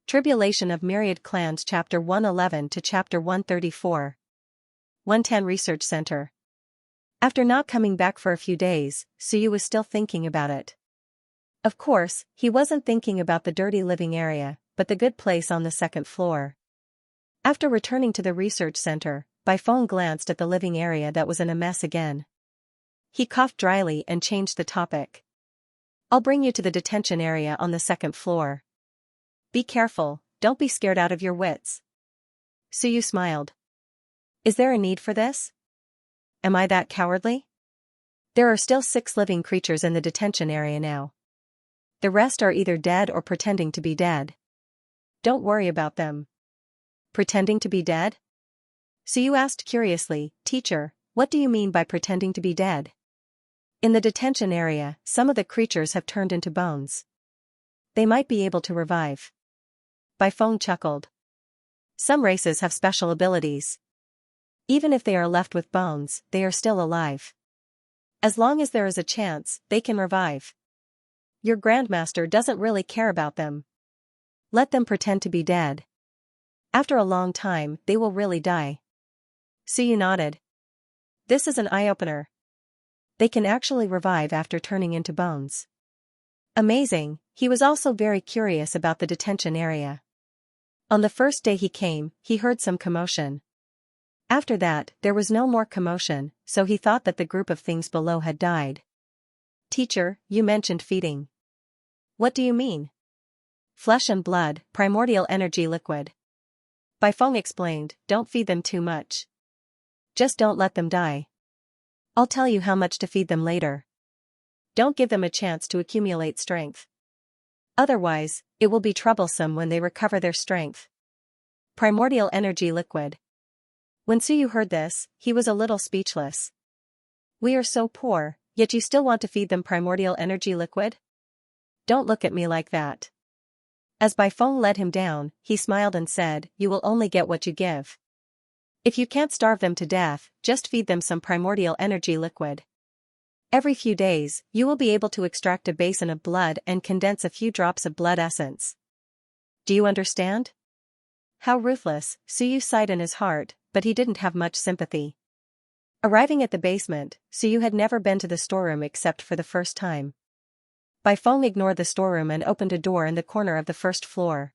Tribulation of Myriad Clans Chapter 111 to Chapter 134. 110 Research Center. After not coming back for a few days, Suyu was still thinking about it. Of course, he wasn't thinking about the dirty living area, but the good place on the second floor. After returning to the research center, Baifeng glanced at the living area that was in a mess again. He coughed dryly and changed the topic. I'll bring you to the detention area on the second floor. Be careful, don't be scared out of your wits. Suyu smiled. Is there a need for this? Am I that cowardly? There are still 6 living creatures in the detention area now. The rest are either dead or pretending to be dead. Don't worry about them. Pretending to be dead? Suyu asked curiously, Teacher, what do you mean by pretending to be dead? In the detention area, some of the creatures have turned into bones. They might be able to revive. Baifeng chuckled. Some races have special abilities. Even if they are left with bones, they are still alive. As long as there is a chance, they can revive. Your Grandmaster doesn't really care about them. Let them pretend to be dead. After a long time, they will really die. Suyu nodded. This is an eye-opener. They can actually revive after turning into bones. Amazing. He was also very curious about the detention area. On the first day he came, he heard some commotion. After that, there was no more commotion, so he thought that the group of things below had died. Teacher, you mentioned feeding. What do you mean? Flesh and blood, primordial energy liquid. Baifeng explained, don't feed them too much. Just don't let them die. I'll tell you how much to feed them later. Don't give them a chance to accumulate strength. Otherwise, it will be troublesome when they recover their strength. Primordial energy liquid. When Suyu heard this, he was a little speechless. We are so poor, yet you still want to feed them primordial energy liquid? Don't look at me like that. As Baifeng led him down, he smiled and said, you will only get what you give. If you can't starve them to death, just feed them some primordial energy liquid. Every few days, you will be able to extract a basin of blood and condense a few drops of blood essence. Do you understand? How ruthless, Suyu sighed in his heart, but he didn't have much sympathy. Arriving at the basement, Suyu had never been to the storeroom except for the first time. Baifeng ignored the storeroom and opened a door in the corner of the first floor.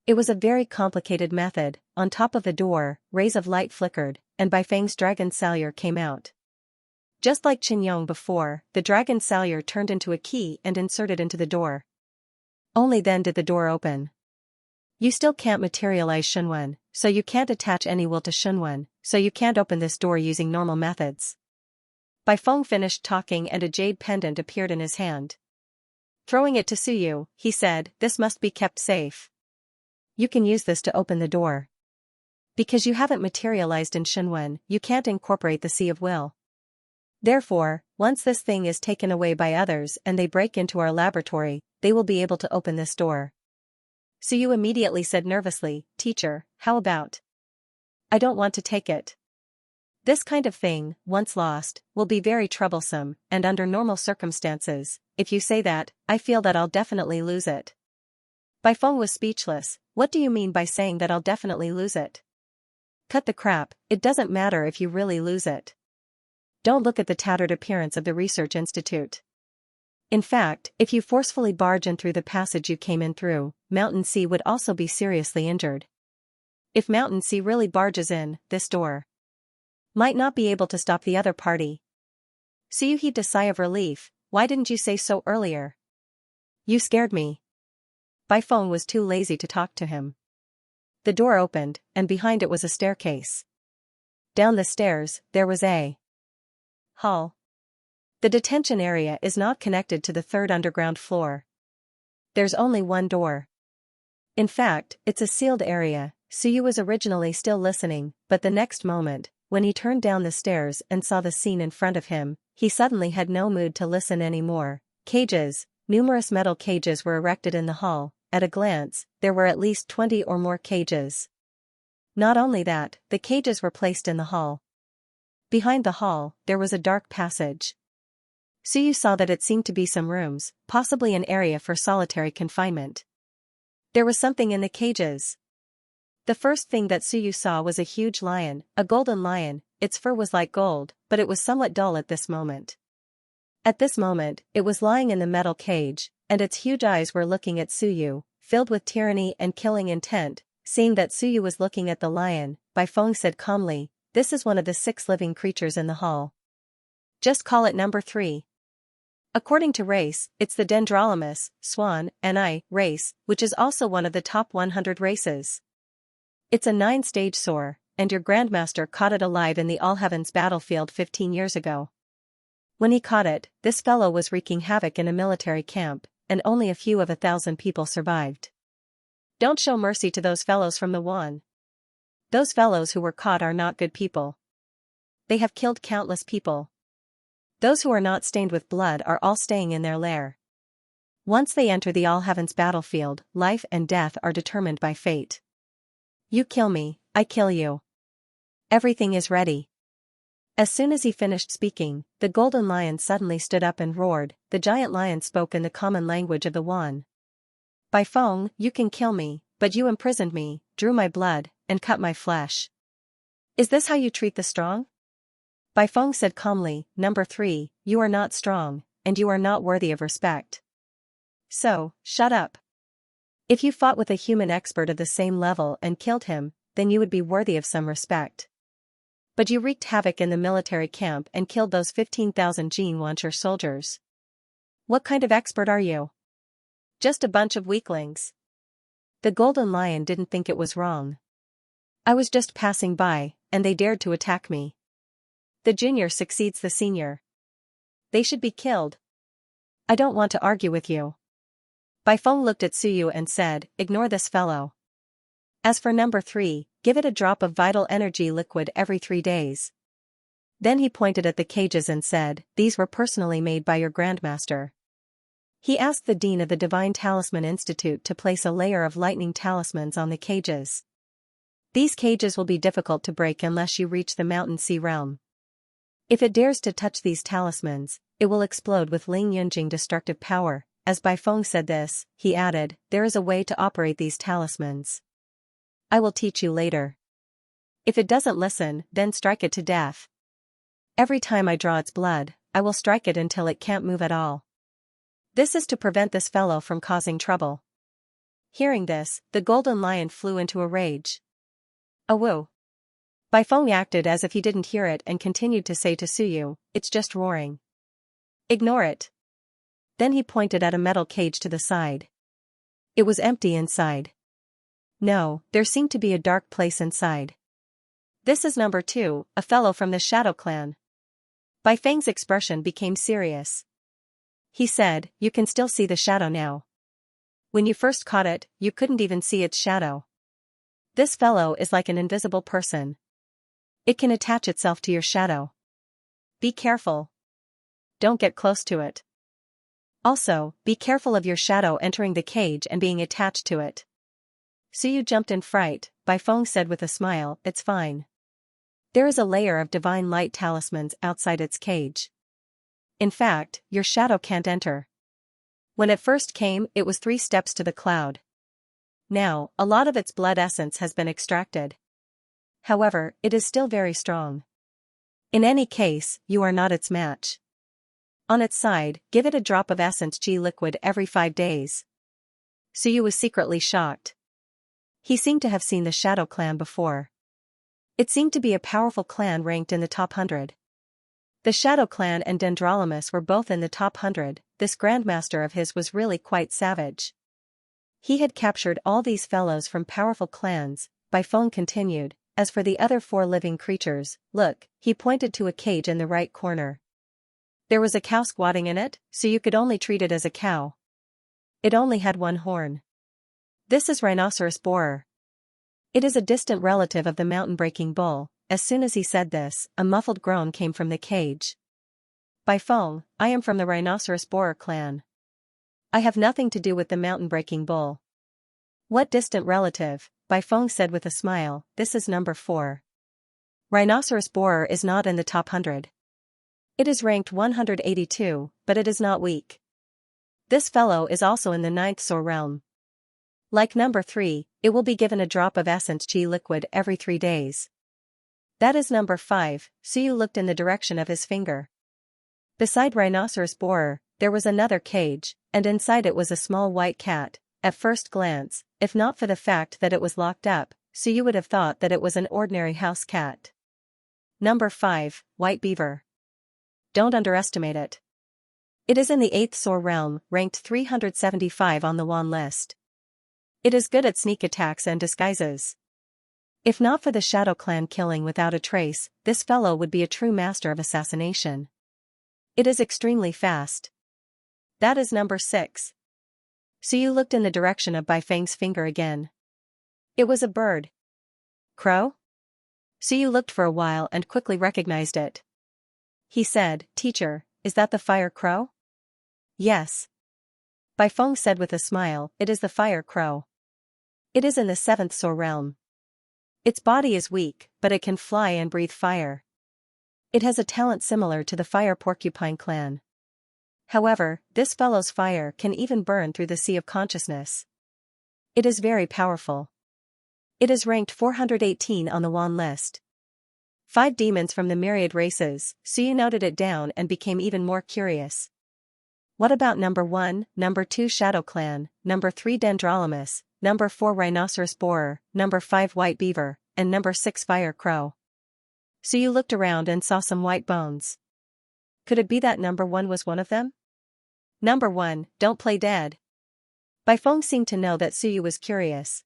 It was a very complicated method. On top of the door, rays of light flickered, and Baifeng's dragon salure came out. Just like Qinyong before, the dragon salure turned into a key and inserted into the door. Only then did the door open. You still can't materialize Shunwen, so you can't attach any will to Shunwen, so you can't open this door using normal methods. Baifeng finished talking and a jade pendant appeared in his hand. Throwing it to Suyu, he said, this must be kept safe. You can use this to open the door. Because you haven't materialized in Shunwen, you can't incorporate the Sea of Will. Therefore, once this thing is taken away by others and they break into our laboratory, they will be able to open this door. Suyu immediately said nervously, Teacher, how about? I don't want to take it. This kind of thing, once lost, will be very troublesome, and under normal circumstances, if you say that, I feel that I'll definitely lose it. Baifeng was speechless. What do you mean by saying that I'll definitely lose it? Cut the crap, it doesn't matter if you really lose it. Don't look at the tattered appearance of the research institute. In fact, if you forcefully barge in through the passage you came in through, Mountain Sea would also be seriously injured. If Mountain Sea really barges in, this door might not be able to stop the other party. Suyu heaved a sigh of relief. Why didn't you say so earlier? You scared me. Baifeng was too lazy to talk to him. The door opened, and behind it was a staircase. Down the stairs, there was a hall. The detention area is not connected to the 3rd underground floor. There's only one door. In fact, it's a sealed area. Suyu was originally still listening, but the next moment, when he turned down the stairs and saw the scene in front of him, he suddenly had no mood to listen anymore. Cages, numerous metal cages were erected in the hall. At a glance, there were at least 20 or more cages. Not only that, the cages were placed in the hall. Behind the hall, there was a dark passage. Suyu saw that it seemed to be some rooms, possibly an area for solitary confinement. There was something in the cages. The first thing that Suyu saw was a huge lion, a golden lion. Its fur was like gold, but it was somewhat dull at this moment. At this moment, it was lying in the metal cage, and its huge eyes were looking at Suyu, filled with tyranny and killing intent. Seeing that Suyu was looking at the lion, Bai Feng said calmly, "This is one of the 6 living creatures in the hall. Just call it number 3. According to race, it's the Dendrolamus, Swan, Ni race, which is also one of the top 100 races. It's a 9-stage soar, and your Grandmaster caught it alive in the All Heavens battlefield 15 years ago. When he caught it, this fellow was wreaking havoc in a military camp, and only a few of 1,000 people survived. Don't show mercy to those fellows from the Yuan. Those fellows who were caught are not good people. They have killed countless people. Those who are not stained with blood are all staying in their lair. Once they enter the All Heavens battlefield, life and death are determined by fate. You kill me, I kill you. Everything is ready." As soon as he finished speaking, the golden lion suddenly stood up and roared. The giant lion spoke in the common language of the Yuan. "Bai Feng, you can kill me, but you imprisoned me, drew my blood, and cut my flesh. Is this how you treat the strong?" Bai Feng said calmly, "Number 3, you are not strong, and you are not worthy of respect. So, shut up. If you fought with a human expert of the same level and killed him, then you would be worthy of some respect. But you wreaked havoc in the military camp and killed those 15,000 Xianxia soldiers. What kind of expert are you? Just a bunch of weaklings." The golden lion didn't think it was wrong. "I was just passing by, and they dared to attack me. The junior succeeds the senior. They should be killed. I don't want to argue with you." Bai Feng looked at Suyu and said, "Ignore this fellow. As for number 3, give it a drop of vital energy liquid every 3 days." Then he pointed at the cages and said, "These were personally made by your Grandmaster." He asked the dean of the Divine Talisman Institute to place a layer of lightning talismans on the cages. "These cages will be difficult to break unless you reach the Mountain Sea realm. If it dares to touch these talismans, it will explode with Ling Yunjing destructive power." As Bai Feng said this, he added, "There is a way to operate these talismans. I will teach you later. If it doesn't listen, then strike it to death. Every time I draw its blood, I will strike it until it can't move at all. This is to prevent this fellow from causing trouble." Hearing this, the golden lion flew into a rage. "Awoo." Bai Feng acted as if he didn't hear it and continued to say to Suyu, "It's just roaring. Ignore it." Then he pointed at a metal cage to the side. It was empty inside. No, there seemed to be a dark place inside. "This is number 2, a fellow from the Shadow Clan." Bai Feng's expression became serious. He said, "You can still see the shadow now. When you first caught it, you couldn't even see its shadow. This fellow is like an invisible person. It can attach itself to your shadow. Be careful. Don't get close to it. Also, be careful of your shadow entering the cage and being attached to it." Suyu jumped in fright. Bai Feng said with a smile, "It's fine. There is a layer of divine light talismans outside its cage. In fact, your shadow can't enter. When it first came, it was 3 steps to the cloud. Now, a lot of its blood essence has been extracted. However, it is still very strong. In any case, you are not its match. On its side, give it a drop of essence G liquid every 5 days." Suyu was secretly shocked. He seemed to have seen the Shadow Clan before. It seemed to be a powerful clan ranked in the top 100. The Shadow Clan and Dendrolamus were both in the top 100. This Grandmaster of his was really quite savage. He had captured all these fellows from powerful clans. Bai Feng continued, "As for the other 4 living creatures, look," he pointed to a cage in the right corner. There was a cow squatting in it, so you could only treat it as a cow. It only had 1 horn. This is rhinoceros borer. It is a distant relative of the mountain-breaking bull. As soon as he said this, a muffled groan came from the cage. "Bai Feng, I am from the rhinoceros borer clan. I have nothing to do with the mountain-breaking bull." "What distant relative?" Bai Feng said with a smile, "This is number 4. Rhinoceros borer is not in the top 100. It is ranked 182, but it is not weak. This fellow is also in the 9th Soar realm. Like number 3, it will be given a drop of essence G liquid every 3 days. That is number 5, Suyu looked in the direction of his finger. Beside rhinoceros borer, there was another cage, and inside it was a small white cat. At first glance, if not for the fact that it was locked up, Suyu would have thought that it was an ordinary house cat. Number 5, White Beaver. Don't underestimate it. It is in the 8th Soar realm, ranked 375 on the Wan list. It is good at sneak attacks and disguises. If not for the Shadow Clan killing without a trace, this fellow would be a true master of assassination. It is extremely fast. That is number 6. Suyu looked in the direction of Baifeng's finger again. It was a bird. Crow? Suyu looked for a while and quickly recognized it. He said, "Teacher, is that the fire crow?" "Yes." Baifeng said with a smile, "It is the fire crow. It is in the 7th Soar realm. Its body is weak, but it can fly and breathe fire. It has a talent similar to the fire porcupine clan. However, this fellow's fire can even burn through the sea of consciousness. It is very powerful. It is ranked 418 on the Wan list. 5 demons from the Myriad races." Suyu noted it down and became even more curious. What about number 1, number 2 Shadow Clan, number 3 Dendrolamus, number 4 Rhinoceros Borer, number 5 White Beaver, and number 6 Fire Crow? Suyu looked around and saw some white bones. Could it be that number 1 was one of them? Number 1, don't play dead. Baifeng seemed to know that Suyu was curious.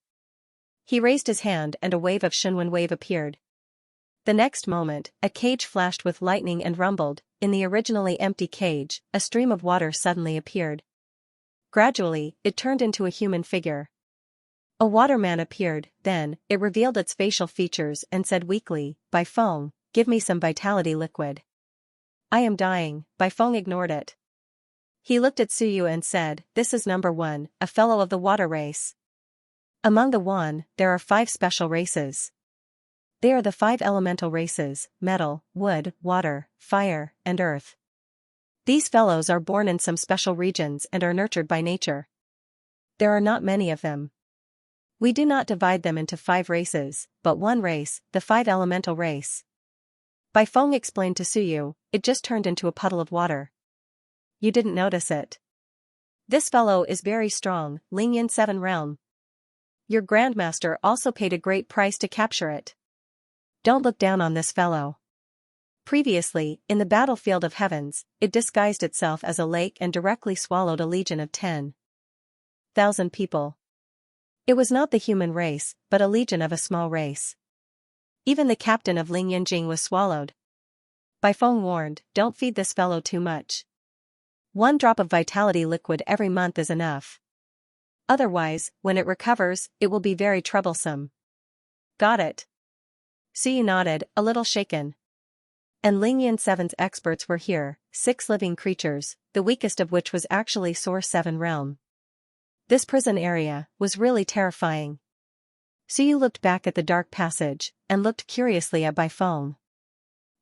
He raised his hand and a wave of Shenwen wave appeared. The next moment, a cage flashed with lightning and rumbled. In the originally empty cage, a stream of water suddenly appeared. Gradually, it turned into a human figure. A waterman appeared, then, it revealed its facial features and said weakly, "Baifeng, give me some vitality liquid. I am dying." Baifeng ignored it. He looked at Suyu and said, "This is number 1, a fellow of the water race. Among the Wan, there are 5 special races. They are the 5 elemental races: metal, wood, water, fire, and earth. These fellows are born in some special regions and are nurtured by nature. There are not many of them. We do not divide them into 5 races, but one race, the 5 elemental race." Baifeng explained to Suyu, "It just turned into a puddle of water. You didn't notice it. This fellow is very strong, Lingyan 7 realm. Your Grandmaster also paid a great price to capture it. Don't look down on this fellow." Previously, in the battlefield of heavens, it disguised itself as a lake and directly swallowed a legion of 10,000 people. It was not the human race, but a legion of a small race. Even the captain of Ling Yanjing was swallowed. Baifeng warned, "Don't feed this fellow too much. 1 drop of vitality liquid every month is enough. Otherwise, when it recovers, it will be very troublesome." "Got it." Suyu nodded, a little shaken. And Lingyan 7's experts were here, 6 living creatures, the weakest of which was actually Soar 7 realm. This prison area was really terrifying. Suyu looked back at the dark passage, and looked curiously at Baifeng.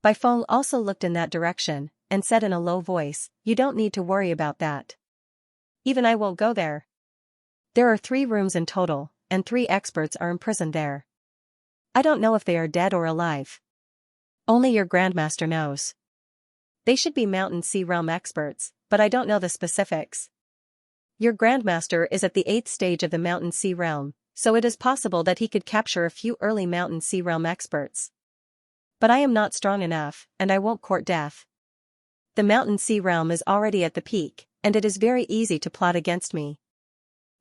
Baifeng also looked in that direction, and said in a low voice, "You don't need to worry about that. Even I won't go there. There are 3 rooms in total, and 3 experts are imprisoned there. I don't know if they are dead or alive. Only your Grandmaster knows. They should be Mountain Sea Realm experts, but I don't know the specifics. Your Grandmaster is at the 8th stage of the Mountain Sea Realm, so it is possible that he could capture a few early Mountain Sea Realm experts. But I am not strong enough, and I won't court death. The Mountain Sea Realm is already at the peak, and it is very easy to plot against me."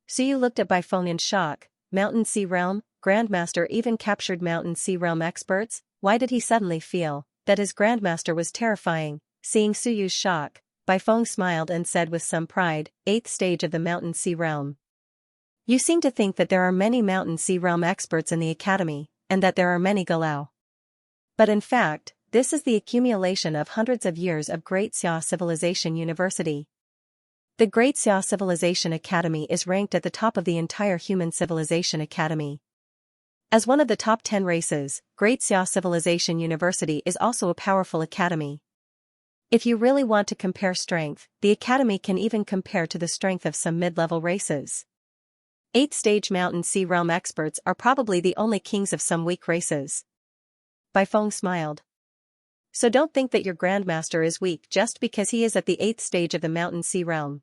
Suyu looked at Baifeng in shock. Mountain Sea Realm? Grandmaster even captured Mountain Sea Realm experts? Why did he suddenly feel that his Grandmaster was terrifying? Seeing Suyu's shock, Baifeng smiled and said with some pride, 8th stage of the Mountain Sea Realm. You seem to think that there are many Mountain Sea Realm experts in the Academy, and that there are many Galau. But in fact, this is the accumulation of hundreds of years of Great Xia Civilization University. The Great Xia Civilization Academy is ranked at the top of the entire Human Civilization Academy. As one of the top 10 races, Great Xia Civilization University is also a powerful academy. If you really want to compare strength, the academy can even compare to the strength of some mid-level races. 8th-stage Mountain Sea Realm experts are probably the only kings of some weak races. Bai Feng smiled. So don't think that your Grandmaster is weak just because he is at the 8th stage of the Mountain Sea Realm.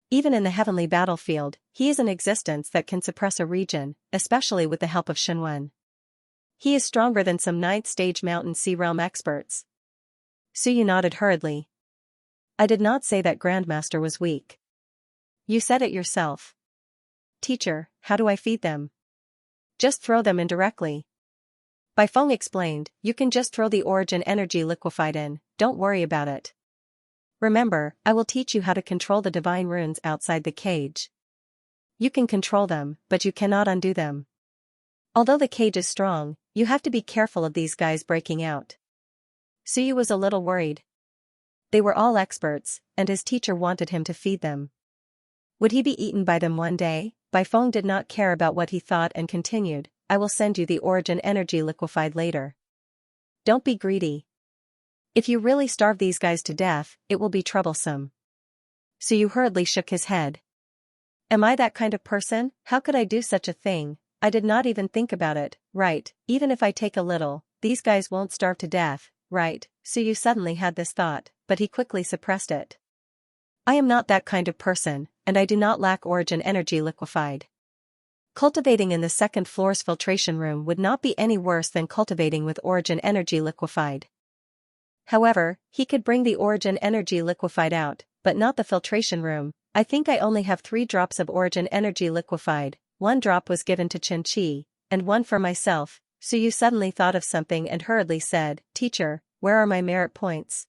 Even in the heavenly battlefield, he is an existence that can suppress a region, especially with the help of Shenwen. He is stronger than some 9th-stage Mountain Sea Realm experts. Suyu nodded hurriedly. I did not say that Grandmaster was weak. You said it yourself. Teacher, how do I feed them? Just throw them in directly. Bai Feng explained, you can just throw the origin energy liquefied in, don't worry about it. Remember, I will teach you how to control the divine runes outside the cage. You can control them, but you cannot undo them. Although the cage is strong, you have to be careful of these guys breaking out. Suyu was a little worried. They were all experts, and his teacher wanted him to feed them. Would he be eaten by them one day? Bai Feng did not care about what he thought and continued, I will send you the origin energy liquefied later. Don't be greedy. If you really starve these guys to death, it will be troublesome. Suyu hurriedly shook his head. Am I that kind of person? How could I do such a thing? I did not even think about it, right? Even if I take a little, these guys won't starve to death, right? Suyu suddenly had this thought, but he quickly suppressed it. I am not that kind of person, and I do not lack origin energy liquefied. Cultivating in the second floor's filtration room would not be any worse than cultivating with origin energy liquefied. However, he could bring the origin energy liquefied out, but not the filtration room. I think I only have 3 drops of origin energy liquefied, 1 drop was given to Xianxia, and 1 for myself. Suyu suddenly thought of something and hurriedly said, Teacher, where are my merit points?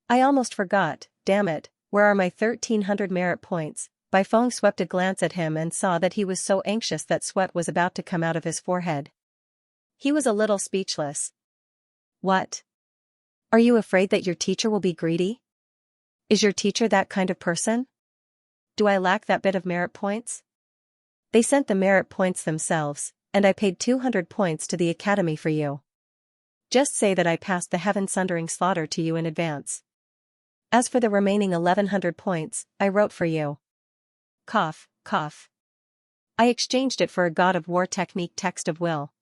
I almost forgot, damn it, where are my 1300 merit points? Bai Feng swept a glance at him and saw that he was so anxious that sweat was about to come out of his forehead. He was a little speechless. What? Are you afraid that your teacher will be greedy? Is your teacher that kind of person? Do I lack that bit of merit points? They sent the merit points themselves, and I paid 200 points to the academy for you. Just say that I passed the heaven-sundering slaughter to you in advance. As for the remaining 1100 points, I wrote for you. Cough, cough. I exchanged it for a God of War technique text of will.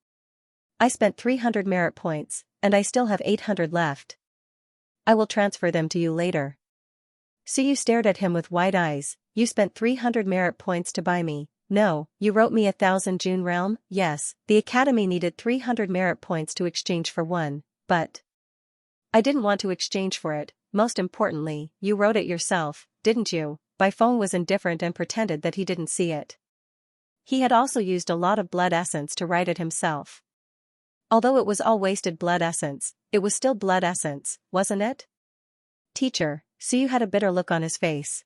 I spent 300 merit points, and I still have 800 left. I will transfer them to you later. Suyu stared at him with wide eyes. You spent 300 merit points to buy me. No, you wrote me 1,000 June realm. Yes, the academy needed 300 merit points to exchange for 1, but I didn't want to exchange for it. Most importantly, you wrote it yourself, didn't you? Bai Feng was indifferent and pretended that he didn't see it. He had also used a lot of blood essence to write it himself. Although it was all wasted blood essence, it was still blood essence, wasn't it? Teacher, Suyu had a bitter look on his face.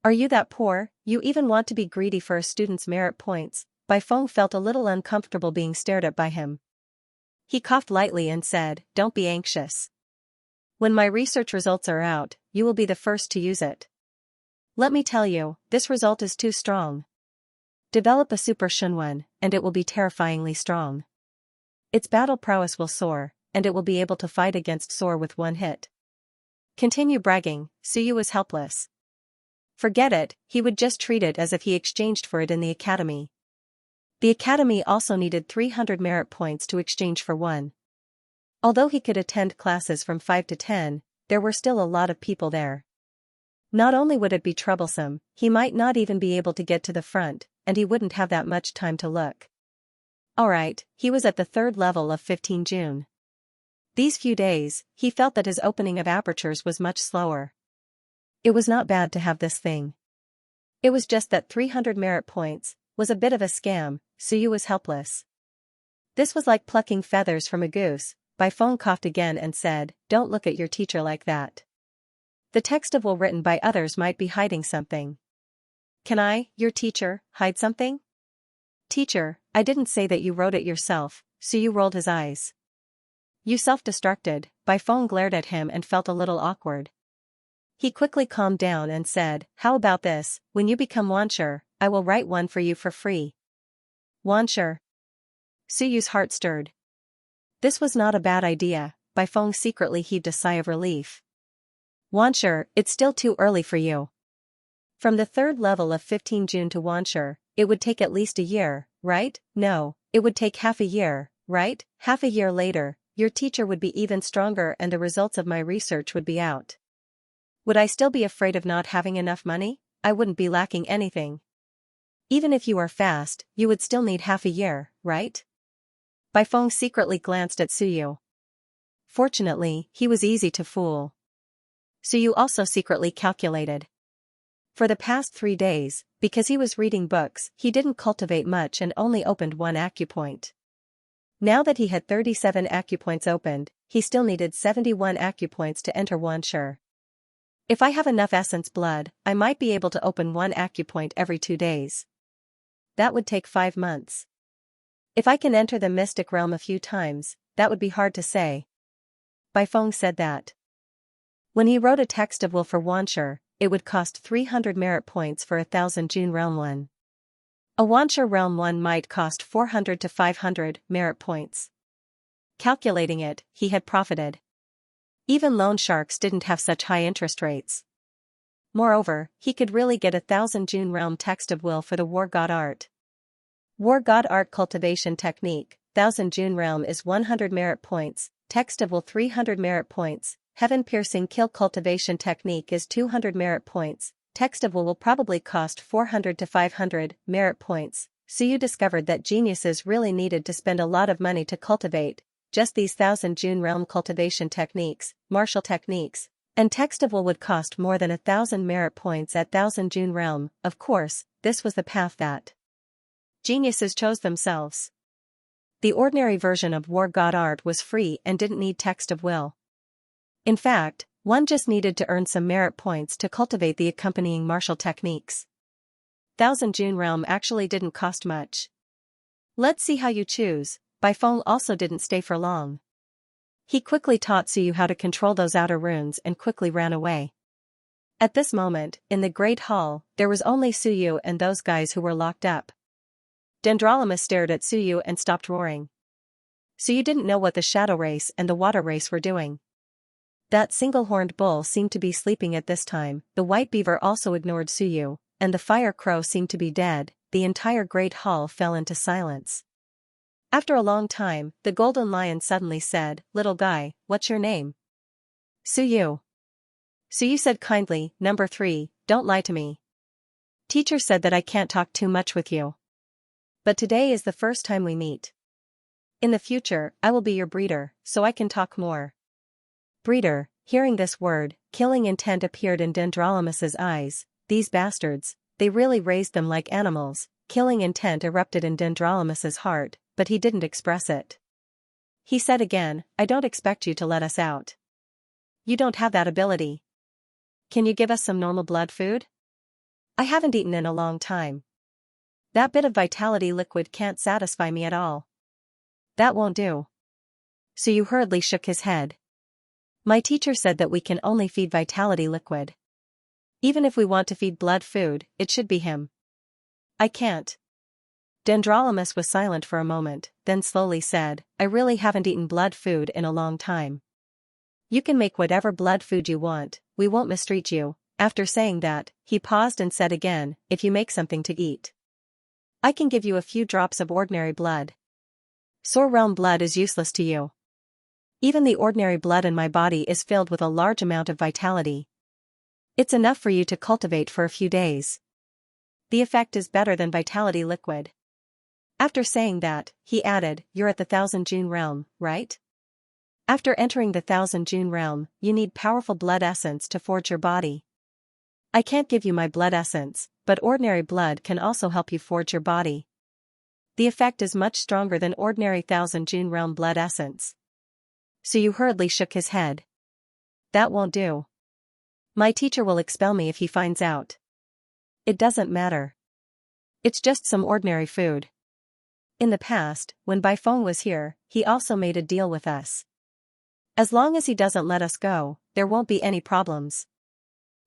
Are you that poor? You even want to be greedy for a student's merit points? Bai Feng felt a little uncomfortable being stared at by him. He coughed lightly and said, Don't be anxious. When my research results are out, you will be the first to use it. Let me tell you, this result is too strong. Develop a super Shenwen, and it will be terrifyingly strong. Its battle prowess will soar, and it will be able to fight against Soar with 1 hit. Continue bragging. Suyu was helpless. Forget it, he would just treat it as if he exchanged for it in the academy. The academy also needed 300 merit points to exchange for 1. Although he could attend classes from 5 to 10, there were still a lot of people there. Not only would it be troublesome, he might not even be able to get to the front, and he wouldn't have that much time to look. Alright, he was at the 3rd level of 15 June. These few days, he felt that his opening of apertures was much slower. It was not bad to have this thing. It was just that 300 merit points was a bit of a scam. Suyu was helpless. This was like plucking feathers from a goose. Bai Feng coughed again and said, Don't look at your teacher like that. The text of will written by others might be hiding something. Can I, your teacher, hide something? Teacher, I didn't say that you wrote it yourself. Suyu rolled his eyes. You self-destructed. Bai Feng glared at him and felt a little awkward. He quickly calmed down and said, How about this, when you become Wanshi, I will write one for you for free. Wanshi. Suyu's heart stirred. This was not a bad idea. Bai Feng secretly heaved a sigh of relief. Wanshi, it's still too early for you. From the 3rd level of 15 June to Wanshi, it would take at least a year, right? No, it would take half a year, right? Half a year later, your teacher would be even stronger and the results of my research would be out. Would I still be afraid of not having enough money? I wouldn't be lacking anything. Even if you are fast, you would still need half a year, right? Baifeng secretly glanced at Suyu. Fortunately, he was easy to fool. Suyu also secretly calculated. For the past 3 days, because he was reading books, he didn't cultivate much and only opened 1 acupoint. Now that he had 37 acupoints opened, he still needed 71 acupoints to enter Xianxia. If I have enough essence blood, I might be able to open 1 acupoint every 2 days. That would take 5 months. If I can enter the mystic realm a few times, that would be hard to say. Baifeng said that. When he wrote a text of will for Xianxia, it would cost 300 merit points for 1,000 June realm 1. A Xianxia realm 1 might cost 400 to 500 merit points. Calculating it, he had profited. Even loan sharks didn't have such high interest rates. Moreover, he could really get 1,000 June realm text of will for the War God art. War God art cultivation technique, 1,000 June realm is 100 merit points, text of will 300 merit points, heaven piercing kill cultivation technique is 200 merit points, text of will probably cost 400 to 500 merit points, so you discovered that geniuses really needed to spend a lot of money to cultivate just these 1,000 June realm cultivation techniques, martial techniques, and text of will would cost more than 1,000 merit points at 1,000 June realm. Of course, this was the path that geniuses chose themselves. The ordinary version of War God art was free and didn't need text of will. In fact, one just needed to earn some merit points to cultivate the accompanying martial techniques. 1,000 June realm actually didn't cost much. Let's see how you choose. Baifeng also didn't stay for long. He quickly taught Suyu how to control those outer runes and quickly ran away. At this moment, in the Great Hall, there was only Suyu and those guys who were locked up. Dendrolamus stared at Suyu and stopped roaring. Suyu didn't know what the shadow race and the water race were doing. That single-horned bull seemed to be sleeping at this time, the white beaver also ignored Suyu, and the fire crow seemed to be dead. The entire Great Hall fell into silence. After a long time, the golden lion suddenly said, "Little guy, what's your name?" "Suyu." Suyu said kindly, "Number 3, don't lie to me. Teacher said that I can't talk too much with you. But today is the first time we meet. In the future, I will be your breeder, so I can talk more." Breeder, hearing this word, killing intent appeared in Dendrolamus's eyes. These bastards, they really raised them like animals. Killing intent erupted in Dendrolamus's heart, but he didn't express it. He said again, "I don't expect you to let us out. You don't have that ability. Can you give us some normal blood food? I haven't eaten in a long time. That bit of vitality liquid can't satisfy me at all." "That won't do." Suyu hurriedly shook his head. "My teacher said that we can only feed vitality liquid. Even if we want to feed blood food, it should be him. I can't." Dendrolamus was silent for a moment, then slowly said, "I really haven't eaten blood food in a long time. You can make whatever blood food you want, we won't mistreat you." After saying that, he paused and said again, "If you make something to eat, I can give you a few drops of ordinary blood. Soar realm blood is useless to you. Even the ordinary blood in my body is filled with a large amount of vitality. It's enough for you to cultivate for a few days. The effect is better than vitality liquid." After saying that, he added, "You're at the 1,000 June realm, right? After entering the 1,000 June realm, you need powerful blood essence to forge your body. I can't give you my blood essence, but ordinary blood can also help you forge your body. The effect is much stronger than ordinary 1,000 June realm blood essence." Suyu hurriedly shook his head. "That won't do. My teacher will expel me if he finds out." "It doesn't matter. It's just some ordinary food. In the past, when Baifeng was here, he also made a deal with us. As long as he doesn't let us go, there won't be any problems."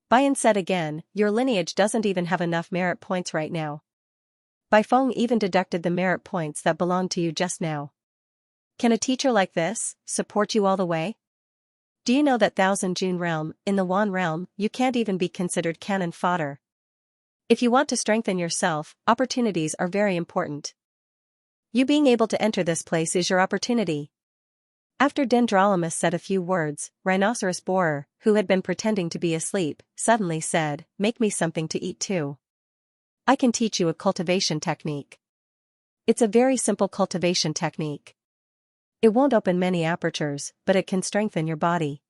Bayan said again, "Your lineage doesn't even have enough merit points right now. Baifeng even deducted the merit points that belonged to you just now. Can a teacher like this support you all the way? Do you know that 1,000 June realm, in the Wan realm, you can't even be considered cannon fodder? If you want to strengthen yourself, opportunities are very important. You being able to enter this place is your opportunity. After Dendrolamus said a few words, Rhinoceros Borer, who had been pretending to be asleep, suddenly said, "Make me something to eat too. I can teach you a cultivation technique. It's a very simple cultivation technique. It won't open many apertures, but it can strengthen your body.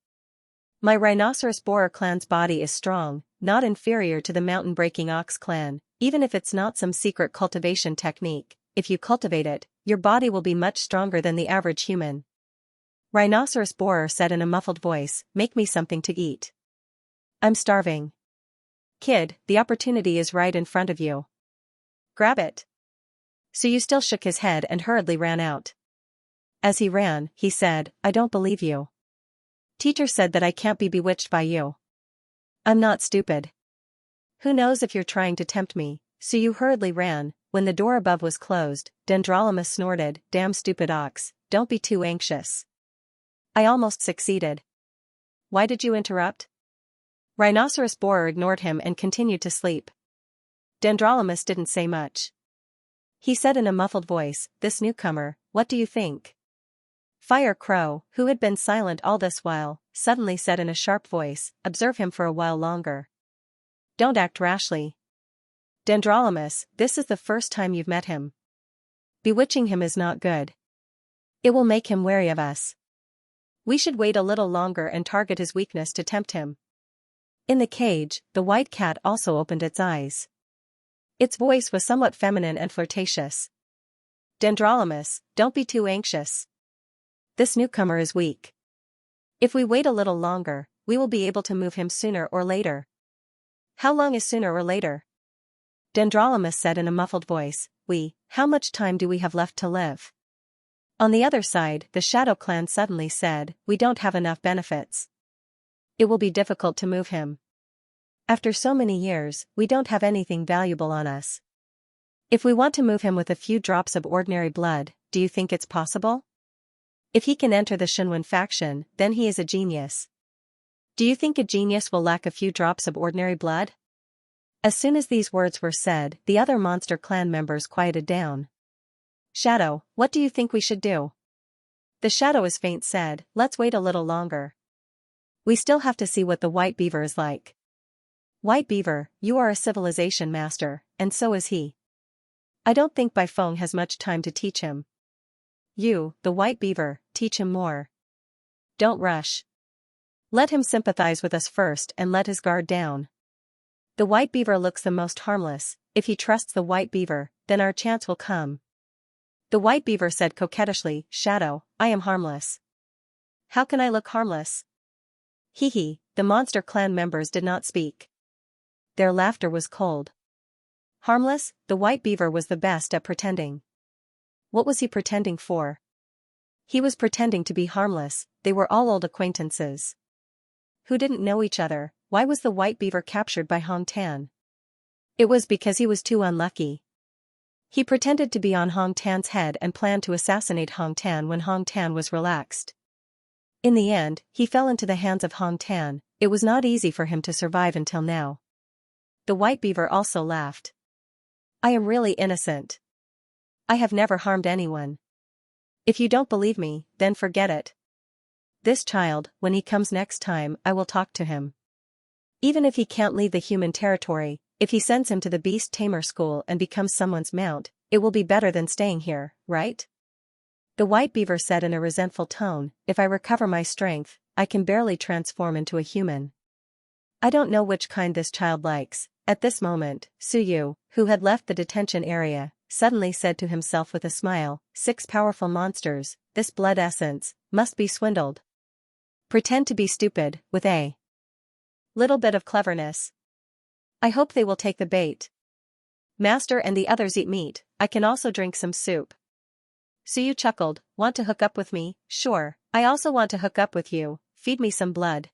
My Rhinoceros Borer clan's body is strong, not inferior to the mountain-breaking ox clan, even if it's not some secret cultivation technique. If you cultivate it, your body will be much stronger than the average human." Rhinoceros Borer said in a muffled voice, "Make me something to eat. I'm starving." "Kid, the opportunity is right in front of you. Grab it." Suyu still shook his head and hurriedly ran out. As he ran, he said, "I don't believe you. Teacher said that I can't be bewitched by you. I'm not stupid. Who knows if you're trying to tempt me?" Suyu hurriedly ran. When the door above was closed, Dendrolamus snorted, "Damn stupid ox, don't be too anxious. I almost succeeded. Why did you interrupt?" Rhinoceros Borer ignored him and continued to sleep. Dendrolamus didn't say much. He said in a muffled voice, "This newcomer, what do you think?" Fire Crow, who had been silent all this while, suddenly said in a sharp voice, "Observe him for a while longer. Don't act rashly. Dendrolamus, this is the first time you've met him. Bewitching him is not good. It will make him wary of us. We should wait a little longer and target his weakness to tempt him." In the cage, the white cat also opened its eyes. Its voice was somewhat feminine and flirtatious. "Dendrolamus, don't be too anxious. This newcomer is weak. If we wait a little longer, we will be able to move him sooner or later." "How long is sooner or later?" Dendrolamus said in a muffled voice, How much time do we have left to live?" On the other side, the Shadow Clan suddenly said, "We don't have enough benefits. It will be difficult to move him. After so many years, we don't have anything valuable on us. If we want to move him with a few drops of ordinary blood, do you think it's possible? If he can enter the Shinwen faction, then he is a genius. Do you think a genius will lack a few drops of ordinary blood?" As soon as these words were said, the other monster clan members quieted down. "Shadow, what do you think we should do?" The Shadow is faint said, "Let's wait a little longer. We still have to see what the White Beaver is like." "White Beaver, you are a civilization master, and so is he. I don't think Bai Feng has much time to teach him. You, the White Beaver, teach him more. Don't rush. Let him sympathize with us first and let his guard down. The White Beaver looks the most harmless. If he trusts the White Beaver, then our chance will come." The White Beaver said coquettishly, "Shadow, I am harmless." "How can I look harmless?" Hee, the monster clan members did not speak. Their laughter was cold. Harmless, the White Beaver was the best at pretending. What was he pretending for? He was pretending to be harmless. They were all old acquaintances who didn't know each other. Why was the White Beaver captured by Hong Tan? It was because he was too unlucky. He pretended to be on Hong Tan's head and planned to assassinate Hong Tan when Hong Tan was relaxed. In the end, he fell into the hands of Hong Tan. It was not easy for him to survive until now. The White Beaver also laughed. "I am really innocent. I have never harmed anyone. If you don't believe me, then forget it. This child, when he comes next time, I will talk to him. Even if he can't leave the human territory, if he sends him to the Beast Tamer School and becomes someone's mount, it will be better than staying here, right?" The White Beaver said in a resentful tone, "If I recover my strength, I can barely transform into a human. I don't know which kind this child likes." At this moment, Suyu, who had left the detention area, suddenly said to himself with a smile, 6 powerful monsters, this blood essence, must be swindled. Pretend to be stupid, with a little bit of cleverness. I hope they will take the bait. Master and the others eat meat, I can also drink some soup. Suyu chuckled, "Want to hook up with me? Sure, I also want to hook up with you, feed me some blood.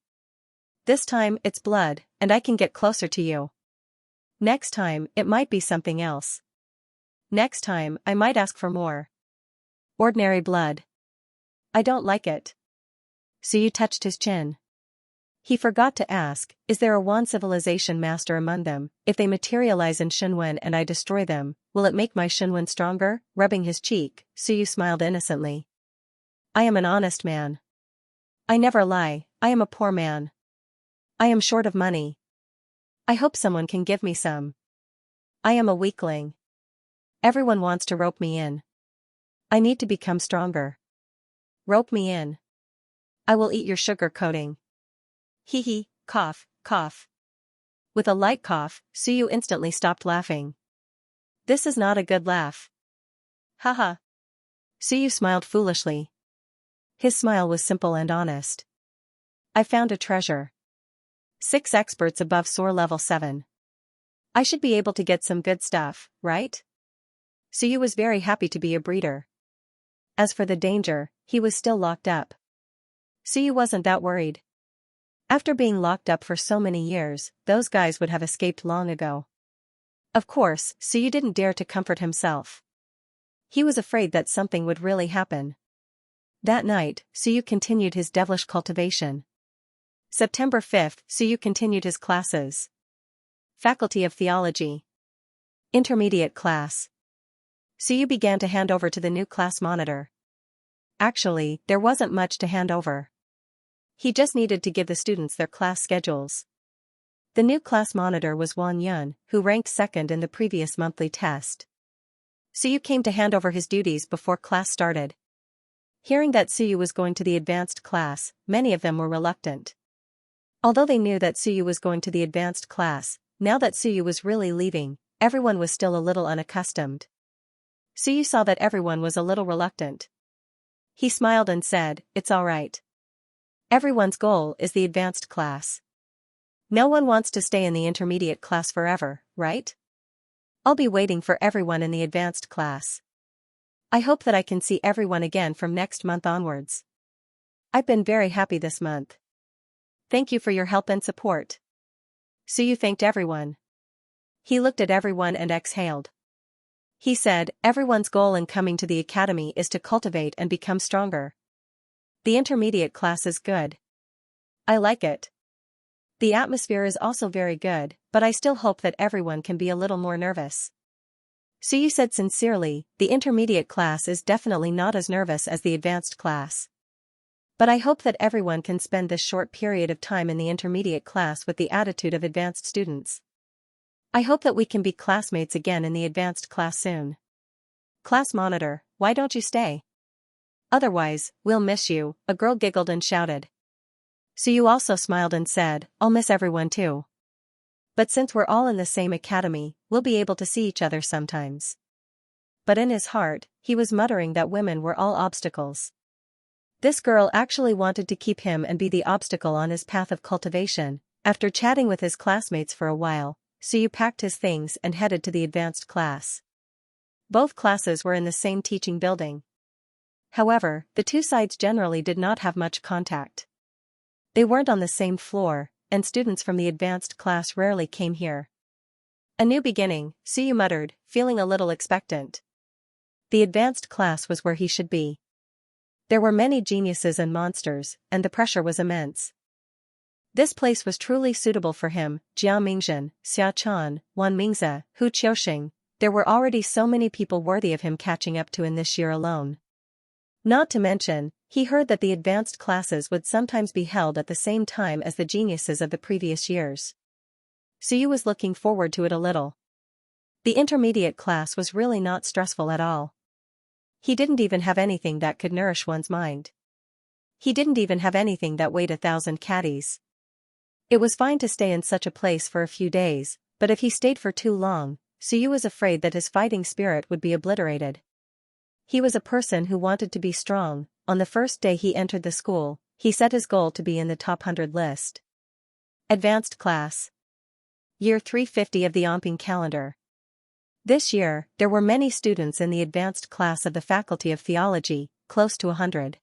This time, it's blood, and I can get closer to you. Next time, it might be something else. Next time, I might ask for more. Ordinary blood. I don't like it." Suyu touched his chin. He forgot to ask, is there a Wan civilization master among them? If they materialize in Shenwen and I destroy them, will it make my Shenwen stronger? Rubbing his cheek, Suyu smiled innocently. I am an honest man. I never lie, I am a poor man. I am short of money. I hope someone can give me some. I am a weakling. Everyone wants to rope me in. I need to become stronger. Rope me in. I will eat your sugar coating. Hee hee, cough, cough. With a light cough, Suyu instantly stopped laughing. This is not a good laugh. Haha. Suyu smiled foolishly. His smile was simple and honest. I found a treasure. 6 experts above SOAR level 7. I should be able to get some good stuff, right? Suyu was very happy to be a breeder. As for the danger, he was still locked up. Suyu wasn't that worried. After being locked up for so many years, those guys would have escaped long ago. Of course, Suyu didn't dare to comfort himself. He was afraid that something would really happen. That night, Suyu continued his devilish cultivation. September 5th, Suyu continued his classes. Faculty of Theology. Intermediate class. Suyu began to hand over to the new class monitor. Actually, there wasn't much to hand over. He just needed to give the students their class schedules. The new class monitor was Wang Yun, who ranked second in the previous monthly test. Suyu came to hand over his duties before class started. Hearing that Suyu was going to the advanced class, many of them were reluctant. Although they knew that Suyu was going to the advanced class, now that Suyu was really leaving, everyone was still a little unaccustomed. Suyu saw that everyone was a little reluctant. He smiled and said, "It's all right. Everyone's goal is the advanced class. No one wants to stay in the intermediate class forever, right? I'll be waiting for everyone in the advanced class. I hope that I can see everyone again from next month onwards. I've been very happy this month. Thank you for your help and support." Suyu thanked everyone. He looked at everyone and exhaled. He said, everyone's goal in coming to the academy is to cultivate and become stronger. The intermediate class is good. I like it. The atmosphere is also very good, but I still hope that everyone can be a little more nervous. Suyu said sincerely, the intermediate class is definitely not as nervous as the advanced class. But I hope that everyone can spend this short period of time in the intermediate class with the attitude of advanced students. I hope that we can be classmates again in the advanced class soon. Class monitor, why don't you stay? Otherwise, we'll miss you, a girl giggled and shouted. Suyu also smiled and said, I'll miss everyone too. But since we're all in the same academy, we'll be able to see each other sometimes. But in his heart, he was muttering that women were all obstacles. This girl actually wanted to keep him and be the obstacle on his path of cultivation. After chatting with his classmates for a while, Suyu packed his things and headed to the advanced class. Both classes were in the same teaching building. However, the two sides generally did not have much contact. They weren't on the same floor, and students from the advanced class rarely came here. A new beginning, Suyu muttered, feeling a little expectant. The advanced class was where he should be. There were many geniuses and monsters, and the pressure was immense. This place was truly suitable for him. Jia Mingzhen, Xia Chan, Wan Mingze, Hu Qiuxing. There were already so many people worthy of him catching up to in this year alone. Not to mention, he heard that the advanced classes would sometimes be held at the same time as the geniuses of the previous years. Suyu was looking forward to it a little. The intermediate class was really not stressful at all. He didn't even have anything that could nourish one's mind. He didn't even have anything that weighed 1,000 caddies. It was fine to stay in such a place for a few days, but if he stayed for too long, Suyu was afraid that his fighting spirit would be obliterated. He was a person who wanted to be strong. On the first day he entered the school, he set his goal to be in the top 100 list. Advanced class. Year 350 of the Omping calendar. This year, there were many students in the advanced class of the Faculty of Theology, close to 100.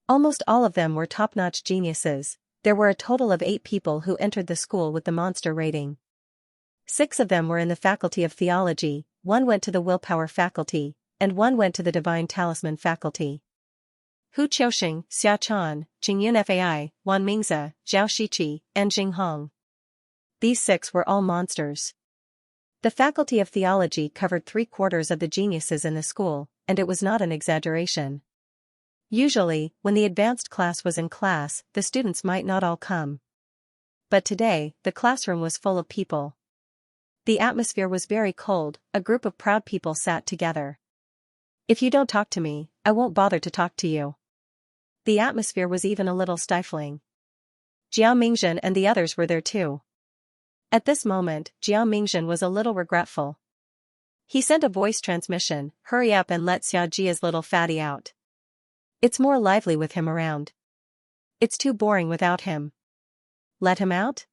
Almost all of them were top-notch geniuses. There were a total of 8 people who entered the school with the monster rating. 6 of them were in the Faculty of Theology, 1 went to the Willpower Faculty, and 1 went to the Divine Talisman Faculty. Hu Qiuxing, Xia Chan, Jingyun Fai, Wan Mingzi, Zhao Shiqi, and Jing Hong. These 6 were all monsters. The Faculty of Theology covered 3/4 of the geniuses in the school, and it was not an exaggeration. Usually, when the advanced class was in class, the students might not all come. But today, the classroom was full of people. The atmosphere was very cold, a group of proud people sat together. If you don't talk to me, I won't bother to talk to you. The atmosphere was even a little stifling. Jiao Mingzhen and the others were there too. At this moment, Jiao Mingzhen was a little regretful. He sent a voice transmission, "Hurry up and let Xiajia's little fatty out. It's more lively with him around. It's too boring without him. Let him out?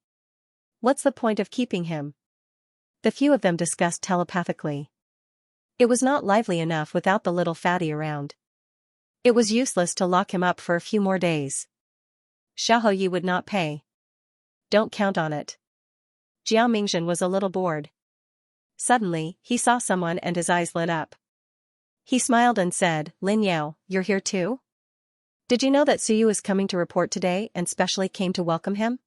What's the point of keeping him?" The few of them discussed telepathically. It was not lively enough without the little fatty around. It was useless to lock him up for a few more days. Xiaoyi would not pay. Don't count on it. Jiao Mingzhen was a little bored. Suddenly, he saw someone and his eyes lit up. He smiled and said, "Lin Yao, you're here too? Did you know that Suyu is coming to report today and specially came to welcome him?"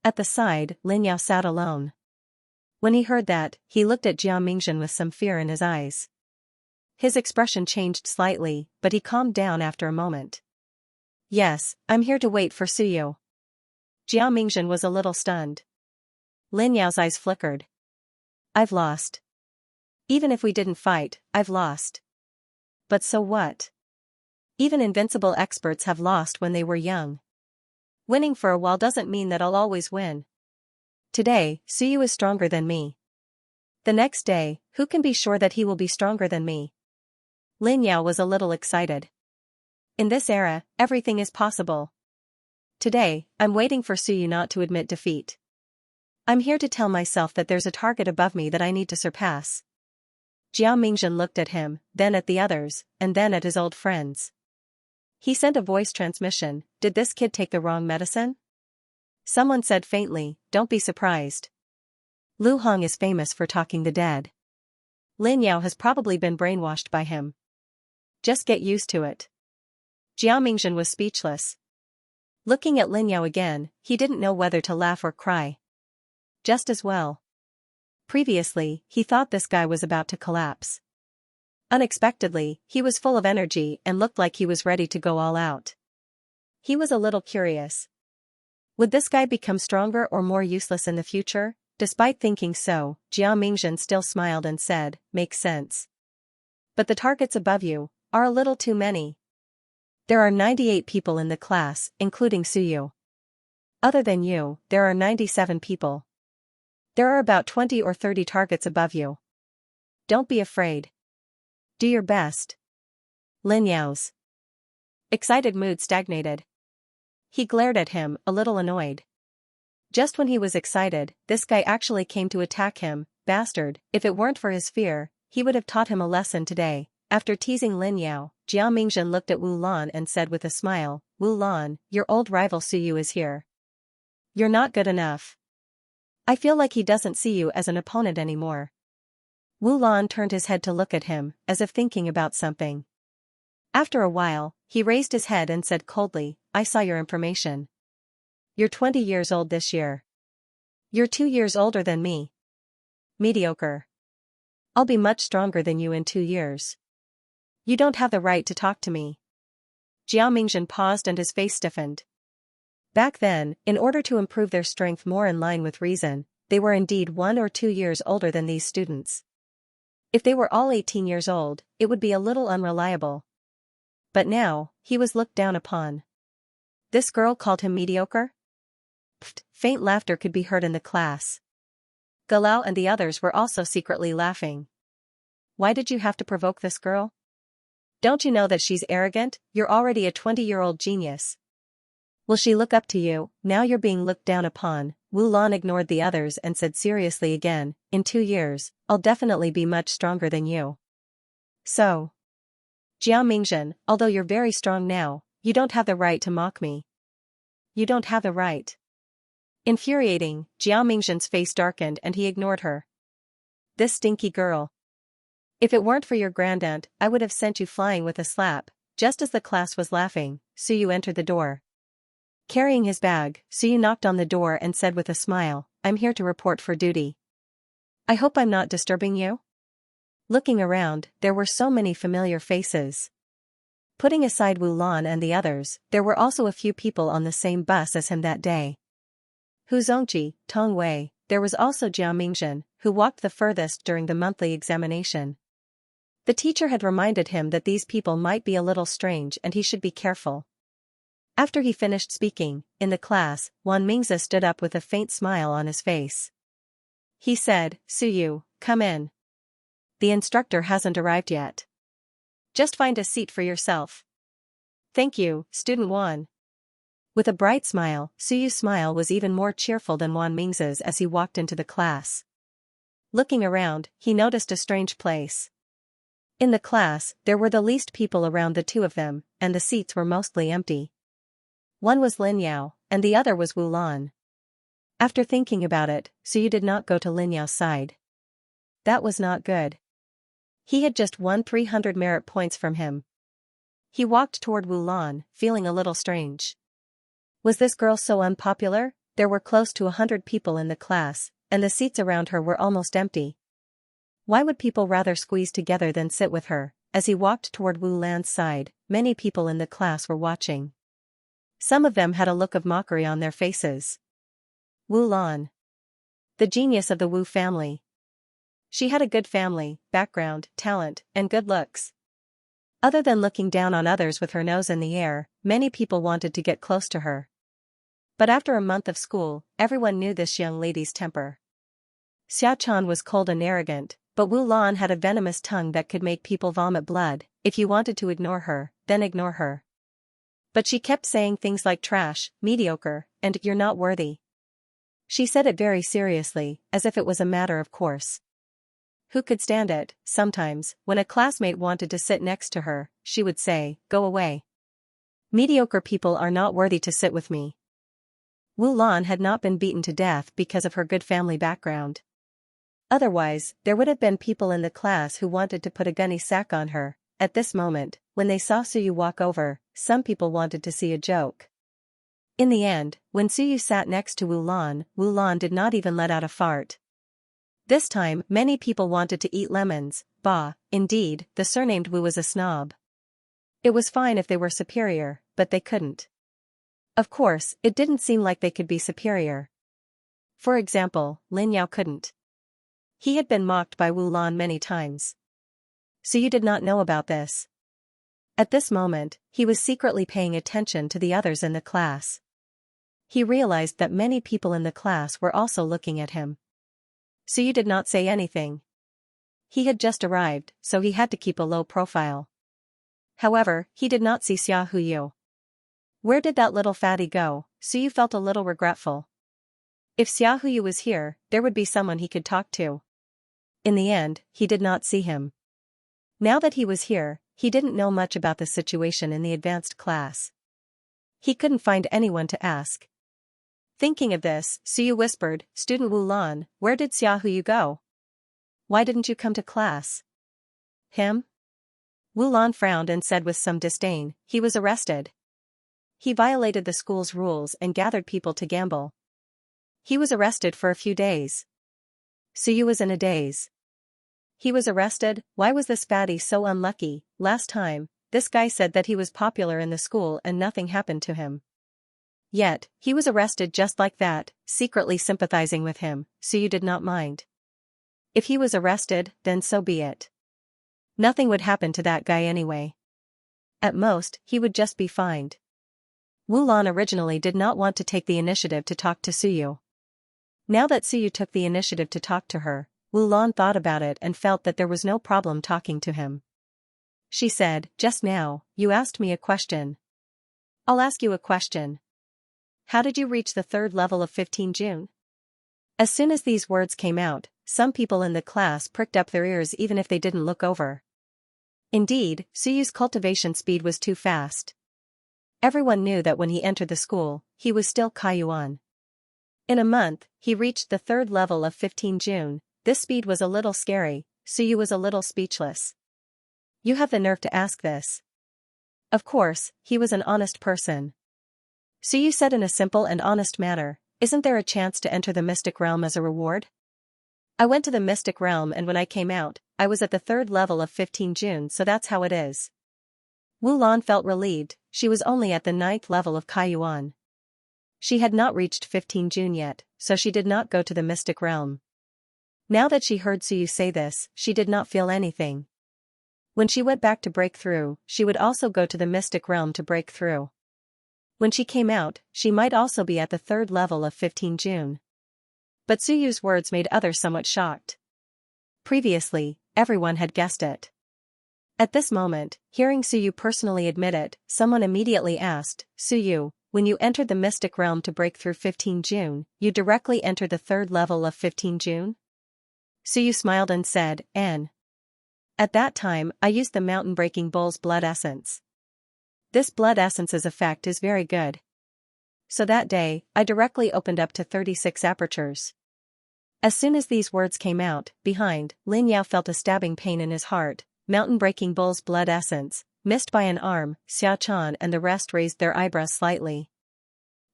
At the side, Lin Yao sat alone. When he heard that, he looked at Jiao Mingzhen with some fear in his eyes. His expression changed slightly, but he calmed down after a moment. "Yes, I'm here to wait for Suyu." Jiao Mingzhen was a little stunned. Lin Yao's eyes flickered. "I've lost. Even if we didn't fight, I've lost. But so what? Even invincible experts have lost when they were young. Winning for a while doesn't mean that I'll always win. Today, Suyu is stronger than me. The next day, who can be sure that he will be stronger than me?" Lin Yao was a little excited. In this era, everything is possible. Today, I'm waiting for Suyu not to admit defeat. I'm here to tell myself that there's a target above me that I need to surpass. Jiao Mingzhen looked at him, then at the others, and then at his old friends. He sent a voice transmission, "Did this kid take the wrong medicine?" Someone said faintly, "Don't be surprised. Lu Hong is famous for talking the dead. Lin Yao has probably been brainwashed by him. Just get used to it." Jiao Mingzhen was speechless. Looking at Lin Yao again, he didn't know whether to laugh or cry. Just as well. Previously, he thought this guy was about to collapse. Unexpectedly, he was full of energy and looked like he was ready to go all out. He was a little curious. Would this guy become stronger or more useless in the future? Despite thinking so, Jiao Mingzhen still smiled and said, "Makes sense. But the targets above you are a little too many. There are 98 people in the class, including Suyu. Other than you, there are 97 people. There are about 20 or 30 targets above you. Don't be afraid. Do your best." Lin Yao's excited mood stagnated. He glared at him, a little annoyed. Just when he was excited, this guy actually came to attack him, bastard. If it weren't for his fear, he would have taught him a lesson today. After teasing Lin Yao, Jiao Mingzhen looked at Wu Lan and said with a smile, "Wu Lan, your old rival Suyu is here. You're not good enough. I feel like he doesn't see you as an opponent anymore." Wu Lan turned his head to look at him, as if thinking about something. After a while, he raised his head and said coldly, "I saw your information. You're 20 years old this year. You're 2 years older than me. Mediocre. I'll be much stronger than you in 2 years. You don't have the right to talk to me." Jiao Mingzhen paused and his face stiffened. Back then, in order to improve their strength more in line with reason, they were indeed 1 or 2 years older than these students. If they were all 18 years old, it would be a little unreliable. But now, he was looked down upon. This girl called him mediocre? Pfft, faint laughter could be heard in the class. Galao and the others were also secretly laughing. Why did you have to provoke this girl? Don't you know that she's arrogant? You're already a 20-year-old genius. Will she look up to you? Now you're being looked down upon. Wu Lan ignored the others and said seriously again, "In 2 years, I'll definitely be much stronger than you. So, Jiao Mingzhen, although you're very strong now, you don't have the right to mock me. You don't have the right." Infuriating, Jiao Mingzhen's face darkened and he ignored her. This stinky girl. If it weren't for your grandaunt, I would have sent you flying with a slap. Just as the class was laughing, Suyu entered the door. Carrying his bag, Suyu knocked on the door and said with a smile, "I'm here to report for duty. I hope I'm not disturbing you?" Looking around, there were so many familiar faces. Putting aside Wu Lan and the others, there were also a few people on the same bus as him that day. Hu Zongji, Tong Wei, there was also Jia Mingzhen, who walked the furthest during the monthly examination. The teacher had reminded him that these people might be a little strange and he should be careful. After he finished speaking, in the class, Wan Mingzi stood up with a faint smile on his face. He said, "Suyu, come in. The instructor hasn't arrived yet. Just find a seat for yourself." "Thank you, Student Wan." With a bright smile, Suyu's smile was even more cheerful than Wan Mingzi's as he walked into the class. Looking around, he noticed a strange place. In the class, there were the least people around the two of them, and the seats were mostly empty. One was Lin Yao, and the other was Wu Lan. After thinking about it, Suyu did not go to Lin Yao's side. That was not good. He had just won 300 merit points from him. He walked toward Wu Lan, feeling a little strange. Was this girl so unpopular? There were close to 100 people in the class, and the seats around her were almost empty. Why would people rather squeeze together than sit with her? As he walked toward Wu Lan's side, many people in the class were watching. Some of them had a look of mockery on their faces. Wu Lan, the genius of the Wu family. She had a good family, background, talent, and good looks. Other than looking down on others with her nose in the air, many people wanted to get close to her. But after a month of school, everyone knew this young lady's temper. Xia Chan was cold and arrogant, but Wu Lan had a venomous tongue that could make people vomit blood. If you wanted to ignore her, then ignore her. But she kept saying things like trash, mediocre, and you're not worthy. She said it very seriously, as if it was a matter of course. Who could stand it? Sometimes, when a classmate wanted to sit next to her, she would say, "Go away. Mediocre people are not worthy to sit with me." Wu Lan had not been beaten to death because of her good family background. Otherwise, there would have been people in the class who wanted to put a gunny sack on her. At this moment, when they saw Suyu walk over, some people wanted to see a joke. In the end, when Suyu sat next to Wu Lan did not even let out a fart. This time, many people wanted to eat lemons. Bah, indeed, the surnamed Wu was a snob. It was fine if they were superior, but they couldn't. Of course, it didn't seem like they could be superior. For example, Lin Yao couldn't. He had been mocked by Wu Lan many times. Suyu did not know about this. At this moment, he was secretly paying attention to the others in the class. He realized that many people in the class were also looking at him. Suyu did not say anything. He had just arrived, so he had to keep a low profile. However, he did not see Xia Huyu. Where did that little fatty go? Suyu felt a little regretful. If Xia Huyu was here, there would be someone he could talk to. In the end, he did not see him. Now that he was here, he didn't know much about the situation in the advanced class. He couldn't find anyone to ask. Thinking of this, Suyu whispered, "Student Wu Lan, where did Xia Huyu go? Why didn't you come to class?" "Him?" Wu Lan frowned and said with some disdain, "He was arrested. He violated the school's rules and gathered people to gamble. He was arrested for a few days." Suyu was in a daze. He was arrested? Why was this fatty so unlucky? Last time, this guy said that he was popular in the school and nothing happened to him. Yet, he was arrested just like that. Secretly sympathizing with him, Suyu did not mind. If he was arrested, then so be it. Nothing would happen to that guy anyway. At most, he would just be fined. Wu Lan originally did not want to take the initiative to talk to Suyu. Now that Suyu took the initiative to talk to her, Wu Lan thought about it and felt that there was no problem talking to him. She said, "Just now, you asked me a question. I'll ask you a question. How did you reach the third level of 15 June? As soon as these words came out, some people in the class pricked up their ears even if they didn't look over. Indeed, Suyu's cultivation speed was too fast. Everyone knew that when he entered the school, he was still Kaiyuan. In a month, he reached the third level of 15 June. This speed was a little scary. Suyu was a little speechless. "You have the nerve to ask this." Of course, he was an honest person. Suyu said in a simple and honest manner, "Isn't there a chance to enter the mystic realm as a reward?" "I went to the mystic realm and when I came out, I was at the 3rd level of 15 June, so that's how it is." Wu Lan felt relieved, she was only at the 9th level of Kaiyuan. She had not reached 15 June yet, so she did not go to the mystic realm. Now that she heard Suyu say this, she did not feel anything. When she went back to break through, she would also go to the mystic realm to break through. When she came out, she might also be at the 3rd level of 15 June. But Suyu's words made others somewhat shocked. Previously, everyone had guessed it. At this moment, hearing Suyu personally admit it, someone immediately asked, "Suyu, when you entered the mystic realm to break through 15 June, you directly entered the 3rd level of 15 June?" Suyu smiled and said, "An. At that time, I used the mountain-breaking bull's blood essence. This blood essence's effect is very good. So that day, I directly opened up to 36 apertures." As soon as these words came out, behind, Lin Yao felt a stabbing pain in his heart. Mountain-breaking bull's blood essence, missed by an arm. Xiaochan and the rest raised their eyebrows slightly.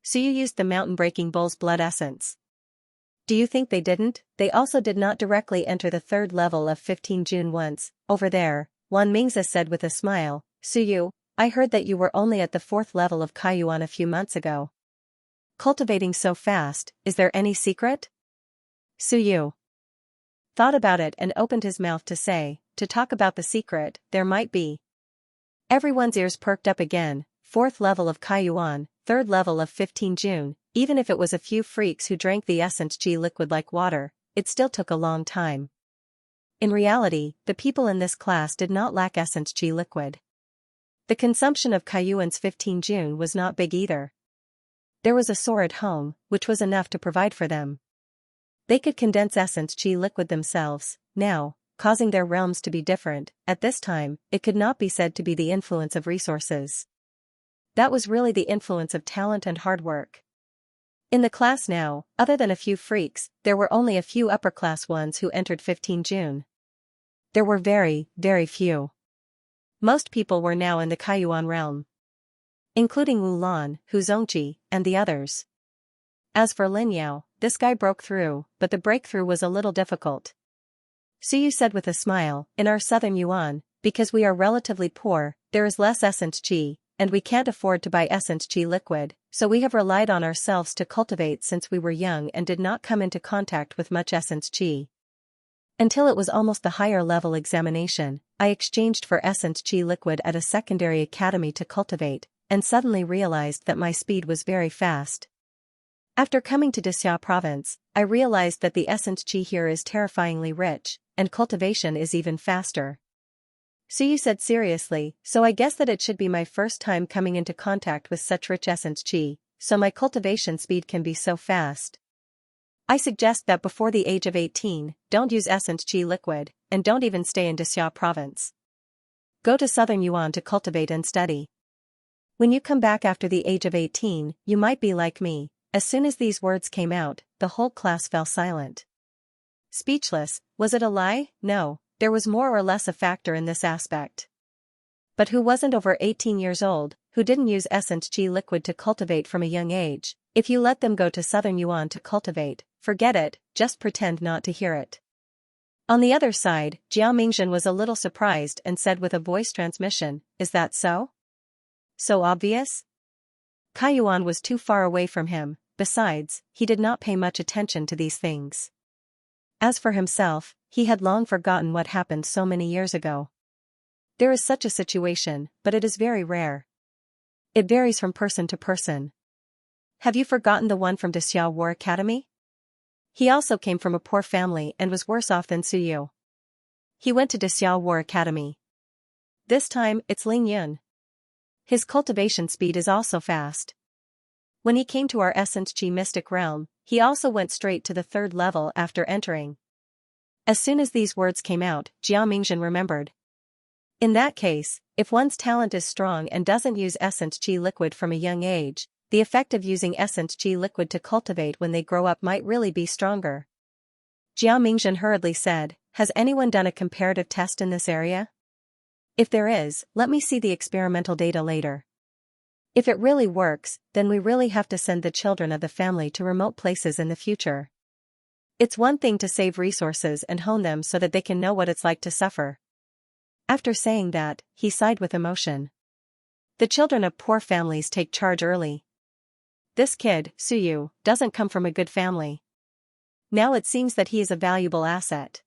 Suyu used the mountain-breaking bull's blood essence. Do you think they didn't? They also did not directly enter the 3rd level of 15 June once. Over there, Wan Mingzi said with a smile, "Suyu, I heard that you were only at the 4th level of Kaiyuan a few months ago. Cultivating so fast, is there any secret?" Suyu thought about it and opened his mouth to say, to talk about the secret, there might be. Everyone's ears perked up again. 4th level of Kaiyuan, 3rd level of 15 June, even if it was a few freaks who drank the essence G liquid like water, it still took a long time. In reality, the people in this class did not lack essence G liquid. The consumption of Kaiyuan's 15 June was not big either. There was a source at home, which was enough to provide for them. They could condense essence G liquid themselves, now, causing their realms to be different. At this time, it could not be said to be the influence of resources. That was really the influence of talent and hard work. In the class now, other than a few freaks, there were only a few upper-class ones who entered 15 June. There were very, very few. Most people were now in the Kaiyuan realm, including Wu Lan, Hu Zongji, and the others. As for Lin Yao, this guy broke through, but the breakthrough was a little difficult. Suyu said with a smile, "In our southern Yuan, because we are relatively poor, there is less essence G, and we can't afford to buy essence G liquid, so we have relied on ourselves to cultivate since we were young and did not come into contact with much essence G. Until it was almost the higher level examination, I exchanged for essence G liquid at a secondary academy to cultivate, and suddenly realized that my speed was very fast. After coming to Dixia province, I realized that the essence G here is terrifyingly rich, and cultivation is even faster." Suyu said seriously, "So I guess that it should be my first time coming into contact with such rich essence G, so my cultivation speed can be so fast. I suggest that before the age of 18, don't use essence G liquid, and don't even stay in Dixia province. Go to southern Yuan to cultivate and study. When you come back after the age of 18, you might be like me." As soon as these words came out, the whole class fell silent. Speechless. Was it a lie? No, there was more or less a factor in this aspect. But who wasn't over 18 years old, who didn't use essence G liquid to cultivate from a young age? If you let them go to southern Yuan to cultivate, forget it, just pretend not to hear it. On the other side, Jiao Mingzhen was a little surprised and said with a voice transmission, "Is that so? So obvious?" Kaiyuan was too far away from him. Besides, he did not pay much attention to these things. As for himself, he had long forgotten what happened so many years ago. There is such a situation, but it is very rare. It varies from person to person. Have you forgotten the one from Dixia War Academy? He also came from a poor family and was worse off than Suyu. He went to Dixia War Academy. This time, it's Ling Yun. His cultivation speed is also fast. When he came to our Essence G mystic realm, he also went straight to the 3rd level after entering. As soon as these words came out, Jiao Mingzhen remembered. In that case, if one's talent is strong and doesn't use Essence G liquid from a young age, the effect of using Essence G liquid to cultivate when they grow up might really be stronger. Jiao Mingzhen hurriedly said, "Has anyone done a comparative test in this area?" If there is, let me see the experimental data later. If it really works, then we really have to send the children of the family to remote places in the future. It's one thing to save resources and hone them so that they can know what it's like to suffer. After saying that, he sighed with emotion. The children of poor families take charge early. This kid, Suyu, doesn't come from a good family. Now it seems that he is a valuable asset.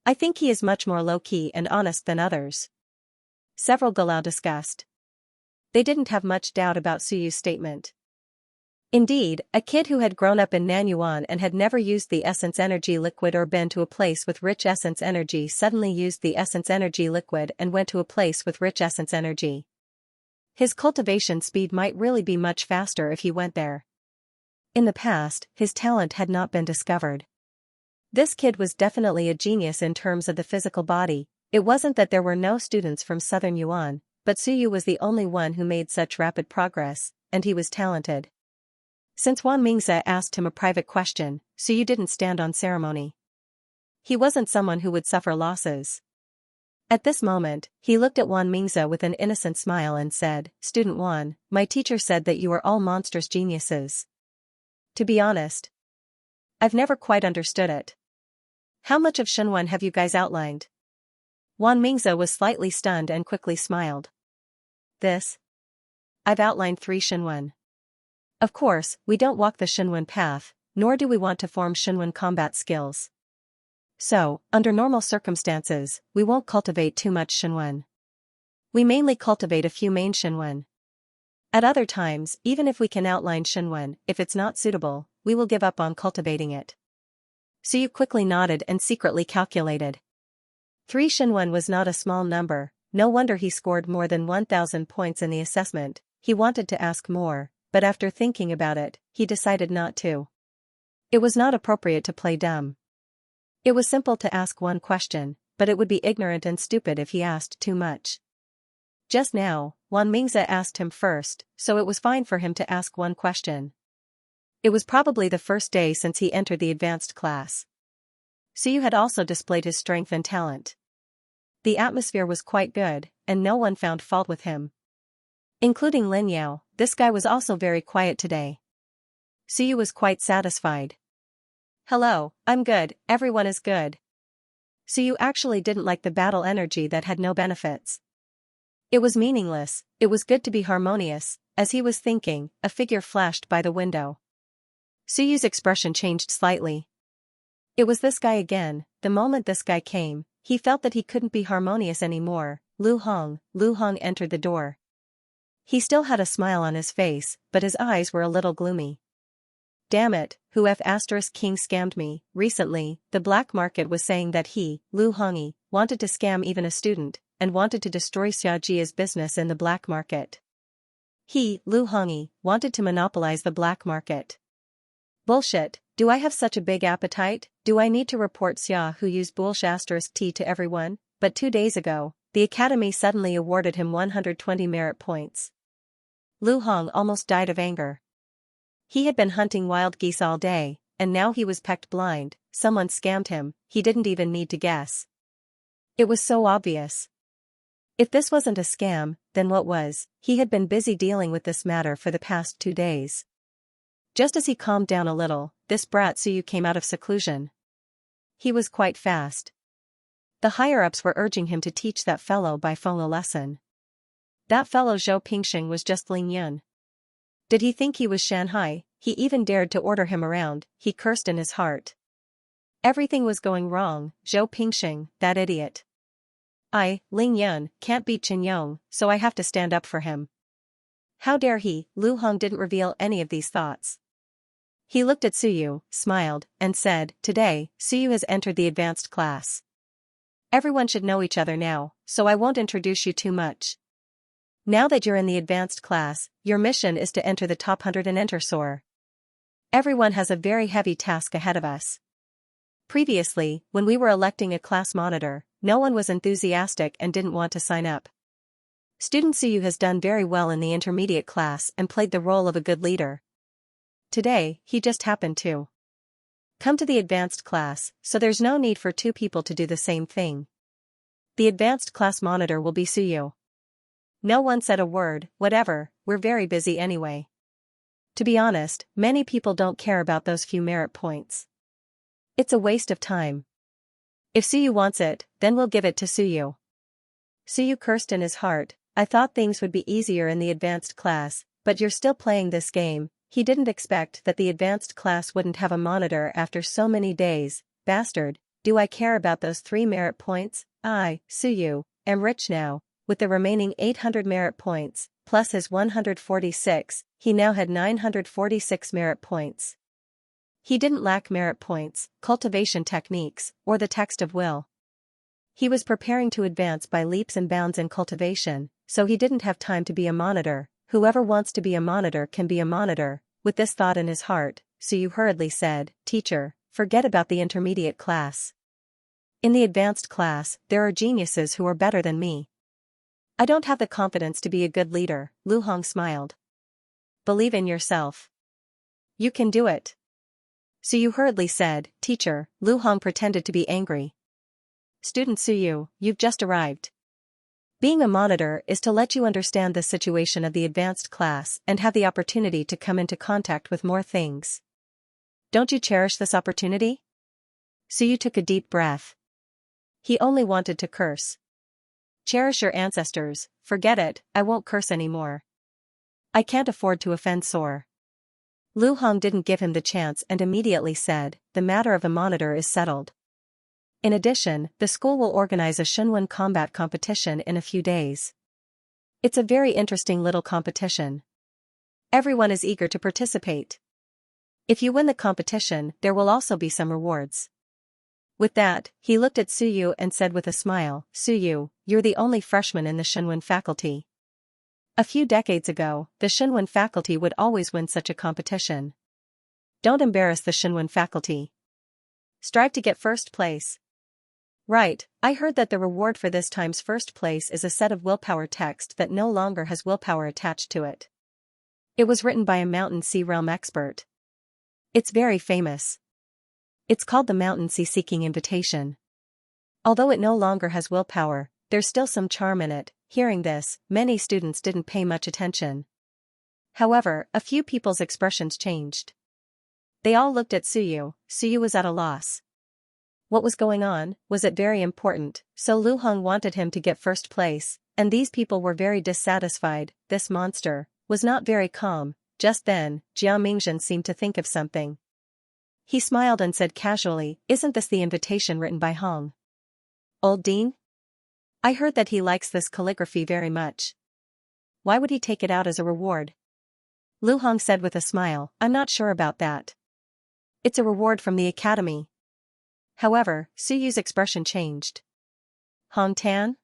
I think he is much more low-key and honest than others. Several Galau discussed. They didn't have much doubt about Suyu's statement. Indeed, a kid who had grown up in Nanyuan and had never used the essence energy liquid or been to a place with rich essence energy suddenly used the essence energy liquid and went to a place with rich essence energy. His cultivation speed might really be much faster if he went there. In the past, his talent had not been discovered. This kid was definitely a genius in terms of the physical body. It wasn't that there were no students from southern Yuan, but Suyu was the only one who made such rapid progress, and he was talented. Since Wan Mingze asked him a private question, Suyu didn't stand on ceremony. He wasn't someone who would suffer losses. At this moment, he looked at Wan Mingze with an innocent smile and said, "Student Wan, my teacher said that you are all monstrous geniuses. To be honest, I've never quite understood it. How much of Shenwen have you guys outlined?" Wan Mingze was slightly stunned and quickly smiled. I've outlined 3 Shenwen. Of course, we don't walk the Shenwen path, nor do we want to form Shenwen combat skills. So, under normal circumstances, we won't cultivate too much Shenwen. We mainly cultivate a few main Shenwen. At other times, even if we can outline Shenwen, if it's not suitable, we will give up on cultivating it. Suyu quickly nodded and secretly calculated. 3 Shenwen was not a small number, no wonder he scored more than 1,000 points in the assessment. He wanted to ask more, but after thinking about it, he decided not to. It was not appropriate to play dumb. It was simple to ask one question, but it would be ignorant and stupid if he asked too much. Just now, Wan Mingze asked him first, so it was fine for him to ask one question. It was probably the first day since he entered the advanced class. Suyu had also displayed his strength and talent. The atmosphere was quite good, and no one found fault with him. Including Lin Yao, this guy was also very quiet today. Suyu was quite satisfied. "Hello, I'm good, everyone is good." Suyu actually didn't like the battle energy that had no benefits. It was meaningless, it was good to be harmonious. As he was thinking, a figure flashed by the window. Suyu's expression changed slightly. It was this guy again. The moment this guy came, he felt that he couldn't be harmonious anymore. Lu Hong entered the door. He still had a smile on his face, but his eyes were a little gloomy. "Damn it, who F*** King scammed me?" Recently, the black market was saying that he, Lu Hongyi, wanted to scam even a student, and wanted to destroy Xiaojia's business in the black market. He, Lu Hongyi, wanted to monopolize the black market. Bullshit, do I have such a big appetite? Do I need to report Xia who used bullshit *T to everyone? But 2 days ago, the academy suddenly awarded him 120 merit points. Lu Hong almost died of anger. He had been hunting wild geese all day, and now he was pecked blind. Someone scammed him, he didn't even need to guess. It was so obvious. If this wasn't a scam, then what was? He had been busy dealing with this matter for the past 2 days. Just as he calmed down a little, this brat Suyu came out of seclusion. He was quite fast. The higher-ups were urging him to teach that fellow by phone a lesson. That fellow Zhou Pingxing was just Ling Yun. Did he think he was Shanghai? He even dared to order him around, he cursed in his heart. Everything was going wrong. Zhou Pingxing, that idiot. I, Ling Yun, can't beat Chen Yong, so I have to stand up for him. How dare he? Lu Hong didn't reveal any of these thoughts. He looked at Suyu, smiled, and said, "Today, Suyu has entered the advanced class. Everyone should know each other now, so I won't introduce you too much. Now that you're in the advanced class, your mission is to enter the top 100 and enter SOAR. Everyone has a very heavy task ahead of us. Previously, when we were electing a class monitor, no one was enthusiastic and didn't want to sign up. Student Suyu has done very well in the intermediate class and played the role of a good leader. Today, he just happened to come to the advanced class, so there's no need for 2 people to do the same thing. The advanced class monitor will be Suyu. No one said a word. Whatever, we're very busy anyway. To be honest, many people don't care about those few merit points. It's a waste of time. If Suyu wants it, then we'll give it to Suyu. Suyu cursed in his heart. I thought things would be easier in the advanced class, but you're still playing this game. He didn't expect that the advanced class wouldn't have a monitor after so many days. Bastard, do I care about those 3 merit points? I, Suyu, am rich now. With the remaining 800 merit points, plus his 146, he now had 946 merit points. He didn't lack merit points, cultivation techniques, or the text of will. He was preparing to advance by leaps and bounds in cultivation, so he didn't have time to be a monitor. Whoever wants to be a monitor can be a monitor. With this thought in his heart, Suyu hurriedly said, Teacher, forget about the intermediate class. In the advanced class, there are geniuses who are better than me. I don't have the confidence to be a good leader, Lu Hong smiled. Believe in yourself. You can do it. Suyu hurriedly said, Teacher. Lu Hong pretended to be angry. Student Suyu, you've just arrived. Being a monitor is to let you understand the situation of the advanced class and have the opportunity to come into contact with more things. Don't you cherish this opportunity? Suyu took a deep breath. He only wanted to curse. Cherish your ancestors. Forget it, I won't curse anymore. I can't afford to offend Soar. Lu Hong didn't give him the chance and immediately said, the matter of a monitor is settled. In addition, the school will organize a Shunwen combat competition in a few days. It's a very interesting little competition. Everyone is eager to participate. If you win the competition, there will also be some rewards. With that, he looked at Suyu and said with a smile, Suyu, you're the only freshman in the Shunwen faculty. A few decades ago, the Shunwen faculty would always win such a competition. Don't embarrass the Shunwen faculty. Strive to get first place. Right, I heard that the reward for this time's first place is a set of willpower text that no longer has willpower attached to it. It was written by a Mountain Sea realm expert. It's very famous. It's called the Mountain Sea Seeking Invitation. Although it no longer has willpower, there's still some charm in it. Hearing this, many students didn't pay much attention. However, a few people's expressions changed. They all looked at Suyu. Suyu was at a loss. What was going on? Was it very important? So Lu Hong wanted him to get first place, and these people were very dissatisfied. This monster was not very calm. Just then, Jia Mingzhen seemed to think of something. He smiled and said casually, Isn't this the invitation written by Hong? Old Dean? I heard that he likes this calligraphy very much. Why would he take it out as a reward? Lu Hong said with a smile, I'm not sure about that. It's a reward from the academy. However, Suyu's expression changed. Hong Tan?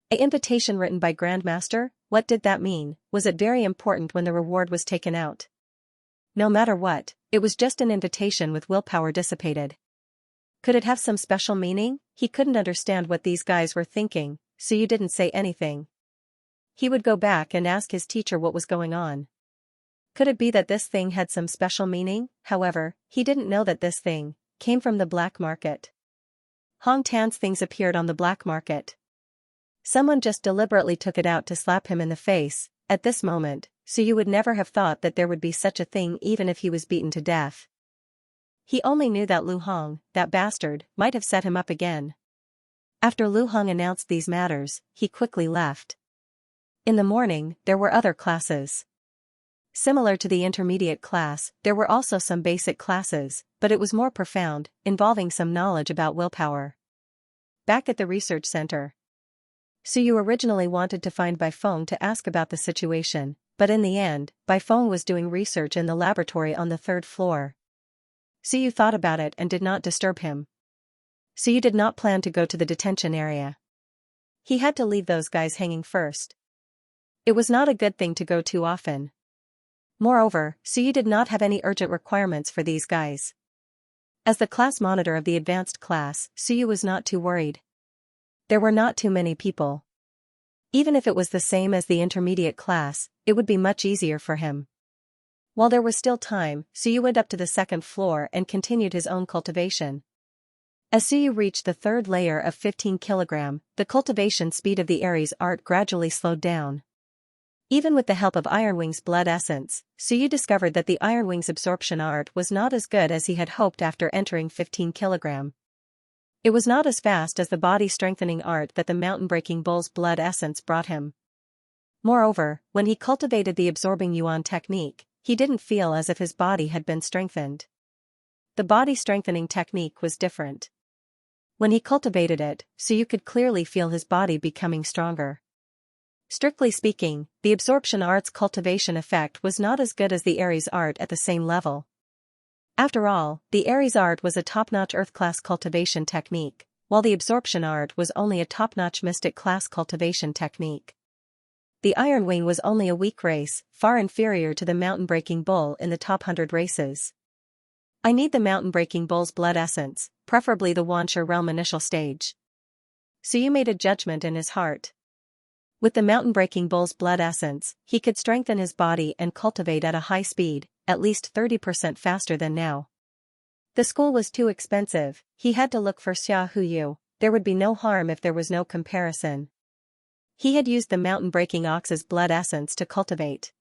An invitation written by Grandmaster? What did that mean? Was it very important when the reward was taken out? No matter what, it was just an invitation with willpower dissipated. Could it have some special meaning? He couldn't understand what these guys were thinking, so you didn't say anything. He would go back and ask his teacher what was going on. Could it be that this thing had some special meaning? However, he didn't know that this thing came from the black market. Hong Tan's things appeared on the black market. Someone just deliberately took it out to slap him in the face. At this moment, so you would never have thought that there would be such a thing even if he was beaten to death. He only knew that Lu Hong, that bastard, might have set him up again. After Lu Hong announced these matters, he quickly left. In the morning, there were other classes. Similar to the intermediate class, there were also some basic classes, but it was more profound, involving some knowledge about willpower. Back at the research center. Suyu originally wanted to find Baifeng to ask about the situation, but in the end, Baifeng was doing research in the laboratory on the 3rd floor. Suyu thought about it and did not disturb him. Suyu did not plan to go to the detention area. He had to leave those guys hanging first. It was not a good thing to go too often. Moreover, Suyu did not have any urgent requirements for these guys. As the class monitor of the advanced class, Suyu was not too worried. There were not too many people. Even if it was the same as the intermediate class, it would be much easier for him. While there was still time, Suyu went up to the 2nd floor and continued his own cultivation. As Suyu reached the third layer of 15 kg, the cultivation speed of the Aries art gradually slowed down. Even with the help of Ironwing's blood essence, Suyu discovered that the Ironwing's absorption art was not as good as he had hoped after entering 15 kg. It was not as fast as the body-strengthening art that the mountain-breaking bull's blood essence brought him. Moreover, when he cultivated the absorbing yuan technique, he didn't feel as if his body had been strengthened. The body-strengthening technique was different. When he cultivated it, Suyu could clearly feel his body becoming stronger. Strictly speaking, the absorption art's cultivation effect was not as good as the Aries art at the same level. After all, the Aries art was a top-notch Earth-class cultivation technique, while the absorption art was only a top-notch Mystic-class cultivation technique. The Iron Wing was only a weak race, far inferior to the mountain-breaking bull in the top 100 races. I need the mountain-breaking bull's blood essence, preferably the Xianxia realm initial stage. Suyu made a judgment in his heart. With the mountain-breaking bull's blood essence, he could strengthen his body and cultivate at a high speed, at least 30% faster than now. The school was too expensive, he had to look for Xiahuyu, there would be no harm if there was no comparison. He had used the mountain-breaking ox's blood essence to cultivate.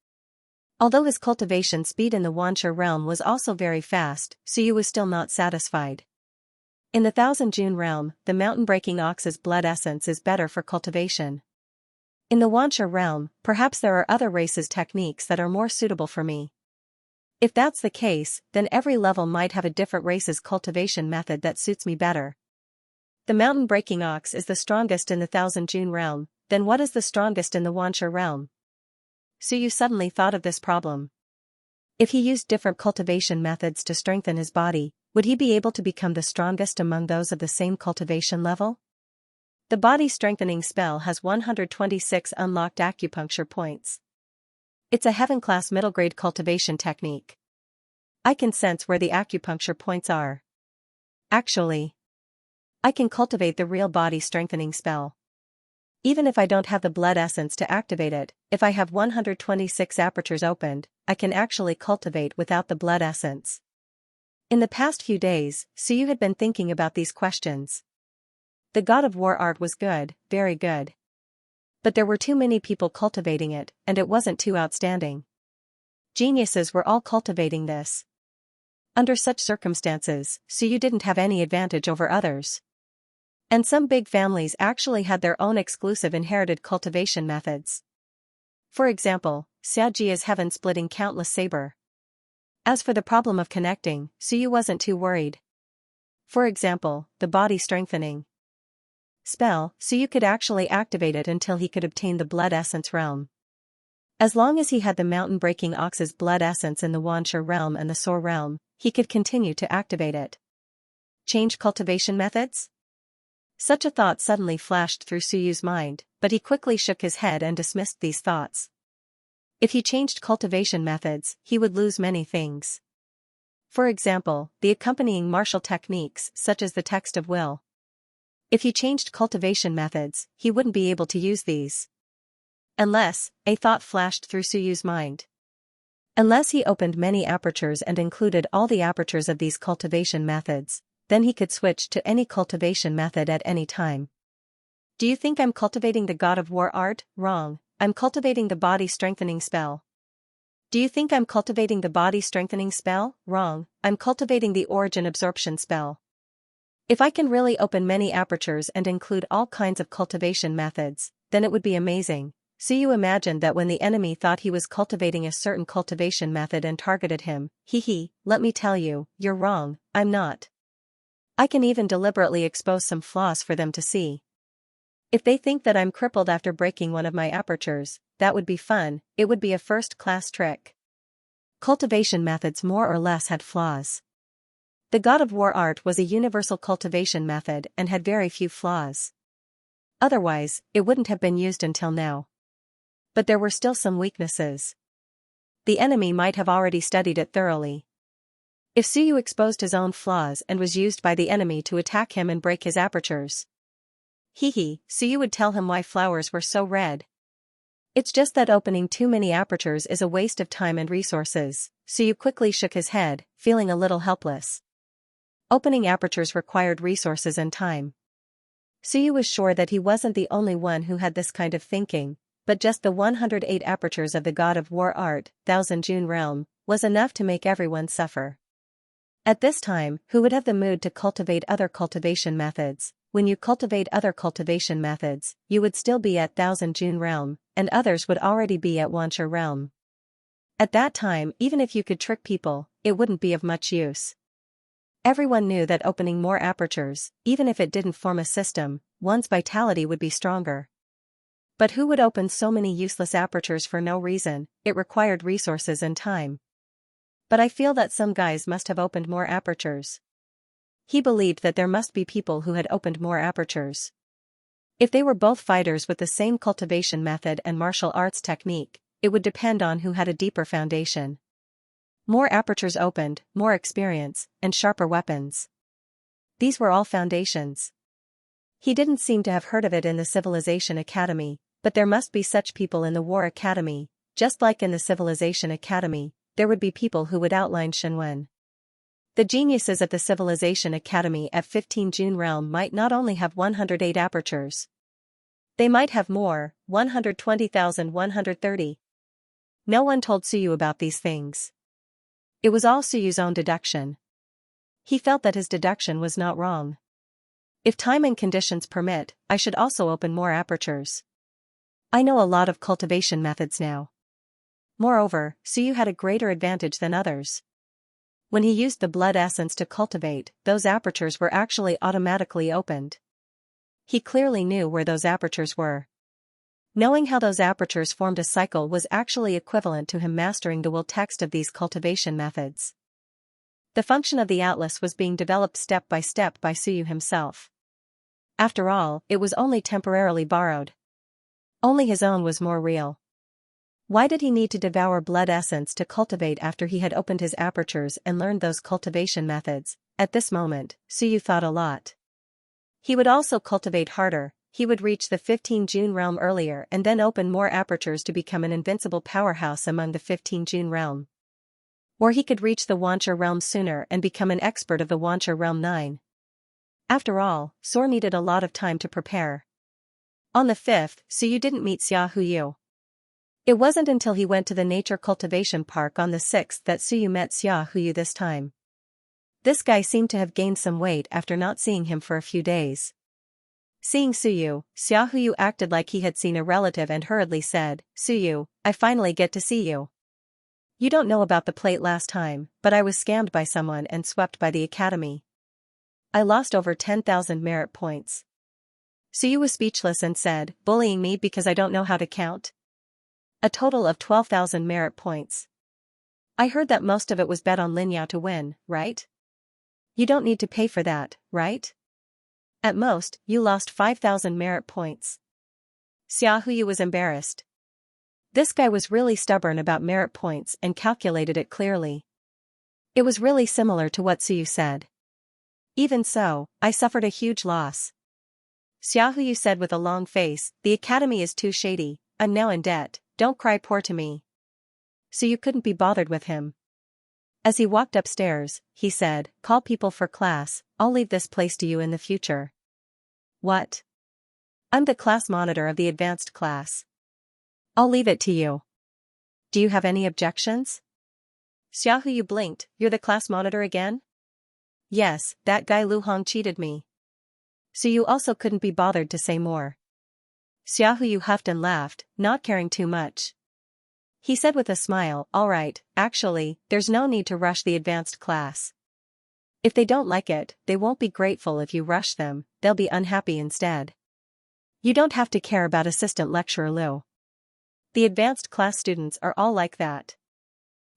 Although his cultivation speed in the Xianxia realm was also very fast, Suyu was still not satisfied. In the Thousand June realm, the mountain-breaking ox's blood essence is better for cultivation. In the Xianxia realm, perhaps there are other races' techniques that are more suitable for me. If that's the case, then every level might have a different race's cultivation method that suits me better. The mountain-breaking ox is the strongest in the Thousand June realm, then what is the strongest in the Xianxia realm? Suyu suddenly thought of this problem. If he used different cultivation methods to strengthen his body, would he be able to become the strongest among those of the same cultivation level? The body-strengthening spell has 126 unlocked acupuncture points. It's a heaven-class middle-grade cultivation technique. I can sense where the acupuncture points are. Actually, I can cultivate the real body-strengthening spell. Even if I don't have the blood essence to activate it, if I have 126 apertures opened, I can actually cultivate without the blood essence. In the past few days, Suyu had been thinking about these questions. The God of War art was good, very good. But there were too many people cultivating it, and it wasn't too outstanding. Geniuses were all cultivating this. Under such circumstances, Suyu didn't have any advantage over others. And some big families actually had their own exclusive inherited cultivation methods. For example, Xiaojia's heaven-splitting countless saber. As for the problem of connecting, Suyu wasn't too worried. For example, the body-strengthening spell, Suyu could actually activate it until he could obtain the blood essence realm. As long as he had the mountain-breaking ox's blood essence in the Xianxia realm and the Soar realm, he could continue to activate it. Change cultivation methods? Such a thought suddenly flashed through Suyu's mind, but he quickly shook his head and dismissed these thoughts. If he changed cultivation methods, he would lose many things. For example, the accompanying martial techniques such as the text of will. If he changed cultivation methods, he wouldn't be able to use these. Unless, a thought flashed through Suyu's mind. Unless he opened many apertures and included all the apertures of these cultivation methods, then he could switch to any cultivation method at any time. Do you think I'm cultivating the God of War art? Wrong, I'm cultivating the body-strengthening spell. Do you think I'm cultivating the body-strengthening spell? Wrong, I'm cultivating the origin absorption spell. If I can really open many apertures and include all kinds of cultivation methods, then it would be amazing. Suyu imagined that when the enemy thought he was cultivating a certain cultivation method and targeted him, let me tell you, you're wrong, I'm not. I can even deliberately expose some flaws for them to see. If they think that I'm crippled after breaking one of my apertures, that would be fun, it would be a first-class trick. Cultivation methods more or less had flaws. The God of War art was a universal cultivation method and had very few flaws. Otherwise, it wouldn't have been used until now. But there were still some weaknesses. The enemy might have already studied it thoroughly. If Suyu exposed his own flaws and was used by the enemy to attack him and break his apertures, Suyu would tell him why flowers were so red. It's just that opening too many apertures is a waste of time and resources. Suyu quickly shook his head, feeling a little helpless. Opening apertures required resources and time. Suyu was sure that he wasn't the only one who had this kind of thinking, but just the 108 apertures of the god of war art, Thousand June realm, was enough to make everyone suffer. At this time, who would have the mood to cultivate other cultivation methods? When you cultivate other cultivation methods, you would still be at Thousand June realm, and others would already be at Xianxia realm. At that time, even if you could trick people, it wouldn't be of much use. Everyone knew that opening more apertures, even if it didn't form a system, one's vitality would be stronger. But who would open so many useless apertures for no reason? It required resources and time. But I feel that some guys must have opened more apertures. He believed that there must be people who had opened more apertures. If they were both fighters with the same cultivation method and martial arts technique, it would depend on who had a deeper foundation. More apertures opened, more experience, and sharper weapons. These were all foundations. He didn't seem to have heard of it in the Civilization Academy, but there must be such people in the War Academy, just like in the Civilization Academy, there would be people who would outline Shenwen. The geniuses at the Civilization Academy at 15 June realm might not only have 108 apertures. They might have more, 120,130. No one told Suyu about these things. It was all Suyu's own deduction. He felt that his deduction was not wrong. If time and conditions permit, I should also open more apertures. I know a lot of cultivation methods now. Moreover, Suyu had a greater advantage than others. When he used the blood essence to cultivate, those apertures were actually automatically opened. He clearly knew where those apertures were. Knowing how those apertures formed a cycle was actually equivalent to him mastering the will text of these cultivation methods. The function of the atlas was being developed step by Suyu himself. After all, it was only temporarily borrowed. Only his own was more real. Why did he need to devour blood essence to cultivate after he had opened his apertures and learned those cultivation methods? At this moment, Suyu thought a lot. He would also cultivate harder, he would reach the 15 June realm earlier and then open more apertures to become an invincible powerhouse among the 15 June realm. Or he could reach the Xianxia realm sooner and become an expert of the Xianxia realm 9. After all, Sor needed a lot of time to prepare. On the 5th, Suyu didn't meet Xiaohuyu. It wasn't until he went to the Nature Cultivation Park on the 6th that Suyu met Xiaohuyu this time. This guy seemed to have gained some weight after not seeing him for a few days. Seeing Suyu, Xiaohuyu acted like he had seen a relative and hurriedly said, "Suyu, I finally get to see you. You don't know about the plate last time, but I was scammed by someone and swept by the academy. I lost over 10,000 merit points." Suyu was speechless and said, "Bullying me because I don't know how to count? A total of 12,000 merit points. I heard that most of it was bet on Lin Yao to win, right? You don't need to pay for that, right? At most, you lost 5,000 merit points." Xiaohuyu was embarrassed. This guy was really stubborn about merit points and calculated it clearly. It was really similar to what Suyu said. Even so, I suffered a huge loss. Xiaohuyu said with a long face, "The academy is too shady, I'm now in debt, don't cry poor to me." Suyu couldn't be bothered with him. As he walked upstairs, he said, "Call people for class, I'll leave this place to you in the future." "What?" "I'm the class monitor of the advanced class. I'll leave it to you. Do you have any objections?" Xiaohuyu blinked, "You're the class monitor again?" "Yes, that guy Lu Hong cheated me." Suyu also couldn't be bothered to say more. Xiaohuyu huffed and laughed, not caring too much. He said with a smile, "All right, actually, there's no need to rush the advanced class. If they don't like it, they won't be grateful if you rush them, they'll be unhappy instead. You don't have to care about assistant lecturer Lu. The advanced class students are all like that.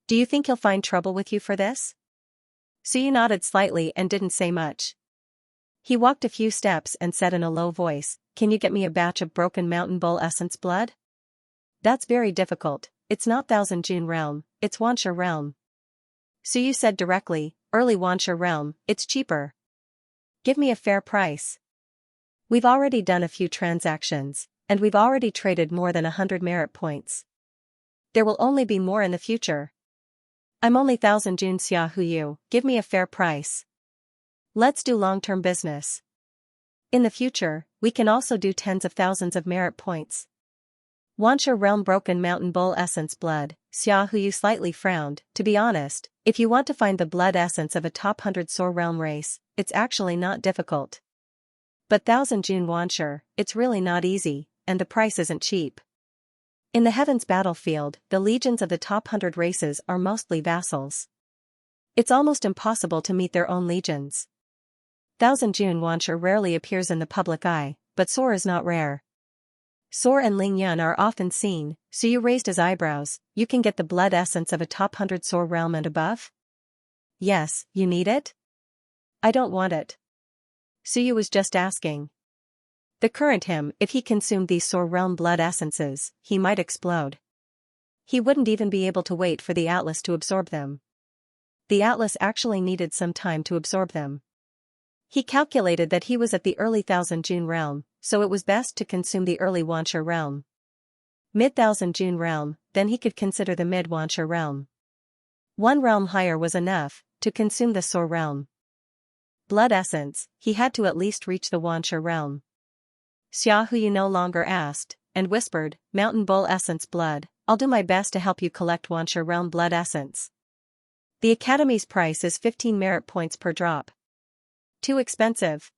Do you think he'll find trouble with you for this?" Suyu nodded slightly and didn't say much. He walked a few steps and said in a low voice, "Can you get me a batch of Broken Mountain Bull essence blood?" "That's very difficult, it's not Thousand June realm, it's Xianxia realm." Suyu said directly, "Early Xianxia realm, it's cheaper. Give me a fair price. We've already done a few transactions, and we've already traded more than 100 merit points. There will only be more in the future. I'm only Thousand June Xiaohuyu, give me a fair price." Let's do long-term business. In the future, we can also do tens of thousands of merit points. Xianxia realm broken mountain bull essence blood. Xiaohu slightly frowned. To be honest, if you want to find the blood essence of a top 100 soar realm race, it's actually not difficult. But 1000 June Xianxia, it's really not easy, and the price isn't cheap. In the heavens battlefield, the legions of the top 100 races are mostly vassals. It's almost impossible to meet their own legions. 1000 June Xianxia rarely appears in the public eye, but Soar is not rare. Soar and Ling Yun are often seen, so you raised his eyebrows. You can get the blood essence of a top 100 Soar realm and above? Yes, you need it? I don't want it. Suyu was just asking. The current him, if he consumed these Soar realm blood essences, he might explode. He wouldn't even be able to wait for the Atlas to absorb them. The Atlas actually needed some time to absorb them. He calculated that he was at the early 1000 June realm, so it was best to consume the early Xianxia realm. Mid 1000 June realm, then he could consider the mid Xianxia realm. One realm higher was enough to consume the Soar realm. Blood essence, he had to at least reach the Xianxia realm. Xiaohu no longer asked, and whispered, Mountain Bull essence blood, I'll do my best to help you collect Xianxia realm blood essence. The Academy's price is 15 merit points per drop. Too expensive.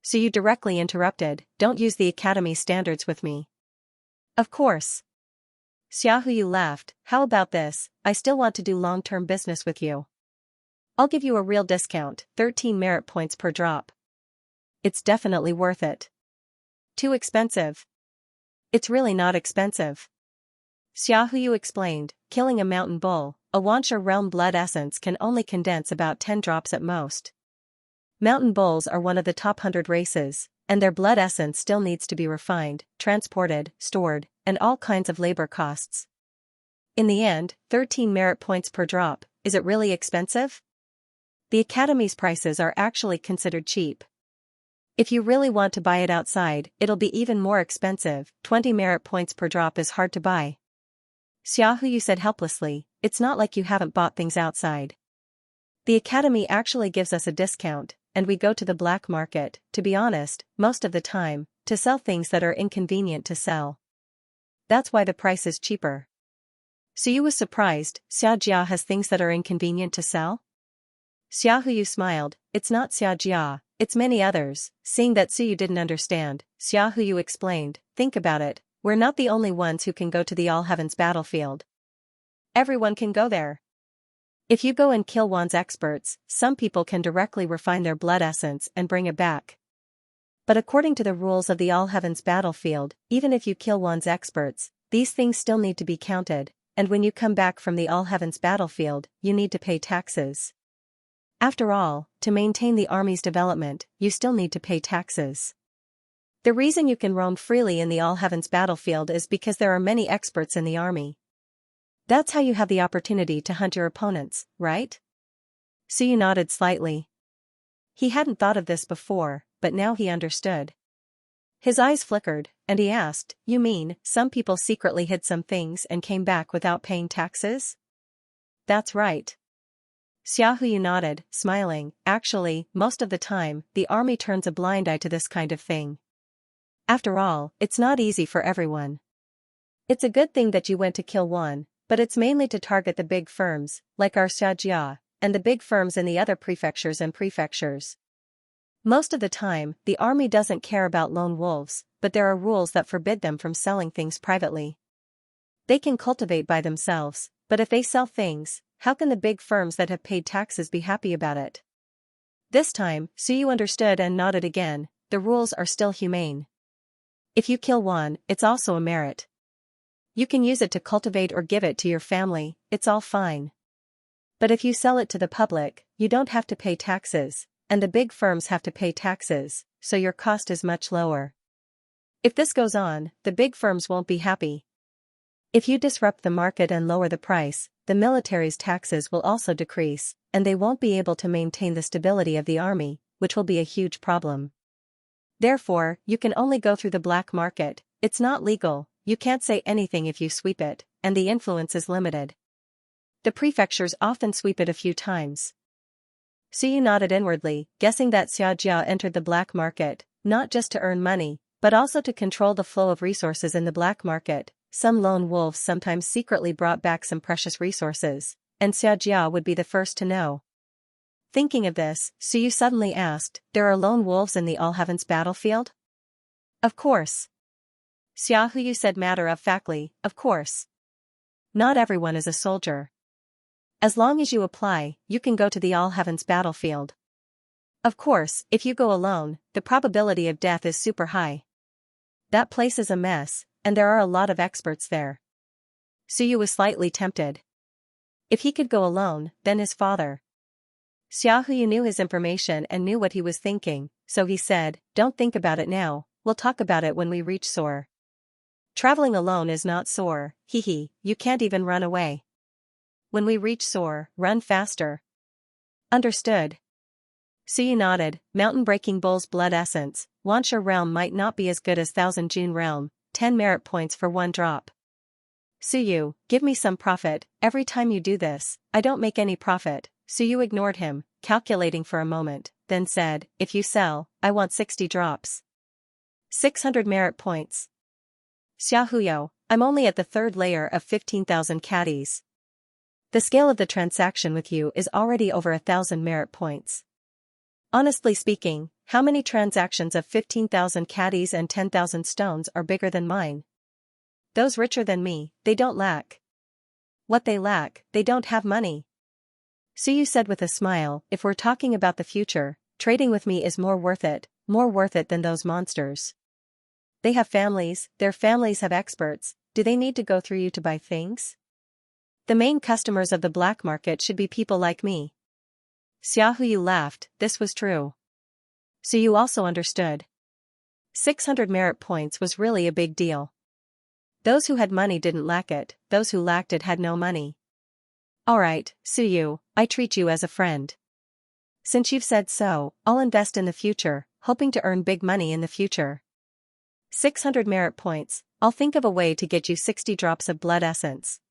So you directly interrupted, don't use the Academy standards with me. Of course. Xiaohu laughed, how about this, I still want to do long-term business with you. I'll give you a real discount, 13 merit points per drop. It's definitely worth it. Too expensive. It's really not expensive. Xiaohu explained, killing a mountain bull, a Xianxia realm blood essence can only condense about 10 drops at most. Mountain bulls are one of the top 100 races, and their blood essence still needs to be refined, transported, stored, and all kinds of labor costs. In the end, 13 merit points per drop, is it really expensive? The Academy's prices are actually considered cheap. If you really want to buy it outside, it'll be even more expensive, 20 merit points per drop is hard to buy. Xiaohu said helplessly, it's not like you haven't bought things outside. The Academy actually gives us a discount, and we go to the black market, to be honest, most of the time, to sell things that are inconvenient to sell. That's why the price is cheaper. Suyu was surprised, Xiaojia has things that are inconvenient to sell? Xiaohu smiled, it's not Xiaojia, it's many others. Seeing that Suyu didn't understand, Xiaohu explained, think about it, we're not the only ones who can go to the All Heavens battlefield. Everyone can go there. If you go and kill one's experts, some people can directly refine their blood essence and bring it back. But according to the rules of the All Heavens battlefield, even if you kill one's experts, these things still need to be counted, and when you come back from the All Heavens battlefield, you need to pay taxes. After all, to maintain the army's development, you still need to pay taxes. The reason you can roam freely in the All Heavens battlefield is because there are many experts in the army. That's how you have the opportunity to hunt your opponents, right? Suyu nodded slightly. He hadn't thought of this before, but now he understood. His eyes flickered, and he asked, you mean, some people secretly hid some things and came back without paying taxes? That's right. Xiaohu nodded, smiling, actually, most of the time, the army turns a blind eye to this kind of thing. After all, it's not easy for everyone. It's a good thing that you went to kill one, but it's mainly to target the big firms, like our Xiaojia, and the big firms in the other prefectures and prefectures. Most of the time, the army doesn't care about lone wolves, but there are rules that forbid them from selling things privately. They can cultivate by themselves, but if they sell things, how can the big firms that have paid taxes be happy about it? This time, Suyu understood and nodded again, the rules are still humane. If you kill one, it's also a merit. You can use it to cultivate or give it to your family, it's all fine. But if you sell it to the public, you don't have to pay taxes, and the big firms have to pay taxes, so your cost is much lower. If this goes on, the big firms won't be happy. If you disrupt the market and lower the price, the military's taxes will also decrease, and they won't be able to maintain the stability of the army, which will be a huge problem. Therefore, you can only go through the black market, it's not legal, you can't say anything if you sweep it, and the influence is limited. The prefectures often sweep it a few times. Suyu nodded inwardly, guessing that Xiaojia entered the black market, not just to earn money, but also to control the flow of resources in the black market. Some lone wolves sometimes secretly brought back some precious resources, and Xiaojia would be the first to know. Thinking of this, Suyu suddenly asked, "There are lone wolves in the All Heavens battlefield?" "Of course." Xiaohuyu said matter-of-factly, "Of course. Not everyone is a soldier. As long as you apply, you can go to the All Heavens battlefield. Of course, if you go alone, the probability of death is super high. That place is a mess, and there are a lot of experts there." Suyu was slightly tempted. If he could go alone, then his father. Xiaohuyu knew his information and knew what he was thinking, so he said, "Don't think about it now, we'll talk about it when we reach Soar. Traveling alone is not Soar, hehe, you can't even run away. When we reach Soar, run faster." "Understood." Suyu nodded. Mountain Breaking Bull's blood essence. Xianxia realm might not be as good as Thousand June realm, 10 merit points for 1 drop. "Suyu, give me some profit. Every time you do this, I don't make any profit." Suyu ignored him, calculating for a moment, then said, "If you sell, I want 60 drops. 600 merit points." "Xiaohuyo, I'm only at the 3rd layer of 15,000 caddies. The scale of the transaction with you is already over 1,000 merit points. Honestly speaking, how many transactions of 15,000 caddies and 10,000 stones are bigger than mine? Those richer than me, they don't lack. What they lack, they don't have money." Suyu said with a smile, "If we're talking about the future, trading with me is more worth it than those monsters. They have families, their families have experts. Do they need to go through you to buy things? The main customers of the black market should be people like me." Xiaohuyu laughed. This was true. Suyu also understood. 600 merit points was really a big deal. Those who had money didn't lack it, those who lacked it had no money. "Alright, Suyu, I treat you as a friend. Since you've said so, I'll invest in the future, hoping to earn big money in the future. 600 merit points, I'll think of a way to get you 60 drops of blood essence."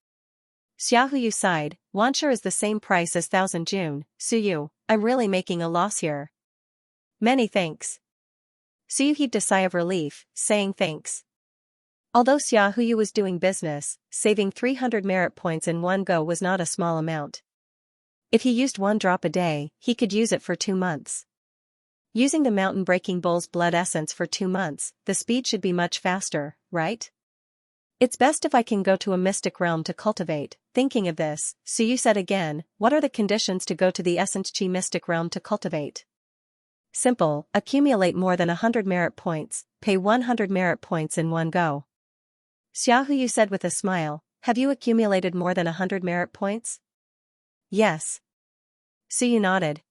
Xiaohuyu sighed. "Xianxia is the same price as Thousand June, Suyu, I'm really making a loss here." "Many thanks." Suyu heaved a sigh of relief, saying thanks. Although Xiaohuyu was doing business, saving 300 merit points in one go was not a small amount. If he used 1 drop a day, he could use it for 2 months. Using the Mountain Breaking Bull's blood essence for 2 months, the speed should be much faster, right? It's best if I can go to a mystic realm to cultivate. Thinking of this, Suyu said again, "What are the conditions to go to the Xianxia mystic realm to cultivate?" "Simple, accumulate more than 100 merit points, pay 100 merit points in one go." Xiaohuyu said with a smile, "Have you accumulated more than 100 merit points?" "Yes." Suyu nodded.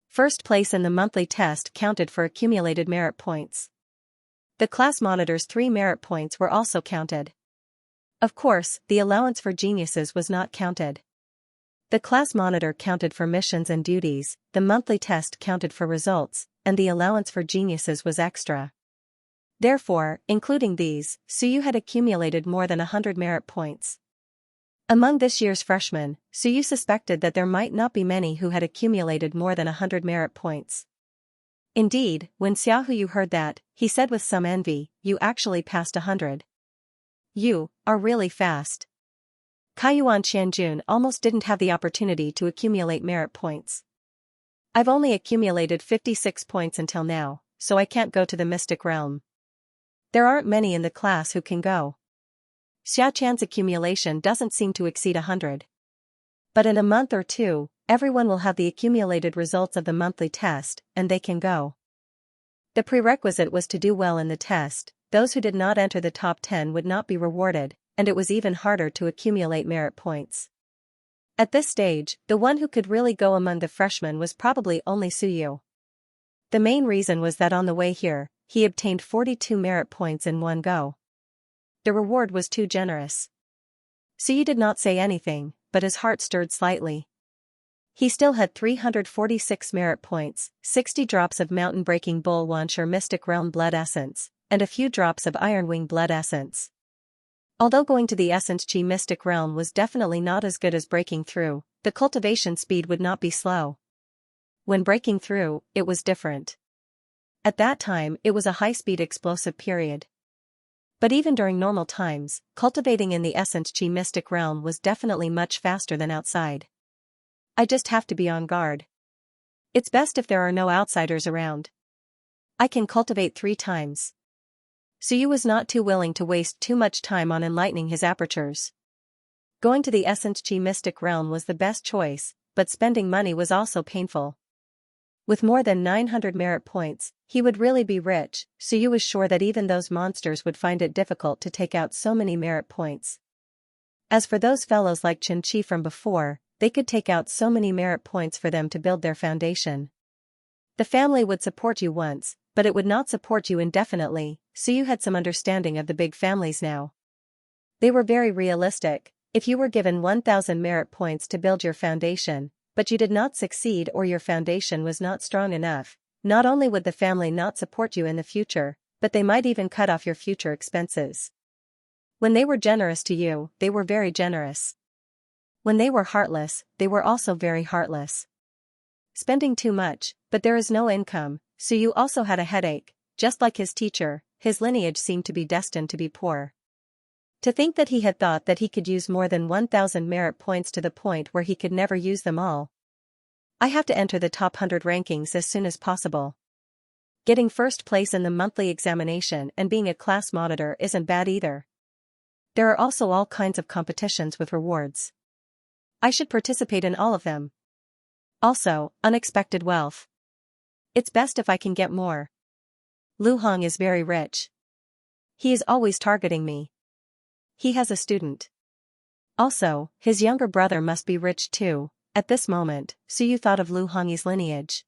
First place in the monthly test counted for accumulated merit points. The class monitor's 3 merit points were also counted. Of course, the allowance for geniuses was not counted. The class monitor counted for missions and duties, the monthly test counted for results, and the allowance for geniuses was extra. Therefore, including these, Suyu had accumulated more than 100 merit points. Among this year's freshmen, Suyu suspected that there might not be many who had accumulated more than 100 merit points. Indeed, when Xiaohuyu heard that, he said with some envy, "You actually passed 100. You are really fast." Kaiyuan Qianjun almost didn't have the opportunity to accumulate merit points. "I've only accumulated 56 points until now, so I can't go to the mystic realm. There aren't many in the class who can go. Xiaochan's accumulation doesn't seem to exceed 100. But in a month or 2, everyone will have the accumulated results of the monthly test, and they can go." The prerequisite was to do well in the test. Those who did not enter the top 10 would not be rewarded, and it was even harder to accumulate merit points. At this stage, the one who could really go among the freshmen was probably only Suyu. The main reason was that on the way here, he obtained 42 merit points in one go. The reward was too generous. Suyu did not say anything, but his heart stirred slightly. He still had 346 merit points, 60 drops of Mountain Breaking Bull Xianxia Mystic Realm blood essence, and a few drops of Ironwing blood essence. Although going to the Xianxia Mystic Realm was definitely not as good as breaking through, the cultivation speed would not be slow. When breaking through, it was different. At that time, it was a high-speed explosive period. But even during normal times, cultivating in the Xianxia mystic realm was definitely much faster than outside. I just have to be on guard. It's best if there are no outsiders around. I can cultivate 3 times. Suyu was not too willing to waste too much time on enlightening his apertures. Going to the Xianxia mystic realm was the best choice, but spending money was also painful. With more than 900 merit points, he would really be rich. Suyu was sure that even those monsters would find it difficult to take out so many merit points. As for those fellows like Xianxia from before, they could take out so many merit points for them to build their foundation. The family would support you once, but it would not support you indefinitely. Suyu had some understanding of the big families now. They were very realistic. If you were given 1,000 merit points to build your foundation, but you did not succeed or your foundation was not strong enough, not only would the family not support you in the future, but they might even cut off your future expenses. When they were generous to you, they were very generous. When they were heartless, they were also very heartless. Spending too much, but there is no income. Suyu also had a headache. Just like his teacher, his lineage seemed to be destined to be poor. To think that he had thought that he could use more than 1,000 merit points to the point where he could never use them all. I have to enter the top 100 rankings as soon as possible. Getting first place in the monthly examination and being a class monitor isn't bad either. There are also all kinds of competitions with rewards. I should participate in all of them. Also, unexpected wealth. It's best if I can get more. Lu Hong is very rich. He is always targeting me. He has a student. Also, his younger brother must be rich too. At this moment, Suyu thought of Lu Hongyi's lineage.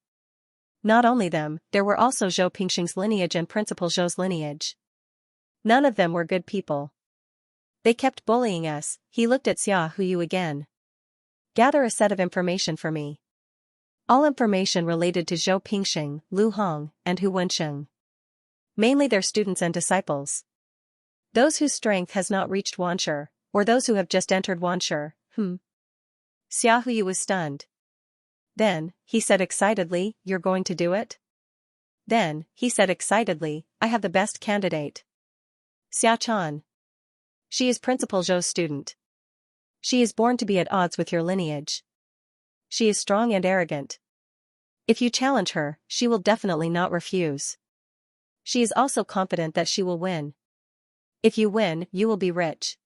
Not only them, there were also Zhou Pingxing's lineage and Principal Zhou's lineage. None of them were good people. They kept bullying us. He looked at Xia Huyu again. Gather a set of information for me. All information related to Zhou Pingxing, Lu Hong, and Hu Wensheng. Mainly their students and disciples. Those whose strength has not reached Wanshi, or those who have just entered Wanshi. Xia Huyu was stunned. Then, he said excitedly, "You're going to do it?" Then, he said excitedly, "I have the best candidate. Xia Chan. She is Principal Zhou's student. She is born to be at odds with your lineage. She is strong and arrogant. If you challenge her, she will definitely not refuse. She is also confident that she will win. If you win, you will be rich."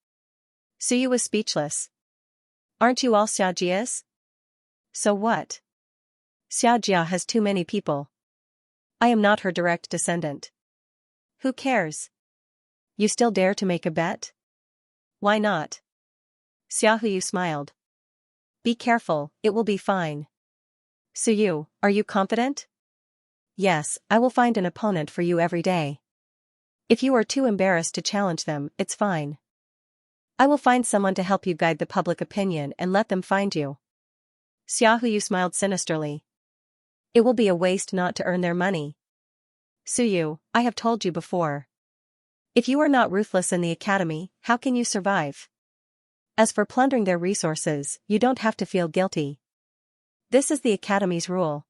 Suyu was speechless. Aren't you all Xiajias? So what? Xiajia has too many people. I am not her direct descendant. Who cares? You still dare to make a bet? Why not? Xia Huyu smiled. Be careful, it will be fine. Suyu, are you confident? Yes, I will find an opponent for you every day. If you are too embarrassed to challenge them, it's fine. I will find someone to help you guide the public opinion and let them find you. Xia Huyu smiled sinisterly. It will be a waste not to earn their money. Suyu, I have told you before. If you are not ruthless in the academy, how can you survive? As for plundering their resources, you don't have to feel guilty. This is the academy's rule.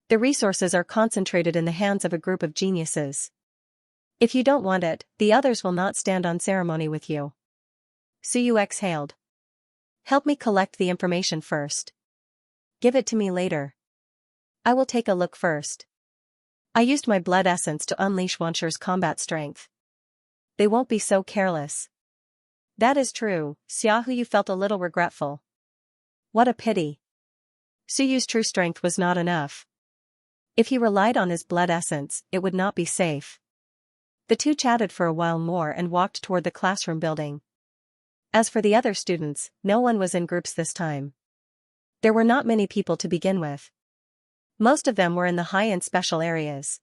The resources are concentrated in the hands of a group of geniuses. If you don't want it, the others will not stand on ceremony with you. Suyu exhaled. Help me collect the information first. Give it to me later. I will take a look first. I used my blood essence to unleash Wanshi's combat strength. They won't be so careless. That is true. Xia Huyu felt a little regretful. What a pity. Suyu's true strength was not enough. If he relied on his blood essence, it would not be safe. The two chatted for a while more and walked toward the classroom building. As for the other students, no one was in groups this time. There were not many people to begin with. Most of them were in the high and special areas.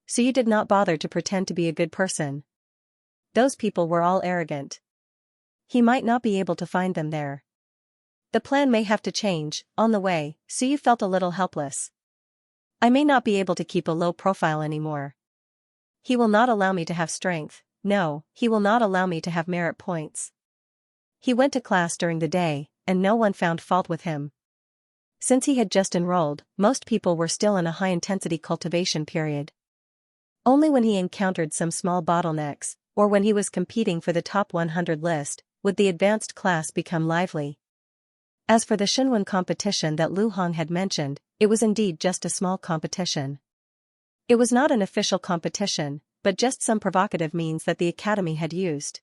Suyu did not bother to pretend to be a good person. Those people were all arrogant. He might not be able to find them there. The plan may have to change. On the way, Suyu felt a little helpless. I may not be able to keep a low profile anymore. He will not allow me to have strength. No, he will not allow me to have merit points. He went to class during the day, and no one found fault with him. Since he had just enrolled, most people were still in a high-intensity cultivation period. Only when he encountered some small bottlenecks, or when he was competing for the top 100 list, would the advanced class become lively. As for the Xinwen competition that Lu Hong had mentioned, it was indeed just a small competition. It was not an official competition, but just some provocative means that the academy had used.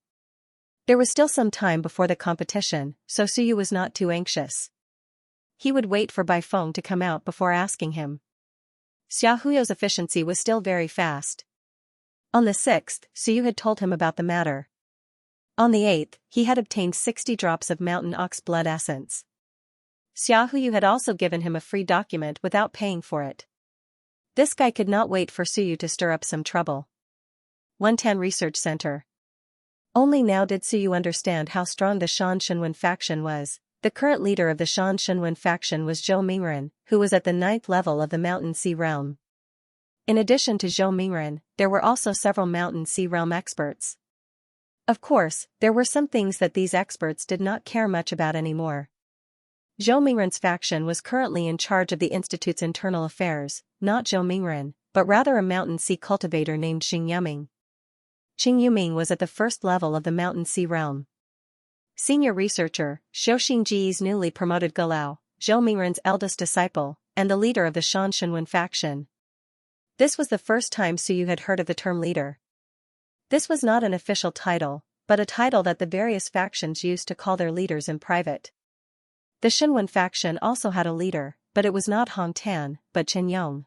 There was still some time before the competition, so Suyu was not too anxious. He would wait for Bai Feng to come out before asking him. Xia Huyo's efficiency was still very fast. On the 6th, Suyu had told him about the matter. On the 8th, he had obtained 60 drops of mountain ox blood essence. Xia Huyu had also given him a free document without paying for it. This guy could not wait for Suyu to stir up some trouble. 110 Research Center. Only now did Suyu understand how strong the Shan Shenwen faction was. The current leader of the Shan Shenwen faction was Zhou Mingren, who was at the 9th level of the Mountain Sea Realm. In addition to Zhou Mingren, there were also several Mountain Sea Realm experts. Of course, there were some things that these experts did not care much about anymore. Zhou Mingren's faction was currently in charge of the Institute's internal affairs, not Zhou Mingren, but rather a Mountain Sea cultivator named Xing Yuming. Xing Yuming was at the 1st level of the Mountain Sea Realm. Senior researcher, Xiao Xingji's newly promoted Galao, Zhou Mingren's eldest disciple, and the leader of the Shan Shenwen faction. This was the first time Suyu had heard of the term leader. This was not an official title, but a title that the various factions used to call their leaders in private. The Shenwen faction also had a leader, but it was not Hong Tan, but Chen Yong.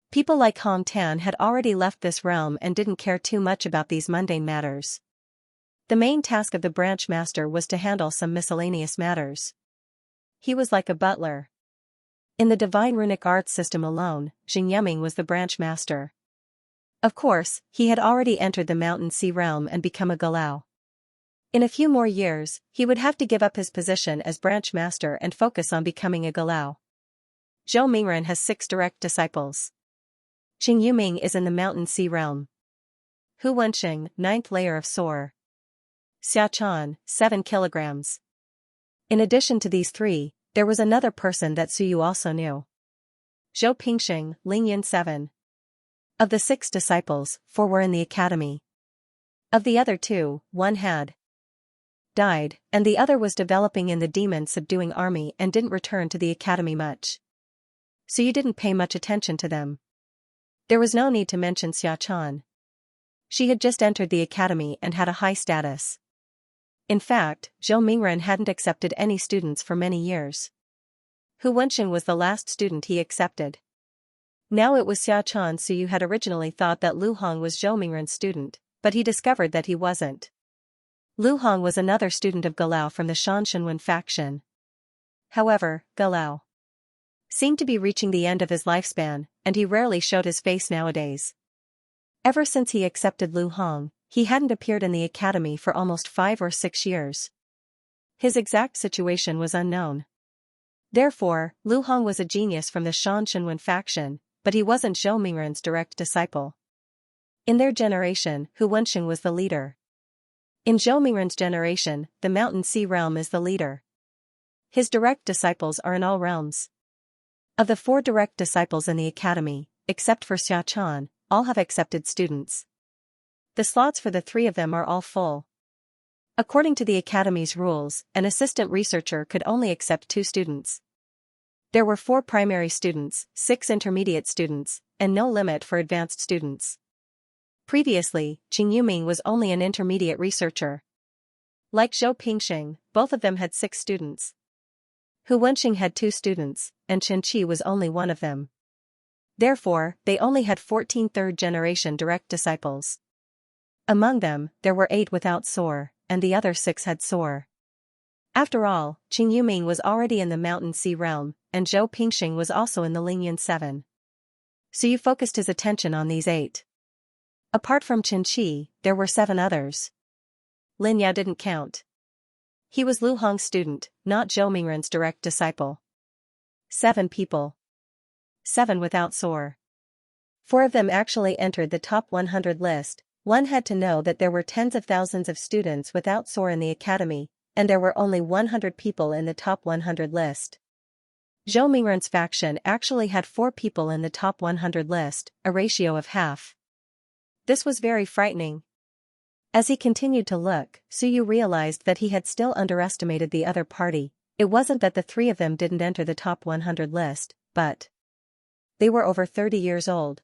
People like Hong Tan had already left this realm and didn't care too much about these mundane matters. The main task of the branch master was to handle some miscellaneous matters. He was like a butler. In the divine runic arts system alone, Xing Yuming was the branch master. Of course, he had already entered the Mountain Sea Realm and become a Galao. In a few more years, he would have to give up his position as branch master and focus on becoming a Galao. Zhou Mingren has 6 direct disciples. Xing Yuming is in the Mountain Sea Realm. Hu Wenxing, 9th layer of Soar. Xia Chan, 7 kilograms. In addition to these 3, there was another person that Suyu also knew. Zhou Pingxing, Lingyan 7. Of the 6 disciples, 4 were in the academy. Of the other 2, 1 had died, and the other was developing in the demon-subduing army and didn't return to the academy much. Suyu didn't pay much attention to them. There was no need to mention Xia Chan. She had just entered the academy and had a high status. In fact, Zhou Mingren hadn't accepted any students for many years. Hu Wenxing was the last student he accepted. Now it was Xia Chan. Suyu had originally thought that Lu Hong was Zhou Mingren's student, but he discovered that he wasn't. Lu Hong was another student of Galao from the Shan Shenwen faction. However, Galao seemed to be reaching the end of his lifespan, and he rarely showed his face nowadays. Ever since he accepted Lu Hong, he hadn't appeared in the academy for almost 5 or 6 years. His exact situation was unknown. Therefore, Lu Hong was a genius from the Shan Shenwen faction, but he wasn't Zhou Mingren's direct disciple. In their generation, Hu Wenxing was the leader. In Zhou Mingren's generation, the Mountain Sea Realm is the leader. His direct disciples are in all realms. Of the 4 direct disciples in the academy, except for Xia Chan, all have accepted students. The slots for the 3 of them are all full. According to the academy's rules, an assistant researcher could only accept 2 students. There were 4 primary students, 6 intermediate students, and no limit for advanced students. Previously, Xing Yuming was only an intermediate researcher. Like Zhou Pingxing, both of them had 6 students. Hu Wenxing had 2 students, and Chen Qi was only one of them. Therefore, they only had 14 third-generation direct disciples. Among them, there were 8 without Soar, and the other 6 had Soar. After all, Xing Yuming was already in the Mountain Sea Realm, and Zhou Pingxing was also in the Lingyan 7. Suyu focused his attention on these 8. Apart from Chen Qi, there were 7 others. Lin Yao didn't count. He was Lu Hong's student, not Zhou Mingren's direct disciple. 7 people. 7 without Soar. 4 of them actually entered the top 100 list. One had to know that there were tens of thousands of students without Soar in the academy, and there were only 100 people in the top 100 list. Zhou Mingren's faction actually had 4 people in the top 100 list, a ratio of half. This was very frightening. As he continued to look, Suyu realized that he had still underestimated the other party. It wasn't that the 3 of them didn't enter the top 100 list, but they were over 30 years old.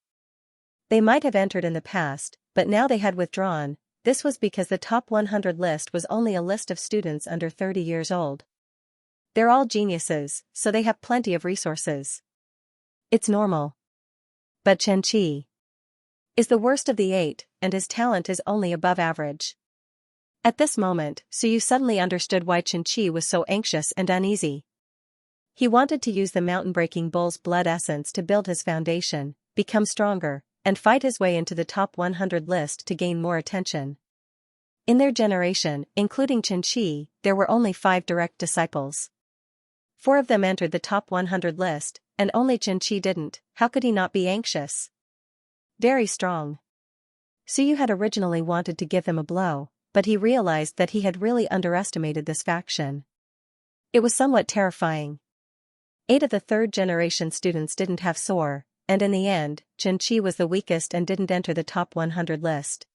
They might have entered in the past, but now they had withdrawn. This was because the top 100 list was only a list of students under 30 years old. They're all geniuses, so they have plenty of resources. It's normal. But Xianxia is the worst of the 8, and his talent is only above average. At this moment, Suyu suddenly understood why Xianxia was so anxious and uneasy. He wanted to use the mountain-breaking bull's blood essence to build his foundation, become stronger, and fight his way into the top 100 list to gain more attention. In their generation, including Xianxia, there were only 5 direct disciples. 4 of them entered the top 100 list, and only Xianxia didn't. How could he not be anxious? Very strong. Suyu had originally wanted to give them a blow, but he realized that he had really underestimated this faction. It was somewhat terrifying. 8 of the 3rd-generation students didn't have SOAR, and in the end, Xianxia was the weakest and didn't enter the top 100 list.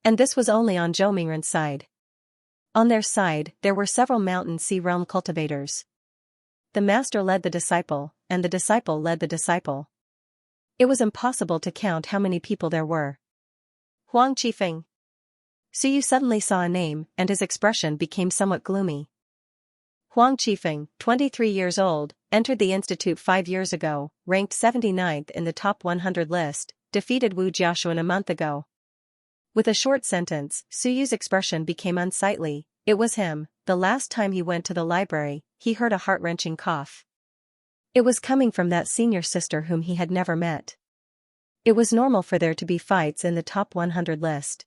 And this was only on Zhou Mingren's side. On their side, there were several Mountain Sea Realm cultivators. The master led the disciple, and the disciple led the disciple. It was impossible to count how many people there were. Huang Qifeng. Suyu suddenly saw a name, and his expression became somewhat gloomy. Huang Qifeng, 23 years old, entered the institute 5 years ago, ranked 79th in the top 100 list, defeated Wu Jiaxuan a month ago. With a short sentence, Suyu's expression became unsightly. It was him. The last time he went to the library, he heard a heart-wrenching cough. It was coming from that senior sister whom he had never met. It was normal for there to be fights in the top 100 list.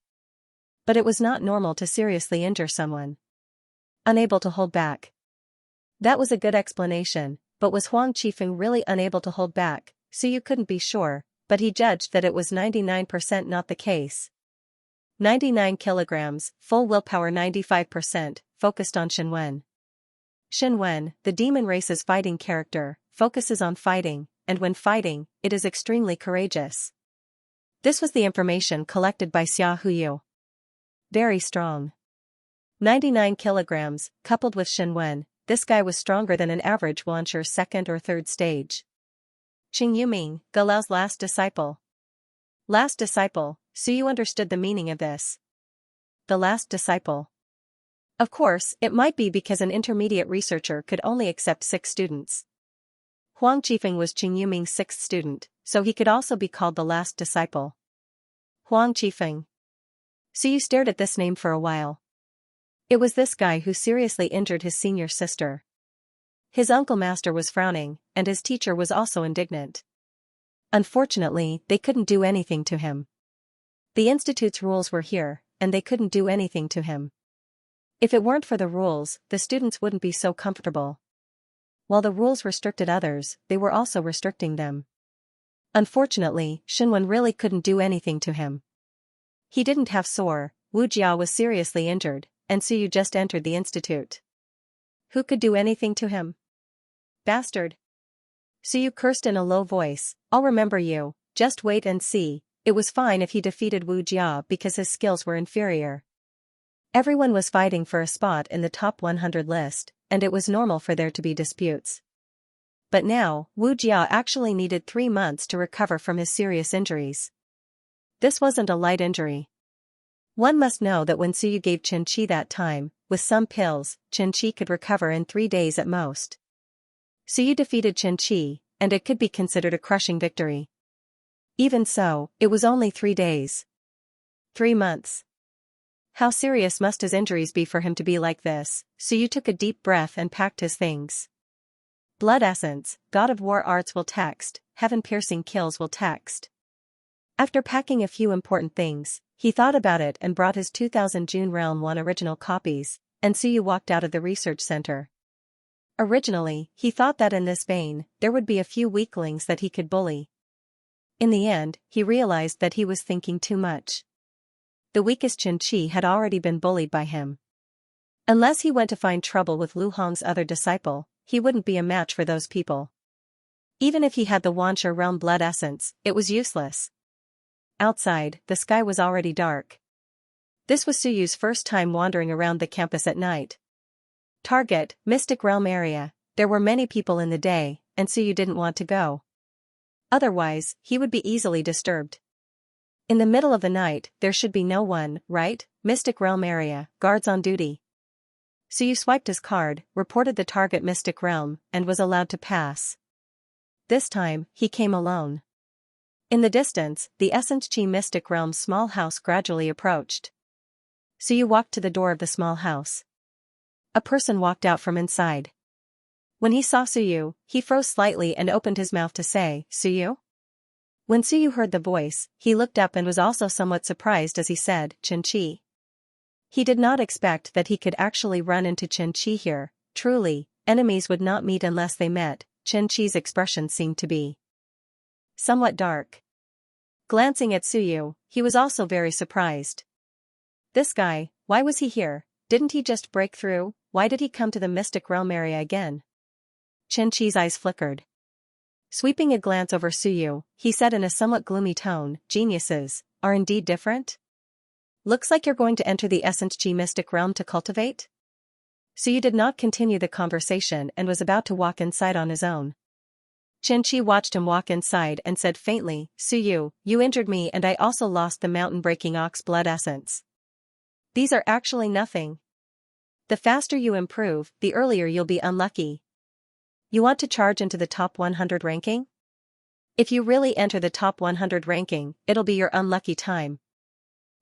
But it was not normal to seriously injure someone. Unable to hold back. That was a good explanation, but was Huang Qifeng really unable to hold back? Suyu couldn't be sure, but he judged that it was 99% not the case. 99 kilograms, full willpower 95%, focused on Shenwen. Shenwen, the demon race's fighting character, focuses on fighting, and when fighting, it is extremely courageous. This was the information collected by Xia Huyu. Very strong. 99 kilograms, coupled with Shenwen, this guy was stronger than an average Wancher's 2nd or 3rd stage. Qing Yuming, Galao's last disciple. Last disciple, Suyu understood the meaning of this. The last disciple. Of course, it might be because an intermediate researcher could only accept 6 students. Huang Qifeng was Qing Yuming's 6th student, so he could also be called the last disciple. Huang Qifeng. Suyu stared at this name for a while. It was this guy who seriously injured his senior sister. His uncle master was frowning, and his teacher was also indignant. Unfortunately, they couldn't do anything to him. The institute's rules were here, and they couldn't do anything to him. If it weren't for the rules, the students wouldn't be so comfortable. While the rules restricted others, they were also restricting them. Unfortunately, Shenwen really couldn't do anything to him. He didn't have SOAR, Wu Jia was seriously injured, and Suyu just entered the institute. Who could do anything to him? Bastard. Suyu cursed in a low voice, I'll remember you, just wait and see. It was fine if he defeated Wu Jia because his skills were inferior. Everyone was fighting for a spot in the top 100 list, and it was normal for there to be disputes. But now, Wu Jia actually needed 3 months to recover from his serious injuries. This wasn't a light injury. One must know that when Suyu gave Xianxia that time, with some pills, Xianxia could recover in 3 days at most. Suyu defeated Xianxia, and it could be considered a crushing victory. Even so, it was only 3 days. 3 months. How serious must his injuries be for him to be like this? Suyu took a deep breath and packed his things. Blood essence, God of War arts will text, heaven-piercing kills will text. After packing a few important things, he thought about it and brought his 2000 June Realm 1 original copies, and Suyu walked out of the research center. Originally, he thought that in this vein, there would be a few weaklings that he could bully. In the end, he realized that he was thinking too much. The weakest Xianxia had already been bullied by him. Unless he went to find trouble with Lu Hong's other disciple, he wouldn't be a match for those people. Even if he had the Xianxia realm blood essence, it was useless. Outside, the sky was already dark. This was Suyu's first time wandering around the campus at night. Target, Mystic Realm area. There were many people in the day, and Suyu didn't want to go. Otherwise, he would be easily disturbed. In the middle of the night, there should be no one, right? Mystic Realm area, guards on duty. Suyu swiped his card, reported the target Mystic Realm, and was allowed to pass. This time, he came alone. In the distance, the Xianxia Mystic Realm's small house gradually approached. Suyu walked to the door of the small house. A person walked out from inside. When he saw Suyu, he froze slightly and opened his mouth to say, "Suyu?" When Suyu heard the voice, he looked up and was also somewhat surprised as he said, "Xianxia." He did not expect that he could actually run into Xianxia here. Truly, enemies would not meet unless they met. Xianxia's expression seemed to be somewhat dark. Glancing at Suyu, he was also very surprised. This guy, why was he here? Didn't he just break through? Why did he come to the Mystic Realm area again? Xianxia's eyes flickered. Sweeping a glance over Suyu, he said in a somewhat gloomy tone, "Geniuses are indeed different? Looks like you're going to enter the Xianxia Mystic Realm to cultivate?" Suyu did not continue the conversation and was about to walk inside on his own. Xianxia watched him walk inside and said faintly, "Suyu, you injured me and I also lost the mountain-breaking ox blood essence. These are actually nothing. The faster you improve, the earlier you'll be unlucky. You want to charge into the top 100 ranking? If you really enter the top 100 ranking, it'll be your unlucky time.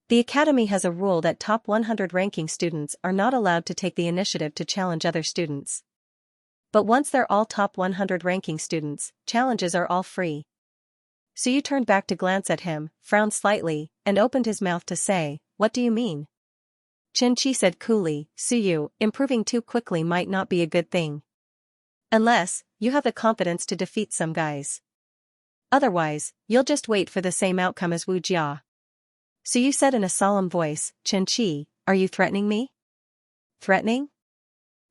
The Academy has a rule that top 100 ranking students are not allowed to take the initiative to challenge other students. But once they're all top 100 ranking students, challenges are all free." Suyu turned back to glance at him, frowned slightly, and opened his mouth to say, "What do you mean?" Xianxia said coolly, "Suyu, improving too quickly might not be a good thing. Unless, you have the confidence to defeat some guys. Otherwise, you'll just wait for the same outcome as Wu Jia." Suyu said in a solemn voice, "Xianxia, are you threatening me?" "Threatening?"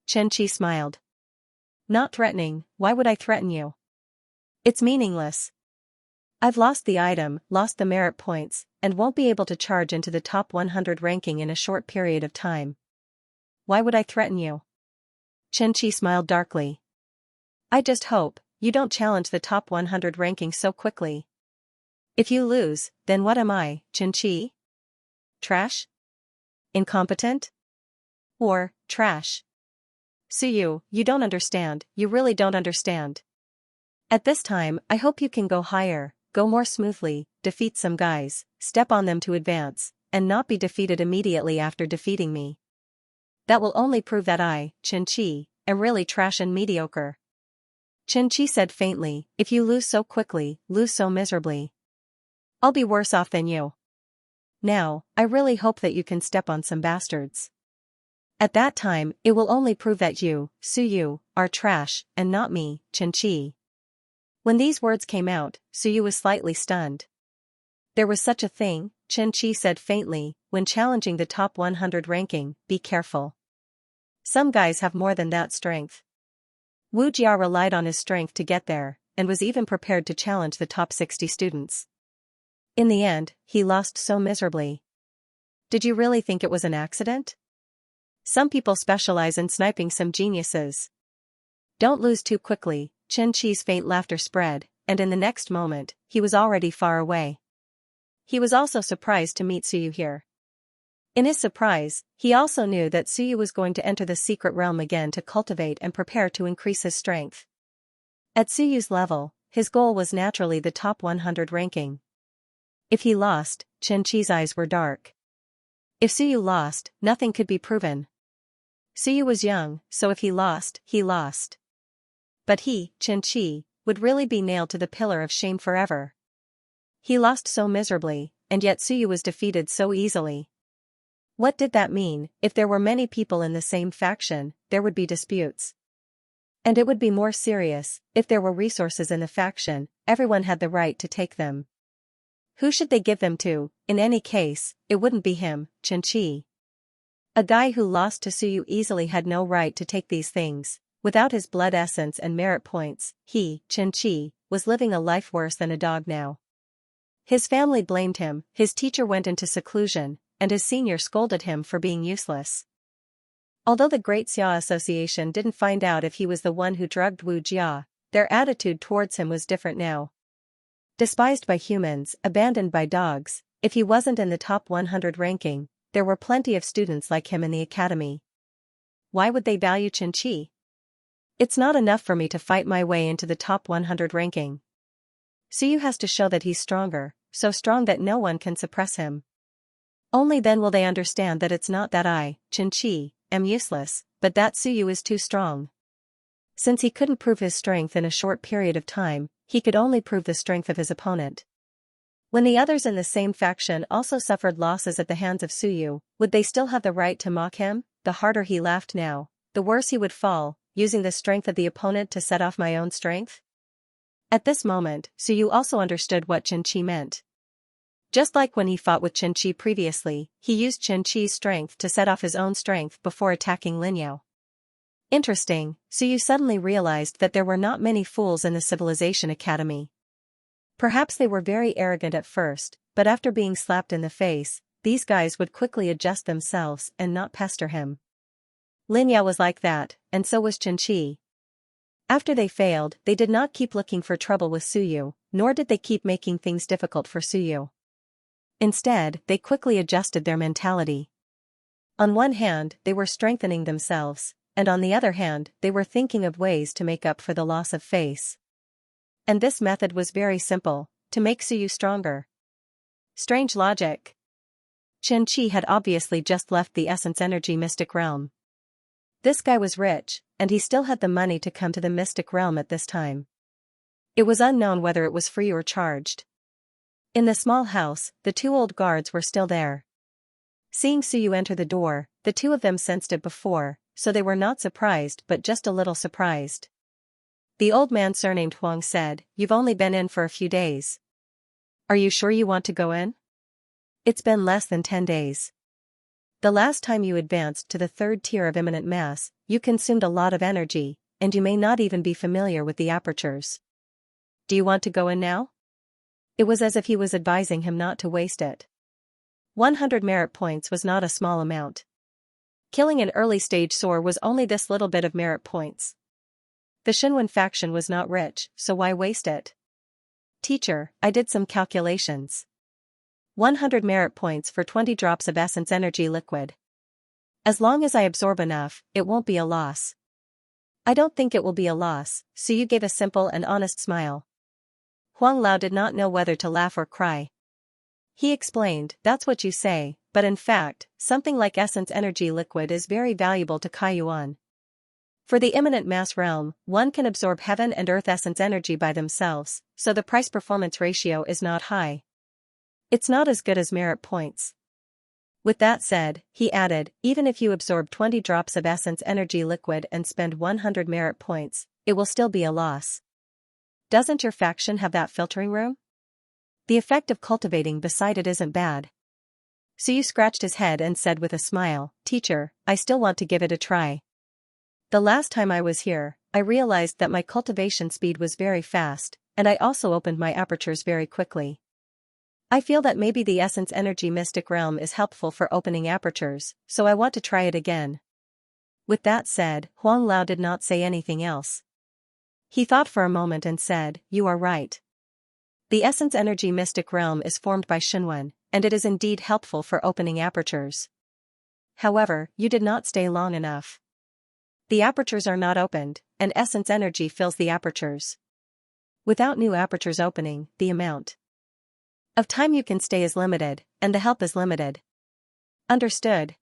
Xianxia smiled. "Not threatening, why would I threaten you? It's meaningless. I've lost the item, lost the merit points, and won't be able to charge into the top 100 ranking in a short period of time. Why would I threaten you?" Xianxia smiled darkly. "I just hope you don't challenge the top 100 ranking so quickly. If you lose, then what am I, Xianxia? Trash? Incompetent? Or, trash? Suyu, you don't understand, you really don't understand. At this time, I hope you can go higher, go more smoothly, defeat some guys, step on them to advance, and not be defeated immediately after defeating me. That will only prove that I, Xianxia, am really trash and mediocre." Xianxia said faintly, "If you lose so quickly, lose so miserably, I'll be worse off than you. Now, I really hope that you can step on some bastards. At that time, it will only prove that you, Suyu, are trash, and not me, Xianxia." When these words came out, Suyu was slightly stunned. "There was such a thing," Xianxia said faintly, "when challenging the top 100 ranking, be careful. Some guys have more than that strength." Wu Jia relied on his strength to get there, and was even prepared to challenge the top 60 students. In the end, he lost so miserably. Did you really think it was an accident? Some people specialize in sniping some geniuses. Don't lose too quickly. Xianxia's faint laughter spread, and in the next moment, he was already far away. He was also surprised to meet Suyu here. In his surprise, he also knew that Suyu was going to enter the secret realm again to cultivate and prepare to increase his strength. At Suyu's level, his goal was naturally the top 100 ranking. If he lost, Xianxia's eyes were dark. If Suyu lost, nothing could be proven. Suyu was young, so if he lost, he lost. But he, Xianxia, would really be nailed to the pillar of shame forever. He lost so miserably, and yet Suyu was defeated so easily. What did that mean? If there were many people in the same faction, there would be disputes. And it would be more serious. If there were resources in the faction, everyone had the right to take them. Who should they give them to? In any case, it wouldn't be him, Xianxia. A guy who lost to Suyu easily had no right to take these things. Without his blood essence and merit points, he, Xianxia, was living a life worse than a dog now. His family blamed him, his teacher went into seclusion, and his senior scolded him for being useless. Although the Great Xia Association didn't find out if he was the one who drugged Wu Jia, their attitude towards him was different now. Despised by humans, abandoned by dogs, if he wasn't in the top 100 ranking, there were plenty of students like him in the academy. Why would they value Xianxia? It's not enough for me to fight my way into the top 100 ranking. Suyu has to show that he's stronger, so strong that no one can suppress him. Only then will they understand that it's not that I, Xianxia, am useless, but that Suyu is too strong. Since he couldn't prove his strength in a short period of time, he could only prove the strength of his opponent. When the others in the same faction also suffered losses at the hands of Suyu, would they still have the right to mock him? The harder he laughed now, the worse he would fall, using the strength of the opponent to set off my own strength? At this moment, Suyu also understood what Xianxia meant. Just like when he fought with Xianxia previously, he used Xianxia's strength to set off his own strength before attacking Linyao. Interesting, Suyu suddenly realized that there were not many fools in the Civilization Academy. Perhaps they were very arrogant at first, but after being slapped in the face, these guys would quickly adjust themselves and not pester him. Linyao was like that, and so was Xianxia. After they failed, they did not keep looking for trouble with Suyu, nor did they keep making things difficult for Suyu. Instead, they quickly adjusted their mentality. On one hand, they were strengthening themselves, and on the other hand, they were thinking of ways to make up for the loss of face. And this method was very simple, to make Suyu stronger. Strange logic. Xianxia had obviously just left the Essence Energy Mystic Realm. This guy was rich, and he still had the money to come to the Mystic Realm at this time. It was unknown whether it was free or charged. In the small house, the two old guards were still there. Seeing Suyu enter the door, the two of them sensed it before, so they were not surprised but just a little surprised. The old man surnamed Huang said, "You've only been in for a few days. Are you sure you want to go in? It's been less than 10 days. The last time you advanced to the 3rd tier of imminent mass, you consumed a lot of energy, and you may not even be familiar with the apertures. Do you want to go in now?" It was as if he was advising him not to waste it. 100 merit points was not a small amount. Killing an early-stage Soar was only this little bit of merit points. The Xinwen faction was not rich, so why waste it? "Teacher, I did some calculations. 100 merit points for 20 drops of essence energy liquid. As long as I absorb enough, it won't be a loss." "I don't think it will be a loss," Suyu gave a simple and honest smile. Huang Lao did not know whether to laugh or cry. He explained, "That's what you say, but in fact, something like essence energy liquid is very valuable to Kaiyuan. For the imminent mass realm, one can absorb heaven and earth essence energy by themselves, so the price-performance ratio is not high. It's not as good as merit points." With that said, he added, "Even if you absorb 20 drops of essence energy liquid and spend 100 merit points, it will still be a loss. Doesn't your faction have that filtering room? The effect of cultivating beside it isn't bad." Suyu scratched his head and said with a smile, "Teacher, I still want to give it a try. The last time I was here, I realized that my cultivation speed was very fast, and I also opened my apertures very quickly. I feel that maybe the Essence Energy Mystic Realm is helpful for opening apertures, so I want to try it again." With that said, Huang Lao did not say anything else. He thought for a moment and said, "You are right. The Essence Energy Mystic Realm is formed by Xinwen, and it is indeed helpful for opening apertures. However, you did not stay long enough. The apertures are not opened, and essence energy fills the apertures. Without new apertures opening, the amount of time you can stay is limited, and the help is limited." "Understood."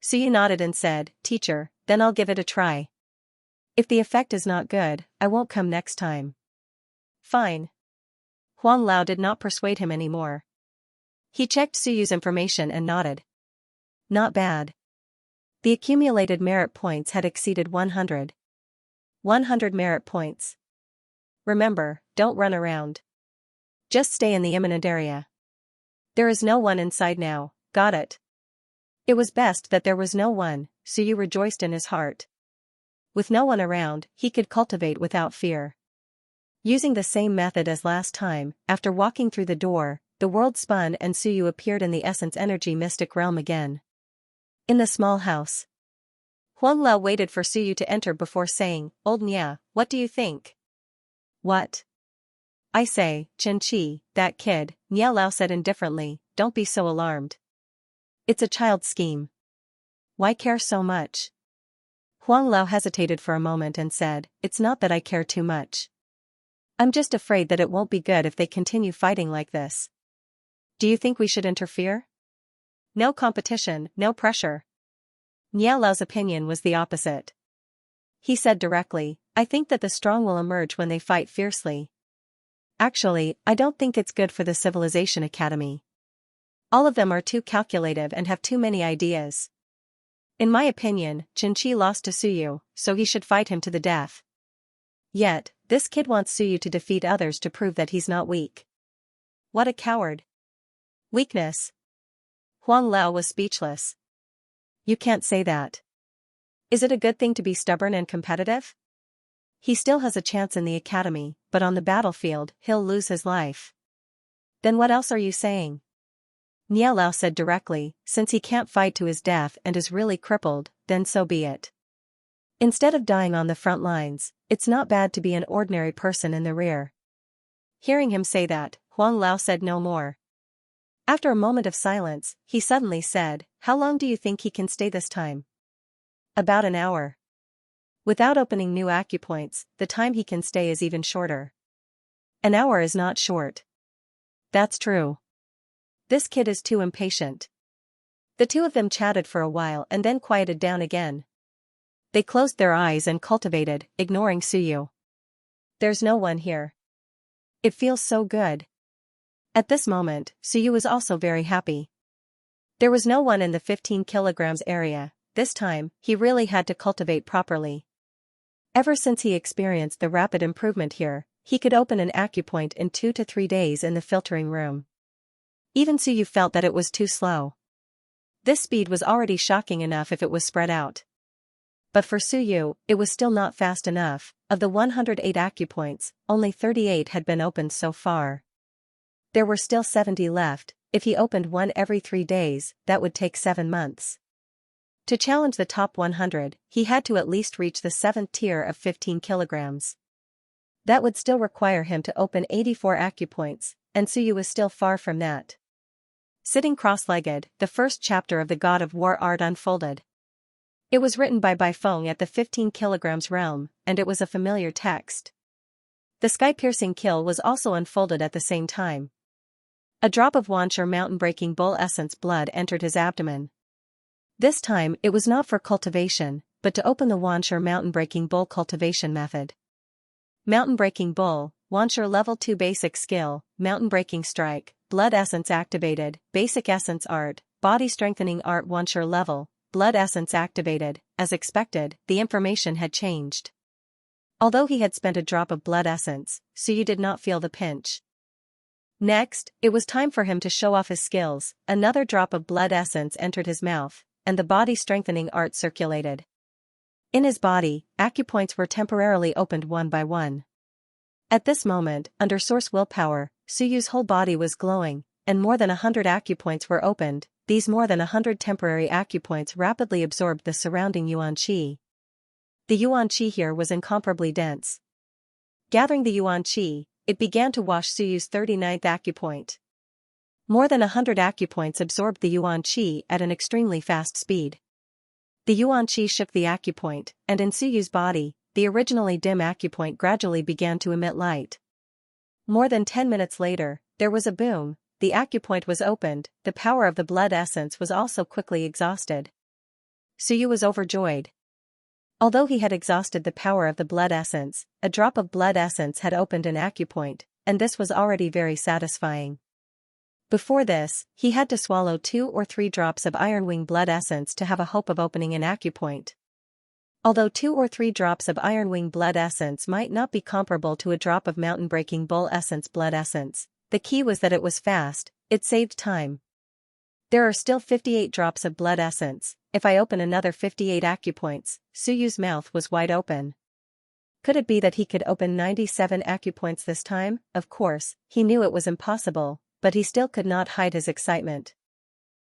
Suyu nodded and said, "Teacher, then I'll give it a try. If the effect is not good, I won't come next time." "Fine." Huang Lao did not persuade him anymore. He checked Suyu's information and nodded. Not bad. The accumulated merit points had exceeded 100. 100 merit points. Remember, don't run around. Just stay in the imminent area. There is no one inside now, got it? It was best that there was no one, Suyu rejoiced in his heart. With no one around, he could cultivate without fear. Using the same method as last time, after walking through the door, the world spun and Suyu appeared in the essence energy mystic realm again. In the small house, Huang Lao waited for Suyu to enter before saying, "Old Nya, what do you think?" "What?" "I say, Xianxia, that kid," Nya Lao said indifferently, "don't be so alarmed. It's a child's scheme. Why care so much?" Huang Lao hesitated for a moment and said, "It's not that I care too much. I'm just afraid that it won't be good if they continue fighting like this." "Do you think we should interfere?" "No competition, no pressure." Nya Lao's opinion was the opposite. He said directly, "I think that the strong will emerge when they fight fiercely. Actually, I don't think it's good for the Civilization Academy. All of them are too calculative and have too many ideas. In my opinion, Xianxia lost to Suyu, so he should fight him to the death. Yet, this kid wants Suyu to defeat others to prove that he's not weak. What a coward. Weakness." Huang Lao was speechless. "You can't say that. Is it a good thing to be stubborn and competitive? He still has a chance in the academy, but on the battlefield, he'll lose his life." "Then what else are you saying?" Nya Lao said directly, "Since he can't fight to his death and is really crippled, then so be it. Instead of dying on the front lines, it's not bad to be an ordinary person in the rear." Hearing him say that, Huang Lao said no more. After a moment of silence, he suddenly said, "How long do you think he can stay this time?" "About an hour. Without opening new acupoints, the time he can stay is even shorter." "An hour is not short." "That's true. This kid is too impatient." The two of them chatted for a while and then quieted down again. They closed their eyes and cultivated, ignoring Suyu. "There's no one here. It feels so good." At this moment, Suyu was also very happy. There was no one in the 15 kilograms area. This time, he really had to cultivate properly. Ever since he experienced the rapid improvement here, he could open an acupoint in 2 to 3 days in the filtering room. Even Suyu felt that it was too slow. This speed was already shocking enough if it was spread out. But for Suyu, it was still not fast enough. Of the 108 acupoints, only 38 had been opened so far. There were still 70 left. If he opened one every 3 days, that would take 7 months. To challenge the top 100, he had to at least reach the 7th tier of 15 kilograms. That would still require him to open 84 acupoints, and Suyu was still far from that. Sitting cross-legged, the first chapter of the God of War art unfolded. It was written by Baifeng at the 15 kilograms realm, and it was a familiar text. The sky-piercing kill was also unfolded at the same time. A drop of Xianxia mountain-breaking bull essence blood entered his abdomen. This time it was not for cultivation, but to open the Xianxia mountain-breaking bull cultivation method. Mountain-breaking bull, Xianxia level 2 basic skill, mountain-breaking strike, blood essence activated, basic essence art, body strengthening art Xianxia level, blood essence activated. As expected, the information had changed. Although he had spent a drop of blood essence, Suyu did not feel the pinch. Next, it was time for him to show off his skills. Another drop of blood essence entered his mouth, and the body strengthening art circulated. In his body, acupoints were temporarily opened one by one. At this moment, under source willpower, Suyu's whole body was glowing, and more than 100 acupoints were opened. These more than 100 temporary acupoints rapidly absorbed the surrounding yuan qi. The yuan qi here was incomparably dense. Gathering the yuan qi, it began to wash Suyu's 39th acupoint. More than 100 acupoints absorbed the yuan qi at an extremely fast speed. The yuan qi shook the acupoint, and in Suyu's body, the originally dim acupoint gradually began to emit light. More than 10 minutes later, there was a boom. The acupoint was opened. The power of the blood essence was also quickly exhausted. Suyu was overjoyed. Although he had exhausted the power of the blood essence, a drop of blood essence had opened an acupoint, and this was already very satisfying. Before this, he had to swallow 2 or 3 drops of ironwing blood essence to have a hope of opening an acupoint. Although 2 or 3 drops of ironwing blood essence might not be comparable to a drop of mountain-breaking bull essence blood essence, the key was that it was fast, it saved time. There are still 58 drops of blood essence, if I open another 58 acupoints. Suyu's mouth was wide open. Could it be that he could open 97 acupoints this time? Of course, he knew it was impossible, but he still could not hide his excitement.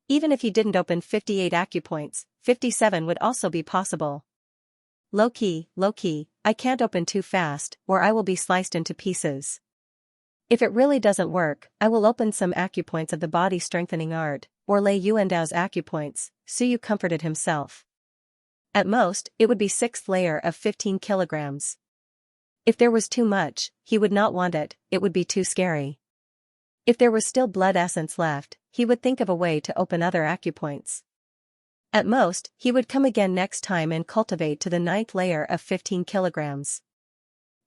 Even if he didn't open 58 acupoints, 57 would also be possible. Low-key, I can't open too fast, or I will be sliced into pieces. If it really doesn't work, I will open some acupoints of the body strengthening art, or lay Yuandao's acupoints, Suyu comforted himself. At most, it would be 6th layer of 15 kilograms. If there was too much, he would not want it, it would be too scary. If there was still blood essence left, he would think of a way to open other acupoints. At most, he would come again next time and cultivate to the 9th layer of 15 kilograms.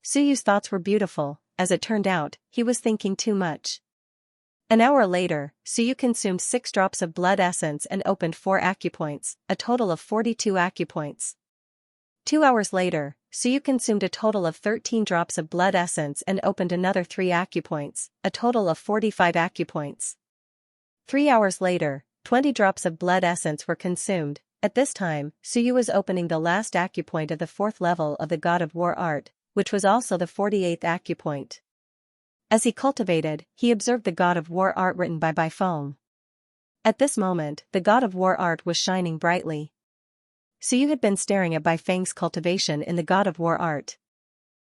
Suyu's thoughts were beautiful. As it turned out, he was thinking too much. An hour later, Suyu consumed 6 drops of blood essence and opened 4 acupoints, a total of 42 acupoints. 2 hours later, Suyu consumed a total of 13 drops of blood essence and opened another 3 acupoints, a total of 45 acupoints. 3 hours later, 20 drops of blood essence were consumed. At this time, Suyu was opening the last acupoint of the 4th level of the God of War art, which was also the 48th acupoint. As he cultivated, he observed the God of War art written by Baifeng. At this moment, the God of War art was shining brightly. Suyu had been staring at Baifeng's cultivation in the God of War art.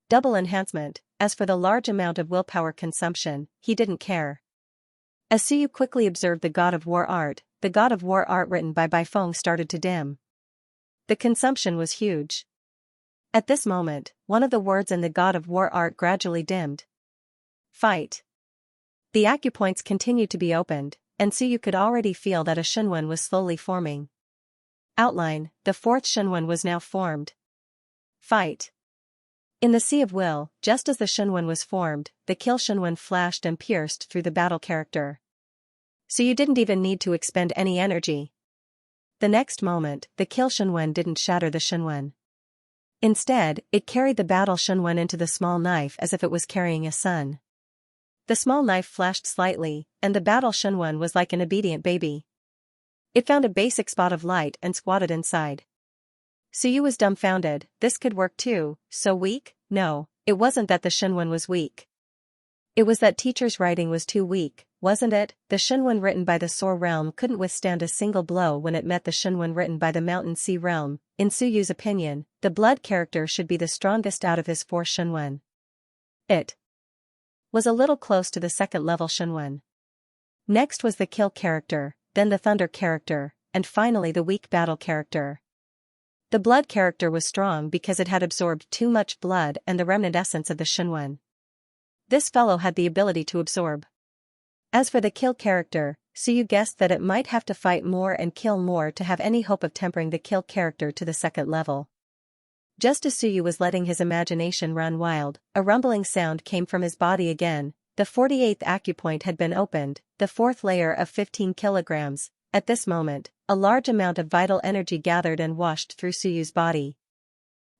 Double enhancement. As for the large amount of willpower consumption, he didn't care. As Suyu quickly observed the God of War art written by Baifeng started to dim. The consumption was huge. At this moment, one of the words in the God of War art gradually dimmed. Fight. The acupoints continued to be opened, and Suyu could already feel that a Shenwen was slowly forming. Outline, the 4th Shenwen was now formed. Fight. In the Sea of Will, just as the Shenwen was formed, the Kill Shenwen flashed and pierced through the battle character. Suyu didn't even need to expend any energy. The next moment, the Kill Shenwen didn't shatter the Shenwen. Instead, it carried the battle Shenwen into the small knife as if it was carrying a sun. The small knife flashed slightly, and the battle Shenwen was like an obedient baby. It found a basic spot of light and squatted inside. Suyu was dumbfounded. This could work too. So weak? No, it wasn't that the Shenwen was weak. It was that teacher's writing was too weak, wasn't it? The Shenwen written by the Soar realm couldn't withstand a single blow when it met the Shenwen written by the Mountain Sea realm. In Suyu's opinion, the blood character should be the strongest out of his 4 Shenwen. It was a little close to the 2nd level Shenwen. Next was the kill character, then the thunder character, and finally the weak battle character. The blood character was strong because it had absorbed too much blood and the remnant essence of the Shenwen. This fellow had the ability to absorb. As for the kill character, Suyu guessed that it might have to fight more and kill more to have any hope of tempering the kill character to the 2nd level. Just as Suyu was letting his imagination run wild, a rumbling sound came from his body again. The 48th acupoint had been opened, the 4th layer of 15 kilograms. At this moment, a large amount of vital energy gathered and washed through Suyu's body.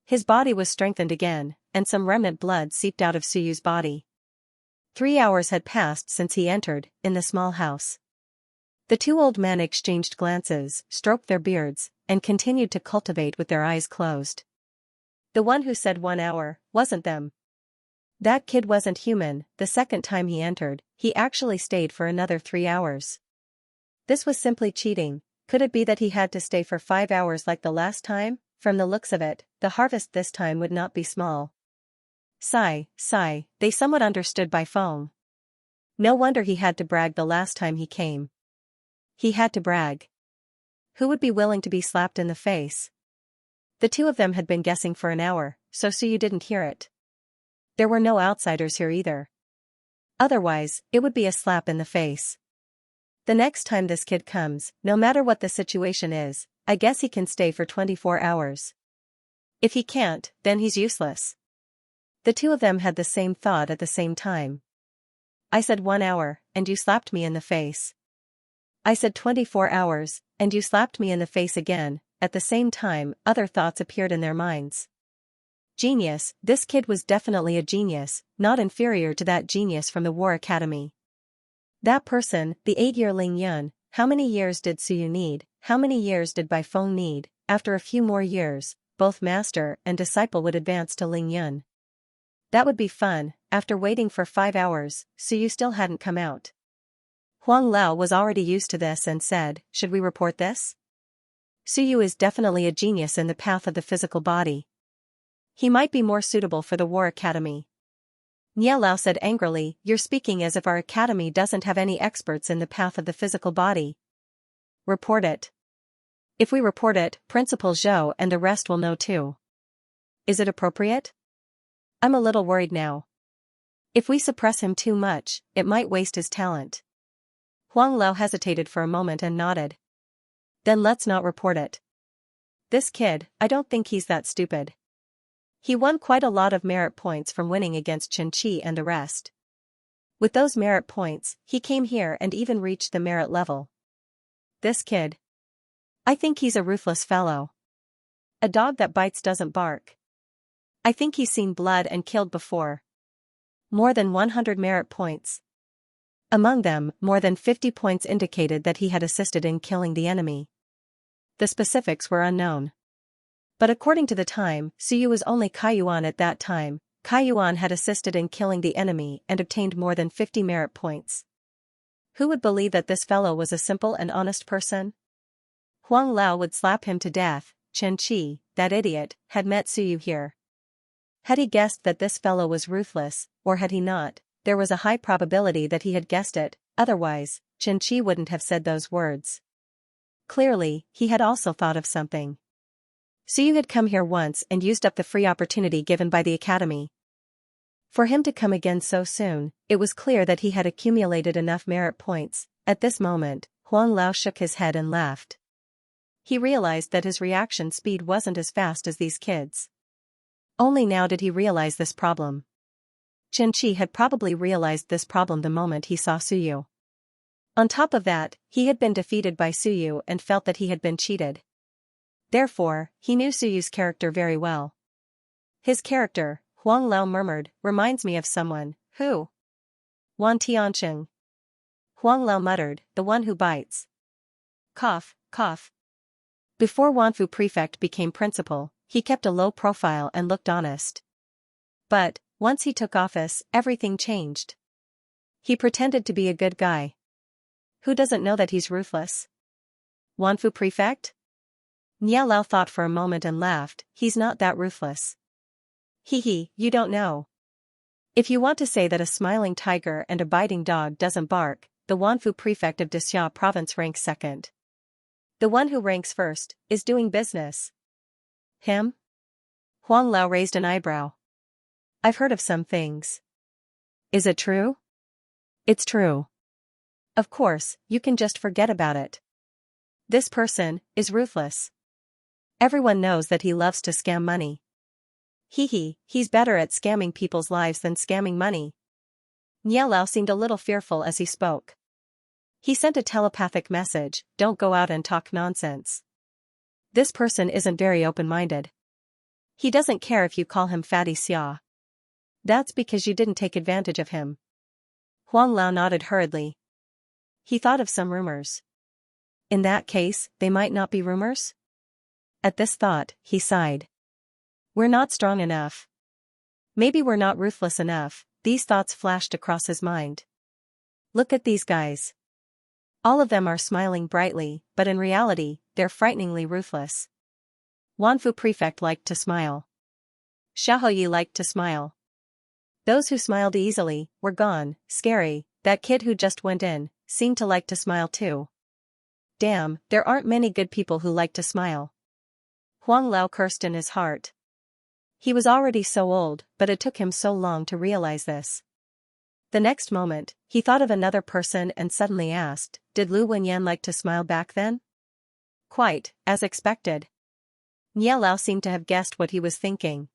His body was strengthened again, and some remnant blood seeped out of Suyu's body. 3 hours had passed since he entered, in the small house. The 2 old men exchanged glances, stroked their beards, and continued to cultivate with their eyes closed. The one who said 1 hour, wasn't them. That kid wasn't human. The second time he entered, he actually stayed for another 3 hours. This was simply cheating. Could it be that he had to stay for 5 hours like the last time? From the looks of it, the harvest this time would not be small. Sigh, they somewhat understood Baifeng. No wonder he had to brag the last time he came. He had to brag. Who would be willing to be slapped in the face? The 2 of them had been guessing for an hour, so Suyu didn't hear it. There were no outsiders here either. Otherwise, it would be a slap in the face. The next time this kid comes, no matter what the situation is, I guess he can stay for 24 hours. If he can't, then he's useless. The 2 of them had the same thought at the same time. I said 1 hour, and you slapped me in the face. I said 24 hours, and you slapped me in the face again. At the same time, other thoughts appeared in their minds. Genius, this kid was definitely a genius, not inferior to that genius from the War Academy. That person, the 8-year Ling Yun, how many years did Suyu need? how many years did Bai Feng need? After a few more years, both master and disciple would advance to Ling Yun. That would be fun. After waiting for 5 hours, Suyu still hadn't come out. Huang Lao was already used to this and said, should we report this? Suyu is definitely a genius in the path of the physical body. He might be more suitable for the War Academy. Nie Lao said angrily, you're speaking as if our academy doesn't have any experts in the path of the physical body. Report it. If we report it, Principal Zhou and the rest will know too. Is it appropriate? I'm a little worried now. If we suppress him too much, it might waste his talent. Huang Lao hesitated for a moment and nodded. Then let's not report it. This kid, I don't think he's that stupid. He won quite a lot of merit points from winning against Xianxia and the rest. With those merit points, he came here and even reached the merit level. This kid. I think he's a ruthless fellow. A dog that bites doesn't bark. I think he's seen blood and killed before. More than 100 merit points. Among them, more than 50 points indicated that he had assisted in killing the enemy. The specifics were unknown. But according to the time, Suyu was only Kaiyuan at that time. Kaiyuan had assisted in killing the enemy and obtained more than 50 merit points. Who would believe that this fellow was a simple and honest person? Huang Lao would slap him to death. Xianxia, that idiot, had met Suyu here. Had he guessed that this fellow was ruthless, or had he not, there was a high probability that he had guessed it, otherwise, Xianxia wouldn't have said those words. Clearly, he had also thought of something. Suyu had come here once and used up the free opportunity given by the academy. For him to come again so soon, it was clear that he had accumulated enough merit points. At this moment, Huang Lao shook his head and laughed. He realized that his reaction speed wasn't as fast as these kids. Only now did he realize this problem. Xianxia had probably realized this problem the moment he saw Suyu. On top of that, he had been defeated by Suyu and felt that he had been cheated. Therefore, he knew Suyu's character very well. His character, Huang Lao murmured, reminds me of someone. Who? Wan Tiancheng. Huang Lao muttered, the one who bites. Cough, cough. Before Wanfu Prefect became principal, he kept a low profile and looked honest. But, once he took office, everything changed. He pretended to be a good guy. Who doesn't know that he's ruthless? Wanfu Prefect? Nie Lao thought for a moment and laughed, he's not that ruthless. Hee, you don't know. If you want to say that a smiling tiger and a biting dog doesn't bark, the Wanfu Prefect of Dixia province ranks second. The one who ranks first is doing business. Him? Huang Lao raised an eyebrow. I've heard of some things. Is it true? It's true. Of course, you can just forget about it. This person is ruthless. Everyone knows that he loves to scam money. He's better at scamming people's lives than scamming money. Nie Lao seemed a little fearful as he spoke. He sent a telepathic message, don't go out and talk nonsense. This person isn't very open-minded. He doesn't care if you call him Fatty Xia. That's because you didn't take advantage of him. Huang Lao nodded hurriedly. He thought of some rumors. In that case, they might not be rumors? At this thought, he sighed. We're not strong enough. Maybe we're not ruthless enough. These thoughts flashed across his mind. Look at these guys. All of them are smiling brightly, but in reality, they're frighteningly ruthless. Wanfu Prefect liked to smile. Xiaoyi liked to smile. Those who smiled easily were gone. Scary. That kid who just went in seemed to like to smile too. Damn, there aren't many good people who like to smile. Huang Lao cursed in his heart. He was already so old, but it took him so long to realize this. The next moment, he thought of another person and suddenly asked, did Lu Wenyan like to smile back then? Quite, as expected. Nie Lao seemed to have guessed what he was thinking.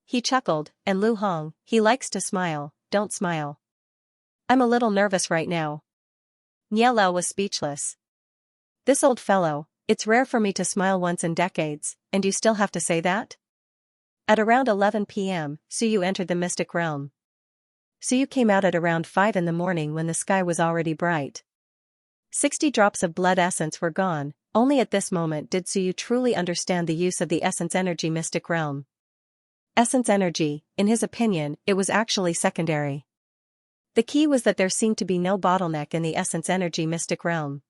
He chuckled, and Lu Hong, he likes to smile, don't smile. I'm a little nervous right now. Nie Lao was speechless. This old fellow, it's rare for me to smile once in decades, and you still have to say that? At around 11 p.m., Suyu entered the mystic realm. Suyu came out at around 5 in the morning when the sky was already bright. 60 drops of blood essence were gone. Only at this moment did Suyu truly understand the use of the essence energy mystic realm. Essence energy, in his opinion, it was actually secondary. The key was that there seemed to be no bottleneck in the essence energy mystic realm.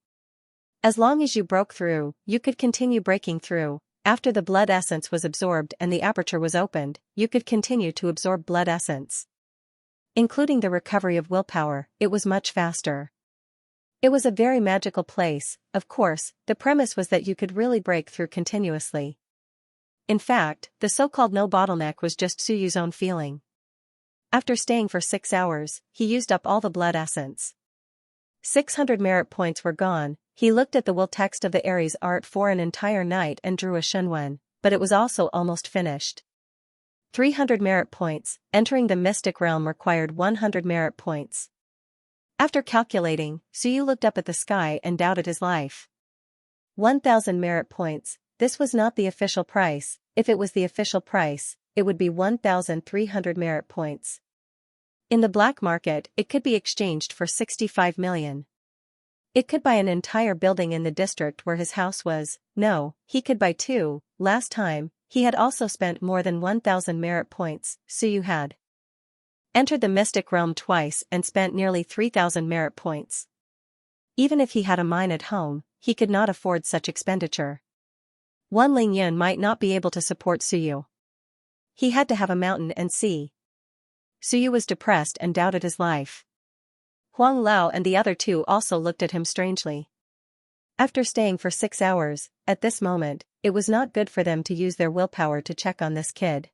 As long as you broke through, you could continue breaking through. After the blood essence was absorbed and the aperture was opened, you could continue to absorb blood essence. Including the recovery of willpower, it was much faster. It was a very magical place. Of course, the premise was that you could really break through continuously. In fact, the so-called no bottleneck was just Suyu's own feeling. After staying for 6 hours, he used up all the blood essence. 600 merit points were gone. He looked at the will text of the Aries art for an entire night and drew a Shunwen, but it was also almost finished. 300 merit points. Entering the mystic realm required 100 merit points. After calculating, Suyu looked up at the sky and doubted his life. 1,000 merit points. This was not the official price. If it was the official price, it would be 1,300 merit points. In the black market, it could be exchanged for 65 million. It could buy an entire building in the district where his house was. No, he could buy 2. Last time, he had also spent more than 1,000 merit points. Suyu had entered the mystic realm twice and spent nearly 3,000 merit points. Even if he had a mine at home, he could not afford such expenditure. One Lingyun might not be able to support Suyu. He had to have a mountain and sea. Suyu was depressed and doubted his life. Huang Lao and the other 2 also looked at him strangely. After staying for 6 hours, at this moment, it was not good for them to use their willpower to check on this kid.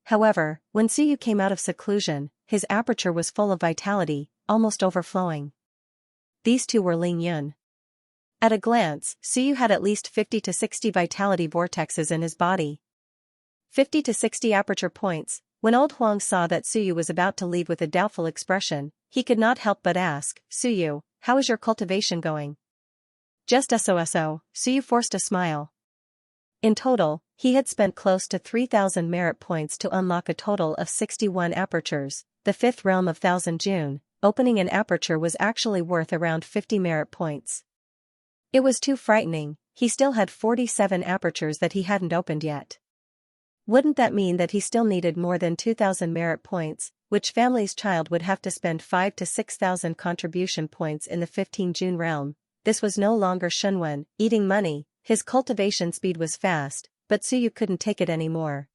However, when Suyu came out of seclusion, his aperture was full of vitality, almost overflowing. These 2 were Lingyun. At a glance, Suyu had at least 50 to 60 vitality vortexes in his body. 50 to 60 aperture points. When old Huang saw that Suyu was about to leave with a doubtful expression, he could not help but ask, "Suyu, how is your cultivation going?" "Just so." Suyu forced a smile. In total, he had spent close to 3,000 merit points to unlock a total of 61 apertures. The 5th realm of Thousand June, opening an aperture was actually worth around 50 merit points. It was too frightening. He still had 47 apertures that he hadn't opened yet. Wouldn't that mean that he still needed more than 2,000 merit points, which family's child would have to spend 5 to 6,000 contribution points in the 15 June realm? This was no longer Shunwen, eating money. His cultivation speed was fast, but Suyu couldn't take it anymore.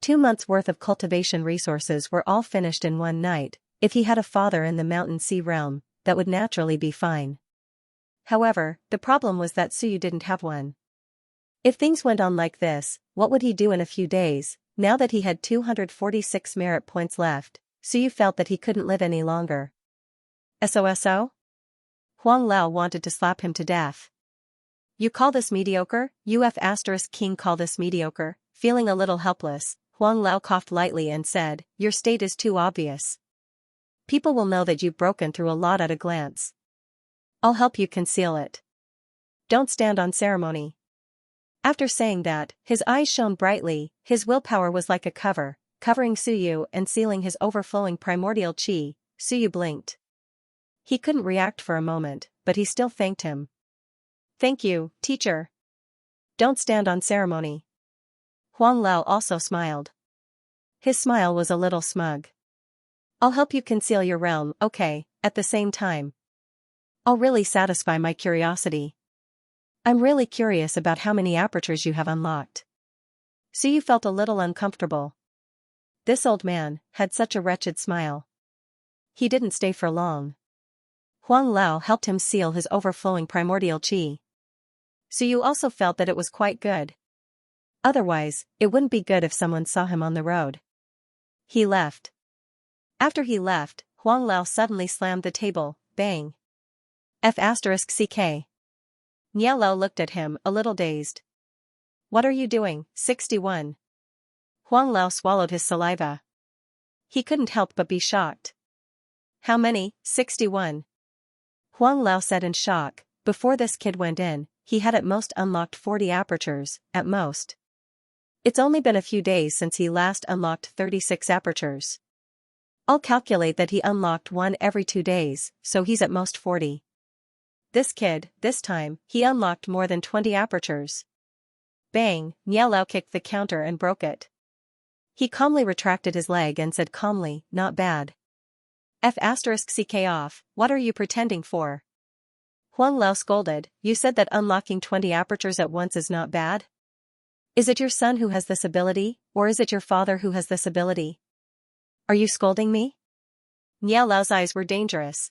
2 months' worth of cultivation resources were all finished in one night. If he had a father in the mountain sea realm, that would naturally be fine. However, the problem was that Suyu didn't have one. If things went on like this, what would he do in a few days? Now that he had 246 merit points left, Suyu felt that he couldn't live any longer. SOSO? Huang Lao wanted to slap him to death. "You call this mediocre?" King call this mediocre. Feeling a little helpless, Huang Lao coughed lightly and said, "Your state is too obvious. People will know that you've broken through a lot at a glance. I'll help you conceal it. Don't stand on ceremony." After saying that, his eyes shone brightly. His willpower was like a cover, covering Suyu and sealing his overflowing primordial chi. Suyu blinked. He couldn't react for a moment, but he still thanked him. "Thank you, teacher. Don't stand on ceremony." Huang Lao also smiled. His smile was a little smug. "I'll help you conceal your realm, okay, at the same time. I'll really satisfy my curiosity. I'm really curious about how many apertures you have unlocked." Suyu felt a little uncomfortable. This old man had such a wretched smile. He didn't stay for long. Huang Lao helped him seal his overflowing primordial chi. Suyu also felt that it was quite good. Otherwise, it wouldn't be good if someone saw him on the road. He left. After he left, Huang Lao suddenly slammed the table, bang. F***ck. Nielo looked at him, a little dazed. "What are you doing, 61? Huang Lao swallowed his saliva. He couldn't help but be shocked. "How many, 61? Huang Lao said in shock. Before this kid went in, he had at most unlocked 40 apertures, at most. It's only been a few days since he last unlocked 36 apertures. I'll calculate that he unlocked one every 2 days, so he's at most 40. This time, he unlocked more than 20 apertures. Bang, Nielao kicked the counter and broke it. He calmly retracted his leg and said calmly, not bad. F***ck off, what are you pretending for? Huang Lao scolded, you said that unlocking 20 apertures at once is not bad? Is it your son who has this ability, or is it your father who has this ability? Are you scolding me? Niao Lao's eyes were dangerous.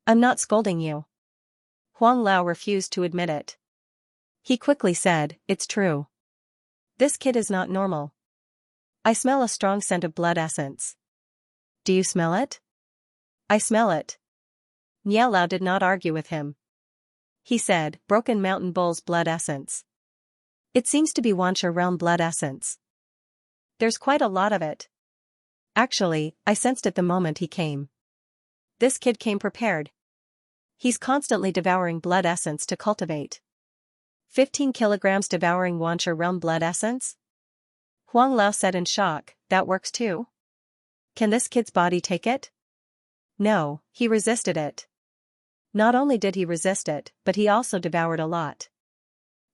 I'm not scolding you. Huang Lao refused to admit it. He quickly said, it's true. This kid is not normal. I smell a strong scent of blood essence. Do you smell it? I smell it. Niao Lao did not argue with him. He said, Broken Mountain Bull's blood essence. It seems to be Xianxia realm blood essence. There's quite a lot of it. Actually, I sensed it the moment he came. This kid came prepared. He's constantly devouring blood essence to cultivate. 15 kilograms devouring Xianxia realm blood essence? Huang Lao said in shock, that works too? Can this kid's body take it? No, he resisted it. Not only did he resist it, but he also devoured a lot.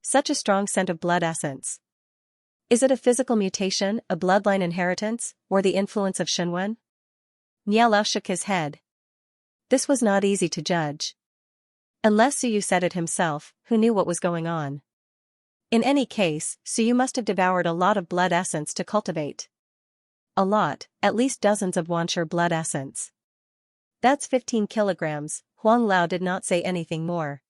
Such a strong scent of blood essence. Is it a physical mutation, a bloodline inheritance, or the influence of Shenwen? Niao Lao shook his head. This was not easy to judge. Unless Suyu said it himself, who knew what was going on. In any case, Suyu must have devoured a lot of blood essence to cultivate. A lot, at least dozens of Xianxia blood essence. That's 15 kilograms, Huang Lao did not say anything more.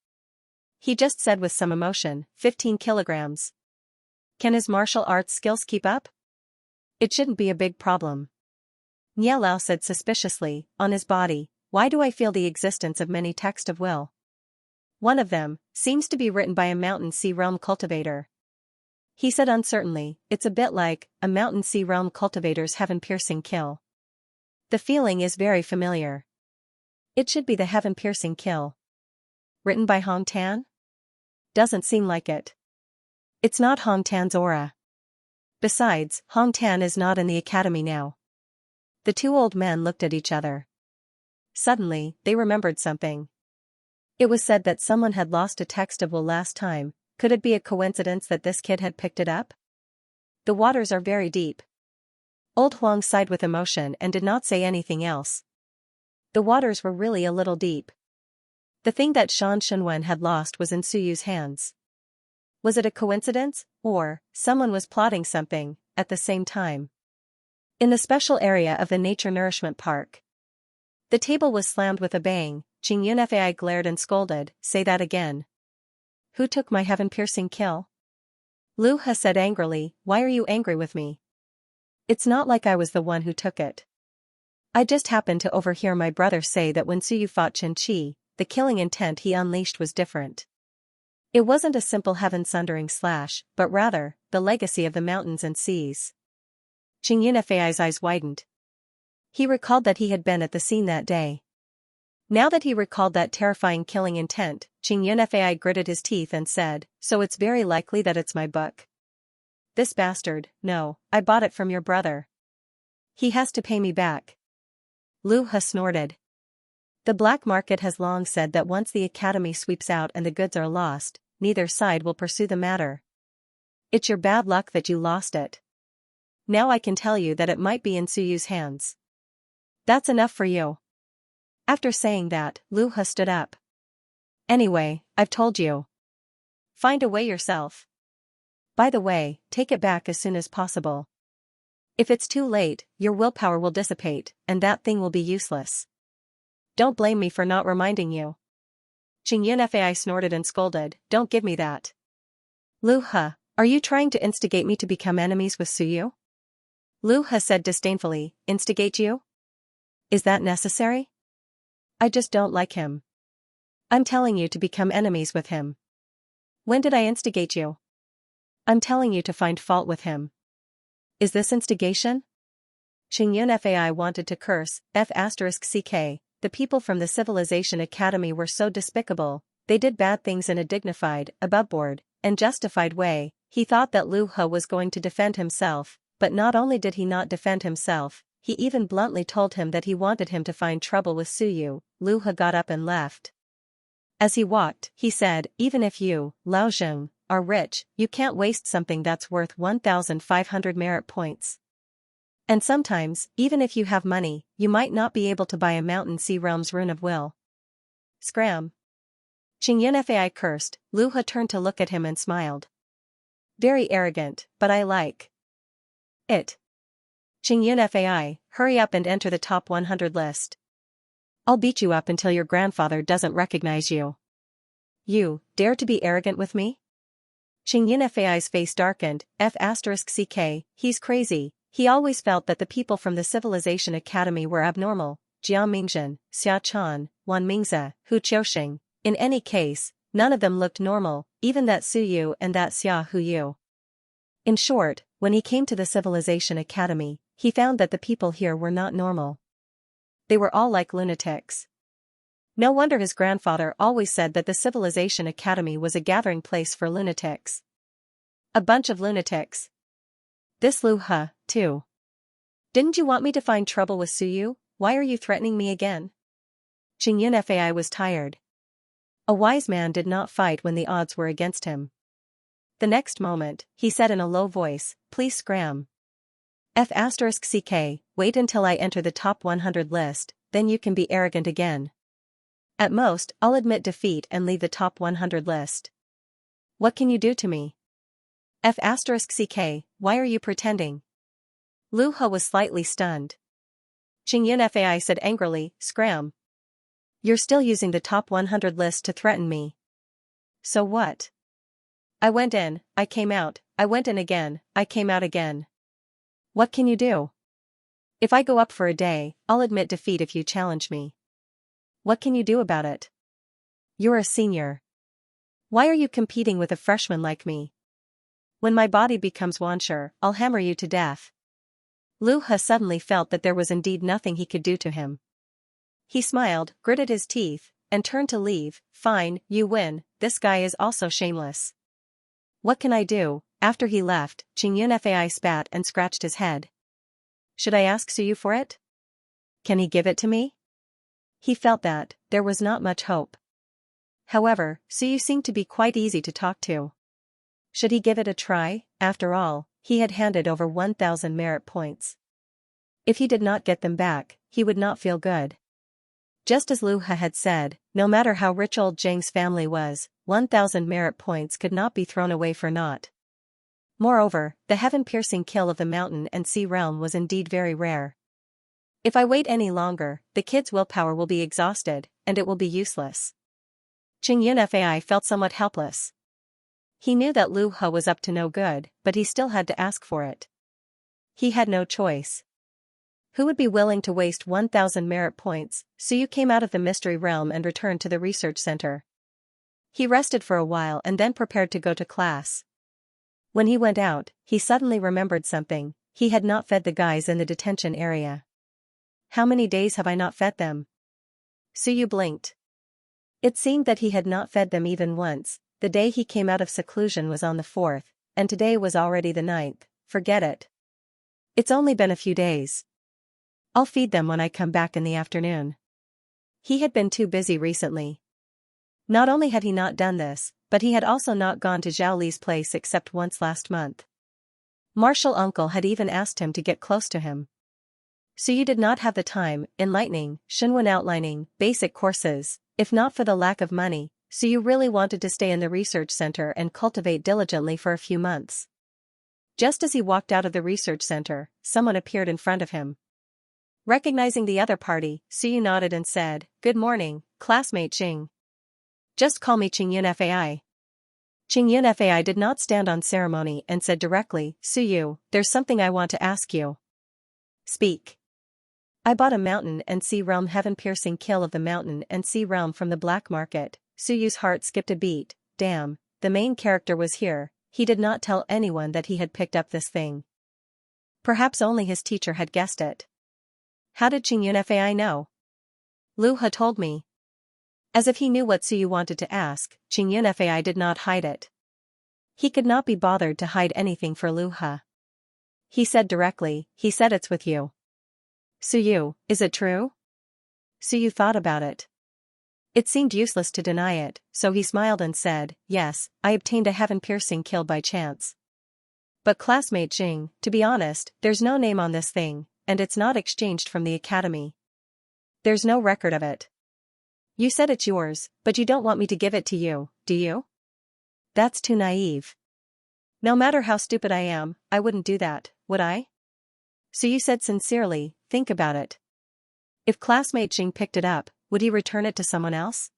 He just said with some emotion, 15 kilograms. Can his martial arts skills keep up? It shouldn't be a big problem. Niao Lao said suspiciously, on his body, why do I feel the existence of many texts of will? One of them seems to be written by a Mountain Sea Realm cultivator. He said uncertainly, it's a bit like a Mountain Sea Realm cultivator's heaven-piercing kill. The feeling is very familiar. It should be the heaven-piercing kill. Written by Hong Tan? Doesn't seem like it. It's not Hong Tan's aura. Besides, Hong Tan is not in the academy now. The two old men looked at each other. Suddenly, they remembered something. It was said that someone had lost a text of will last time. Could it be a coincidence that this kid had picked it up? The waters are very deep. Old Huang sighed with emotion and did not say anything else. The waters were really a little deep. The thing that Shan Shenwen had lost was in Suyu's hands. Was it a coincidence, or someone was plotting something, at the same time? In the special area of the Nature Nourishment Park. The table was slammed with a bang. Qing Yunfei glared and scolded, say that again. Who took my heaven-piercing kill? Lu He said angrily, why are you angry with me? It's not like I was the one who took it. I just happened to overhear my brother say that when Suyu fought Chen Qi, the killing intent he unleashed was different. It wasn't a simple heaven-sundering slash, but rather, the legacy of the mountains and seas. Qing Yunfei's eyes widened. He recalled that he had been at the scene that day. Now that he recalled that terrifying killing intent, Qing Yunfei gritted his teeth and said, so it's very likely that it's my book. This bastard, no, I bought it from your brother. He has to pay me back. Lu He snorted. The black market has long said that once the academy sweeps out and the goods are lost, neither side will pursue the matter. It's your bad luck that you lost it. Now I can tell you that it might be in Suyu's hands. That's enough for you. After saying that, Lu He stood up. Anyway, I've told you. Find a way yourself. By the way, take it back as soon as possible. If it's too late, your willpower will dissipate, and that thing will be useless. Don't blame me for not reminding you. Qing Yunfei snorted and scolded, don't give me that. Lu He, are you trying to instigate me to become enemies with Suyu? Lu He said disdainfully, instigate you? Is that necessary? I just don't like him. I'm telling you to become enemies with him. When did I instigate you? I'm telling you to find fault with him. Is this instigation? Qing Yunfei wanted to curse, F***ck, the people from the Civilization Academy were so despicable, they did bad things in a dignified, aboveboard, and justified way. He thought that Lu He was going to defend himself, but not only did he not defend himself, he even bluntly told him that he wanted him to find trouble with Suyu. Lu He got up and left. As he walked, he said, even if you, Lao Zheng, are rich, you can't waste something that's worth 1,500 merit points. And sometimes, even if you have money, you might not be able to buy a Mountain Sea Realm's Rune of Will. Scram. Qingyun Fai cursed. Lu He turned to look at him and smiled. Very arrogant, but I like it. Qingyun Fai, hurry up and enter the top 100 list. I'll beat you up until your grandfather doesn't recognize you. You, dare to be arrogant with me? Qingyun Fai's face darkened. F*ck, he's crazy. He always felt that the people from the Civilization Academy were abnormal. Jia Mingzhen, Xia Chan, Wan Mingze, Hu Qiuxing. In any case, none of them looked normal, even that Su Yu and that Xia Hu Yu. In short, when he came to the Civilization Academy, he found that the people here were not normal. They were all like lunatics. No wonder his grandfather always said that the Civilization Academy was a gathering place for lunatics. A bunch of lunatics. This Lu He, too. Didn't you want me to find trouble with Su Yu? Why are you threatening me again? Qingyun Fai was tired. A wise man did not fight when the odds were against him. The next moment, he said in a low voice, please scram. F*ck, wait until I enter the top 100 list, then you can be arrogant again. At most, I'll admit defeat and leave the top 100 list. What can you do to me? F*ck, why are you pretending? Lu He was slightly stunned. Qingyun Fai said angrily, scram. You're still using the top 100 list to threaten me. So what? I went in, I came out, I went in again, I came out again. What can you do? If I go up for a day, I'll admit defeat if you challenge me. What can you do about it? You're a senior. Why are you competing with a freshman like me? When my body becomes Wanshi, I'll hammer you to death. Lu He suddenly felt that there was indeed nothing he could do to him. He smiled, gritted his teeth, and turned to leave. Fine, you win, this guy is also shameless. What can I do? After he left, Qingyun Fai spat and scratched his head. Should I ask Su Yu for it? Can he give it to me? He felt that there was not much hope. However, Su Yu seemed to be quite easy to talk to. Should he give it a try? After all, he had handed over 1,000 merit points. If he did not get them back, he would not feel good. Just as Lu He had said, no matter how rich old Zhang's family was, 1,000 merit points could not be thrown away for naught. Moreover, the heaven-piercing kill of the Mountain and Sea Realm was indeed very rare. If I wait any longer, the kid's willpower will be exhausted, and it will be useless. Qingyun Fai felt somewhat helpless. He knew that Lu He was up to no good, but he still had to ask for it. He had no choice. Who would be willing to waste 1,000 merit points? Su Yu came out of the mystery realm and returned to the research center. He rested for a while and then prepared to go to class. When he went out, he suddenly remembered something. He had not fed the guys in the detention area. How many days have I not fed them? Su Yu blinked. It seemed that he had not fed them even once. The day he came out of seclusion was on the 4th, and today was already the 9th. Forget it. It's only been a few days. I'll feed them when I come back in the afternoon. He had been too busy recently. Not only had he not done this, but he had also not gone to Zhao Li's place except once last month. Martial Uncle had even asked him to get close to him. Su Yu did not have the time. Enlightening, Shenwen outlining, basic courses. If not for the lack of money, Su Yu really wanted to stay in the research center and cultivate diligently for a few months. Just as he walked out of the research center, someone appeared in front of him. Recognizing the other party, Su Yu nodded and said, "Good morning, classmate Xing. Just call me Qingyun Fai." Qingyun Fai did not stand on ceremony and said directly, "Su Yu, there's something I want to ask you." "Speak." "I bought a Mountain and Sea Realm heaven-piercing kill of the Mountain and Sea Realm from the black market." Su Yu's heart skipped a beat. Damn, the main character was here. He did not tell anyone that he had picked up this thing. Perhaps only his teacher had guessed it. How did Qingyun Fai know? Lu He told me. As if he knew what Su Yu wanted to ask, Qingyun Fai did not hide it. He could not be bothered to hide anything for Lu He. He said directly, "He said it's with you." "Su Yu, is it true?" Su Yu thought about it. It seemed useless to deny it, so he smiled and said, yes, I obtained a heaven-piercing kill by chance. But classmate Jing, to be honest, there's no name on this thing, and it's not exchanged from the academy. There's no record of it. You said it's yours, but you don't want me to give it to you, do you? That's too naive. No matter how stupid I am, I wouldn't do that, would I? So you said sincerely, think about it. If classmate Jing picked it up, would he return it to someone else?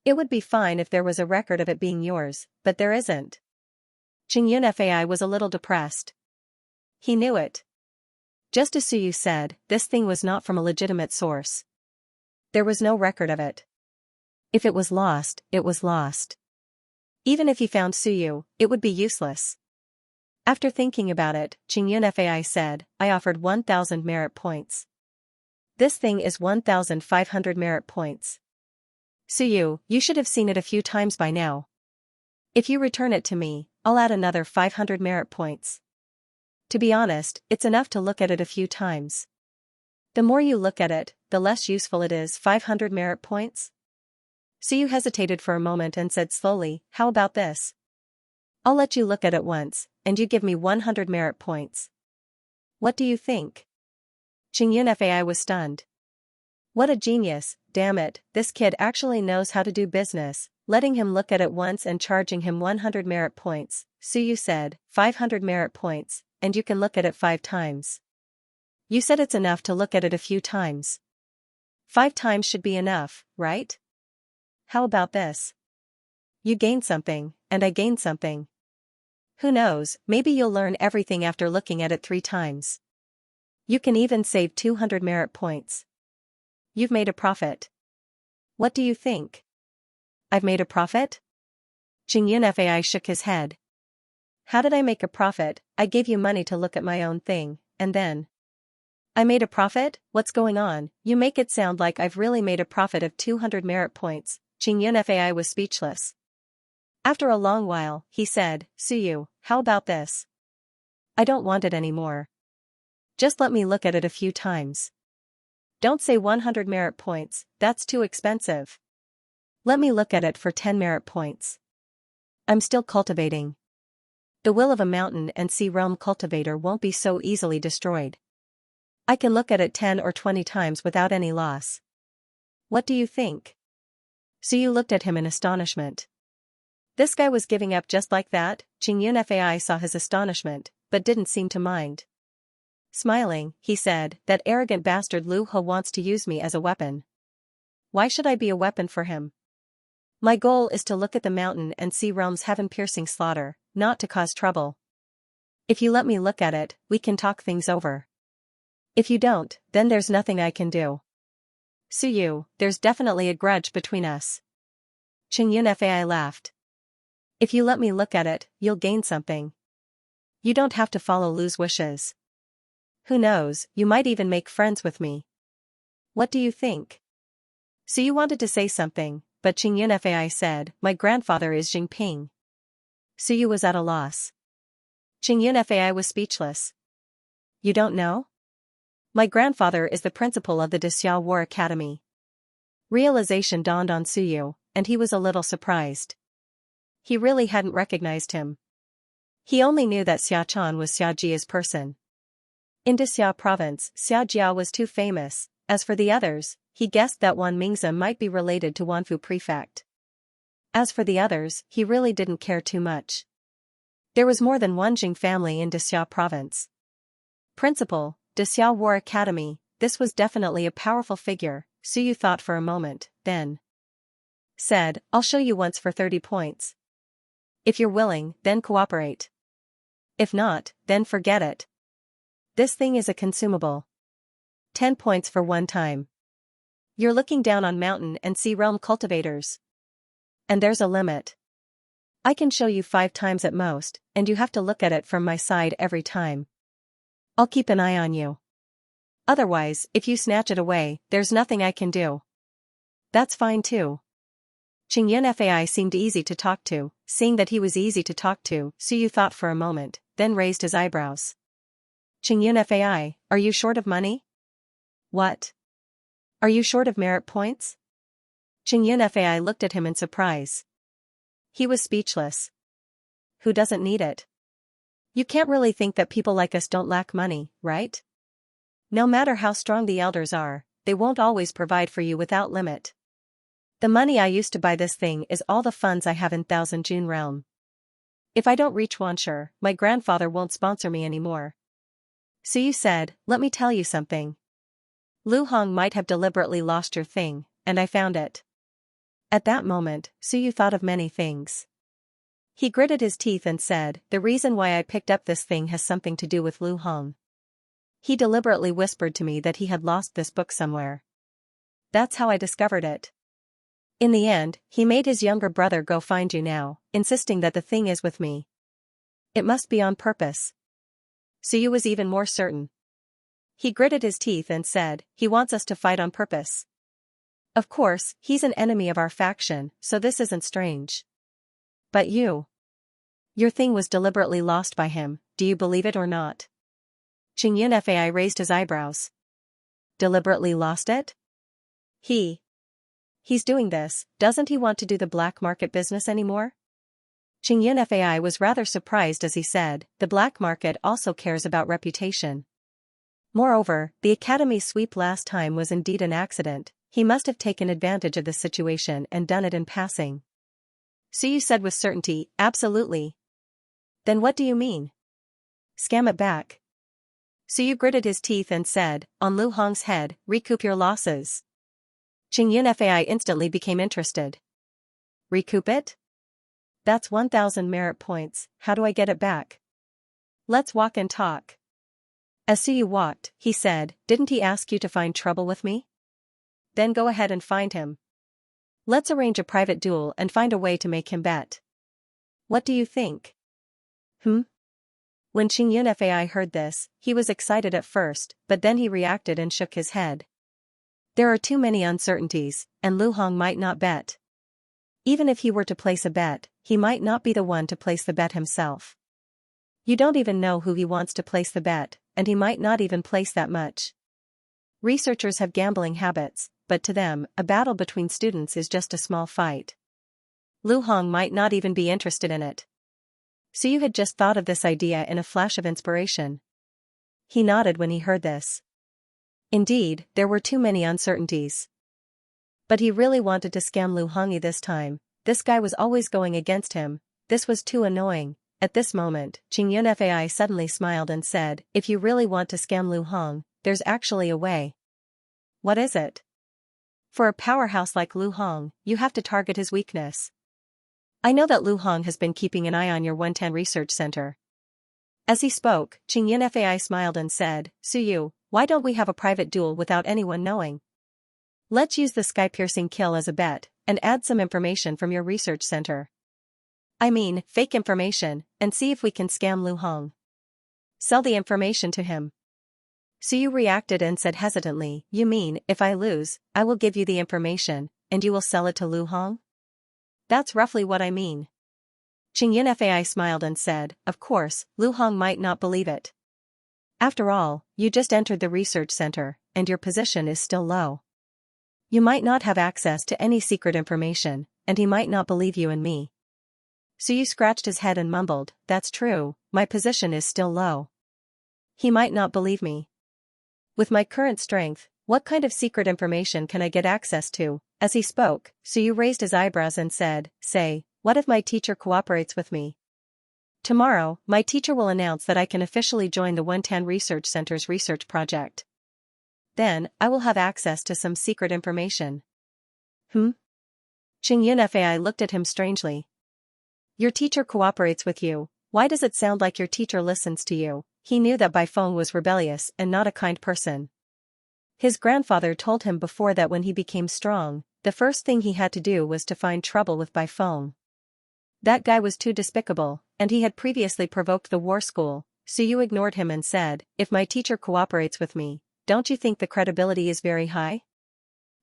It would be fine if there was a record of it being yours, but there isn't. Xianxia was a little depressed. He knew it. Just as Suyu said, this thing was not from a legitimate source. There was no record of it. If it was lost, it was lost. Even if he found Suyu, it would be useless. After thinking about it, Xianxia said, I offered 1,000 merit points. This thing is 1,500 merit points. Suyu, you should have seen it a few times by now. If you return it to me, I'll add another 500 merit points. To be honest, it's enough to look at it a few times. The more you look at it, the less useful it is. 500 merit points? Suyu hesitated for a moment and said slowly, how about this? I'll let you look at it once, and you give me 100 merit points. What do you think? Xianxia was stunned. What a genius, damn it, this kid actually knows how to do business, letting him look at it once and charging him 100 merit points. Suyu said, 500 merit points, and you can look at it 5 times. You said it's enough to look at it a few times. 5 times should be enough, right? How about this? You gain something, and I gain something. Who knows, maybe you'll learn everything after looking at it 3 times. You can even save 200 merit points. You've made a profit. What do you think? I've made a profit? Xianxia shook his head. How did I make a profit? I gave you money to look at my own thing, and then... I made a profit? What's going on? You make it sound like I've really made a profit of 200 merit points. Xianxia was speechless. After a long while, he said, Suyu, how about this? I don't want it anymore. Just let me look at it a few times. Don't say 100 merit points, that's too expensive. Let me look at it for 10 merit points. I'm still cultivating. The will of a mountain and sea realm cultivator won't be so easily destroyed. I can look at it 10 or 20 times without any loss. What do you think? Suyu looked at him in astonishment. This guy was giving up just like that. Xianxia saw his astonishment, but didn't seem to mind. Smiling, he said, that arrogant bastard Lu He wants to use me as a weapon. Why should I be a weapon for him? My goal is to look at the mountain and sea realm's heaven-piercing slaughter, not to cause trouble. If you let me look at it, we can talk things over. If you don't, then there's nothing I can do. Suyu, there's definitely a grudge between us. Xianxia laughed. If you let me look at it, you'll gain something. You don't have to follow Lu's wishes. Who knows, you might even make friends with me. What do you think? Suyu wanted to say something, but Xianxia said, my grandfather is Jingping. Suyu was at a loss. Xianxia was speechless. You don't know? My grandfather is the principal of the Dixia War Academy. Realization dawned on Suyu, and he was a little surprised. He really hadn't recognized him. He only knew that Xiachan was Xiajia's person. In Dixia province, Xiajia was too famous. As for the others, he guessed that Wan Mingzi might be related to Wanfu prefect. As for the others, he really didn't care too much. There was more than one Jing family in Dixia province. Principal, Dixia War Academy, this was definitely a powerful figure. Suyu thought for a moment, then said, I'll show you once for 30 points. If you're willing, then cooperate. If not, then forget it. This thing is a consumable. 10 points for one time. You're looking down on mountain and sea realm cultivators. And there's a limit. I can show you 5 times at most, and you have to look at it from my side every time. I'll keep an eye on you. Otherwise, if you snatch it away, there's nothing I can do. That's fine too. Xianxia seemed easy to talk to. Seeing that he was easy to talk to, Suyu thought for a moment, then raised his eyebrows. Xianxia, are you short of money? What? Are you short of merit points? Xianxia looked at him in surprise. He was speechless. Who doesn't need it? You can't really think that people like us don't lack money, right? No matter how strong the elders are, they won't always provide for you without limit. The money I used to buy this thing is all the funds I have in Thousand June realm. If I don't reach Xianxia, my grandfather won't sponsor me anymore. So you said, let me tell you something. Lu Hong might have deliberately lost your thing, and I found it. At that moment, Suyu thought of many things. He gritted his teeth and said, the reason why I picked up this thing has something to do with Lu Hong. He deliberately whispered to me that he had lost this book somewhere. That's how I discovered it. In the end, he made his younger brother go find you now, insisting that the thing is with me. It must be on purpose. Suyu was even more certain. He gritted his teeth and said, he wants us to fight on purpose. Of course, he's an enemy of our faction, so this isn't strange. But your thing was deliberately lost by him, do you believe it or not? Xianxia raised his eyebrows. Deliberately lost it? He's doing this, doesn't he want to do the black market business anymore? Xianxia was rather surprised as he said, the black market also cares about reputation. Moreover, the academy sweep last time was indeed an accident, he must have taken advantage of the situation and done it in passing. Suyu said with certainty, absolutely. Then what do you mean? Scam it back. Suyu gritted his teeth and said, on Lu Hong's head, recoup your losses. Xianxia instantly became interested. Recoup it? That's 1,000 merit points, how do I get it back? Let's walk and talk. As Suyu walked, he said, didn't he ask you to find trouble with me? Then go ahead and find him. Let's arrange a private duel and find a way to make him bet. What do you think? When Xianxia heard this, he was excited at first, but then he reacted and shook his head. There are too many uncertainties, and Lu Hong might not bet. Even if he were to place a bet, he might not be the one to place the bet himself. You don't even know who he wants to place the bet, and he might not even place that much. Researchers have gambling habits, but to them, a battle between students is just a small fight. Lu Hong might not even be interested in it. Suyu had just thought of this idea in a flash of inspiration. He nodded when he heard this. Indeed, there were too many uncertainties. But he really wanted to scam Lu Hongyi this time, this guy was always going against him, this was too annoying. At this moment, Xianxia suddenly smiled and said, if you really want to scam Lu Hong, there's actually a way. What is it? For a powerhouse like Lu Hong, you have to target his weakness. I know that Lu Hong has been keeping an eye on your 110 research center. As he spoke, Xianxia smiled and said, Suyu, why don't we have a private duel without anyone knowing? Let's use the sky-piercing kill as a bet, and add some information from your research center. I mean, fake information, and see if we can scam Lu Hong. Sell the information to him. Suyu reacted and said hesitantly, you mean, if I lose, I will give you the information, and you will sell it to Lu Hong? That's roughly what I mean. Xianxia smiled and said, of course, Lu Hong might not believe it. After all, you just entered the research center, and your position is still low. You might not have access to any secret information, and he might not believe you and me. Suyu scratched his head and mumbled, that's true, my position is still low. He might not believe me. With my current strength, what kind of secret information can I get access to? As he spoke, Suyu raised his eyebrows and said, say, what if my teacher cooperates with me? Tomorrow, my teacher will announce that I can officially join the 110 Research Center's research project. Then, I will have access to some secret information. Xianxia looked at him strangely. Your teacher cooperates with you, why does it sound like your teacher listens to you? He knew that Baifeng was rebellious and not a kind person. His grandfather told him before that when he became strong, the first thing he had to do was to find trouble with Baifeng. That guy was too despicable, and he had previously provoked the war school, so you ignored him and said, if my teacher cooperates with me, don't you think the credibility is very high?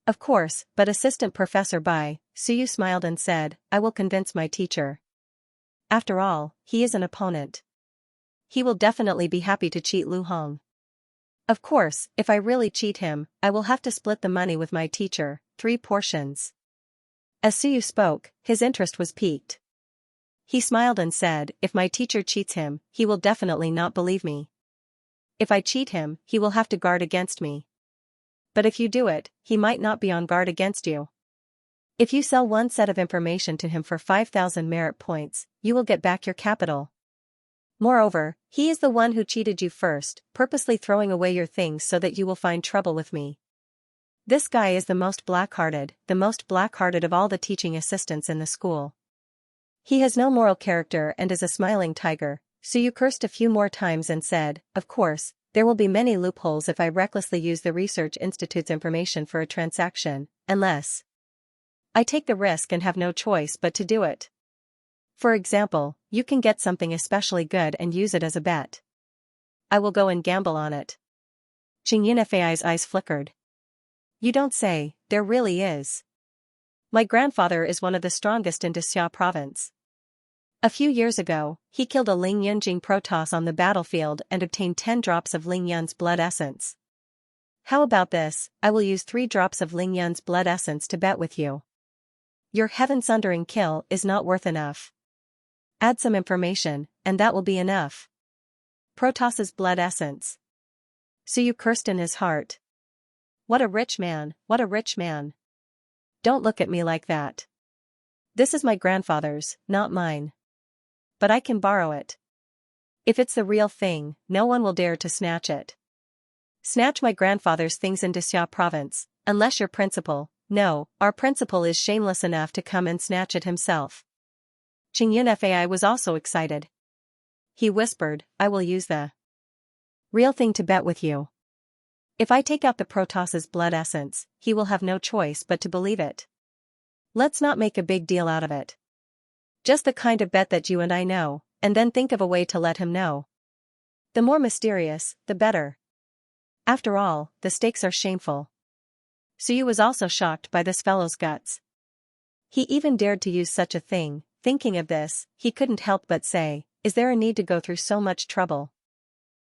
Of course, but Assistant Professor Bai, Suyu smiled and said, I will convince my teacher. After all, he is an opponent. He will definitely be happy to cheat Lu Hong. Of course, if I really cheat him, I will have to split the money with my teacher, 3 portions. As Suyu spoke, his interest was piqued. He smiled and said, if my teacher cheats him, he will definitely not believe me. If I cheat him, he will have to guard against me. But if you do it, he might not be on guard against you. If you sell one set of information to him for 5,000 merit points, you will get back your capital. Moreover, he is the one who cheated you first, purposely throwing away your things so that you will find trouble with me. This guy is the most black-hearted of all the teaching assistants in the school. He has no moral character and is a smiling tiger, so you cursed a few more times and said, of course, there will be many loopholes if I recklessly use the Research Institute's information for a transaction, unless I take the risk and have no choice but to do it. For example, you can get something especially good and use it as a bet. I will go and gamble on it. Xianxia's eyes flickered. You don't say, there really is. My grandfather is one of the strongest in Xianxia province. A few years ago, he killed a Ling Yunjing Protoss on the battlefield and obtained 10 drops of Ling Yun's blood essence. How about this, I will use 3 drops of Ling Yun's blood essence to bet with you. Your heaven-sundering kill is not worth enough. Add some information, and that will be enough. Protoss's blood essence. So you cursed in his heart. What a rich man, what a rich man. Don't look at me like that. This is my grandfather's, not mine. But I can borrow it. If it's the real thing, no one will dare to snatch it. Snatch my grandfather's things in Xianxia province, unless your principal, no, our principal is shameless enough to come and snatch it himself. Xianxia was also excited. He whispered, I will use the real thing to bet with you. If I take out the Protoss's blood essence, he will have no choice but to believe it. Let's not make a big deal out of it. Just the kind of bet that you and I know, and then think of a way to let him know. The more mysterious, the better. After all, the stakes are shameful. Suyu was also shocked by this fellow's guts. He even dared to use such a thing. Thinking of this, he couldn't help but say, is there a need to go through so much trouble?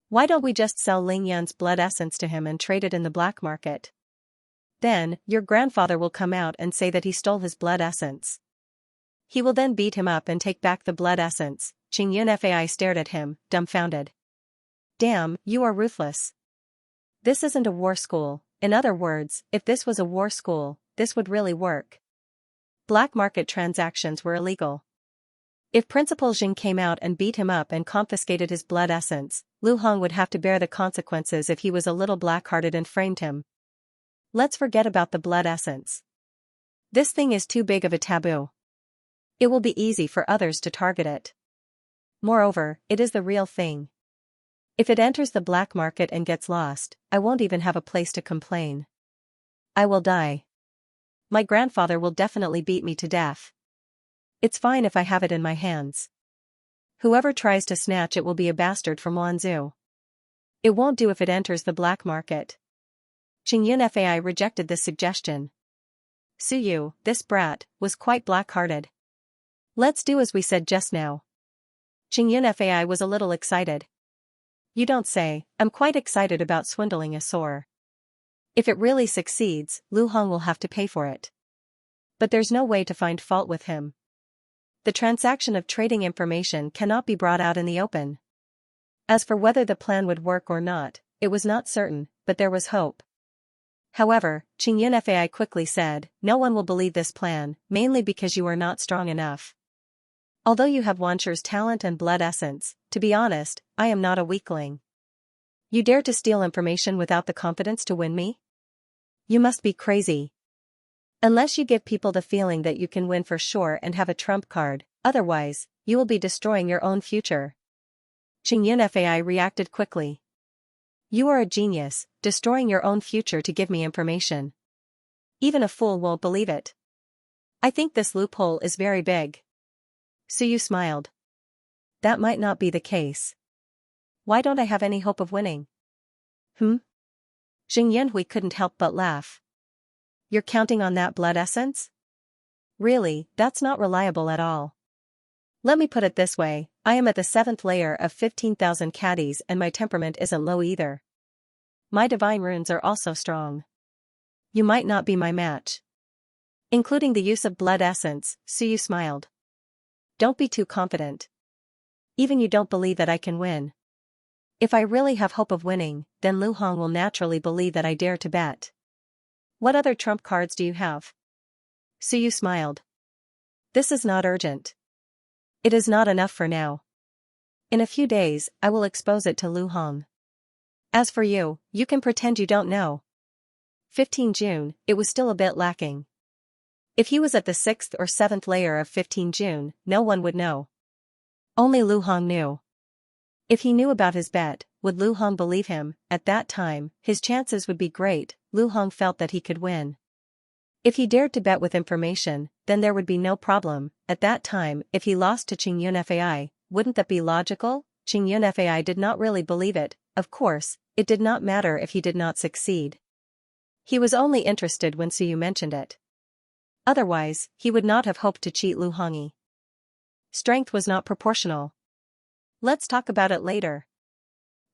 Why don't we just sell Ling Yun's blood essence to him and trade it in the black market? Then, your grandfather will come out and say that he stole his blood essence. He will then beat him up and take back the blood essence. Xianxia stared at him, dumbfounded. Damn, you are ruthless. This isn't a war school. In other words, if this was a war school, this would really work. Black market transactions were illegal. If Principal Jing came out and beat him up and confiscated his blood essence, Lu Hong would have to bear the consequences if he was a little black-hearted and framed him. Let's forget about the blood essence. This thing is too big of a taboo. It will be easy for others to target it. Moreover, it is the real thing. If it enters the black market and gets lost, I won't even have a place to complain. I will die. My grandfather will definitely beat me to death. It's fine if I have it in my hands. Whoever tries to snatch it will be a bastard from Wanzhou. It won't do if it enters the black market. Xianxia rejected this suggestion. Suyu, this brat, was quite black-hearted. Let's do as we said just now. Xianxia was a little excited. You don't say, I'm quite excited about swindling a sore. If it really succeeds, Lu Hong will have to pay for it. But there's no way to find fault with him. The transaction of trading information cannot be brought out in the open. As for whether the plan would work or not, it was not certain, but there was hope. However, Xianxia quickly said, no one will believe this plan, mainly because you are not strong enough. Although you have Wanchu's talent and blood essence, to be honest, I am not a weakling. You dare to steal information without the confidence to win me? You must be crazy. Unless you give people the feeling that you can win for sure and have a trump card, otherwise, you will be destroying your own future. Xianxia reacted quickly. You are a genius, destroying your own future to give me information. Even a fool won't believe it. I think this loophole is very big. Suyu smiled. That might not be the case. Why don't I have any hope of winning? Jing Yanhui couldn't help but laugh. You're counting on that blood essence? Really, that's not reliable at all. Let me put it this way, I am at the 7th layer of 15,000 caddies and my temperament isn't low either. My divine runes are also strong. You might not be my match. Including the use of blood essence, Suyu smiled. Don't be too confident. Even you don't believe that I can win. If I really have hope of winning, then Lu Hong will naturally believe that I dare to bet. What other trump cards do you have? Suyu smiled. This is not urgent. It is not enough for now. In a few days, I will expose it to Lu Hong. As for you, you can pretend you don't know. 15 June, it was still a bit lacking. If he was at the 6th or 7th layer of 15 June, no one would know. Only Lu Hong knew. If he knew about his bet, would Lu Hong believe him? At that time, his chances would be great. Lu Hong felt that he could win. If he dared to bet with information, then there would be no problem. At that time, if he lost to Qingyun Fai, wouldn't that be logical? Qingyun Fai did not really believe it. Of course, it did not matter if he did not succeed. He was only interested when Suyu mentioned it. Otherwise, he would not have hoped to cheat Lu Hongyi. Strength was not proportional. Let's talk about it later.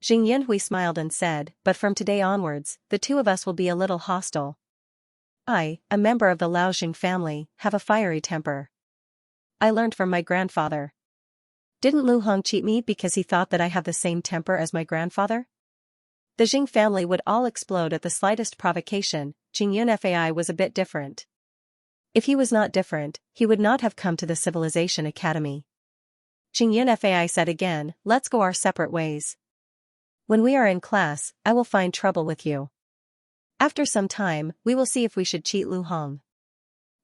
Jing Yunhui smiled and said, but from today onwards, the two of us will be a little hostile. I, a member of the Laojing family, have a fiery temper. I learned from my grandfather. Didn't Lu Hong cheat me because he thought that I have the same temper as my grandfather? The Jing family would all explode at the slightest provocation. Qingyun Fai was a bit different. If he was not different, he would not have come to the Civilization Academy. Qingyun Fai said again, let's go our separate ways. When we are in class, I will find trouble with you. After some time, we will see if we should cheat Lu Hong.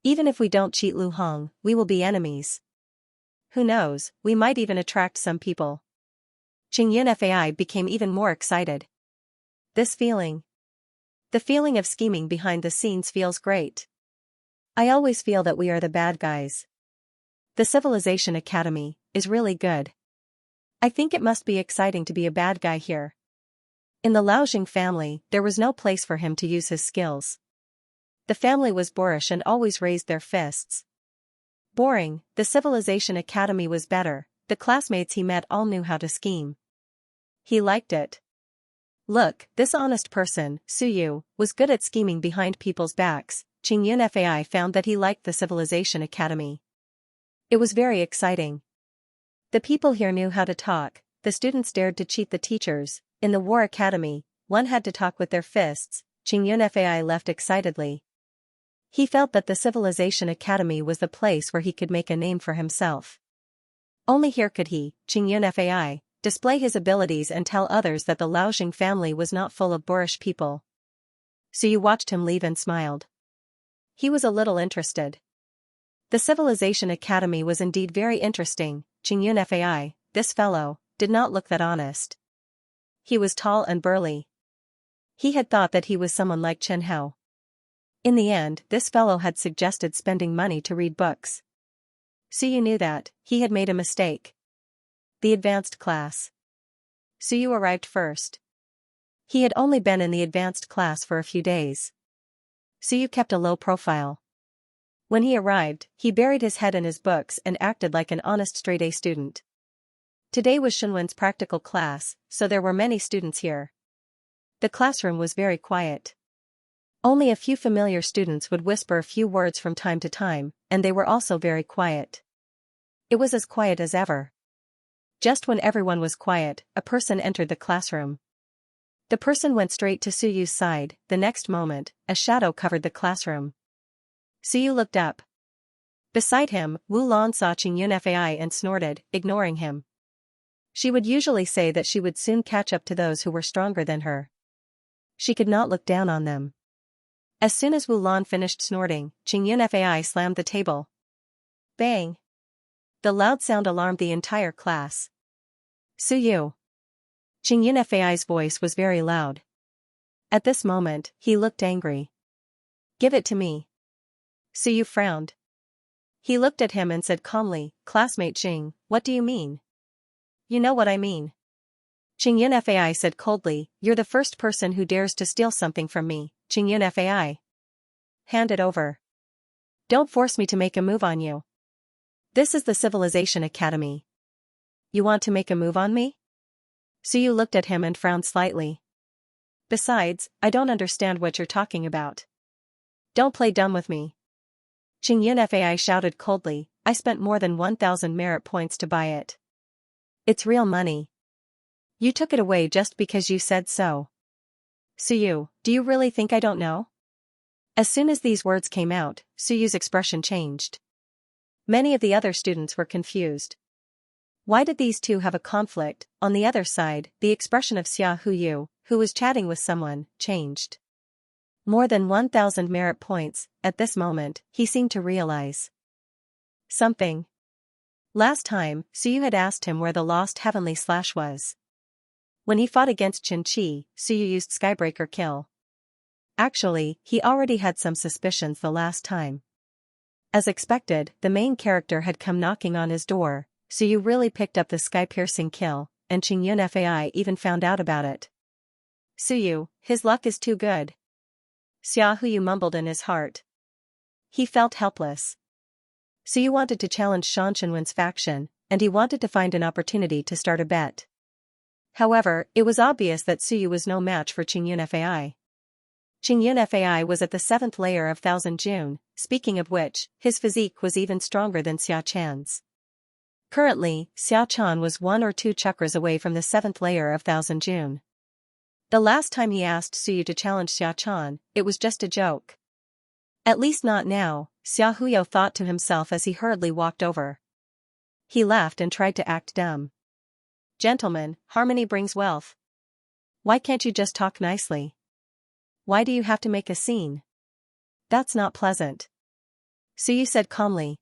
Even if we don't cheat Lu Hong, we will be enemies. Who knows, we might even attract some people. Qingyun Fai became even more excited. This feeling. The feeling of scheming behind the scenes feels great. I always feel that we are the bad guys. The Civilization Academy is really good. I think it must be exciting to be a bad guy here. In the Laojing family, there was no place for him to use his skills. The family was boorish and always raised their fists. Boring, the Civilization Academy was better. The classmates he met all knew how to scheme. He liked it. Look, this honest person, Suyu, was good at scheming behind people's backs. Qingyun Fai found that he liked the Civilization Academy. It was very exciting. The people here knew how to talk. The students dared to cheat the teachers. In the War Academy, one had to talk with their fists. Qingyun Fai left excitedly. He felt that the Civilization Academy was the place where he could make a name for himself. Only here could he, Qingyun Fai, display his abilities and tell others that the Laojing family was not full of boorish people. So you watched him leave and smiled. He was a little interested. The Civilization Academy was indeed very interesting. Qingyun Fai, this fellow, did not look that honest. He was tall and burly. He had thought that he was someone like Chen Hao. In the end, this fellow had suggested spending money to read books. Suyu knew that he had made a mistake. The advanced class. Suyu arrived first. He had only been in the advanced class for a few days. Suyu kept a low profile. When he arrived, he buried his head in his books and acted like an honest straight-A student. Today was Shunwen's practical class, so there were many students here. The classroom was very quiet. Only a few familiar students would whisper a few words from time to time, and they were also very quiet. It was as quiet as ever. Just when everyone was quiet, a person entered the classroom. The person went straight to Suyu's side. The next moment, a shadow covered the classroom. Suyu looked up. Beside him, Wu Lan saw Qingyun Fai and snorted, ignoring him. She would usually say that she would soon catch up to those who were stronger than her. She could not look down on them. As soon as Wu Lan finished snorting, Qingyun Fai slammed the table. Bang! The loud sound alarmed the entire class. Suyu. Qingyun Fai's voice was very loud. At this moment, he looked angry. Give it to me. Suyu frowned. He looked at him and said calmly, Classmate Jing, what do you mean? You know what I mean. Qingyun Fai said coldly, you're the first person who dares to steal something from me, Qingyun Fai. Hand it over. Don't force me to make a move on you. This is the Civilization Academy. You want to make a move on me? Suyu looked at him and frowned slightly. Besides, I don't understand what you're talking about. Don't play dumb with me. Qingyun Fai shouted coldly, I spent more than 1,000 merit points to buy it. It's real money. You took it away just because you said so. Suyu, do you really think I don't know? As soon as these words came out, Suyu's expression changed. Many of the other students were confused. Why did these two have a conflict? On the other side, the expression of Xia Huyu, who was chatting with someone, changed. More than 1,000 merit points. At this moment, he seemed to realize something. Last time, Suyu had asked him where the lost heavenly slash was. When he fought against Qinchi, Suyu used Skybreaker kill. Actually, he already had some suspicions the last time. As expected, the main character had come knocking on his door, Suyu really picked up the sky-piercing kill, and Qingyun Fai even found out about it. Suyu, his luck is too good. Xia Huyu mumbled in his heart. He felt helpless. Suyu wanted to challenge Shan Chenwen's faction, and he wanted to find an opportunity to start a bet. However, it was obvious that Suyu was no match for Qingyun Fai. Qingyun Fai was at the 7th layer of Thousand June, speaking of which, his physique was even stronger than Xia Chan's. Currently, Xia Chan was 1 or 2 chakras away from the 7th layer of Thousand June. The last time he asked Suyu to challenge Xia Chan, it was just a joke. At least not now, Xia Huyo thought to himself as he hurriedly walked over. He laughed and tried to act dumb. Gentlemen, harmony brings wealth. Why can't you just talk nicely? Why do you have to make a scene? That's not pleasant. Suyu said calmly.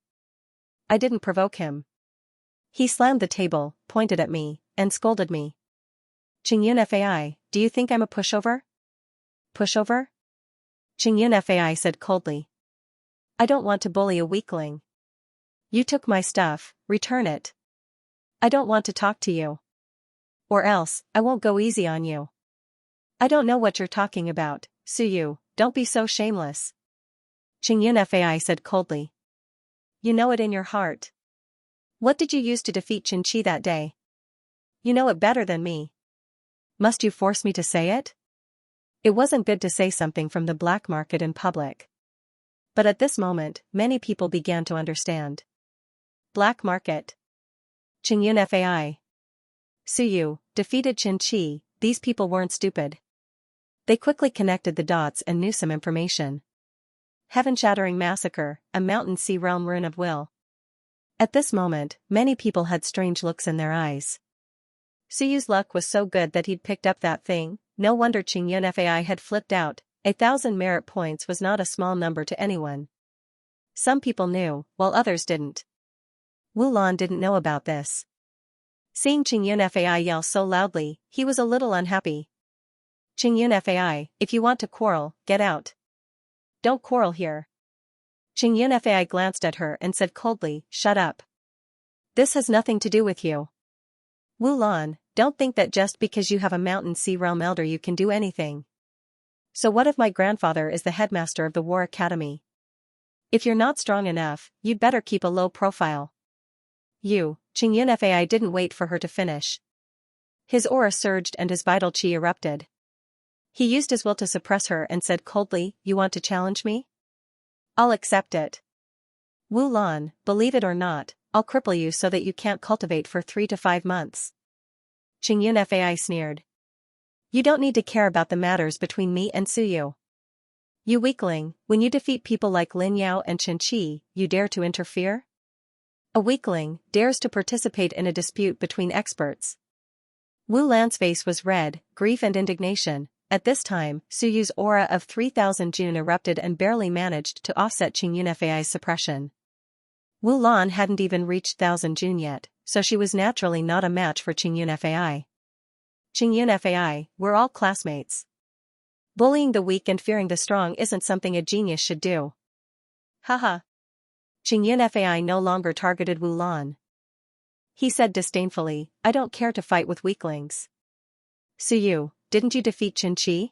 I didn't provoke him. He slammed the table, pointed at me, and scolded me. Qingyun Fai, do you think I'm a pushover? Pushover? Qingyun Fai said coldly. I don't want to bully a weakling. You took my stuff, return it. I don't want to talk to you. Or else, I won't go easy on you. I don't know what you're talking about, Suyu, don't be so shameless. Qingyun Fai said coldly. You know it in your heart. What did you use to defeat Qinchi that day? You know it better than me. Must you force me to say it? It wasn't good to say something from the black market in public. But at this moment, many people began to understand. Black market. Qingyun Fai. Suyu, defeated Qinchi, these people weren't stupid. They quickly connected the dots and knew some information. Heaven-shattering massacre, a mountain sea realm rune of will. At this moment, many people had strange looks in their eyes. Suyu's luck was so good that he'd picked up that thing, no wonder Qingyun Fai had flipped out. 1,000 merit points was not a small number to anyone. Some people knew, while others didn't. Wulan didn't know about this. Seeing Qingyun Fai yell so loudly, he was a little unhappy. Qingyun Fai, if you want to quarrel, get out. Don't quarrel here. Qingyun Fai glanced at her and said coldly, shut up. This has nothing to do with you. Wulan, don't think that just because you have a mountain sea realm elder you can do anything. So what if my grandfather is the headmaster of the War Academy? If you're not strong enough, you'd better keep a low profile. Qingyun Fai didn't wait for her to finish. His aura surged and his vital chi erupted. He used his will to suppress her and said coldly, you want to challenge me? I'll accept it. Wulan, believe it or not, I'll cripple you so that you can't cultivate for 3 to 5 months. Qingyun Fai sneered. You don't need to care about the matters between me and Suyu. You weakling, when you defeat people like Lin Yao and Qinchi, you dare to interfere? A weakling dares to participate in a dispute between experts. Wu Lan's face was red, grief and indignation. At this time, Suyu's aura of 3,000 June erupted and barely managed to offset Qingyun Fai's suppression. Wu Lan hadn't even reached 1,000 June yet, so she was naturally not a match for Qingyun Fai. Qingyun Fai, we're all classmates. Bullying the weak and fearing the strong isn't something a genius should do. Haha. Qingyun Fai no longer targeted Wu Lan. He said disdainfully, I don't care to fight with weaklings. Suyu, didn't you defeat Qinchi?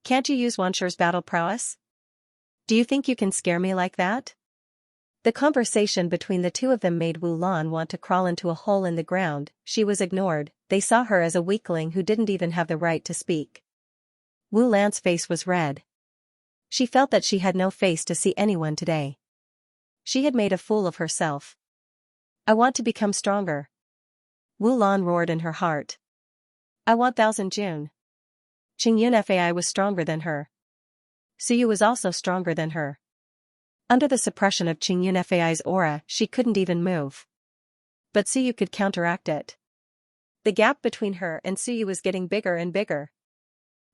Can't you use Wanshi's battle prowess? Do you think you can scare me like that? The conversation between the two of them made Wu Lan want to crawl into a hole in the ground. She was ignored, they saw her as a weakling who didn't even have the right to speak. Wu Lan's face was red. She felt that she had no face to see anyone today. She had made a fool of herself. I want to become stronger. Wu Lan roared in her heart. I want Thousand June. Qingyun Fai was stronger than her. Suyu was also stronger than her. Under the suppression of Qingyun Fai's aura, she couldn't even move. But Suyu could counteract it. The gap between her and Suyu was getting bigger and bigger.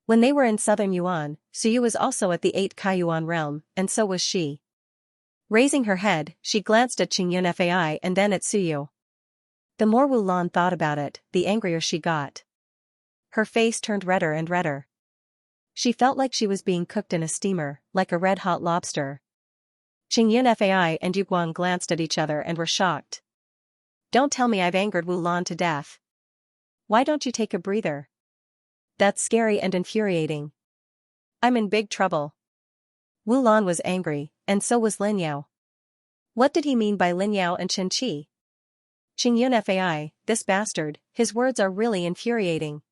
When they were in southern Yuan, Suyu was also at the 8 Kaiyuan realm, and so was she. Raising her head, she glanced at Qingyun Fai and then at Suyu. The more Wu Lan thought about it, the angrier she got. Her face turned redder and redder. She felt like she was being cooked in a steamer, like a red-hot lobster. Qingyun Fai and Yu Guang glanced at each other and were shocked. Don't tell me I've angered Wu Lan to death. Why don't you take a breather? That's scary and infuriating. I'm in big trouble. Wu Lan was angry, and so was Lin Yao. What did he mean by Lin Yao and Chen Qi? Qingyun Fai, this bastard, his words are really infuriating.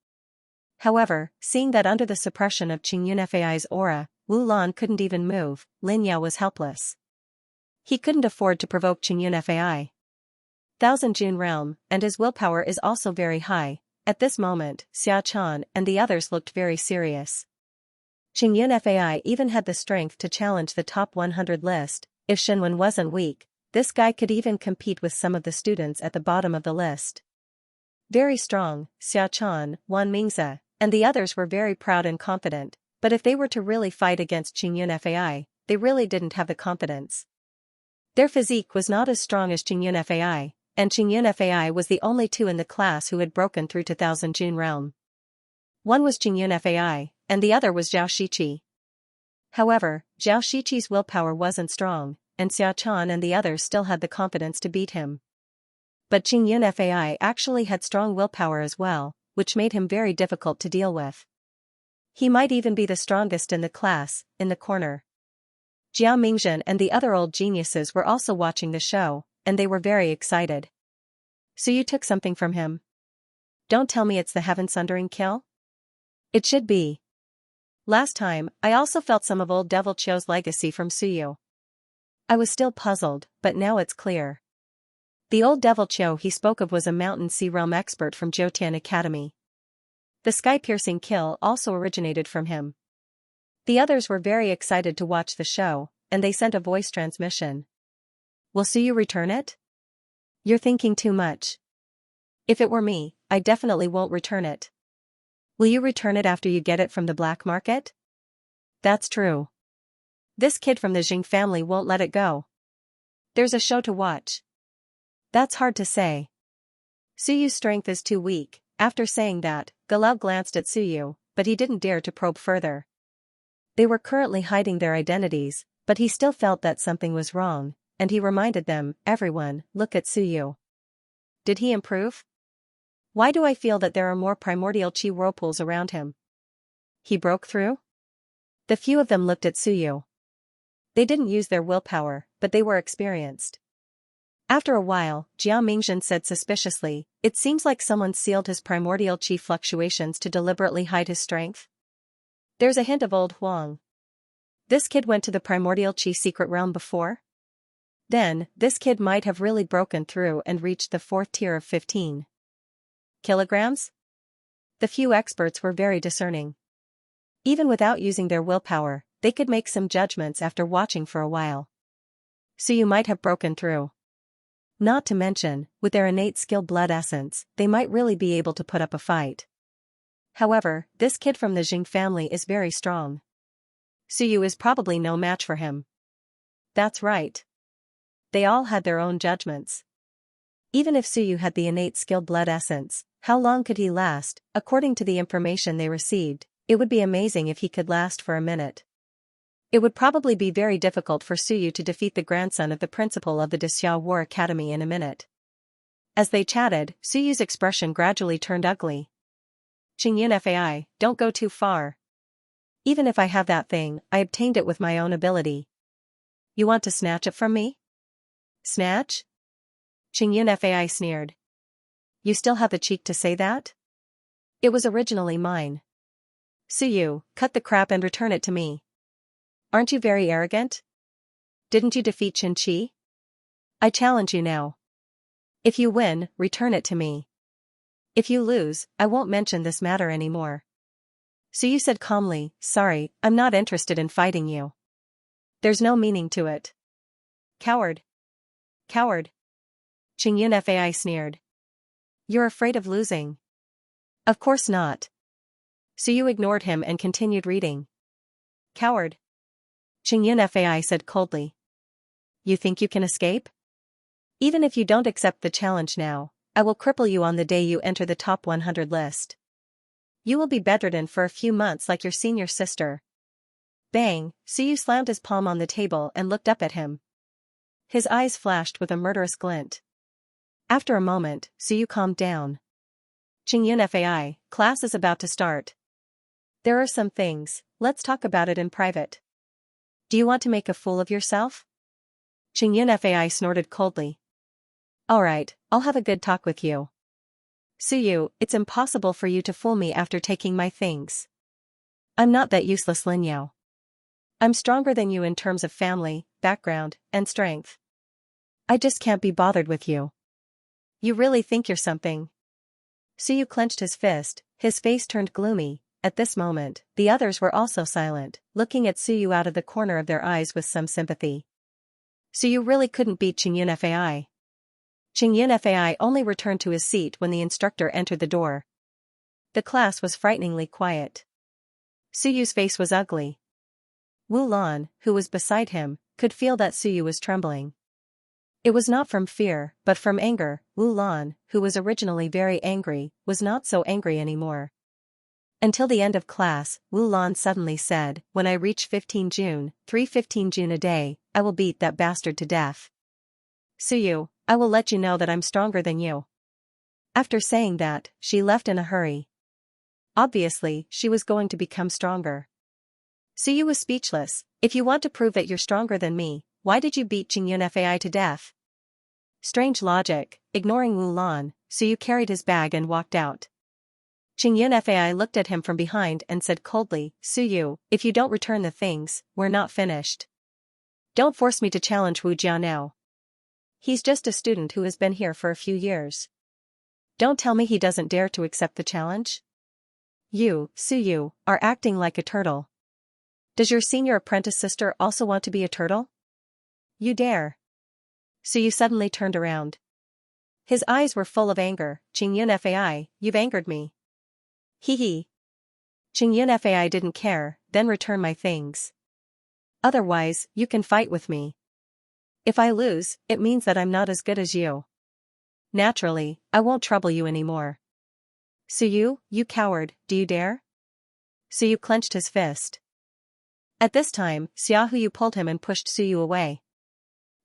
However, seeing that under the suppression of Qingyun Fai's aura, Wu Lan couldn't even move, Lin Yao was helpless. He couldn't afford to provoke Qingyun Fai. Thousand June realm, and his willpower is also very high. At this moment, Xia Chan and the others looked very serious. Qingyun Fai even had the strength to challenge the top 100 list. If Shenwen wasn't weak, this guy could even compete with some of the students at the bottom of the list. Very strong, Xia Chan, Wan Mingze, and the others were very proud and confident, but if they were to really fight against Qingyun Fai, they really didn't have the confidence. Their physique was not as strong as Qingyun Fai, and Qingyun Fai was the only two in the class who had broken through to Thousand June realm. One was Qingyun Fai, and the other was Zhao Shiqi. However, Zhao Shiqi's willpower wasn't strong, and Xia Chan and the others still had the confidence to beat him. But Qingyun Fai actually had strong willpower as well, which made him very difficult to deal with. He might even be the strongest in the class, in the corner. Jiao Mingzhen and the other old geniuses were also watching the show, and they were very excited. So you took something from him? Don't tell me it's the Heaven Sundering kill? It should be. Last time, I also felt some of old Devil Chio's legacy from Suyu. I was still puzzled, but now it's clear. The old Devil Chio he spoke of was a Mountain Sea Realm expert from Jotian Academy. The sky-piercing kill also originated from him. The others were very excited to watch the show, and they sent a voice transmission. Will Suyu return it? You're thinking too much. If it were me, I definitely won't return it. Will you return it after you get it from the black market? That's true. This kid from the Jing family won't let it go. There's a show to watch. That's hard to say. Suyu's strength is too weak. After saying that, Galao glanced at Suyu, but he didn't dare to probe further. They were currently hiding their identities, but he still felt that something was wrong, and he reminded them, everyone, look at Suyu. Did he improve? Why do I feel that there are more primordial chi whirlpools around him? He broke through? The few of them looked at Suyu. They didn't use their willpower, but they were experienced. After a while, Jiao Mingzhen said suspiciously, it seems like someone sealed his primordial chi fluctuations to deliberately hide his strength. There's a hint of old Huang. This kid went to the primordial chi secret realm before? Then, this kid might have really broken through and reached the 4th tier of 15 kilograms? The few experts were very discerning. Even without using their willpower, they could make some judgments after watching for a while. So you might have broken through. Not to mention, with their innate skill blood essence, they might really be able to put up a fight. However, this kid from the Jing family is very strong. Suyu is probably no match for him. That's right. They all had their own judgments. Even if Suyu had the innate skill blood essence, how long could he last? According to the information they received, it would be amazing if he could last for a minute. It would probably be very difficult for Suyu to defeat the grandson of the principal of the Dexiao War Academy in a minute. As they chatted, Suyu's expression gradually turned ugly. Qingyun Fai, don't go too far. Even if I have that thing, I obtained it with my own ability. You want to snatch it from me? Snatch? Qingyun Fai sneered. You still have the cheek to say that? It was originally mine. Suyu, cut the crap and return it to me. Aren't you very arrogant? Didn't you defeat Qin Qi? I challenge you now. If you win, return it to me. If you lose, I won't mention this matter anymore. Suyu said calmly, sorry, I'm not interested in fighting you. There's no meaning to it. Coward. Coward. Qingyun Fai sneered. You're afraid of losing. Of course not. Suyu ignored him and continued reading. Coward. Qingyun Fai said coldly. You think you can escape? Even if you don't accept the challenge now, I will cripple you on the day you enter the top 100 list. You will be bedridden for a few months like your senior sister. Bang, Suyu slammed his palm on the table and looked up at him. His eyes flashed with a murderous glint. After a moment, Suyu calmed down. Qingyun Fai, class is about to start. There are some things, let's talk about it in private. Do you want to make a fool of yourself? Qingyun Fai snorted coldly. Alright, I'll have a good talk with you. Suyu, it's impossible for you to fool me after taking my things. I'm not that useless Lin Yao. I'm stronger than you in terms of family, background, and strength. I just can't be bothered with you. You really think you're something? Suyu clenched his fist, his face turned gloomy. At this moment, the others were also silent, looking at Suyu out of the corner of their eyes with some sympathy. Suyu really couldn't beat Qingyun Fai. Qingyun Fai only returned to his seat when the instructor entered the door. The class was frighteningly quiet. Suyu's face was ugly. Wu Lan, who was beside him, could feel that Suyu was trembling. It was not from fear, but from anger. Wu Lan, who was originally very angry, was not so angry anymore. Until the end of class, Wu Lan suddenly said, when I reach 15 June, 3:15 June a day, I will beat that bastard to death. Suyu, I will let you know that I'm stronger than you. After saying that, she left in a hurry. Obviously, she was going to become stronger. Suyu was speechless. If you want to prove that you're stronger than me, why did you beat Qingyun Fai to death? Strange logic. Ignoring Wu Lan, Suyu carried his bag and walked out. Qingyun Fai looked at him from behind and said coldly, Suyu, if you don't return the things, we're not finished. Don't force me to challenge Wu Jia now. He's just a student who has been here for a few years. Don't tell me he doesn't dare to accept the challenge? You, Suyu, are acting like a turtle. Does your senior apprentice sister also want to be a turtle? You dare. Suyu suddenly turned around. His eyes were full of anger. Qingyun Fai, you've angered me. Hee hee. Qingyun Fai didn't care, then return my things. Otherwise, you can fight with me. If I lose, it means that I'm not as good as you. Naturally, I won't trouble you anymore. Suyu, you coward, do you dare? Suyu clenched his fist. At this time, Xiaohu pulled him and pushed Suyu away.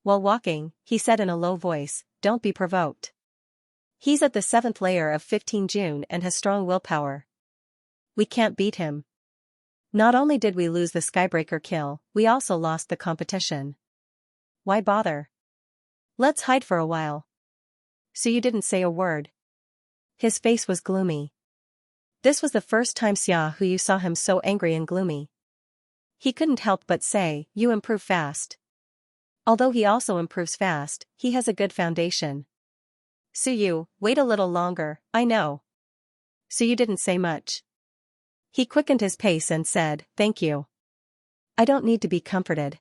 While walking, he said in a low voice, don't be provoked. He's at the 7th layer of 15 June and has strong willpower. We can't beat him. Not only did we lose the Skybreaker kill, we also lost the competition. Why bother? Let's hide for a while. Suyu didn't say a word. His face was gloomy. This was the first time Xiaohu saw him so angry and gloomy. He couldn't help but say, you improve fast. Although he also improves fast, he has a good foundation. Suyu, wait a little longer, I know. Suyu didn't say much. He quickened his pace and said, thank you. I don't need to be comforted.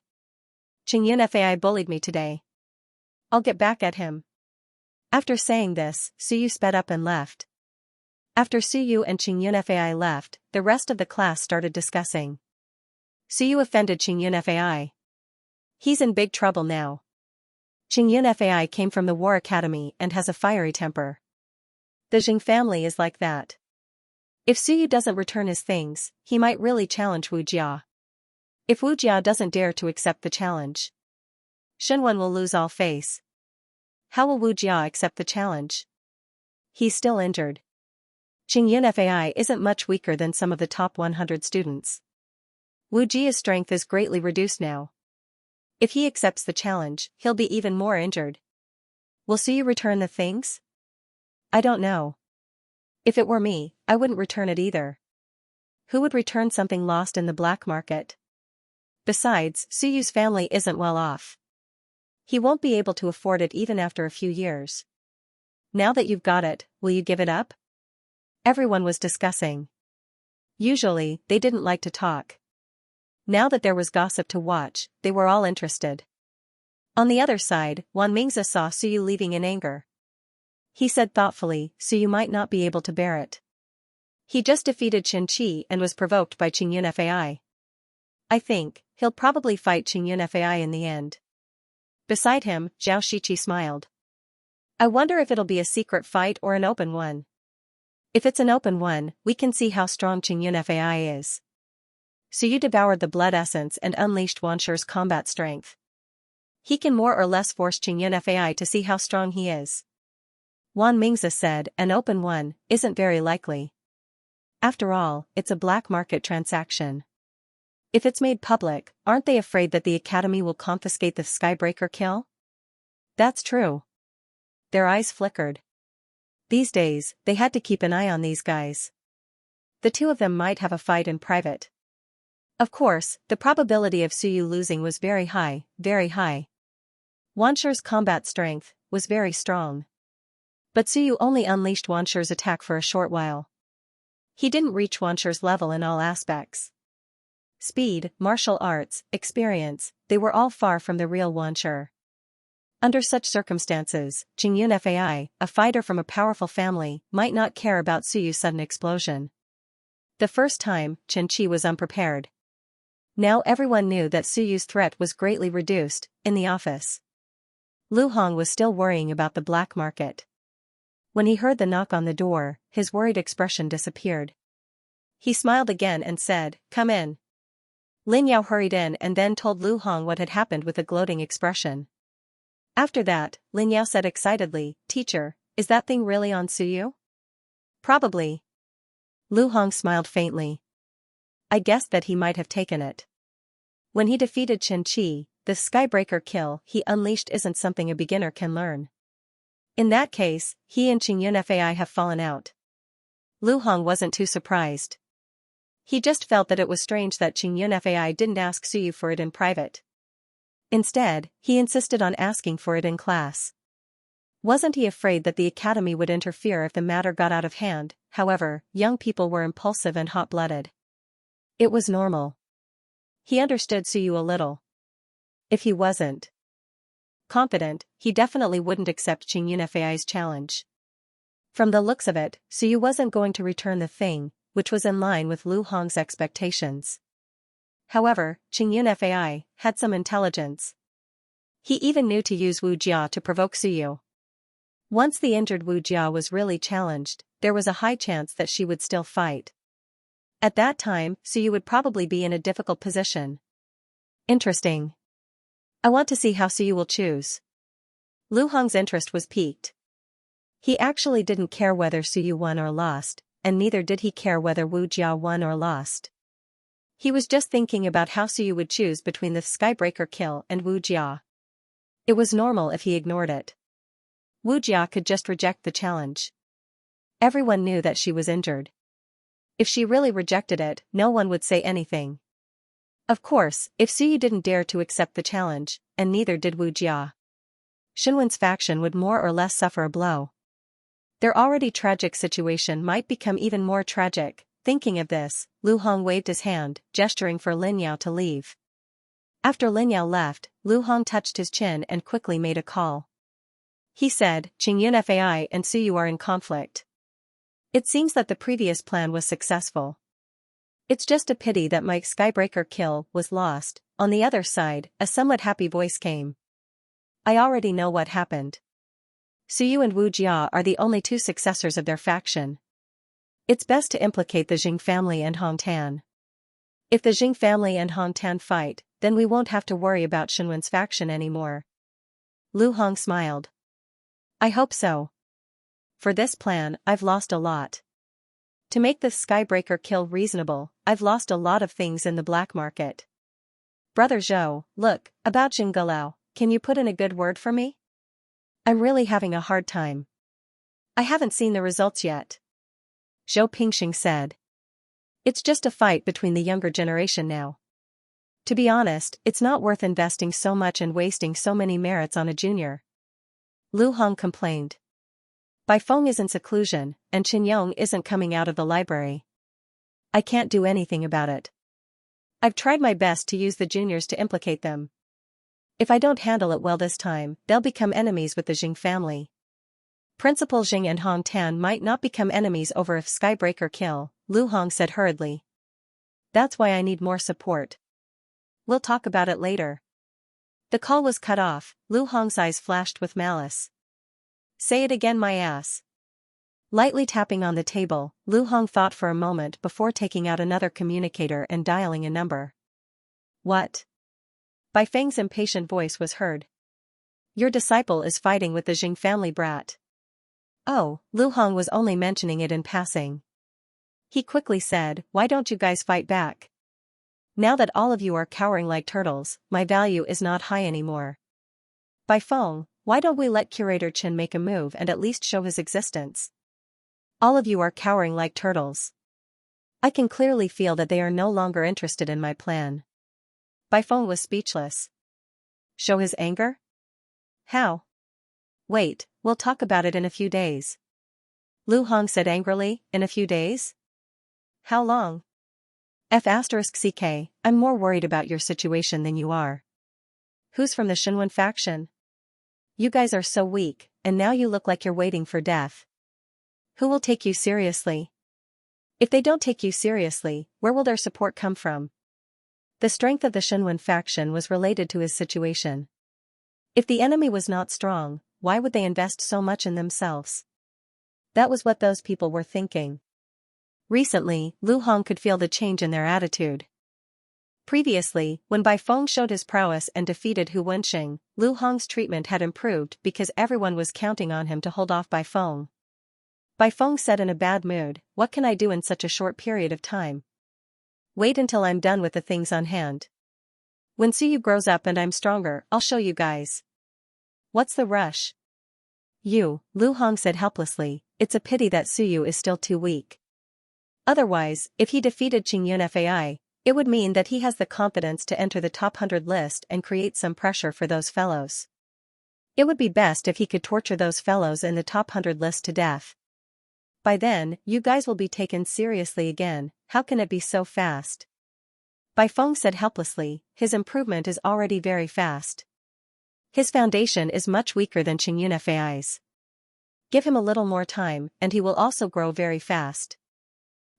Qingyun Fai bullied me today. I'll get back at him. After saying this, Suyu sped up and left. After Suyu and Qingyun Fai left, the rest of the class started discussing. Suyu offended Qingyun Fai. He's in big trouble now. Qingyun Fai came from the War Academy and has a fiery temper. The Jing family is like that. If Suyu doesn't return his things, he might really challenge Wu Jia. If Wu Jia doesn't dare to accept the challenge, Shenwen will lose all face. How will Wu Jia accept the challenge? He's still injured. Qingyun Fai isn't much weaker than some of the top 100 students. Wu Jia's strength is greatly reduced now. If he accepts the challenge, he'll be even more injured. Will Suyu return the things? I don't know. If it were me, I wouldn't return it either. Who would return something lost in the black market? Besides, Suyu's family isn't well off. He won't be able to afford it even after a few years. Now that you've got it, will you give it up? Everyone was discussing. Usually, they didn't like to talk. Now that there was gossip to watch, they were all interested. On the other side, Wan Mingzi saw Suyu leaving in anger. He said thoughtfully, Suyu might not be able to bear it. He just defeated Xianxia and was provoked by Qingyun Fai. I think he'll probably fight Qingyun Fai in the end. Beside him, Zhao Shiqi smiled. I wonder if it'll be a secret fight or an open one. If it's an open one, we can see how strong Qingyun Fai is. Suyu devoured the blood essence and unleashed Wanshi's combat strength. He can more or less force Qingyun Fai to see how strong he is. Wan Mingzi said, an open one isn't very likely. After all, it's a black market transaction. If it's made public, aren't they afraid that the Academy will confiscate the Skybreaker kill? That's true. Their eyes flickered. These days, they had to keep an eye on these guys. The two of them might have a fight in private. Of course, the probability of Suyu losing was very high, very high. Wanshi's combat strength was very strong. But Suyu only unleashed Wanshi's attack for a short while. He didn't reach Wanshi's level in all aspects. Speed, martial arts, experience, they were all far from the real Wanshi. Under such circumstances, Qingyun Fai, a fighter from a powerful family, might not care about Suyu's sudden explosion. The first time, Xianxia was unprepared. Now everyone knew that Suyu's threat was greatly reduced. In the office, Lu Hong was still worrying about the black market. When he heard the knock on the door, his worried expression disappeared. He smiled again and said, "Come in." Lin Yao hurried in and then told Lu Hong what had happened with a gloating expression. After that, Lin Yao said excitedly, "Teacher, is that thing really on Suyu?" "Probably." Lu Hong smiled faintly. I guessed that he might have taken it. When he defeated Xianxia, the Skybreaker kill he unleashed isn't something a beginner can learn. In that case, he and Qingyun Fai have fallen out. Lu Hong wasn't too surprised. He just felt that it was strange that Qingyun Fai didn't ask Suyu for it in private. Instead, he insisted on asking for it in class. Wasn't he afraid that the Academy would interfere if the matter got out of hand? However, young people were impulsive and hot-blooded. It was normal. He understood Suyu a little. If he wasn't confident, he definitely wouldn't accept Qingyun Fai's challenge. From the looks of it, Suyu wasn't going to return the thing, which was in line with Lu Hong's expectations. However, Qingyun Fai had some intelligence. He even knew to use Wu Jia to provoke Suyu. Once the injured Wu Jia was really challenged, there was a high chance that she would still fight. At that time, Suyu would probably be in a difficult position. Interesting. I want to see how Suyu will choose. Lu Hong's interest was piqued. He actually didn't care whether Suyu won or lost, and neither did he care whether Wu Jia won or lost. He was just thinking about how Suyu would choose between the Skybreaker kill and Wu Jia. It was normal if he ignored it. Wu Jia could just reject the challenge. Everyone knew that she was injured. If she really rejected it, no one would say anything. Of course, if Suyu didn't dare to accept the challenge, and neither did Wu Jia, Xinwen's faction would more or less suffer a blow. Their already tragic situation might become even more tragic. Thinking of this, Lu Hong waved his hand, gesturing for Lin Yao to leave. After Lin Yao left, Lu Hong touched his chin and quickly made a call. He said, Qingyun Fai and Suyu are in conflict. It seems that the previous plan was successful. It's just a pity that my Skybreaker kill was lost. On the other side, a somewhat happy voice came. I already know what happened. Suyu and Wu Jia are the only two successors of their faction. It's best to implicate the Jing family and Hong Tan. If the Jing family and Hong Tan fight, then we won't have to worry about Xinwen's faction anymore. Lu Hong smiled. I hope so. For this plan, I've lost a lot. To make the Skybreaker kill reasonable, I've lost a lot of things in the black market. Brother Zhou, look, about Jinggalao, can you put in a good word for me? I'm really having a hard time. I haven't seen the results yet. Zhou Pingxing said. It's just a fight between the younger generation now. To be honest, it's not worth investing so much and wasting so many merits on a junior. Lu Hong complained. Bai Feng is in seclusion, and Qin Yong isn't coming out of the library. I can't do anything about it. I've tried my best to use the juniors to implicate them. If I don't handle it well this time, they'll become enemies with the Jing family. Principal Jing and Hong Tan might not become enemies over if Skybreaker kill, Lu Hong said hurriedly. That's why I need more support. We'll talk about it later. The call was cut off. Lu Hong's eyes flashed with malice. Say it again, my ass. Lightly tapping on the table, Lu Hong thought for a moment before taking out another communicator and dialing a number. What? Bai Feng's impatient voice was heard. Your disciple is fighting with the Jing family brat. Oh, Lu Hong was only mentioning it in passing. He quickly said, why don't you guys fight back? Now that all of you are cowering like turtles, my value is not high anymore. Bai Feng, why don't we let Curator Chen make a move and at least show his existence? All of you are cowering like turtles. I can clearly feel that they are no longer interested in my plan. Bai Feng was speechless. Show his anger? How? Wait, we'll talk about it in a few days. Lu Hong said angrily, in a few days? How long? F*CK, I'm more worried about your situation than you are. Who's from the Shinwen faction? You guys are so weak, and now you look like you're waiting for death. Who will take you seriously? If they don't take you seriously, where will their support come from? The strength of the Shinwen faction was related to his situation. If the enemy was not strong, why would they invest so much in themselves? That was what those people were thinking. Recently, Lu Hong could feel the change in their attitude. Previously, when Bai Feng showed his prowess and defeated Hu Wenxing, Lu Hong's treatment had improved because everyone was counting on him to hold off Bai Feng. Bai Feng said in a bad mood, what can I do in such a short period of time? Wait until I'm done with the things on hand. When Suyu grows up and I'm stronger, I'll show you guys. What's the rush? Lu Hong said helplessly, it's a pity that Suyu is still too weak. Otherwise, if he defeated Qingyun Fai, it would mean that he has the confidence to enter the top 100 list and create some pressure for those fellows. It would be best if he could torture those fellows in the top 100 list to death. By then, you guys will be taken seriously again. How can it be so fast? Bai Feng said helplessly, his improvement is already very fast. His foundation is much weaker than Qingyun Fai's. Give him a little more time, and he will also grow very fast.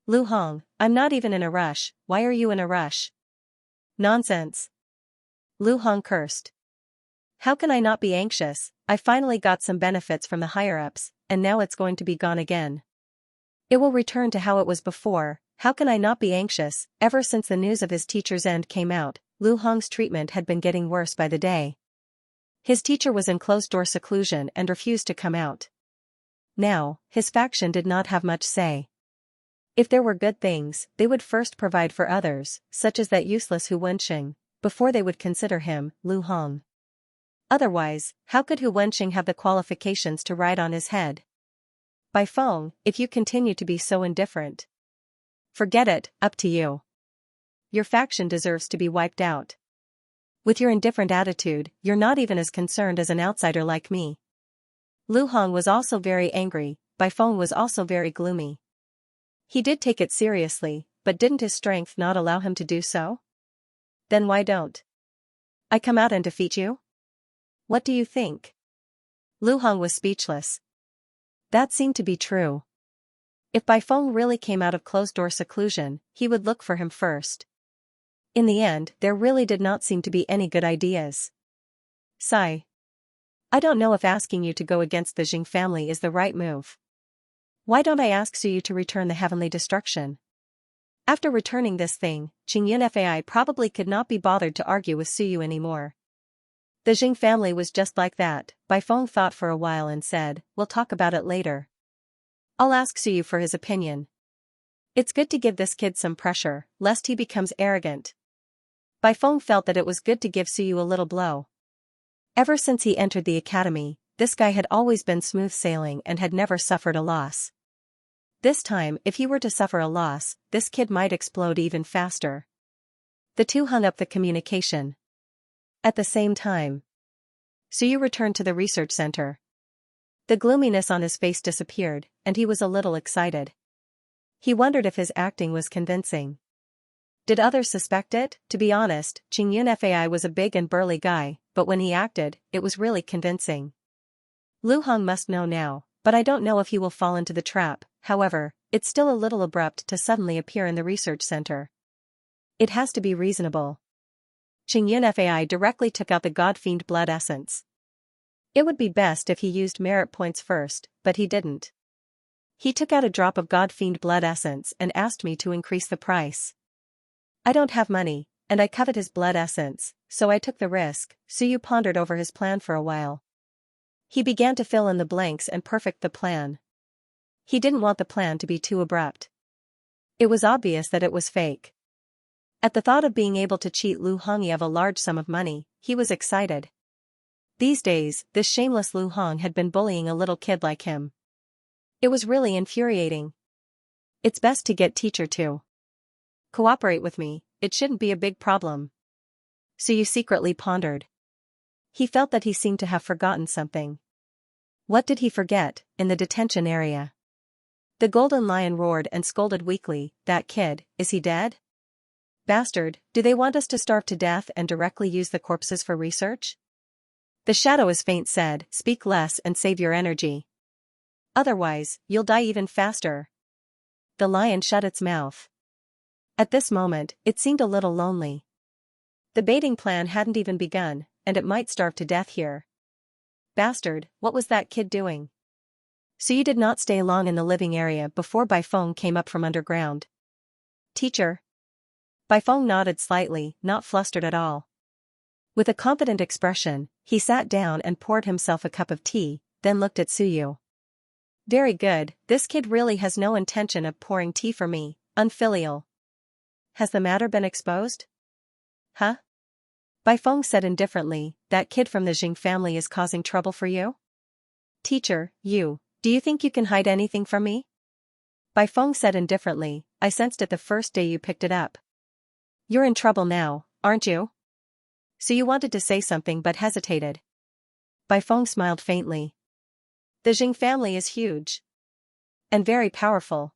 Lu Hong, I'm not even in a rush, why are you in a rush? Nonsense. Lu Hong cursed. How can I not be anxious? I finally got some benefits from the higher-ups, and now it's going to be gone again. It will return to how it was before. How can I not be anxious? Ever since the news of his teacher's end came out, Lu Hong's treatment had been getting worse by the day. His teacher was in closed-door seclusion and refused to come out. Now, his faction did not have much say. If there were good things, they would first provide for others, such as that useless Hu Wenxing, before they would consider him, Lu Hong. Otherwise, how could Hu Wenxing have the qualifications to ride on his head? Bai Feng, if you continue to be so indifferent. Forget it, up to you. Your faction deserves to be wiped out. With your indifferent attitude, you're not even as concerned as an outsider like me. Lu Hong was also very angry, Bai Feng was also very gloomy. He did take it seriously, but didn't his strength not allow him to do so? Then why don't I come out and defeat you? What do you think? Lu Hong was speechless. That seemed to be true. If Bai Feng really came out of closed-door seclusion, he would look for him first. In the end, there really did not seem to be any good ideas. Sigh. I don't know if asking you to go against the Jing family is the right move. Why don't I ask Suyu to return the heavenly destruction? After returning this thing, Qingyun Fai probably could not be bothered to argue with Suyu anymore. The Jing family was just like that. Bai Feng thought for a while and said, we'll talk about it later. I'll ask Suyu for his opinion. It's good to give this kid some pressure, lest he becomes arrogant. Bai Feng felt that it was good to give Suyu a little blow. Ever since he entered the academy, this guy had always been smooth sailing and had never suffered a loss. This time, if he were to suffer a loss, this kid might explode even faster. The two hung up the communication. At the same time, Suyu returned to the research center. The gloominess on his face disappeared, and he was a little excited. He wondered if his acting was convincing. Did others suspect it? To be honest, Xianxia was a big and burly guy, but when he acted, it was really convincing. Lu Hong must know now, but I don't know if he will fall into the trap. However, it's still a little abrupt to suddenly appear in the research center. It has to be reasonable. Xianxia directly took out the God-fiend blood essence. It would be best if he used merit points first, but he didn't. He took out a drop of God-fiend blood essence and asked me to increase the price. I don't have money, and I covet his blood essence, so I took the risk. Suyu pondered over his plan for a while. He began to fill in the blanks and perfect the plan. He didn't want the plan to be too abrupt. It was obvious that it was fake. At the thought of being able to cheat Lu Hongyi of a large sum of money, he was excited. These days, this shameless Lu Hong had been bullying a little kid like him. It was really infuriating. It's best to get teacher to cooperate with me, it shouldn't be a big problem. Suyu secretly pondered. He felt that he seemed to have forgotten something. What did he forget? In the detention area, the golden lion roared and scolded weakly. That kid, is he dead? Bastard, do they want us to starve to death and directly use the corpses for research? The shadow is faint said, speak less and save your energy. Otherwise, you'll die even faster. The lion shut its mouth. At this moment, it seemed a little lonely. The baiting plan hadn't even begun, and it might starve to death here. Bastard, what was that kid doing? Suyu did not stay long in the living area before Baifeng came up from underground. Teacher? Baifeng nodded slightly, not flustered at all. With a confident expression, he sat down and poured himself a cup of tea, then looked at Suyu. Very good, this kid really has no intention of pouring tea for me, unfilial. Has the matter been exposed? Huh? Baifeng said indifferently, that kid from the Jing family is causing trouble for you? Teacher, do you think you can hide anything from me? Baifeng said indifferently, I sensed it the first day you picked it up. You're in trouble now, aren't you? So you wanted to say something but hesitated. Baifeng smiled faintly. The Jing family is huge. And very powerful.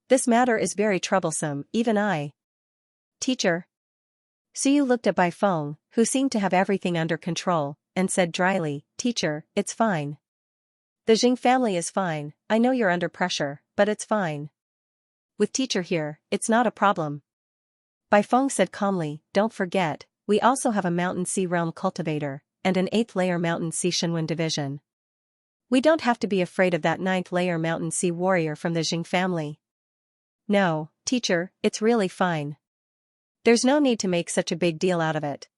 This matter is very troublesome, even I. Teacher? Suyu looked at Baifeng, who seemed to have everything under control, and said dryly, Teacher, it's fine. The Jing family is fine, I know you're under pressure, but it's fine. With teacher here, it's not a problem. Baifeng said calmly, don't forget, we also have a Mountain Sea Realm Cultivator, and an 8th layer Mountain Sea Shenwen division. We don't have to be afraid of that 9th layer Mountain Sea warrior from the Jing family. No, teacher, it's really fine. There's no need to make such a big deal out of it.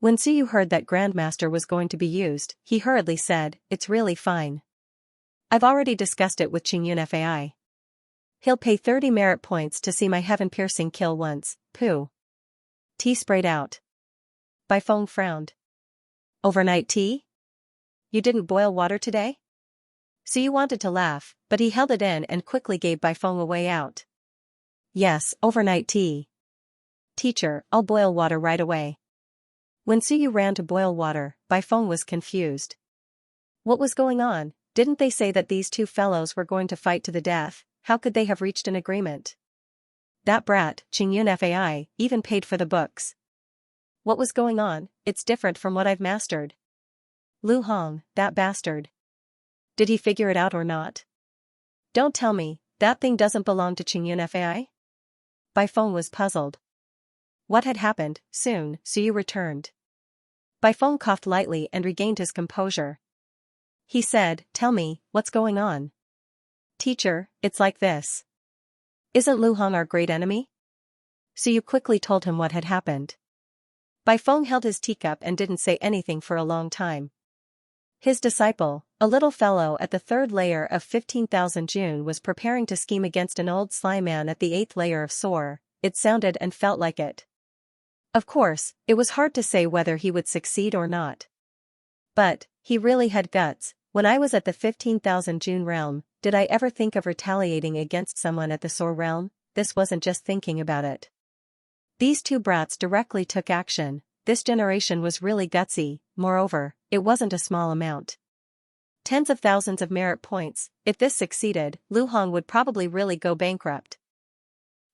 When Suyu heard that Grandmaster was going to be used, he hurriedly said, it's really fine. I've already discussed it with Xianxia. He'll pay 30 merit points to see my heaven-piercing kill once. Pooh. Tea sprayed out. Baifeng frowned. Overnight tea? You didn't boil water today? Suyu wanted to laugh, but he held it in and quickly gave Baifeng a way out. Yes, overnight tea. Teacher, I'll boil water right away. When Suyu ran to boil water, Baifeng was confused. What was going on? Didn't they say that these two fellows were going to fight to the death? How could they have reached an agreement? That brat, Xianxia, even paid for the books. What was going on? It's different from what I've mastered. Lu Hong, that bastard. Did he figure it out or not? Don't tell me, that thing doesn't belong to Xianxia? Baifeng was puzzled. What had happened? Soon, Suyu returned. Baifeng coughed lightly and regained his composure. He said, tell me, what's going on? Teacher, it's like this. Isn't Lu Hong our great enemy? Suyu quickly told him what had happened. Baifeng held his teacup and didn't say anything for a long time. His disciple, a little fellow at the 3rd layer of 15,000 June, was preparing to scheme against an old sly man at the 8th layer of Soar. It sounded and felt like it. Of course, it was hard to say whether he would succeed or not. But, he really had guts. When I was at the 15,000 June realm, did I ever think of retaliating against someone at the Soar realm? This wasn't just thinking about it. These two brats directly took action. This generation was really gutsy. Moreover, it wasn't a small amount. Tens of thousands of merit points. If this succeeded, Lu Hong would probably really go bankrupt.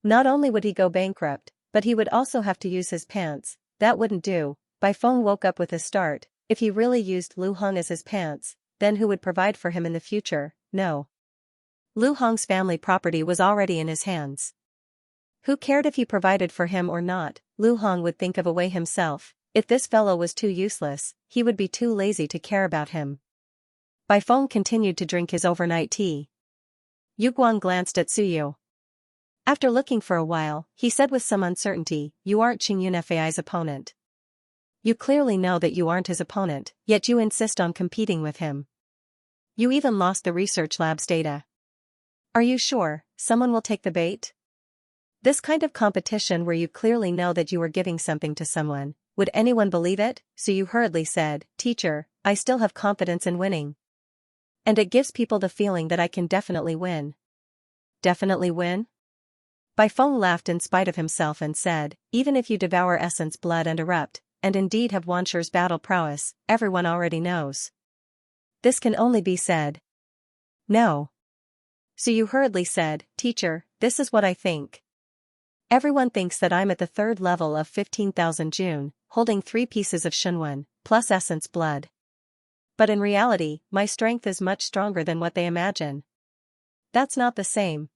Not only would he go bankrupt, but he would also have to use his pants. That wouldn't do. Bai Feng woke up with a start. If he really used Lu Hong as his pants, then who would provide for him in the future? No. Lu Hong's family property was already in his hands. Who cared if he provided for him or not? Lu Hong would think of a way himself. If this fellow was too useless, he would be too lazy to care about him. Bai Feng continued to drink his overnight tea. Yu Guang glanced at Suyu. After looking for a while, he said with some uncertainty, "You aren't Qingyunfei's opponent. You clearly know that you aren't his opponent, yet you insist on competing with him. You even lost the research lab's data. Are you sure someone will take the bait? This kind of competition where you clearly know that you are giving something to someone, would anyone believe it?" Suyu hurriedly said, "Teacher, I still have confidence in winning. And it gives people the feeling that I can definitely win." Definitely win? Bai Feng laughed in spite of himself and said, "Even if you devour essence blood and erupt, and indeed have Wansher's battle prowess, everyone already knows. This can only be said." No. Suyu hurriedly said, "Teacher, this is what I think. Everyone thinks that I'm at the third level of 15,000 June, holding 3 pieces of Shunwen, plus essence blood. But in reality, my strength is much stronger than what they imagine. That's not the same."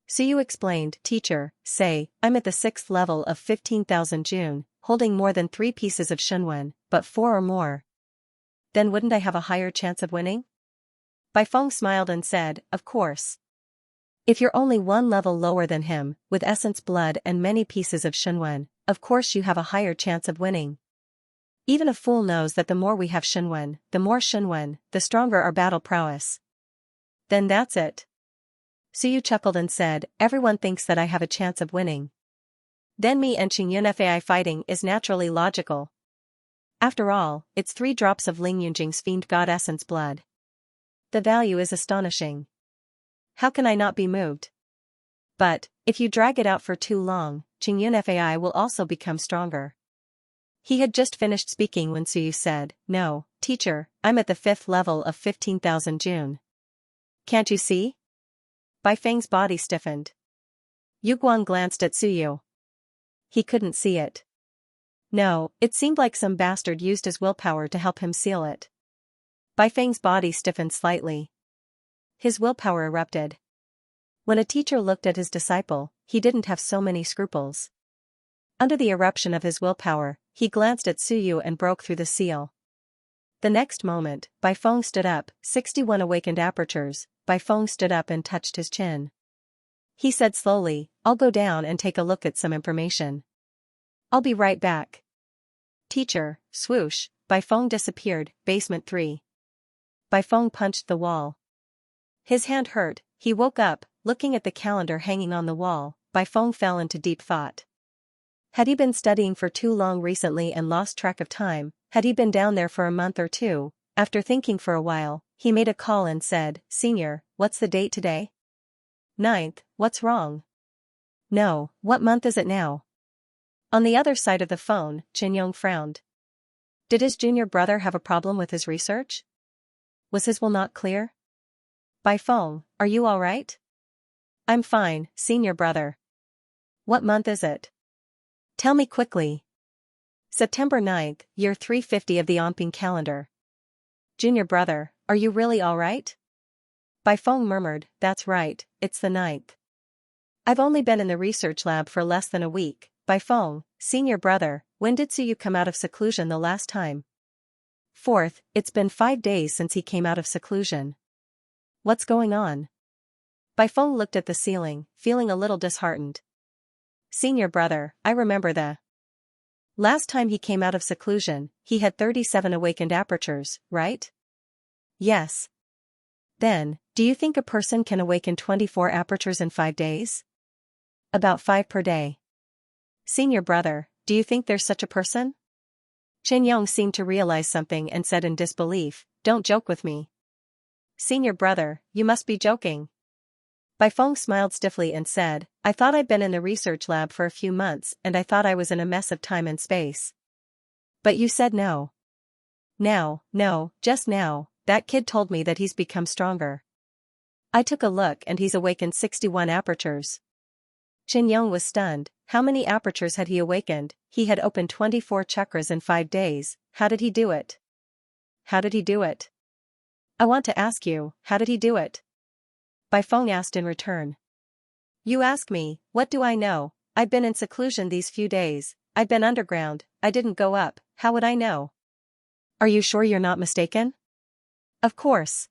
Suyu explained, "Teacher, say, I'm at the 6th level of 15,000 June, holding more than 3 pieces of Shunwen, but 4 or more. Then wouldn't I have a higher chance of winning?" Bai Feng smiled and said, "Of course. If you're only 1 level lower than him, with essence blood and many pieces of Shunwen, of course you have a higher chance of winning. Even a fool knows that the more we have Shunwen, the stronger our battle prowess." "Then that's it." Suyu chuckled and said, "Everyone thinks that I have a chance of winning. Then me and Qingyunfei fighting is naturally logical. After all, it's 3 drops of Ling Yunjing's fiend god essence blood. The value is astonishing. How can I not be moved? But, if you drag it out for too long, Qingyunfei will also become stronger." He had just finished speaking when Suyu said, "No, teacher, I'm at the 5th level of 15,000 June. Can't you see?" Bai Feng's body stiffened. Yu Guang glanced at Suyu. He couldn't see it. No, it seemed like some bastard used his willpower to help him seal it. Bai Feng's body stiffened slightly. His willpower erupted. When a teacher looked at his disciple, he didn't have so many scruples. Under the eruption of his willpower, he glanced at Suyu and broke through the seal. The next moment, Bai Feng stood up, 61 awakened apertures. Bai Feng stood up and touched his chin. He said slowly, "I'll go down and take a look at some information. I'll be right back." "Teacher," swoosh, Bai Feng disappeared, basement 3. Bai Feng punched the wall. His hand hurt, he woke up, looking at the calendar hanging on the wall. Bai Feng fell into deep thought. Had he been studying for too long recently and lost track of time? Had he been down there for a month or 2? After thinking for a while, he made a call and said, "Senior, what's the date today?" 9th, what's wrong? No, what month is it now? On the other side of the phone, Chen Yong frowned. Did his junior brother have a problem with his research? Was his will not clear? Bai Feng, are you all right? I'm fine, senior brother. What month is it? Tell me quickly. September 9th, year 350 of the Onping calendar. Junior brother, are you really all right? Bai Feng murmured, "That's right, it's the 9th. I've only been in the research lab for less than a week." Bai Feng, senior brother, when did Suyu come out of seclusion the last time? 4th, it's been 5 days since he came out of seclusion. What's going on? Bai Feng looked at the ceiling, feeling a little disheartened. Senior brother, I remember the last time he came out of seclusion, he had 37 awakened apertures, right? Yes. Then, do you think a person can awaken 24 apertures in 5 days? About 5 per day. Senior brother, do you think there's such a person? Chen Yong seemed to realize something and said in disbelief, "Don't joke with me. Senior brother, you must be joking." Bai Feng smiled stiffly and said, I thought I'd been in the research lab for a few months and I thought I was in a mess of time and space. But you said no. Now, no, just now, that kid told me that he's become stronger. I took a look and he's awakened 61 apertures. Qin Yang was stunned. How many apertures had he awakened? He had opened 24 chakras in 5 days. How did he do it? How did he do it? I want to ask you, how did he do it? Bai Feng asked in return. You ask me, what do I know? I've been in seclusion these few days. I've been underground. I didn't go up. How would I know? Are you sure you're not mistaken? Of course.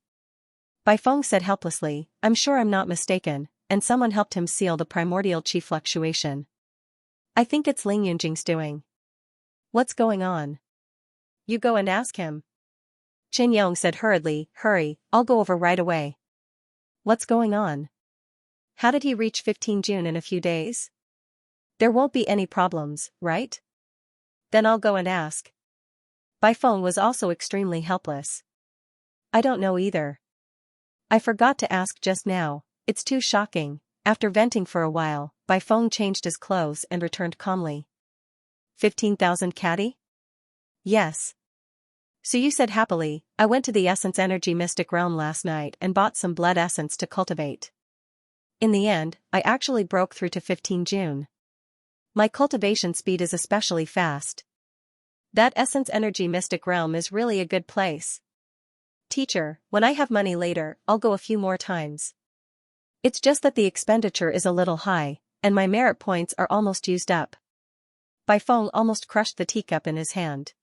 Bai Feng said helplessly, I'm sure I'm not mistaken, and someone helped him seal the primordial chi fluctuation. I think it's Ling Yunjing's doing. What's going on? You go and ask him. Qin Yang said hurriedly, hurry, I'll go over right away. What's going on? How did he reach 15 June in a few days? There won't be any problems, right? Then I'll go and ask. Bai Feng was also extremely helpless. I don't know either. I forgot to ask just now, it's too shocking. After venting for a while, Bai Feng changed his clothes and returned calmly. 15,000 catty? Yes. So you said happily, I went to the Essence Energy Mystic Realm last night and bought some blood essence to cultivate. In the end, I actually broke through to 15 June. My cultivation speed is especially fast. That Essence Energy Mystic Realm is really a good place. Teacher, when I have money later, I'll go a few more times. It's just that the expenditure is a little high, and my merit points are almost used up. Bai Feng almost crushed the teacup in his hand.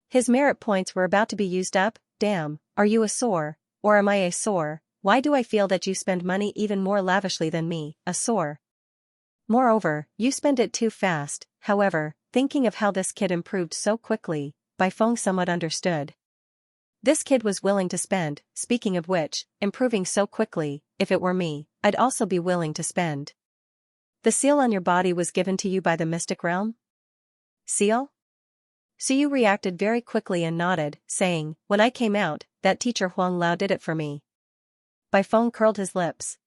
His merit points were about to be used up. Damn, are you a sore, or am I a sore? Why do I feel that you spend money even more lavishly than me, a sore? Moreover, you spend it too fast. However, thinking of how this kid improved so quickly, Bai Feng somewhat understood. This kid was willing to spend, speaking of which, improving so quickly, if it were me, I'd also be willing to spend. The seal on your body was given to you by the Mystic Realm? Seal? So you reacted very quickly and nodded, saying, when I came out, that teacher Huang Lao did it for me. Bai Feng curled his lips.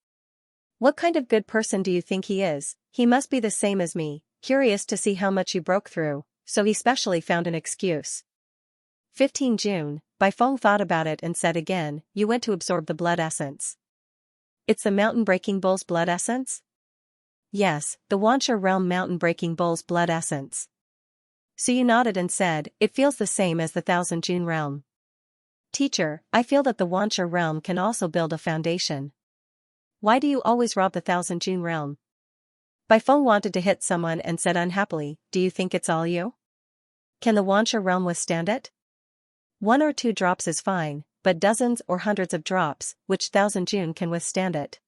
What kind of good person do you think he is? He must be the same as me, curious to see how much you broke through, so he specially found an excuse. 15 June, Bai Feng thought about it and said again, you went to absorb the blood essence. It's the mountain-breaking bull's blood essence? Yes, the Xianxia realm mountain-breaking bull's blood essence. So you nodded and said, it feels the same as the 1000 June realm. Teacher, I feel that the Xianxia realm can also build a foundation. Why do you always rob the 1000 June realm? Bai Feng wanted to hit someone and said unhappily, do you think it's all you? Can the Xianxia realm withstand it? 1 or 2 drops is fine, but dozens or hundreds of drops, which 1000 June can withstand it.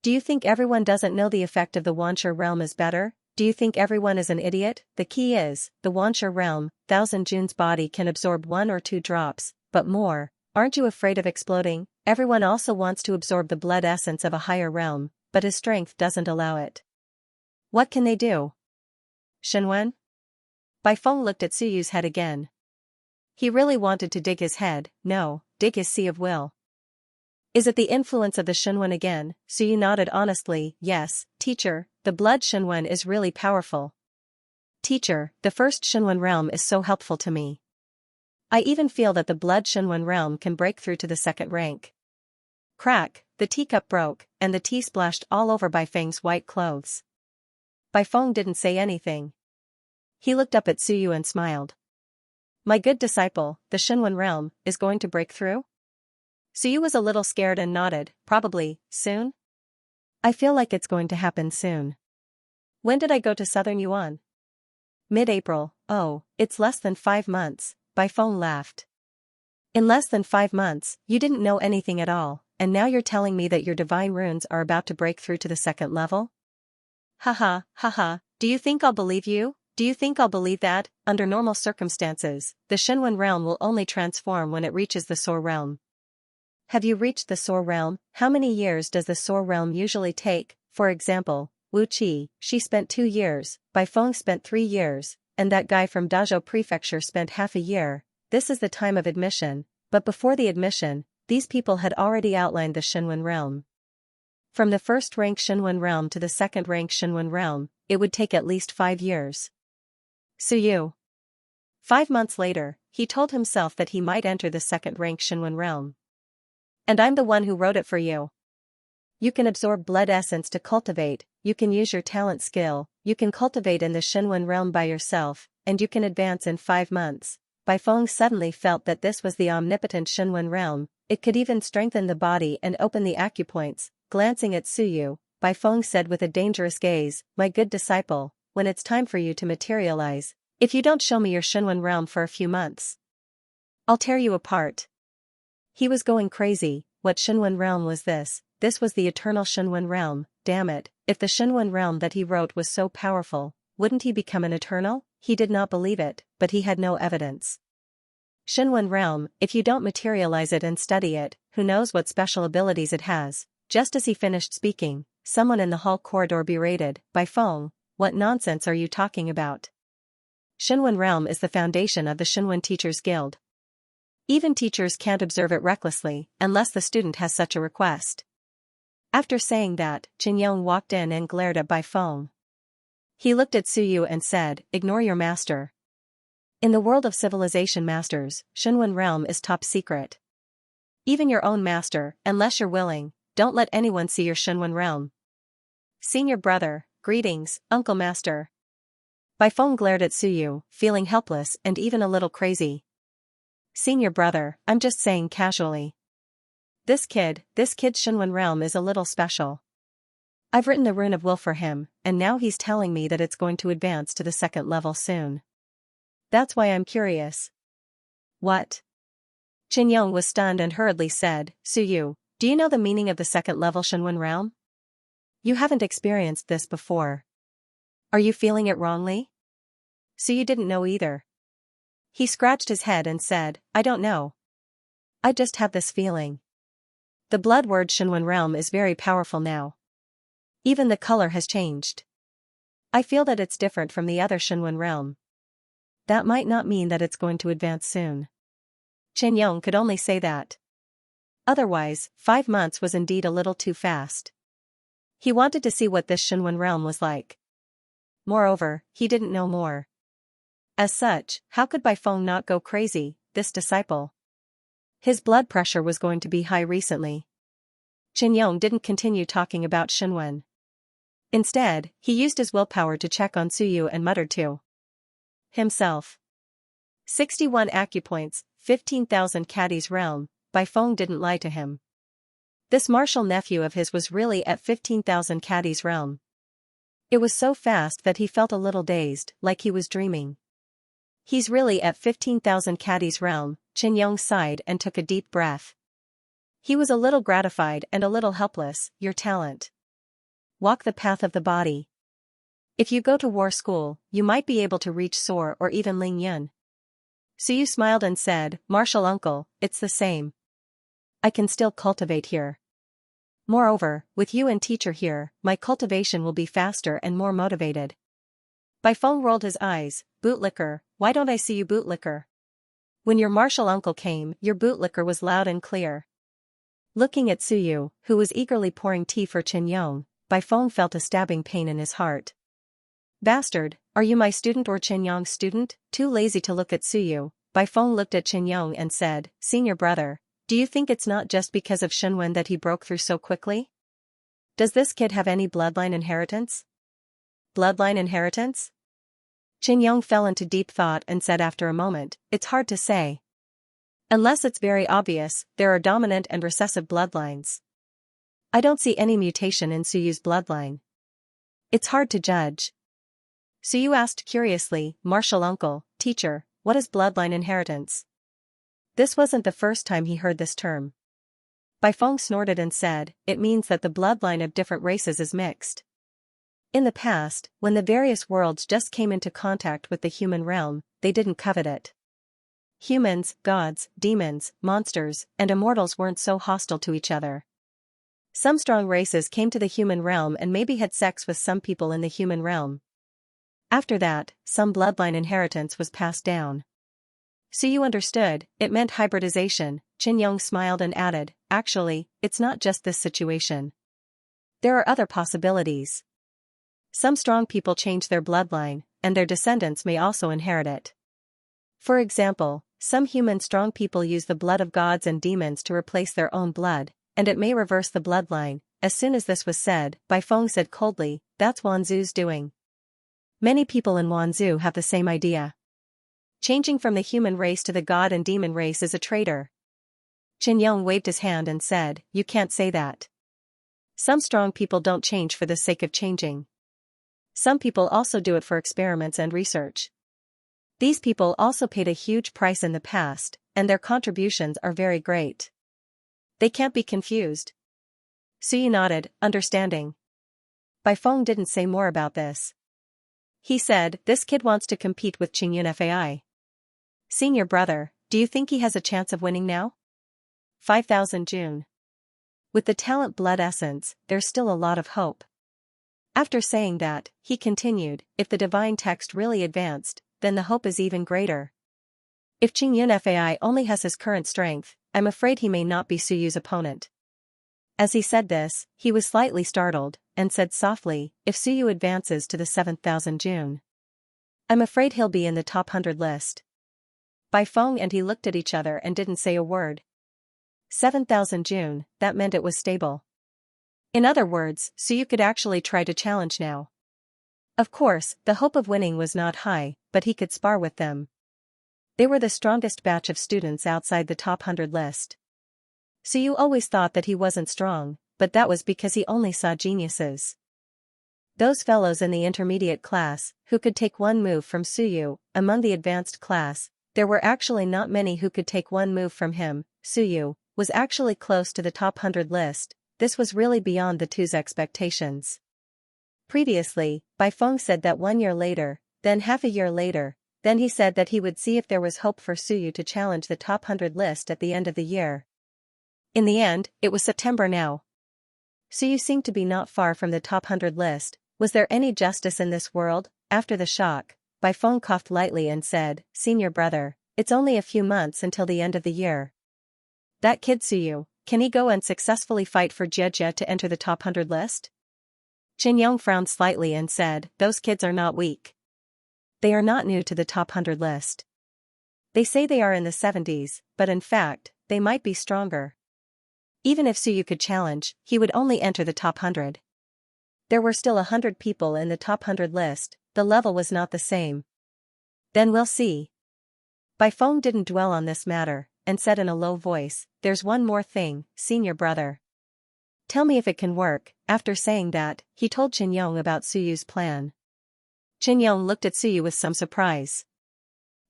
Do you think everyone doesn't know the effect of the Xianxia realm is better? Do you think everyone is an idiot? The key is, the Xianxia realm, 1000 June's body can absorb 1 or 2 drops, but more. Aren't you afraid of exploding? Everyone also wants to absorb the blood essence of a higher realm, but his strength doesn't allow it. What can they do? Shenwen? Bai Feng looked at Suyu's head again. He really wanted to dig his head, no, dig his sea of will. Is it the influence of the Shenwen again? Suyu nodded honestly, yes, teacher, the blood Shenwen is really powerful. Teacher, the first Shenwen realm is so helpful to me. I even feel that the blood Shenwen realm can break through to the second rank. Crack, the teacup broke, and the tea splashed all over Bai Feng's white clothes. Bai Feng didn't say anything. He looked up at Suyu and smiled. My good disciple, the Shenwen realm, is going to break through? Suyu was a little scared and nodded, probably, soon? I feel like it's going to happen soon. When did I go to Southern Yuan? Mid-April. Oh, it's less than 5 months, Bai Feng laughed. In less than 5 months, you didn't know anything at all, and now you're telling me that your divine runes are about to break through to the second level? Haha, haha, do you think I'll believe you? Do you think I'll believe that, under normal circumstances, the Shenwen realm will only transform when it reaches the Soar realm? Have you reached the Soar realm? How many years does the Soar realm usually take? For example, Wu Qi, she spent 2 years, Bai Feng spent 3 years, and that guy from Dazhou Prefecture spent half a year. This is the time of admission, but before the admission, these people had already outlined the Shenwen realm. From the first-rank Shenwen realm to the second-rank Shenwen realm, it would take at least 5 years. Suyu. 5 months later, he told himself that he might enter the second-rank Shenwen realm. And I'm the one who wrote it for you. You can absorb blood essence to cultivate, you can use your talent skill, you can cultivate in the Shenwen realm by yourself, and you can advance in 5 months. Baifeng suddenly felt that this was the omnipotent Shenwen realm, it could even strengthen the body and open the acupoints. Glancing at Suyu, Baifeng said with a dangerous gaze, "My good disciple, when it's time for you to materialize, if you don't show me your Shenwen realm for a few months, I'll tear you apart." He was going crazy. What Shenwen realm was this? This was the eternal Shenwen realm. Damn it, if the Shenwen realm that he wrote was so powerful, wouldn't he become an eternal? He did not believe it, but he had no evidence. Shenwen realm, if you don't materialize it and study it, who knows what special abilities it has. Just as he finished speaking, someone in the hall corridor berated, "Baifeng, what nonsense are you talking about? Shenwen realm is the foundation of the Shenwen Teachers Guild. Even teachers can't observe it recklessly, unless the student has such a request." After saying that, Qinyong walked in and glared at Baifeng. He looked at Suyu and said, "Ignore your master. In the world of civilization masters, Shenwen realm is top secret. Even your own master, unless you're willing, don't let anyone see your Shenwen realm." "Senior brother, greetings, Uncle Master." Baifeng glared at Suyu, feeling helpless and even a little crazy. "Senior brother, I'm just saying casually. This kid's Shenwen realm is a little special. I've written the rune of will for him, and now he's telling me that it's going to advance to the second level soon. That's why I'm curious." "What?" Qinyong was stunned and hurriedly said, "Suyu, do you know the meaning of the second level Shenwen realm? You haven't experienced this before. Are you feeling it wrongly?" Suyu didn't know either. He scratched his head and said, "I don't know. I just have this feeling. The blood word Shenwen realm is very powerful now. Even the color has changed. I feel that it's different from the other Shenwen realm. That might not mean that it's going to advance soon." Qinyong could only say that. Otherwise, 5 months was indeed a little too fast. He wanted to see what this Shenwen realm was like. Moreover, he didn't know more. As such, how could Baifeng not go crazy, this disciple? His blood pressure was going to be high recently. Qinyong didn't continue talking about Shenwen. Instead, he used his willpower to check on Suyu and muttered to himself. 61 acupoints, 15,000 caddies realm. Baifeng didn't lie to him. This martial nephew of his was really at 15,000 caddies realm. It was so fast that he felt a little dazed, like he was dreaming. "He's really at 15,000 caddies realm," Qinyong sighed and took a deep breath. He was a little gratified and a little helpless. "Your talent. Walk the path of the body. If you go to war school, you might be able to reach Soar or even Ling Yun." Suyu smiled and said, "Martial uncle, it's the same. I can still cultivate here. Moreover, with you and teacher here, my cultivation will be faster and more motivated." Baifeng rolled his eyes. "Bootlicker, why don't I see you bootlicker? When your martial uncle came, your bootlicker was loud and clear." Looking at Suyu, who was eagerly pouring tea for Qinyong, Baifeng felt a stabbing pain in his heart. "Bastard, are you my student or Qinyong's student?" Too lazy to look at Suyu, Baifeng looked at Qinyong and said, "Senior brother, do you think it's not just because of Shenwen that he broke through so quickly? Does this kid have any bloodline inheritance?" "Bloodline inheritance?" Qinyong fell into deep thought and said after a moment, "It's hard to say. Unless it's very obvious, there are dominant and recessive bloodlines. I don't see any mutation in Suyu's bloodline. It's hard to judge." Suyu asked curiously, "Martial uncle, teacher, what is bloodline inheritance?" This wasn't the first time he heard this term. Baifeng snorted and said, "It means that the bloodline of different races is mixed. In the past, when the various worlds just came into contact with the human realm, they didn't covet it. Humans, gods, demons, monsters, and immortals weren't so hostile to each other. Some strong races came to the human realm and maybe had sex with some people in the human realm. After that, some bloodline inheritance was passed down." "So you understood, it meant hybridization." Qinyong smiled and added, "Actually, it's not just this situation. There are other possibilities. Some strong people change their bloodline, and their descendants may also inherit it. For example, some human strong people use the blood of gods and demons to replace their own blood, and it may reverse the bloodline. As soon as this was said, Bai Feng said coldly, "That's Wanzhou's doing." Many people in Wanzhou have the same idea. Changing from the human race to the god and demon race is a traitor. Qin Yong waved his hand and said, "You can't say that. Some strong people don't change for the sake of changing. Some people also do it for experiments and research. These people also paid a huge price in the past, and their contributions are very great. They can't be confused." Suyu nodded, understanding. Bai Feng didn't say more about this. He said, "This kid wants to compete with Qingyun Fai. Senior brother, do you think he has a chance of winning now?" 5,000 June. With the talent blood essence, there's still a lot of hope. After saying that, he continued, "If the divine text really advanced, then the hope is even greater. If Qingyun Fai only has his current strength, I'm afraid he may not be Suyu's opponent." As he said this, he was slightly startled, and said softly, "If Suyu advances to the 7,000 June, I'm afraid he'll be in the top 100 list." Bai Feng and he looked at each other and didn't say a word. 7,000 June, that meant it was stable. In other words, Suyu could actually try to challenge now. Of course, the hope of winning was not high, but he could spar with them. They were the strongest batch of students outside the top 100 list. Suyu always thought that he wasn't strong, but that was because he only saw geniuses. Those fellows in the intermediate class, who could take one move from Suyu, among the advanced class, there were actually not many who could take one move from him. Suyu was actually close to the top 100 list. This was really beyond the two's expectations. Previously, Bai Feng said that 1 year later, then half a year later, then he said that he would see if there was hope for Suyu to challenge the top 100 list at the end of the year. In the end, it was September now. Suyu seemed to be not far from the top 100 list. Was there any justice in this world? After the shock, Bai Feng coughed lightly and said, "Senior brother, it's only a few months until the end of the year. That kid Suyu, can he go and successfully fight for Jie to enter the top 100 list?" Qin Yong frowned slightly and said, "Those kids are not weak. They are not new to the top 100 list. They say they are in the 70s, but in fact, they might be stronger. Even if Suyu could challenge, he would only enter the top 100. There were still 100 people in the top 100 list, the level was not the same. Then we'll see." Bai Feng didn't dwell on this matter, and said in a low voice, "There's one more thing, senior brother. Tell me if it can work." After saying that, he told Qin Yong about Suyu's plan. Qin Yong looked at Suyu with some surprise.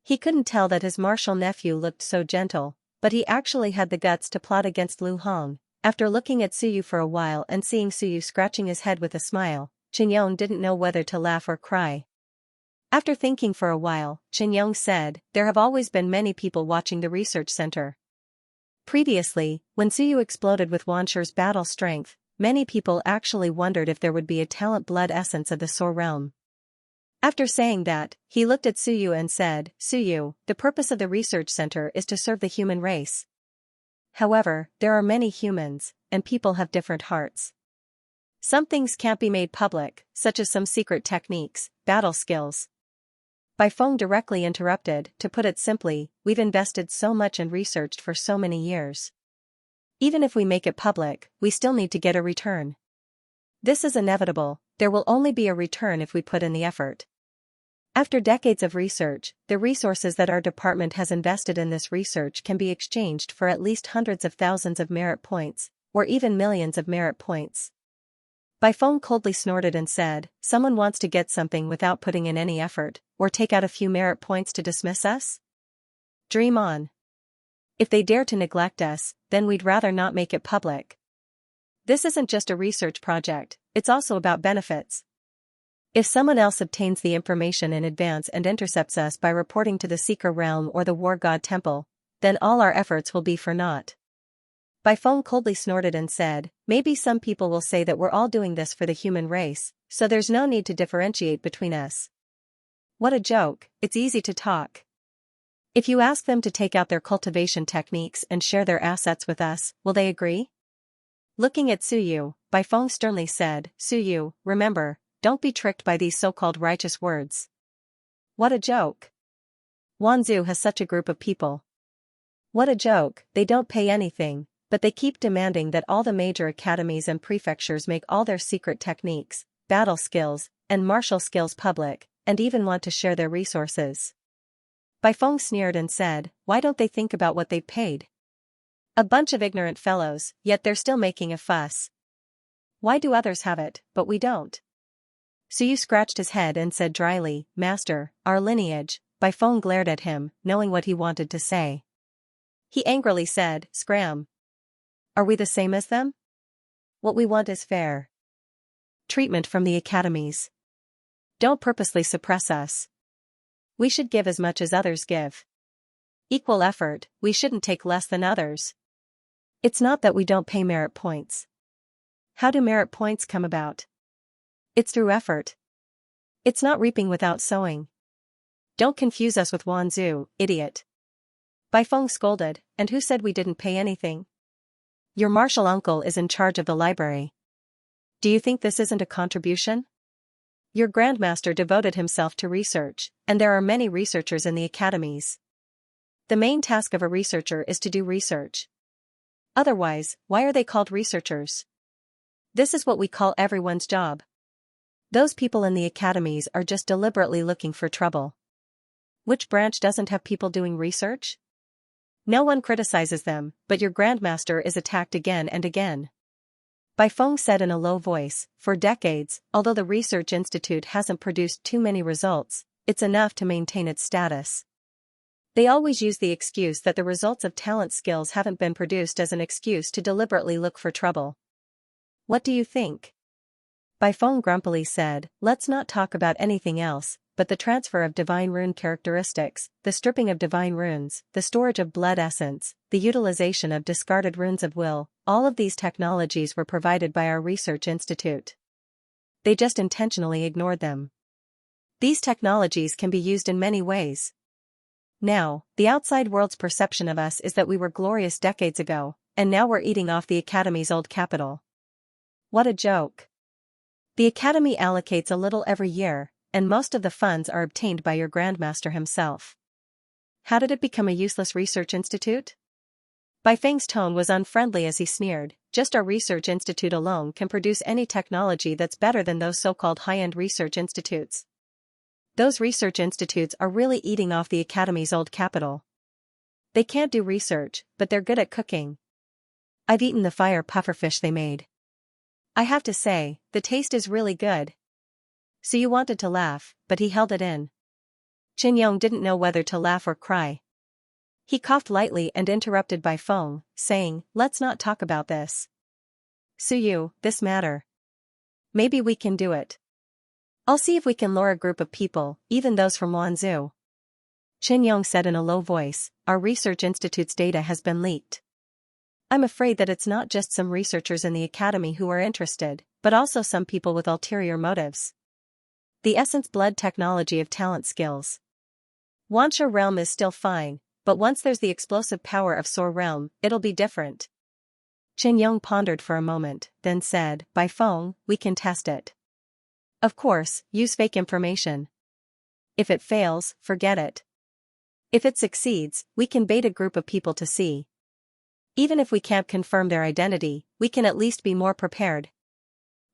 He couldn't tell that his martial nephew looked so gentle, but he actually had the guts to plot against Lu Hong. After looking at Suyu for a while and seeing Suyu scratching his head with a smile, Qin Yong didn't know whether to laugh or cry. After thinking for a while, Qin Yong said, "There have always been many people watching the research center. Previously, when Suyu exploded with Wanshi's battle strength, many people actually wondered if there would be a talent blood essence of the Soul Realm." After saying that, he looked at Suyu and said, "Suyu, the purpose of the research center is to serve the human race. However, there are many humans, and people have different hearts. Some things can't be made public, such as some secret techniques, battle skills." Bai Feng directly interrupted, "To put it simply, we've invested so much and researched for so many years. Even if we make it public, we still need to get a return. This is inevitable, there will only be a return if we put in the effort. After decades of research, the resources that our department has invested in this research can be exchanged for at least hundreds of thousands of merit points, or even millions of merit points." Bai Feng coldly snorted and said, "Someone wants to get something without putting in any effort, or take out a few merit points to dismiss us? Dream on. If they dare to neglect us, then we'd rather not make it public. This isn't just a research project, it's also about benefits. If someone else obtains the information in advance and intercepts us by reporting to the Seeker Realm or the War God Temple, then all our efforts will be for naught." Bai Feng coldly snorted and said, "Maybe some people will say that we're all doing this for the human race, so there's no need to differentiate between us. What a joke, it's easy to talk. If you ask them to take out their cultivation techniques and share their assets with us, will they agree? Looking at Suyu, Bai Feng sternly said, Suyu, remember, don't be tricked by these so-called righteous words. What a joke. Wanzhou has such a group of people. What a joke, they don't pay anything, but they keep demanding that all the major academies and prefectures make all their secret techniques, battle skills, and martial skills public, and even want to share their resources. Bai Feng sneered and said, why don't they think about what they've paid? A bunch of ignorant fellows, yet they're still making a fuss. Why do others have it, but we don't? Suyu scratched his head and said dryly, Master, our lineage. Bai Feng glared at him, knowing what he wanted to say. He angrily said, Scram. Are we the same as them? What we want is fair treatment from the academies. Don't purposely suppress us. We should give as much as others give. Equal effort, we shouldn't take less than others. It's not that we don't pay merit points. How do merit points come about? It's through effort. It's not reaping without sowing. Don't confuse us with Wanzhou, idiot. Bai Feng scolded, and who said we didn't pay anything? Your martial uncle is in charge of the library. Do you think this isn't a contribution? Your grandmaster devoted himself to research, and there are many researchers in the academies. The main task of a researcher is to do research. Otherwise, why are they called researchers? This is what we call everyone's job. Those people in the academies are just deliberately looking for trouble. Which branch doesn't have people doing research? No one criticizes them, but your grandmaster is attacked again and again. Bai Feng said in a low voice, for decades, although the research institute hasn't produced too many results, it's enough to maintain its status. They always use the excuse that the results of talent skills haven't been produced as an excuse to deliberately look for trouble. What do you think? Bai Feng grumpily said, let's not talk about anything else, but the transfer of divine rune characteristics, the stripping of divine runes, the storage of blood essence, the utilization of discarded runes of will, all of these technologies were provided by our research institute. They just intentionally ignored them. These technologies can be used in many ways. Now, the outside world's perception of us is that we were glorious decades ago, and now we're eating off the Academy's old capital. What a joke. The Academy allocates a little every year, and most of the funds are obtained by your Grandmaster himself. How did it become a useless research institute? Bai Feng's tone was unfriendly as he sneered, just our research institute alone can produce any technology that's better than those so-called high-end research institutes. Those research institutes are really eating off the Academy's old capital. They can't do research, but they're good at cooking. I've eaten the fire pufferfish they made. I have to say, the taste is really good. So you wanted to laugh, but he held it in. Qin Yong didn't know whether to laugh or cry. He coughed lightly and interrupted Bai Feng, saying, let's not talk about this. Suyu, this matter. Maybe we can do it. I'll see if we can lure a group of people, even those from Wanzhou. Qin Yong said in a low voice, our research institute's data has been leaked. I'm afraid that it's not just some researchers in the Academy who are interested, but also some people with ulterior motives. The essence blood technology of talent skills. Xianxia realm is still fine, but once there's the explosive power of Soar realm, it'll be different. Qin Yong pondered for a moment, then said, Bai Feng, we can test it. Of course, use fake information. If it fails, forget it. If it succeeds, we can bait a group of people to see. Even if we can't confirm their identity, we can at least be more prepared.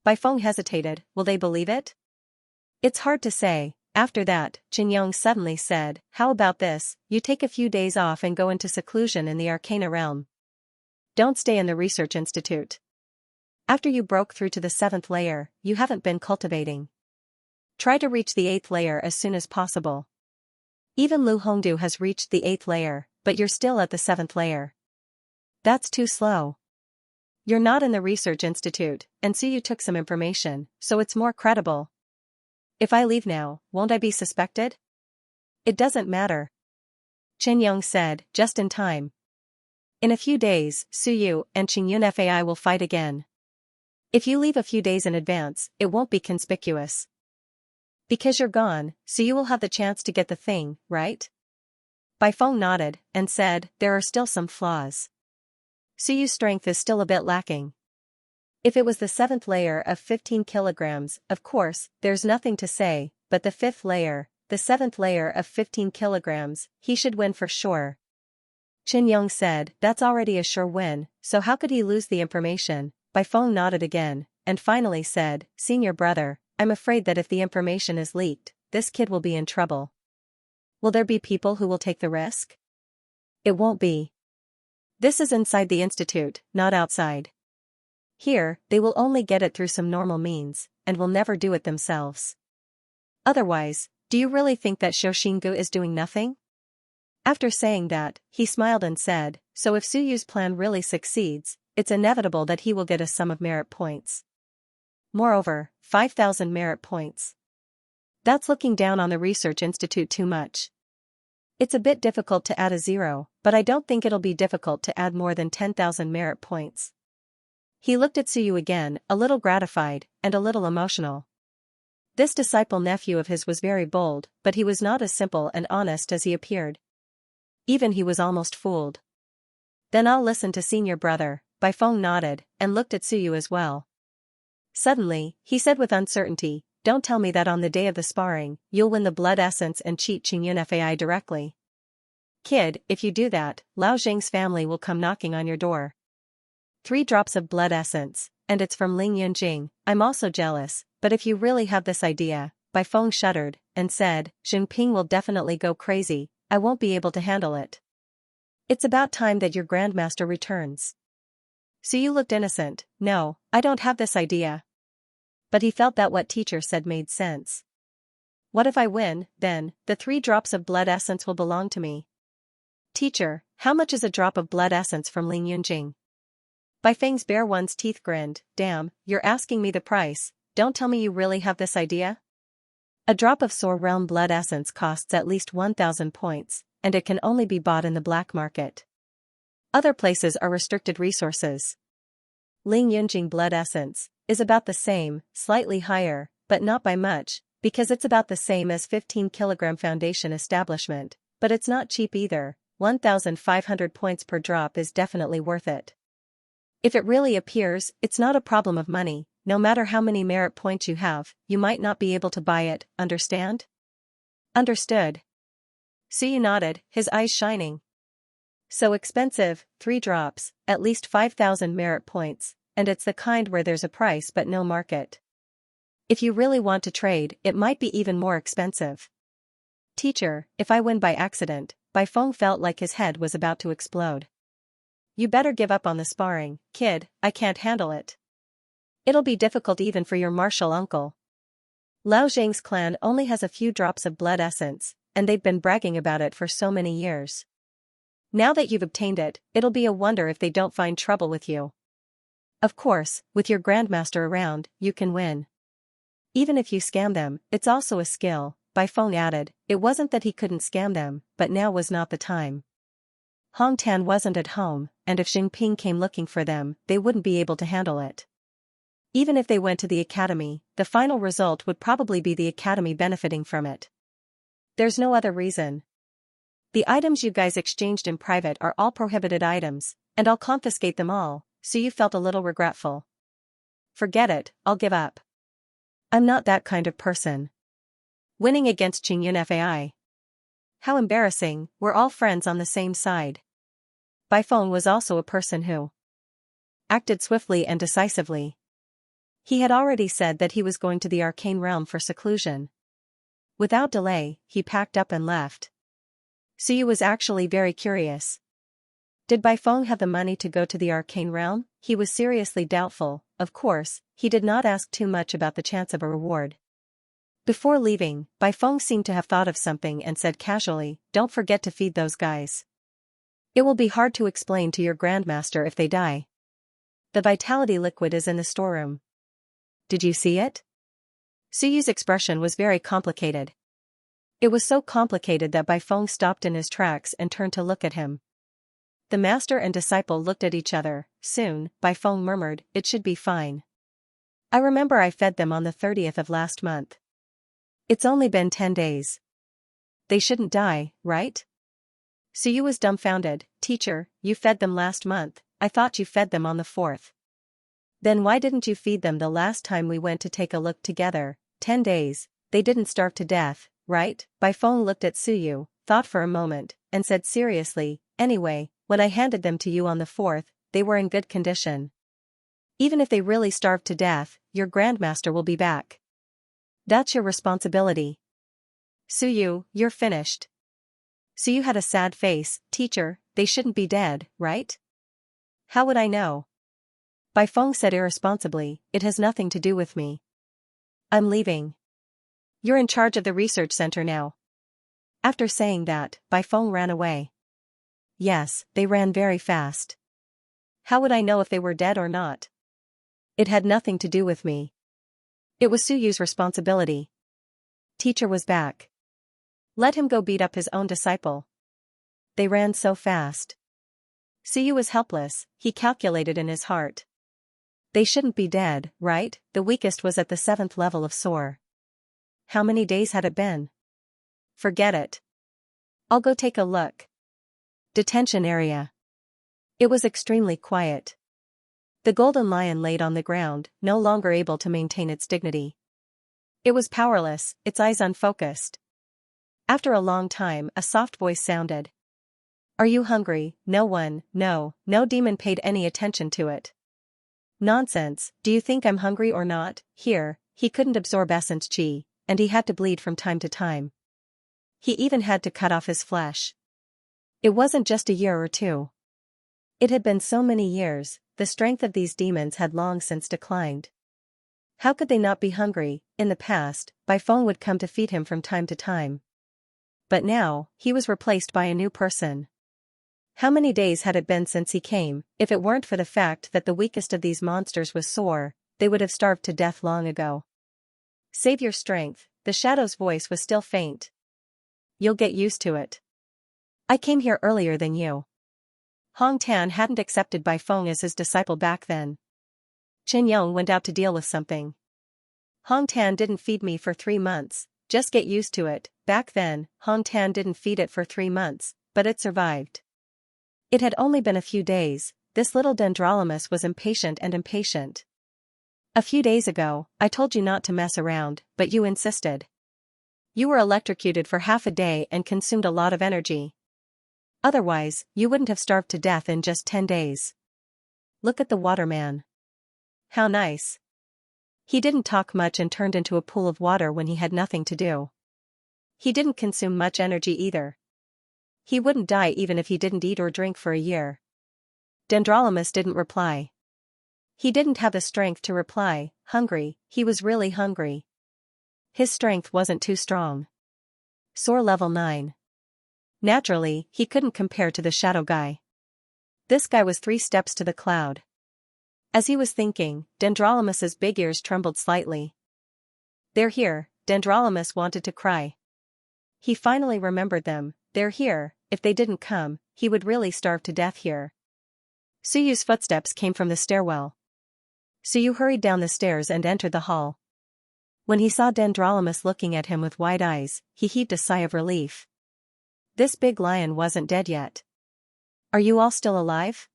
Bai Feng hesitated, will they believe it? It's hard to say. After that, Qin Yong suddenly said, how about this, you take a few days off and go into seclusion in the Arcana realm. Don't stay in the research institute. After you broke through to the 7th layer, you haven't been cultivating. Try to reach the 8th layer as soon as possible. Even Lu Hongdu has reached the 8th layer, but you're still at the 7th layer. That's too slow. You're not in the research institute, and so you took some information, so it's more credible. If I leave now, won't I be suspected? It doesn't matter. Qin Yong said, just in time. In a few days, Suyu and Qingyun Fai will fight again. If you leave a few days in advance, it won't be conspicuous. Because you're gone, so you will have the chance to get the thing, right? Bai Feng nodded, and said, there are still some flaws. Suyu's strength is still a bit lacking. If it was the 7th layer of 15 kilograms, of course, there's nothing to say, but the 5th layer, the 7th layer of 15 kilograms, he should win for sure. Qin Yong said, that's already a sure win, so how could he lose the information? Bai Feng nodded again, and finally said, Senior brother, I'm afraid that if the information is leaked, this kid will be in trouble. Will there be people who will take the risk? It won't be. This is inside the institute, not outside. Here, they will only get it through some normal means, and will never do it themselves. Otherwise, do you really think that Xiaoxinggu is doing nothing? After saying that, he smiled and said, so if Su Yu's plan really succeeds, it's inevitable that he will get a sum of merit points. Moreover, 5,000 merit points. That's looking down on the research institute too much. It's a bit difficult to add a zero, but I don't think it'll be difficult to add more than 10,000 merit points. He looked at Su Yu again, a little gratified, and a little emotional. This disciple nephew of his was very bold, but he was not as simple and honest as he appeared. Even he was almost fooled. Then I'll listen to senior brother, Bai Feng nodded, and looked at Su Yu as well. Suddenly, he said with uncertainty, don't tell me that on the day of the sparring, you'll win the blood essence and cheat Qingyun Fai directly. Kid, if you do that, Lao Zheng's family will come knocking on your door. 3 drops of blood essence, and it's from Ling Yunjing. I'm also jealous, but if you really have this idea, Bai Feng shuddered, and said, Jinping will definitely go crazy, I won't be able to handle it. It's about time that your grandmaster returns. Su Yu looked innocent, no, I don't have this idea. But he felt that what teacher said made sense. What if I win, then, the 3 drops of blood essence will belong to me. Teacher, how much is a drop of blood essence from Ling Yunjing? Bai Feng's bare one's teeth grinned, damn, you're asking me the price, don't tell me you really have this idea? A drop of Soar Realm blood essence costs at least 1,000 points, and it can only be bought in the black market. Other places are restricted resources. Ling Yunjing blood essence is about the same, slightly higher, but not by much, because it's about the same as 15 kilogram foundation establishment, but it's not cheap either. 1,500 points per drop is definitely worth it. If it really appears, it's not a problem of money. No matter how many merit points you have, you might not be able to buy it, understand? Understood. Su Yu nodded, his eyes shining. So expensive, 3 drops, at least 5,000 merit points, and it's the kind where there's a price but no market. If you really want to trade, it might be even more expensive. Teacher, if I win by accident, Bai Feng felt like his head was about to explode. You better give up on the sparring, kid, I can't handle it. It'll be difficult even for your martial uncle. Lao Zheng's clan only has a few drops of blood essence, and they've been bragging about it for so many years. Now that you've obtained it, it'll be a wonder if they don't find trouble with you. Of course, with your grandmaster around, you can win. Even if you scam them, it's also a skill, Bai Feng added. It wasn't that he couldn't scam them, but now was not the time. Hong Tan wasn't at home, and if Jinping came looking for them, they wouldn't be able to handle it. Even if they went to the academy, the final result would probably be the academy benefiting from it. There's no other reason. The items you guys exchanged in private are all prohibited items, and I'll confiscate them all, so you felt a little regretful. Forget it, I'll give up. I'm not that kind of person. Winning against Qingyun Fai. How embarrassing, we're all friends on the same side. Bai Feng was also a person who acted swiftly and decisively. He had already said that he was going to the arcane realm for seclusion. Without delay, he packed up and left. Su Yu was actually very curious. Did Bai Feng have the money to go to the arcane realm? He was seriously doubtful. Of course, he did not ask too much about the chance of a reward. Before leaving, Bai Feng seemed to have thought of something and said casually, don't forget to feed those guys. It will be hard to explain to your grandmaster if they die. The vitality liquid is in the storeroom. Did you see it? Su Yu's expression was very complicated. It was so complicated that Bai Feng stopped in his tracks and turned to look at him. The master and disciple looked at each other. Soon, Bai Feng murmured, it should be fine. I remember I fed them on the 30th of last month. It's only been 10 days. They shouldn't die, right? Su Yu was dumbfounded. Teacher, you fed them last month, I thought you fed them on the 4th. Then why didn't you feed them the last time we went to take a look together? 10 days, they didn't starve to death, right? Baifeng looked at Suyu, thought for a moment, and said seriously, anyway, when I handed them to you on the 4th, they were in good condition. Even if they really starved to death, your grandmaster will be back. That's your responsibility. Suyu, you're finished. Suyu had a sad face. Teacher, they shouldn't be dead, right? How would I know? Baifeng said irresponsibly, it has nothing to do with me. I'm leaving. You're in charge of the research center now. After saying that, Baifeng ran away. Yes, they ran very fast. How would I know if they were dead or not? It had nothing to do with me. It was Suyu's responsibility. Teacher was back. Let him go beat up his own disciple. They ran so fast. Suyu was helpless, he calculated in his heart. They shouldn't be dead, right? The weakest was at the 7th level of sore. How many days had it been? Forget it. I'll go take a look. Detention area. It was extremely quiet. The golden lion laid on the ground, no longer able to maintain its dignity. It was powerless, its eyes unfocused. After a long time, a soft voice sounded. Are you hungry? No demon paid any attention to it. Nonsense, do you think I'm hungry or not? Here, he couldn't absorb essence chi, and he had to bleed from time to time. He even had to cut off his flesh. It wasn't just a year or two. It had been so many years, the strength of these demons had long since declined. How could they not be hungry? In the past, Baifeng would come to feed him from time to time. But now, he was replaced by a new person. How many days had it been since he came? If it weren't for the fact that the weakest of these monsters was sore, they would have starved to death long ago. Save your strength, the shadow's voice was still faint. You'll get used to it. I came here earlier than you. Hong Tan hadn't accepted Baifeng as his disciple back then. Chen Yong went out to deal with something. Hong Tan didn't feed me for 3 months, just get used to it. Back then, Hong Tan didn't feed it for 3 months, but it survived. It had only been a few days, this little Dendrolamus was impatient. A few days ago, I told you not to mess around, but you insisted. You were electrocuted for half a day and consumed a lot of energy. Otherwise, you wouldn't have starved to death in just 10 days. Look at the waterman. How nice. He didn't talk much and turned into a pool of water when he had nothing to do. He didn't consume much energy either. He wouldn't die even if he didn't eat or drink for a year. Dendrolamus didn't reply. He didn't have the strength to reply. Hungry, he was really hungry. His strength wasn't too strong. Sore level 9. Naturally, he couldn't compare to the shadow guy. This guy was 3 steps to the cloud. As he was thinking, Dendrolamus's big ears trembled slightly. They're here, Dendrolamus wanted to cry. He finally remembered them. They're here, if they didn't come, he would really starve to death here. Suyu's footsteps came from the stairwell. Suyu hurried down the stairs and entered the hall. When he saw Dendrolamus looking at him with wide eyes, he heaved a sigh of relief. This big lion wasn't dead yet. Are you all still alive?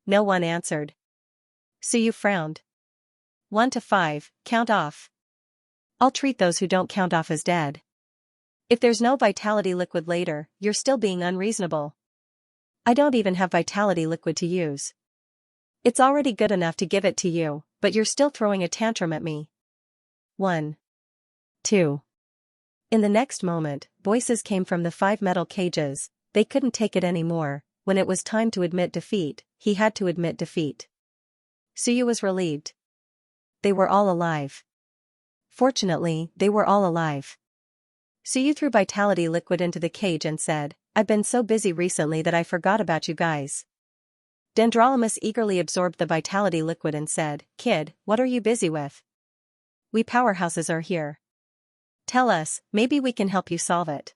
No one answered. Suyu frowned. 1 to 5, count off. I'll treat those who don't count off as dead. If there's no vitality liquid later, you're still being unreasonable. I don't even have vitality liquid to use. It's already good enough to give it to you, but you're still throwing a tantrum at me. 1. 2. In the next moment, voices came from the 5 metal cages. They couldn't take it anymore. When it was time to admit defeat, he had to admit defeat. Suyu was relieved. They were all alive. Fortunately, they were all alive. Suyu threw vitality liquid into the cage and said, I've been so busy recently that I forgot about you guys. Dendrolamus eagerly absorbed the vitality liquid and said, Kid, what are you busy with? We powerhouses are here. Tell us, maybe we can help you solve it.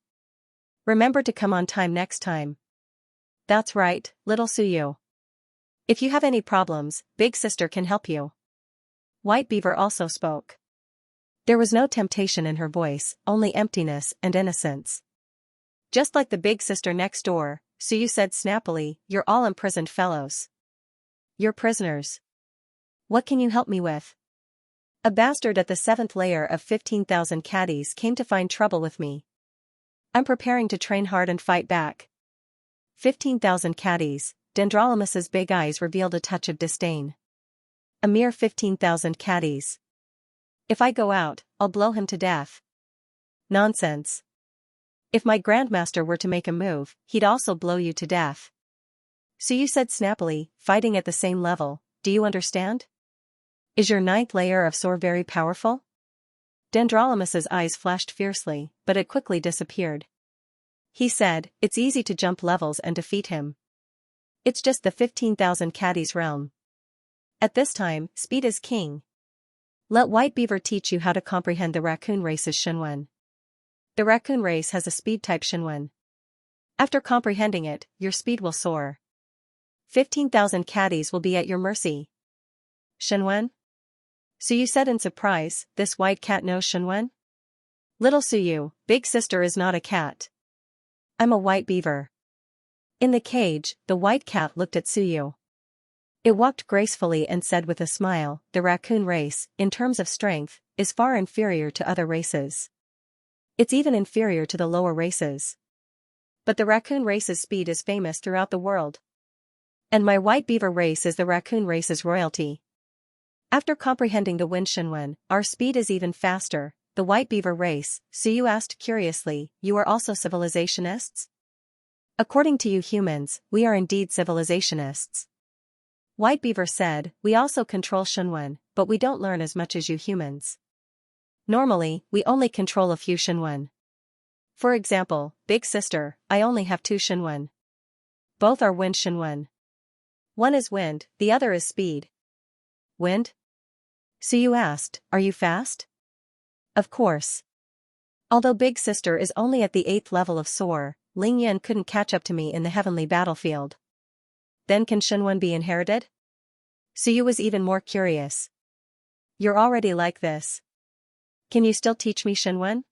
Remember to come on time next time. That's right, little Suyu. If you have any problems, Big Sister can help you. White Beaver also spoke. There was no temptation in her voice, only emptiness and innocence. Just like the Big Sister next door, Suyu said snappily, You're all imprisoned fellows. You're prisoners. What can you help me with? A bastard at the 7th layer of 15,000 caddies came to find trouble with me. I'm preparing to train hard and fight back. 15,000 caddies, Dendrolamus's big eyes revealed a touch of disdain. A mere 15,000 caddies. If I go out, I'll blow him to death. Nonsense. If my grandmaster were to make a move, he'd also blow you to death. So you said snappily, fighting at the same level, do you understand? Is your 9th layer of SOAR very powerful? Dendrolamus's eyes flashed fiercely, but it quickly disappeared. He said, it's easy to jump levels and defeat him. It's just the 15,000 caddies realm. At this time, speed is king. Let White Beaver teach you how to comprehend the raccoon race's Shenwen. The raccoon race has a speed type Shenwen. After comprehending it, your speed will soar. 15,000 caddies will be at your mercy. Shenwen? So you said in surprise, this white cat knows Shenwen? Little Suyu, big sister is not a cat. I'm a white beaver. In the cage, the white cat looked at Suyu. It walked gracefully and said with a smile, the raccoon race, in terms of strength, is far inferior to other races. It's even inferior to the lower races. But the raccoon race's speed is famous throughout the world. And my white beaver race is the raccoon race's royalty. After comprehending the wind Shenwen, our speed is even faster, the white beaver race, Suyu asked curiously, you are also civilizationists? According to you humans, we are indeed civilizationists. White Beaver said, we also control Shenwen, but we don't learn as much as you humans. Normally, we only control a few Shenwen. For example, Big Sister, I only have 2 Shenwen. Both are wind Shenwen. One is wind, the other is speed. Wind? Suyu asked, are you fast? Of course. Although Big Sister is only at the 8th level of SOAR, Ling Yan couldn't catch up to me in the heavenly battlefield. Then can Shenwen be inherited? Suyu was even more curious. You're already like this. Can you still teach me Shenwen?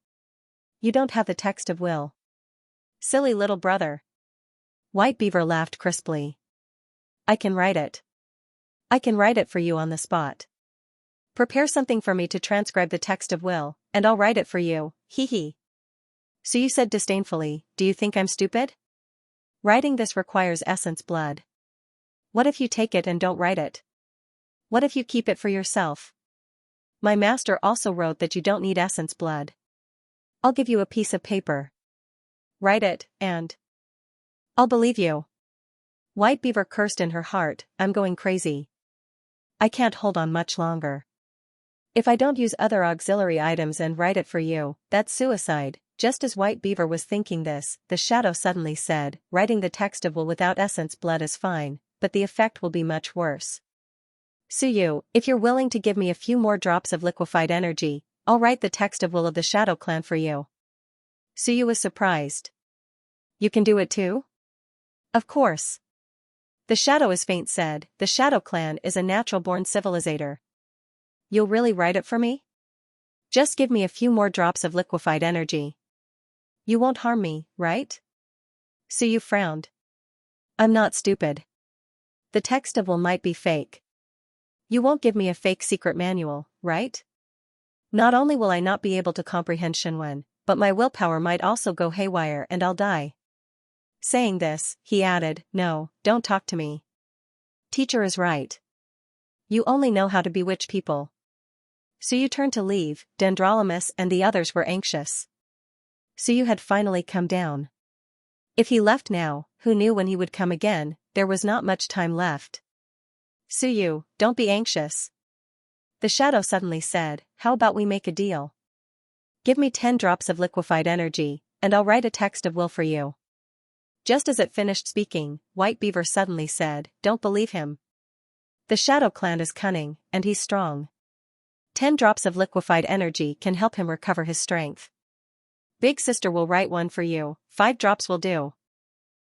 You don't have the text of will. Silly little brother. White Beaver laughed crisply. I can write it. I can write it for you on the spot. Prepare something for me to transcribe the text of will, and I'll write it for you, hee hee. Suyu said disdainfully, do you think I'm stupid? Writing this requires essence blood. What if you take it and don't write it? What if you keep it for yourself? My master also wrote that you don't need essence blood. I'll give you a piece of paper. Write it, and I'll believe you. White Beaver cursed in her heart, I'm going crazy. I can't hold on much longer. If I don't use other auxiliary items and write it for you, that's suicide. Just as White Beaver was thinking this, the shadow suddenly said, writing the text of will without essence blood is fine, but the effect will be much worse. Suyu, if you're willing to give me a few more drops of liquefied energy, I'll write the text of will of the Shadow Clan for you. Suyu was surprised. You can do it too? Of course. The Shadow is faint said, the Shadow Clan is a natural-born civilizator. You'll really write it for me? Just give me a few more drops of liquefied energy. You won't harm me, right? Suyu frowned. I'm not stupid. The text of will might be fake. You won't give me a fake secret manual, right? Not only will I not be able to comprehend Shenwen, but my willpower might also go haywire and I'll die. Saying this, he added, no, don't talk to me. Teacher is right. You only know how to bewitch people. Suyu turned to leave, Dendrolamus and the others were anxious. Suyu had finally come down. If he left now, who knew when he would come again, there was not much time left. Suyu, don't be anxious. The shadow suddenly said, how about we make a deal? Give me 10 drops of liquefied energy, and I'll write a text of will for you. Just as it finished speaking, White Beaver suddenly said, don't believe him. The Shadow Clan is cunning, and he's strong. 10 drops of liquefied energy can help him recover his strength. Big Sister will write one for you, 5 drops will do.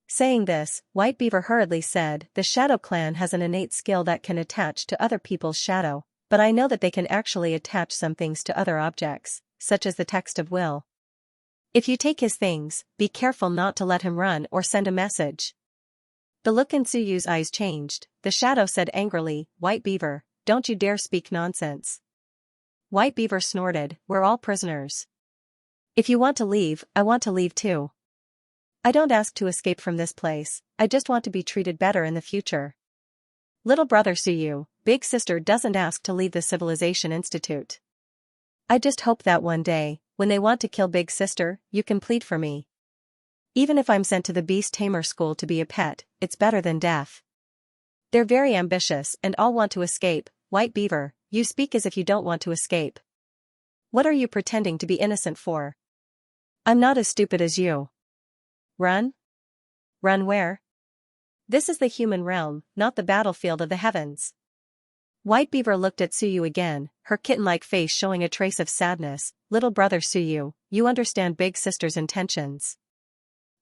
Saying this, White Beaver hurriedly said, the Shadow Clan has an innate skill that can attach to other people's shadow, but I know that they can actually attach some things to other objects, such as the text of will. If you take his things, be careful not to let him run or send a message. The look in Suyu's eyes changed, the shadow said angrily, White Beaver, don't you dare speak nonsense. White Beaver snorted, we're all prisoners. If you want to leave, I want to leave too. I don't ask to escape from this place, I just want to be treated better in the future. Little brother Suyu, big sister doesn't ask to leave the Civilization Institute. I just hope that one day, when they want to kill big sister, you can plead for me. Even if I'm sent to the Beast Tamer school to be a pet, it's better than death. They're very ambitious and all want to escape. White Beaver, you speak as if you don't want to escape. What are you pretending to be innocent for? I'm not as stupid as you. Run? Run where? This is the human realm, not the battlefield of the heavens. White Beaver looked at Suyu again, her kitten-like face showing a trace of sadness. Little brother Suyu, you understand big sister's intentions.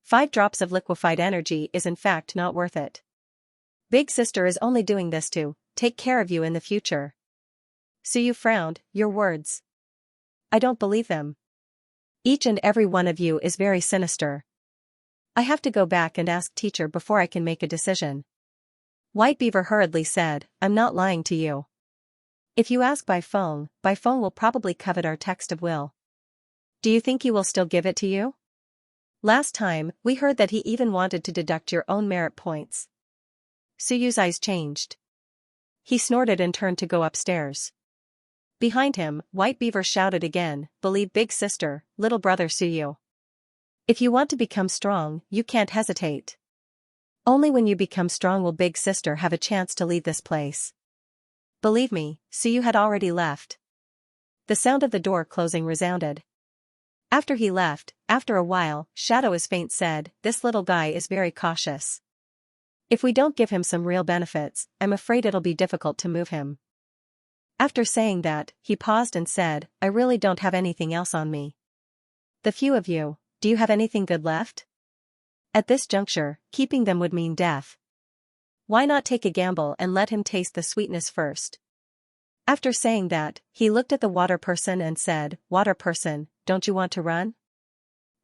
5 drops of liquefied energy is in fact not worth it. Big sister is only doing this to take care of you in the future. Suyu frowned, your words. I don't believe them. Each and every one of you is very sinister. I have to go back and ask teacher before I can make a decision. White Beaver hurriedly said, I'm not lying to you. If you ask by phone will probably covet our text of will. Do you think he will still give it to you? Last time, we heard that he even wanted to deduct your own merit points. Suyu's eyes changed. He snorted and turned to go upstairs. Behind him, White Beaver shouted again, believe big sister, little brother Suyu. If you want to become strong, you can't hesitate. Only when you become strong will big sister have a chance to leave this place. Believe me, Suyu had already left. The sound of the door closing resounded. After he left, after a while, Shadow as Faint said, this little guy is very cautious. If we don't give him some real benefits, I'm afraid it'll be difficult to move him. After saying that, he paused and said, I really don't have anything else on me. The few of you, do you have anything good left? At this juncture, keeping them would mean death. Why not take a gamble and let him taste the sweetness first? After saying that, he looked at the water person and said, Water person, don't you want to run?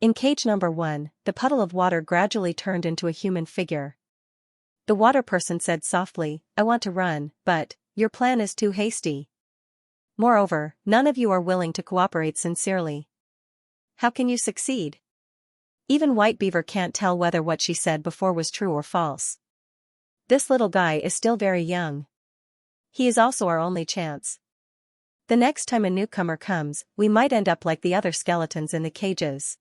In cage number 1, the puddle of water gradually turned into a human figure. The water person said softly, I want to run, but your plan is too hasty. Moreover, none of you are willing to cooperate sincerely. How can you succeed? Even White Beaver can't tell whether what she said before was true or false. This little guy is still very young. He is also our only chance. The next time a newcomer comes, we might end up like the other skeletons in the cages.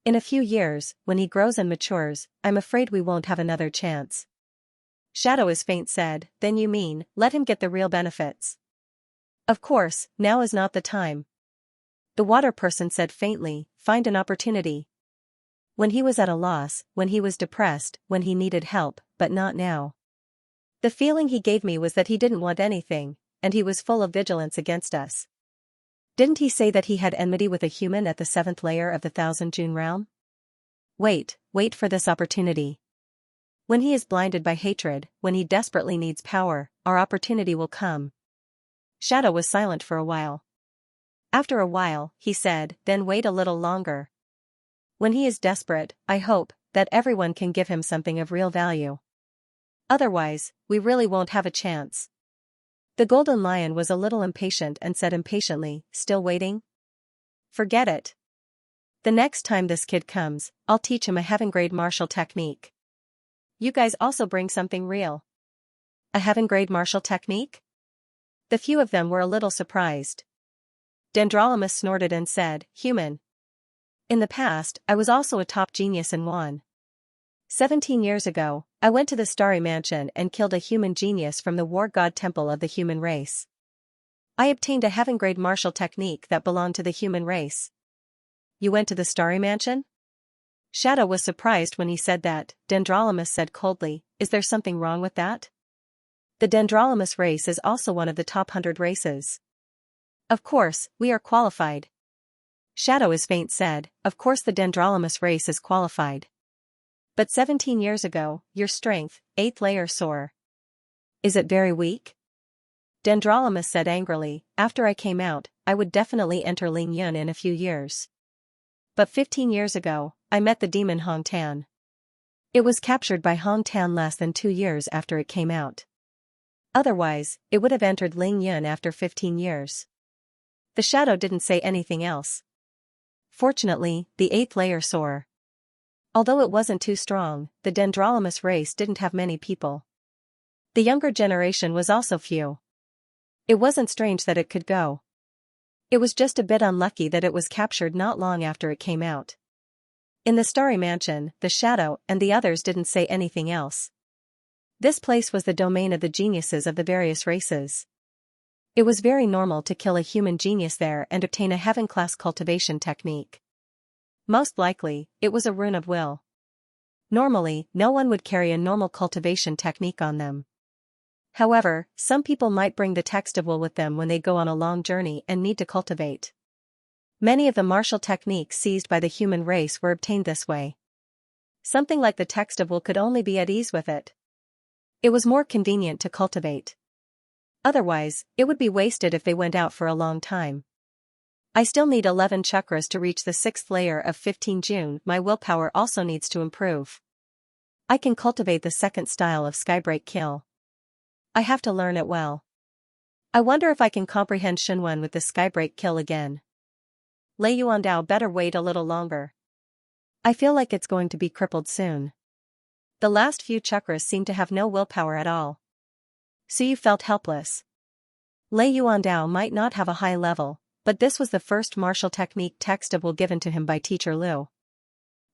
In a few years, when he grows and matures, I'm afraid we won't have another chance. Shadow as Faint said, then you mean, let him get the real benefits. Of course, now is not the time. The water person said faintly, find an opportunity. When he was at a loss, when he was depressed, when he needed help, but not now. The feeling he gave me was that he didn't want anything, and he was full of vigilance against us. Didn't he say that he had enmity with a human at the 7th layer of the Thousand June realm? Wait for this opportunity. When he is blinded by hatred, when he desperately needs power, our opportunity will come. Shadow was silent for a while. After a while, he said, then wait a little longer. When he is desperate, I hope that everyone can give him something of real value. Otherwise, we really won't have a chance. The Golden Lion was a little impatient and said impatiently, still waiting? Forget it. The next time this kid comes, I'll teach him a heaven-grade martial technique. You guys also bring something real. A heaven-grade martial technique? The few of them were a little surprised. Dendrolamus snorted and said, human. In the past, I was also a top genius in Wan. 17 years ago, I went to the Starry Mansion and killed a human genius from the War God Temple of the human race. I obtained a heaven-grade martial technique that belonged to the human race. You went to the Starry Mansion? Shadow was surprised when he said that. Dendrolamus said coldly, is there something wrong with that? The Dendrolamus race is also one of the top 100 races. Of course, we are qualified. Shadow as Faint said, of course the Dendrolamus race is qualified. But 17 years ago, your strength, 8th layer sore. Is it very weak? Dendrolamus said angrily, after I came out, I would definitely enter Ling Yun in a few years. But 15 years ago, I met the demon Hong Tan. It was captured by Hong Tan less than 2 years after it came out. Otherwise, it would have entered Ling Yun after 15 years. The shadow didn't say anything else. Fortunately, the 8th layer soar. Although it wasn't too strong, the Dendrolamus race didn't have many people. The younger generation was also few. It wasn't strange that it could go. It was just a bit unlucky that it was captured not long after it came out. In the Starry Mansion, the shadow and the others didn't say anything else. This place was the domain of the geniuses of the various races. It was very normal to kill a human genius there and obtain a heaven-class cultivation technique. Most likely, it was a rune of will. Normally, no one would carry a normal cultivation technique on them. However, some people might bring the text of will with them when they go on a long journey and need to cultivate. Many of the martial techniques seized by the human race were obtained this way. Something like the text of will could only be at ease with it. It was more convenient to cultivate. Otherwise, it would be wasted if they went out for a long time. I still need 11 chakras to reach the 6th layer of 15 June. My willpower also needs to improve. I can cultivate the second style of Skybreak Kill. I have to learn it well. I wonder if I can comprehend Shenwen with the Skybreak Kill again. Lei Yuandao better wait a little longer. I feel like it's going to be crippled soon. The last few chakras seem to have no willpower at all. So you felt helpless. Lei Yuandao might not have a high level, but this was the first martial technique text of will given to him by Teacher Liu.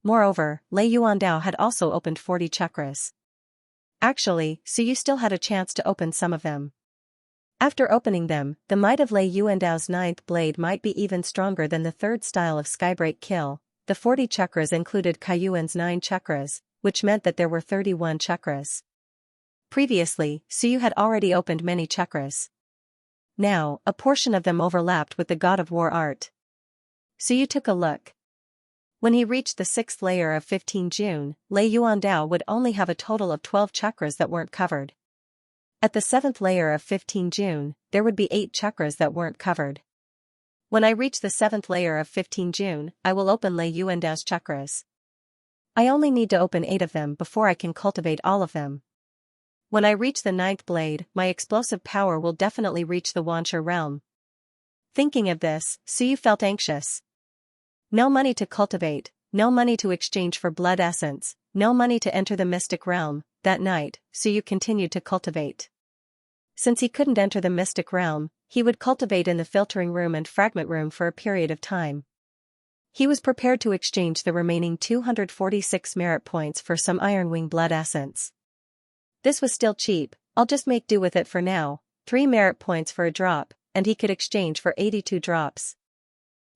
Moreover, Lei Yuandao had also opened 40 chakras. Actually, so you still had a chance to open some of them. After opening them, the might of Lei Yuandao's 9th blade might be even stronger than the 3rd style of Skybreak Kill. The 40 chakras included Kaiyuan's 9 chakras, which meant that there were 31 chakras. Previously, Suyu had already opened many chakras. Now, a portion of them overlapped with the God of War art. Suyu took a look. When he reached the 6th layer of 15 June, Lei Yuandao would only have a total of 12 chakras that weren't covered. At the 7th layer of 15 June, there would be 8 chakras that weren't covered. When I reach the 7th layer of 15 June, I will open Lei Yuandao's chakras. I only need to open 8 of them before I can cultivate all of them. When I reach the 9th blade, my explosive power will definitely reach the Wanxia realm. Thinking of this, Suyu felt anxious. No money to cultivate, no money to exchange for blood essence, no money to enter the mystic realm. That night, Suyu continued to cultivate. Since he couldn't enter the mystic realm, he would cultivate in the filtering room and fragment room for a period of time. He was prepared to exchange the remaining 246 merit points for some Ironwing blood essence. This was still cheap, I'll just make do with it for now, 3 merit points for a drop, and he could exchange for 82 drops.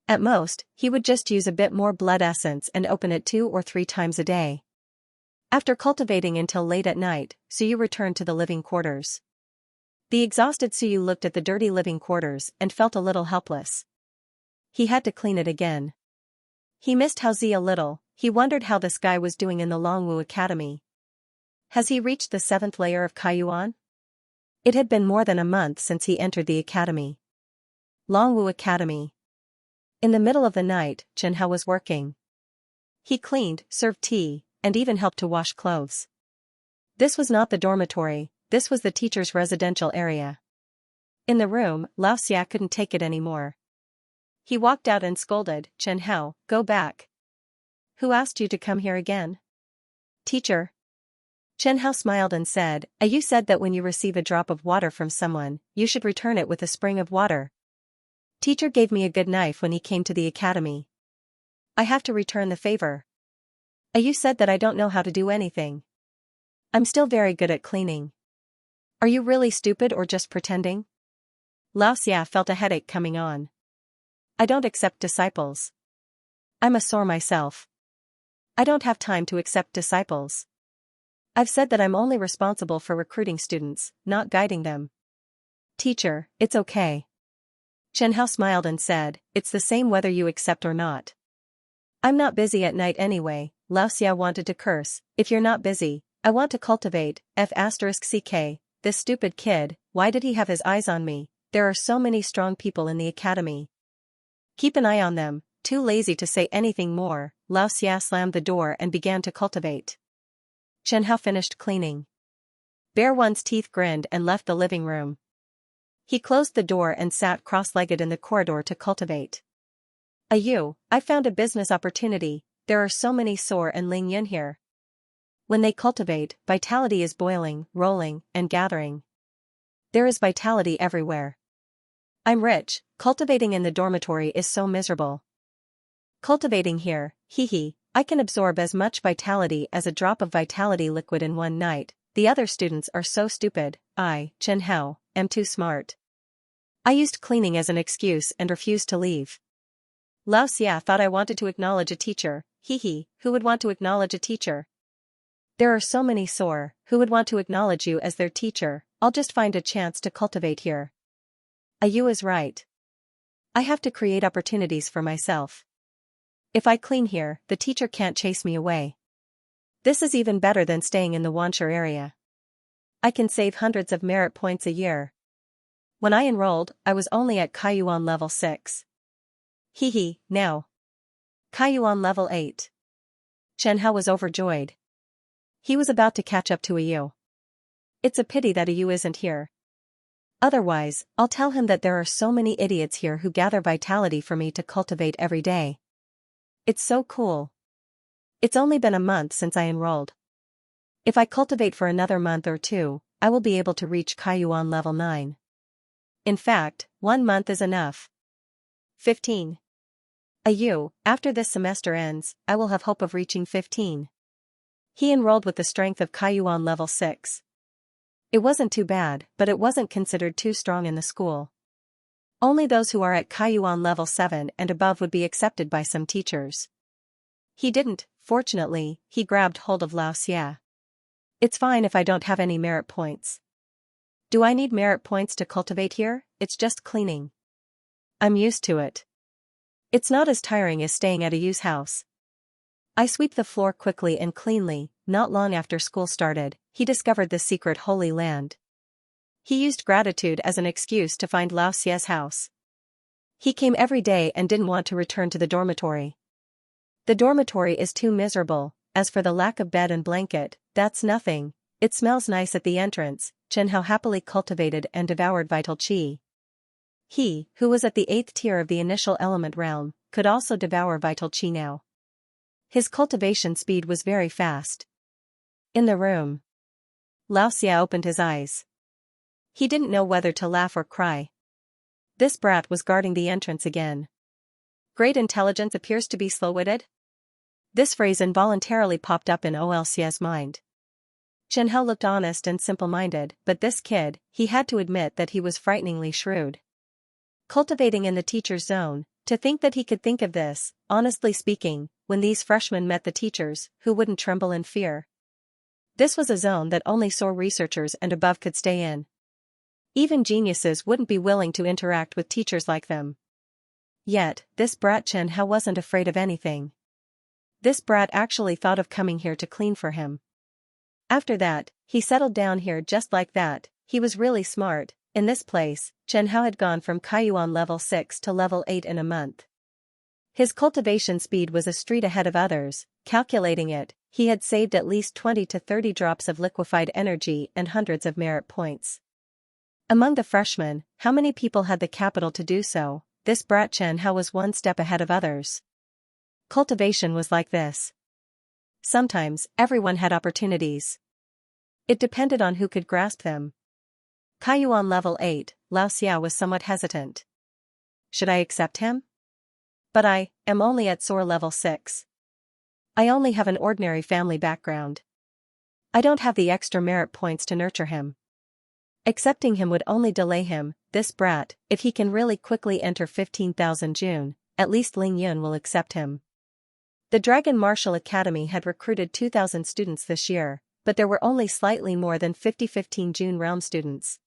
At most, he would just use a bit more blood essence and open it 2 or 3 times a day. After cultivating until late at night, Suyu returned to the living quarters. The exhausted Suyu looked at the dirty living quarters and felt a little helpless. He had to clean it again. He missed Haozi a little. He wondered how this guy was doing in the Longwu Academy. Has he reached the 7th layer of Kaiyuan? It had been more than a month since he entered the academy. Longwu Academy. In the middle of the night, Chen Hao was working. He cleaned, served tea, and even helped to wash clothes. This was not the dormitory, this was the teacher's residential area. In the room, Lao Xia couldn't take it anymore. He walked out and scolded, "Chen Hao, go back. Who asked you to come here again?" "Teacher." Chen Hao smiled and said, "You said that when you receive a drop of water from someone, you should return it with a spring of water. Teacher gave me a good knife when he came to the academy. I have to return the favor. You said that I don't know how to do anything. I'm still very good at cleaning. Are you really stupid or just pretending?" Lao Xia felt a headache coming on. "I don't accept disciples. I'm a sore myself. I don't have time to accept disciples. I've said that I'm only responsible for recruiting students, not guiding them." "Teacher, it's okay." Chen Hao smiled and said, "It's the same whether you accept or not. I'm not busy at night anyway." Lao Xia wanted to curse, "If you're not busy, I want to cultivate, F***ck, this stupid kid, why did he have his eyes on me? There are so many strong people in the academy. Keep an eye on them." Too lazy to say anything more, Lao Xia slammed the door and began to cultivate. Chen Hao finished cleaning. Bear One's teeth grinned and left the living room. He closed the door and sat cross-legged in the corridor to cultivate. I found a business opportunity. There are so many Soar and Ling Yun here. When they cultivate, vitality is boiling, rolling, and gathering. There is vitality everywhere. I'm rich, cultivating in the dormitory is so miserable. Cultivating here, I can absorb as much vitality as a drop of vitality liquid in one night. The other students are so stupid. Chen Hao, am too smart. I used cleaning as an excuse and refused to leave. Lao Xia thought I wanted to acknowledge a teacher. Who would want to acknowledge a teacher? There are so many Soar, who would want to acknowledge you as their teacher. I'll just find a chance to cultivate here. Ayu is right. I have to create opportunities for myself. If I clean here, the teacher can't chase me away. This is even better than staying in the Wanshur area. I can save hundreds of merit points a year. When I enrolled, I was only at Kaiyuan level 6. Now. Kaiyuan level 8. Chen Hao was overjoyed. He was about to catch up to Ayu. It's a pity that Ayu isn't here. Otherwise, I'll tell him that there are so many idiots here who gather vitality for me to cultivate every day. It's so cool. It's only been a month since I enrolled. If I cultivate for another month or two, I will be able to reach Kaiyuan level 9. In fact, 1 month is enough. 15. Ayu, after this semester ends, I will have hope of reaching 15. He enrolled with the strength of Kaiyuan level 6. It wasn't too bad, but it wasn't considered too strong in the school. Only those who are at Kaiyuan level 7 and above would be accepted by some teachers. He didn't, fortunately. He grabbed hold of Lao Xia. It's fine if I don't have any merit points. Do I need merit points to cultivate here? It's just cleaning. I'm used to it. It's not as tiring as staying at Ayu's house. I sweep the floor quickly and cleanly. Not long after school started, he discovered the secret Holy Land. He used gratitude as an excuse to find Lao Xia's house. He came every day and didn't want to return to the dormitory. The dormitory is too miserable. As for the lack of bed and blanket, that's nothing. It smells nice at the entrance. Chen Hao happily cultivated and devoured vital qi. He, who was at the 8th tier of the initial element realm, could also devour vital qi now. His cultivation speed was very fast. In the room, Lao Xia opened his eyes. He didn't know whether to laugh or cry. This brat was guarding the entrance again. Great intelligence appears to be slow-witted? This phrase involuntarily popped up in Ol Xia's mind. Chen Hao looked honest and simple-minded, but this kid, he had to admit that he was frighteningly shrewd. Cultivating in the teacher's zone, to think that he could think of this, honestly speaking, when these freshmen met the teachers, who wouldn't tremble in fear. This was a zone that only Soar researchers and above could stay in. Even geniuses wouldn't be willing to interact with teachers like them. Yet, this brat Chen Hao wasn't afraid of anything. This brat actually thought of coming here to clean for him. After that, he settled down here just like that. He was really smart. In this place, Chen Hao had gone from Kaiyuan level 6 to level 8 in a month. His cultivation speed was a street ahead of others. Calculating it, he had saved at least 20 to 30 drops of liquefied energy and hundreds of merit points. Among the freshmen, how many people had the capital to do so? This brat Chen Hao was one step ahead of others. Cultivation was like this. Sometimes, everyone had opportunities. It depended on who could grasp them. Kaiyuan level 8, Lao Xia was somewhat hesitant. Should I accept him? But I am only at Soar level 6. I only have an ordinary family background. I don't have the extra merit points to nurture him. Accepting him would only delay him. This brat, if he can really quickly enter 15,000 June, at least Ling Yun will accept him. The Dragon Martial Academy had recruited 2,000 students this year, but there were only slightly more than 15 June realm students.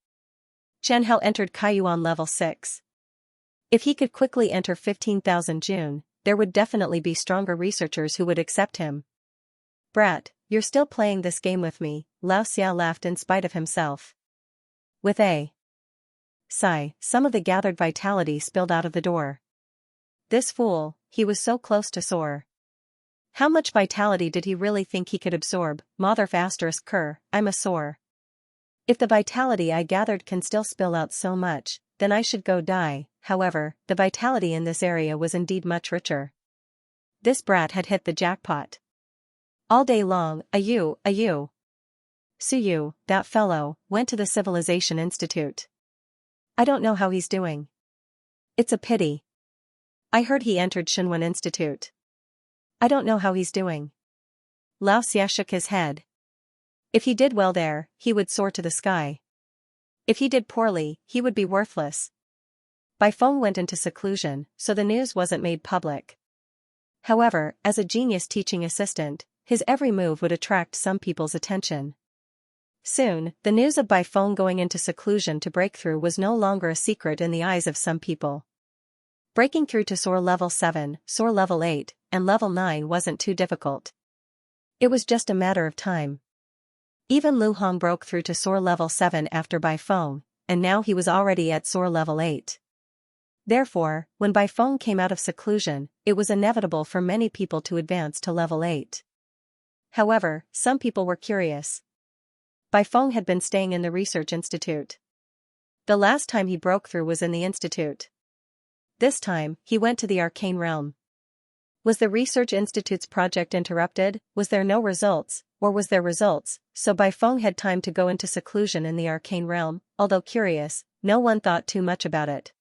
Chen Hao entered Kaiyuan level 6. If he could quickly enter 15,000 June, there would definitely be stronger researchers who would accept him. Brat, you're still playing this game with me, Lao Xia laughed in spite of himself. With a sigh, some of the gathered vitality spilled out of the door. This fool, he was so close to Soar. How much vitality did he really think he could absorb? Mother***, I'm a Soar. If the vitality I gathered can still spill out so much, then I should go die. However, the vitality in this area was indeed much richer. This brat had hit the jackpot. All day long, Ayu. Suyu, that fellow, went to the Civilization Institute. I don't know how he's doing. It's a pity. I heard he entered Shinwen Institute. I don't know how he's doing. Lao Xia shook his head. If he did well there, he would soar to the sky. If he did poorly, he would be worthless. Baifeng went into seclusion, so the news wasn't made public. However, as a genius teaching assistant, his every move would attract some people's attention. Soon, the news of Baifeng going into seclusion to break through was no longer a secret in the eyes of some people. Breaking through to soar level 7, soar level 8, and level 9 wasn't too difficult. It was just a matter of time. Even Lu Hong broke through to soar level 7 after Baifeng, and now he was already at soar level 8. Therefore, when Baifeng came out of seclusion, it was inevitable for many people to advance to level 8. However, some people were curious. Baifeng had been staying in the research institute. The last time he broke through was in the institute. This time, he went to the arcane realm. Was the research institute's project interrupted? Was there no results, or was there results? So Baifeng had time to go into seclusion in the arcane realm. Although curious, no one thought too much about it.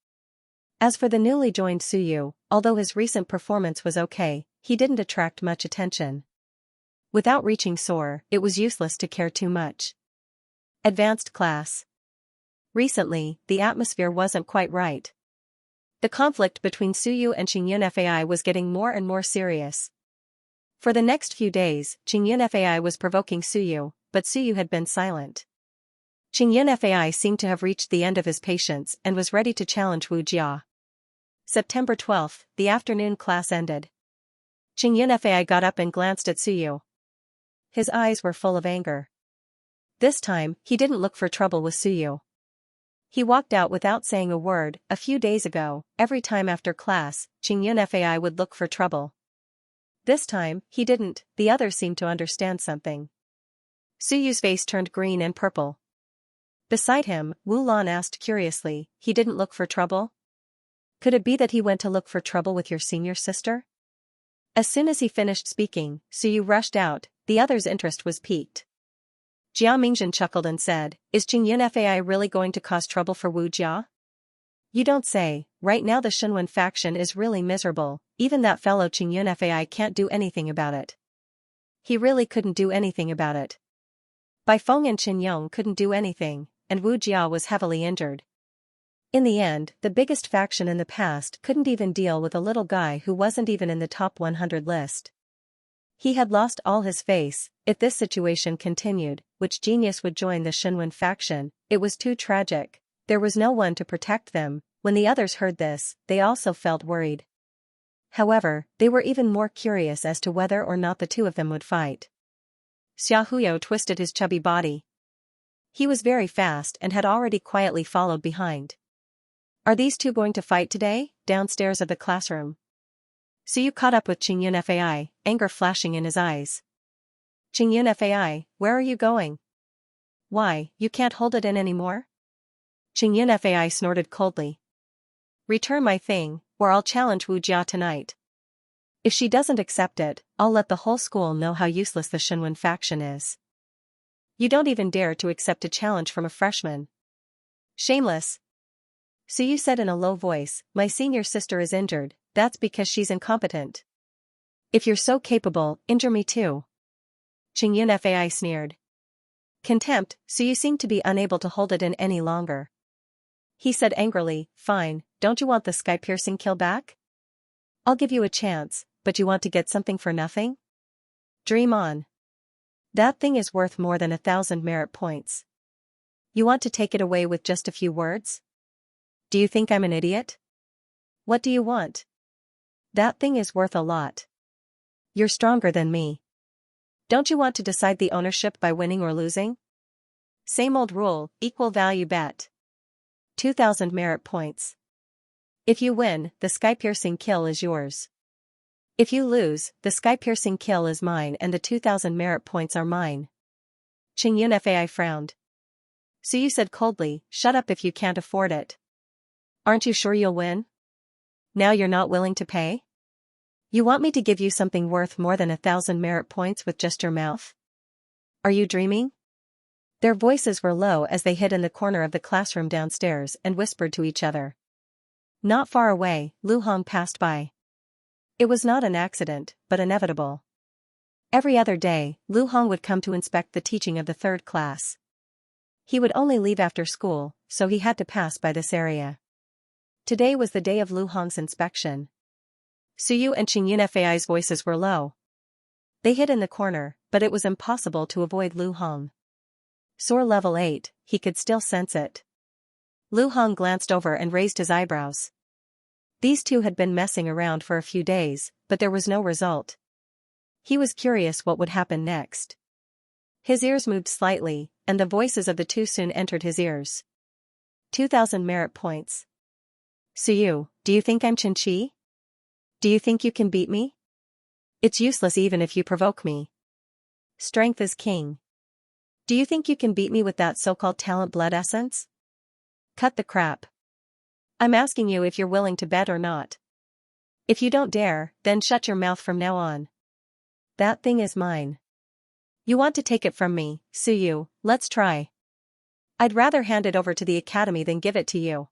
As for the newly joined Suyu, although his recent performance was okay, he didn't attract much attention. Without reaching soar, it was useless to care too much. Advanced class. Recently, the atmosphere wasn't quite right. The conflict between Suyu and Qingyun Fai was getting more and more serious. For the next few days, Qingyun Fai was provoking Suyu, but Suyu had been silent. Qingyun Fai seemed to have reached the end of his patience and was ready to challenge Wu Jia. September 12th, the afternoon class ended. Qingyun Fai got up and glanced at Suyu. His eyes were full of anger. This time, he didn't look for trouble with Suyu. He walked out without saying a word. A few days ago, every time after class, Qingyun Fai would look for trouble. This time, he didn't. The others seemed to understand something. Suyu's face turned green and purple. Beside him, Wu Lan asked curiously, he didn't look for trouble? Could it be that he went to look for trouble with your senior sister? As soon as he finished speaking, Suyu rushed out. The other's interest was piqued. Jia Mingjin chuckled and said, is Qingyun Fai really going to cause trouble for Wu Jia? You don't say. Right now the Shinwen faction is really miserable. Even that fellow Qingyun Fai can't do anything about it. He really couldn't do anything about it. Baifeng and Qin Yong couldn't do anything, and Wu Jia was heavily injured. In the end, the biggest faction in the past couldn't even deal with a little guy who wasn't even in the top 100 list. He had lost all his face. If this situation continued, which genius would join the Shinwen faction? It was too tragic. There was no one to protect them. When the others heard this, they also felt worried. However, they were even more curious as to whether or not the two of them would fight. Xia Huyo twisted his chubby body. He was very fast and had already quietly followed behind. Are these two going to fight today? Downstairs of the classroom. Suyu caught up with Qingyun Fai, anger flashing in his eyes. Qingyun Fai, where are you going? Why, you can't hold it in anymore? Qingyun Fai snorted coldly. Return my thing, or I'll challenge Wu Jia tonight. If she doesn't accept it, I'll let the whole school know how useless the Shinwen faction is. You don't even dare to accept a challenge from a freshman. Shameless. Suyu said in a low voice, my senior sister is injured, that's because she's incompetent. If you're so capable, injure me too. Qingyun Fai sneered. Contempt, Suyu seemed to be unable to hold it in any longer. He said angrily, fine, don't you want the sky-piercing kill back? I'll give you a chance, but you want to get something for nothing? Dream on. That thing is worth more than 1,000 merit points. You want to take it away with just a few words? Do you think I'm an idiot? What do you want? That thing is worth a lot. You're stronger than me. Don't you want to decide the ownership by winning or losing? Same old rule, equal value bet. 2,000 merit points. If you win, the sky-piercing kill is yours. If you lose, the sky-piercing kill is mine and the 2,000 merit points are mine. Qingyun Fai frowned. Suyu said coldly, shut up if you can't afford it. Aren't you sure you'll win? Now you're not willing to pay? You want me to give you something worth more than 1,000 merit points with just your mouth? Are you dreaming? Their voices were low as they hid in the corner of the classroom downstairs and whispered to each other. Not far away, Lu Hong passed by. It was not an accident, but inevitable. Every other day, Lu Hong would come to inspect the teaching of the third class. He would only leave after school, so he had to pass by this area. Today was the day of Lu Hong's inspection. Suyu and Xianxia's voices were low. They hid in the corner, but it was impossible to avoid Lu Hong. Sore level 8, he could still sense it. Lu Hong glanced over and raised his eyebrows. These two had been messing around for a few days, but there was no result. He was curious what would happen next. His ears moved slightly, and the voices of the two soon entered his ears. 2,000 merit points. Suyu, do you think I'm Xianxia? Do you think you can beat me? It's useless even if you provoke me. Strength is king. Do you think you can beat me with that so-called talent blood essence? Cut the crap. I'm asking you if you're willing to bet or not. If you don't dare, then shut your mouth from now on. That thing is mine. You want to take it from me, Suyu, let's try. I'd rather hand it over to the academy than give it to you.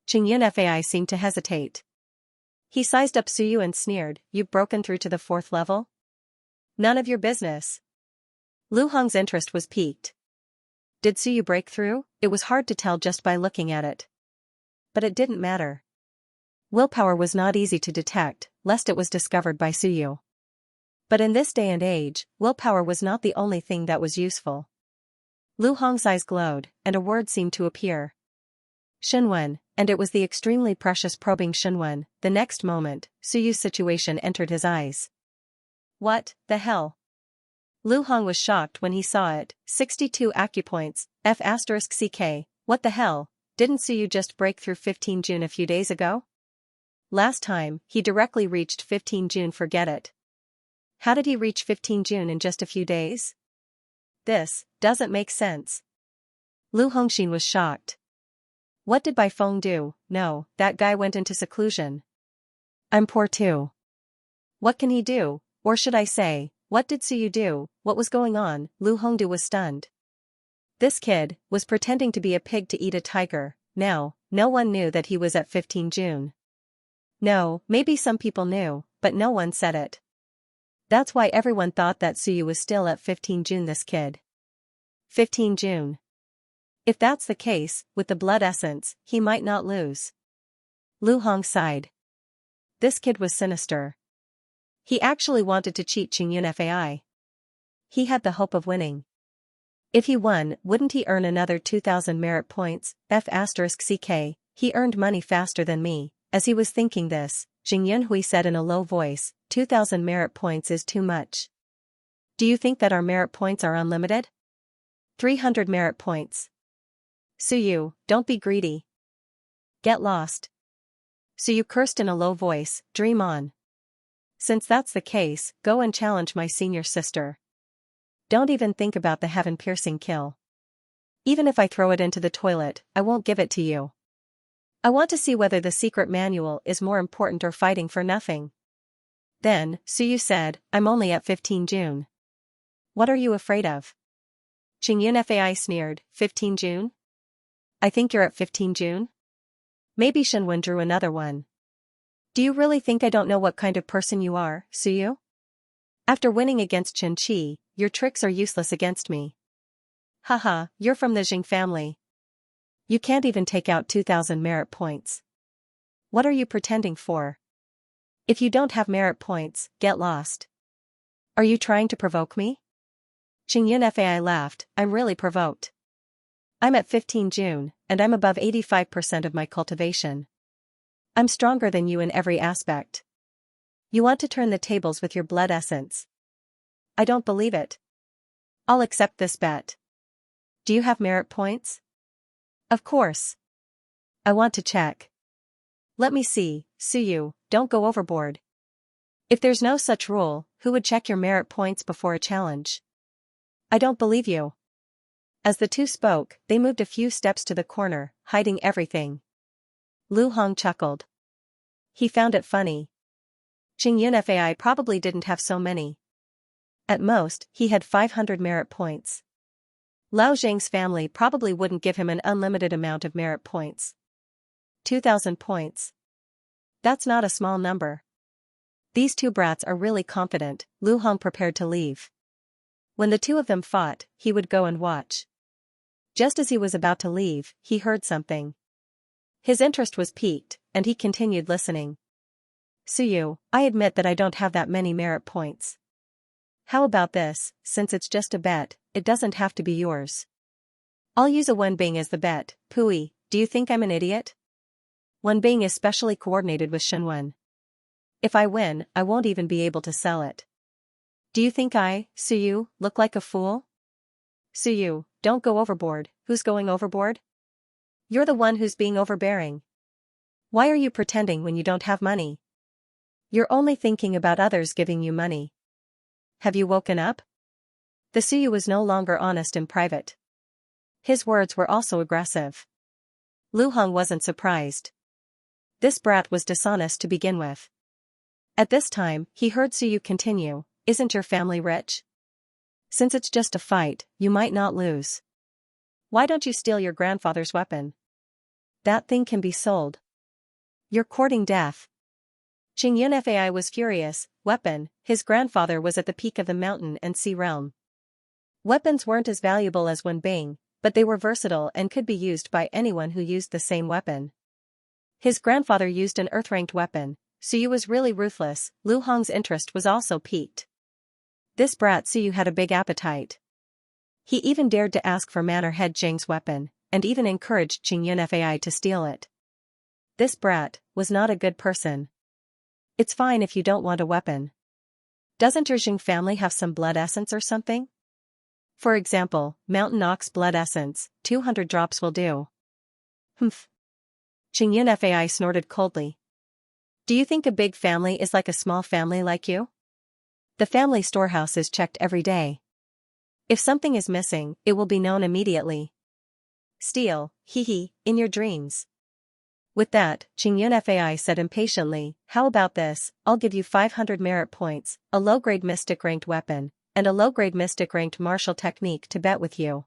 Xianxia seemed to hesitate. He sized up Suyu and sneered, you've broken through to the 4th level? None of your business. Lu Hong's interest was piqued. Did Suyu break through? It was hard to tell just by looking at it. But it didn't matter. Willpower was not easy to detect, lest it was discovered by Suyu. But in this day and age, willpower was not the only thing that was useful. Lu Hong's eyes glowed, and a word seemed to appear. Xinwen, and it was the extremely precious probing Xinwen. The next moment, Suyu's situation entered his eyes. What the hell? Lu Hong was shocked when he saw it. 62 acupoints, F*ck. What the hell, didn't Suyu just break through 15 June a few days ago? Last time, he directly reached 15 June. Forget it. How did he reach 15 June in just a few days? This doesn't make sense. Lu Hongxin was shocked. What did Bai Feng do? No, that guy went into seclusion. I'm poor too. What can he do? Or should I say, what did Suyu do? What was going on? Lu Hongdu was stunned. This kid was pretending to be a pig to eat a tiger. Now, no one knew that he was at 15 June. No, maybe some people knew, but no one said it. That's why everyone thought that Suyu was still at 15 June. This kid. 15 June. If that's the case, with the blood essence, he might not lose. Lu Hong sighed. This kid was sinister. He actually wanted to cheat Xianxia. He had the hope of winning. If he won, wouldn't he earn another 2,000 merit points? F*ck. He earned money faster than me. As he was thinking this, Jing Yunhui said in a low voice, 2,000 merit points is too much. Do you think that our merit points are unlimited? 300 merit points. Suyu, don't be greedy. Get lost. Suyu cursed in a low voice, dream on. Since that's the case, go and challenge my senior sister. Don't even think about the heaven-piercing kill. Even if I throw it into the toilet, I won't give it to you. I want to see whether the secret manual is more important or fighting for nothing. Then, Suyu said, I'm only at 15 June. What are you afraid of? Xianxia sneered, 15 June? I think you're at 15 June? Maybe Xinwen drew another one. Do you really think I don't know what kind of person you are, Suyu? After winning against Xianxia, your tricks are useless against me. Haha, you're from the Jing family. You can't even take out 2,000 merit points. What are you pretending for? If you don't have merit points, get lost. Are you trying to provoke me? Xianxia laughed, I'm really provoked. I'm at 15 June, and I'm above 85% of my cultivation. I'm stronger than you in every aspect. You want to turn the tables with your blood essence. I don't believe it. I'll accept this bet. Do you have merit points? Of course. I want to check. Let me see, Suyu, don't go overboard. If there's no such rule, who would check your merit points before a challenge? I don't believe you. As the two spoke, they moved a few steps to the corner, hiding everything. Lu Hong chuckled. He found it funny. Xianxia probably didn't have so many. At most, he had 500 merit points. Lao Zhang's family probably wouldn't give him an unlimited amount of merit points. 2,000 points. That's not a small number. These two brats are really confident. Lu Hong prepared to leave. When the two of them fought, he would go and watch. Just as he was about to leave, he heard something. His interest was piqued, and he continued listening. Suyu, I admit that I don't have that many merit points. How about this, since it's just a bet, it doesn't have to be yours. I'll use a Wenbing as the bet. Pui, do you think I'm an idiot? Wenbing is specially coordinated with Shenwen. If I win, I won't even be able to sell it. Do you think I, Suyu, look like a fool? Suyu, don't go overboard. Who's going overboard? You're the one who's being overbearing. Why are you pretending when you don't have money? You're only thinking about others giving you money. Have you woken up? The Suyu was no longer honest in private. His words were also aggressive. Lu Hong wasn't surprised. This brat was dishonest to begin with. At this time, he heard Suyu continue, isn't your family rich? Since it's just a fight, you might not lose. Why don't you steal your grandfather's weapon? That thing can be sold. You're courting death. Xianxia was furious. Weapon, his grandfather was at the peak of the mountain and sea realm. Weapons weren't as valuable as Wenbing, but they were versatile and could be used by anyone who used the same weapon. His grandfather used an earth-ranked weapon, Suyu was really ruthless. Lu Hong's interest was also piqued. This brat Suyu had a big appetite. He even dared to ask for Manor Head Jing's weapon, and even encouraged Xianxia to steal it. This brat was not a good person. It's fine if you don't want a weapon. Doesn't your Jing family have some blood essence or something? For example, Mountain Ox blood essence, 200 drops will do. Humph. Xianxia snorted coldly. Do you think a big family is like a small family like you? The family storehouse is checked every day. If something is missing, it will be known immediately. Steal, hee, in your dreams. With that, Xianxia said impatiently, how about this, I'll give you 500 merit points, a low-grade mystic-ranked weapon, and a low-grade mystic-ranked martial technique to bet with you.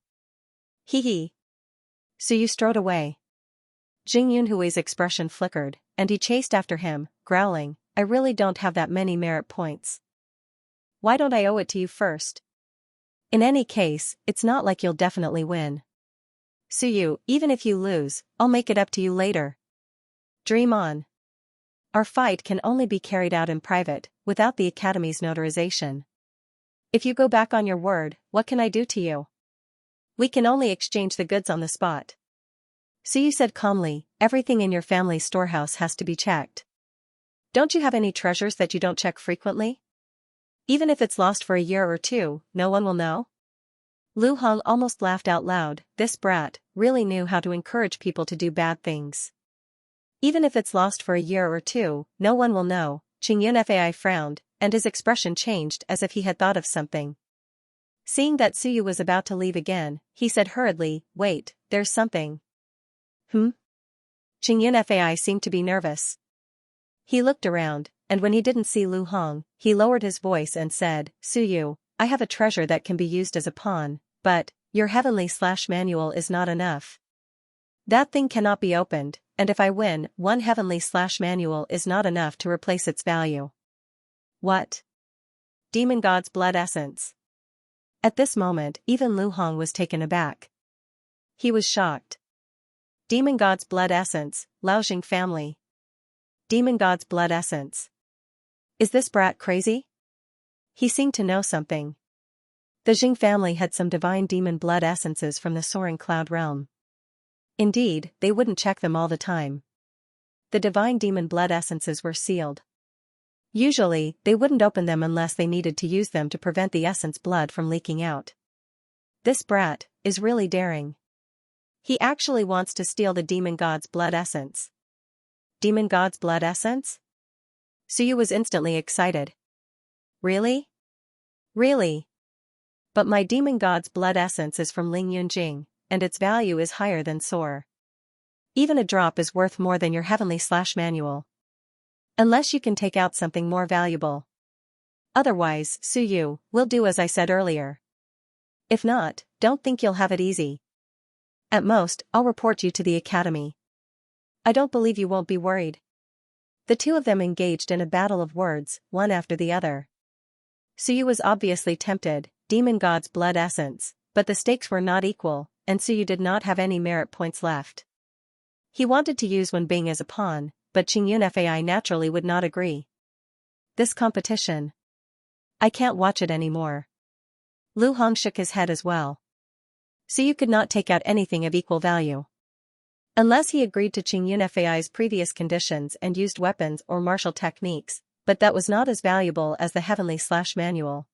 Hee. So you strode away. Jing Yunhui's expression flickered, and he chased after him, growling, I really don't have that many merit points. Why don't I owe it to you first? In any case, it's not like you'll definitely win. Suyu, even if you lose, I'll make it up to you later. Dream on. Our fight can only be carried out in private, without the Academy's notarization. If you go back on your word, what can I do to you? We can only exchange the goods on the spot. Suyu said calmly, everything in your family's storehouse has to be checked. Don't you have any treasures that you don't check frequently? Even if it's lost for a year or two, no one will know? Lu Hong almost laughed out loud. This brat really knew how to encourage people to do bad things. Even if it's lost for a year or two, no one will know. Xianxia frowned, and his expression changed as if he had thought of something. Seeing that Suyu was about to leave again, he said hurriedly, wait, there's something. Xianxia seemed to be nervous. He looked around, and when he didn't see Lu Hong, he lowered his voice and said, Suyu, I have a treasure that can be used as a pawn, but your heavenly/manual is not enough. That thing cannot be opened, and if I win, one heavenly/manual is not enough to replace its value. What? Demon God's blood essence. At this moment, even Lu Hong was taken aback. He was shocked. Demon God's blood essence, Laojing family. Demon God's blood essence. Is this brat crazy? He seemed to know something. The Jing family had some divine demon blood essences from the soaring cloud realm. Indeed, they wouldn't check them all the time. The divine demon blood essences were sealed. Usually, they wouldn't open them unless they needed to use them to prevent the essence blood from leaking out. This brat is really daring. He actually wants to steal the demon god's blood essence. Demon god's blood essence? Suyu was instantly excited. Really? Really? But my demon god's blood essence is from Ling Yunjing, and its value is higher than soar. Even a drop is worth more than your heavenly/manual. Unless you can take out something more valuable. Otherwise, Su Yu, will do as I said earlier. If not, don't think you'll have it easy. At most, I'll report you to the academy. I don't believe you won't be worried. The two of them engaged in a battle of words, one after the other. Su Yu was obviously tempted, demon god's blood essence, but the stakes were not equal, and Su Yu did not have any merit points left. He wanted to use Wenbing as a pawn, but Qingyun Fai naturally would not agree. This competition. I can't watch it anymore. Lu Hong shook his head as well. Su Yu could not take out anything of equal value. Unless he agreed to Qingyun Fai's previous conditions and used weapons or martial techniques, but that was not as valuable as the heavenly/manual.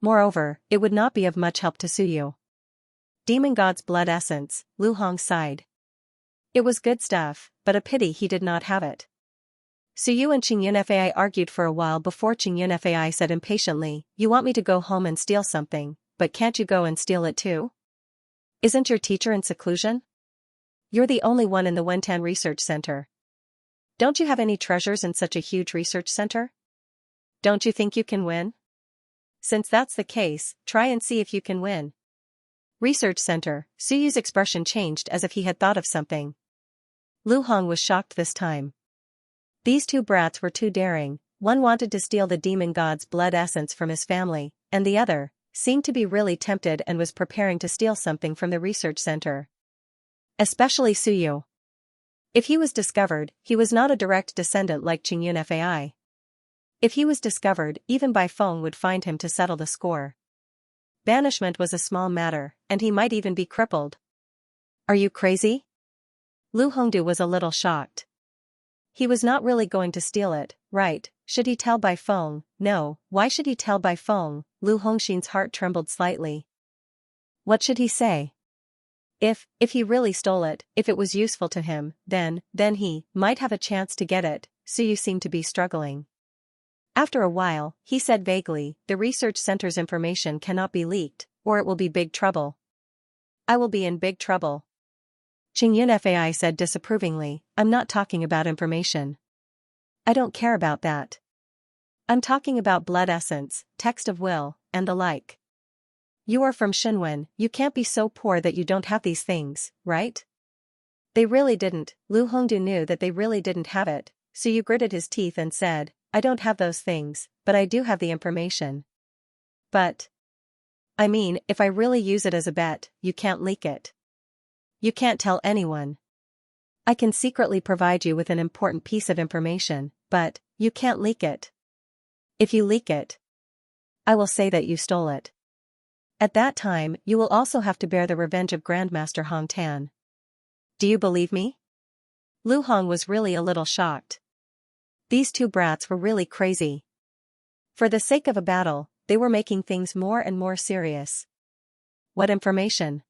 Moreover, it would not be of much help to Su Yu. Demon god's blood essence, Lu Hong sighed. It was good stuff, but a pity he did not have it. Su Yu and Qingyun Fai argued for a while before Qingyun Fai said impatiently, "You want me to go home and steal something, but can't you go and steal it too? Isn't your teacher in seclusion? You're the only one in the Wentan Research Center. Don't you have any treasures in such a huge research center? Don't you think you can win? Since that's the case, try and see if you can win." Research Center, Su Yu's expression changed as if he had thought of something. Lu Hong was shocked this time. These two brats were too daring, one wanted to steal the demon god's blood essence from his family, and the other seemed to be really tempted and was preparing to steal something from the research center. Especially Su Yu. If he was discovered, he was not a direct descendant like Qingyun Fai. If he was discovered, even Bai Feng would find him to settle the score. Banishment was a small matter, and he might even be crippled. Are you crazy? Lu Hongdu was a little shocked. He was not really going to steal it, right? Should he tell Bai Feng? No, why should he tell Bai Feng? Lu Hongxin's heart trembled slightly. What should he say? If he really stole it, if it was useful to him, then he might have a chance to get it. Su Yu seemed to be struggling. After a while, he said vaguely, "The research center's information cannot be leaked, or it will be big trouble." I will be in big trouble. Qingyun Fai said disapprovingly, "I'm not talking about information. I don't care about that. I'm talking about blood essence, text of will, and the like. You are from Shenwen, you can't be so poor that you don't have these things, right?" They really didn't. Lu Hongdu knew that they really didn't have it, so Yu gritted his teeth and said, "I don't have those things, but I do have the information." But I mean, if I really use it as a bet, you can't leak it. You can't tell anyone. I can secretly provide you with an important piece of information, but you can't leak it. If you leak it, I will say that you stole it. At that time, you will also have to bear the revenge of Grandmaster Hong Tan. Do you believe me? Lu Hong was really a little shocked. These two brats were really crazy. For the sake of a battle, they were making things more and more serious. What information?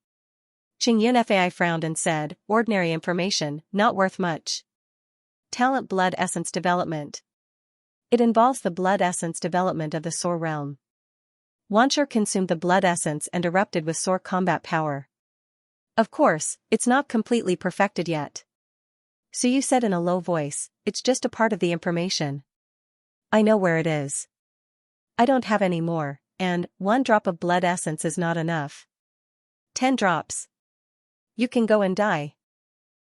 Qingyun Fai frowned and said, "Ordinary information, not worth much. Talent blood essence development. It involves the blood essence development of the Soar realm. Wanshur consumed the blood essence and erupted with Soar combat power. Of course, it's not completely perfected yet." Su Yu said in a low voice, "It's just a part of the information. I know where it is. I don't have any more, and 1 drop of blood essence is not enough. 10 drops. You can go and die.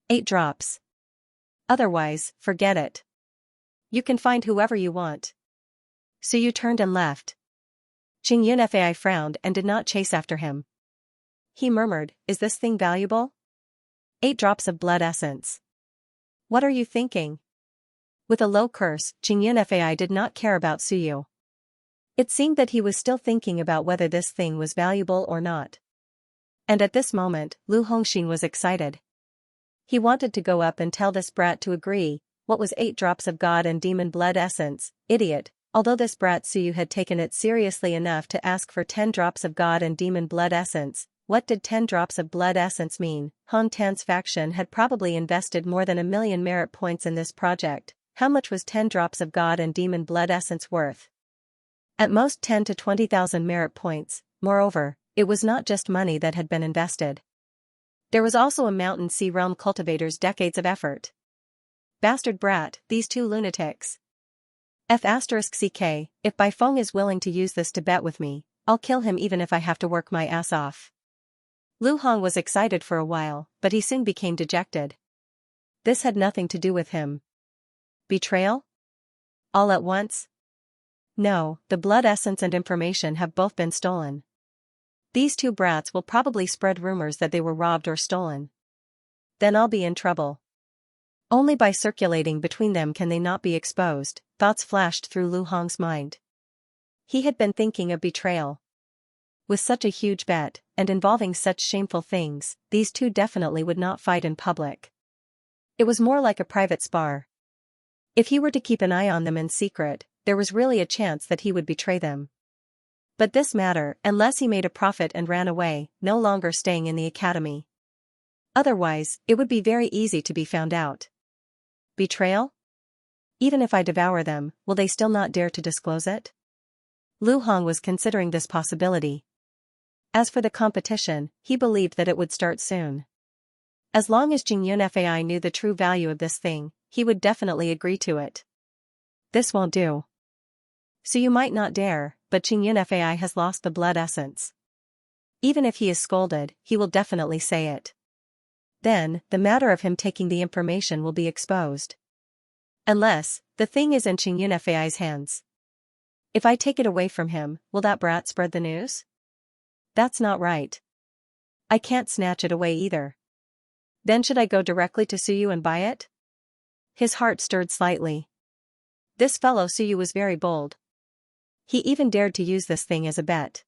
8 drops. Otherwise, forget it. You can find whoever you want." Su Yu turned and left. Qingyun Fai frowned and did not chase after him. He murmured, "Is this thing valuable? 8 drops of blood essence. What are you thinking?" With a low curse, Qingyun Fai did not care about Su Yu. It seemed that he was still thinking about whether this thing was valuable or not. And at this moment, Lu Hongxin was excited. He wanted to go up and tell this brat to agree. What was 8 drops of god and demon blood essence? Idiot. Although this brat Su Yu had taken it seriously enough to ask for 10 drops of god and demon blood essence, what did 10 drops of blood essence mean? Hong Tan's faction had probably invested more than 1,000,000 merit points in this project. How much was 10 drops of god and demon blood essence worth? At most 10 to 20,000 merit points, Moreover, it was not just money that had been invested. There was also a Mountain Sea Realm cultivator's decades of effort. Bastard brat, these two lunatics. F*CK, if Bai Feng is willing to use this to bet with me, I'll kill him even if I have to work my ass off. Lu Hong was excited for a while, but he soon became dejected. This had nothing to do with him. Betrayal? All at once? No, the blood essence and information have both been stolen. These two brats will probably spread rumors that they were robbed or stolen. Then I'll be in trouble. Only by circulating between them can they not be exposed, thoughts flashed through Lu Hong's mind. He had been thinking of betrayal. With such a huge bet, and involving such shameful things, these two definitely would not fight in public. It was more like a private spar. If he were to keep an eye on them in secret, there was really a chance that he would betray them. But this matter, unless he made a profit and ran away, no longer staying in the academy. Otherwise, it would be very easy to be found out. Betrayal? Even if I devour them, will they still not dare to disclose it? Lu Hong was considering this possibility. As for the competition, he believed that it would start soon. As long as Jingyun Fai knew the true value of this thing, he would definitely agree to it. This won't do. So you might not dare, but Jingyun Fai has lost the blood essence. Even if he is scolded, he will definitely say it. Then, the matter of him taking the information will be exposed. Unless, the thing is in Jingyun Fai's hands. If I take it away from him, will that brat spread the news? That's not right. I can't snatch it away either. Then should I go directly to Suyu and buy it? His heart stirred slightly. This fellow Suyu was very bold. He even dared to use this thing as a bet.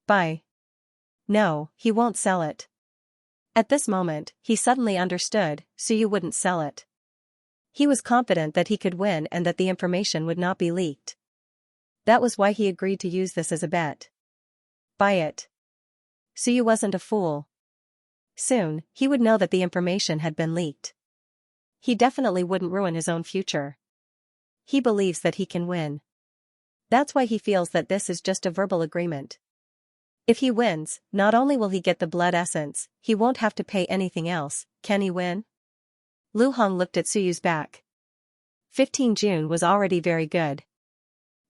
Buy. No, he won't sell it. At this moment, he suddenly understood, Suyu wouldn't sell it. He was confident that he could win and that the information would not be leaked. That was why he agreed to use this as a bet. Buy it. Suyu wasn't a fool. Soon, he would know that the information had been leaked. He definitely wouldn't ruin his own future. He believes that he can win. That's why he feels that this is just a verbal agreement. If he wins, not only will he get the blood essence, he won't have to pay anything else. Can he win? Lu Hong looked at Suyu's back. 15 June was already very good.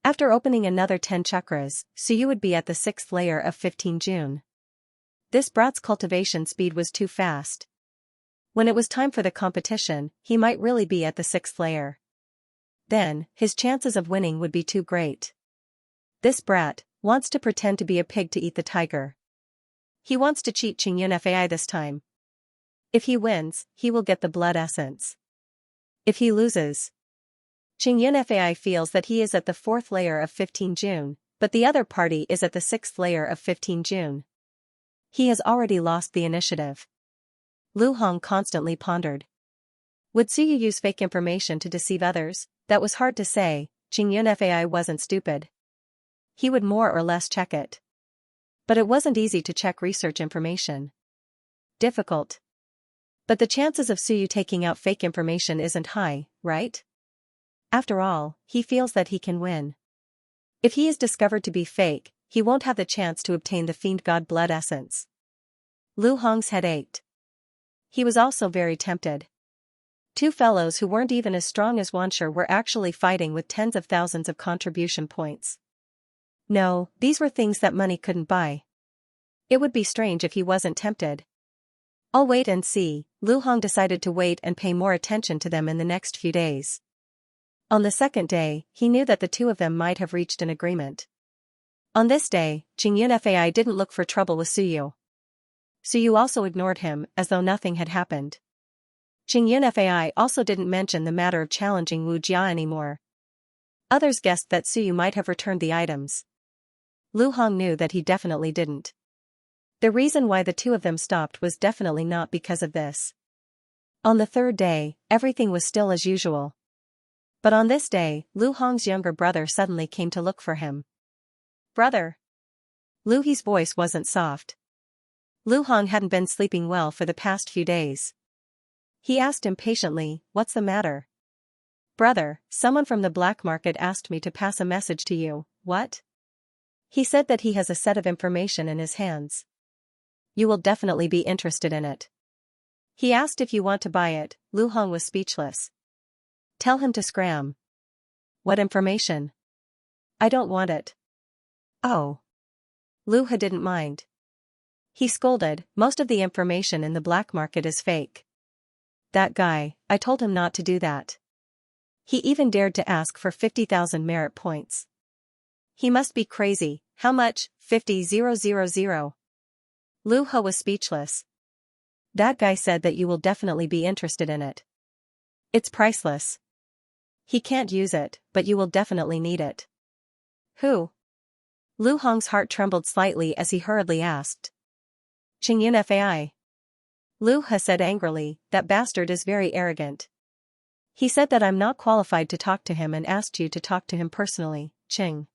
After opening another 10 chakras, Suyu would be at the 6th layer of 15 June. This brat's cultivation speed was too fast. When it was time for the competition, he might really be at the 6th layer. Then, his chances of winning would be too great. This brat wants to pretend to be a pig to eat the tiger. He wants to cheat Jingyun Fai this time. If he wins, he will get the blood essence. If he loses, Jingyun Fai feels that he is at the 4th layer of 15 June, but the other party is at the 6th layer of 15 June. He has already lost the initiative. Lu Hong constantly pondered. Would Suyu use fake information to deceive others? That was hard to say. Jingyun Fai wasn't stupid. He would more or less check it. But it wasn't easy to check research information. Difficult. But the chances of Suyu taking out fake information isn't high, right? After all, he feels that he can win. If he is discovered to be fake, he won't have the chance to obtain the Fiend God blood essence. Lu Hong's head ached. He was also very tempted. Two fellows who weren't even as strong as Xianxia were actually fighting with tens of thousands of contribution points. No, these were things that money couldn't buy. It would be strange if he wasn't tempted. I'll wait and see. Lu Hong decided to wait and pay more attention to them in the next few days. On the second day, he knew that the two of them might have reached an agreement. On this day, Jingyun Fai didn't look for trouble with Suyu. Suyu also ignored him, as though nothing had happened. Jingyun Fai also didn't mention the matter of challenging Wu Jia anymore. Others guessed that Suyu might have returned the items. Lu Hong knew that he definitely didn't. The reason why the two of them stopped was definitely not because of this. On the third day, everything was still as usual. But on this day, Lu Hong's younger brother suddenly came to look for him. Brother. Lu He's voice wasn't soft. Lu Hong hadn't been sleeping well for the past few days. He asked impatiently, "What's the matter?" "Brother, someone from the black market asked me to pass a message to you." "What?" He said that he has a set of information in his hands. You will definitely be interested in it. He asked if you want to buy it. Lu Hong was speechless. Tell him to scram. What information? I don't want it. Oh. Lu Ha didn't mind. He scolded, most of the information in the black market is fake. That guy, I told him not to do that. He even dared to ask for 50,000 merit points. He must be crazy. How much? 50,000. Lu Ha was speechless. That guy said that you will definitely be interested in it. It's priceless. He can't use it, but you will definitely need it. Who? Lu Hong's heart trembled slightly as he hurriedly asked. Qingyun Fai. Lu Ha said angrily, that bastard is very arrogant. He said that I'm not qualified to talk to him and asked you to talk to him personally, Qing.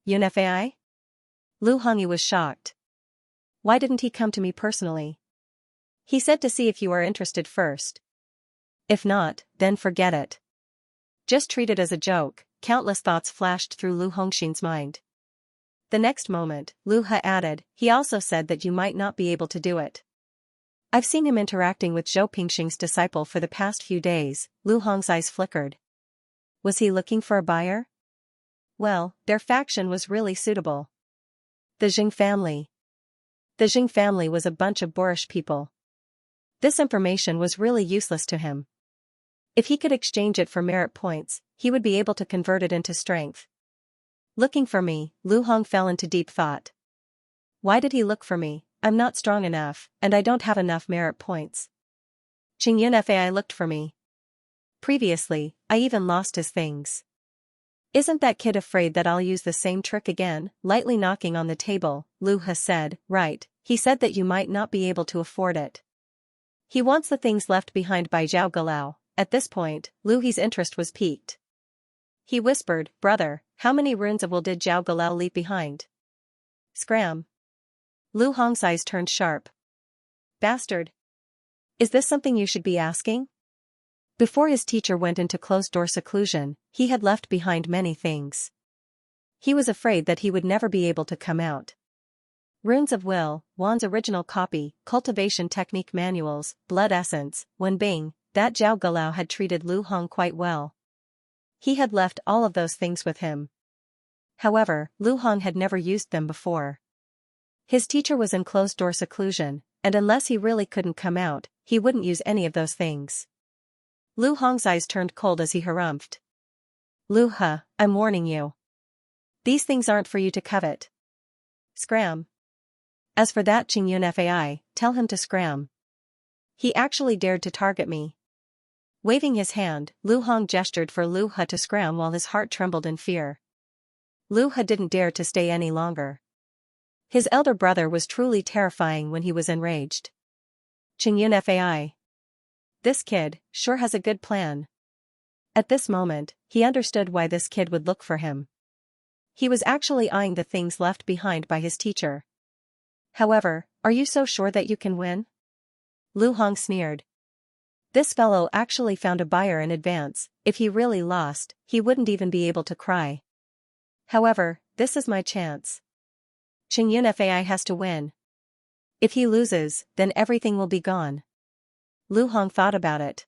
Yun Fai? Lu Hongyi was shocked. Why didn't he come to me personally? He said to see if you are interested first. If not, then forget it. Just treat it as a joke. Countless thoughts flashed through Lu Hongxin's mind. The next moment, Lu Ha added, he also said that you might not be able to do it. I've seen him interacting with Zhou Pingxing's disciple for the past few days. Lu Hong's eyes flickered. Was he looking for a buyer? Well, their faction was really suitable. The Jing family. The Jing family was a bunch of boorish people. This information was really useless to him. If he could exchange it for merit points, he would be able to convert it into strength. Looking for me, Lu Hong fell into deep thought. Why did he look for me? I'm not strong enough, and I don't have enough merit points. Qingyun Fai looked for me. Previously, I even lost his things. Isn't that kid afraid that I'll use the same trick again? Lightly knocking on the table, Lu Ha said, right, he said that you might not be able to afford it. He wants the things left behind by Zhao Galao. At this point, Lu He's interest was piqued. He whispered, brother, how many runes of will did Zhao Galao leave behind? Scram. Lu Hong's eyes turned sharp. Bastard. Is this something you should be asking? Before his teacher went into closed-door seclusion, he had left behind many things. He was afraid that he would never be able to come out. Runes of Will, Wan's original copy, Cultivation technique manuals, blood essence, Wenbing, that Zhao Galao had treated Lu Hong quite well. He had left all of those things with him. However, Lu Hong had never used them before. His teacher was in closed-door seclusion, and unless he really couldn't come out, he wouldn't use any of those things. Lu Hong's eyes turned cold as he harumphed. Lu Ha, I'm warning you. These things aren't for you to covet. Scram. As for that Qingyun Fai, tell him to scram. He actually dared to target me. Waving his hand, Lu Hong gestured for Lu Ha to scram while his heart trembled in fear. Lu Ha didn't dare to stay any longer. His elder brother was truly terrifying when he was enraged. Qingyun Fai. This kid sure has a good plan. At this moment, he understood why this kid would look for him. He was actually eyeing the things left behind by his teacher. However, are you so sure that you can win? Lu Hong sneered. This fellow actually found a buyer in advance. If he really lost, he wouldn't even be able to cry. However, this is my chance. Qingyun Fai has to win. If he loses, then everything will be gone. Lu Hong thought about it.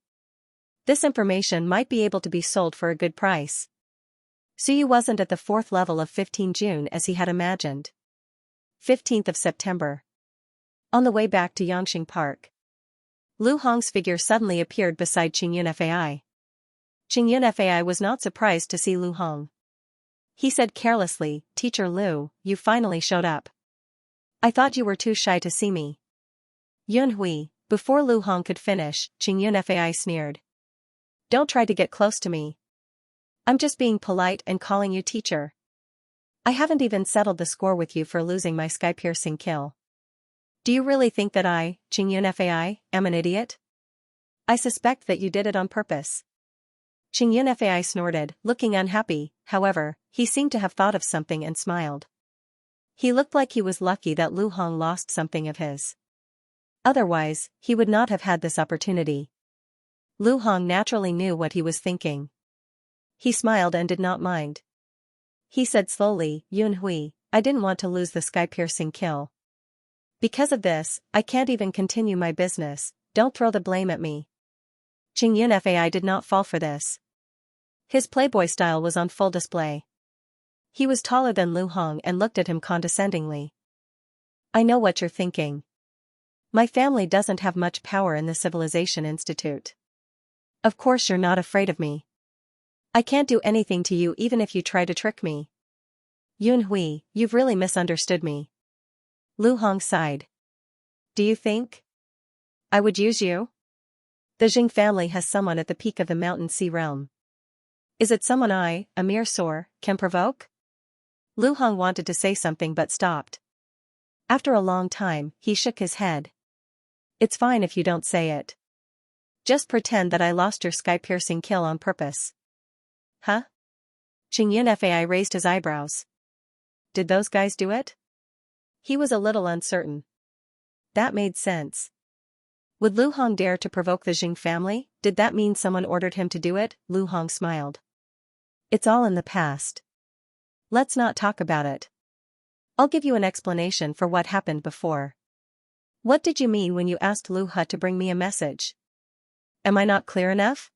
This information might be able to be sold for a good price. Suyu wasn't at the 4th level of 15 June as he had imagined. 15th of September. On the way back to Yangxing Park, Lu Hong's figure suddenly appeared beside Qingyun Fai. Qingyun Fai was not surprised to see Lu Hong. He said carelessly, Teacher Lu, you finally showed up. I thought you were too shy to see me. Yun Hui. Before Lu Hong could finish, Qingyun Fai sneered. Don't try to get close to me. I'm just being polite and calling you teacher. I haven't even settled the score with you for losing my sky-piercing kill. Do you really think that I, Qingyun Fai, am an idiot? I suspect that you did it on purpose. Qingyun Fai snorted, looking unhappy. However, he seemed to have thought of something and smiled. He looked like he was lucky that Lu Hong lost something of his. Otherwise, he would not have had this opportunity. Lu Hong naturally knew what he was thinking. He smiled and did not mind. He said slowly, Yun Hui, I didn't want to lose the sky-piercing kill. Because of this, I can't even continue my business, don't throw the blame at me. Xianxia did not fall for this. His playboy style was on full display. He was taller than Lu Hong and looked at him condescendingly. I know what you're thinking. My family doesn't have much power in the Civilization Institute. Of course you're not afraid of me. I can't do anything to you even if you try to trick me. Yunhui, you've really misunderstood me. Lu Hong sighed. Do you think I would use you? The Jing family has someone at the peak of the Mountain Sea realm. Is it someone I, a mere sore, can provoke? Lu Hong wanted to say something but stopped. After a long time, he shook his head. It's fine if you don't say it. Just pretend that I lost your sky-piercing kill on purpose. Huh? Xianxia raised his eyebrows. Did those guys do it? He was a little uncertain. That made sense. Would Lu Hong dare to provoke the Jing family? Did that mean someone ordered him to do it? Lu Hong smiled. It's all in the past. Let's not talk about it. I'll give you an explanation for what happened before. What did you mean when you asked Lu He to bring me a message? Am I not clear enough?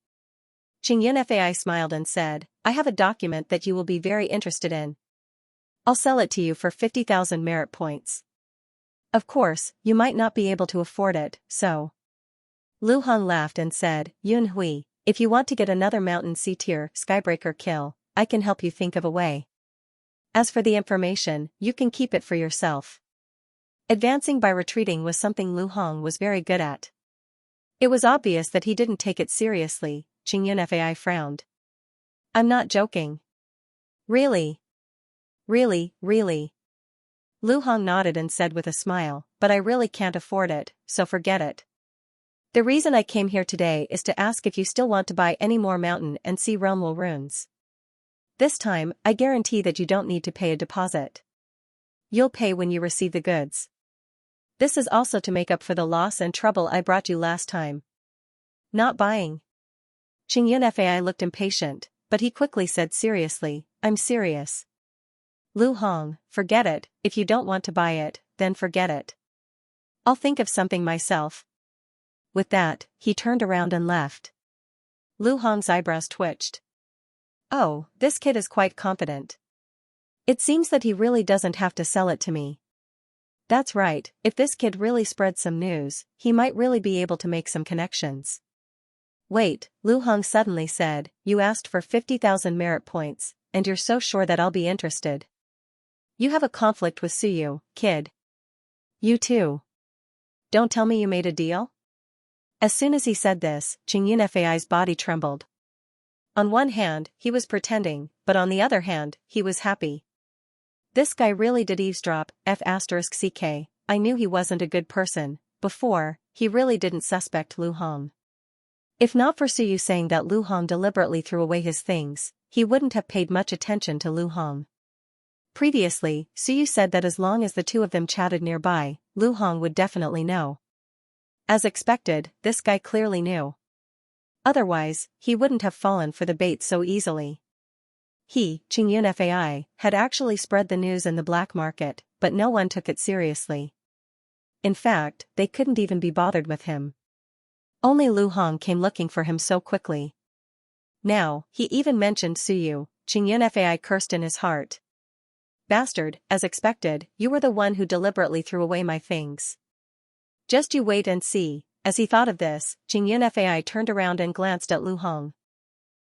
Xianxia smiled and said, I have a document that you will be very interested in. I'll sell it to you for 50,000 merit points. Of course, you might not be able to afford it, so. Lu Hong laughed and said, Yunhui, if you want to get another Mountain Sea tier Skybreaker kill, I can help you think of a way. As for the information, you can keep it for yourself. Advancing by retreating was something Lu Hong was very good at. It was obvious that he didn't take it seriously. Xianxia frowned. I'm not joking. Really? Really, really? Lu Hong nodded and said with a smile, but I really can't afford it, so forget it. The reason I came here today is to ask if you still want to buy any more Mountain and Sea Realm runes. This time, I guarantee that you don't need to pay a deposit. You'll pay when you receive the goods. This is also to make up for the loss and trouble I brought you last time. Not buying. Xianxia looked impatient, but he quickly said seriously, I'm serious. Lu Hong, forget it, if you don't want to buy it, then forget it. I'll think of something myself. With that, he turned around and left. Lu Hong's eyebrows twitched. Oh, this kid is quite confident. It seems that he really doesn't have to sell it to me. That's right, if this kid really spreads some news, he might really be able to make some connections. Wait, Lu Hong suddenly said, you asked for 50,000 merit points, and you're so sure that I'll be interested. You have a conflict with Suyu, kid. You too. Don't tell me you made a deal? As soon as he said this, Xianxia's body trembled. On one hand, he was pretending, but on the other hand, he was happy. This guy really did eavesdrop, *CK, I knew he wasn't a good person, before, he really didn't suspect Lu Hong. If not for Suyu saying that Lu Hong deliberately threw away his things, he wouldn't have paid much attention to Lu Hong. Previously, Suyu said that as long as the two of them chatted nearby, Lu Hong would definitely know. As expected, this guy clearly knew. Otherwise, he wouldn't have fallen for the bait so easily. He, Xianxia, had actually spread the news in the black market, but no one took it seriously. In fact, they couldn't even be bothered with him. Only Lu Hong came looking for him so quickly. Now, he even mentioned Suyu. Xianxia cursed in his heart. Bastard, as expected, you were the one who deliberately threw away my things. Just you wait and see. As he thought of this, Xianxia turned around and glanced at Lu Hong.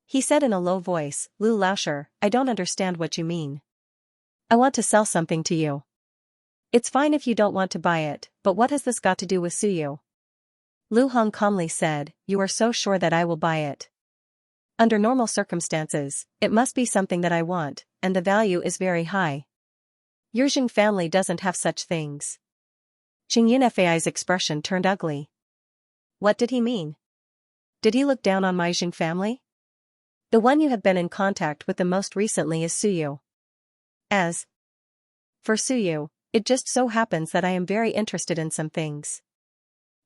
He said in a low voice, Lu Laosher, I don't understand what you mean. I want to sell something to you. It's fine if you don't want to buy it, but what has this got to do with Suyu? Lu Hong calmly said, you are so sure that I will buy it. Under normal circumstances, it must be something that I want, and the value is very high. Your Jing family doesn't have such things. Xianxia's expression turned ugly. What did he mean? Did he look down on my Jing family? The one you have been in contact with the most recently is Suyu. As for Suyu, it just so happens that I am very interested in some things.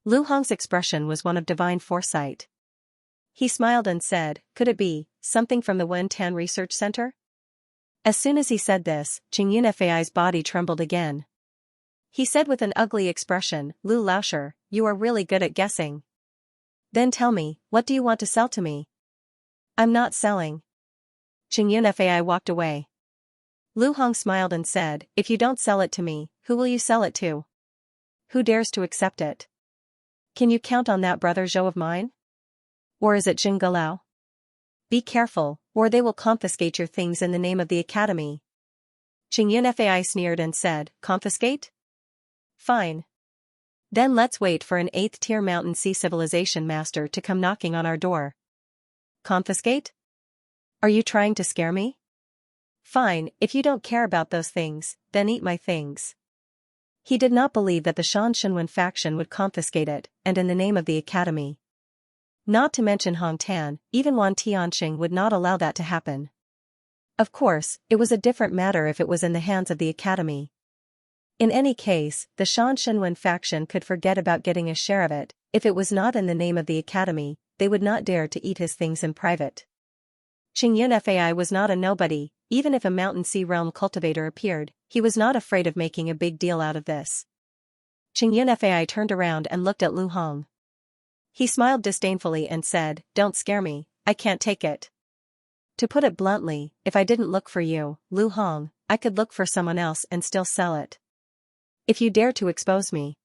Lu Hong's expression was one of divine foresight. He smiled and said, could it be something from the Wen Tan Research Center? As soon as he said this, Xianxia's body trembled again. He said with an ugly expression, Lu Laosher, you are really good at guessing. Then tell me, what do you want to sell to me? I'm not selling. Xianxia walked away. Lu Hong smiled and said, if you don't sell it to me, who will you sell it to? Who dares to accept it? Can you count on that brother Zhou of mine? Or is it Jing Galao? Be careful, or they will confiscate your things in the name of the academy. Xianxia sneered and said, confiscate? Fine. Then let's wait for an 8th-tier Mountain Sea civilization master to come knocking on our door. Confiscate? Are you trying to scare me? Fine, if you don't care about those things, then eat my things. He did not believe that the Shan Shenwen faction would confiscate it, and in the name of the academy. Not to mention Hong Tan, even Wan Tianxing would not allow that to happen. Of course, it was a different matter if it was in the hands of the academy. In any case, the Shan Shenwen faction could forget about getting a share of it. If it was not in the name of the academy, they would not dare to eat his things in private. Xianxia was not a nobody. Even if a Mountain Sea realm cultivator appeared, he was not afraid of making a big deal out of this. Xianxia turned around and looked at Lu Hong. He smiled disdainfully and said, don't scare me, I can't take it. To put it bluntly, if I didn't look for you, Lu Hong, I could look for someone else and still sell it. If you dare to expose me.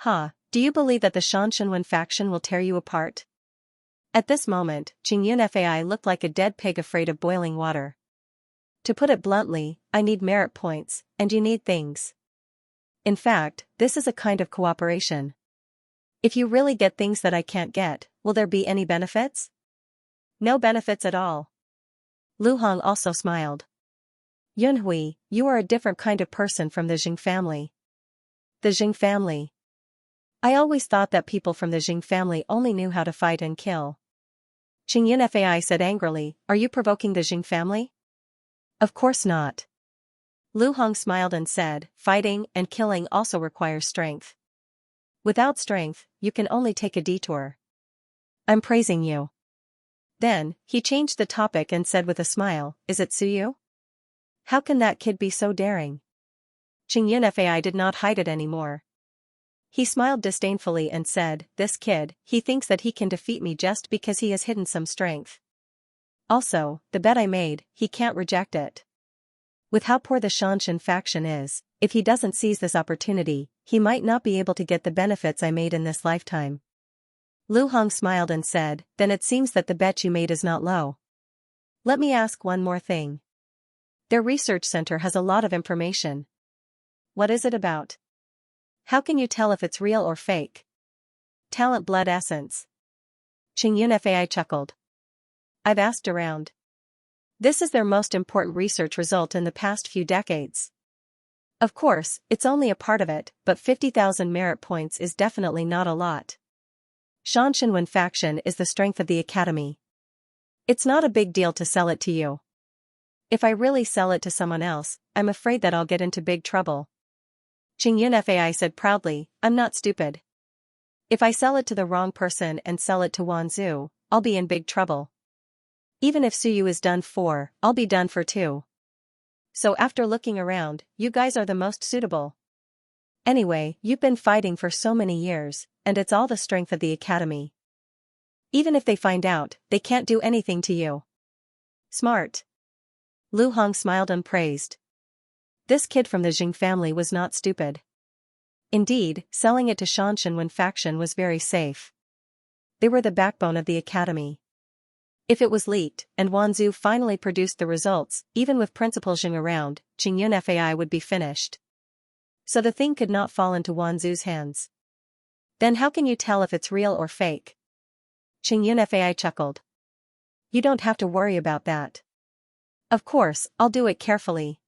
Do you believe that the Shan Shenwen faction will tear you apart? At this moment, Xianxia looked like a dead pig afraid of boiling water. To put it bluntly, I need merit points, and you need things. In fact, this is a kind of cooperation. If you really get things that I can't get, will there be any benefits? No benefits at all. Lu Hong also smiled. Yunhui, you are a different kind of person from the Jing family. The Jing family. I always thought that people from the Jing family only knew how to fight and kill. Xianxia said angrily, are you provoking the Jing family? Of course not. Lu Hong smiled and said, fighting and killing also requires strength. Without strength, you can only take a detour. I'm praising you. Then, he changed the topic and said with a smile, is it Suyu? How can that kid be so daring? Xianxia did not hide it anymore. He smiled disdainfully and said, this kid, he thinks that he can defeat me just because he has hidden some strength. Also, the bet I made, he can't reject it. With how poor the Shanshan faction is, if he doesn't seize this opportunity, he might not be able to get the benefits I made in this lifetime. Lu Hong smiled and said, then it seems that the bet you made is not low. Let me ask one more thing. Their research center has a lot of information. What is it about? How can you tell if it's real or fake? Talent blood essence. Xianxia chuckled. I've asked around. This is their most important research result in the past few decades. Of course, it's only a part of it, but 50,000 merit points is definitely not a lot. Shan Shenwen faction is the strength of the academy. It's not a big deal to sell it to you. If I really sell it to someone else, I'm afraid that I'll get into big trouble. Xianxia said proudly, I'm not stupid. If I sell it to the wrong person and sell it to Wanzhou, I'll be in big trouble. Even if Suyu is done for, I'll be done for too. So after looking around, you guys are the most suitable. Anyway, you've been fighting for so many years, and it's all the strength of the academy. Even if they find out, they can't do anything to you. Smart. Lu Hong smiled and praised. This kid from the Jing family was not stupid. Indeed, selling it to Shan Shenwen faction was very safe. They were the backbone of the academy. If it was leaked, and Wanzhou finally produced the results, even with Principal Jing around, Xianxia would be finished. So the thing could not fall into Wanzhou's hands. Then how can you tell if it's real or fake? Xianxia chuckled. You don't have to worry about that. Of course, I'll do it carefully.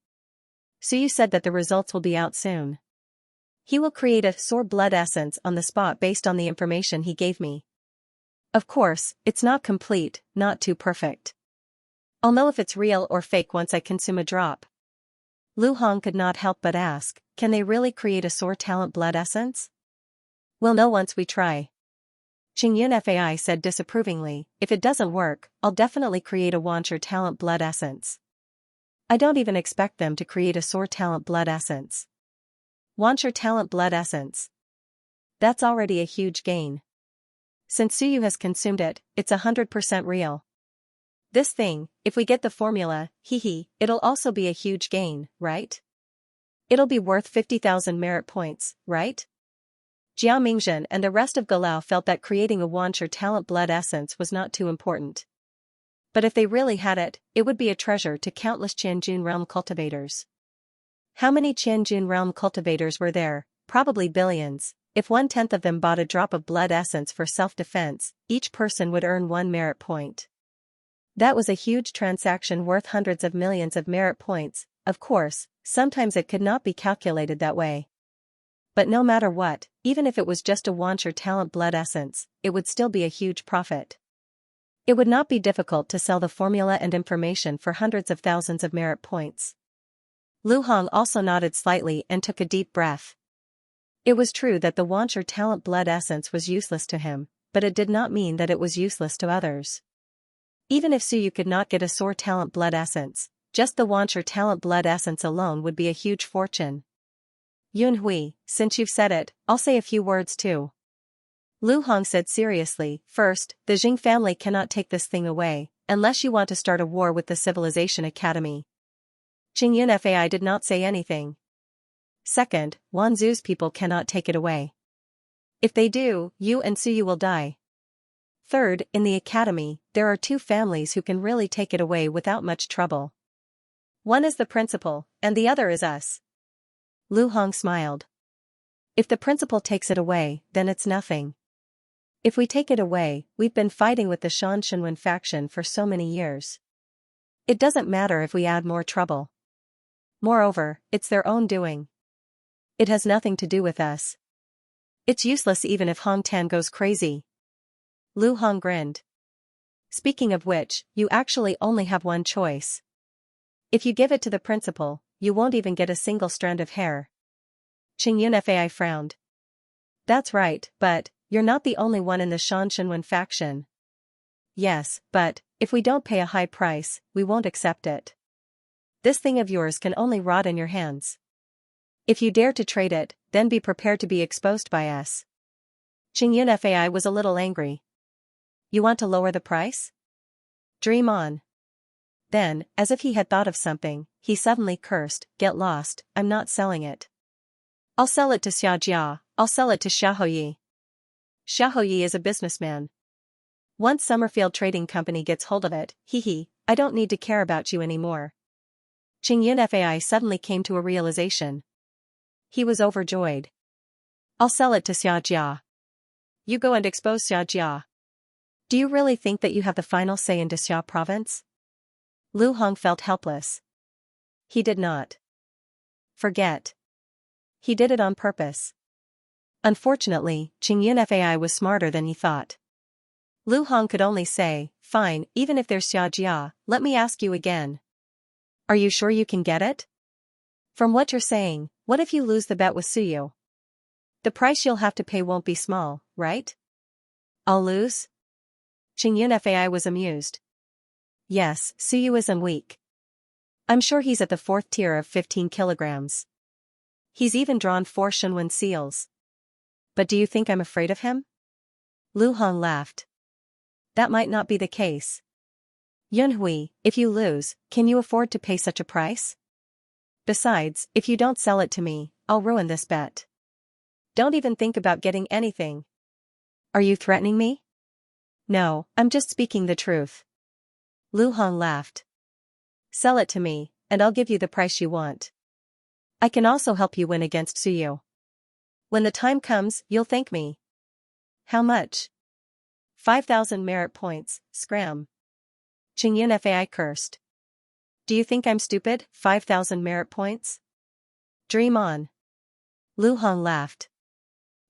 Suyu said that the results will be out soon. He will create a sour blood essence on the spot based on the information he gave me. Of course, it's not complete, not too perfect. I'll know if it's real or fake once I consume a drop. Lu Hong could not help but ask, can they really create a sour talent blood essence? We'll know once we try. Xianxia said disapprovingly, if it doesn't work, I'll definitely create a Wancher talent blood essence. I don't even expect them to create a soar talent blood essence. Wancher talent blood essence. That's already a huge gain. Since Suyu has consumed it, it's 100% real. This thing, if we get the formula, it'll also be a huge gain, right? It'll be worth 50,000 merit points, right? Jiao Mingzhen and the rest of Galau felt that creating a Wancher talent blood essence was not too important. But if they really had it, it would be a treasure to countless Qianjun realm cultivators. How many Qianjun realm cultivators were there? Probably billions. If 1/10 of them bought a drop of blood essence for self-defense, each person would earn 1 merit point. That was a huge transaction worth hundreds of millions of merit points. Of course, sometimes it could not be calculated that way. But no matter what, even if it was just a Wancher talent blood essence, it would still be a huge profit. It would not be difficult to sell the formula and information for hundreds of thousands of merit points. Lu Hong also nodded slightly and took a deep breath. It was true that the Wancher talent blood essence was useless to him, but it did not mean that it was useless to others. Even if Suyu could not get a soar talent blood essence, just the Wancher talent blood essence alone would be a huge fortune. Yunhui, since you've said it, I'll say a few words too. Lu Hong said seriously. First, the Jing family cannot take this thing away, unless you want to start a war with the Civilization Academy. Qingyun Fai did not say anything. Second, Wanzhou's people cannot take it away. If they do, you and Suyu will die. Third, in the academy, there are 2 families who can really take it away without much trouble. One is the principal, and the other is us. Lu Hong smiled. If the principal takes it away, then it's nothing. If we take it away, we've been fighting with the Shan Shenwen faction for so many years. It doesn't matter if we add more trouble. Moreover, it's their own doing. It has nothing to do with us. It's useless even if Hong Tan goes crazy. Lu Hong grinned. Speaking of which, you actually only have one choice. If you give it to the principal, you won't even get a single strand of hair. Qingyun Fai frowned. That's right, but you're not the only one in the Shan Shenwen faction. Yes, but if we don't pay a high price, we won't accept it. This thing of yours can only rot in your hands. If you dare to trade it, then be prepared to be exposed by us. Qingyun Fai was a little angry. You want to lower the price? Dream on. Then, as if he had thought of something, he suddenly cursed, get lost, I'm not selling it. I'll sell it to Xiaojia, I'll sell it to Xiaoyi. Xiaoyi is a businessman. Once Summerfield Trading Company gets hold of it, I don't need to care about you anymore. Qingyun Fai suddenly came to a realization. He was overjoyed. I'll sell it to Xiaojia. You go and expose Xiaojia. Do you really think that you have the final say in Xia province? Lu Hong felt helpless. He did not. Forget. He did it on purpose. Unfortunately, Qingyun Fai was smarter than he thought. Lu Hong could only say, fine, even if there's Xiaojia, let me ask you again. Are you sure you can get it? From what you're saying, what if you lose the bet with Suyu? The price you'll have to pay won't be small, right? I'll lose? Qingyun Fai was amused. Yes, Suyu isn't weak. I'm sure he's at the 4th tier of 15 kilograms. He's even drawn 4 Shenwen seals. But do you think I'm afraid of him? Lu Hong laughed. That might not be the case. Yunhui, if you lose, can you afford to pay such a price? Besides, if you don't sell it to me, I'll ruin this bet. Don't even think about getting anything. Are you threatening me? No, I'm just speaking the truth. Lu Hong laughed. Sell it to me, and I'll give you the price you want. I can also help you win against Suyu. When the time comes, you'll thank me. How much? 5,000 merit points, scram. Qingyun Fai cursed. Do you think I'm stupid? 5,000 merit points? Dream on. Lu Hong laughed.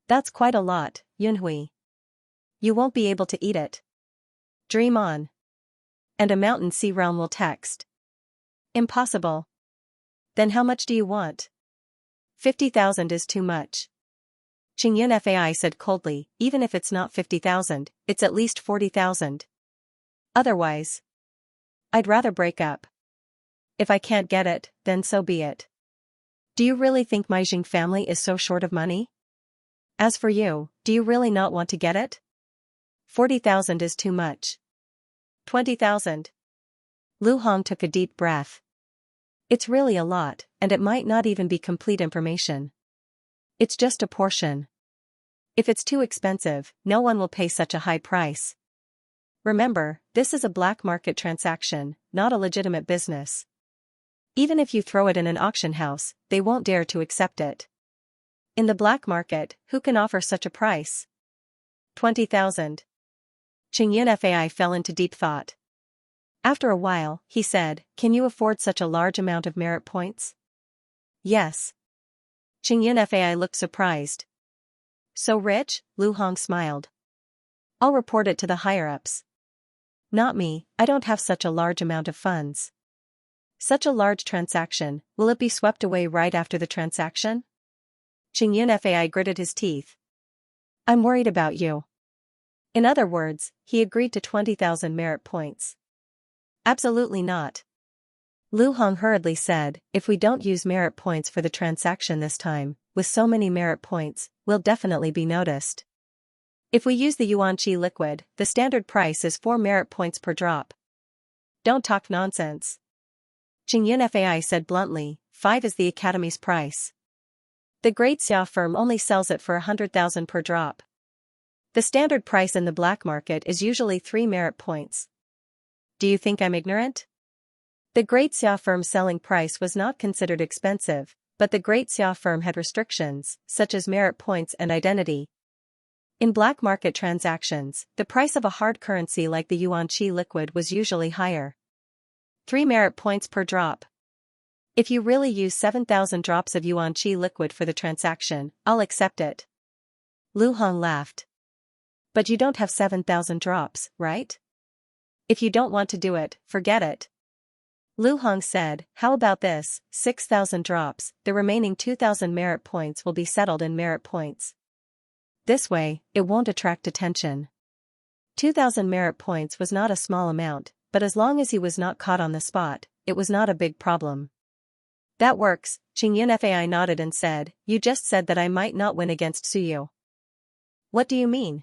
That's quite a lot, Yunhui. You won't be able to eat it. Dream on. And a mountain sea realm will text. Impossible. Then how much do you want? 50,000 is too much. Qingyun Fai said coldly, even if it's not 50,000, it's at least 40,000. Otherwise, I'd rather break up. If I can't get it, then so be it. Do you really think my Jing family is so short of money? As for you, do you really not want to get it? 40,000 is too much. 20,000. Lu Hong took a deep breath. It's really a lot, and it might not even be complete information. It's just a portion. If it's too expensive, no one will pay such a high price. Remember, this is a black market transaction, not a legitimate business. Even if you throw it in an auction house, they won't dare to accept it. In the black market, who can offer such a price? 20,000. Xianxia fell into deep thought. After a while, he said, "Can you afford such a large amount of merit points?" Yes. Xianxia looked surprised. So rich? Lu Hong smiled. I'll report it to the higher-ups. Not me, I don't have such a large amount of funds. Such a large transaction, will it be swept away right after the transaction? Xianxia gritted his teeth. I'm worried about you. In other words, he agreed to 20,000 merit points. Absolutely not. Lu Hong hurriedly said, if we don't use merit points for the transaction this time, with so many merit points, we'll definitely be noticed. If we use the Xianxia liquid, the standard price is 4 merit points per drop. Don't talk nonsense. Xianxia said bluntly, 5 is the Academy's price. The Great Xia firm only sells it for 100,000 per drop. The standard price in the black market is usually 3 merit points. Do you think I'm ignorant? The Great Xia firm's selling price was not considered expensive, but the Great Xia firm had restrictions, such as merit points and identity. In black market transactions, the price of a hard currency like the Xianxia liquid was usually higher. 3 merit points per drop. If you really use 7,000 drops of Xianxia liquid for the transaction, I'll accept it. Lu Hong laughed. But you don't have 7,000 drops, right? If you don't want to do it, forget it. Lu Hong said, how about this, 6,000 drops, the remaining 2,000 merit points will be settled in merit points. This way, it won't attract attention. 2,000 merit points was not a small amount, but as long as he was not caught on the spot, it was not a big problem. That works, Xianxia nodded and said, you just said that I might not win against Suyu. What do you mean?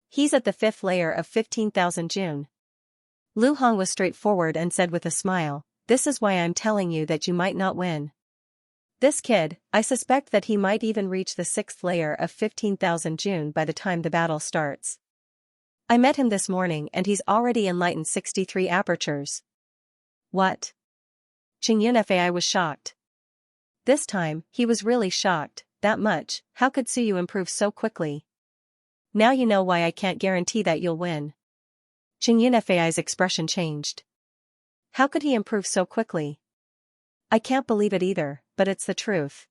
He's at the 5th layer of 15,000 June. Lu Hong was straightforward and said with a smile, this is why I'm telling you that you might not win. This kid, I suspect that he might even reach the 6th layer of 15,000 June by the time the battle starts. I met him this morning and he's already enlightened 63 apertures. What? Xianxia was shocked. This time, he was really shocked, that much, how could Suyu improve so quickly? Now you know why I can't guarantee that you'll win. Xianxia's expression changed. How could he improve so quickly? I can't believe it either, but it's the truth.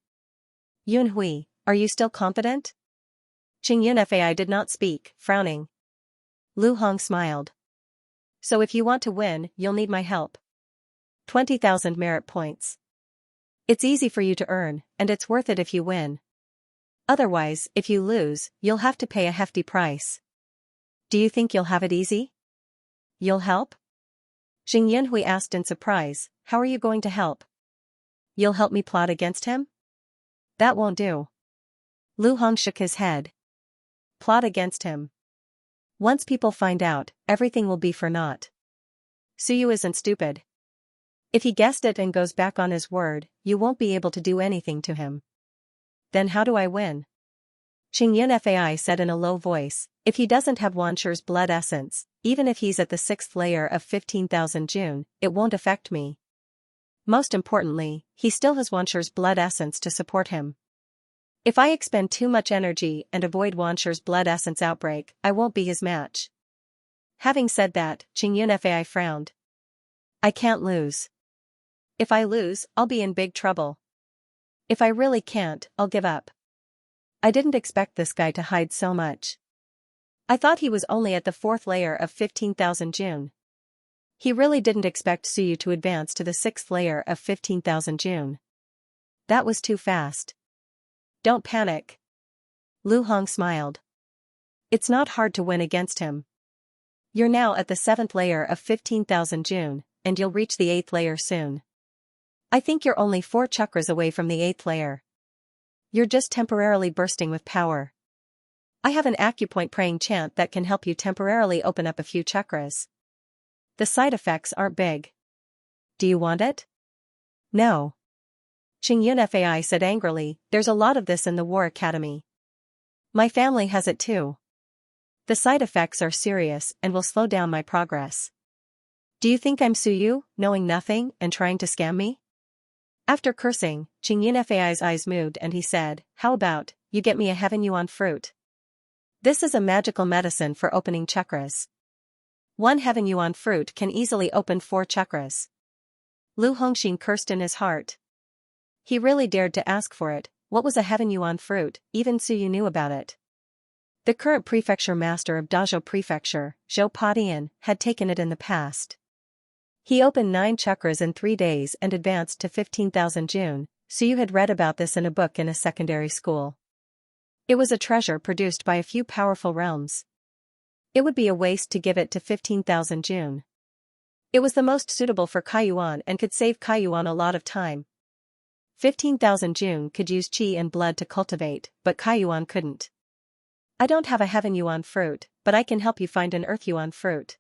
Yunhui, are you still confident? Xianxia did not speak, frowning. Lu Hong smiled. So if you want to win, you'll need my help. 20,000 merit points. It's easy for you to earn, and it's worth it if you win. Otherwise, if you lose, you'll have to pay a hefty price. Do you think you'll have it easy? You'll help? Yunhui asked in surprise, how are you going to help? You'll help me plot against him? That won't do. Lu Hong shook his head. Plot against him. Once people find out, everything will be for naught. Suyu isn't stupid. If he guessed it and goes back on his word, you won't be able to do anything to him. Then how do I win? Xianxia said in a low voice, if he doesn't have Wansher's blood essence, even if he's at the 6th layer of 15,000 June, it won't affect me. Most importantly, he still has Wansher's blood essence to support him. If I expend too much energy and avoid Wansher's blood essence outbreak, I won't be his match. Having said that, Xianxia frowned. I can't lose. If I lose, I'll be in big trouble. If I really can't, I'll give up. I didn't expect this guy to hide so much. I thought he was only at the 4th layer of 15,000 June. He really didn't expect Suyu to advance to the 6th layer of 15,000 June. That was too fast. Don't panic. Lu Hong smiled. It's not hard to win against him. You're now at the 7th layer of 15,000 June, and you'll reach the 8th layer soon. I think you're only 4 chakras away from the 8th layer. You're just temporarily bursting with power. I have an acupoint praying chant that can help you temporarily open up a few chakras. The side effects aren't big. Do you want it? No. Xianxia said angrily, there's a lot of this in the War Academy. My family has it too. The side effects are serious and will slow down my progress. Do you think I'm Suyu, knowing nothing and trying to scam me? After cursing, Xianxia's eyes moved and he said, how about, you get me a heaven yuan fruit? This is a magical medicine for opening chakras. 1 heaven yuan fruit can easily open 4 chakras. Lu Hongxin cursed in his heart. He really dared to ask for it. What was a heaven yuan fruit? Even Suyu knew about it. The current prefecture master of Dazhou Prefecture, Zhou Padian, had taken it in the past. He opened 9 chakras in 3 days and advanced to 15,000 June. Suyu had read about this in a book in a secondary school. It was a treasure produced by a few powerful realms. It would be a waste to give it to 15,000 June. It was the most suitable for Kaiyuan and could save Kaiyuan a lot of time. 15,000 June could use qi and blood to cultivate, but Kaiyuan couldn't. I don't have a heaven yuan fruit, but I can help you find an earth yuan fruit.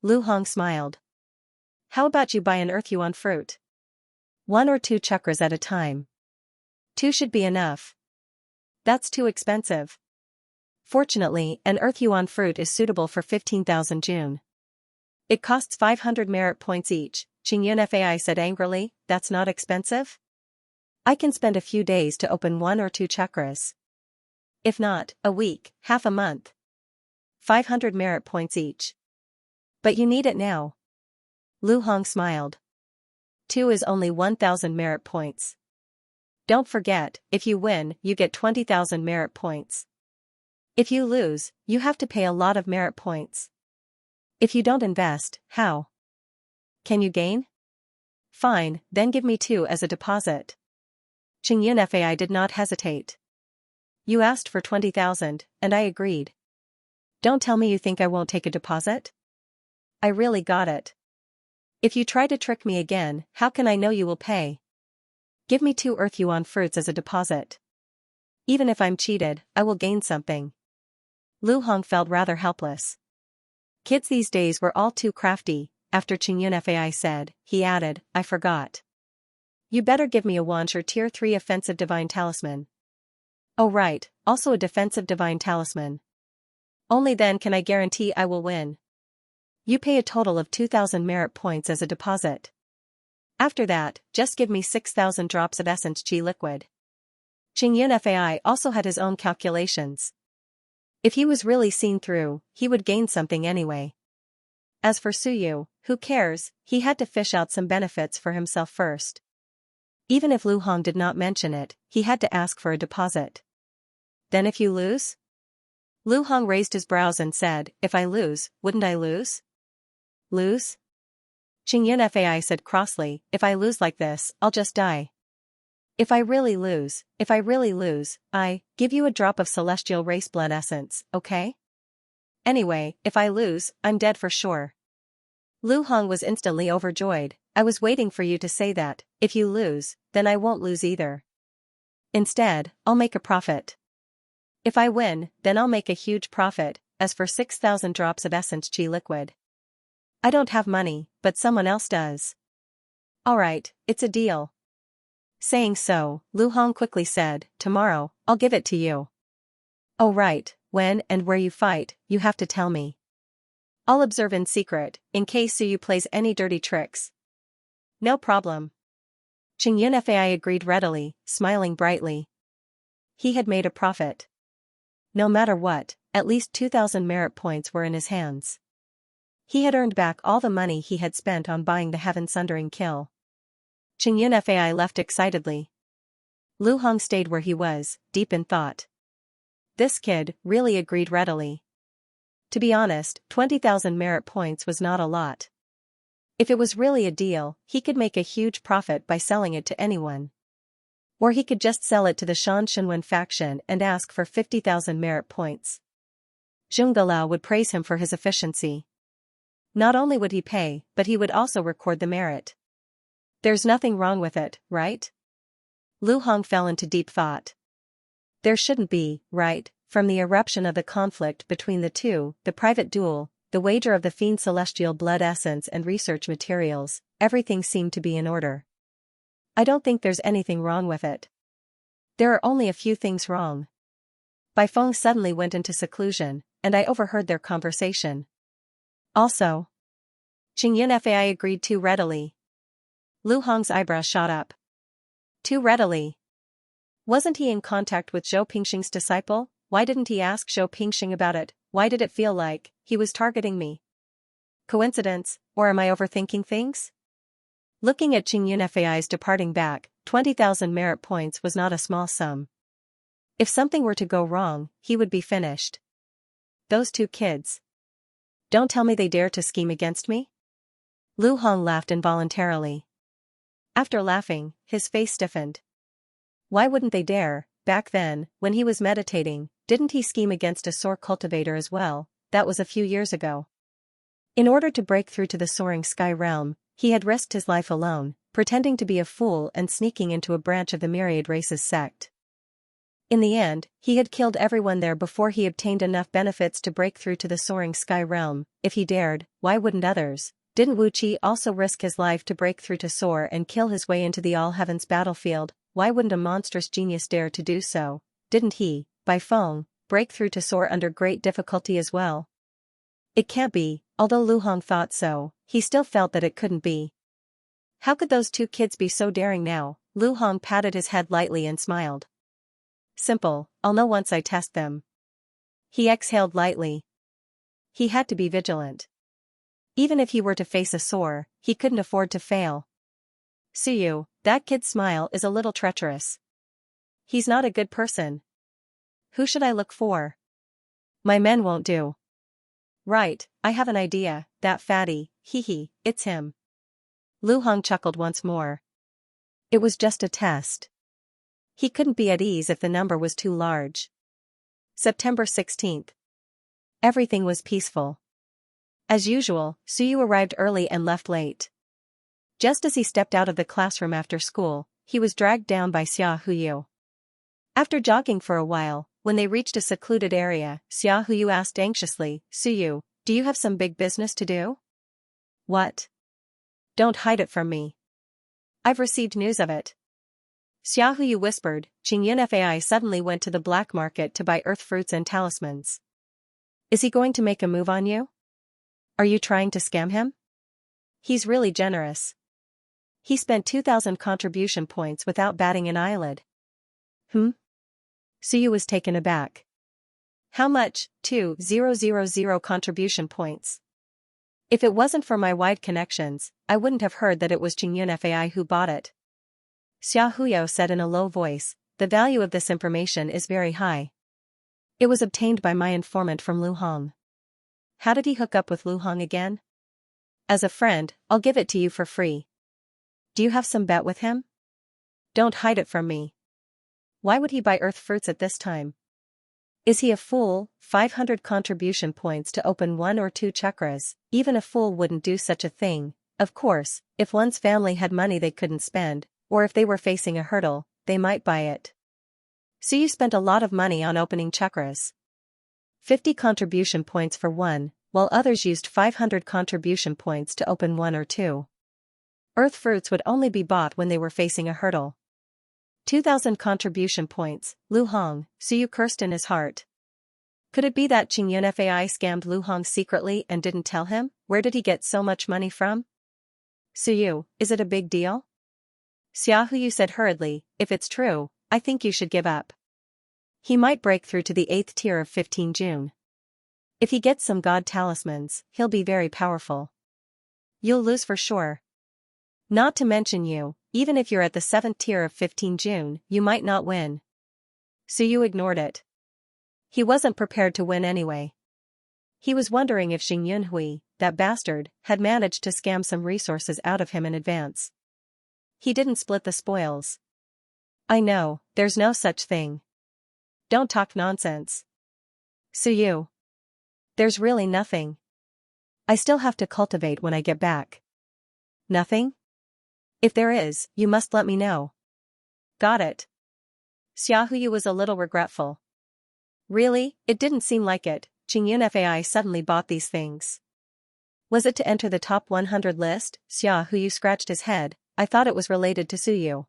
Lu Hong smiled. How about you buy an earth yuan fruit? 1 or 2 chakras at a time. 2 should be enough. That's too expensive. Fortunately, an earth yuan fruit is suitable for 15,000 June. It costs 500 merit points each, Xianxia said angrily, that's not expensive? I can spend a few days to open 1 or 2 chakras. If not, a week, half a month. 500 merit points each. But you need it now. Lu Hong smiled. 2 is only 1,000 merit points. Don't forget, if you win, you get 20,000 merit points. If you lose, you have to pay a lot of merit points. If you don't invest, how? Can you gain? Fine, then give me 2 as a deposit. Xianxia did not hesitate. You asked for 20,000, and I agreed. Don't tell me you think I won't take a deposit? I really got it. If you try to trick me again, how can I know you will pay? Give me 2 earth yuan fruits as a deposit. Even if I'm cheated, I will gain something. Lu Hong felt rather helpless. Kids these days were all too crafty. After Xianxia said, he added, I forgot. You better give me a Wancher Tier 3 offensive divine talisman. Oh right, also a defensive divine talisman. Only then can I guarantee I will win. You pay a total of 2,000 merit points as a deposit. After that, just give me 6,000 drops of essence chi liquid. Xianxia also had his own calculations. If he was really seen through, he would gain something anyway. As for Suyu, who cares, he had to fish out some benefits for himself first. Even if Lu Hong did not mention it, he had to ask for a deposit. Then if you lose? Lu Hong raised his brows and said, if I lose, wouldn't I lose? Lose? Xianxia said crossly, if I lose like this, I'll just die. If I really lose, I give you a drop of celestial race blood essence, okay? Anyway, if I lose, I'm dead for sure. Lu Hong was instantly overjoyed. I was waiting for you to say that, if you lose, then I won't lose either. Instead, I'll make a profit. If I win, then I'll make a huge profit. As for 6,000 drops of essence chi liquid. I don't have money, but someone else does. Alright, it's a deal. Saying so, Lu Hong quickly said, tomorrow, I'll give it to you. Oh right, when and where you fight, you have to tell me. I'll observe in secret, in case Suyu plays any dirty tricks. No problem. Xianxia agreed readily, smiling brightly. He had made a profit. No matter what, at least 2,000 merit points were in his hands. He had earned back all the money he had spent on buying the heaven-sundering kill. Xianxia left excitedly. Lu Hong stayed where he was, deep in thought. This kid really agreed readily. To be honest, 20,000 merit points was not a lot. If it was really a deal, he could make a huge profit by selling it to anyone. Or he could just sell it to the Shan Shenwen faction and ask for 50,000 merit points. Zheng Galao would praise him for his efficiency. Not only would he pay, but he would also record the merit. There's nothing wrong with it, right? Lu Hong fell into deep thought. There shouldn't be, right? From the eruption of the conflict between the two, the private duel, the wager of the fiend celestial blood essence and research materials, everything seemed to be in order. I don't think there's anything wrong with it. There are only a few things wrong. Bai Feng suddenly went into seclusion, and I overheard their conversation. Also, Qingyun Fai agreed too readily. Lu Hong's eyebrows shot up. Too readily. Wasn't he in contact with Zhou Pingxing's disciple? Why didn't he ask Zhou Pingxing about it? Why did it feel like he was targeting me? Coincidence, or am I overthinking things? Looking at Qingyun Fai's departing back, 20,000 merit points was not a small sum. If something were to go wrong, he would be finished. Those two kids. Don't tell me they dare to scheme against me? Lu Hong laughed involuntarily. After laughing, his face stiffened. Why wouldn't they dare? Back then, when he was meditating, didn't he scheme against a soar cultivator as well? That was a few years ago. In order to break through to the soaring sky realm, he had risked his life alone, pretending to be a fool and sneaking into a branch of the Myriad race's sect. In the end, he had killed everyone there before he obtained enough benefits to break through to the soaring sky realm. If he dared, why wouldn't others? Didn't Wu Qi also risk his life to break through to soar and kill his way into the all-heavens battlefield? Why wouldn't a monstrous genius dare to do so? Didn't he, Bai Feng, break through to soar under great difficulty as well? It can't be. Although Lu Hong thought so, he still felt that it couldn't be. How could those two kids be so daring now? Lu Hong patted his head lightly and smiled. Simple, I'll know once I test them. He exhaled lightly. He had to be vigilant. Even if he were to face a soar, he couldn't afford to fail. Suyu, that kid's smile is a little treacherous. He's not a good person. Who should I look for? My men won't do. Right, I have an idea, that fatty, hee, it's him. Lu Hong chuckled once more. It was just a test. He couldn't be at ease if the number was too large. September 16th. Everything was peaceful. As usual, Suyu arrived early and left late. Just as he stepped out of the classroom after school, he was dragged down by Xia Huyu. After jogging for a while, when they reached a secluded area, Xia Huyu asked anxiously, Suyu, do you have some big business to do? What? Don't hide it from me. I've received news of it. Xia Huyu whispered. Qingyun Fai suddenly went to the black market to buy earth fruits and talismans. Is he going to make a move on you? Are you trying to scam him? He's really generous. He spent 2,000 contribution points without batting an eyelid. Suyu was taken aback. How much? 2,000 contribution points. If it wasn't for my wide connections, I wouldn't have heard that it was Qingyun Fai who bought it. Xia Huyo said in a low voice, the value of this information is very high. It was obtained by my informant from Lu Hong. How did he hook up with Lu Hong again? As a friend, I'll give it to you for free. Do you have some bet with him? Don't hide it from me. Why would he buy earth fruits at this time? Is he a fool? 500 contribution points to open 1 or 2 chakras, even a fool wouldn't do such a thing. Of course, if one's family had money they couldn't spend, or if they were facing a hurdle, they might buy it. So you spent a lot of money on opening chakras. 50 contribution points for 1, while others used 500 contribution points to open 1 or 2. Earth fruits would only be bought when they were facing a hurdle. 2,000 contribution points, Lu Hong, Suyu cursed in his heart. Could it be that Qingyun Fai scammed Lu Hong secretly and didn't tell him? Where did he get so much money from? Suyu, is it a big deal? Xia Huyu said hurriedly, if it's true, I think you should give up. He might break through to the 8th tier of 15 June. If he gets some god talismans, he'll be very powerful. You'll lose for sure. Not to mention you, even if you're at the 7th tier of 15 June, you might not win. Suyu ignored it. He wasn't prepared to win anyway. He was wondering if Xing Yunhui, that bastard, had managed to scam some resources out of him in advance. He didn't split the spoils. I know, there's no such thing. Don't talk nonsense. Suyu. There's really nothing. I still have to cultivate when I get back. Nothing? If there is, you must let me know. Got it. Xiaohuyu was a little regretful. Really, it didn't seem like it. Qingyun Fai suddenly bought these things. Was it to enter the top 100 list? Xiaohuyu scratched his head. I thought it was related to Suyu.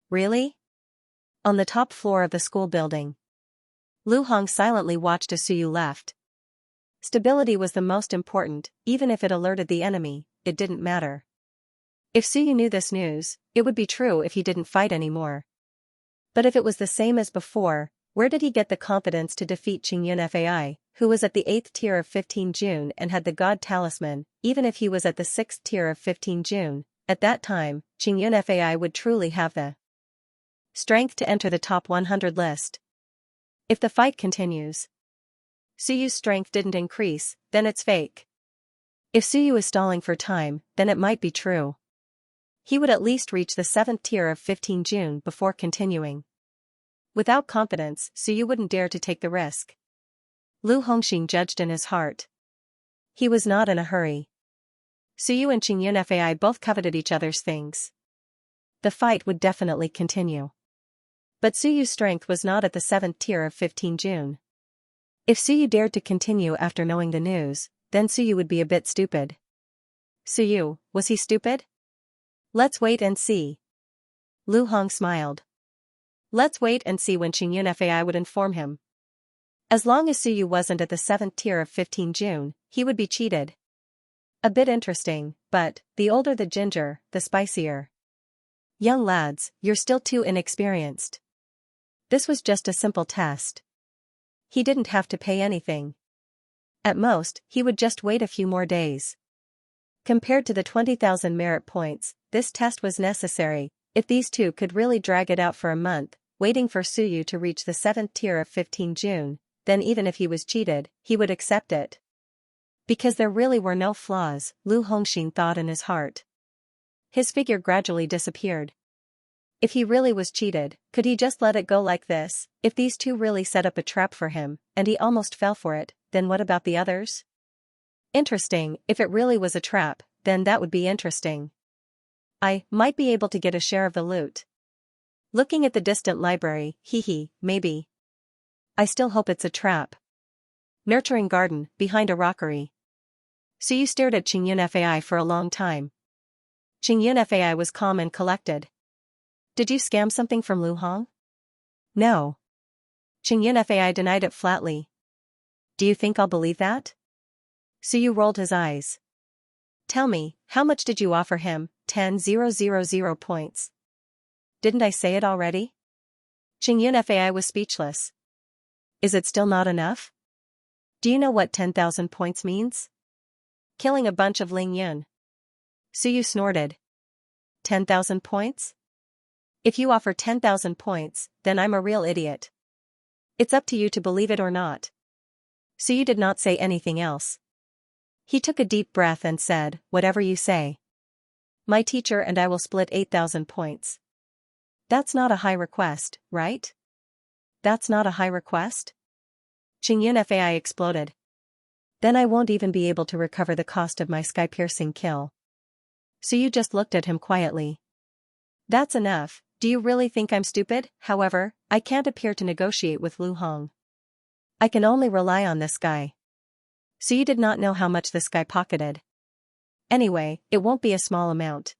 Really? On the top floor of the school building. Lu Hong silently watched as Suyu left. Stability was the most important, even if it alerted the enemy, it didn't matter. If Suyu knew this news, it would be true if he didn't fight anymore. But if it was the same as before, where did he get the confidence to defeat Qingyun Fai, who was at the 8th tier of 15 June and had the God Talisman? Even if he was at the 6th tier of 15 June, at that time, Qingyun Fai would truly have the strength to enter the top 100 list. If the fight continues, Suyu's strength didn't increase, then it's fake. If Suyu is stalling for time, then it might be true. He would at least reach the 7th tier of 15 June before continuing. Without confidence, Suyu wouldn't dare to take the risk. Lu Hongxing judged in his heart. He was not in a hurry. Suyu and Qingyun Fai both coveted each other's things. The fight would definitely continue. But Suyu's strength was not at the 7th tier of 15 June. If Suyu dared to continue after knowing the news, then Suyu would be a bit stupid. Suyu, was he stupid? Let's wait and see. Lu Hong smiled. Let's wait and see when Qingyun Fai would inform him. As long as Suyu wasn't at the 7th tier of 15 June, he would be cheated. A bit interesting, but, the older the ginger, the spicier. Young lads, you're still too inexperienced. This was just a simple test. He didn't have to pay anything. At most, he would just wait a few more days. Compared to the 20,000 merit points, this test was necessary. If these two could really drag it out for a month, waiting for Suyu to reach the 7th tier of 15 June, then even if he was cheated, he would accept it. Because there really were no flaws, Lu Hongxing thought in his heart. His figure gradually disappeared. If he really was cheated, could he just let it go like this? If these two really set up a trap for him, and he almost fell for it, then what about the others? Interesting, if it really was a trap, then that would be interesting. I might be able to get a share of the loot. Looking at the distant library, maybe. I still hope it's a trap. Nurturing garden, behind a rockery. Suyu stared at Qingyun Fai for a long time. Qingyun Fai was calm and collected. Did you scam something from Lu Hong? No. Qingyun Fai denied it flatly. Do you think I'll believe that? Suyu rolled his eyes. Tell me, how much did you offer him? 10,000 points. Didn't I say it already? Qingyun Fai was speechless. Is it still not enough? Do you know what 10,000 points means? Killing a bunch of Ling Yun. Suyu snorted. 10,000 points? If you offer 10,000 points, then I'm a real idiot. It's up to you to believe it or not. Suyu did not say anything else. He took a deep breath and said, whatever you say. My teacher and I will split 8,000 points. That's not a high request, right? That's not a high request? Qingyun Fai exploded. Then I won't even be able to recover the cost of my sky-piercing kill. Suyu just looked at him quietly. That's enough. Do you really think I'm stupid? However, I can't appear to negotiate with Lu Hong. I can only rely on this guy. Suyu did not know how much this guy pocketed. Anyway, it won't be a small amount.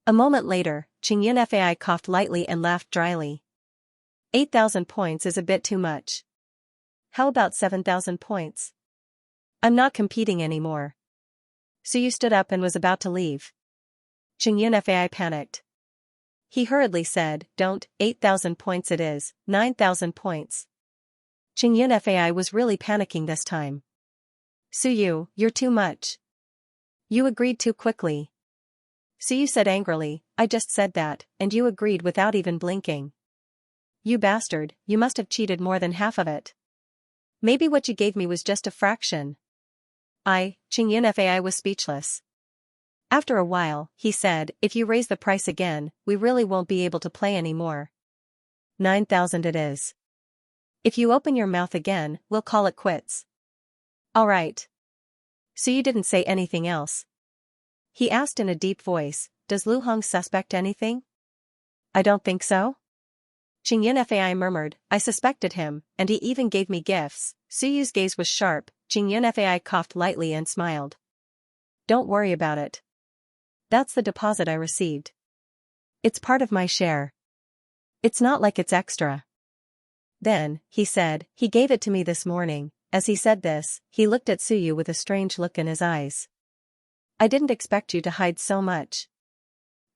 A moment later, Qingyun Fai coughed lightly and laughed dryly. 8,000 points is a bit too much. How about 7,000 points? I'm not competing anymore. Suyu stood up and was about to leave. Qingyun Fai panicked. He hurriedly said, don't, 8,000 points it is, 9,000 points. Qingyun Fai was really panicking this time. Suyu, you're too much. You agreed too quickly. Suyu said angrily, I just said that, and you agreed without even blinking. You bastard, you must have cheated more than half of it. Maybe what you gave me was just a fraction. Qingyun Fai was speechless. After a while, he said, if you raise the price again, we really won't be able to play anymore. 9,000 it is. If you open your mouth again, we'll call it quits. All right. Suyu didn't say anything else. He asked in a deep voice, does Lu Hong suspect anything? I don't think so. Qingyun Fai murmured, I suspected him, and he even gave me gifts. Suyu's gaze was sharp. Qingyun Fai coughed lightly and smiled. Don't worry about it. That's the deposit I received. It's part of my share. It's not like it's extra. Then, he said, he gave it to me this morning. As he said this, he looked at Suyu with a strange look in his eyes. I didn't expect you to hide so much.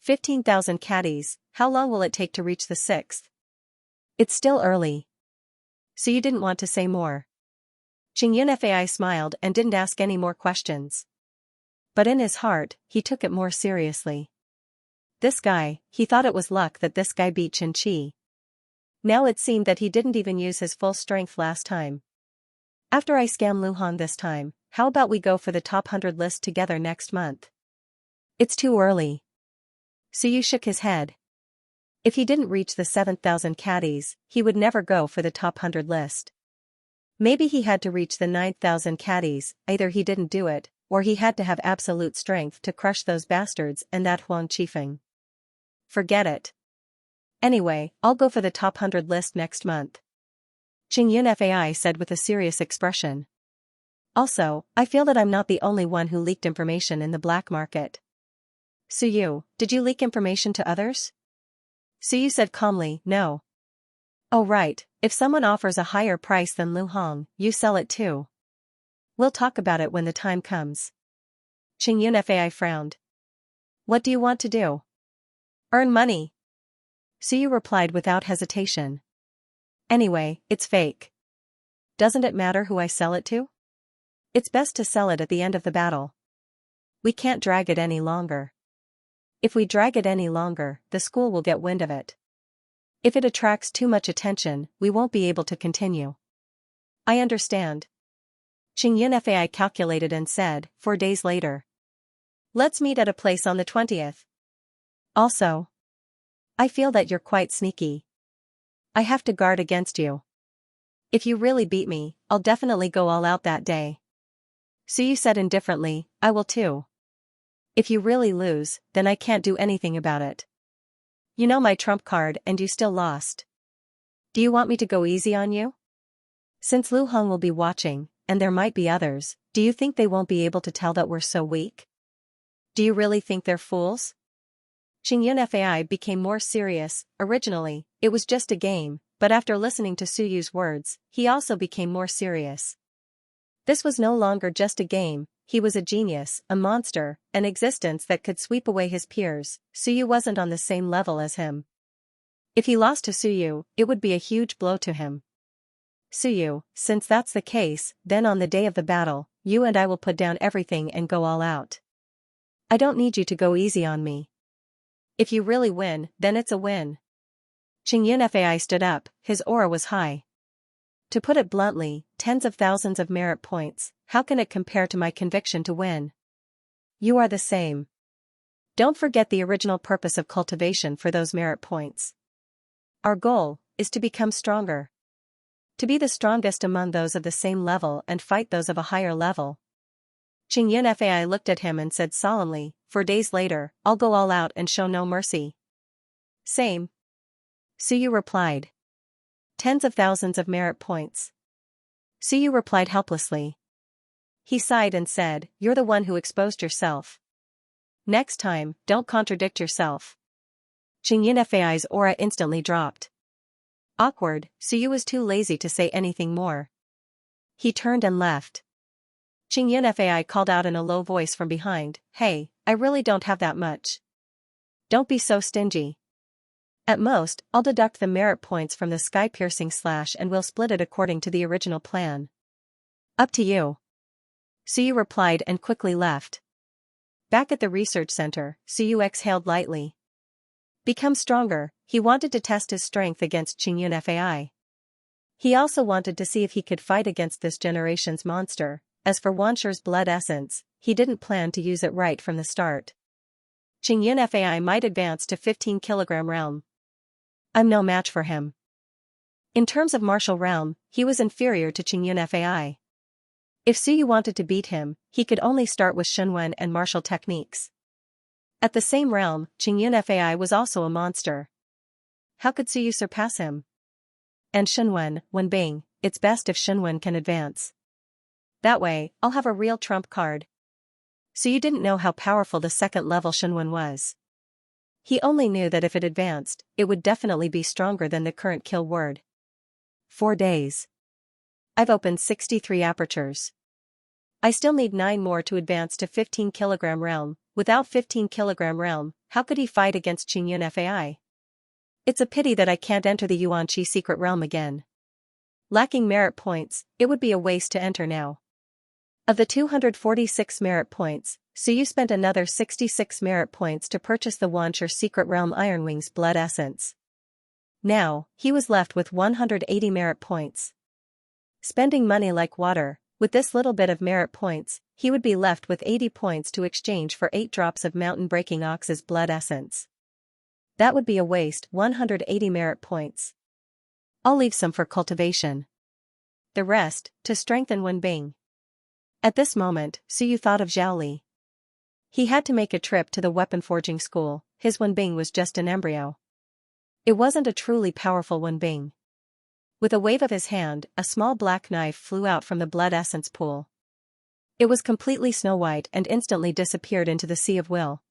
15,000 caddies, how long will it take to reach the 6th? It's still early. So you didn't want to say more. Qingyun Fai smiled and didn't ask any more questions. But in his heart, he took it more seriously. This guy, he thought it was luck that this guy beat Xianxia. Now it seemed that he didn't even use his full strength last time. After I scam Lu Hong this time, how about we go for the top 100 list together next month? It's too early. Suyu shook his head. If he didn't reach the 7,000 caddies, he would never go for the top 100 list. Maybe he had to reach the 9,000 caddies, either he didn't do it, or he had to have absolute strength to crush those bastards and that Huang Qifeng. Forget it. Anyway, I'll go for the top 100 list next month. Qingyun Fai said with a serious expression. Also, I feel that I'm not the only one who leaked information in the black market. Suyu, did you leak information to others? Suyu said calmly, no. Oh right, if someone offers a higher price than Lu Hong, you sell it too. We'll talk about it when the time comes. Qingyun Fai frowned. What do you want to do? Earn money. Suyu replied without hesitation. Anyway, it's fake. Doesn't it matter who I sell it to? It's best to sell it at the end of the battle. We can't drag it any longer. If we drag it any longer, the school will get wind of it. If it attracts too much attention, we won't be able to continue. I understand. Qingyun Fai calculated and said, 4 days later. Let's meet at a place on the 20th. Also, I feel that you're quite sneaky. I have to guard against you. If you really beat me, I'll definitely go all out that day. Suyu said indifferently, I will too. If you really lose, then I can't do anything about it. You know my trump card and you still lost. Do you want me to go easy on you? Since Lu Hong will be watching, and there might be others, do you think they won't be able to tell that we're so weak? Do you really think they're fools? Qingyun Fai became more serious. Originally, it was just a game, but after listening to Suyu's words, he also became more serious. This was no longer just a game, he was a genius, a monster, an existence that could sweep away his peers. Suyu wasn't on the same level as him. If he lost to Suyu, it would be a huge blow to him. Suyu, since that's the case, then on the day of the battle, you and I will put down everything and go all out. I don't need you to go easy on me. If you really win, then it's a win. Qingyun Fai stood up, his aura was high. To put it bluntly, tens of thousands of merit points, how can it compare to my conviction to win? You are the same. Don't forget the original purpose of cultivation for those merit points. Our goal is to become stronger. To be the strongest among those of the same level and fight those of a higher level. Qingyun Fai looked at him and said solemnly, 4 days later, I'll go all out and show no mercy. Same. Suyu replied. Tens of thousands of merit points. Suyu replied helplessly. He sighed and said, you're the one who exposed yourself. Next time, don't contradict yourself. Qingyun Fai's aura instantly dropped. Awkward, Suyu was too lazy to say anything more. He turned and left. Qingyun Fai called out in a low voice from behind, hey, I really don't have that much. Don't be so stingy. At most, I'll deduct the merit points from the sky-piercing slash and we'll split it according to the original plan. Up to you. Suyu replied and quickly left. Back at the research center, Suyu exhaled lightly. Become stronger, he wanted to test his strength against Qingyun Fai. He also wanted to see if he could fight against this generation's monster. As for Wansher's blood essence, he didn't plan to use it right from the start. Qingyun Fai might advance to 15 kilogram realm. I'm no match for him. In terms of martial realm, he was inferior to Qingyun Fai. If Suyu wanted to beat him, he could only start with Shunwen and martial techniques. At the same realm, Xianxia was also a monster. How could Suyu surpass him? And Wenbing, it's best if Shenwen can advance. That way, I'll have a real trump card. Suyu didn't know how powerful the second-level Shenwen was. He only knew that if it advanced, it would definitely be stronger than the current kill word. 4 days. I've opened 63 apertures. I still need 9 more to advance to 15 kilogram realm. Without 15 kilogram realm, how could he fight against Xianxia? It's a pity that I can't enter the Yuanqi secret realm again. Lacking merit points, it would be a waste to enter now. Of the 246 merit points, Suyu spent another 66 merit points to purchase the Wancher secret realm Ironwing's blood essence. Now, he was left with 180 merit points. Spending money like water, with this little bit of merit points, he would be left with 80 points to exchange for 8 drops of mountain-breaking ox's blood essence. That would be a waste, 180 merit points. I'll leave some for cultivation. The rest, to strengthen Wenbing. At this moment, Suyu thought of Zhaoli. He had to make a trip to the weapon forging school. His Wenbing was just an embryo. It wasn't a truly powerful Wenbing. With a wave of his hand, a small black knife flew out from the blood essence pool. It was completely snow-white and instantly disappeared into the Sea of Will.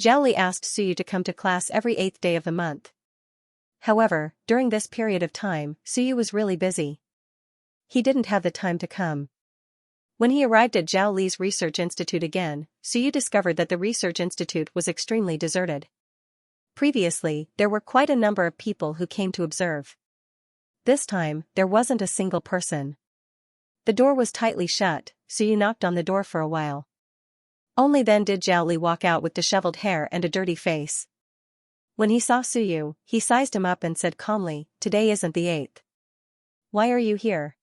Zhaoli asked Suyu to come to class every 8th day of the month. However, during this period of time, Suyu was really busy. He didn't have the time to come. When he arrived at Zhao Li's research institute again, Suyu discovered that the research institute was extremely deserted. Previously, there were quite a number of people who came to observe. This time, there wasn't a single person. The door was tightly shut, Suyu knocked on the door for a while. Only then did Zhao Li walk out with disheveled hair and a dirty face. When he saw Suyu, he sized him up and said calmly, "Today isn't the 8th. Why are you here?"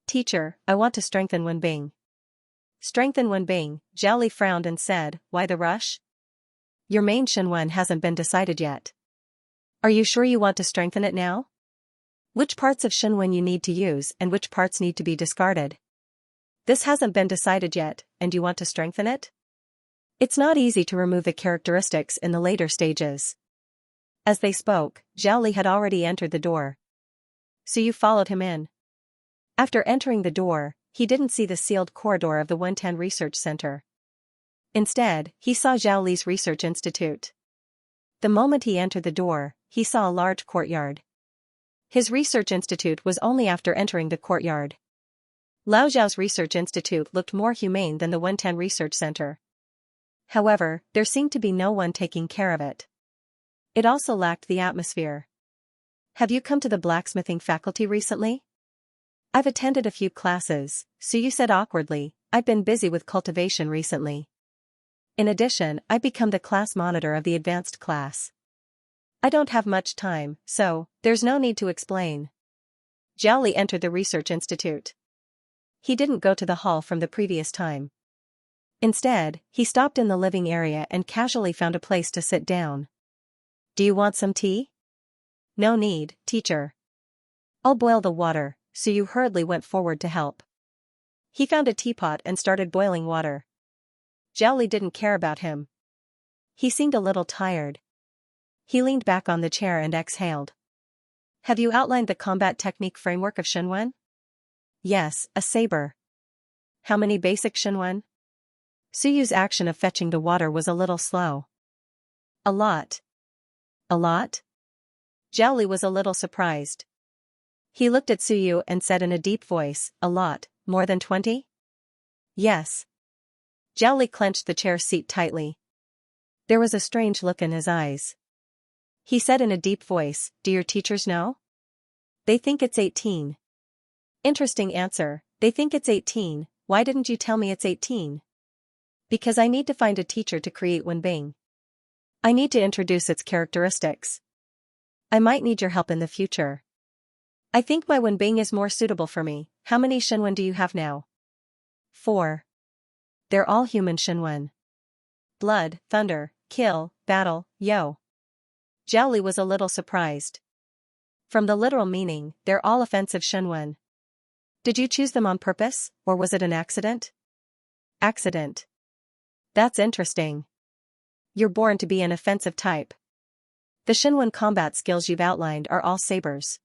"Teacher, I want to strengthen Wenbing." "Strengthen Wenbing," Zhao Li frowned and said, "Why the rush? Your main Shenwen hasn't been decided yet. Are you sure you want to strengthen it now? Which parts of Shenwen you need to use and which parts need to be discarded? This hasn't been decided yet, and you want to strengthen it? It's not easy to remove the characteristics in the later stages." As they spoke, Zhao Li had already entered the door. Suyu followed him in. After entering the door, he didn't see the sealed corridor of the Wentan Research Center. Instead, he saw Zhao Li's research institute. The moment he entered the door, he saw a large courtyard. His research institute was only after entering the courtyard. Lao Zhao's research institute looked more humane than the Wentan Research Center. However, there seemed to be no one taking care of it. It also lacked the atmosphere. "Have you come to the blacksmithing faculty recently?" "I've attended a few classes," Suyu said awkwardly. "I've been busy with cultivation recently. In addition, I've become the class monitor of the advanced class. I don't have much time, so there's no need to explain." Zhao Li entered the research institute. He didn't go to the hall from the previous time. Instead, he stopped in the living area and casually found a place to sit down. "Do you want some tea?" "No need, teacher. I'll boil the water." Suyu hurriedly went forward to help. He found a teapot and started boiling water. Zhao Li didn't care about him. He seemed a little tired. He leaned back on the chair and exhaled. "Have you outlined the combat technique framework of Shenwen?" "Yes, a saber." "How many basic Shenwen?" Suyu's action of fetching the water was a little slow. "A lot." "A lot?" Zhao Li was a little surprised. He looked at Suyu and said in a deep voice, "A lot, more than 20? "Yes." Zhao Li clenched the chair seat tightly. There was a strange look in his eyes. He said in a deep voice, "Do your teachers know?" "They think it's 18. "Interesting answer, they think it's 18, why didn't you tell me it's 18? "Because I need to find a teacher to create Wenbing. I need to introduce its characteristics. I might need your help in the future. I think my Wenbing is more suitable for me." "How many Shenwen do you have now?" 4. "They're all human Shenwen. Blood, thunder, kill, battle, yo." Zhao Li was a little surprised. From the literal meaning, they're all offensive Shenwen. "Did you choose them on purpose, or was it an accident?" "Accident." "That's interesting. You're born to be an offensive type. The Shinwen combat skills you've outlined are all sabers.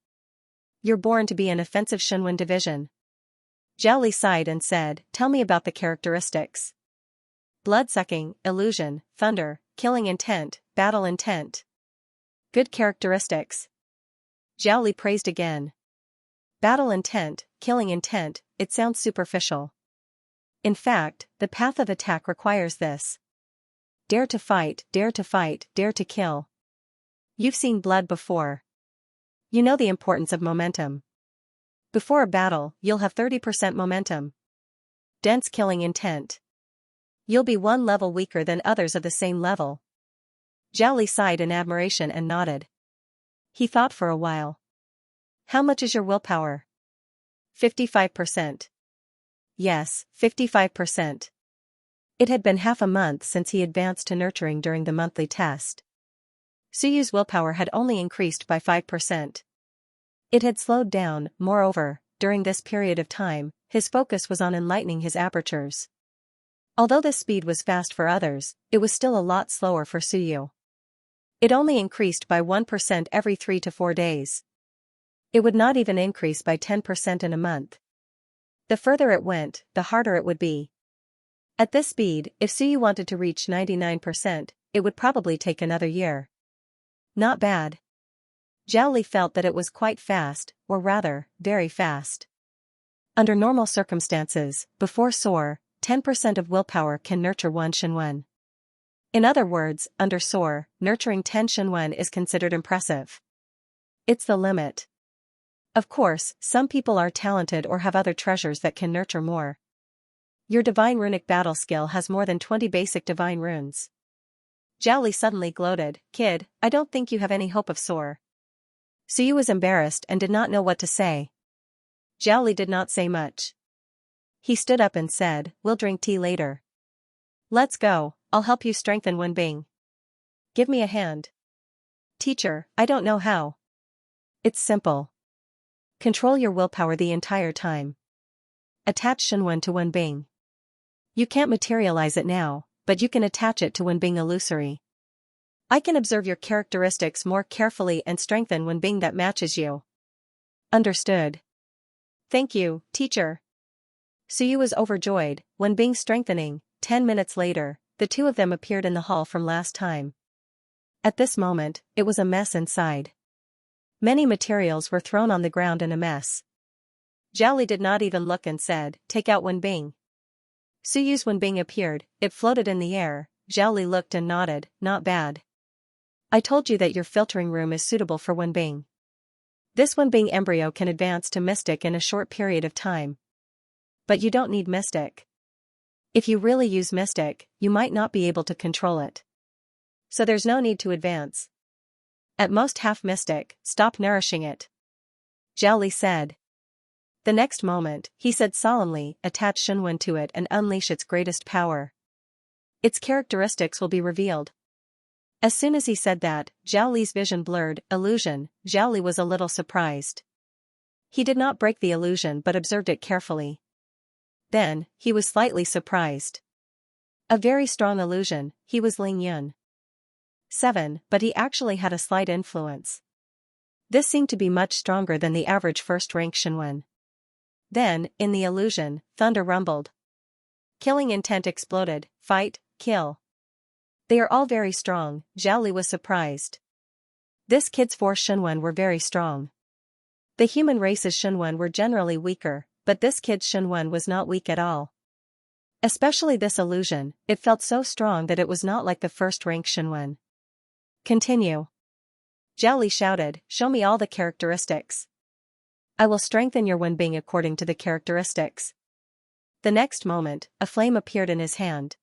You're born to be an offensive Shinwen division. Zhao Li sighed and said, tell me about the characteristics. Blood-sucking, illusion, thunder, killing intent, battle intent. Good characteristics. Zhao Li praised again. Battle intent, killing intent, it sounds superficial. In fact, the path of attack requires this. Dare to fight, dare to fight, dare to kill. You've seen blood before. You know the importance of momentum. Before a battle, you'll have 30% momentum. Dense killing intent. You'll be one level weaker than others of the same level. Zhao Li sighed in admiration and nodded. He thought for a while. How much is your willpower? 55%. Yes, 55%. It had been half a month since he advanced to nurturing during the monthly test. Suyu's willpower had only increased by 5%. It had slowed down, moreover, during this period of time, his focus was on enlightening his apertures. Although this speed was fast for others, it was still a lot slower for Suyu. It only increased by 1% every 3 to 4 days. It would not even increase by 10% in a month. The further it went, the harder it would be. At this speed, if Suyu wanted to reach 99%, it would probably take another year. Not bad. Zhao Li felt that it was quite fast, or rather, very fast. Under normal circumstances, before SOAR, 10% of willpower can nurture 1 Shinwen. In other words, under SOAR, nurturing 10 Shinwen is considered impressive. It's the limit. Of course, some people are talented or have other treasures that can nurture more. Your divine runic battle skill has more than 20 basic divine runes. Zhao Li suddenly gloated, kid, I don't think you have any hope of SOAR. Suyu was embarrassed and did not know what to say. Zhao Li did not say much. He stood up and said, we'll drink tea later. Let's go, I'll help you strengthen Wenbing. Give me a hand. Teacher, I don't know how. It's simple. Control your willpower the entire time. Attach Shinwen to Wenbing. You can't materialize it now, but you can attach it to Wenbing illusory. I can observe your characteristics more carefully and strengthen Wenbing that matches you. Understood. Thank you, teacher. Suyu was overjoyed. Wenbing strengthening. 10 minutes later, the two of them appeared in the hall from last time. At this moment, it was a mess inside. Many materials were thrown on the ground in a mess. Zhao Li did not even look and said, take out Wenbing. Suyu's Wenbing appeared, it floated in the air. Zhao Li looked and nodded, not bad. I told you that your filtering room is suitable for Wenbing. This Wenbing embryo can advance to Mystic in a short period of time. But you don't need Mystic. If you really use Mystic, you might not be able to control it. So there's no need to advance. At most half Mystic, stop nourishing it. Zhao Li said. The next moment, he said solemnly, attach Shinwen to it and unleash its greatest power. Its characteristics will be revealed. As soon as he said that, Zhao Li's vision blurred. Illusion. Zhao Li was a little surprised. He did not break the illusion but observed it carefully. Then, he was slightly surprised. A very strong illusion, he was Ling Yun. 7, but he actually had a slight influence. This seemed to be much stronger than the average first-rank Shinwen. Then, in the illusion, thunder rumbled. Killing intent exploded. Fight, kill. They are all very strong. Zhao Li was surprised. This kid's 4 Shinwen were very strong. The human race's Shinwen were generally weaker, but this kid's Shinwen was not weak at all. Especially this illusion, it felt so strong that it was not like the first-rank Shinwen. Continue. Zhao Li shouted, show me all the characteristics. I will strengthen your Wenbing according to the characteristics. The next moment, a flame appeared in his hand.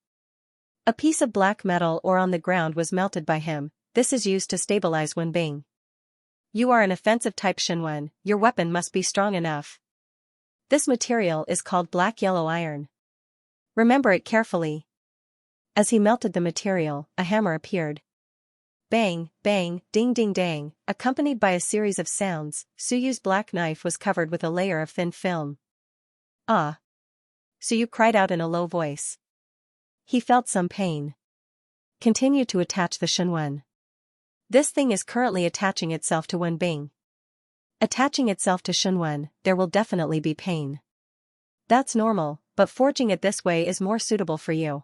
A piece of black metal ore on the ground was melted by him. This is used to stabilize Wenbing. You are an offensive type Shinwen, your weapon must be strong enough. This material is called black-yellow iron. Remember it carefully. As he melted the material, a hammer appeared. Bang, bang, ding ding dang, accompanied by a series of sounds. Suyu's black knife was covered with a layer of thin film. Ah! Suyu cried out in a low voice. He felt some pain. Continue to attach the Shunwen. This thing is currently attaching itself to Wenbing. Attaching itself to Shunwen, there will definitely be pain. That's normal, but forging it this way is more suitable for you.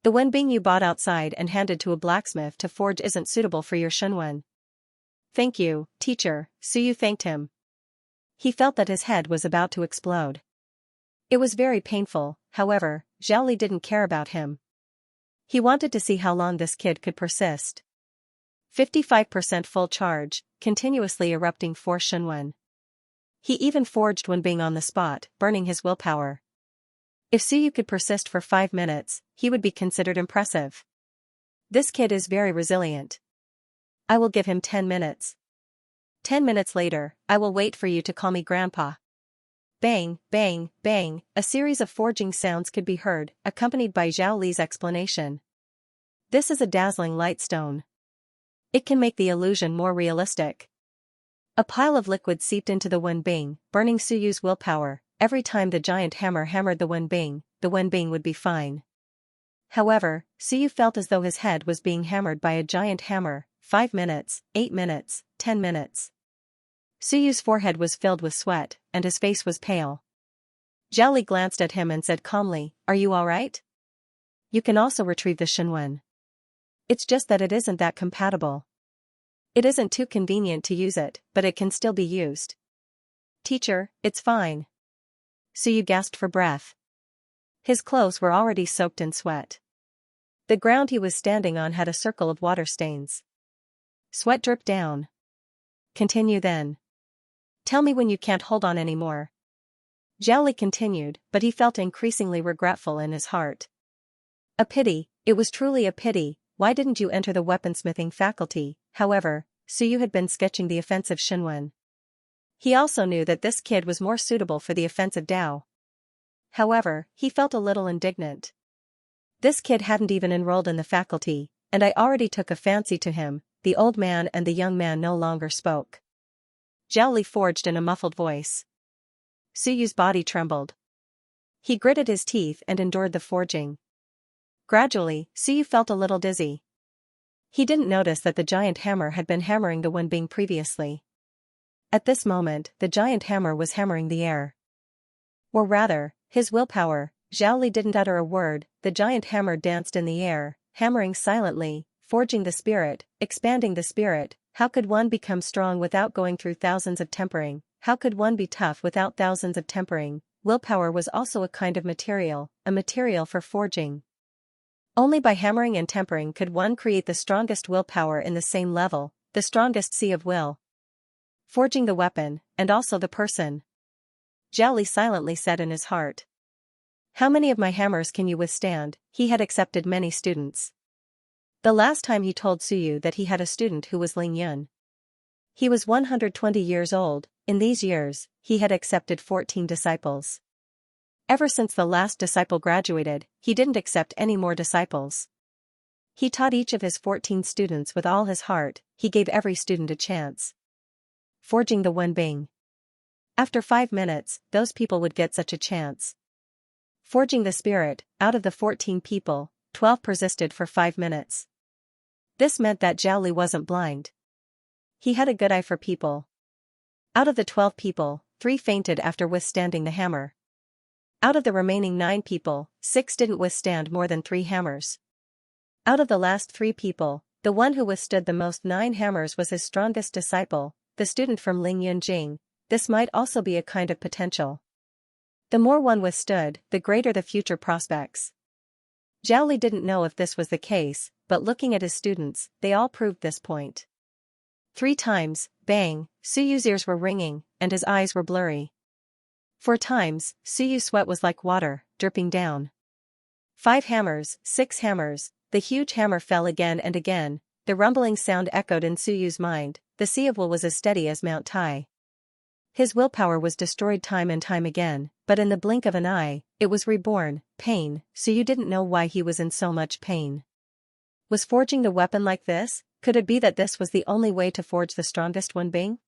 The Wenbing you bought outside and handed to a blacksmith to forge isn't suitable for your Shunwen. Thank you, teacher, Suyu thanked him. He felt that his head was about to explode. It was very painful, however, Zhaoli didn't care about him. He wanted to see how long this kid could persist. 55% full charge, continuously erupting 4 Shunwen. He even forged Wenbing on the spot, burning his willpower. If Suyu could persist for 5 minutes, he would be considered impressive. This kid is very resilient. I will give him 10 minutes. 10 minutes later, I will wait for you to call me Grandpa. Bang, bang, bang, a series of forging sounds could be heard, accompanied by Zhao Li's explanation. This is a dazzling light stone. It can make the illusion more realistic. A pile of liquid seeped into the Wenbing, burning Suyu's willpower. Every time the giant hammer hammered the Wenbing would be fine. However, Suyu felt as though his head was being hammered by a giant hammer. 5 minutes, 8 minutes, 10 minutes. Suyu's forehead was filled with sweat, and his face was pale. Zhao Li glanced at him and said calmly, "Are you alright? You can also retrieve the Shunwen. It's just that it isn't that compatible. It isn't too convenient to use it, but it can still be used." "Teacher, it's fine." Suyu gasped for breath. His clothes were already soaked in sweat. The ground he was standing on had a circle of water stains. Sweat dripped down. "Continue then. Tell me when you can't hold on anymore." Zhao Li continued, but he felt increasingly regretful in his heart. A pity, it was truly a pity. Why didn't you enter the weaponsmithing faculty? However, Suyu had been sketching the offensive Shunwen. He also knew that this kid was more suitable for the offensive Dao. However, he felt a little indignant. This kid hadn't even enrolled in the faculty, and I already took a fancy to him. The old man and the young man no longer spoke. Zhao Li forged in a muffled voice. Suyu's body trembled. He gritted his teeth and endured the forging. Gradually, Suyu felt a little dizzy. He didn't notice that the giant hammer had been hammering the Wenbing previously. At this moment, the giant hammer was hammering the air. Or rather, his willpower. Zhao Li didn't utter a word. The giant hammer danced in the air, hammering silently, forging the spirit, expanding the spirit. How could one become strong without going through thousands of tempering? How could one be tough without thousands of tempering? Willpower was also a kind of material, a material for forging. Only by hammering and tempering could one create the strongest willpower in the same level, the strongest sea of will. Forging the weapon, and also the person. Zhao Li silently said in his heart. How many of my hammers can you withstand? He had accepted many students. The last time he told Suyu that he had a student who was Ling Yun. He was 120 years old. In these years, he had accepted 14 disciples. Ever since the last disciple graduated, he didn't accept any more disciples. He taught each of his 14 students with all his heart. He gave every student a chance. Forging the Wenbing. After 5 minutes, those people would get such a chance. Forging the spirit. Out of the 14 people, 12 persisted for 5 minutes. This meant that Zhao Li wasn't blind. He had a good eye for people. Out of the 12 people, 3 fainted after withstanding the hammer. Out of the remaining 9 people, 6 didn't withstand more than 3 hammers. Out of the last 3 people, the one who withstood the most 9 hammers was his strongest disciple, the student from Ling Yunjing. This might also be a kind of potential. The more one withstood, the greater the future prospects. Zhao Li didn't know if this was the case, but looking at his students, they all proved this point. 3 times, bang, Suyu's ears were ringing, and his eyes were blurry. 4 times, Suyu's sweat was like water, dripping down. 5 hammers, 6 hammers, the huge hammer fell again and again. The rumbling sound echoed in Suyu's mind. The sea of will was as steady as Mount Tai. His willpower was destroyed time and time again, but in the blink of an eye, it was reborn. Pain. Suyu didn't know why he was in so much pain. Was forging the weapon like this? Could it be that this was the only way to forge the strongest Wenbing?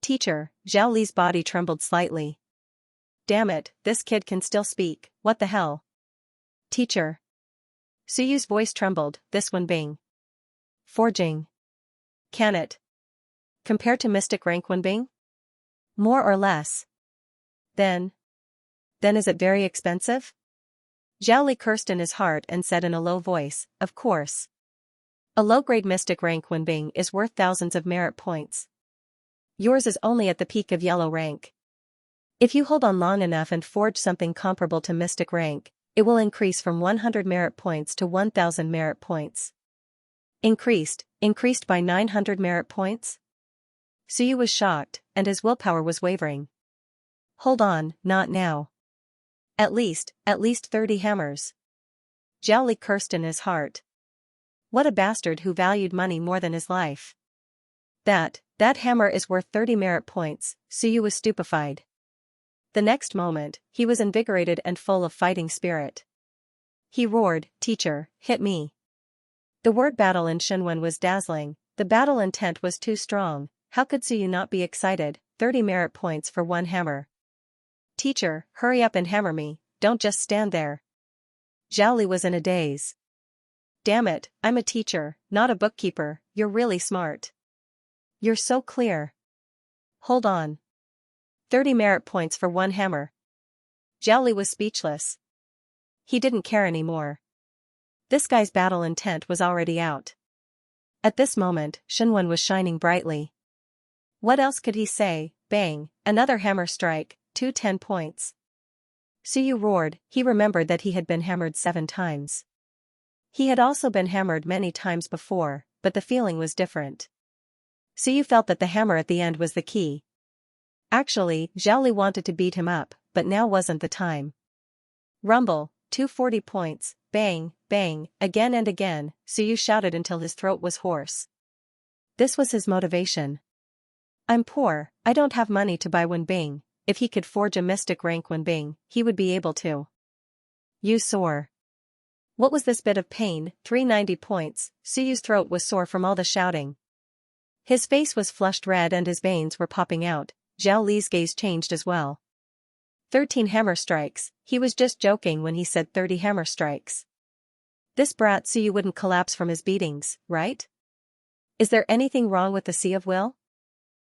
Teacher, Zhao Li's body trembled slightly. Damn it, this kid can still speak, what the hell? Teacher. Suyu's voice trembled, this one being forging. Can it compare to mystic rank one being? More or less. Then is it very expensive? Zhao Li cursed in his heart and said in a low voice, of course. A low-grade mystic rank Wenbing is worth thousands of merit points. Yours is only at the peak of yellow rank. If you hold on long enough and forge something comparable to mystic rank, it will increase from 100 merit points to 1000 merit points. Increased by 900 merit points? Suyu was shocked, and his willpower was wavering. Hold on, not now. At least 30 hammers. Zhao Li cursed in his heart. What a bastard who valued money more than his life. That hammer is worth 30 merit points, Suyu was stupefied. The next moment, he was invigorated and full of fighting spirit. He roared, teacher, hit me. The word battle in Shenwen was dazzling, the battle intent was too strong, how could Suyu not be excited, 30 merit points for one hammer. Teacher, hurry up and hammer me, don't just stand there. Zhao Li was in a daze. Damn it, I'm a teacher, not a bookkeeper, you're really smart. You're so clear. Hold on. 30 merit points for one hammer. Zhao Li was speechless. He didn't care anymore. This guy's battle intent was already out. At this moment, Shenwen was shining brightly. What else could he say? Bang, another hammer strike, 10 points. Suyu roared, he remembered that he had been hammered 7 times. He had also been hammered many times before, but the feeling was different. Suyu felt that the hammer at the end was the key. Actually, Zhao Li wanted to beat him up, but now wasn't the time. Rumble, 240 points, bang, bang, again and again, Suyu shouted until his throat was hoarse. This was his motivation. I'm poor, I don't have money to buy Wenbing, if he could forge a mystic rank Wenbing, he would be able to. You sore. What was this bit of pain? 390 points, Suyu's throat was sore from all the shouting. His face was flushed red and his veins were popping out, Zhao Li's gaze changed as well. 13 hammer strikes, he was just joking when he said 30 hammer strikes. This brat Suyu wouldn't collapse from his beatings, right? Is there anything wrong with the Sea of Will?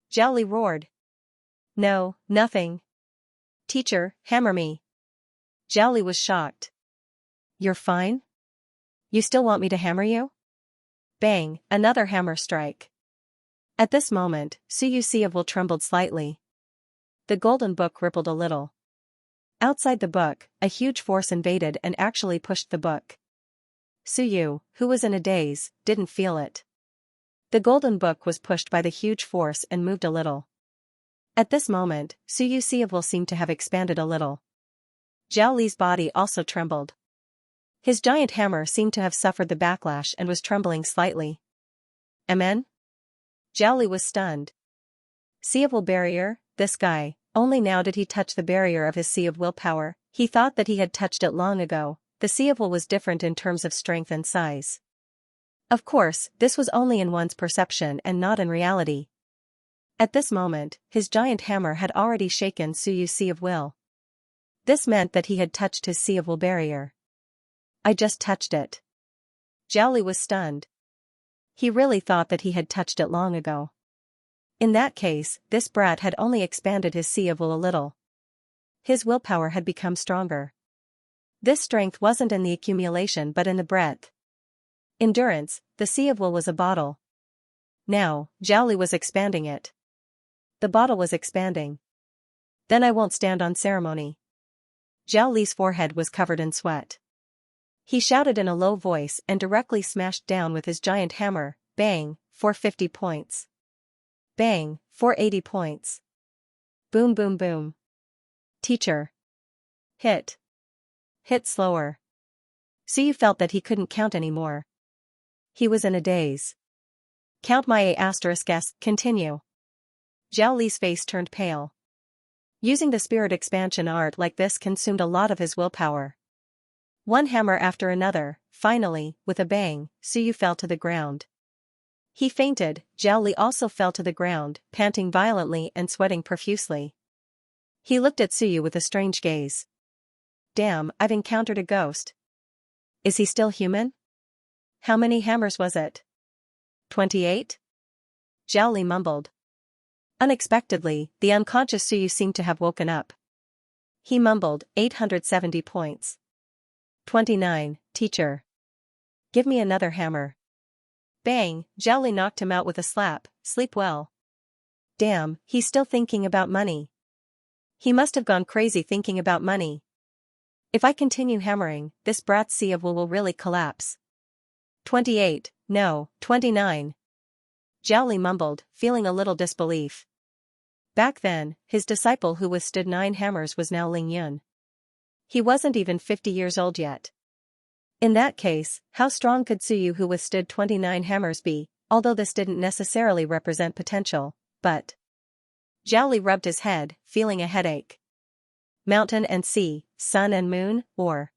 Zhao Li roared. No, nothing. Teacher, hammer me. Zhao Li was shocked. You're fine? You still want me to hammer you? Bang, another hammer strike. At this moment, Suyu's Sea of Will trembled slightly. The golden book rippled a little. Outside the book, a huge force invaded and actually pushed the book. Suyu, who was in a daze, didn't feel it. The golden book was pushed by the huge force and moved a little. At this moment, Suyu's Sea of Will seemed to have expanded a little. Zhao Li's body also trembled. His giant hammer seemed to have suffered the backlash and was trembling slightly. Amen? Zhao Li was stunned. Sea of Will barrier, this guy, only now did he touch the barrier of his Sea of Willpower, he thought that he had touched it long ago, the Sea of Will was different in terms of strength and size. Of course, this was only in one's perception and not in reality. At this moment, his giant hammer had already shaken Suyu's Sea of Will. This meant that he had touched his Sea of Will barrier. I just touched it. Zhao Li was stunned. He really thought that he had touched it long ago. In that case, this brat had only expanded his Sea of Will a little. His willpower had become stronger. This strength wasn't in the accumulation but in the breadth. Endurance, the Sea of Will was a bottle. Now, Zhao Li was expanding it. The bottle was expanding. Then I won't stand on ceremony. Zhao Li's forehead was covered in sweat. He shouted in a low voice and directly smashed down with his giant hammer, bang, 450 points. Bang, 480 points. Boom boom boom. Teacher. Hit. Hit slower. Suyu felt that he couldn't count anymore. He was in a daze. Count my **s, continue. Zhao Li's face turned pale. Using the spirit expansion art like this consumed a lot of his willpower. One hammer after another, finally, with a bang, Suyu fell to the ground. He fainted, Zhao Li also fell to the ground, panting violently and sweating profusely. He looked at Suyu with a strange gaze. Damn, I've encountered a ghost. Is he still human? How many hammers was it? 28? Zhao Li mumbled. Unexpectedly, the unconscious Suyu seemed to have woken up. He mumbled, 870 points. 29, teacher. Give me another hammer. Bang, Zhao Li knocked him out with a slap. Sleep well. Damn, he's still thinking about money. He must have gone crazy thinking about money. If I continue hammering, this brat's sea of wool will really collapse. 28, no, 29. Zhao Li mumbled, feeling a little disbelief. Back then, his disciple who withstood 9 hammers was now Ling Yun. He wasn't even 50 years old yet. In that case, how strong could Suyu who withstood 29 hammers be, although this didn't necessarily represent potential, but... Zhao Li rubbed his head, feeling a headache. Mountain and sea, sun and moon, or...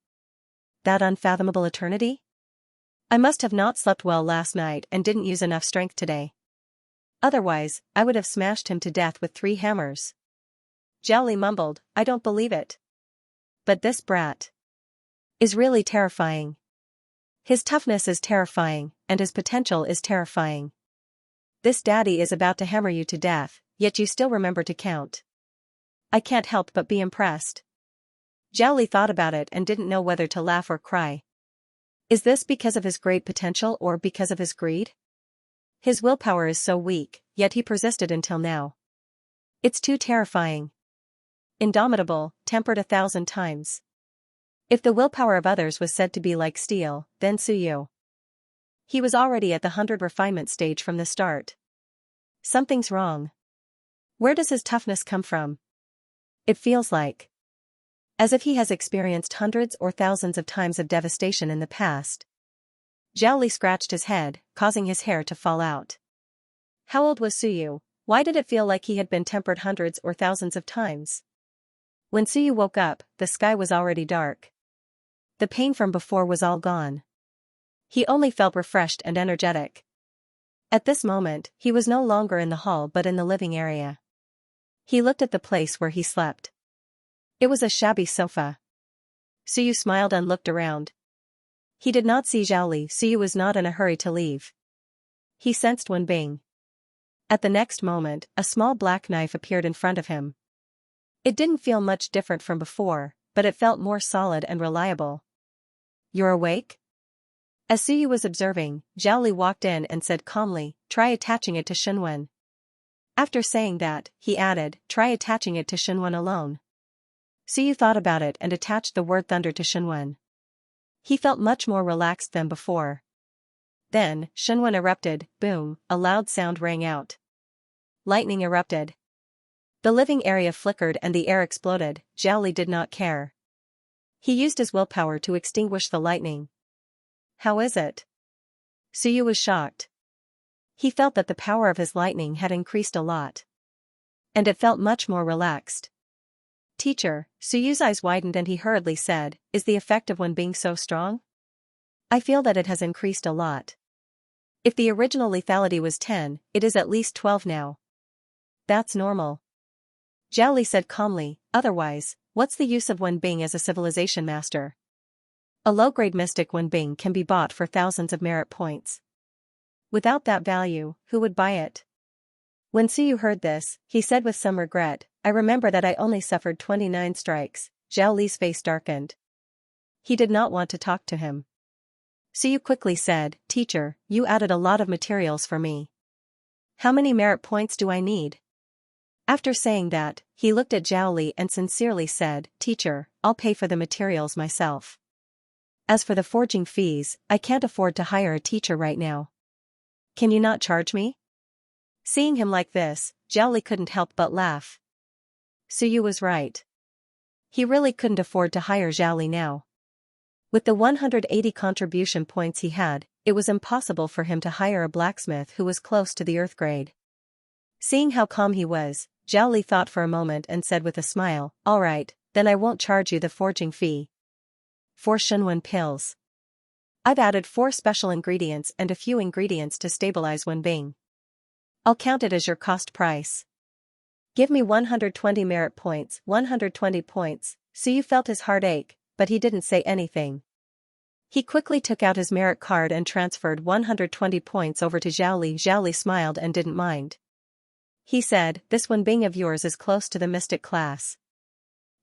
that unfathomable eternity? I must have not slept well last night and didn't use enough strength today. Otherwise, I would have smashed him to death with 3 hammers. Zhao Li mumbled, I don't believe it. But this brat is really terrifying. His toughness is terrifying, and his potential is terrifying. This daddy is about to hammer you to death, yet you still remember to count. I can't help but be impressed. Zhao Li thought about it and didn't know whether to laugh or cry. Is this because of his great potential or because of his greed? His willpower is so weak, yet he persisted until now. It's too terrifying. Indomitable, tempered 1,000 times. If the willpower of others was said to be like steel, then Suyu. He was already at the 100 refinement stage from the start. Something's wrong. Where does his toughness come from? It feels like as if he has experienced hundreds or thousands of times of devastation in the past. Zhao Li scratched his head, causing his hair to fall out. How old was Suyu? Why did it feel like he had been tempered hundreds or thousands of times? When Suyu woke up, the sky was already dark. The pain from before was all gone. He only felt refreshed and energetic. At this moment, he was no longer in the hall but in the living area. He looked at the place where he slept. It was a shabby sofa. Suyu smiled and looked around. He did not see Zhao Li. Suyu was not in a hurry to leave. He sensed Wenbing. At the next moment, a small black knife appeared in front of him. It didn't feel much different from before, but it felt more solid and reliable. You're awake? As Suyu was observing, Zhao Li walked in and said calmly, try attaching it to Shenwen. After saying that, he added, try attaching it to Shenwen alone. Suyu thought about it and attached the word thunder to Shenwen. He felt much more relaxed than before. Then, Shenwen erupted, boom, a loud sound rang out. Lightning erupted. The living area flickered and the air exploded. Zhao Li did not care. He used his willpower to extinguish the lightning. How is it? Suyu was shocked. He felt that the power of his lightning had increased a lot. And it felt much more relaxed. Teacher, Suyu's eyes widened and he hurriedly said, is the effect of one being so strong? I feel that it has increased a lot. If the original lethality was 10, it is at least 12 now. That's normal. Zhao Li said calmly, otherwise, what's the use of Wenbing as a civilization master? A low-grade mystic Wenbing can be bought for thousands of merit points. Without that value, who would buy it? When Suyu heard this, he said with some regret, I remember that I only suffered 29 strikes. Zhao Li's face darkened. He did not want to talk to him. Suyu quickly said, Teacher, you added a lot of materials for me. How many merit points do I need? After saying that, he looked at Zhao Li and sincerely said, Teacher, I'll pay for the materials myself. As for the forging fees, I can't afford to hire a teacher right now. Can you not charge me? Seeing him like this, Zhao Li couldn't help but laugh. Suyu was right. He really couldn't afford to hire Zhao Li now. With the 180 contribution points he had, it was impossible for him to hire a blacksmith who was close to the earth grade. Seeing how calm he was, Zhao Li thought for a moment and said with a smile, all right, then I won't charge you the forging fee. 4 Shenwen pills. I've added 4 special ingredients and a few ingredients to stabilize Wenbing. I'll count it as your cost price. Give me 120 merit points, 120 points. Suyu felt his heart ache, but he didn't say anything. He quickly took out his merit card and transferred 120 points over to Zhao Li. Zhao Li smiled and didn't mind. He said, "This Wenbing of yours is close to the mystic class.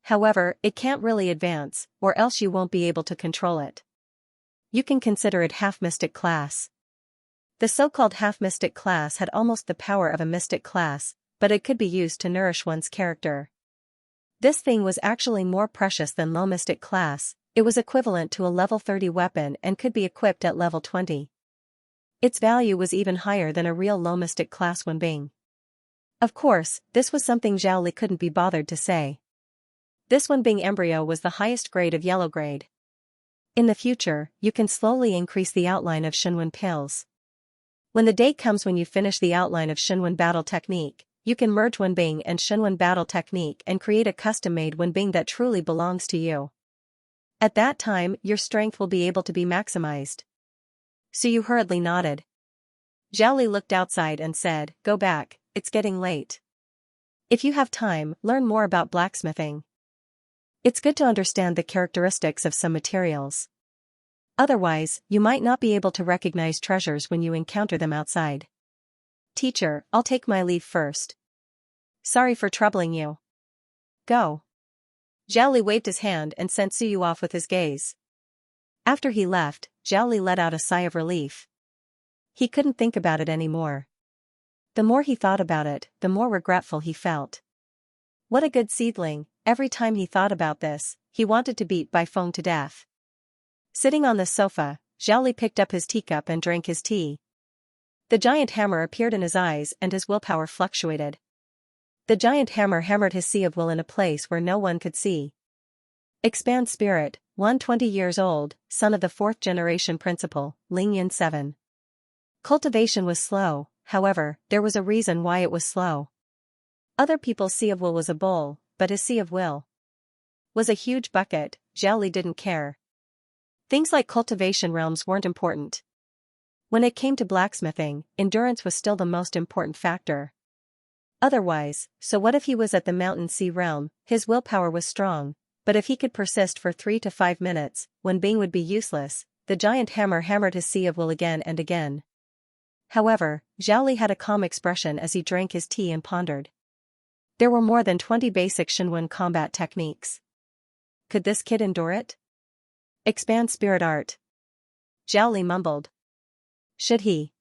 However, it can't really advance, or else you won't be able to control it. You can consider it half-mystic class." The so-called half-mystic class had almost the power of a mystic class, but it could be used to nourish one's character. This thing was actually more precious than low mystic class. It was equivalent to a level 30 weapon and could be equipped at level 20. Its value was even higher than a real low mystic class Wenbing. Of course, this was something Zhao Li couldn't be bothered to say. This Wenbing embryo was the highest grade of yellow grade. In the future, you can slowly increase the outline of Shenwen pills. When the day comes when you finish the outline of Shenwen battle technique, you can merge Wenbing and Shenwen battle technique and create a custom-made Wenbing that truly belongs to you. At that time, your strength will be able to be maximized. Suyu hurriedly nodded. Zhao Li looked outside and said, "Go back, it's getting late. If you have time, learn more about blacksmithing. It's good to understand the characteristics of some materials. Otherwise, you might not be able to recognize treasures when you encounter them outside." "Teacher, I'll take my leave first. Sorry for troubling you." "Go." Zhao Li waved his hand and sent Suyu off with his gaze. After he left, Zhao Li let out a sigh of relief. He couldn't think about it anymore. The more he thought about it, the more regretful he felt. What a good seedling. Every time he thought about this, he wanted to beat Bai Feng to death. Sitting on the sofa, Zhao Li picked up his teacup and drank his tea. The giant hammer appeared in his eyes and his willpower fluctuated. The giant hammer hammered his sea of will in a place where no one could see. Expand Spirit, 120 years old, son of the 4th generation principal, Lingyan 7. Cultivation was slow, however, there was a reason why it was slow. Other people's sea of will was a bowl, but his sea of will was a huge bucket. Zhao Li didn't care. Things like cultivation realms weren't important. When it came to blacksmithing, endurance was still the most important factor. Otherwise, so what if he was at the mountain sea realm? His willpower was strong, but if he could persist for 3 to 5 minutes, Wenbing would be useless. The giant hammer hammered his sea of will again and again. However, Zhao Li had a calm expression as he drank his tea and pondered. There were more than 20 basic Shenwen combat techniques. Could this kid endure it? Expand Spirit Art. Zhao Li mumbled. Should he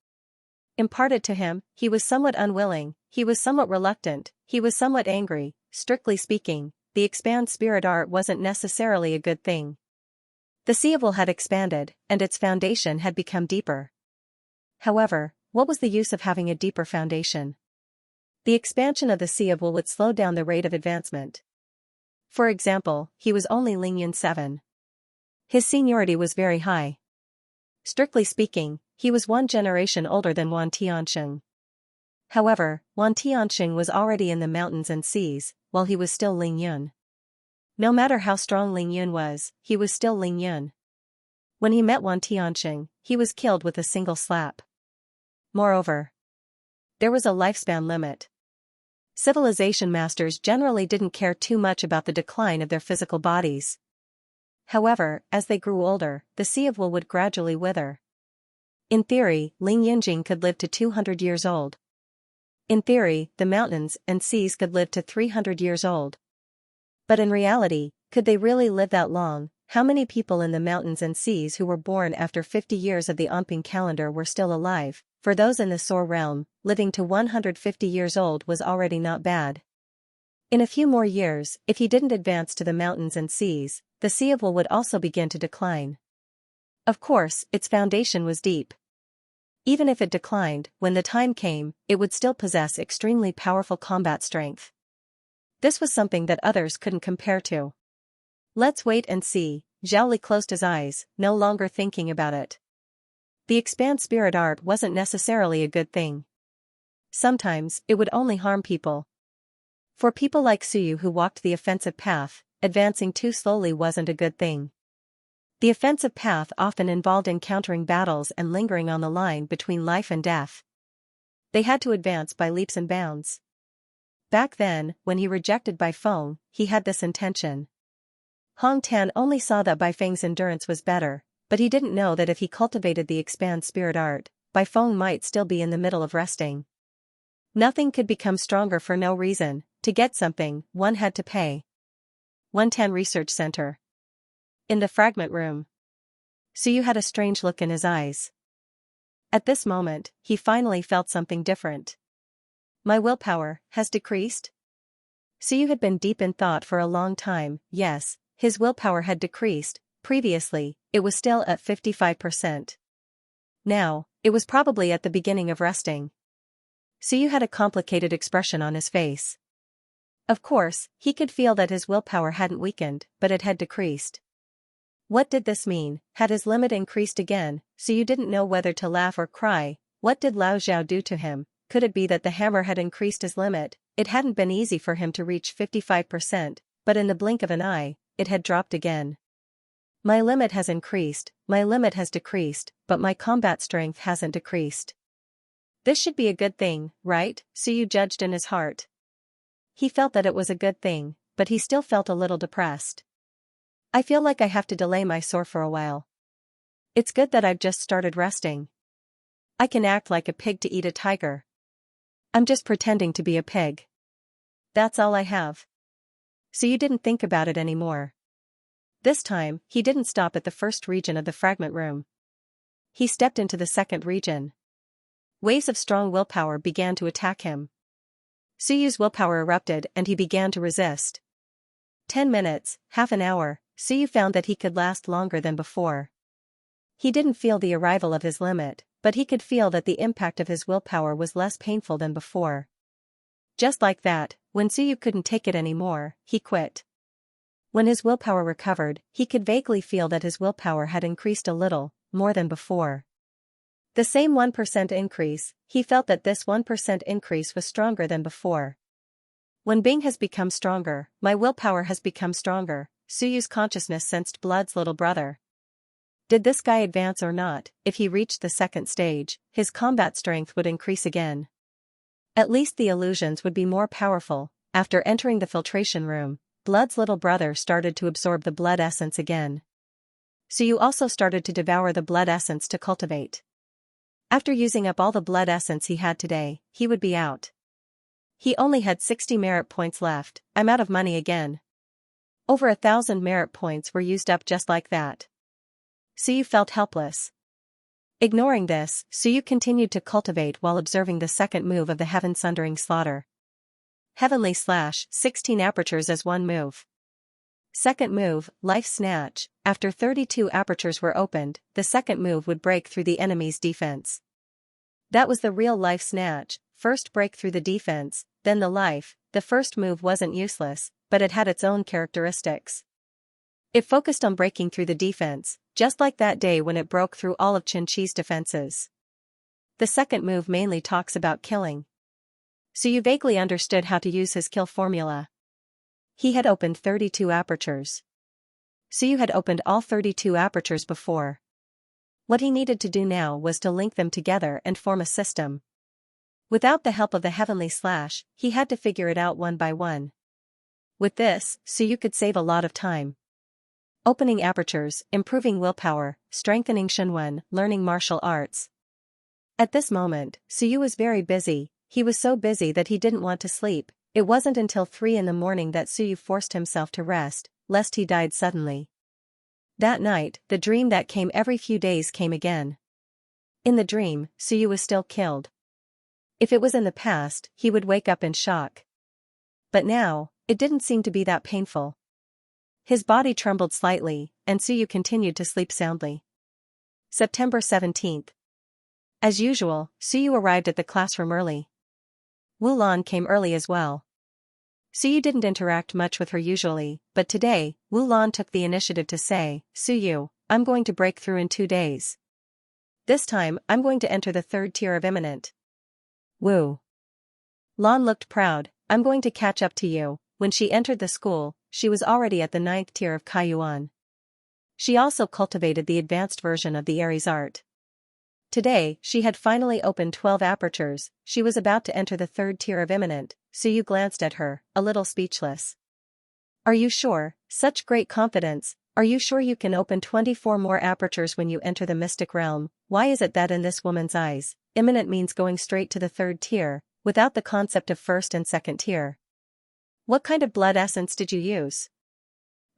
impart it to him? He was somewhat unwilling, he was somewhat reluctant, he was somewhat angry. Strictly speaking, the Expand Spirit Art wasn't necessarily a good thing. The sea of will had expanded, and its foundation had become deeper. However, what was the use of having a deeper foundation? The expansion of the sea of will would slow down the rate of advancement. For example, he was only Lingyan 7. His seniority was very high. Strictly speaking, he was 1 generation older than Wan Tianxing. However, Wan Tianxing was already in the mountains and seas, while he was still Ling Yun. No matter how strong Ling Yun was, he was still Ling Yun. When he met Wan Tianxing, he was killed with a single slap. Moreover, there was a lifespan limit. Civilization masters generally didn't care too much about the decline of their physical bodies. However, as they grew older, the sea of will would gradually wither. In theory, Ling Yunjing could live to 200 years old. In theory, the mountains and seas could live to 300 years old. But in reality, could they really live that long? How many people in the mountains and seas who were born after 50 years of the Onping calendar were still alive? For those in the Soar realm, living to 150 years old was already not bad. In a few more years, if he didn't advance to the mountains and seas, the sea of will would also begin to decline. Of course, its foundation was deep. Even if it declined, when the time came, it would still possess extremely powerful combat strength. This was something that others couldn't compare to. Let's wait and see. Zhao Li closed his eyes, no longer thinking about it. The Expand Spirit Art wasn't necessarily a good thing. Sometimes, it would only harm people. For people like Suyu who walked the offensive path, advancing too slowly wasn't a good thing. The offensive path often involved encountering battles and lingering on the line between life and death. They had to advance by leaps and bounds. Back then, when he rejected Bai Feng, he had this intention. Hong Tan only saw that Bai Feng's endurance was better, but he didn't know that if he cultivated the expand spirit art, Bifeng might still be in the middle of resting. Nothing could become stronger for no reason. To get something, one had to pay. 110 Research Center. In the fragment room, Suyu had a strange look in his eyes. At this moment, he finally felt something different. My willpower has decreased? Suyu had been deep in thought for a long time. Yes, his willpower had decreased. Previously, it was still at 55%. Now, it was probably at the beginning of resting. Suyu had a complicated expression on his face. Of course, he could feel that his willpower hadn't weakened, but it had decreased. What did this mean? Had his limit increased again? Suyu didn't know whether to laugh or cry. What did Lao Zhao do to him? Could it be that the hammer had increased his limit? It hadn't been easy for him to reach 55%, but in the blink of an eye, it had dropped again. My limit has increased, my limit has decreased, but my combat strength hasn't decreased. This should be a good thing, right? Suyu judged in his heart. He felt that it was a good thing, but he still felt a little depressed. I feel like I have to delay my soar for a while. It's good that I've just started resting. I can act like a pig to eat a tiger. I'm just pretending to be a pig. That's all I have. Suyu didn't think about it anymore. This time, he didn't stop at the first region of the fragment room. He stepped into the second region. Waves of strong willpower began to attack him. Suyu's willpower erupted and he began to resist. 10 minutes, half an hour, Suyu found that he could last longer than before. He didn't feel the arrival of his limit, but he could feel that the impact of his willpower was less painful than before. Just like that, when Suyu couldn't take it anymore, he quit. When his willpower recovered, he could vaguely feel that his willpower had increased a little, more than before. The same 1% increase, he felt that this 1% increase was stronger than before. When Bing has become stronger, my willpower has become stronger, Suyu's consciousness sensed Blood's little brother. Did this guy advance or not? If he reached the second stage, his combat strength would increase again. At least the illusions would be more powerful. After entering the filtration room, Blood's little brother started to absorb the blood essence again. Suyu also started to devour the blood essence to cultivate. After using up all the blood essence he had today, he would be out. He only had 60 merit points left. I'm out of money again. Over 1,000 merit points were used up just like that. Suyu felt helpless. Ignoring this, Suyu continued to cultivate while observing the second move of the Heaven Sundering Slaughter. Heavenly Slash, 16 apertures as one move. Second move, Life Snatch. After 32 apertures were opened, the second move would break through the enemy's defense. That was the real Life Snatch. First break through the defense, then the life. The first move wasn't useless, but it had its own characteristics. It focused on breaking through the defense, just like that day when it broke through all of Xianxia's defenses. The second move mainly talks about killing. Suyu vaguely understood how to use his kill formula. He had opened 32 apertures. Suyu had opened all 32 apertures before. What he needed to do now was to link them together and form a system. Without the help of the Heavenly Slash, he had to figure it out one by one. With this, Suyu could save a lot of time. Opening apertures, improving willpower, strengthening Shenwen, learning martial arts. At this moment, Suyu was very busy. He was so busy that he didn't want to sleep. It wasn't until 3 in the morning that Suyu forced himself to rest, lest he died suddenly. That night, the dream that came every few days came again. In the dream, Suyu was still killed. If it was in the past, he would wake up in shock. But now, it didn't seem to be that painful. His body trembled slightly, and Suyu continued to sleep soundly. September 17th. As usual, Suyu arrived at the classroom early. Wulan came early as well. Suyu didn't interact much with her usually, but today, Wulan took the initiative to say, "Suyu, I'm going to break through in 2 days. This time, I'm going to enter the 3rd tier of imminent." Wu Lan looked proud. "I'm going to catch up to you." When she entered the school, she was already at the 9th tier of Kaiyuan. She also cultivated the advanced version of the Aries art. Today, she had finally opened 12 apertures. She was about to enter the 3rd tier of imminent. Suyu glanced at her, a little speechless. "Are you sure? Such great confidence." Are you sure you can open 24 more apertures when you enter the mystic realm? Why is it that in this woman's eyes, imminent means going straight to the third tier, without the concept of first and second tier? What kind of blood essence did you use?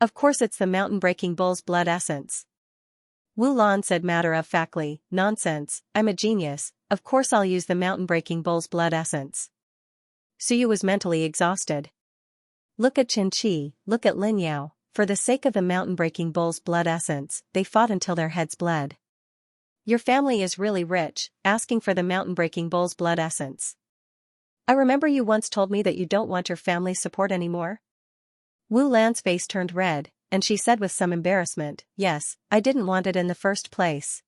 Of course it's the mountain-breaking bull's blood essence. Wu Lan said matter-of-factly, nonsense, I'm a genius, of course I'll use the mountain-breaking bull's blood essence. Suyu was mentally exhausted. Look at Xianxia, look at Lin Yao, for the sake of the mountain-breaking bull's blood essence, they fought until their heads bled. Your family is really rich, asking for the mountain-breaking bull's blood essence. I remember you once told me that you don't want your family's support anymore. Wu Lan's face turned red, and she said with some embarrassment, yes, I didn't want it in the first place.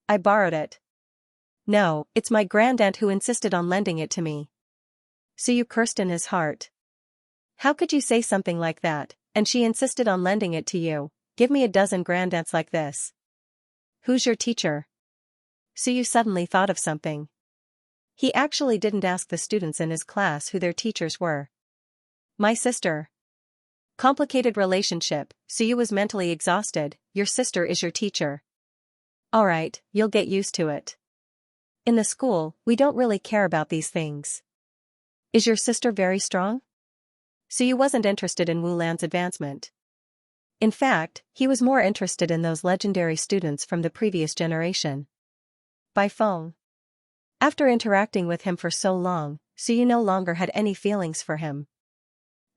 I borrowed it. No, it's my grandaunt who insisted on lending it to me. Suyu cursed in his heart. How could you say something like that, and she insisted on lending it to you? Give me a dozen grandaunts like this. Who's your teacher? Suyu suddenly thought of something. He actually didn't ask the students in his class who their teachers were. My sister. Complicated relationship, Suyu was mentally exhausted. Your sister is your teacher. Alright, you'll get used to it. In the school, we don't really care about these things. Is your sister very strong? Suyu wasn't interested in Wu Lan's advancement. In fact, he was more interested in those legendary students from the previous generation. By phone. After interacting with him for so long, Suyu no longer had any feelings for him.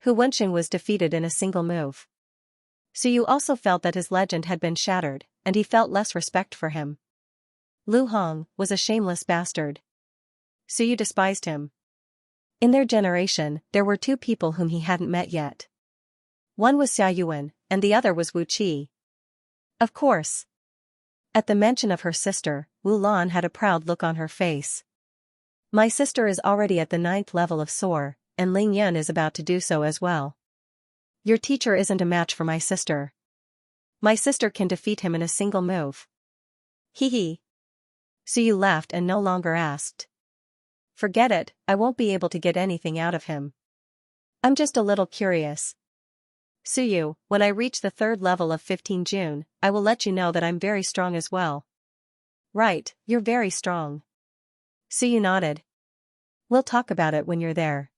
Hu Wenxing was defeated in a single move. Suyu also felt that his legend had been shattered, and he felt less respect for him. Lu Hong was a shameless bastard. Suyu despised him. In their generation, there were two people whom he hadn't met yet. One was Xia Yuan, and the other was Wu Qi. Of course. At the mention of her sister, Wu Lan had a proud look on her face. My sister is already at the 9th level of Soar, and Ling Yun is about to do so as well. Your teacher isn't a match for my sister. My sister can defeat him in a single move. Hee hee. Suyu laughed and no longer asked. Forget it, I won't be able to get anything out of him. I'm just a little curious. Suyu, when I reach the 3rd level of 15 June, I will let you know that I'm very strong as well. Right, you're very strong. Suyu nodded. We'll talk about it when you're there.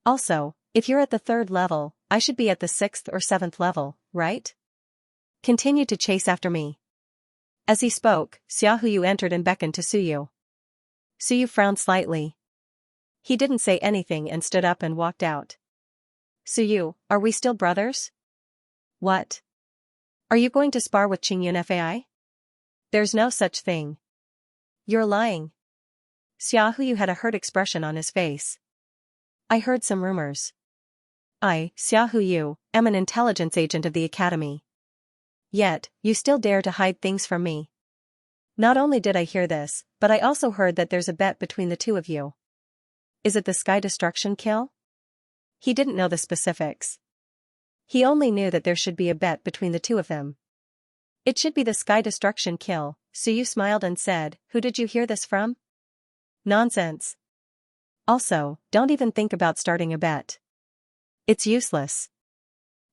Also, if you're at the 3rd level, I should be at the 6th or 7th level, right? Continue to chase after me. As he spoke, Xia Huyu entered and beckoned to Suyu. Suyu frowned slightly. He didn't say anything and stood up and walked out. Suyu, are we still brothers? What? Are you going to spar with Qingyun Fai? There's no such thing. You're lying. Xia Huyu had a hurt expression on his face. I heard some rumors. I, Xia Huyu, am an intelligence agent of the academy. Yet, you still dare to hide things from me. Not only did I hear this, but I also heard that there's a bet between the two of you. Is it the Sky Destruction kill? He didn't know the specifics. He only knew that there should be a bet between the two of them. It should be the Sky Destruction kill, Suyu smiled and said, who did you hear this from? Nonsense. Also, don't even think about starting a bet. It's useless.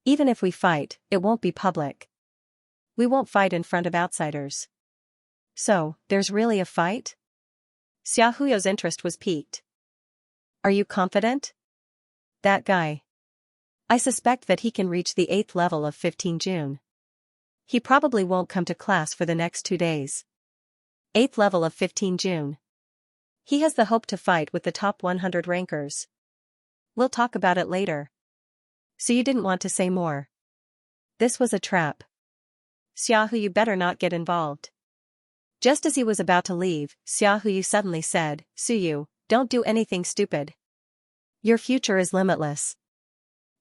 Even if we fight, it won't be public. We won't fight in front of outsiders. So, there's really a fight? Xia Huyu's interest was piqued. Are you confident? That guy. I suspect that he can reach the 8th level of 15 June. He probably won't come to class for the next 2 days. 8th level of 15 June. He has the hope to fight with the top 100 rankers. We'll talk about it later. So you didn't want to say more. This was a trap. Xia Huyu better not get involved. Just as he was about to leave, Xia Huyu suddenly said, Suyu, don't do anything stupid. Your future is limitless.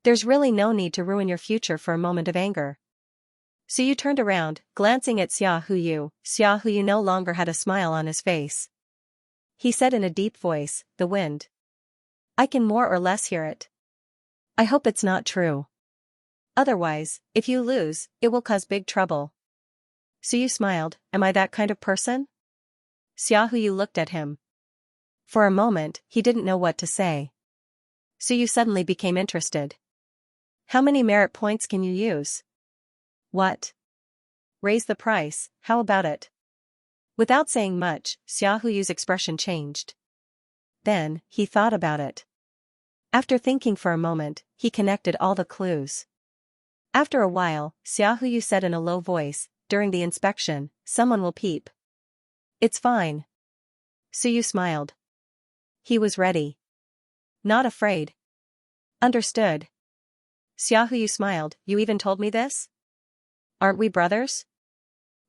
There's really no need to ruin your future for a moment of anger. Suyu turned around, glancing at Xia Huyu. Xia Huyu no longer had a smile on his face. He said in a deep voice, the wind. I can more or less hear it. I hope it's not true. Otherwise, if you lose, it will cause big trouble. Suyu smiled, am I that kind of person? Xia Huyu looked at him. For a moment, he didn't know what to say. Suyu suddenly became interested. How many merit points can you use? What? Raise the price, how about it? Without saying much, Xiaohuyu's expression changed. Then, he thought about it. After thinking for a moment, he connected all the clues. After a while, Xiaohuyu said in a low voice, during the inspection, someone will peep. It's fine. Suyu smiled. He was ready. Not afraid. Understood. Xiaohuyu smiled, you even told me this? Aren't we brothers?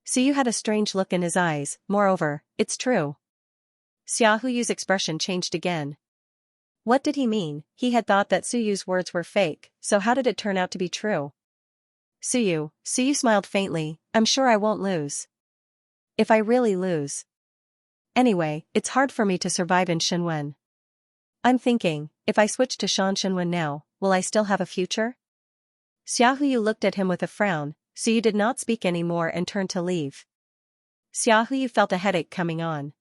Suyu had a strange look in his eyes, moreover, it's true. Xiaohuyu's expression changed again. What did he mean? He had thought that Suyu's words were fake, so how did it turn out to be true? Suyu smiled faintly, I'm sure I won't lose. If I really lose. Anyway, it's hard for me to survive in Shenwen. I'm thinking, if I switch to Shenwen now, will I still have a future? Xiaohuyu looked at him with a frown, Suyu did not speak anymore and turned to leave. Xiaohuyu felt a headache coming on.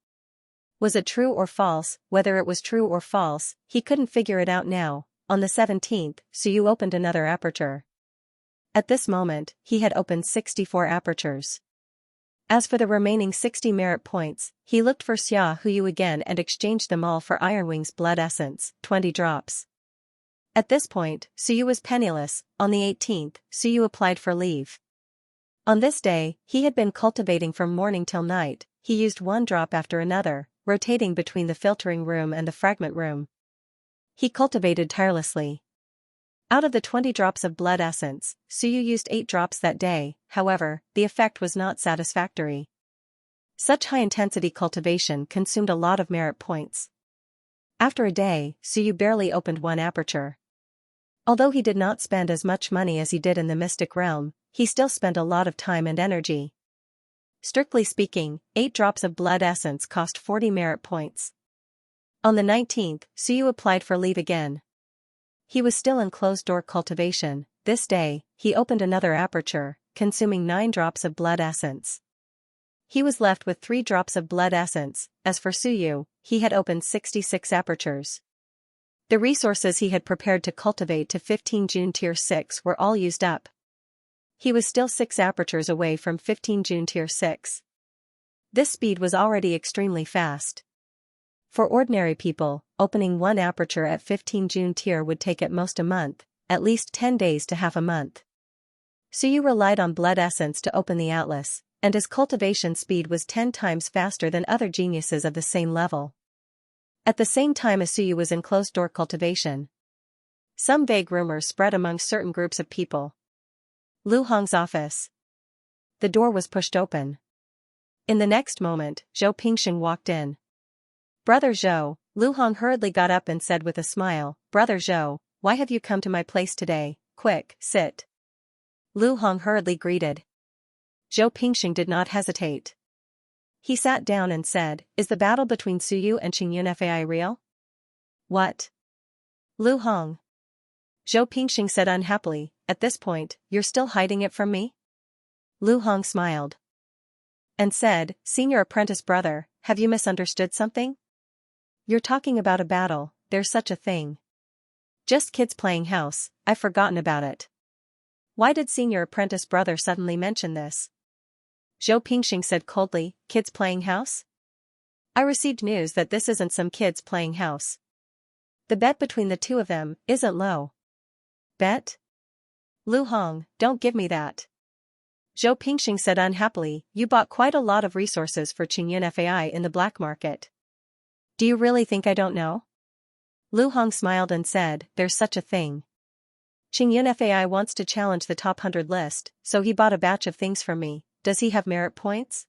Was it true or false? Whether it was true or false, he couldn't figure it out now. On the 17th, Suyu opened another aperture. At this moment, he had opened 64 apertures. As for the remaining 60 merit points, he looked for Xiaohuyu again and exchanged them all for Ironwing's blood essence, 20 drops. At this point, Suyu was penniless. On the 18th, Suyu applied for leave. On this day, he had been cultivating from morning till night. He used one drop after another, rotating between the filtering room and the fragment room. He cultivated tirelessly. Out of the 20 drops of blood essence, Suyu used 8 drops that day, however, the effect was not satisfactory. Such high-intensity cultivation consumed a lot of merit points. After a day, Suyu barely opened one aperture. Although he did not spend as much money as he did in the mystic realm, he still spent a lot of time and energy. Strictly speaking, 8 drops of blood essence cost 40 merit points. On the 19th, Suyu applied for leave again. He was still in closed-door cultivation. This day, he opened another aperture, consuming 9 drops of blood essence. He was left with 3 drops of blood essence. As for Suyu, he had opened 66 apertures. The resources he had prepared to cultivate to 15 June Tier 6 were all used up. He was still 6 apertures away from 15 June Tier 6. This speed was already extremely fast. For ordinary people, opening one aperture at 15 June Tier would take at most a month, at least 10 days to half a month. Suyu relied on blood essence to open the atlas, and his cultivation speed was 10 times faster than other geniuses of the same level. At the same time as Suyu was in closed-door cultivation, some vague rumors spread among certain groups of people. Lu Hong's office. The door was pushed open. In the next moment, Zhou Pingxing walked in. Brother Zhou, Lu Hong hurriedly got up and said with a smile, Brother Zhou, why have you come to my place today? Quick, sit. Lu Hong hurriedly greeted. Zhou Pingxing did not hesitate. He sat down and said, is the battle between Suyu and Qingyun Fai real? What? Lu Hong. Zhou Pingxing said unhappily, at this point, you're still hiding it from me? Lu Hong smiled. And said, Senior apprentice brother, have you misunderstood something? You're talking about a battle, there's such a thing. Just kids playing house, I've forgotten about it. Why did senior apprentice brother suddenly mention this? Zhou Pingxing said coldly, kids playing house? I received news that this isn't some kids playing house. The bet between the two of them isn't low. Bet? Lu Hong, don't give me that. Zhou Pingxing said unhappily, you bought quite a lot of resources for Qingyun Fai in the black market. Do you really think I don't know? Lu Hong smiled and said, there's such a thing. Qingyun Fai wants to challenge the top 100 list, so he bought a batch of things from me. Does he have merit points?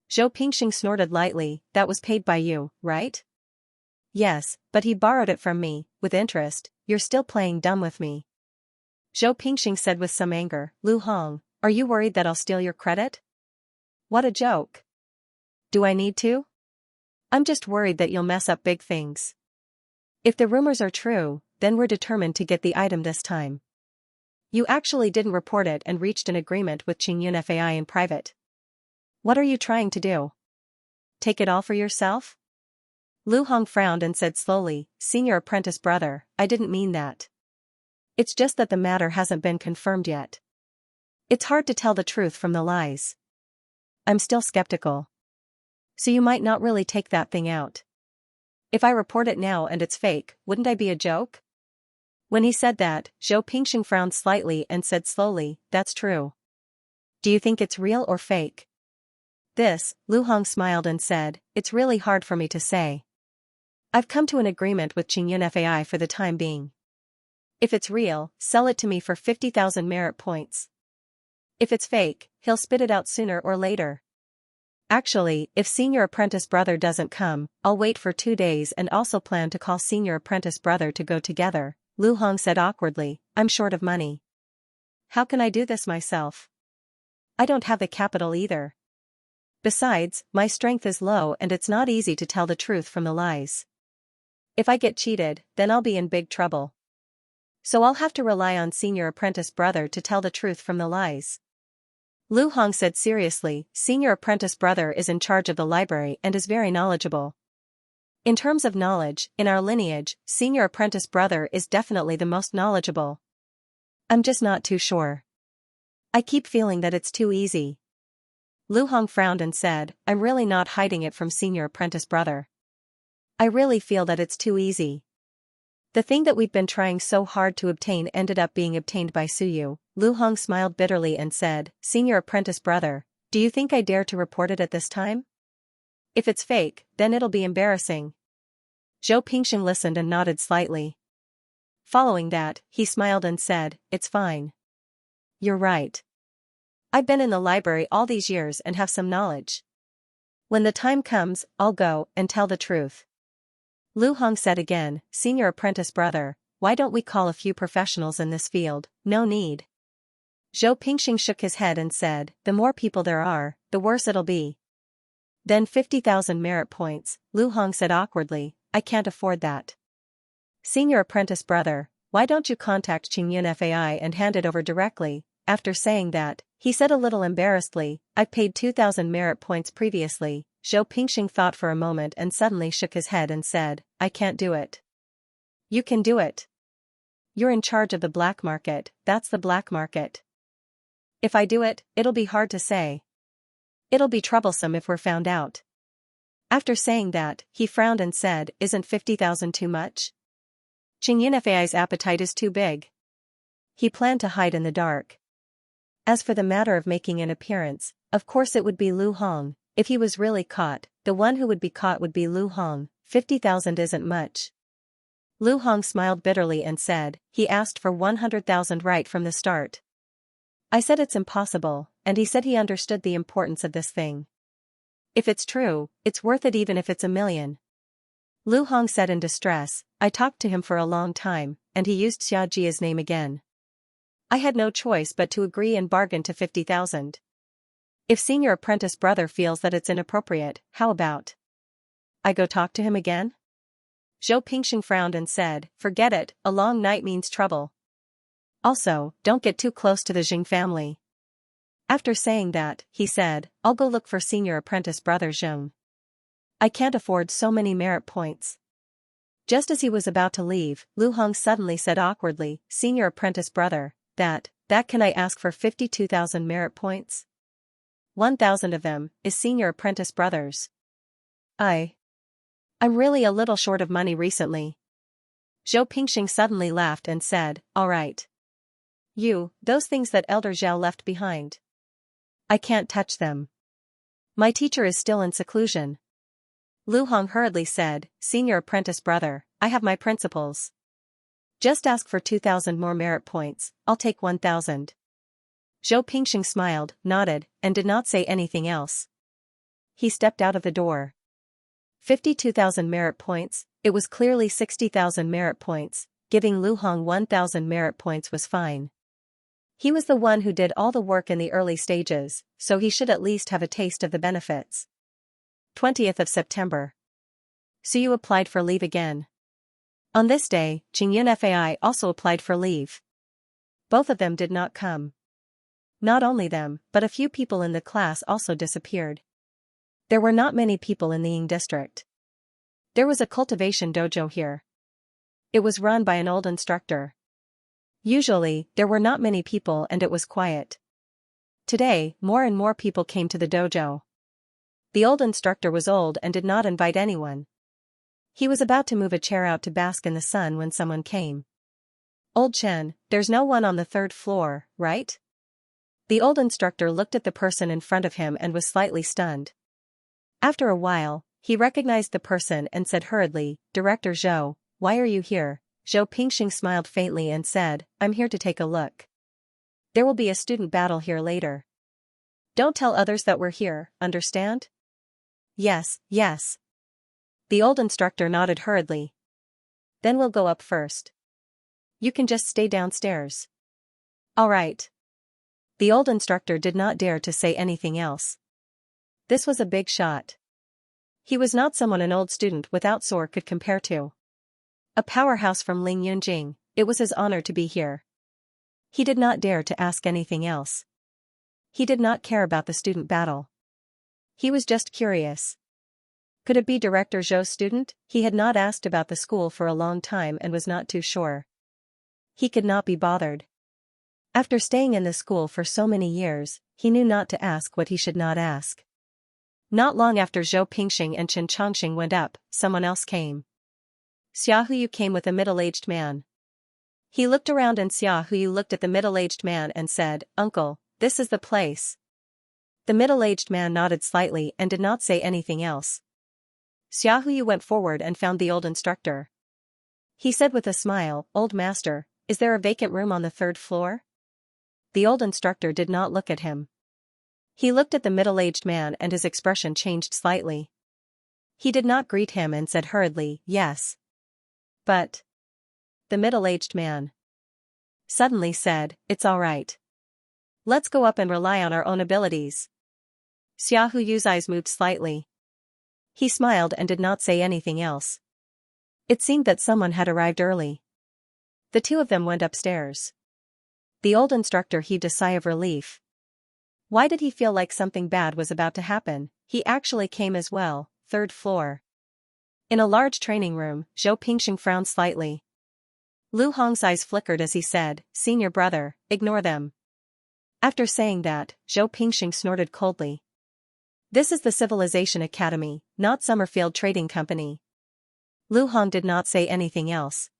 Zhou Pingxing snorted lightly, that was paid by you, right? Yes, but he borrowed it from me, with interest. You're still playing dumb with me. Zhou Pingxing said with some anger, Lu Hong, are you worried that I'll steal your credit? What a joke. Do I need to? I'm just worried that you'll mess up big things. If the rumors are true, then we're determined to get the item this time. You actually didn't report it and reached an agreement with Qingyun Fai in private. What are you trying to do? Take it all for yourself? Lu Hong frowned and said slowly, Senior apprentice brother, I didn't mean that. It's just that the matter hasn't been confirmed yet. It's hard to tell the truth from the lies. I'm still skeptical. So you might not really take that thing out. If I report it now and it's fake, wouldn't I be a joke? When he said that, Zhou Pingxing frowned slightly and said slowly, that's true. Do you think it's real or fake? This, Lu Hong smiled and said, it's really hard for me to say. I've come to an agreement with Xianxia for the time being. If it's real, sell it to me for 50,000 merit points. If it's fake, he'll spit it out sooner or later. Actually, if senior apprentice brother doesn't come, I'll wait for 2 days and also plan to call senior apprentice brother to go together, Lu Hong said awkwardly, I'm short of money. How can I do this myself? I don't have the capital either. Besides, my strength is low and it's not easy to tell the truth from the lies. If I get cheated, then I'll be in big trouble. So I'll have to rely on senior apprentice brother to tell the truth from the lies. Lu Hong said seriously, senior apprentice brother is in charge of the library and is very knowledgeable. In terms of knowledge, in our lineage, senior apprentice brother is definitely the most knowledgeable. I'm just not too sure. I keep feeling that it's too easy. Lu Hong frowned and said, I'm really not hiding it from senior apprentice brother. I really feel that it's too easy. The thing that we've been trying so hard to obtain ended up being obtained by Suyu. Lu Hong smiled bitterly and said, senior apprentice brother, do you think I dare to report it at this time? If it's fake, then it'll be embarrassing. Zhou Pingxing listened and nodded slightly. Following that, he smiled and said, it's fine. You're right. I've been in the library all these years and have some knowledge. When the time comes, I'll go and tell the truth. Lu Hong said again, senior apprentice brother, why don't we call a few professionals in this field? No need. Zhou Pingxing shook his head and said, the more people there are, the worse it'll be. Then 50,000 merit points, Lu Hong said awkwardly, I can't afford that. Senior apprentice brother, why don't you contact Xianxia and hand it over directly? After saying that, he said a little embarrassedly, I've paid 2,000 merit points previously. Zhou Pingxing thought for a moment and suddenly shook his head and said, I can't do it. You can do it. You're in charge of the black market, that's the black market. If I do it, it'll be hard to say. It'll be troublesome if we're found out. After saying that, he frowned and said, isn't 50,000 too much? Xianxia's appetite is too big. He planned to hide in the dark. As for the matter of making an appearance, of course it would be Lu Hong. If he was really caught, the one who would be caught would be Lu Hong. 50,000 isn't much. Lu Hong smiled bitterly and said, he asked for 100,000 right from the start. I said it's impossible, and he said he understood the importance of this thing. If it's true, it's worth it even if it's 1,000,000. Lu Hong said in distress, I talked to him for a long time, and he used Xiaojia's name again. I had no choice but to agree and bargain to 50,000. If senior apprentice brother feels that it's inappropriate, how about I go talk to him again? Zhou Pingxing frowned and said, forget it, a long night means trouble. Also, don't get too close to the Jing family. After saying that, he said, I'll go look for senior apprentice brother Zheng. I can't afford so many merit points. Just as he was about to leave, Lu Hong suddenly said awkwardly, senior apprentice brother, that can I ask for 52,000 merit points? 1,000 of them is senior apprentice brothers. I'm really a little short of money recently. Zhou Pingxing suddenly laughed and said, all right. Those things that Elder Zhao left behind. I can't touch them. My teacher is still in seclusion. Lu Hong hurriedly said, senior apprentice brother, I have my principles. Just ask for 2,000 more merit points, I'll take 1,000. Zhou Pingxing smiled, nodded, and did not say anything else. He stepped out of the door. 52,000 merit points, it was clearly 60,000 merit points, giving Lu Hong 1,000 merit points was fine. He was the one who did all the work in the early stages, so he should at least have a taste of the benefits. 20th of September. Suyu applied for leave again. On this day, Xianxia also applied for leave. Both of them did not come. Not only them, but a few people in the class also disappeared. There were not many people in the Ying district. There was a cultivation dojo here. It was run by an old instructor. Usually, there were not many people and it was quiet. Today, more and more people came to the dojo. The old instructor was old and did not invite anyone. He was about to move a chair out to bask in the sun when someone came. "Old Chen, there's no one on the third floor, right?" The old instructor looked at the person in front of him and was slightly stunned. After a while, he recognized the person and said hurriedly, "Director Zhou, why are you here?" Zhou Pingxing smiled faintly and said, "I'm here to take a look. There will be a student battle here later. Don't tell others that we're here, understand?" "Yes, yes." The old instructor nodded hurriedly. "Then we'll go up first. You can just stay downstairs." "All right." The old instructor did not dare to say anything else. This was a big shot. He was not someone an old student without sword could compare to. A powerhouse from Ling Yunjing, it was his honor to be here. He did not dare to ask anything else. He did not care about the student battle. He was just curious. Could it be Director Zhou's student? He had not asked about the school for a long time and was not too sure. He could not be bothered. After staying in the school for so many years, he knew not to ask what he should not ask. Not long after Zhou Pingxing and Chen Chongqing went up, someone else came. Xia Huyu came with a middle-aged man. He looked around and Xia Huyu looked at the middle-aged man and said, "Uncle, this is the place." The middle-aged man nodded slightly and did not say anything else. Xia Huyu went forward and found the old instructor. He said with a smile, "Old master, is there a vacant room on the third floor?" The old instructor did not look at him. He looked at the middle-aged man and his expression changed slightly. He did not greet him and said hurriedly, "Yes." But the middle-aged man suddenly said, "It's all right. Let's go up and rely on our own abilities." Xia Huyu's eyes moved slightly. He smiled and did not say anything else. It seemed that someone had arrived early. The two of them went upstairs. The old instructor heaved a sigh of relief. Why did he feel like something bad was about to happen? He actually came as well, third floor. In a large training room, Zhou Pingxing frowned slightly. Lu Hong's eyes flickered as he said, "Senior brother, ignore them." After saying that, Zhou Pingxing snorted coldly. "This is the Civilization Academy, not Summerfield Trading Company." Lu Hong did not say anything else.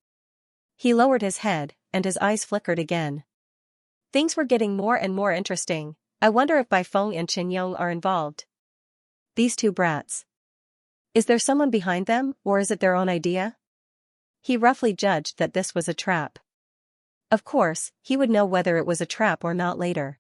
He lowered his head, and his eyes flickered again. Things were getting more and more interesting. I wonder if Bai Feng and Chen Yong are involved. These two brats. Is there someone behind them, or is it their own idea? He roughly judged that this was a trap. Of course, he would know whether it was a trap or not later.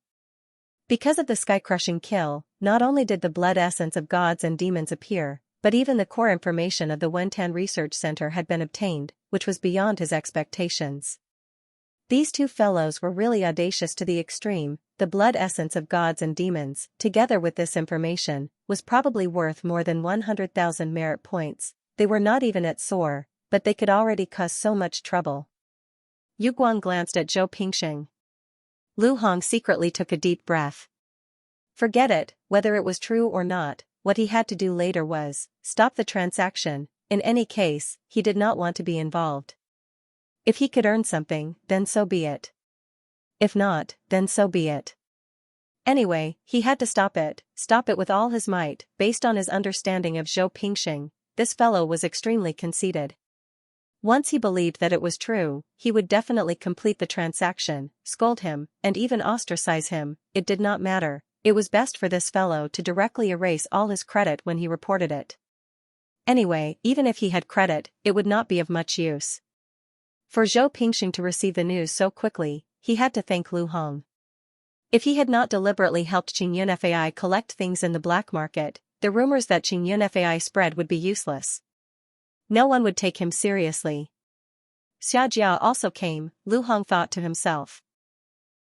Because of the sky-crushing kill, not only did the blood essence of gods and demons appear, but even the core information of the Wentan Research Center had been obtained, which was beyond his expectations. These two fellows were really audacious to the extreme. The blood essence of gods and demons, together with this information, was probably worth more than 100,000 merit points. They were not even at SOAR, but they could already cause so much trouble. Yu Guang glanced at Zhou Pingxing. Lu Hong secretly took a deep breath. Forget it, whether it was true or not, what he had to do later was stop the transaction. In any case, he did not want to be involved. If he could earn something, then so be it. If not, then so be it. Anyway, he had to stop it with all his might. Based on his understanding of Zhou Pingxing, this fellow was extremely conceited. Once he believed that it was true, he would definitely complete the transaction, scold him, and even ostracize him. It did not matter. It was best for this fellow to directly erase all his credit when he reported it. Anyway, even if he had credit, it would not be of much use. For Zhou Pingxing to receive the news so quickly, he had to thank Lu Hong. If he had not deliberately helped Qingyun Fai collect things in the black market, the rumors that Qingyun Fai spread would be useless. No one would take him seriously. Xia Jia also came, Lu Hong thought to himself.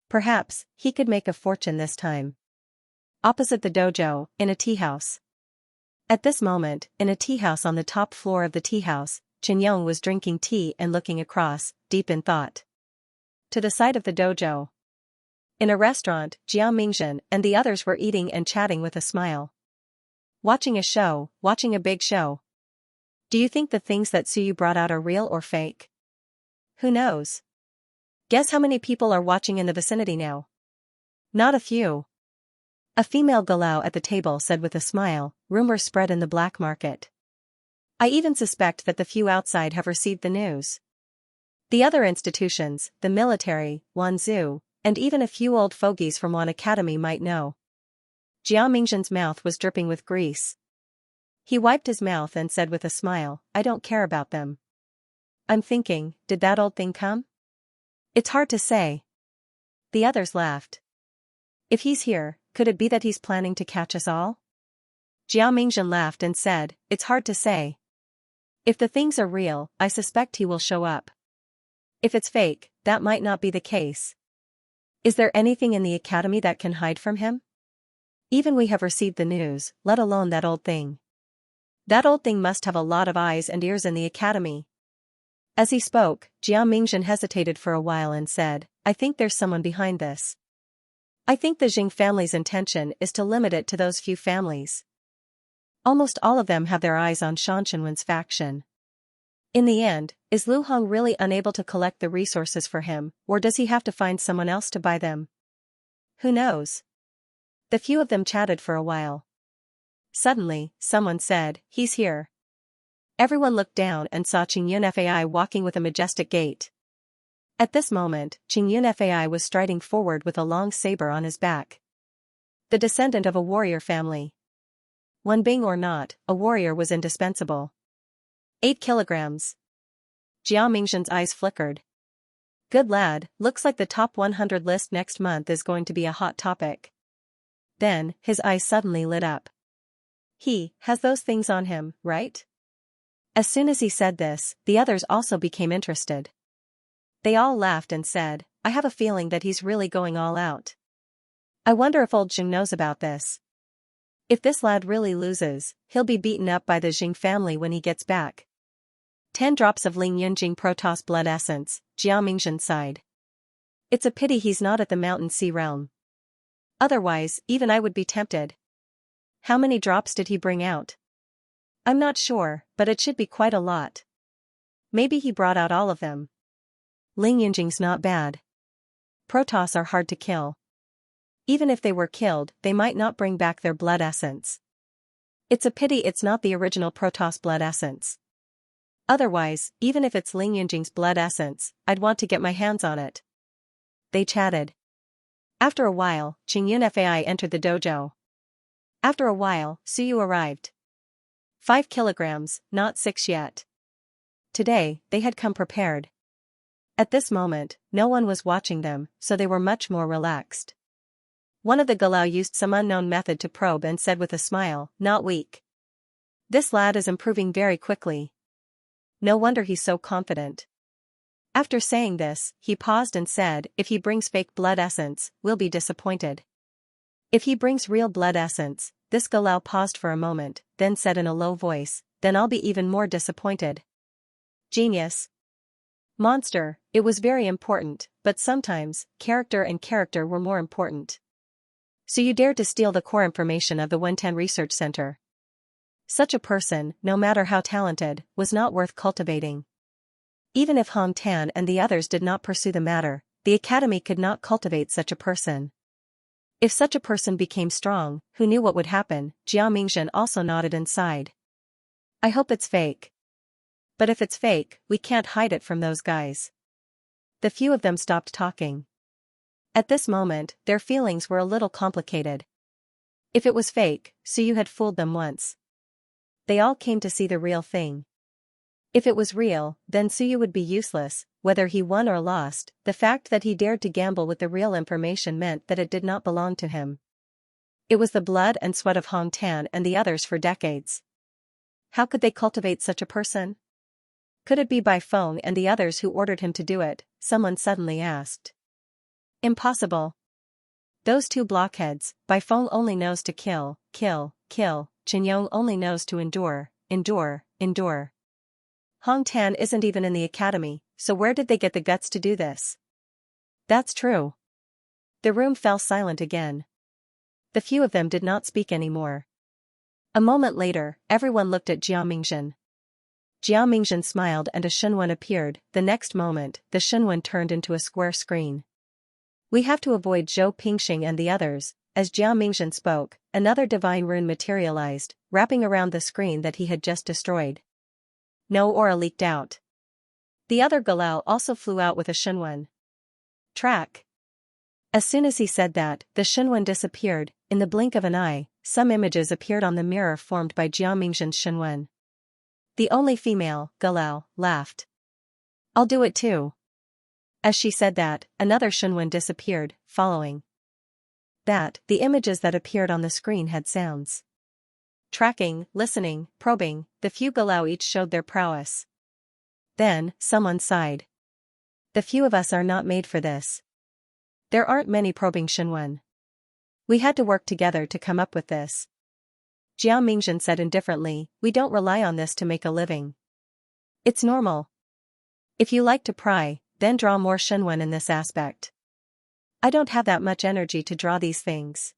Perhaps, he could make a fortune this time. Opposite the dojo, in a tea house. At this moment, in a tea house on the top floor of the tea house, Chen Yong was drinking tea and looking across, deep in thought. To the side of the dojo. In a restaurant, Jia Mingzhen and the others were eating and chatting with a smile. Watching a big show. Do you think the things that Suyu brought out are real or fake? Who knows? Guess how many people are watching in the vicinity now? Not a few. A female galau at the table said with a smile, rumors spread in the black market. I even suspect that the few outside have received the news. The other institutions, the military, Wanzhou, and even a few old fogies from Wan Academy might know. Jiao Mingzhen's mouth was dripping with grease. He wiped his mouth and said with a smile, I don't care about them. I'm thinking, did that old thing come? It's hard to say. The others laughed. If he's here, could it be that he's planning to catch us all? Jiao Mingzhen laughed and said, it's hard to say. If the things are real, I suspect he will show up. If it's fake, that might not be the case. Is there anything in the academy that can hide from him? Even we have received the news, let alone that old thing. That old thing must have a lot of eyes and ears in the academy. As he spoke, Jiao Mingzhen hesitated for a while and said, I think there's someone behind this. I think the Jing family's intention is to limit it to those few families. Almost all of them have their eyes on Shan Qinwen's faction. In the end, is Lu Hong really unable to collect the resources for him, or does he have to find someone else to buy them? Who knows? The few of them chatted for a while. Suddenly, someone said, he's here. Everyone looked down and saw Qingyun Fai walking with a majestic gait. At this moment, Qingyun Fai was striding forward with a long saber on his back. The descendant of a warrior family. Wen Bing or not, a warrior was indispensable. 8 kilograms. Jiao Mingzhen's eyes flickered. Good lad, looks like the top 100 list next month is going to be a hot topic. Then, his eyes suddenly lit up. He has those things on him, right? As soon as he said this, the others also became interested. They all laughed and said, I have a feeling that he's really going all out. I wonder if old Jing knows about this. If this lad really loses, he'll be beaten up by the Jing family when he gets back. 10 drops of Ling Yunjing Protoss blood essence, Jiao Mingzhen sighed. It's a pity he's not at the Mountain Sea realm. Otherwise, even I would be tempted. How many drops did he bring out? I'm not sure, but it should be quite a lot. Maybe he brought out all of them. Ling Yunjing's not bad. Protoss are hard to kill. Even if they were killed, they might not bring back their blood essence. It's a pity it's not the original Protoss blood essence. Otherwise, even if it's Ling Yunjing's blood essence, I'd want to get my hands on it. They chatted. After a while, Qingyun Fai entered the dojo. After a while, Suyu arrived. 5 kilograms, not 6 yet. Today, they had come prepared. At this moment, no one was watching them, so they were much more relaxed. One of the galau used some unknown method to probe and said with a smile, not weak. This lad is improving very quickly. No wonder he's so confident. After saying this, he paused and said, if he brings fake blood essence, we'll be disappointed. If he brings real blood essence, this galau paused for a moment, then said in a low voice, then I'll be even more disappointed. Genius. Monster, it was very important, but sometimes, character were more important. So you dared to steal the core information of the Wenten Research Center. Such a person, no matter how talented, was not worth cultivating. Even if Hong Tan and the others did not pursue the matter, the academy could not cultivate such a person. If such a person became strong, who knew what would happen? Jiao Mingzhen also nodded and sighed. I hope it's fake. But if it's fake, we can't hide it from those guys. The few of them stopped talking. At this moment, their feelings were a little complicated. If it was fake, Suyu had fooled them once. They all came to see the real thing. If it was real, then Suyu would be useless, whether he won or lost. The fact that he dared to gamble with the real information meant that it did not belong to him. It was the blood and sweat of Hong Tan and the others for decades. How could they cultivate such a person? Could it be by Feng and the others who ordered him to do it? Someone suddenly asked. Impossible. Those two blockheads, Bai Feng only knows to kill, kill, kill, Qinyong only knows to endure, endure, endure. Hong Tan isn't even in the academy, so where did they get the guts to do this? That's true. The room fell silent again. The few of them did not speak anymore. A moment later, everyone looked at Jiao Mingzhen. Jiao Mingzhen smiled and a Shunwen appeared. The next moment, the Shunwen turned into a square screen. We have to avoid Zhou Pingxing and the others, as Jiao Mingzhen spoke, another divine rune materialized, wrapping around the screen that he had just destroyed. No aura leaked out. The other Galao also flew out with a Shenwen. Track. As soon as he said that, the Shenwen disappeared. In the blink of an eye, some images appeared on the mirror formed by Jiao Mingzhen's Shenwen. The only female, Galao, laughed. I'll do it too. As she said that, another Shenwen disappeared, following. That, the images that appeared on the screen had sounds. Tracking, listening, probing, the few Galao each showed their prowess. Then, someone sighed. The few of us are not made for this. There aren't many probing Shenwen. We had to work together to come up with this. Jiao Mingzhen said indifferently, we don't rely on this to make a living. It's normal. If you like to pry, then draw more Shenwen in this aspect. I don't have that much energy to draw these things.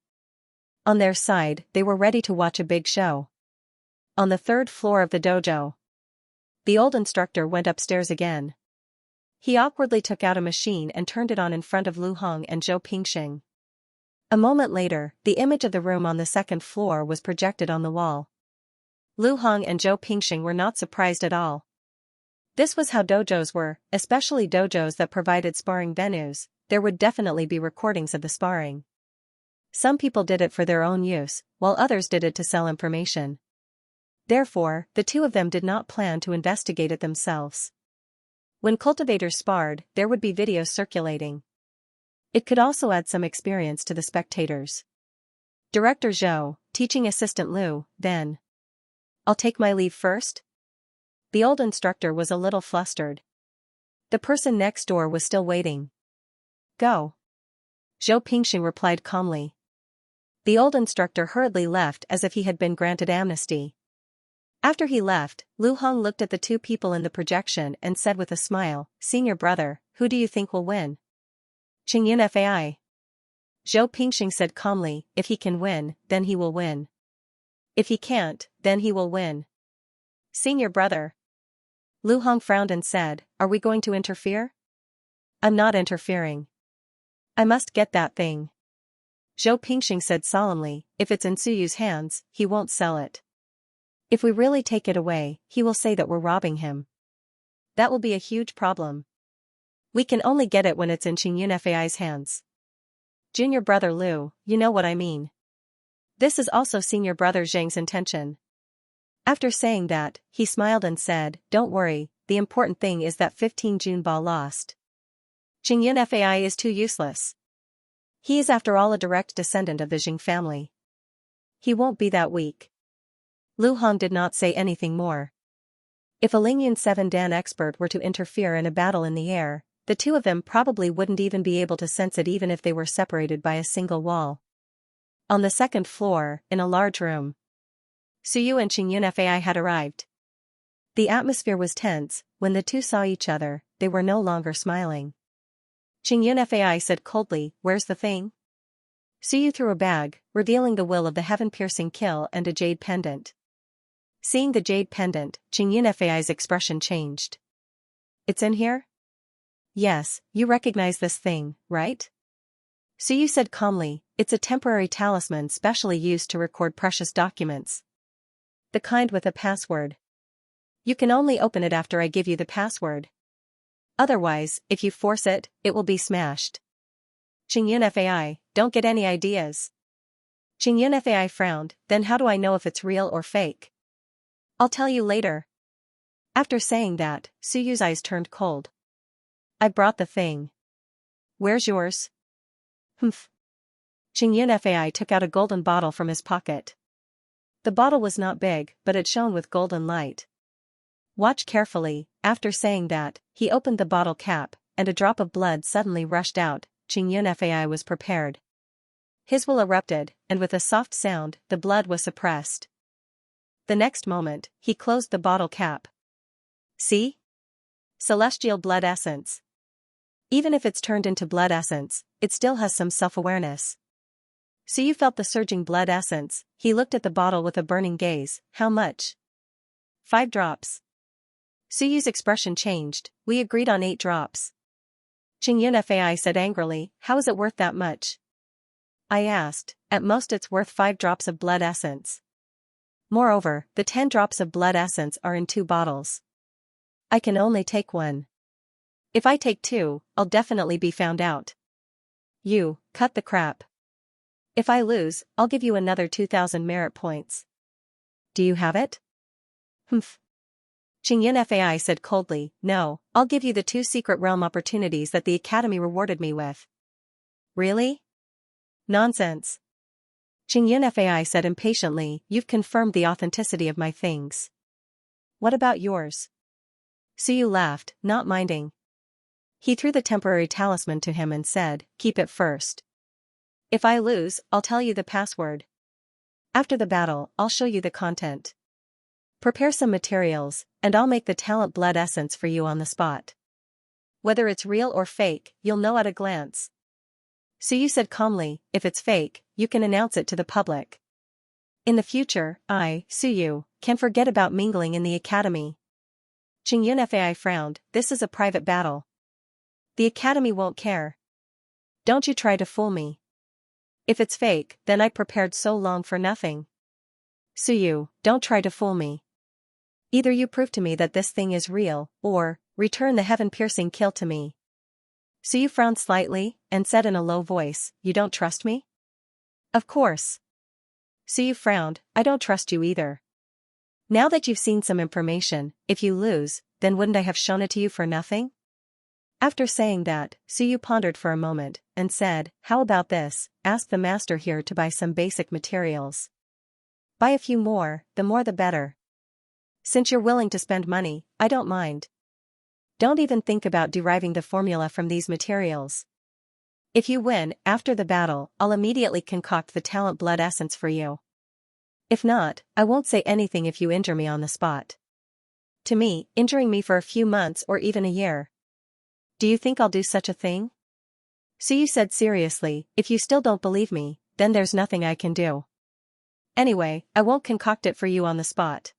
On their side, they were ready to watch a big show. On the third floor of the dojo, the old instructor went upstairs again. He awkwardly took out a machine and turned it on in front of Lu Hong and Zhou Pingxing. A moment later, the image of the room on the second floor was projected on the wall. Lu Hong and Zhou Pingxing were not surprised at all. This was how dojos were, especially dojos that provided sparring venues. There would definitely be recordings of the sparring. Some people did it for their own use, while others did it to sell information. Therefore, the two of them did not plan to investigate it themselves. When cultivators sparred, there would be videos circulating. It could also add some experience to the spectators. Director Zhou, teaching assistant Lu, then. I'll take my leave first? The old instructor was a little flustered. The person next door was still waiting. Go. Zhou Pingxing replied calmly. The old instructor hurriedly left as if he had been granted amnesty. After he left, Lu Hong looked at the two people in the projection and said with a smile, Senior brother, who do you think will win? Qingyun Fai. Zhou Pingxing said calmly, if he can win, then he will win. If he can't, then he will win. Senior brother. Lu Hong frowned and said, are we going to interfere? I'm not interfering. I must get that thing. Zhou Pingxing said solemnly, if it's in Suyu's hands, he won't sell it. If we really take it away, he will say that we're robbing him. That will be a huge problem. We can only get it when it's in Qingyun Fai's hands. Junior brother Lu, you know what I mean. This is also senior brother Zhang's intention. After saying that, he smiled and said, don't worry, the important thing is that 15 June ball lost. Qingyun Fai is too useless. He is after all a direct descendant of the Jing family. He won't be that weak. Lu Hong did not say anything more. If a Lingyun 7 Dan expert were to interfere in a battle in the air, the two of them probably wouldn't even be able to sense it even if they were separated by a single wall. On the second floor, in a large room, Suyu and Qingyun Fai had arrived. The atmosphere was tense. When the two saw each other, they were no longer smiling. Qingyun Fai said coldly, where's the thing? Suyu threw a bag, revealing the will of the heaven-piercing kill and a jade pendant. Seeing the jade pendant, Qingyun Fai's expression changed. It's in here? Yes, you recognize this thing, right? Suyu said calmly, it's a temporary talisman specially used to record precious documents. The kind with a password. You can only open it after I give you the password. Otherwise, if you force it, it will be smashed. Qingyun Fai, don't get any ideas. Qingyun Fai frowned, then how do I know if it's real or fake? I'll tell you later. After saying that, Suyu's eyes turned cold. I brought the thing. Where's yours? Humph. Qingyun Fai took out a golden bottle from his pocket. The bottle was not big, but it shone with golden light. Watch carefully. After saying that, he opened the bottle cap, and a drop of blood suddenly rushed out. Qingyun Fai was prepared. His will erupted, and with a soft sound, the blood was suppressed. The next moment, he closed the bottle cap. See? Celestial blood essence. Even if it's turned into blood essence, it still has some self-awareness. Suyu felt the surging blood essence. He looked at the bottle with a burning gaze. How much? 5 drops. Suyu's expression changed. We agreed on 8 drops. Qingyun Fai said angrily, how is it worth that much? I asked. At most it's worth 5 drops of blood essence. Moreover, the 10 drops of blood essence are in 2 bottles. I can only take 1. If I take 2, I'll definitely be found out. You, cut the crap. If I lose, I'll give you another 2,000 merit points. Do you have it? Humph. Xianxia said coldly, no, I'll give you the 2 secret realm opportunities that the Academy rewarded me with. Really? Nonsense. Xianxia said impatiently, you've confirmed the authenticity of my things. What about yours? Suyu laughed, not minding. He threw the temporary talisman to him and said, keep it first. If I lose, I'll tell you the password. After the battle, I'll show you the content. Prepare some materials, and I'll make the talent blood essence for you on the spot. Whether it's real or fake, you'll know at a glance. Suyu said calmly, if it's fake, you can announce it to the public. In the future, I, Suyu, can forget about mingling in the academy. Xianxia frowned, this is a private battle. The academy won't care. Don't you try to fool me. If it's fake, then I prepared so long for nothing. Suyu, don't try to fool me. Either you prove to me that this thing is real, or, return the heaven-piercing kill to me. Suyu frowned slightly, and said in a low voice, you don't trust me? Of course. Suyu frowned, I don't trust you either. Now that you've seen some information, if you lose, then wouldn't I have shown it to you for nothing? After saying that, Suyu pondered for a moment, and said, how about this, ask the master here to buy some basic materials. Buy a few more the better. Since you're willing to spend money, I don't mind. Don't even think about deriving the formula from these materials. If you win, after the battle, I'll immediately concoct the talent blood essence for you. If not, I won't say anything if you injure me on the spot. To me, injuring me for a few months or even a year. Do you think I'll do such a thing? Suyu said seriously, if you still don't believe me, then there's nothing I can do. Anyway, I won't concoct it for you on the spot.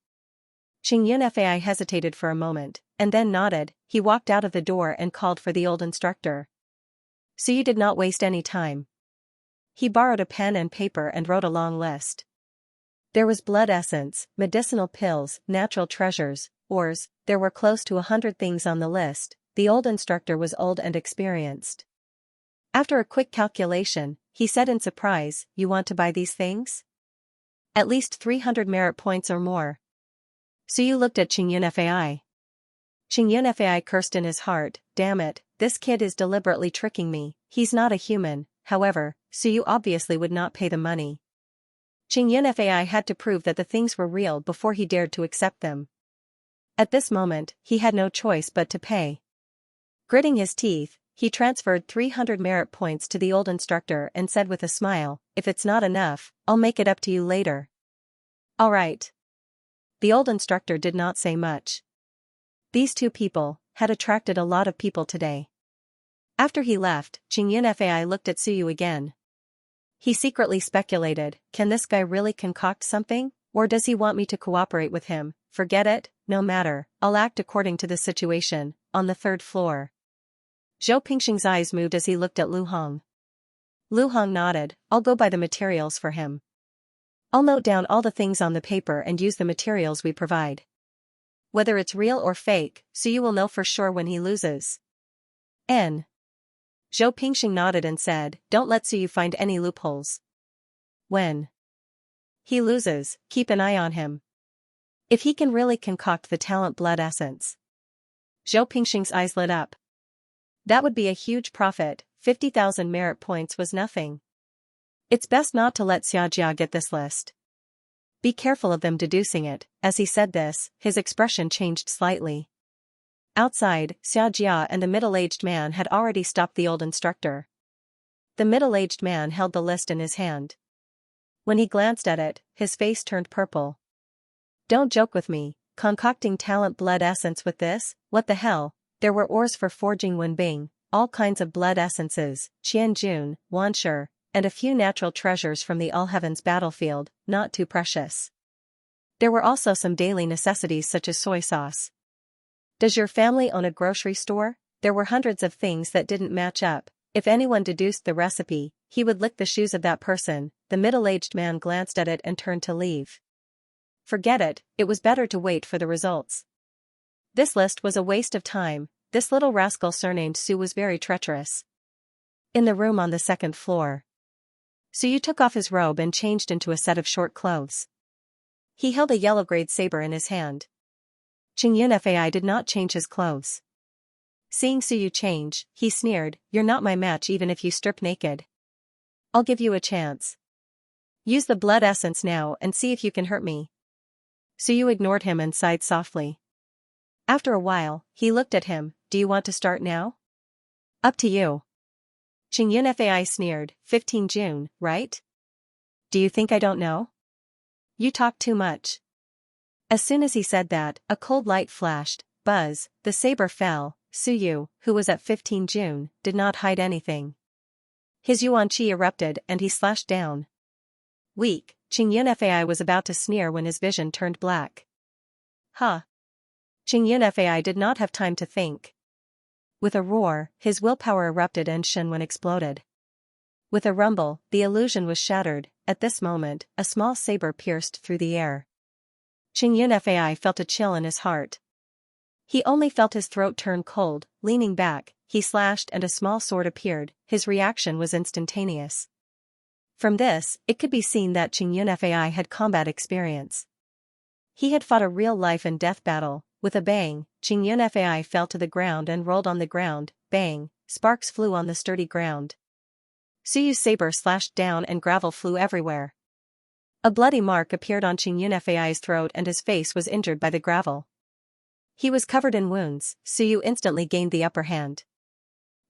Xianxia hesitated for a moment, and then nodded. He walked out of the door and called for the old instructor. Suyu did not waste any time. He borrowed a pen and paper and wrote a long list. There was blood essence, medicinal pills, natural treasures, ores, there were close to 100 things on the list. The old instructor was old and experienced. After a quick calculation, he said in surprise, you want to buy these things? At least 300 merit points or more. Suyu looked at Xianxia. Xianxia cursed in his heart, damn it, this kid is deliberately tricking me, he's not a human. However, Suyu obviously would not pay the money. Xianxia had to prove that the things were real before he dared to accept them. At this moment, he had no choice but to pay. Gritting his teeth, he transferred 300 merit points to the old instructor and said with a smile, if it's not enough, I'll make it up to you later. All right. The old instructor did not say much. These 2 people had attracted a lot of people today. After he left, Xianxia looked at Suyu again. He secretly speculated, can this guy really concoct something, or does he want me to cooperate with him? Forget it, no matter, I'll act according to the situation. On the 3rd floor. Zhou Pingxing's eyes moved as he looked at Lu Hong. Lu Hong nodded, I'll go buy the materials for him. I'll note down all the things on the paper and use the materials we provide. Whether it's real or fake, Suyu will know for sure when he loses. Zhou Pingxing nodded and said, don't let Suyu find any loopholes. When he loses, keep an eye on him. If he can really concoct the talent blood essence. Zhou Pingxing's eyes lit up. That would be a huge profit, 50,000 merit points was nothing. It's best not to let Xianxia get this list. Be careful of them deducing it. As he said this, his expression changed slightly. Outside, Xianxia and the middle-aged man had already stopped the old instructor. The middle-aged man held the list in his hand. When he glanced at it, his face turned purple. Don't joke with me, concocting talent blood essence with this, what the hell? There were ores for forging Wenbing, all kinds of blood essences, Qianjun, Wanshi, and a few natural treasures from the All-Heavens battlefield, not too precious. There were also some daily necessities such as soy sauce. Does your family own a grocery store? There were hundreds of things that didn't match up. If anyone deduced the recipe, he would lick the shoes of that person. The middle-aged man glanced at it and turned to leave. Forget it, it was better to wait for the results. This list was a waste of time. This little rascal surnamed Su was very treacherous. In the room on the second floor, Su took off his robe and changed into a set of short clothes. He held a yellow-grade saber in his hand. Xianxia did not change his clothes. Seeing Su change, he sneered, "You're not my match even if you strip naked. I'll give you a chance. Use the blood essence now and see if you can hurt me." Su ignored him and sighed softly. After a while, he looked at him, "Do you want to start now?" "Up to you." Xianxia sneered, 15 June, right? Do you think I don't know? You talk too much. As soon as he said that, a cold light flashed. Buzz, the saber fell. Su, who was at 15 June, did not hide anything. His yuan qi erupted and he slashed down. Weak, Xianxia was about to sneer when his vision turned black. Huh. Xianxia did not have time to think. With a roar, his willpower erupted and Xianwen exploded. With a rumble, the illusion was shattered. At this moment, a small saber pierced through the air. Xianxia felt a chill in his heart. He only felt his throat turn cold. Leaning back, he slashed and a small sword appeared. His reaction was instantaneous. From this, it could be seen that Xianxia had combat experience. He had fought a real life-and-death battle. With a bang, Xianxia fell to the ground and rolled on the ground. Bang, sparks flew on the sturdy ground. Su's saber slashed down and gravel flew everywhere. A bloody mark appeared on Xianxia's throat and his face was injured by the gravel. He was covered in wounds. Su instantly gained the upper hand.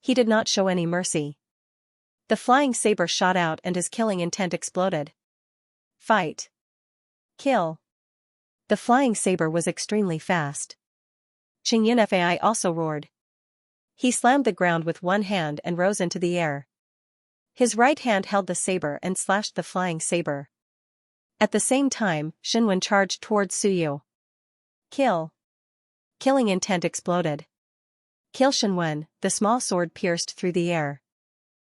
He did not show any mercy. The flying saber shot out and his killing intent exploded. Fight. Kill. The flying saber was extremely fast. Xianxia also roared. He slammed the ground with one hand and rose into the air. His right hand held the saber and slashed the flying saber. At the same time, Xianwen charged towards Su. Kill. Killing intent exploded. Kill Xianwen, the small sword pierced through the air.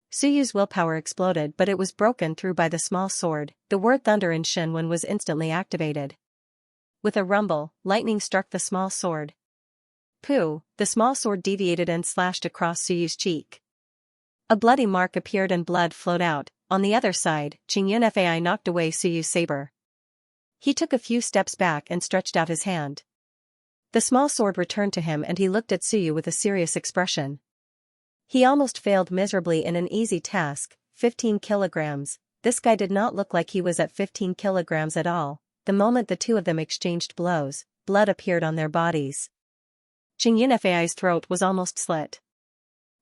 Su's willpower exploded but it was broken through by the small sword. The word thunder in Xianwen was instantly activated. With a rumble, lightning struck the small sword. Pooh, the small sword deviated and slashed across Su's cheek. A bloody mark appeared and blood flowed out. On the other side, Xianxia knocked away Su's saber. He took a few steps back and stretched out his hand. The small sword returned to him and he looked at Su with a serious expression. He almost failed miserably in an easy task. 15 kilograms. This guy did not look like he was at 15 kilograms at all. The moment the two of them exchanged blows, blood appeared on their bodies. Xianxia's throat was almost slit.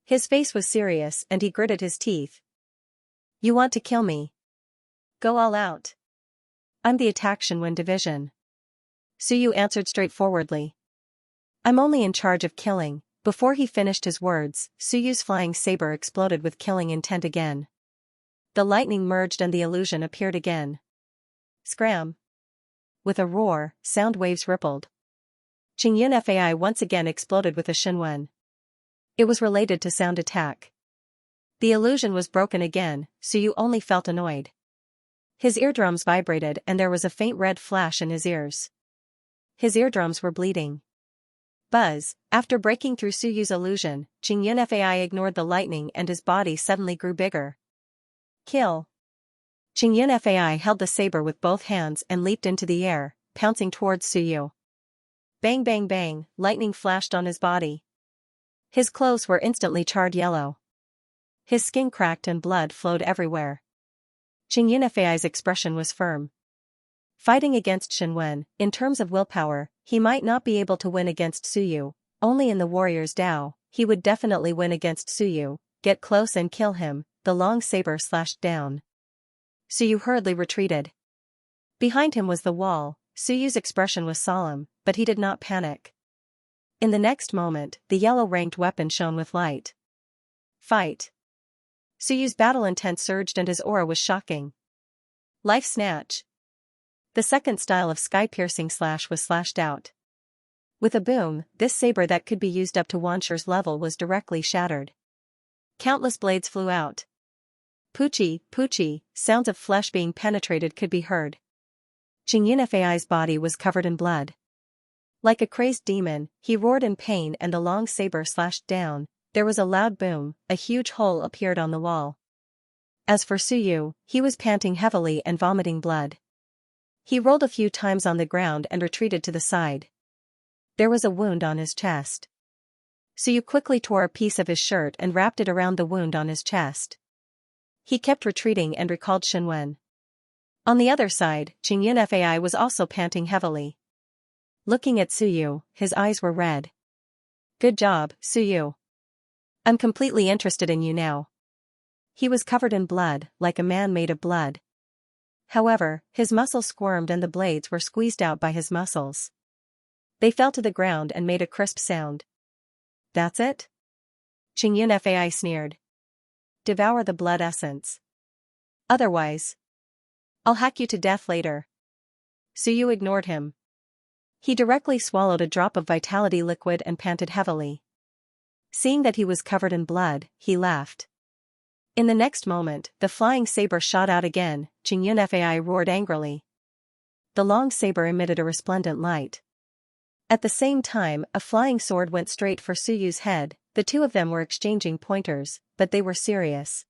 His face was serious and he gritted his teeth. You want to kill me? Go all out. I'm the attack Xianwen division. Su answered straightforwardly. I'm only in charge of killing. Before he finished his words, Su's flying saber exploded with killing intent again. The lightning merged and the illusion appeared again. Scram. With a roar, sound waves rippled. Xianxia once again exploded with a Xianwen. It was related to sound attack. The illusion was broken again. Su only felt annoyed. His eardrums vibrated and there was a faint red flash in his ears. His eardrums were bleeding. Buzz, after breaking through Su's illusion, Xianxia ignored the lightning and his body suddenly grew bigger. Kill. Xianxia held the saber with both hands and leaped into the air, pouncing towards Su. Bang bang bang, lightning flashed on his body. His clothes were instantly charred yellow. His skin cracked and blood flowed everywhere. Xianxia's expression was firm. Fighting against Xianwen, in terms of willpower, he might not be able to win against Su. Only in the warrior's Dao, he would definitely win against Su. Get close and kill him. The long saber slashed down. Su hurriedly retreated. Behind him was the wall. Su's expression was solemn, but he did not panic. In the next moment, the yellow-ranked weapon shone with light. Fight. Su's battle intent surged and his aura was shocking. Life snatch. The second style of sky-piercing slash was slashed out. With a boom, this saber that could be used up to Wanshir's level was directly shattered. Countless blades flew out. Poochie, Poochie, sounds of flesh being penetrated could be heard. Xianxia's body was covered in blood. Like a crazed demon, he roared in pain and the long saber slashed down. There was a loud boom, a huge hole appeared on the wall. As for Suyu, he was panting heavily and vomiting blood. He rolled a few times on the ground and retreated to the side. There was a wound on his chest. Suyu quickly tore a piece of his shirt and wrapped it around the wound on his chest. He kept retreating and recalled Shenwen. On the other side, Xianxia was also panting heavily. Looking at Suyu, his eyes were red. Good job, Suyu. I'm completely interested in you now. He was covered in blood, like a man made of blood. However, his muscles squirmed and the blades were squeezed out by his muscles. They fell to the ground and made a crisp sound. That's it? Xianxia sneered. Devour the blood essence. Otherwise, I'll hack you to death later. Suyu ignored him. He directly swallowed a drop of vitality liquid and panted heavily. Seeing that he was covered in blood, he laughed. In the next moment, the flying saber shot out again. Xianxia roared angrily. The long saber emitted a resplendent light. At the same time, a flying sword went straight for Suyu's head. The two of them were exchanging pointers, but they were serious.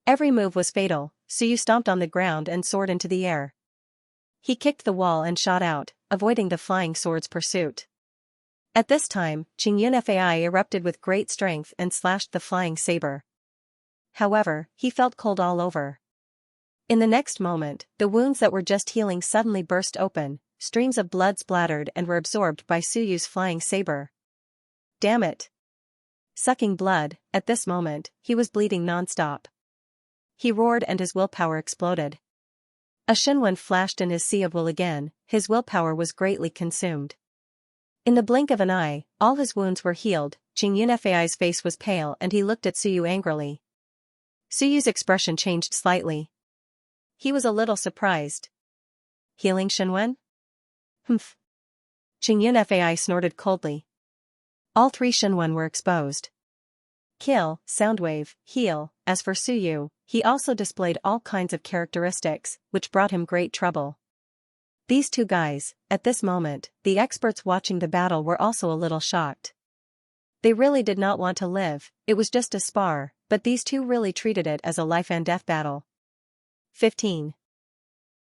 Every move was fatal. Suyu stomped on the ground and soared into the air. He kicked the wall and shot out, avoiding the flying sword's pursuit. At this time, Xianxia erupted with great strength and slashed the flying saber. However, he felt cold all over. In the next moment, the wounds that were just healing suddenly burst open, streams of blood splattered and were absorbed by Suyu's flying saber. Damn it! Sucking blood, at this moment, he was bleeding non-stop. He roared and his willpower exploded. A Shenwen flashed in his sea of will again, his willpower was greatly consumed. In the blink of an eye, all his wounds were healed. Xianxia's face was pale and he looked at Suyu angrily. Suyu's expression changed slightly. He was a little surprised. Healing Shenwen? Humph. Xianxia snorted coldly. All three Shenwen were exposed. Kill, Soundwave, heal. As for Suyu, he also displayed all kinds of characteristics, which brought him great trouble. These two guys, at this moment, the experts watching the battle were also a little shocked. They really did not want to live, it was just a spar, but these two really treated it as a life and death battle. 15.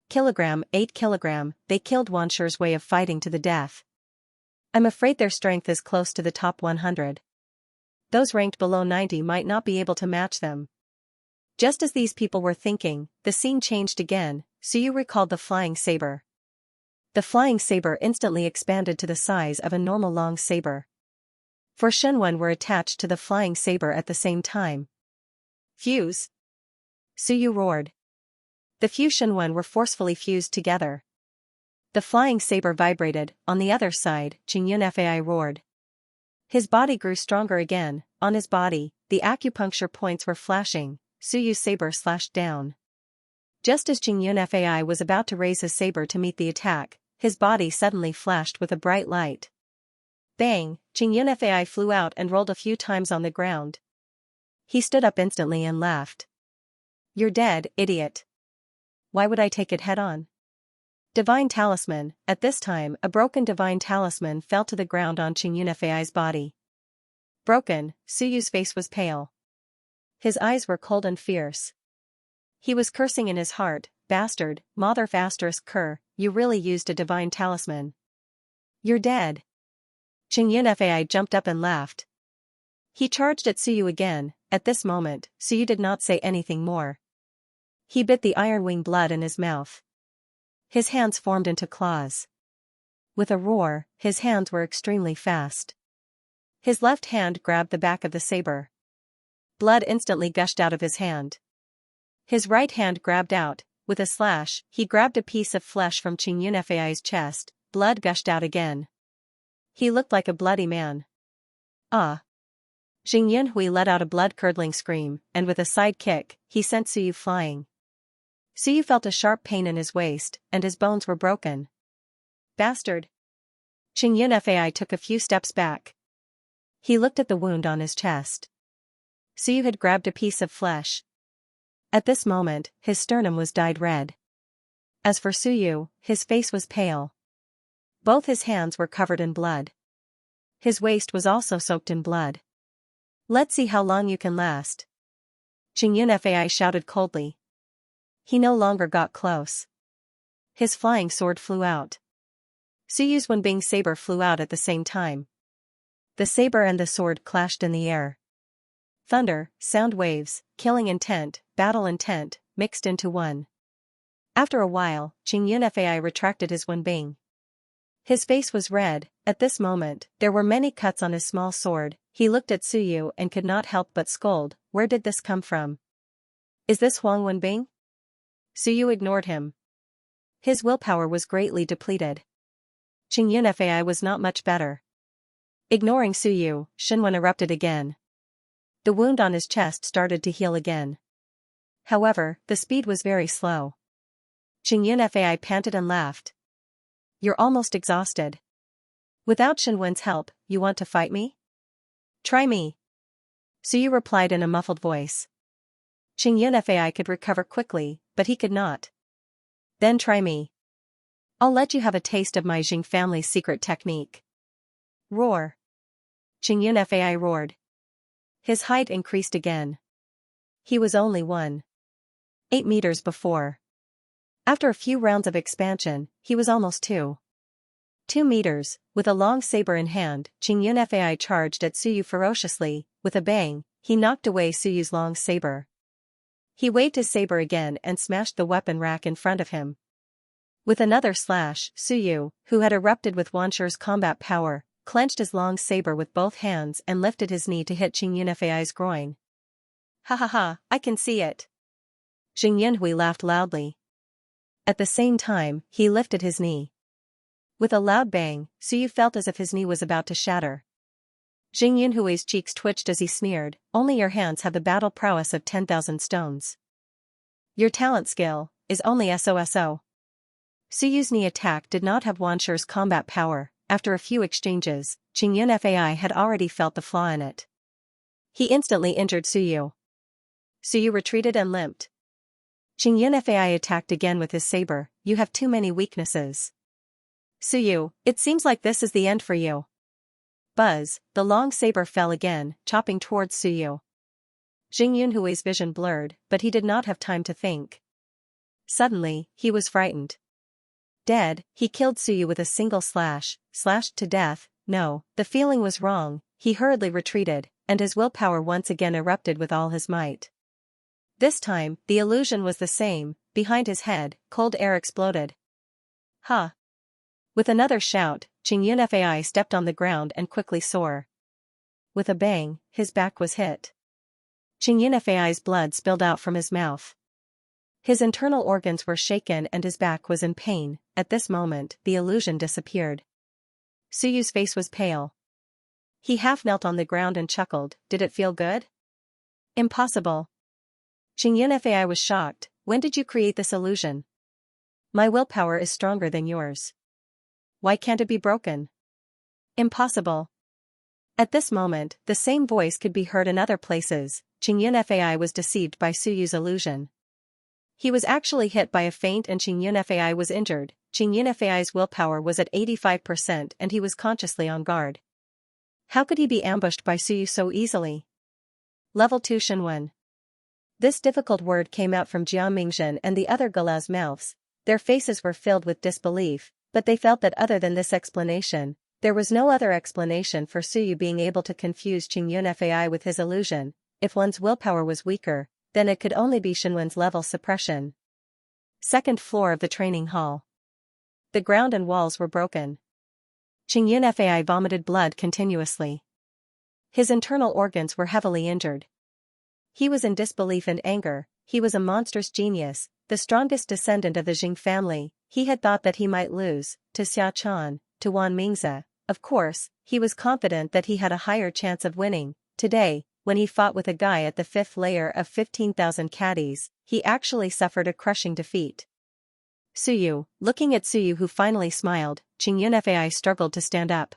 8 kilogram, they killed Wansher's way of fighting to the death. I'm afraid their strength is close to the top 100. Those ranked below 90 might not be able to match them. Just as these people were thinking, the scene changed again. Suyu recalled the flying saber. The flying saber instantly expanded to the size of a normal long saber. 4 Shenwen were attached to the flying saber at the same time. Fuse! Suyu roared. The few Shenwen were forcefully fused together. The flying saber vibrated. On the other side, Xianxia roared. His body grew stronger again. On his body, the acupuncture points were flashing. Suyu's saber slashed down. Just as Xianxia was about to raise his saber to meet the attack, his body suddenly flashed with a bright light. Bang! Xianxia flew out and rolled a few times on the ground. He stood up instantly and laughed. You're dead, idiot. Why would I take it head-on? Divine Talisman. At this time, a broken divine talisman fell to the ground on Xianxia's body. Broken, Suyu's face was pale. His eyes were cold and fierce. He was cursing in his heart. Bastard, mother cur, you really used a divine talisman. You're dead. Xianxia jumped up and laughed. He charged at Suyu again. At this moment, Suyu did not say anything more. He bit the iron wing blood in his mouth. His hands formed into claws. With a roar, his hands were extremely fast. His left hand grabbed the back of the saber. Blood instantly gushed out of his hand. His right hand grabbed out. With a slash, he grabbed a piece of flesh from Xianxia's chest. Blood gushed out again. He looked like a bloody man. Ah! Xianxia let out a blood-curdling scream, and with a side kick, he sent Suyu flying. Suyu felt a sharp pain in his waist, and his bones were broken. Bastard! Xianxia took a few steps back. He looked at the wound on his chest. Suyu had grabbed a piece of flesh. At this moment, his sternum was dyed red. As for Suyu, his face was pale. Both his hands were covered in blood. His waist was also soaked in blood. "Let's see how long you can last." Xianxia shouted coldly. He no longer got close. His flying sword flew out. Suyu's Wenbing saber flew out at the same time. The saber and the sword clashed in the air. Thunder, sound waves, killing intent, battle intent, mixed into one. After a while, Xianxia retracted his Wenbing. His face was red. At this moment, there were many cuts on his small sword. He looked at Suyu and could not help but scold. Where did this come from? Is this Huang Wenbing? Suyu ignored him. His willpower was greatly depleted. Xianxia was not much better. Ignoring Suyu, Shenwen erupted again. The wound on his chest started to heal again. However, the speed was very slow. Xianxia panted and laughed. You're almost exhausted. Without Shenwen's help, you want to fight me? Try me. Suyu replied in a muffled voice. Xianxia could recover quickly, but he could not. Then try me. I'll let you have a taste of my Jing family's secret technique. Roar. Xianxia roared. His height increased again. He was only 1.8 meters before. After a few rounds of expansion, he was almost 2 meters. With a long saber in hand, Xianxia charged at Suyu ferociously. With a bang, he knocked away Suyu's long saber. He waved his saber again and smashed the weapon rack in front of him. With another slash, Suyu, who had erupted with Wanshi's combat power, clenched his long saber with both hands and lifted his knee to hit Xianxia's groin. Ha ha ha, I can see it. Xingyanhui laughed loudly. At the same time, he lifted his knee. With a loud bang, Suyu felt as if his knee was about to shatter. Xingyanhui's cheeks twitched as he sneered, only your hands have the battle prowess of 10,000 stones. Your talent skill is only SOSO. Suyu's knee attack did not have Wanshi's combat power. After a few exchanges, Xianxia had already felt the flaw in it. He instantly injured Suyu. Suyu retreated and limped. Xianxia attacked again with his saber. You have too many weaknesses. Suyu, it seems like this is the end for you. Buzz, the long saber fell again, chopping towards Suyu. Xingyanhui's vision blurred, but he did not have time to think. Suddenly, he was frightened. Dead, he killed Suyu with a single slash, slashed to death. No, the feeling was wrong. He hurriedly retreated, and his willpower once again erupted with all his might. This time, the illusion was the same. Behind his head, cold air exploded. Ha! With another shout, Xianxia stepped on the ground and quickly soared. With a bang, his back was hit. Xianxia's blood spilled out from his mouth. His internal organs were shaken and his back was in pain. At this moment, the illusion disappeared. Suyu's face was pale. He half knelt on the ground and chuckled. Did it feel good? Impossible. Xianxia was shocked. When did you create this illusion? My willpower is stronger than yours. Why can't it be broken? Impossible. At this moment, the same voice could be heard in other places. Xianxia was deceived by Suyu's illusion. He was actually hit by a feint and Xianxia was injured. Xianxia's willpower was at 85% and he was consciously on guard. How could he be ambushed by Suyu so easily? Level 2 Shenwen. This difficult word came out from Jia Mingzhen and the other Gala's mouths. Their faces were filled with disbelief, but they felt that other than this explanation, there was no other explanation for Suyu being able to confuse Xianxia with his illusion. If one's willpower was weaker, then it could only be Shenwen's level suppression. Second floor of the training hall. The ground and walls were broken. Xianxia vomited blood continuously. His internal organs were heavily injured. He was in disbelief and anger. He was a monstrous genius, the strongest descendant of the Jing family. He had thought that he might lose to Xia Chan, to Wan Mingze. Of course, he was confident that he had a higher chance of winning. Today, when he fought with a guy at the 5th layer of 15,000 caddies, he actually suffered a crushing defeat. Suyu, looking at Suyu who finally smiled, Xianxia struggled to stand up.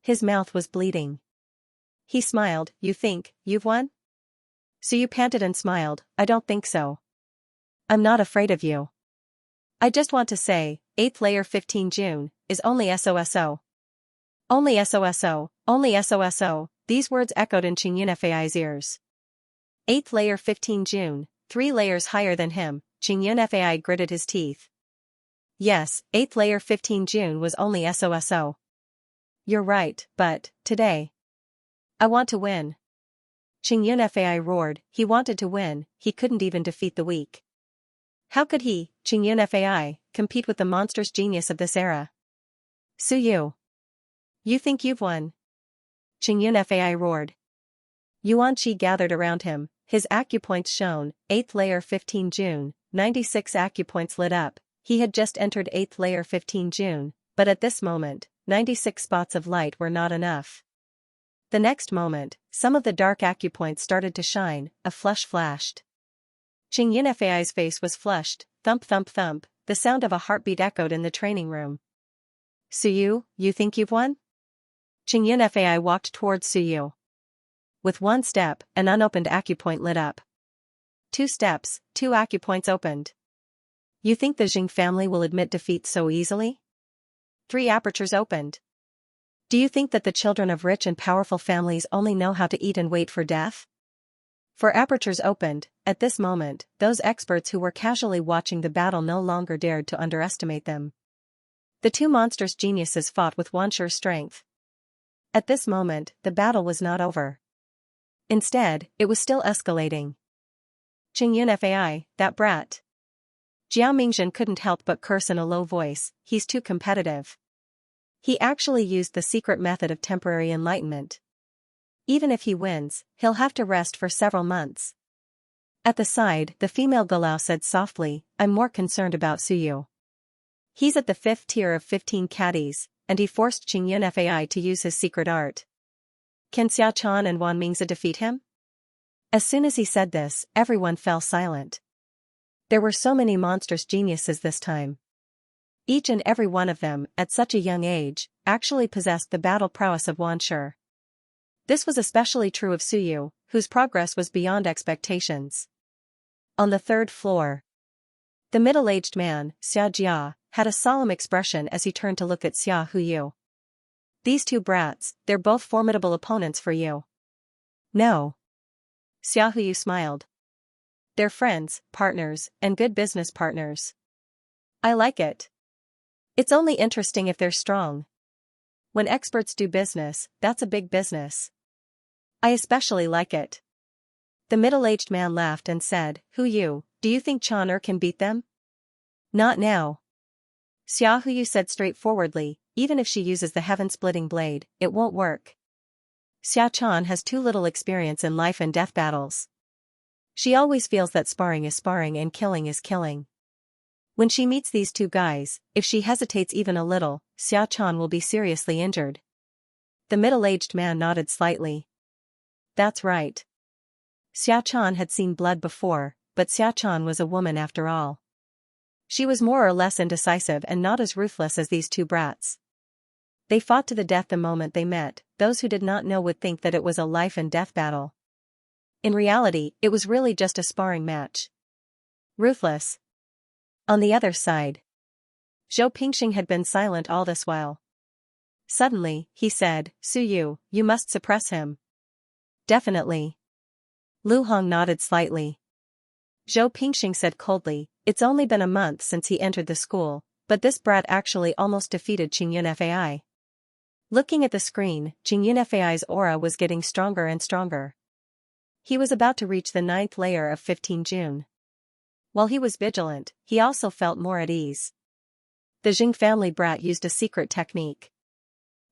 His mouth was bleeding. He smiled. You think you've won? Suyu panted and smiled, I don't think so. I'm not afraid of you. I just want to say, 8th layer 15 June, is only SOSO. Only SOSO, only SOSO, these words echoed in Xianxia's ears. 8th layer 15 June, 3 layers higher than him, Xianxia gritted his teeth. Yes, 8th layer 15 June was only SOSO. You're right, but, today. I want to win. Xianxia roared, he wanted to win, he couldn't even defeat the weak. How could he, Xianxia, compete with the monstrous genius of this era? Suyu. You think you've won? Xianxia roared. Yuanqi gathered around him, his acupoints shone, 8th layer 15 June, 96 acupoints lit up, he had just entered 8th layer 15 June, but at this moment, 96 spots of light were not enough. The next moment, some of the dark acupoints started to shine, a flush flashed. Xianxia's face was flushed, thump thump thump, the sound of a heartbeat echoed in the training room. Suyu, you think you've won? Xianxia walked towards Suyu. With one step, an unopened acupoint lit up. 2 steps, 2 acupoints opened. You think the Jing family will admit defeat so easily? 3 apertures opened. Do you think that the children of rich and powerful families only know how to eat and wait for death? 4 apertures opened. At this moment, those experts who were casually watching the battle no longer dared to underestimate them. The 2 monstrous geniuses fought with one sure strength. At this moment, the battle was not over. Instead, it was still escalating. Xianxia, that brat. Jiao Mingzhen couldn't help but curse in a low voice, he's too competitive. He actually used the secret method of temporary enlightenment. Even if he wins, he'll have to rest for several months. At the side, the female Galao said softly, I'm more concerned about Suyu. He's at the 5th tier of 15 caddies, and he forced Xianxia to use his secret art. Can Xiaochan and Wan Mingzi defeat him? As soon as he said this, everyone fell silent. There were so many monstrous geniuses this time. Each and every one of them, at such a young age, actually possessed the battle prowess of Wan Shi. This was especially true of Suyu, whose progress was beyond expectations. On the 3rd floor, the middle-aged man, Xianxia, had a solemn expression as he turned to look at Xia Huyu. These 2 brats, they're both formidable opponents for you. No. Xia Huyu smiled. They're friends, partners, and good business partners. I like it. It's only interesting if they're strong. When experts do business, that's a big business. I especially like it. The middle-aged man laughed and said, Huyu, do you think Chan can beat them? Not now. Xia Huyu said straightforwardly, even if she uses the heaven-splitting blade, it won't work. Xiaochan has too little experience in life and death battles. She always feels that sparring is sparring and killing is killing. When she meets these 2 guys, if she hesitates even a little, Xiaochan will be seriously injured. The middle-aged man nodded slightly. That's right. Xiaochan had seen blood before, but Xiaochan was a woman after all. She was more or less indecisive and not as ruthless as these 2 brats. They fought to the death the moment they met. Those who did not know would think that it was a life-and-death battle. In reality, it was really just a sparring match. Ruthless. On the other side, Zhou Pingxing had been silent all this while. Suddenly, he said, Suyu, you must suppress him. Definitely. Lu Hong nodded slightly. Zhou Pingxing said coldly, it's only been a month since he entered the school, but this brat actually almost defeated Xianxia. Looking at the screen, Xianxia's aura was getting stronger and stronger. He was about to reach the 9th layer of 15 June. While he was vigilant, he also felt more at ease. The Jing family brat used a secret technique.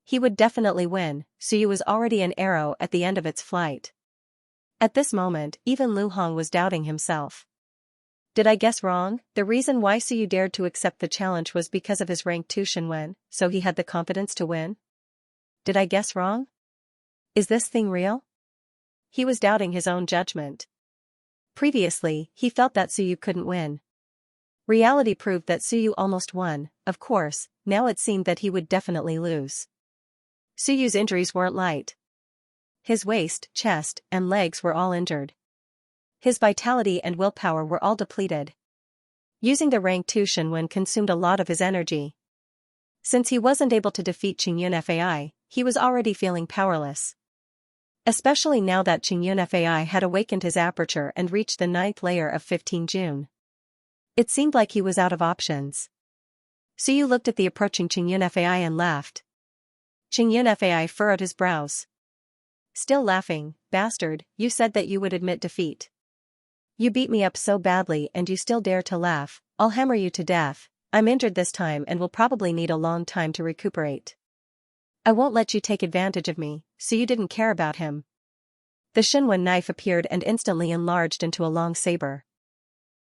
He would definitely win, Suyu was already an arrow at the end of its flight. At this moment, even Lu Hong was doubting himself. Did I guess wrong? The reason why Suyu dared to accept the challenge was because of his rank 2 Shenwen, so he had the confidence to win? Did I guess wrong? Is this thing real? He was doubting his own judgment. Previously, he felt that Suyu couldn't win. Reality proved that Suyu almost won, of course, now it seemed that he would definitely lose. Suyu's injuries weren't light. His waist, chest, and legs were all injured. His vitality and willpower were all depleted. Using the rank 2 Shenwen consumed a lot of his energy. Since he wasn't able to defeat Qingyun Fai, he was already feeling powerless. Especially now that Qingyun Fai had awakened his aperture and reached the 9th layer of 15 June. It seemed like he was out of options. Suyu looked at the approaching Qingyun Fai and laughed. Qingyun Fai furrowed his brows. Still laughing, bastard, you said that you would admit defeat. You beat me up so badly and you still dare to laugh. I'll hammer you to death. I'm injured this time and will probably need a long time to recuperate. I won't let you take advantage of me, so you didn't care about him. The Shenwen knife appeared and instantly enlarged into a long saber.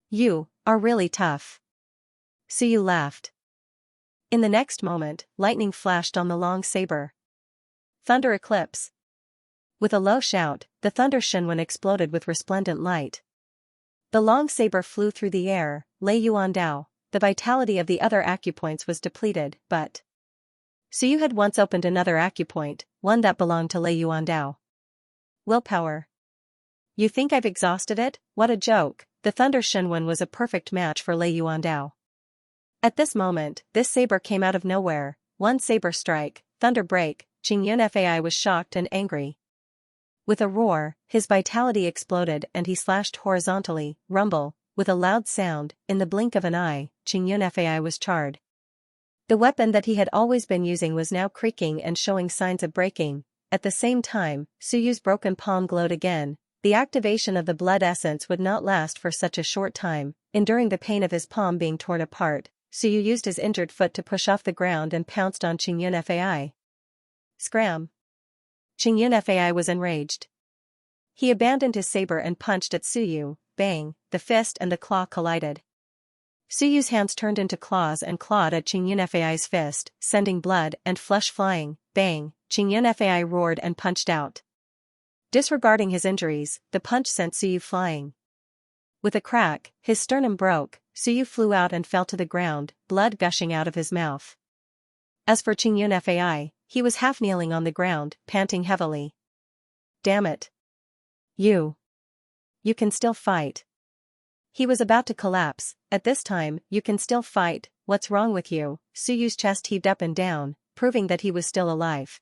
You are really tough. Suyu laughed. In the next moment, lightning flashed on the long saber. Thunder eclipse. With a low shout, the Thunder Shenwen exploded with resplendent light. The long saber flew through the air. Lei Yuandao. The vitality of the other acupoints was depleted, but Suyu had once opened another acupoint, one that belonged to Lei Yuandao. Willpower. You think I've exhausted it? What a joke. The Thunder Shenwen was a perfect match for Lei Yuandao. At this moment, this saber came out of nowhere. One saber strike, thunder break. Qingyun Fai was shocked and angry. With a roar, his vitality exploded and he slashed horizontally. Rumble. With a loud sound, in the blink of an eye, Qingyun Fai was charred. The weapon that he had always been using was now creaking and showing signs of breaking. At the same time, Suyu's broken palm glowed again. The activation of the blood essence would not last for such a short time. Enduring the pain of his palm being torn apart, Suyu used his injured foot to push off the ground and pounced on Qingyun Fai. Scram! Qingyun Fai was enraged. He abandoned his saber and punched at Suyu. Bang, the fist and the claw collided. Suyu's hands turned into claws and clawed at Qingyun Fai's fist, sending blood and flesh flying. Bang, Qingyun Fai roared and punched out. Disregarding his injuries, the punch sent Suyu flying. With a crack, his sternum broke. Suyu flew out and fell to the ground, blood gushing out of his mouth. As for Qingyun Fai, he was half kneeling on the ground, panting heavily. Damn it. You can still fight. He was about to collapse. At this time, you can still fight. What's wrong with you? Suyu's chest heaved up and down, proving that he was still alive.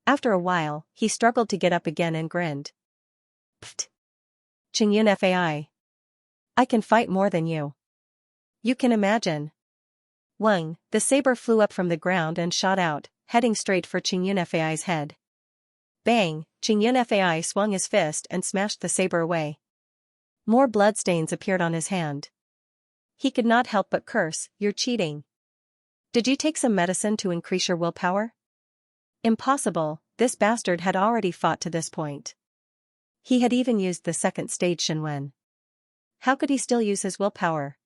After a while, he struggled to get up again and grinned. Pfft. Qingyun Fai. I can fight more than you. You can imagine. Wang, the saber flew up from the ground and shot out, heading straight for Qingyun Fai's head. Bang, Qingyun Fai swung his fist and smashed the saber away. More bloodstains appeared on his hand. He could not help but curse, "You're cheating. Did you take some medicine to increase your willpower?" Impossible, this bastard had already fought to this point. He had even used the second stage Shenwen. How could he still use his willpower?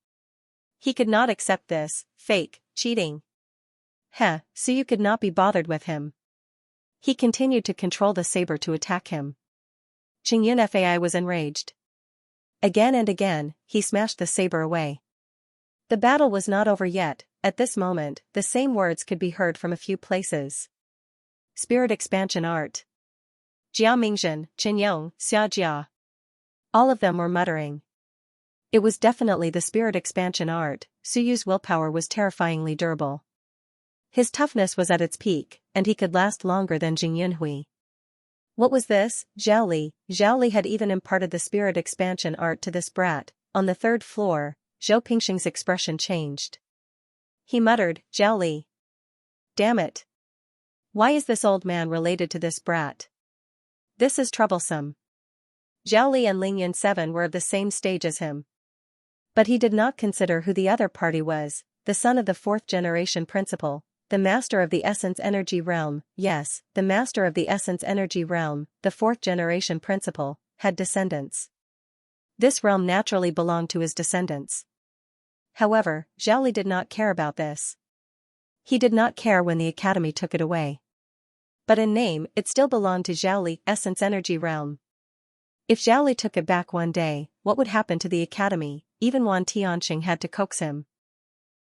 He could not accept this, fake, cheating. Suyu could not be bothered with him. He continued to control the saber to attack him. Qingyun Fai was enraged. Again and again, he smashed the saber away. The battle was not over yet. At this moment, the same words could be heard from a few places. Spirit expansion art. Jia Mingjin, Qinyong, Xianxia. All of them were muttering. It was definitely the spirit expansion art. Suyu's willpower was terrifyingly durable. His toughness was at its peak, and he could last longer than Jing Yunhui. What was this? Zhao Li had even imparted the spirit expansion art to this brat. On the third floor, Zhou Pingxing's expression changed. He muttered, Zhao Li. Damn it. Why is this old man related to this brat? This is troublesome. Zhao Li and Ling Yin 7 were of the same stage as him. But he did not consider who the other party was, the son of the fourth generation principal. The master of the essence energy realm. Yes, the master of the essence energy realm, the fourth generation principal, had descendants. This realm naturally belonged to his descendants. However, Zhao Li did not care about this. He did not care when the academy took it away. But in name, it still belonged to Zhao Li, essence energy realm. If Zhao Li took it back one day, what would happen to the academy? Even Wan Tianxing had to coax him.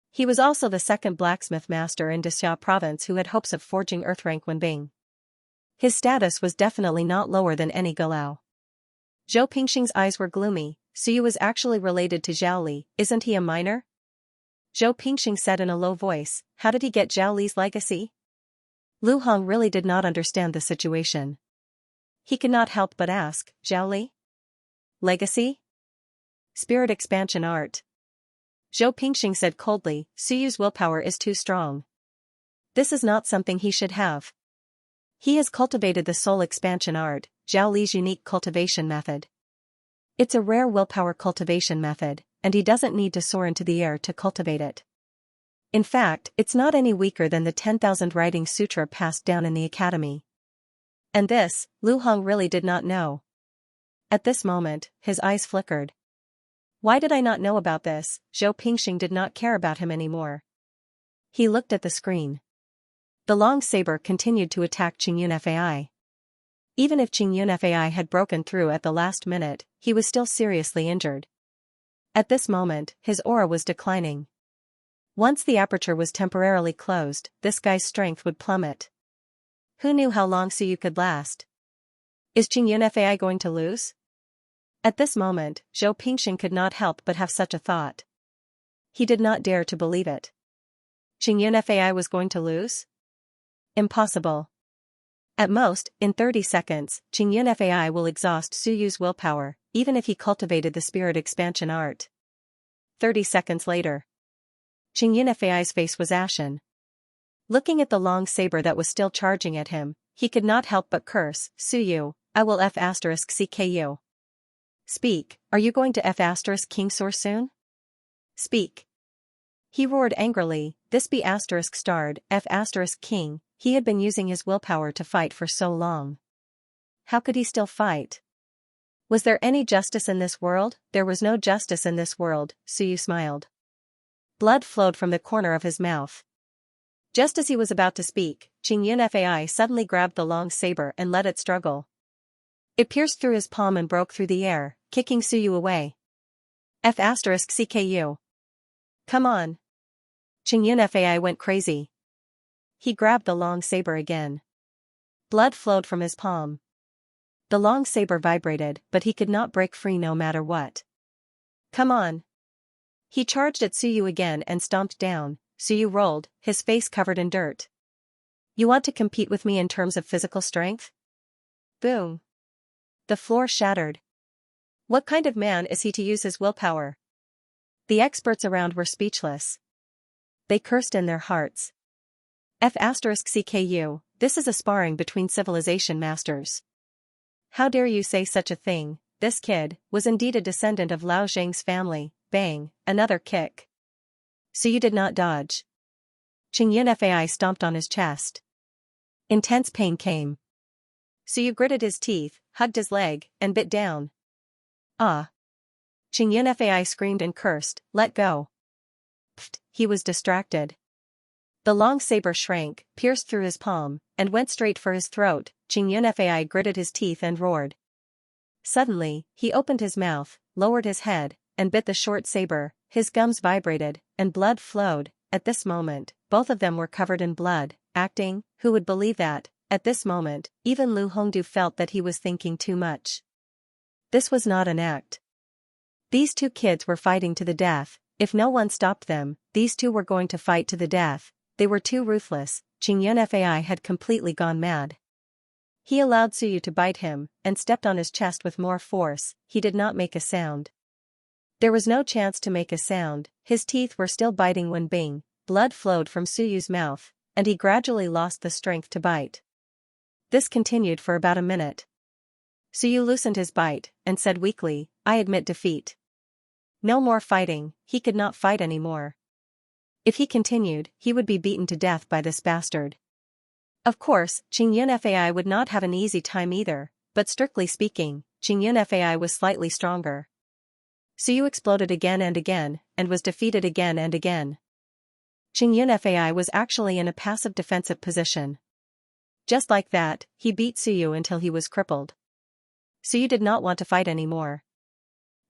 He was also the second blacksmith master in Dexia province who had hopes of forging earth rank Wenbing. His status was definitely not lower than any Galao. Zhou Pingxing's eyes were gloomy. Suyu was actually related to Zhao Li, isn't he a minor? Zhou Pingxing said in a low voice, how did he get Zhao Li's legacy? Lu Hong really did not understand the situation. He could not help but ask, Zhao Li? Legacy? Spirit expansion art. Zhou Pingxing said coldly, Suyu's willpower is too strong. This is not something he should have. He has cultivated the soul expansion art, Zhao Li's unique cultivation method. It's a rare willpower cultivation method, and he doesn't need to soar into the air to cultivate it. In fact, it's not any weaker than the 10,000 writing sutra passed down in the academy. And this, Lu Hong really did not know. At this moment, his eyes flickered. Why did I not know about this? Zhou Pingxing did not care about him anymore. He looked at the screen. The long saber continued to attack Qingyun Fai. Even if Qingyun Fai had broken through at the last minute, he was still seriously injured. At this moment, his aura was declining. Once the aperture was temporarily closed, this guy's strength would plummet. Who knew how long Suyu could last? Is Qingyun Fai going to lose? At this moment, Zhou Pingxing could not help but have such a thought. He did not dare to believe it. Qingyun Fai was going to lose? Impossible. At most, in 30 seconds, Qingyun Fai will exhaust Suyu's willpower, even if he cultivated the spirit expansion art. 30 seconds later. Qingyun Fai's face was ashen. Looking at the long saber that was still charging at him, he could not help but curse, Suyu, I will F***CKU. Speak, are you going to F***King Soar soon? Speak. He roared angrily, this be **starred, F***King, he had been using his willpower to fight for so long. How could he still fight? Was there any justice in this world? There was no justice in this world, Suyu smiled. Blood flowed from the corner of his mouth. Just as he was about to speak, Qingyun Fai suddenly grabbed the long saber and let it struggle. It pierced through his palm and broke through the air, kicking Suyu away. F***CKU. Come on. Qingyun Fai went crazy. He grabbed the long saber again. Blood flowed from his palm. The long saber vibrated, but he could not break free no matter what. Come on. He charged at Suyu again and stomped down. Suyu rolled, his face covered in dirt. You want to compete with me in terms of physical strength? Boom. The floor shattered. What kind of man is he to use his willpower? The experts around were speechless. They cursed in their hearts. F***CKU, this is a sparring between civilization masters. How dare you say such a thing? This kid was indeed a descendant of Lao Zhang's family. Bang, another kick. Suyu did not dodge. Qingyun Fai stomped on his chest. Intense pain came. Suyu gritted his teeth, hugged his leg, and bit down. Ah. Qingyun Fai screamed and cursed, let go. Pfft, he was distracted. The long saber shrank, pierced through his palm, and went straight for his throat. Qingyun Fai gritted his teeth and roared. Suddenly, he opened his mouth, lowered his head, and bit the short saber. His gums vibrated, and blood flowed. At this moment, both of them were covered in blood. Acting, who would believe that? At this moment, even Lu Hongdu felt that he was thinking too much. This was not an act. These two kids were fighting to the death. If no one stopped them, these two were going to fight to the death. They were too ruthless. Qingyun Fai had completely gone mad. He allowed Suyu to bite him, and stepped on his chest with more force. He did not make a sound. There was no chance to make a sound. His teeth were still biting when bing, blood flowed from Suyu's mouth, and he gradually lost the strength to bite. This continued for about a minute. Suyu loosened his bite, and said weakly, I admit defeat. No more fighting, he could not fight anymore. If he continued, he would be beaten to death by this bastard. Of course, Qingyun Fai would not have an easy time either, but strictly speaking, Qingyun Fai was slightly stronger. Suyu exploded again and was defeated again and again. Qingyun Fai was actually in a passive defensive position. Just like that, he beat Suyu until he was crippled. Suyu did not want to fight anymore.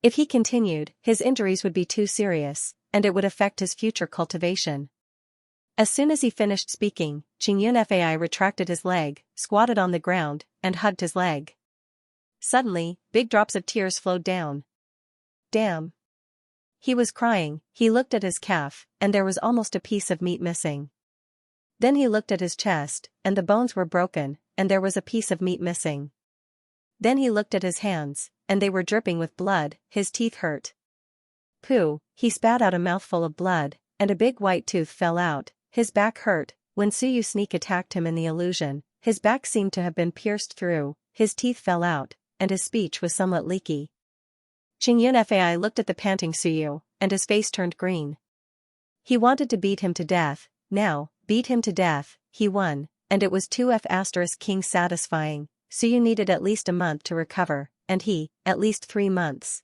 If he continued, his injuries would be too serious, and it would affect his future cultivation. As soon as he finished speaking, Qingyun Fai retracted his leg, squatted on the ground, and hugged his leg. Suddenly, big drops of tears flowed down. Damn. He was crying. He looked at his calf, and there was almost a piece of meat missing. Then he looked at his chest, and the bones were broken, and there was a piece of meat missing. Then he looked at his hands, and they were dripping with blood. His teeth hurt. Pooh, he spat out a mouthful of blood, and a big white tooth fell out. His back hurt. When Suyu Sneak attacked him in the illusion, his back seemed to have been pierced through, his teeth fell out, and his speech was somewhat leaky. Xianxia looked at the panting Suyu, and his face turned green. He wanted to beat him to death. Now, beat him to death. He won, and it was 2F** king satisfying. Suyu needed at least a month to recover, and he, at least 3 months.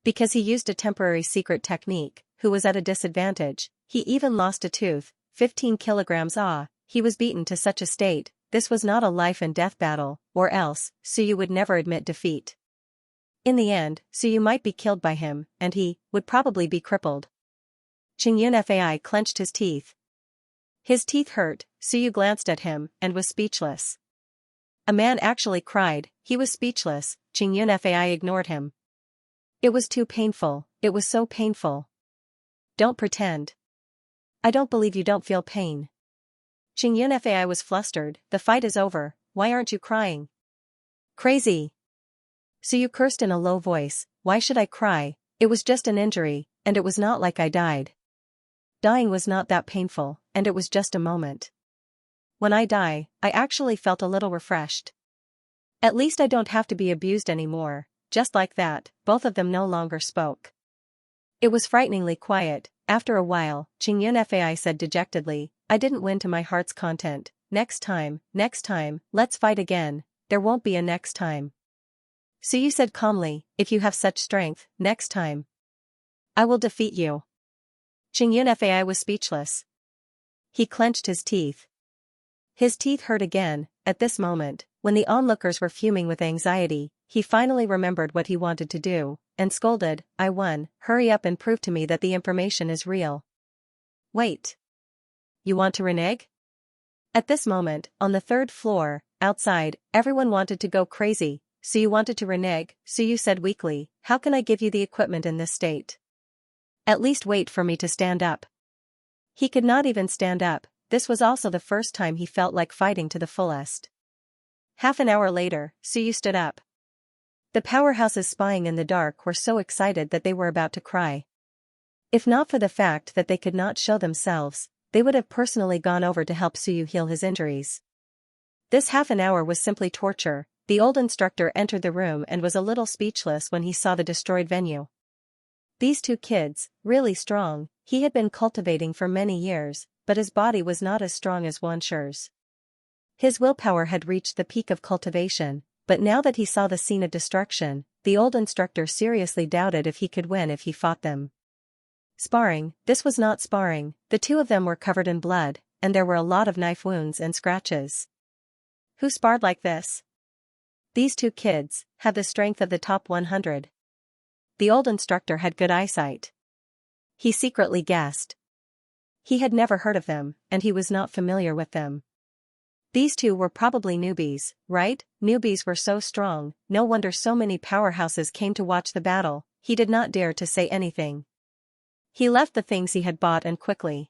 Because he used a temporary secret technique, who was at a disadvantage, he even lost a tooth, 15 kilograms. He was beaten to such a state. This was not a life and death battle, or else, Suyu would never admit defeat. In the end, Suyu might be killed by him, and he would probably be crippled. Xianxia clenched his teeth. His teeth hurt. Suyu glanced at him, and was speechless. A man actually cried. He was speechless. Xianxia ignored him. It was too painful. It was so painful. Don't pretend. I don't believe you don't feel pain. Xianxia was flustered. The fight is over. Why aren't you crying? Crazy. Suyu cursed in a low voice. Why should I cry? It was just an injury, and it was not like I died. Dying was not that painful, and it was just a moment. When I die, I actually felt a little refreshed. At least I don't have to be abused anymore. Just like that, both of them no longer spoke. It was frighteningly quiet. After a while, Xianxia said dejectedly, I didn't win to my heart's content. Next time, let's fight again. There won't be a next time. Suyu said calmly, if you have such strength, next time. I will defeat you. Xianxia was speechless. He clenched his teeth. His teeth hurt again. At this moment, when the onlookers were fuming with anxiety, he finally remembered what he wanted to do, and scolded, I won, hurry up and prove to me that the information is real. Wait. You want to renege? At this moment, on the 3rd floor, outside, everyone wanted to go crazy. So you wanted to renege? Suyu said weakly, how can I give you the equipment in this state? At least wait for me to stand up. He could not even stand up. This was also the first time he felt like fighting to the fullest. Half an hour later, Suyu stood up. The powerhouses spying in the dark were so excited that they were about to cry. If not for the fact that they could not show themselves, they would have personally gone over to help Suyu heal his injuries. This half an hour was simply torture. The old instructor entered the room and was a little speechless when he saw the destroyed venue. These 2 kids, really strong, he had been cultivating for many years, but his body was not as strong as Xianxia's. His willpower had reached the peak of cultivation, but now that he saw the scene of destruction, the old instructor seriously doubted if he could win if he fought them. Sparring, this was not sparring. The 2 of them were covered in blood, and there were a lot of knife wounds and scratches. Who sparred like this? These 2 kids had the strength of the top 100. The old instructor had good eyesight. He secretly guessed. He had never heard of them, and he was not familiar with them. These 2 were probably newbies, right? Newbies were so strong, no wonder so many powerhouses came to watch the battle. He did not dare to say anything. He left the things he had bought and quickly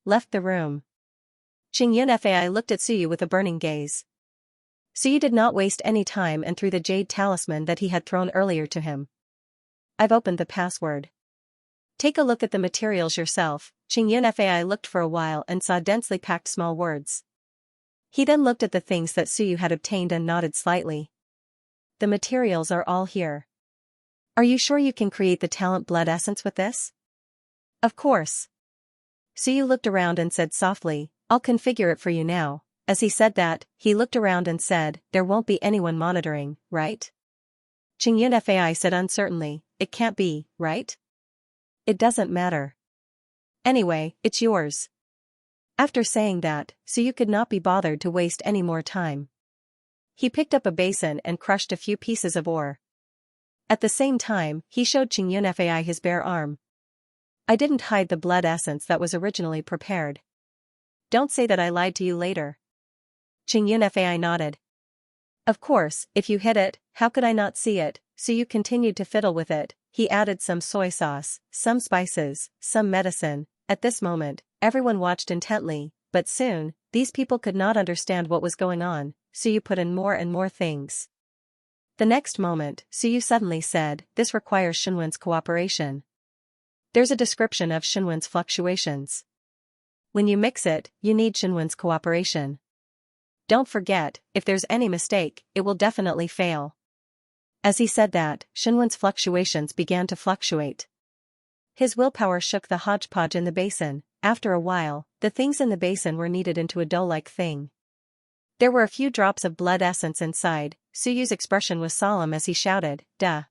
left the room. Xianxia looked at Suyu with a burning gaze. Suyu did not waste any time and threw the jade talisman that he had thrown earlier to him. I've opened the password. Take a look at the materials yourself. Xianxia looked for a while and saw densely packed small words. He then looked at the things that Suyu had obtained and nodded slightly. The materials are all here. Are you sure you can create the talent blood essence with this? Of course. Suyu looked around and said softly, I'll configure it for you now. As he said that, he looked around and said, there won't be anyone monitoring, right? Xianxia said uncertainly, it can't be, right? It doesn't matter. Anyway, it's yours. After saying that, Suyu could not be bothered to waste any more time. He picked up a basin and crushed a few pieces of ore. At the same time, he showed Xianxia his bare arm. I didn't hide the blood essence that was originally prepared. Don't say that I lied to you later. Xianxia nodded. Of course, if you hid it, how could I not see it? So you continued to fiddle with it. He added some soy sauce, some spices, some medicine. At this moment, everyone watched intently, but soon, these people could not understand what was going on, so you put in more and more things. The next moment, Suyu suddenly said, "This requires Xinwen's cooperation." There's a description of Xinwen's fluctuations. When you mix it, you need Xinwen's cooperation. Don't forget, if there's any mistake, it will definitely fail. As he said that, Xinwen's fluctuations began to fluctuate. His willpower shook the hodgepodge in the basin. After a while, the things in the basin were kneaded into a dough-like thing. There were a few drops of blood essence inside. Suyu's expression was solemn as he shouted, "Duh."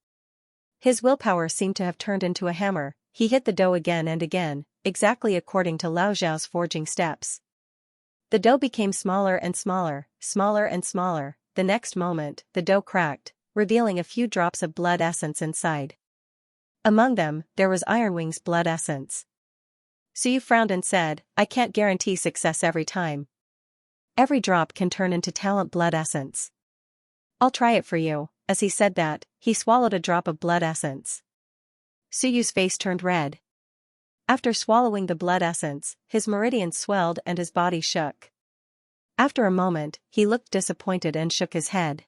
His willpower seemed to have turned into a hammer. He hit the dough again and again, exactly according to Lao Zhao's forging steps. The dough became smaller and smaller, smaller and smaller. The next moment, the dough cracked, revealing a few drops of blood essence inside. Among them, there was Ironwing's blood essence. Suyu frowned and said, "I can't guarantee success every time. Every drop can turn into talent blood essence. I'll try it for you." As he said that, he swallowed a drop of blood essence. Suyu's face turned red. After swallowing the blood essence, his meridians swelled and his body shook. After a moment, he looked disappointed and shook his head.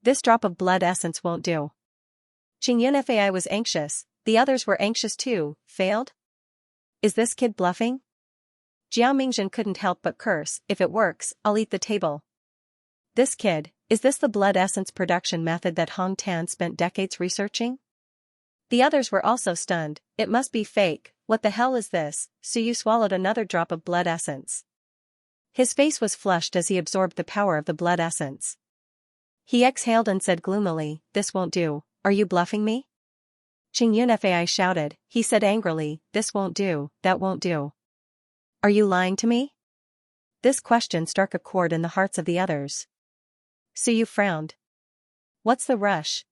"This drop of blood essence won't do." Xianxia was anxious, the others were anxious too. "Failed? Is this kid bluffing?" Jiao Mingzhen couldn't help but curse. "If it works, I'll eat the table." This kid, is this the blood essence production method that Hong Tan spent decades researching? The others were also stunned. "It must be fake. What the hell is this?" Suyu swallowed another drop of blood essence. His face was flushed as he absorbed the power of the blood essence. He exhaled and said gloomily, "This won't do. Are you bluffing me?" Xianxia shouted. He said angrily, "This won't do, that won't do. Are you lying to me?" This question struck a chord in the hearts of the others. Suyu frowned. "What's the rush?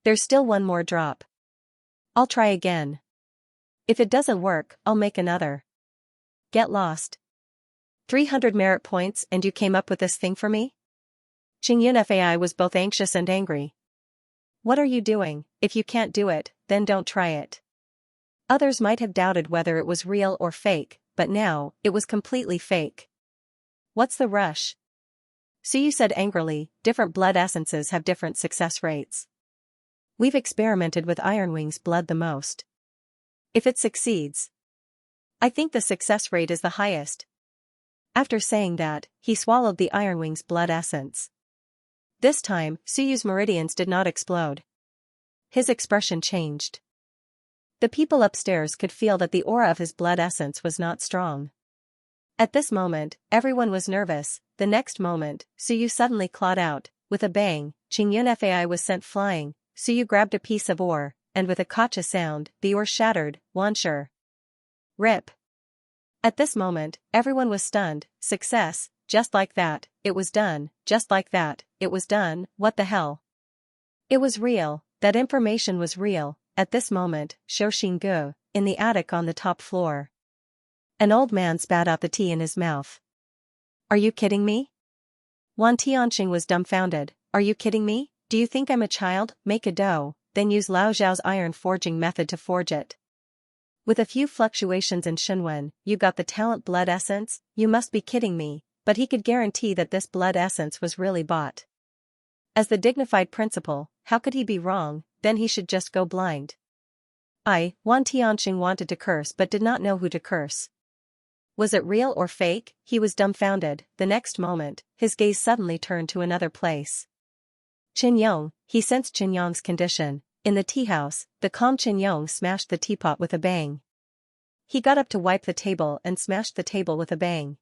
There's still one more drop. I'll try again. If it doesn't work, I'll make another. Get lost. 300 merit points and you came up with this thing for me?" Xianxia was both anxious and angry. "What are you doing? If you can't do it, then don't try it." Others might have doubted whether it was real or fake, but now, it was completely fake. "What's the rush?" Suyu said angrily, "Different blood essences have different success rates. We've experimented with Ironwing's blood the most. If it succeeds, I think the success rate is the highest." After saying that, he swallowed the Ironwing's blood essence. This time, Suyu's meridians did not explode. His expression changed. The people upstairs could feel that the aura of his blood essence was not strong. At this moment, everyone was nervous. The next moment, Suyu suddenly clawed out. With a bang, Xianxia was sent flying. Suyu grabbed a piece of ore, and with a kacha sound, the ore shattered. "Wansher. Rip." At this moment, everyone was stunned. Success, just like that, it was done, just like that, it was done. What the hell? It was real, that information was real. At this moment, Shou Xinggu, in the attic on the top floor. An old man spat out the tea in his mouth. "Are you kidding me?" Wan Tianxing was dumbfounded. "Are you kidding me? Do you think I'm a child? Make a dough, then use Lao Zhao's iron forging method to forge it. With a few fluctuations in Xinwen, you got the talent blood essence? You must be kidding me." But he could guarantee that this blood essence was really bought. As the dignified principal, how could he be wrong? Then he should just go blind. Wan Tianxing wanted to curse but did not know who to curse. Was it real or fake? He was dumbfounded. The next moment, his gaze suddenly turned to another place. Qinyong, he sensed Qinyong's condition. In the tea house, the calm Qinyong smashed the teapot with a bang. He got up to wipe the table and smashed the table with a bang.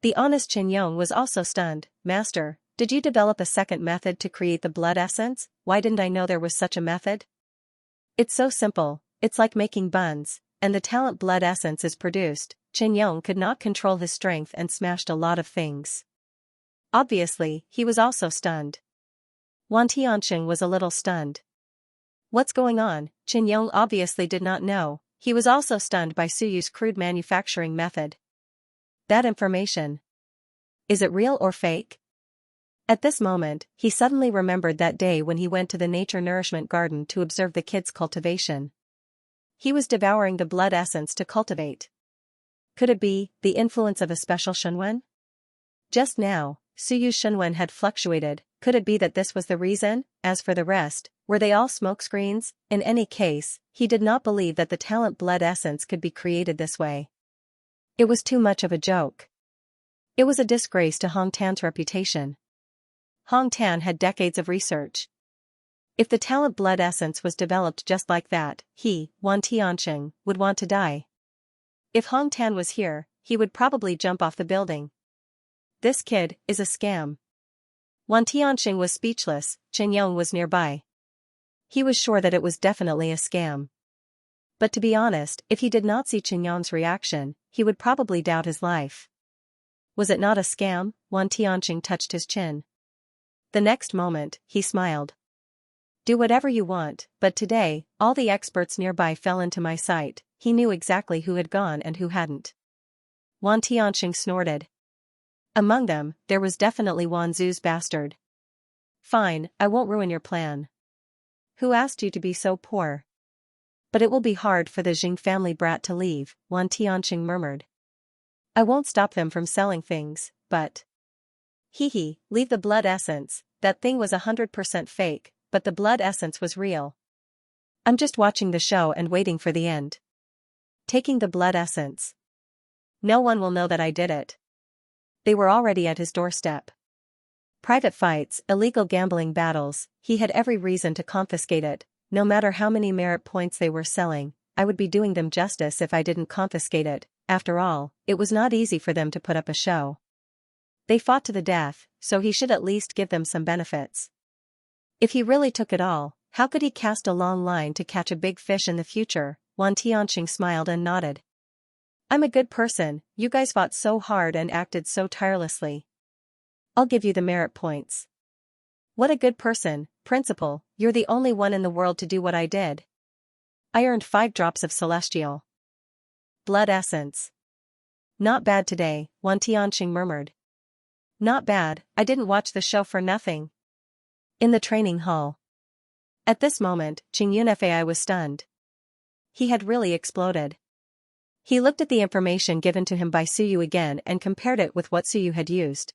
The honest Qinyong was also stunned. "Master, did you develop a second method to create the blood essence? Why didn't I know there was such a method? It's so simple, it's like making buns, and the talent blood essence is produced." Qinyong could not control his strength and smashed a lot of things. Obviously, he was also stunned. Wan Tianxing was a little stunned. What's going on? Qinyong obviously did not know. He was also stunned by Suyu's crude manufacturing method. That information. Is it real or fake? At this moment, he suddenly remembered that day when he went to the nature nourishment garden to observe the kids' cultivation. He was devouring the blood essence to cultivate. Could it be the influence of a special shenwen? Just now, Suyu's shenwen had fluctuated. Could it be that this was the reason? As for the rest, were they all smokescreens? In any case, he did not believe that the talent blood essence could be created this way. It was too much of a joke. It was a disgrace to Hong Tan's reputation. Hong Tan had decades of research. If the talent blood essence was developed just like that, he, Wan Tianqing, would want to die. If Hong Tan was here, he would probably jump off the building. This kid is a scam. Wan Tianqing was speechless. Chen Yong was nearby. He was sure that it was definitely a scam. But to be honest, if he did not see Chen Yong's reaction, he would probably doubt his life. Was it not a scam? Wan Tianqing touched his chin. The next moment, he smiled. Do whatever you want, but today, all the experts nearby fell into my sight. He knew exactly who had gone and who hadn't. Wan Tianqing snorted. Among them, there was definitely Wan Zu's bastard. Fine, I won't ruin your plan. Who asked you to be so poor? But it will be hard for the Jing family brat to leave, Wan Tianqing murmured. I won't stop them from selling things, but... Hee, leave the blood essence. That thing was 100% fake, but the blood essence was real. I'm just watching the show and waiting for the end. Taking the blood essence. No one will know that I did it. They were already at his doorstep. Private fights, illegal gambling battles, he had every reason to confiscate it. No matter how many merit points they were selling, I would be doing them justice if I didn't confiscate it. After all, it was not easy for them to put up a show. They fought to the death, so he should at least give them some benefits. If he really took it all, how could he cast a long line to catch a big fish in the future? Wan Tianqing smiled and nodded. I'm a good person, you guys fought so hard and acted so tirelessly. I'll give you the merit points. What a good person, Principal, you're the only one in the world to do what I did. I earned 5 drops of celestial blood essence. Not bad today, Wan Tianqing murmured. Not bad, I didn't watch the show for nothing. In the training hall. At this moment, Qing Yunfei was stunned. He had really exploded. He looked at the information given to him by Suyu again and compared it with what Suyu had used.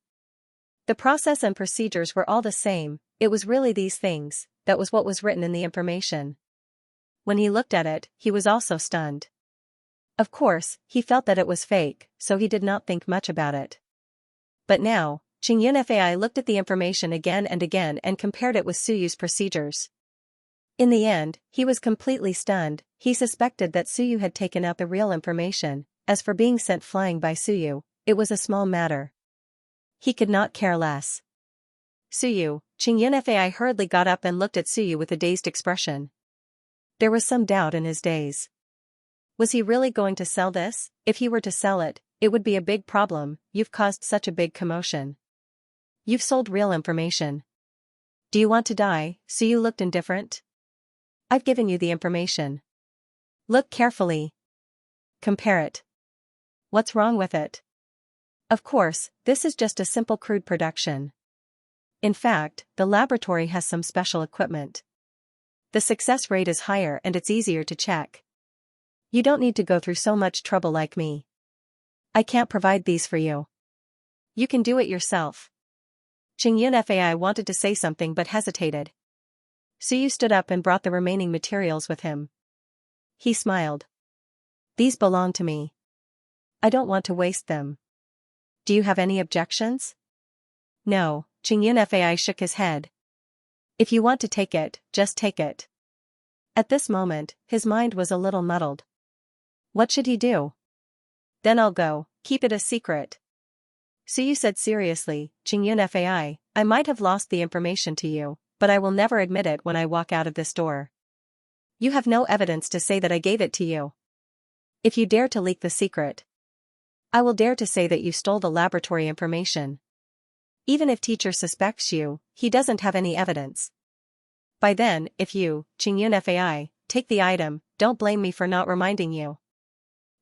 The process and procedures were all the same. It was really these things, that was what was written in the information. When he looked at it, he was also stunned. Of course, he felt that it was fake, so he did not think much about it. But now, Qing Yunfei looked at the information again and compared it with Suyu's procedures. In the end, he was completely stunned. He suspected that Suyu had taken out the real information. As for being sent flying by Suyu, it was a small matter. He could not care less. Suyu, Qing Yunfei hurriedly got up and looked at Suyu with a dazed expression. There was some doubt in his daze. Was he really going to sell this? If he were to sell it, it would be a big problem. You've caused such a big commotion. You've sold real information. Do you want to die? Suyu looked indifferent. I've given you the information. Look carefully. Compare it. What's wrong with it? Of course, this is just a simple crude production. In fact, the laboratory has some special equipment. The success rate is higher and it's easier to check. You don't need to go through so much trouble like me. I can't provide these for you. You can do it yourself. Qing Yunfei wanted to say something but hesitated. Suyu stood up and brought the remaining materials with him. He smiled. These belong to me. I don't want to waste them. Do you have any objections? No, Qing Yunfei shook his head. If you want to take it, just take it. At this moment, his mind was a little muddled. What should he do? Then I'll go, keep it a secret. Suyu said seriously, Qing Yunfei, I might have lost the information to you, but I will never admit it when I walk out of this door. You have no evidence to say that I gave it to you. If you dare to leak the secret, I will dare to say that you stole the laboratory information. Even if teacher suspects you, he doesn't have any evidence. By then, if you, Qing Yunfei, take the item, don't blame me for not reminding you.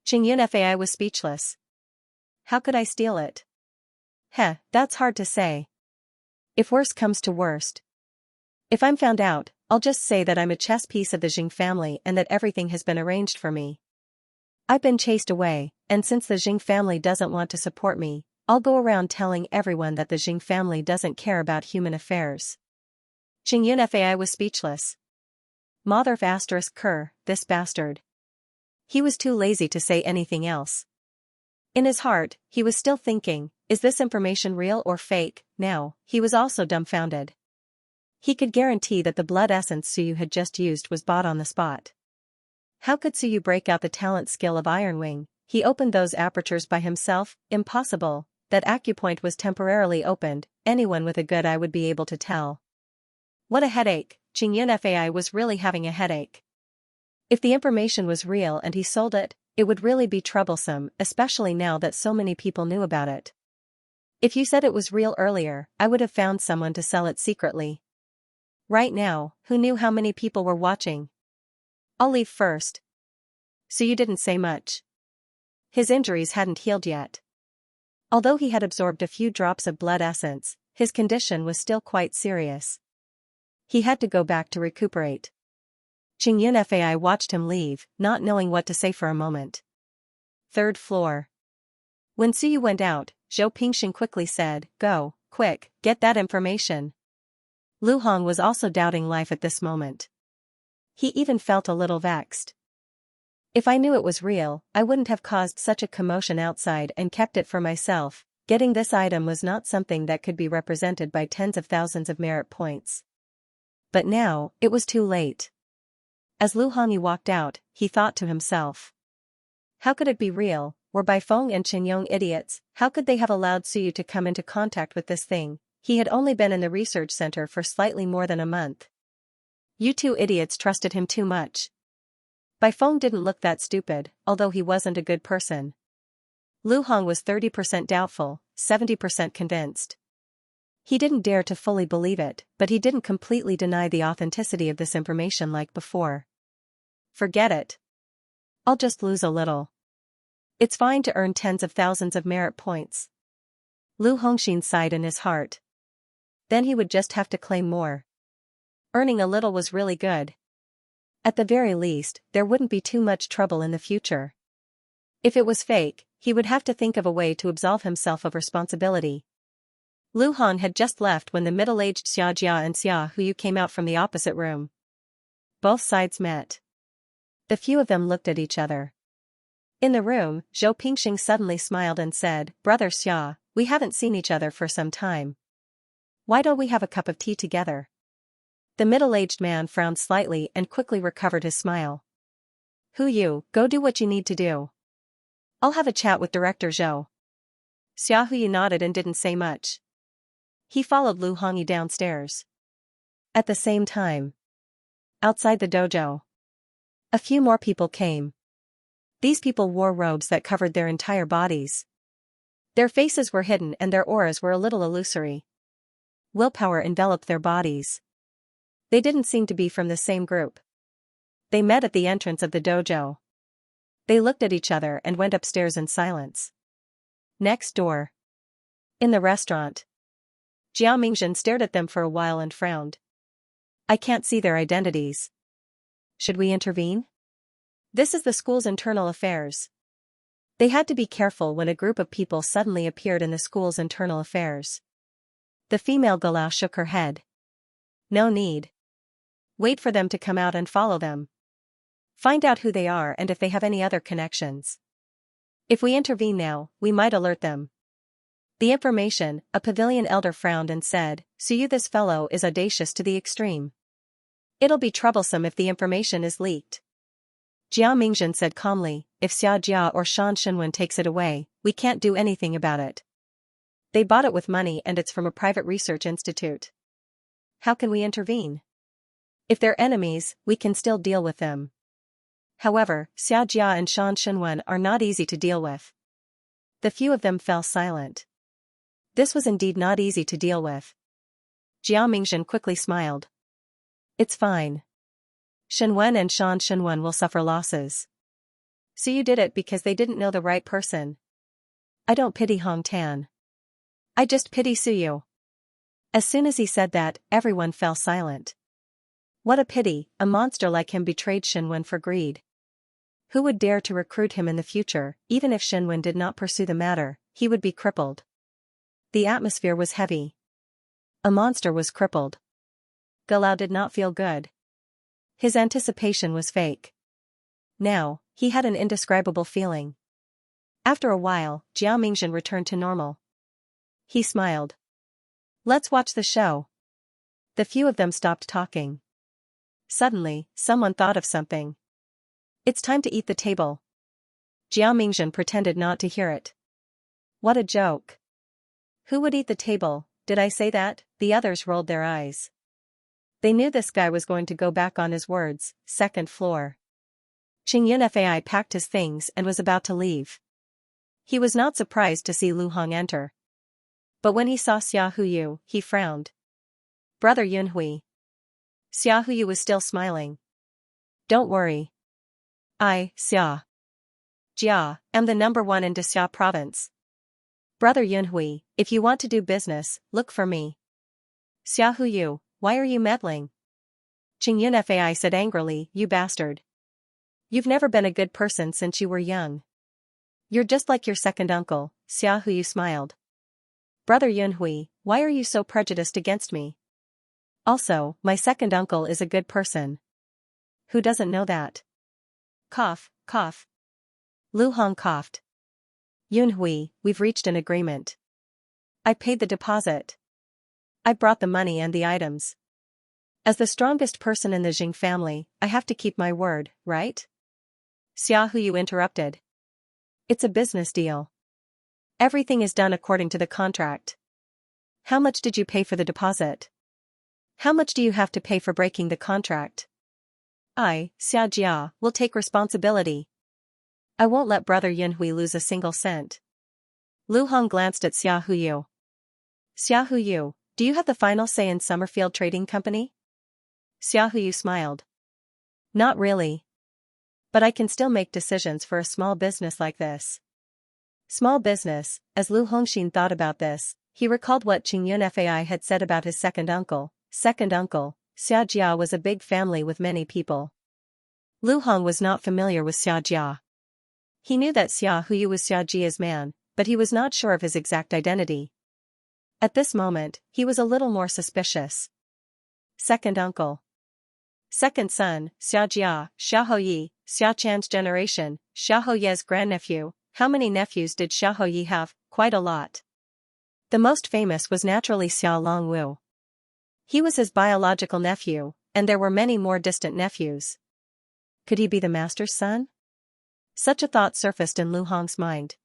Qing Yunfei was speechless. How could I steal it? Heh, that's hard to say. If worst comes to worst. If I'm found out, I'll just say that I'm a chess piece of the Jing family and that everything has been arranged for me. I've been chased away, and since the Jing family doesn't want to support me, I'll go around telling everyone that the Jing family doesn't care about human affairs. Qingyun Fai was speechless. Mother this bastard. He was too lazy to say anything else. In his heart, he was still thinking, is this information real or fake? Now, he was also dumbfounded. He could guarantee that the blood essence Suyu had just used was bought on the spot. How could Suyu break out the talent skill of Ironwing? He opened those apertures by himself? Impossible. That acupoint was temporarily opened, anyone with a good eye would be able to tell. What a headache. Qingyun Fai was really having a headache. If the information was real and he sold it, it would really be troublesome, especially now that so many people knew about it. If you said it was real earlier, I would have found someone to sell it secretly. Right now, who knew how many people were watching? I'll leave first. So you didn't say much. His injuries hadn't healed yet. Although he had absorbed a few drops of blood essence, his condition was still quite serious. He had to go back to recuperate. Qingyun Fai watched him leave, not knowing what to say for a moment. Third floor. When Suyu went out, Zhou Pingxing quickly said, "Go, quick, get that information." Lu Hong was also doubting life at this moment. He even felt a little vexed. If I knew it was real, I wouldn't have caused such a commotion outside and kept it for myself. Getting this item was not something that could be represented by tens of thousands of merit points. But now, it was too late. As Lu Hongyi walked out, he thought to himself. How could it be real? Were Bai Feng and Chen Yong idiots? How could they have allowed Suyu to come into contact with this thing? He had only been in the research center for slightly more than a month. You two idiots trusted him too much. Bai Feng didn't look that stupid, although he wasn't a good person. Lu Hong was 30% doubtful, 70% convinced. He didn't dare to fully believe it, but he didn't completely deny the authenticity of this information like before. Forget it. I'll just lose a little. It's fine to earn tens of thousands of merit points. Lu Hongxin sighed in his heart. Then he would just have to claim more. Earning a little was really good. At the very least, there wouldn't be too much trouble in the future. If it was fake, he would have to think of a way to absolve himself of responsibility. Lu Hong had just left when the middle-aged Xianxia and Xia Huyu came out from the opposite room. Both sides met. The few of them looked at each other. In the room, Zhou Pingxing suddenly smiled and said, "Brother Xia, we haven't seen each other for some time. Why don't we have a cup of tea together?" The middle-aged man frowned slightly and quickly recovered his smile. Huyu, go do what you need to do. I'll have a chat with Director Zhou. Xia Huyu nodded and didn't say much. He followed Lu Hongyi downstairs. At the same time, outside the dojo, a few more people came. These people wore robes that covered their entire bodies. Their faces were hidden and their auras were a little illusory. Willpower enveloped their bodies. They didn't seem to be from the same group. They met at the entrance of the dojo. They looked at each other and went upstairs in silence. Next door. In the restaurant. Jiao Mingzhen stared at them for a while and frowned. I can't see their identities. Should we intervene? This is the school's internal affairs. They had to be careful when a group of people suddenly appeared in the school's internal affairs. The female Galau shook her head. No need. Wait for them to come out and follow them. Find out who they are and if they have any other connections. If we intervene now, we might alert them. The information, a pavilion elder frowned and said, "Suyu, this fellow is audacious to the extreme. It'll be troublesome if the information is leaked." Jiao Mingzhen said calmly, "If Xia Jia or Shan Shenwen takes it away, we can't do anything about it. They bought it with money and it's from a private research institute. How can we intervene? If they're enemies, we can still deal with them. However, Xia Jia and Shan Shenwen are not easy to deal with." The few of them fell silent. This was indeed not easy to deal with. Jiao Mingzhen quickly smiled. It's fine. Shenwen and Shan Shenwen will suffer losses. So you did it because they didn't know the right person. I don't pity Hong Tan. I just pity Suyu. As soon as he said that, everyone fell silent. What a pity, a monster like him betrayed Xinwen for greed. Who would dare to recruit him in the future? Even if Xinwen did not pursue the matter, he would be crippled. The atmosphere was heavy. A monster was crippled. Galao did not feel good. His anticipation was fake. Now, he had an indescribable feeling. After a while, Jiao Mingzhen returned to normal. He smiled. Let's watch the show. The few of them stopped talking. Suddenly, someone thought of something. It's time to eat the table. Jiao Mingzhen pretended not to hear it. What a joke. Who would eat the table, did I say that? The others rolled their eyes. They knew this guy was going to go back on his words. Second floor. Qingyun Fai packed his things and was about to leave. He was not surprised to see Lu Hong enter. But when he saw Xia Huyu, he frowned. Brother Yunhui. Xia Huyu was still smiling. Don't worry. I, Xia Jia, am the number one in Dexia province. Brother Yunhui, if you want to do business, look for me. Xia Huyu, why are you meddling? Qingyun Fai said angrily, you bastard. You've never been a good person since you were young. You're just like your second uncle. Xia Huyu smiled. Brother Yunhui, why are you so prejudiced against me? Also, my second uncle is a good person. Who doesn't know that? Cough, cough. Lu Hong coughed. Yunhui, we've reached an agreement. I paid the deposit. I brought the money and the items. As the strongest person in the Jing family, I have to keep my word, right? Xia Huyu interrupted. It's a business deal. Everything is done according to the contract. How much did you pay for the deposit? How much do you have to pay for breaking the contract? I, Xia Jia, will take responsibility. I won't let Brother Yunhui lose a single cent. Lu Hong glanced at Xia Huyu. Xia Huyu, do you have the final say in Summerfield Trading Company? Xia Huyu smiled. Not really. But I can still make decisions for a small business like this. Small business, as Lu Hongxin thought about this, he recalled what Qingyun Fai had said about his second uncle. Second uncle, Xia Jia was a big family with many people. Lu Hong was not familiar with Xia Jia. He knew that Xia Huyu was Xia Jia's man, but he was not sure of his exact identity. At this moment, he was a little more suspicious. Second uncle. Second son, Xia Jia, Xia Houyi, Xia Chan's generation, Xia Houye's grandnephew. How many nephews did Xia Houyi have? Quite a lot. The most famous was naturally Xia Longwu. He was his biological nephew, and there were many more distant nephews. Could he be the master's son? Such a thought surfaced in Lu Hong's mind.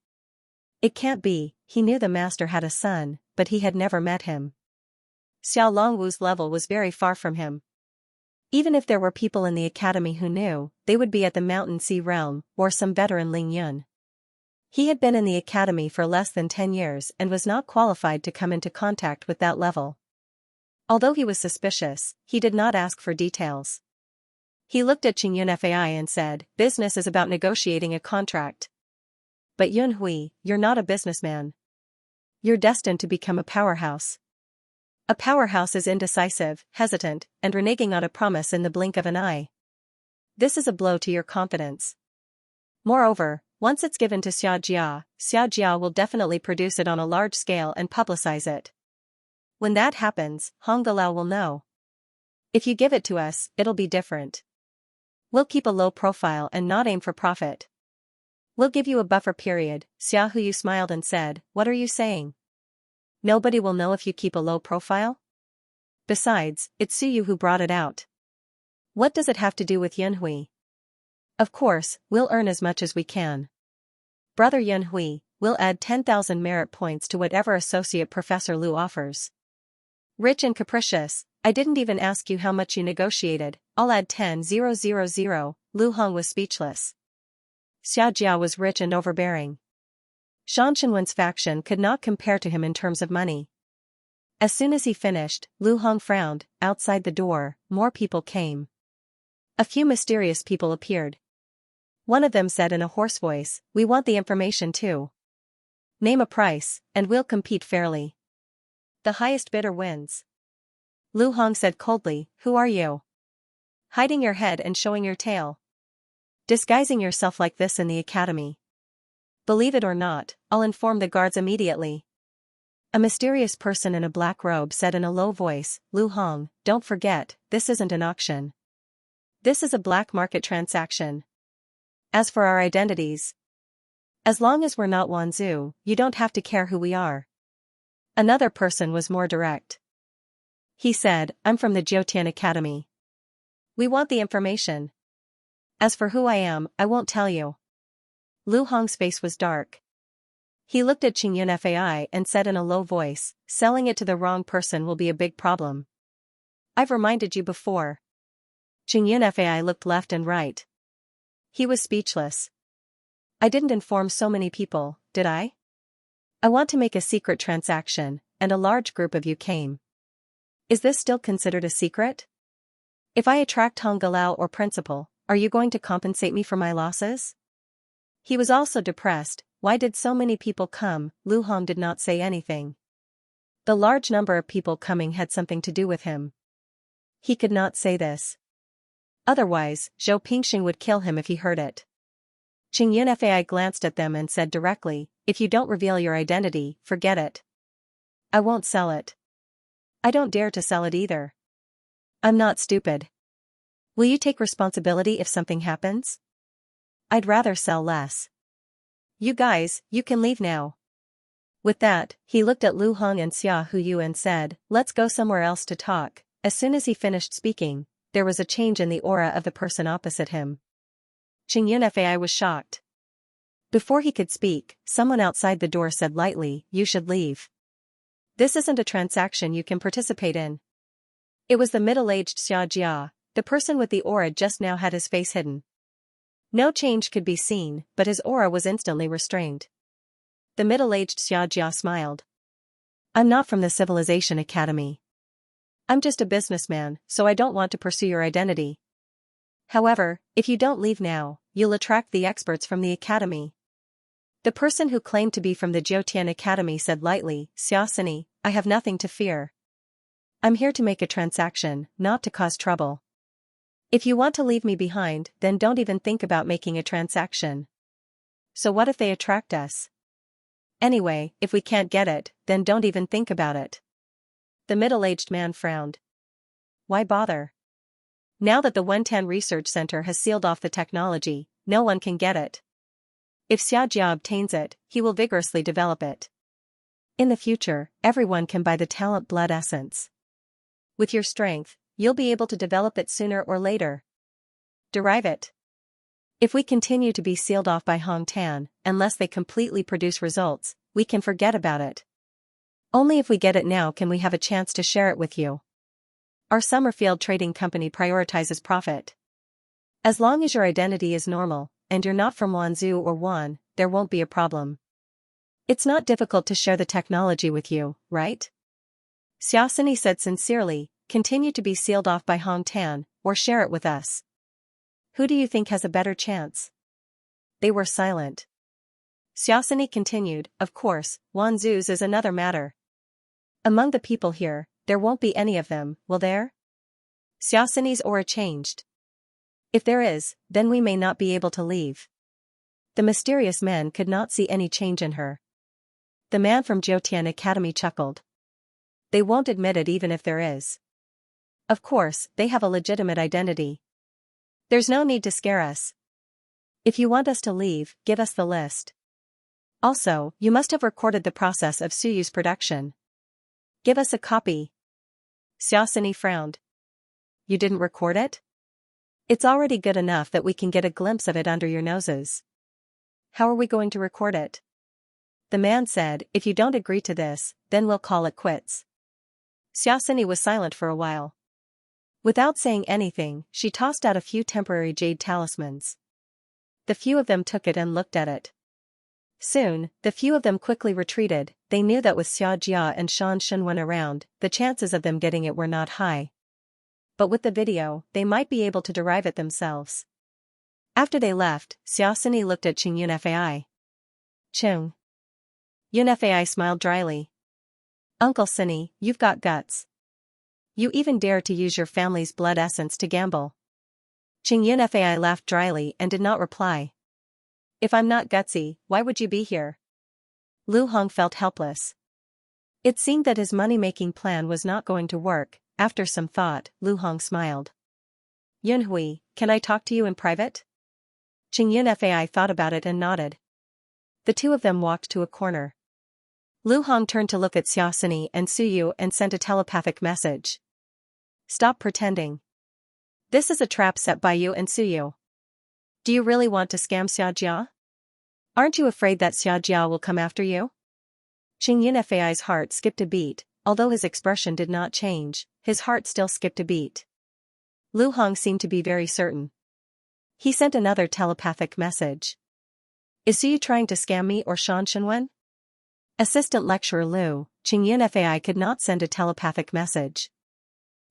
It can't be, he knew the master had a son, but he had never met him. Xia Longwu's level was very far from him. Even if there were people in the academy who knew, they would be at the Mountain Sea realm, or some veteran Ling Yun. He had been in the academy for less than 10 years and was not qualified to come into contact with that level. Although he was suspicious, he did not ask for details. He looked at Qingyun Fai and said, business is about negotiating a contract. But Yunhui, you're not a businessman. You're destined to become a powerhouse. A powerhouse is indecisive, hesitant, and reneging on a promise in the blink of an eye. This is a blow to your confidence. Moreover, once it's given to Xia Jia will definitely produce it on a large scale and publicize it. When that happens, Hong Galao will know. If you give it to us, it'll be different. We'll keep a low profile and not aim for profit. We'll give you a buffer period. Xia Huyu smiled and said, what are you saying? Nobody will know if you keep a low profile? Besides, it's Suyu who brought it out. What does it have to do with Yunhui? Of course, we'll earn as much as we can. Brother Yunhui, we'll add 10,000 merit points to whatever associate Professor Lu offers. Rich and capricious, I didn't even ask you how much you negotiated, I'll add 10,000. Lu Hong was speechless. Xia Jia was rich and overbearing. Shan Shenwen's faction could not compare to him in terms of money. As soon as he finished, Lu Hong frowned. Outside the door, more people came. A few mysterious people appeared. One of them said in a hoarse voice, we want the information too. Name a price, and we'll compete fairly. The highest bidder wins. Lu Hong said coldly, who are you? Hiding your head and showing your tail. Disguising yourself like this in the academy. Believe it or not, I'll inform the guards immediately. A mysterious person in a black robe said in a low voice, Lu Hong, don't forget, this isn't an auction. This is a black market transaction. As for our identities, as long as we're not Wanzhou, you don't have to care who we are. Another person was more direct. He said, I'm from the Jiutian Academy. We want the information. As for who I am, I won't tell you. Lu Hong's face was dark. He looked at Qingyun Fai and said in a low voice, selling it to the wrong person will be a big problem. I've reminded you before. Qingyun Fai looked left and right. He was speechless. I didn't inform so many people, did I? I want to make a secret transaction, and a large group of you came. Is this still considered a secret? If I attract Hong Galao or principal, are you going to compensate me for my losses? He was also depressed. Why did so many people come? Lu Hong did not say anything. The large number of people coming had something to do with him. He could not say this. Otherwise, Zhou Pingxing would kill him if he heard it. Qingyun Fai glanced at them and said directly, if you don't reveal your identity, forget it. I won't sell it. I don't dare to sell it either. I'm not stupid. Will you take responsibility if something happens? I'd rather sell less. You guys, you can leave now. With that, he looked at Lu Hong and Xia Huyu and said, let's go somewhere else to talk. As soon as he finished speaking, there was a change in the aura of the person opposite him. Qingyun Fai was shocked. Before he could speak, someone outside the door said lightly, you should leave. This isn't a transaction you can participate in. It was the middle-aged Xianxia. The person with the aura just now had his face hidden. No change could be seen, but his aura was instantly restrained. The middle-aged Xianxia smiled. I'm not from the Civilization Academy. I'm just a businessman, so I don't want to pursue your identity. However, if you don't leave now, you'll attract the experts from the academy. The person who claimed to be from the Jiutian Academy said lightly, Xiaxia, I have nothing to fear. I'm here to make a transaction, not to cause trouble. If you want to leave me behind, then don't even think about making a transaction. So what if they attract us? Anyway, if we can't get it, then don't even think about it. The middle-aged man frowned. Why bother? Now that the Wentan Research Center has sealed off the technology, no one can get it. If Xiaojia obtains it, he will vigorously develop it. In the future, everyone can buy the talent blood essence. With your strength, you'll be able to develop it sooner or later. Derive it. If we continue to be sealed off by Hong Tan, unless they completely produce results, we can forget about it. Only if we get it now can we have a chance to share it with you. Our Summerfield Trading Company prioritizes profit. As long as your identity is normal, and you're not from Wanzhou or Wan, there won't be a problem. It's not difficult to share the technology with you, right? Xiaxia said sincerely, continue to be sealed off by Hong Tan, or share it with us. Who do you think has a better chance? They were silent. Xiaxia continued, of course, Wanzhou's is another matter. Among the people here, there won't be any of them, will there? Xiaoxia's aura changed. If there is, then we may not be able to leave. The mysterious man could not see any change in her. The man from Jiutian Academy chuckled. They won't admit it even if there is. Of course, they have a legitimate identity. There's no need to scare us. If you want us to leave, give us the list. Also, you must have recorded the process of Suyu's production. Give us a copy. Xiaoxia frowned. You didn't record it? It's already good enough that we can get a glimpse of it under your noses. How are we going to record it? The man said, if you don't agree to this, then we'll call it quits. Xiaoxia was silent for a while. Without saying anything, she tossed out a few temporary jade talismans. The few of them took it and looked at it. Soon, the few of them quickly retreated. They knew that with Xia Jia and Shan Shenwen around, the chances of them getting it were not high. But with the video, they might be able to derive it themselves. After they left, Xiaoxia looked at Qingyun Fai. Chung. Yun Fai smiled dryly. Uncle Sunny, you've got guts. You even dare to use your family's blood essence to gamble. Xianxia laughed dryly and did not reply. If I'm not gutsy, why would you be here? Lu Hong felt helpless. It seemed that his money-making plan was not going to work. After some thought, Lu Hong smiled. Yunhui, can I talk to you in private? Xianxia thought about it and nodded. The two of them walked to a corner. Lu Hong turned to look at Xiaoxia and Suyu and sent a telepathic message. Stop pretending. This is a trap set by you and Suyu. Do you really want to scam Xiaojia? Aren't you afraid that Xiaojia will come after you? Xianxia's heart skipped a beat, although his expression did not change, his heart still skipped a beat. Lu Hong seemed to be very certain. He sent another telepathic message. Is Suyu trying to scam me or Shan Shenwen? Assistant Lecturer Lu, Xianxia could not send a telepathic message.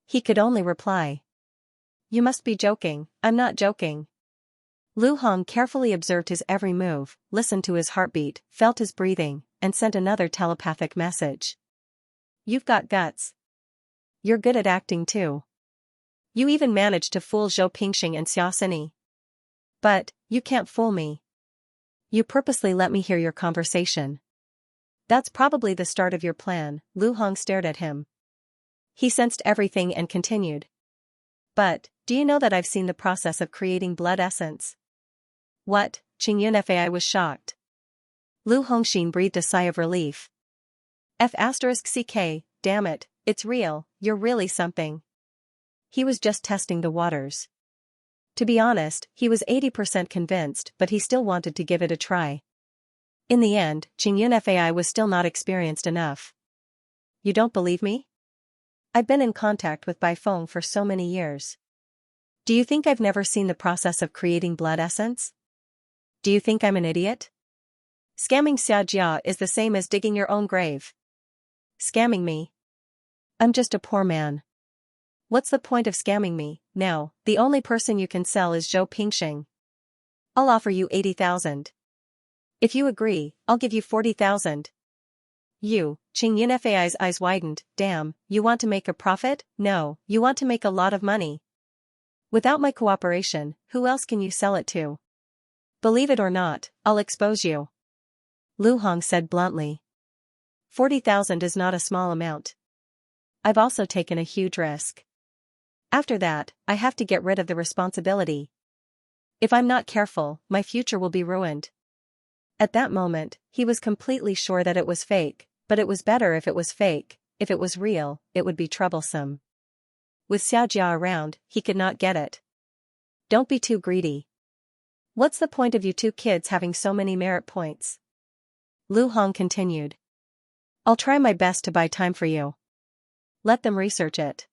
He could only reply. You must be joking, I'm not joking. Lu Hong carefully observed his every move, listened to his heartbeat, felt his breathing, and sent another telepathic message. You've got guts. You're good at acting too. You even managed to fool Zhou Pingxing and Xiaoxia. But, you can't fool me. You purposely let me hear your conversation. That's probably the start of your plan. Lu Hong stared at him. He sensed everything and continued. But, do you know that I've seen the process of creating blood essence? What? Xianxia was shocked. Lu Hongxin breathed a sigh of relief. F***ck, damn it, it's real, you're really something. He was just testing the waters. To be honest, he was 80% convinced, but he still wanted to give it a try. In the end, Xianxia was still not experienced enough. You don't believe me? I've been in contact with Baifeng for so many years. Do you think I've never seen the process of creating blood essence? Do you think I'm an idiot? Scamming Xiaojia is the same as digging your own grave. Scamming me? I'm just a poor man. What's the point of scamming me? Now, the only person you can sell is Zhou Pingxing. I'll offer you 80,000. If you agree, I'll give you 40,000. Xianxia's eyes widened. Damn, you want to make a profit? No, you want to make a lot of money. Without my cooperation, who else can you sell it to? Believe it or not, I'll expose you. Lu Hong said bluntly. 40,000 is not a small amount. I've also taken a huge risk. After that, I have to get rid of the responsibility. If I'm not careful, my future will be ruined. At that moment, he was completely sure that it was fake, but it was better if it was fake. If it was real, it would be troublesome. With Xiaojia around, he could not get it. Don't be too greedy. What's the point of you two kids having so many merit points? Lu Hong continued. I'll try my best to buy time for you. Let them research it.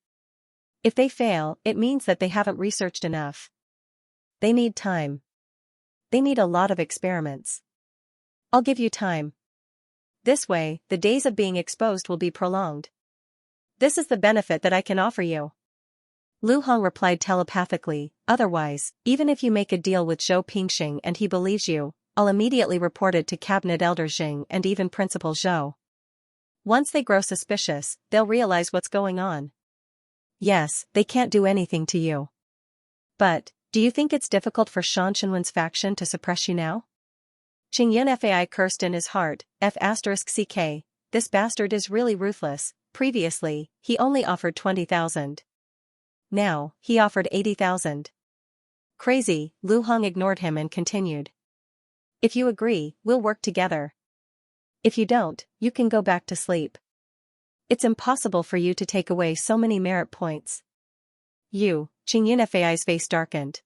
If they fail, it means that they haven't researched enough. They need time. They need a lot of experiments. I'll give you time. This way, the days of being exposed will be prolonged. This is the benefit that I can offer you. Lu Hong replied telepathically, otherwise, even if you make a deal with Zhou Pingxing and he believes you, I'll immediately report it to Cabinet Elder Xing and even Principal Zhou. Once they grow suspicious, they'll realize what's going on. Yes, they can't do anything to you. But, do you think it's difficult for Shan Shenwen's faction to suppress you now? Xianxia cursed in his heart, F***ck, this bastard is really ruthless. Previously, he only offered 20,000. Now, he offered 80,000. Crazy, Lu Hong ignored him and continued. If you agree, we'll work together. If you don't, you can go back to sleep. It's impossible for you to take away so many merit points. Xianxia's face darkened.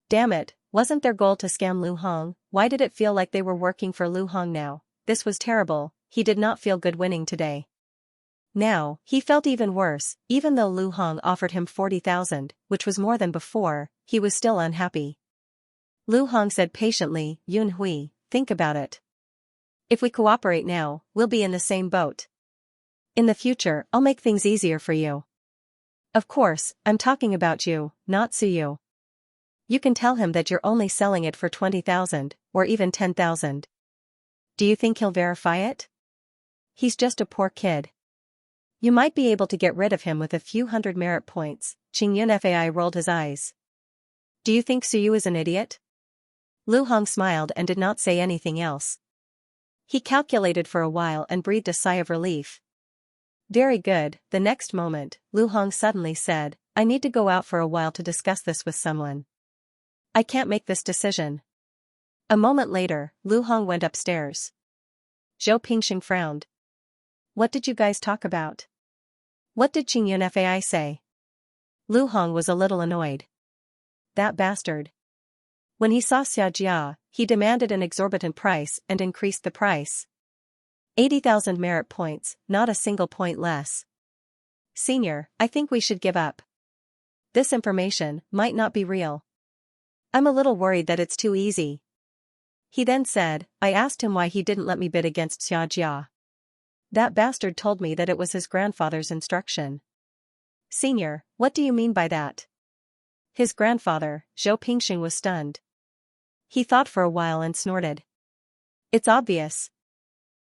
Damn it, wasn't their goal to scam Lu Hong? Why did it feel like they were working for Lu Hong now? This was terrible, he did not feel good winning today. Now, he felt even worse, even though Lu Hong offered him 40,000, which was more than before, he was still unhappy. Lu Hong said patiently, Yunhui, think about it. If we cooperate now, we'll be in the same boat. In the future, I'll make things easier for you. Of course, I'm talking about you, not Suyu. You can tell him that you're only selling it for 20,000, or even 10,000. Do you think he'll verify it? He's just a poor kid. You might be able to get rid of him with a few hundred merit points. Qingyun Fai rolled his eyes. Do you think Suyu is an idiot? Lu Hong smiled and did not say anything else. He calculated for a while and breathed a sigh of relief. Very good. The next moment, Lu Hong suddenly said, I need to go out for a while to discuss this with someone. I can't make this decision. A moment later, Lu Hong went upstairs. Zhou Pingxing frowned. What did you guys talk about? What did Qingyun Fai say? Lu Hong was a little annoyed. That bastard. When he saw Xianxia, he demanded an exorbitant price and increased the price. 80,000 merit points, not a single point less. Senior, I think we should give up. This information might not be real. I'm a little worried that it's too easy. He then said, I asked him why he didn't let me bid against Xianxia. That bastard told me that it was his grandfather's instruction. Senior, what do you mean by that? His grandfather, Zhou Pingxing, was stunned. He thought for a while and snorted. It's obvious.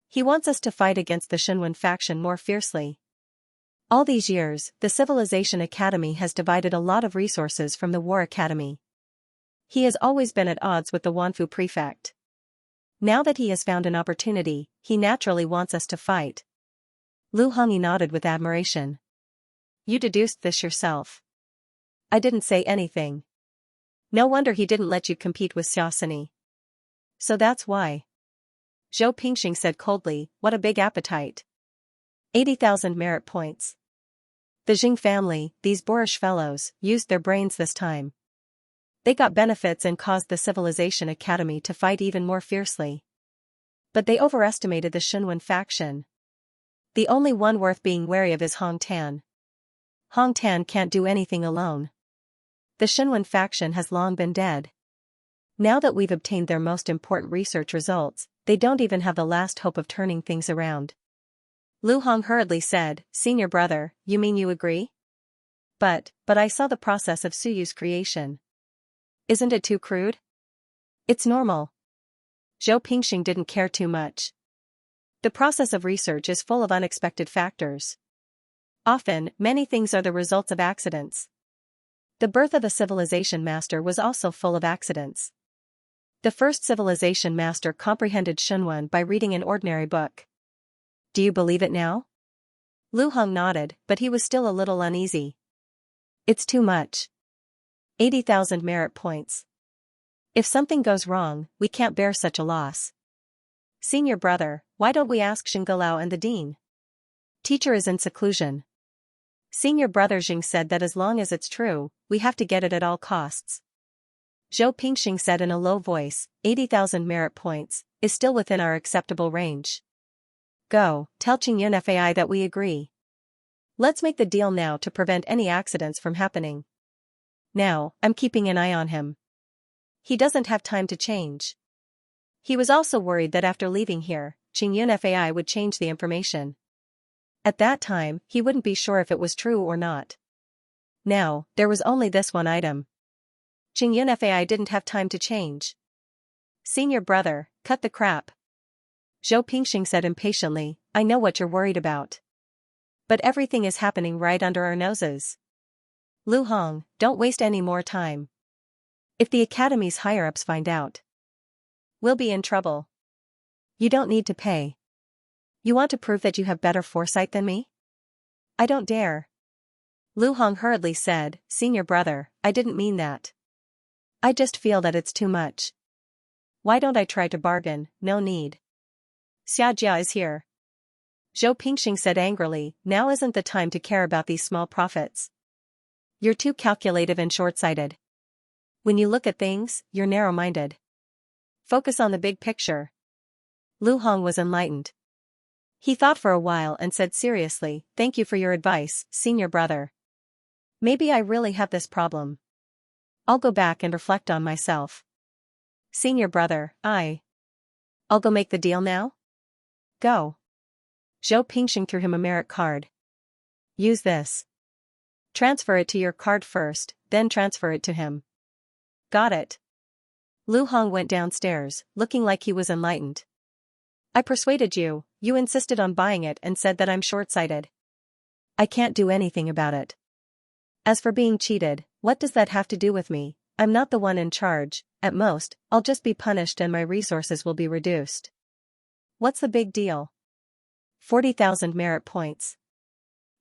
He wants us to fight against the Shenwen faction more fiercely. All these years, the Civilization Academy has divided a lot of resources from the War Academy. He has always been at odds with the Wanfu prefect. Now that he has found an opportunity, he naturally wants us to fight. Lu Hongyi nodded with admiration. You deduced this yourself. I didn't say anything. No wonder he didn't let you compete with Xiaoxini. So that's why. Zhou Pingxing said coldly, what a big appetite. 80,000 merit points. The Jing family, these boorish fellows, used their brains this time. They got benefits and caused the Civilization Academy to fight even more fiercely. But they overestimated the Shenwen faction. The only one worth being wary of is Hong Tan. Hong Tan can't do anything alone. The Shenwen faction has long been dead. Now that we've obtained their most important research results, they don't even have the last hope of turning things around. Lu Hong hurriedly said, Senior brother, you mean you agree? But I saw the process of Suyu's creation. Isn't it too crude? It's normal. Zhou Pingxing didn't care too much. The process of research is full of unexpected factors. Often, many things are the results of accidents. The birth of a civilization master was also full of accidents. The first civilization master comprehended Shenwen by reading an ordinary book. Do you believe it now? Lu Hong nodded, but he was still a little uneasy. It's too much. 80,000 merit points. If something goes wrong, we can't bear such a loss. Senior brother, why don't we ask Xinggelao and the dean? Teacher is in seclusion. Senior brother Jing said that as long as it's true, we have to get it at all costs. Zhou Pingxing said in a low voice, 80,000 merit points, is still within our acceptable range. Go, tell Qingyun Fai that we agree. Let's make the deal now to prevent any accidents from happening. Now, I'm keeping an eye on him. He doesn't have time to change. He was also worried that after leaving here, Qingyun Fai would change the information. At that time, he wouldn't be sure if it was true or not. Now, there was only this one item. Qingyun Fai didn't have time to change. Senior brother, cut the crap. Zhou Pingxing said impatiently, I know what you're worried about. But everything is happening right under our noses. Lu Hong, don't waste any more time. If the Academy's higher-ups find out, we'll be in trouble. You don't need to pay. You want to prove that you have better foresight than me? I don't dare. Lu Hong hurriedly said, Senior brother, I didn't mean that. I just feel that it's too much. Why don't I try to bargain? No need. Xianxia is here. Zhou Pingxing said angrily, now isn't the time to care about these small profits. You're too calculative and short-sighted. When you look at things, you're narrow-minded. Focus on the big picture. Lu Hong was enlightened. He thought for a while and said seriously, thank you for your advice, senior brother. Maybe I really have this problem. I'll go back and reflect on myself. Senior brother, I'll go make the deal now? Go. Zhou Pingxing threw him a merit card. Use this. Transfer it to your card first, then transfer it to him. Got it. Lu Hong went downstairs, looking like he was enlightened. I persuaded you, you insisted on buying it and said that I'm short-sighted. I can't do anything about it. As for being cheated, what does that have to do with me? I'm not the one in charge. At most, I'll just be punished and my resources will be reduced. What's the big deal? 40,000 merit points.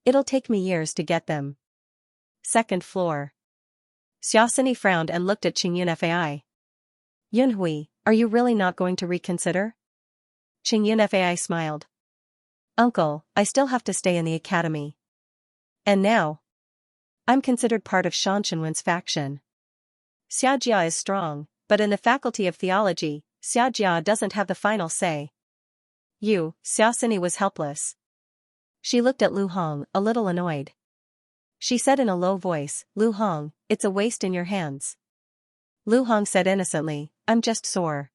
It'll take me years to get them. Second floor. Xiaxia frowned and looked at Xianxia. Yunhui, are you really not going to reconsider? Xianxia smiled. Uncle, I still have to stay in the academy. And now? I'm considered part of Xianxinwen's faction. Xianxia is strong, but in the Faculty of Theology, Xianxia doesn't have the final say. Xiaxia was helpless. She looked at Lu Hong, a little annoyed. She said in a low voice, Lu Hong, it's a waste in your hands. Lu Hong said innocently, I'm just sore.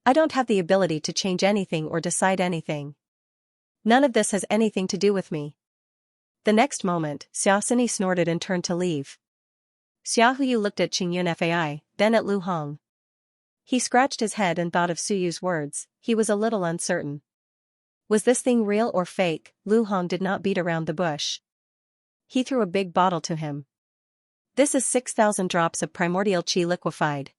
I don't have the ability to change anything or decide anything. None of this has anything to do with me. The next moment, Xiaxia snorted and turned to leave. Xiaohu looked at Xianxia, then at Lu Hong. He scratched his head and thought of Suyu's words. He was a little uncertain. Was this thing real or fake? Lu Hong did not beat around the bush. He threw a big bottle to him. This is 6,000 drops of primordial qi liquefied.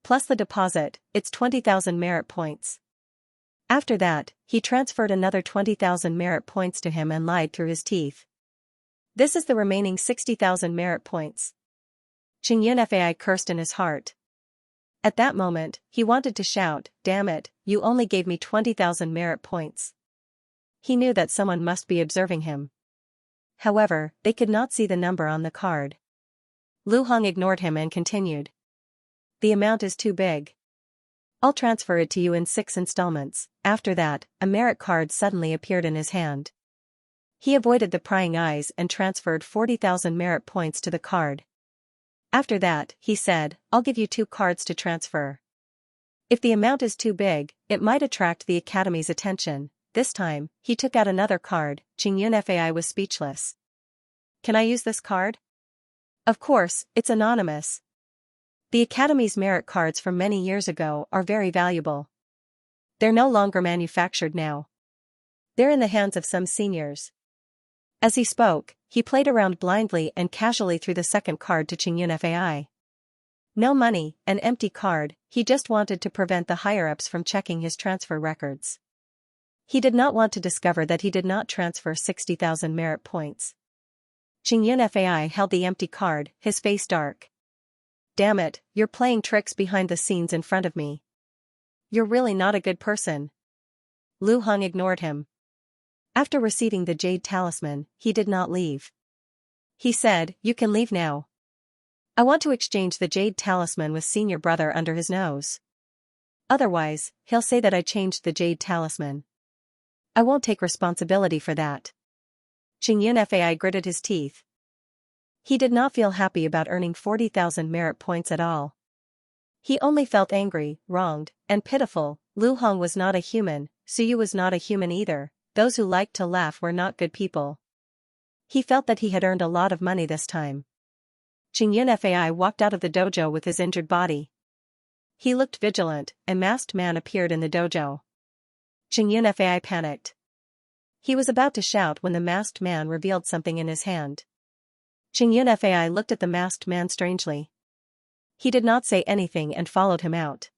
Plus the deposit, it's 20,000 merit points. After that, he transferred another 20,000 merit points to him and lied through his teeth. This is the remaining 60,000 merit points. Xianxia cursed in his heart. At that moment, he wanted to shout, damn it, you only gave me 20,000 merit points. He knew that someone must be observing him. However, they could not see the number on the card. Lu Hong ignored him and continued. The amount is too big. I'll transfer it to you in 6 installments. After that, a merit card suddenly appeared in his hand. He avoided the prying eyes and transferred 40,000 merit points to the card. After that, he said, I'll give you 2 cards to transfer. If the amount is too big, it might attract the Academy's attention. This time, he took out another card. Xianxia was speechless. Can I use this card? Of course, it's anonymous. The Academy's merit cards from many years ago are very valuable. They're no longer manufactured now. They're in the hands of some seniors. As he spoke, he played around blindly and casually threw the second card to Xianxia. No money, an empty card, he just wanted to prevent the higher-ups from checking his transfer records. He did not want to discover that he did not transfer 60,000 merit points. Xianxia held the empty card, his face dark. Damn it, you're playing tricks behind the scenes in front of me. You're really not a good person. Lu Hong ignored him. After receiving the jade talisman, he did not leave. He said, you can leave now. I want to exchange the jade talisman with senior brother under his nose. Otherwise, he'll say that I changed the jade talisman. I won't take responsibility for that. Xianxia gritted his teeth. He did not feel happy about earning 40,000 merit points at all. He only felt angry, wronged, and pitiful. Lu Hong was not a human, Suyu was not a human either. Those who liked to laugh were not good people. He felt that he had earned a lot of money this time. Xianxia walked out of the dojo with his injured body. He looked vigilant. A masked man appeared in the dojo. Xianxia panicked. He was about to shout when the masked man revealed something in his hand. Xianxia looked at the masked man strangely. He did not say anything and followed him out.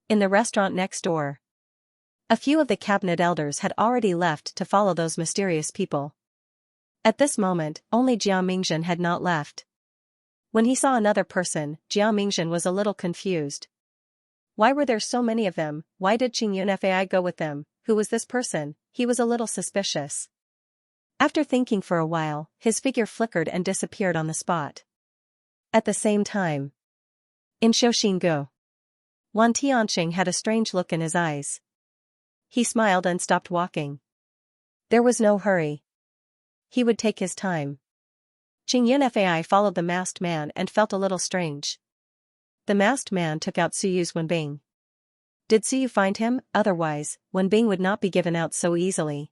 In the restaurant next door, a few of the cabinet elders had already left to follow those mysterious people. At this moment, only Jia Mingzhen had not left. When he saw another person, Jia Mingzhen was a little confused. Why were there so many of them? Why did Xianxia go with them? Who was this person? He was a little suspicious. After thinking for a while, his figure flickered and disappeared on the spot. At the same time, in Shouxinggu, Wan Tianxing had a strange look in his eyes. He smiled and stopped walking. There was no hurry. He would take his time. Xianxia followed the masked man and felt a little strange. The masked man took out Suyu's Wenbing. Did Suyu find him? Otherwise, Wenbing would not be given out so easily.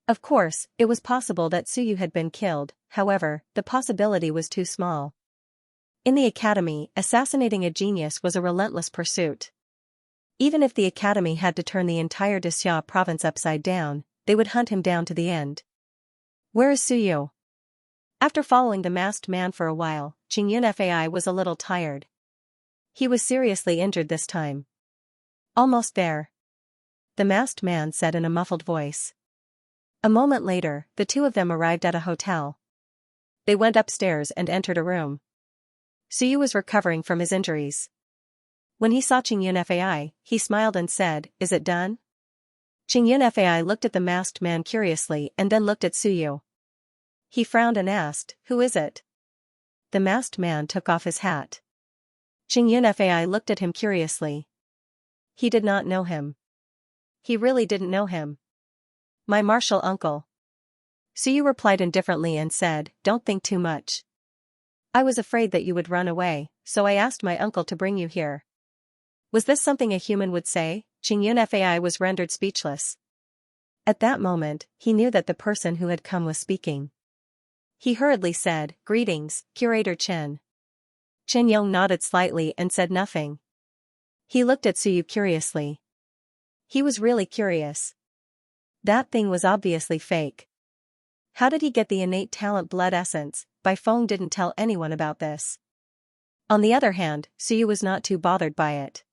Of course, it was possible that Suyu had been killed, however, the possibility was too small. In the academy, assassinating a genius was a relentless pursuit. Even if the academy had to turn the entire Xia province upside down, they would hunt him down to the end. Where is Suyu? After following the masked man for a while, Xianxia was a little tired. He was seriously injured this time. Almost there, the masked man said in a muffled voice. A moment later, the two of them arrived at a hotel. They went upstairs and entered a room. Suyu was recovering from his injuries. When he saw Xianxia, he smiled and said, "Is it done?" Xianxia looked at the masked man curiously and then looked at Suyu. He frowned and asked, "Who is it?" The masked man took off his hat. Xianxia looked at him curiously. He did not know him. He really didn't know him. "My martial uncle." Suyu replied indifferently and said, "Don't think too much. I was afraid that you would run away, so I asked my uncle to bring you here." Was this something a human would say? Xianxia was rendered speechless. At that moment, he knew that the person who had come was speaking. He hurriedly said, "Greetings, Curator Chen." Chen Yong nodded slightly and said nothing. He looked at Suyu curiously. He was really curious. That thing was obviously fake. How did he get the innate talent blood essence? Bai Feng didn't tell anyone about this. On the other hand, Suyu was not too bothered by it.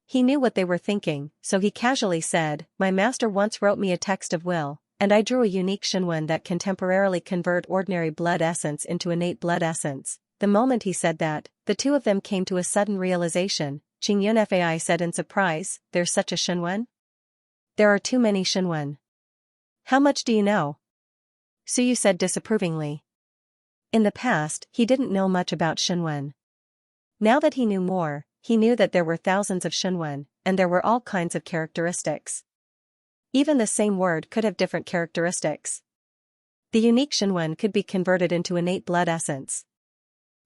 He knew what they were thinking, so he casually said, "My master once wrote me a text of will, and I drew a unique Shenwen that can temporarily convert ordinary blood essence into innate blood essence." The moment he said that, the two of them came to a sudden realization. Xianxia said in surprise, "There's such a Shenwen?" "There are too many Shenwen." "How much do you know?" Suyu said disapprovingly. In the past, he didn't know much about Shenwen. Now that he knew more, he knew that there were thousands of Shenwen, and there were all kinds of characteristics. Even the same word could have different characteristics. The unique Shenwen could be converted into innate blood essence.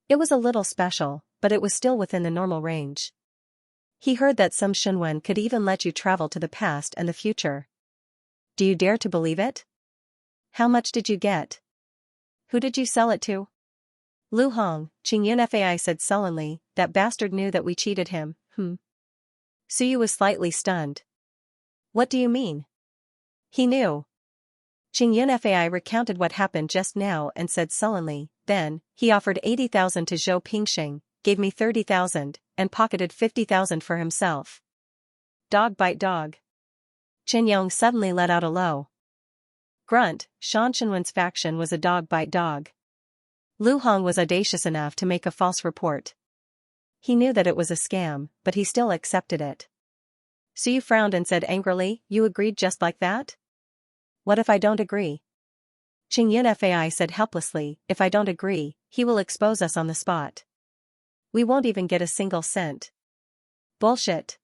It was a little special, but it was still within the normal range. He heard that some Shenwen could even let you travel to the past and the future. Do you dare to believe it? How much did you get? Who did you sell it to? Lu Hong, Xianxia said sullenly, "That bastard knew that we cheated him." Suyu was slightly stunned. "What do you mean?" "He knew." Xianxia recounted what happened just now and said sullenly, "Then, he offered 80,000 to Zhou Pingxing, gave me 30,000, and pocketed 50,000 for himself." Dog bite dog. Chen Yong suddenly let out a low grunt. Shan Shenwen's faction was a dog bite dog. Lu Hong was audacious enough to make a false report. He knew that it was a scam, but he still accepted it. Suyu frowned and said angrily, "You agreed just like that? What if I don't agree?" Xianxia said helplessly, "If I don't agree, he will expose us on the spot. We won't even get a single cent." "Bullshit."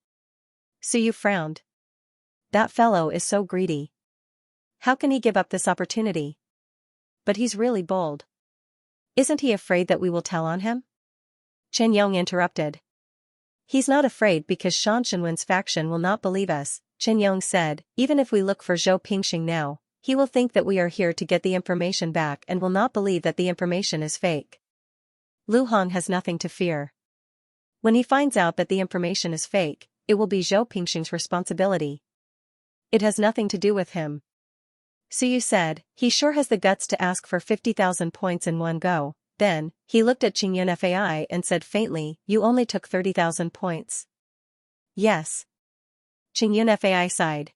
Suyu frowned. "That fellow is so greedy. How can he give up this opportunity? But he's really bold. Isn't he afraid that we will tell on him?" Chen Yong interrupted. "He's not afraid because Shan Shenwen's faction will not believe us," Chen Yong said. "Even if we look for Zhou Pingxing now, he will think that we are here to get the information back and will not believe that the information is fake. Lu Hong has nothing to fear. When he finds out that the information is fake, it will be Zhou Pingxing's responsibility. It has nothing to do with him." Suyu said, "He sure has the guts to ask for 50,000 points in one go." Then, he looked at Xianxia and said faintly, "You only took 30,000 points." "Yes." Xianxia sighed.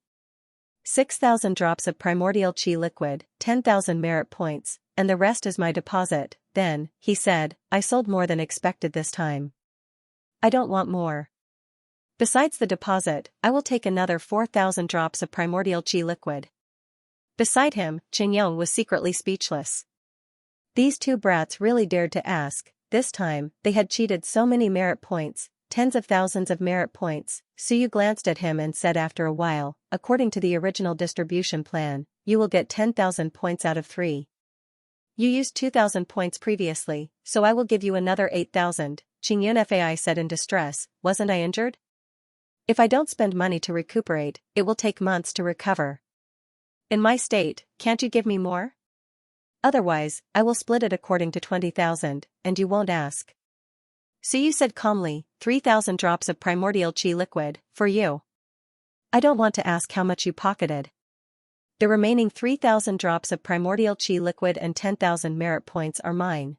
6,000 drops of primordial qi liquid, 10,000 merit points, and the rest is my deposit." Then, he said, "I sold more than expected this time. I don't want more. Besides the deposit, I will take another 4,000 drops of primordial qi liquid." Beside him, Chen Yong was secretly speechless. These two brats really dared to ask. This time, they had cheated so many merit points, tens of thousands of merit points. Suyu glanced at him and said after a while, "According to the original distribution plan, you will get 10,000 points out of 3. You used 2,000 points previously, so I will give you another 8,000. Xianxia said in distress, "Wasn't I injured? If I don't spend money to recuperate, it will take months to recover. In my state, can't you give me more? Otherwise, I will split it according to 20,000, and you won't ask." Suyu said calmly, 3,000 drops of primordial chi liquid, for you. I don't want to ask how much you pocketed. The remaining 3,000 drops of primordial chi liquid and 10,000 merit points are mine.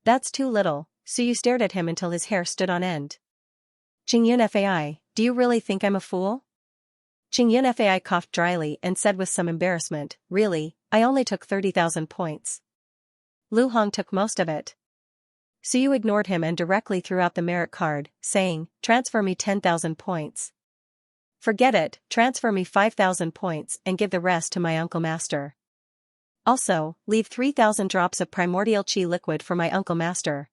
That's too little, Suyu stared at him until his hair stood on end. Qingyun Fai, do you really think I'm a fool? Qingyun Fai coughed dryly and said with some embarrassment, really, I only took 30,000 points. Lu Hong took most of it. Suyu ignored him and directly threw out the merit card, saying, transfer me 10,000 points. Forget it, transfer me 5,000 points and give the rest to my uncle master. Also, leave 3,000 drops of primordial chi liquid for my uncle master.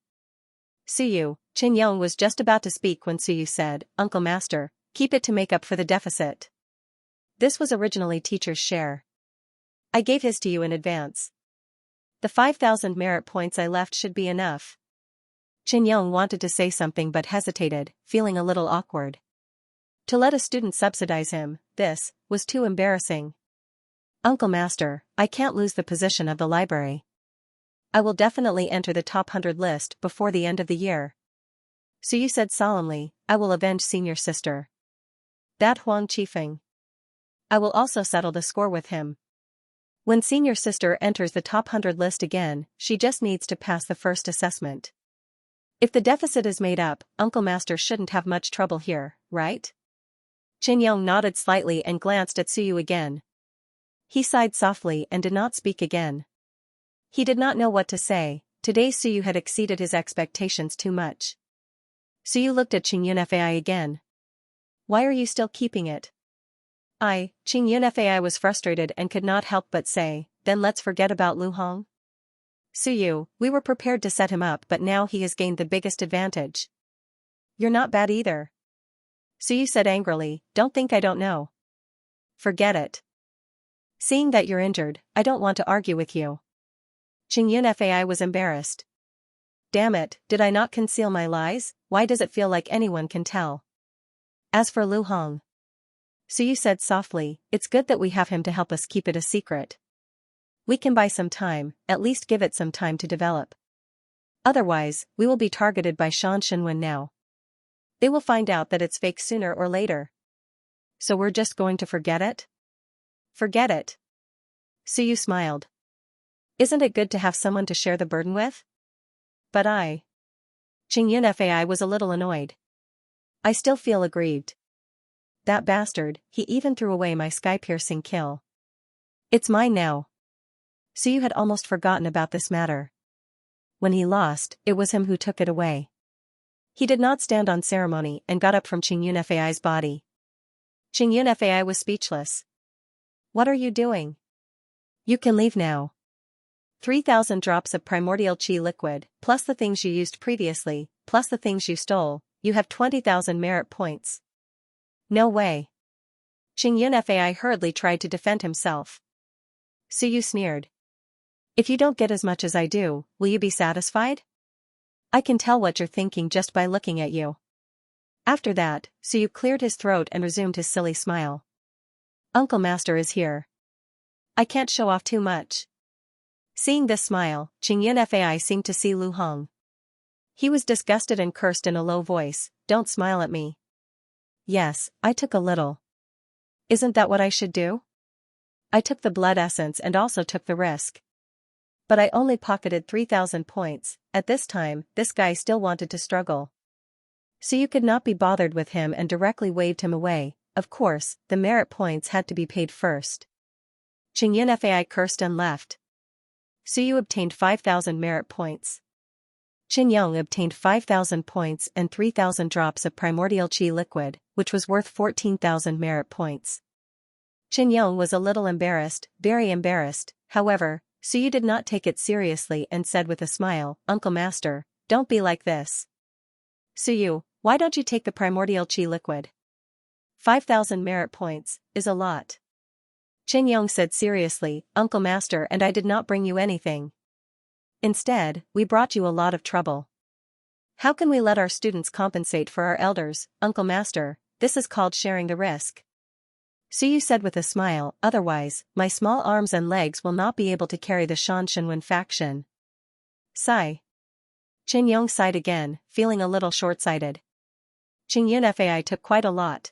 Suyu, Qin Yong was just about to speak when Suyu said, Uncle master, keep it to make up for the deficit. This was originally teacher's share. I gave his to you in advance. The 5,000 merit points I left should be enough. Qin Yong wanted to say something but hesitated, feeling a little awkward. To let a student subsidize him, this was too embarrassing. Uncle master, I can't lose the position of the library. I will definitely enter the top 100 list before the end of the year. Suyu said solemnly, I will avenge senior sister. That Huang Qifeng. I will also settle the score with him. When senior sister enters the top 100 list again, she just needs to pass the first assessment. If the deficit is made up, Uncle Master shouldn't have much trouble here, right? Qin Yong nodded slightly and glanced at Suyu again. He sighed softly and did not speak again. He did not know what to say. Today Suyu had exceeded his expectations too much. Suyu looked at Qingyun Fai again. Why are you still keeping it? Qingyun Fai was frustrated and could not help but say, then let's forget about Lu Hong. Suyu, we were prepared to set him up but now he has gained the biggest advantage. You're not bad either. Suyu said angrily, don't think I don't know. Forget it. Seeing that you're injured, I don't want to argue with you. Qingyun Fai was embarrassed. Damn it, did I not conceal my lies? Why does it feel like anyone can tell? As for Lu Hong, Suyu said softly, it's good that we have him to help us keep it a secret. We can buy some time, at least give it some time to develop. Otherwise, we will be targeted by Shan Shenwen now. They will find out that it's fake sooner or later. So we're just going to forget it? Forget it. Suyu smiled. Isn't it good to have someone to share the burden with? But Qingyun Fai was a little annoyed. I still feel aggrieved. That bastard, he even threw away my sky-piercing kill. It's mine now. Suyu had almost forgotten about this matter. When he lost, it was him who took it away. He did not stand on ceremony and got up from Qingyun Fai's body. Qingyun Fai was speechless. What are you doing? You can leave now. 3,000 drops of primordial chi liquid, plus the things you used previously, plus the things you stole, you have 20,000 merit points. No way. Qingyun Fai hurriedly tried to defend himself. Suyu sneered. If you don't get as much as I do, will you be satisfied? I can tell what you're thinking just by looking at you. After that, Suyu cleared his throat and resumed his silly smile. Uncle Master is here. I can't show off too much. Seeing this smile, Qingyun Fai seemed to see Lu Hong. He was disgusted and cursed in a low voice, don't smile at me. Yes, I took a little. Isn't that what I should do? I took the blood essence and also took the risk. But I only pocketed 3,000 points, at this time, this guy still wanted to struggle. So you could not be bothered with him and directly waved him away, of course, the merit points had to be paid first. Qingyun Fai cursed and left. Suyu obtained 5,000 merit points. Qin Yong obtained 5,000 points and 3,000 drops of primordial chi liquid, which was worth 14,000 merit points. Qin Yong was a little embarrassed, very embarrassed, however, Suyu did not take it seriously and said with a smile, Uncle Master, don't be like this. Suyu, why don't you take the primordial chi liquid? 5,000 merit points is a lot. Qin Yong said seriously, Uncle Master, and I did not bring you anything. Instead, we brought you a lot of trouble. How can we let our students compensate for our elders, Uncle Master? This is called sharing the risk. Suyu said with a smile, otherwise, my small arms and legs will not be able to carry the Shan Shenwen faction. Sigh. Chen Yong sighed again, feeling a little short-sighted. Qing Yunfei took quite a lot.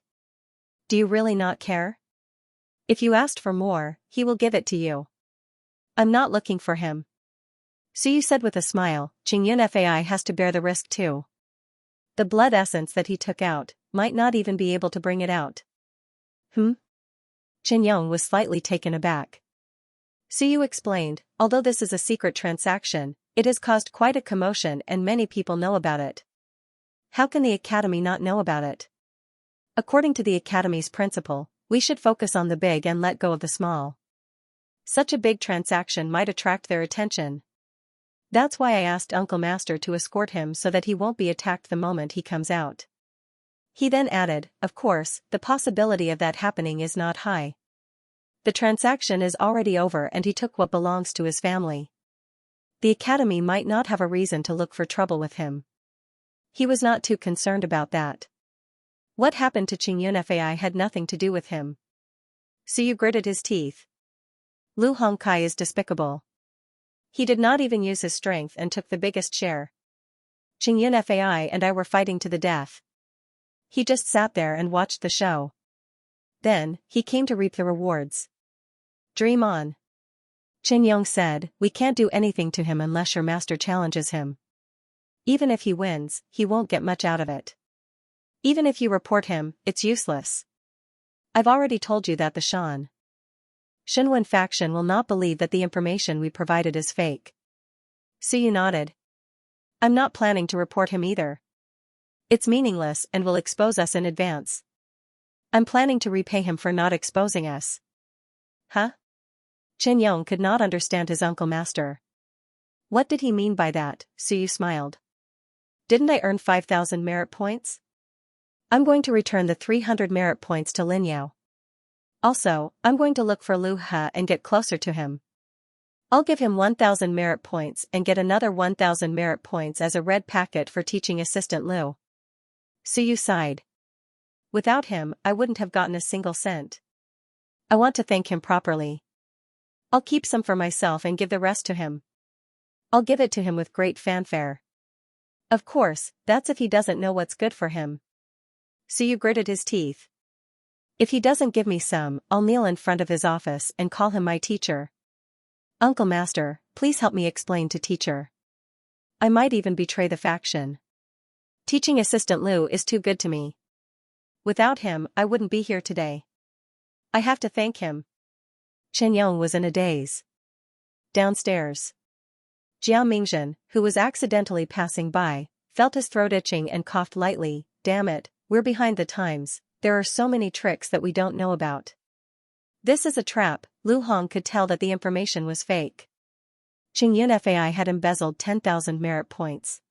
Do you really not care? If you asked for more, he will give it to you. I'm not looking for him. Suyu said with a smile, Qing Yunfei has to bear the risk too. The blood essence that he took out might not even be able to bring it out. Chen Yong was slightly taken aback. Suyu explained, although this is a secret transaction, it has caused quite a commotion and many people know about it. How can the Academy not know about it? According to the Academy's principle, we should focus on the big and let go of the small. Such a big transaction might attract their attention. That's why I asked Uncle Master to escort him so that he won't be attacked the moment he comes out. He then added, of course, the possibility of that happening is not high. The transaction is already over and he took what belongs to his family. The Academy might not have a reason to look for trouble with him. He was not too concerned about that. What happened to Qing Yunfei had nothing to do with him. Suyu gritted his teeth. Lu Hongkai is despicable. He did not even use his strength and took the biggest share. Qing Yunfei and I were fighting to the death. He just sat there and watched the show. Then, he came to reap the rewards. Dream on. Chen Yong said, we can't do anything to him unless your master challenges him. Even if he wins, he won't get much out of it. Even if you report him, it's useless. I've already told you that the Shenwen faction will not believe that the information we provided is fake. Suyu nodded. I'm not planning to report him either. It's meaningless and will expose us in advance. I'm planning to repay him for not exposing us. Huh? Chen Yong could not understand his uncle master. What did he mean by that? Suyu smiled. Didn't I earn 5,000 merit points? I'm going to return the 300 merit points to Lin Yao. Also, I'm going to look for Lu He and get closer to him. I'll give him 1,000 merit points and get another 1,000 merit points as a red packet for teaching assistant Lu. Suyu sighed. Without him, I wouldn't have gotten a single cent. I want to thank him properly. I'll keep some for myself and give the rest to him. I'll give it to him with great fanfare. Of course, that's if he doesn't know what's good for him. Suyu gritted his teeth. If he doesn't give me some, I'll kneel in front of his office and call him my teacher. Uncle Master, please help me explain to teacher. I might even betray the faction. Teaching assistant Lu is too good to me. Without him, I wouldn't be here today. I have to thank him. Chen Yong was in a daze. Downstairs. Jiao Mingzhen, who was accidentally passing by, felt his throat itching and coughed lightly. Damn it, we're behind the times, there are so many tricks that we don't know about. This is a trap. Lu Hong could tell that the information was fake. Qing Yunfei had embezzled 10,000 merit points.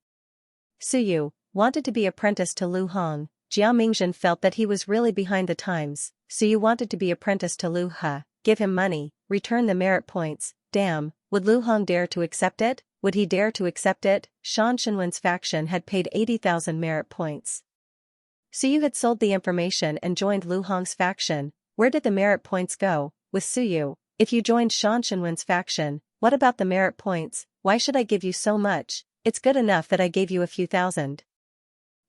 Suyu wanted to be apprenticed to Lu Hong. Jiao Mingzhen felt that he was really behind the times. Suyu wanted to be apprenticed to Lu He, give him money, return the merit points. Damn, would Lu Hong dare to accept it? Would he dare to accept it? Shenwen's faction had paid 80,000 merit points. Suyu had sold the information and joined Lu Hong's faction. Where did the merit points go? With Suyu, if you joined Shenwen's faction, what about the merit points? Why should I give you so much? It's good enough that I gave you a few thousand.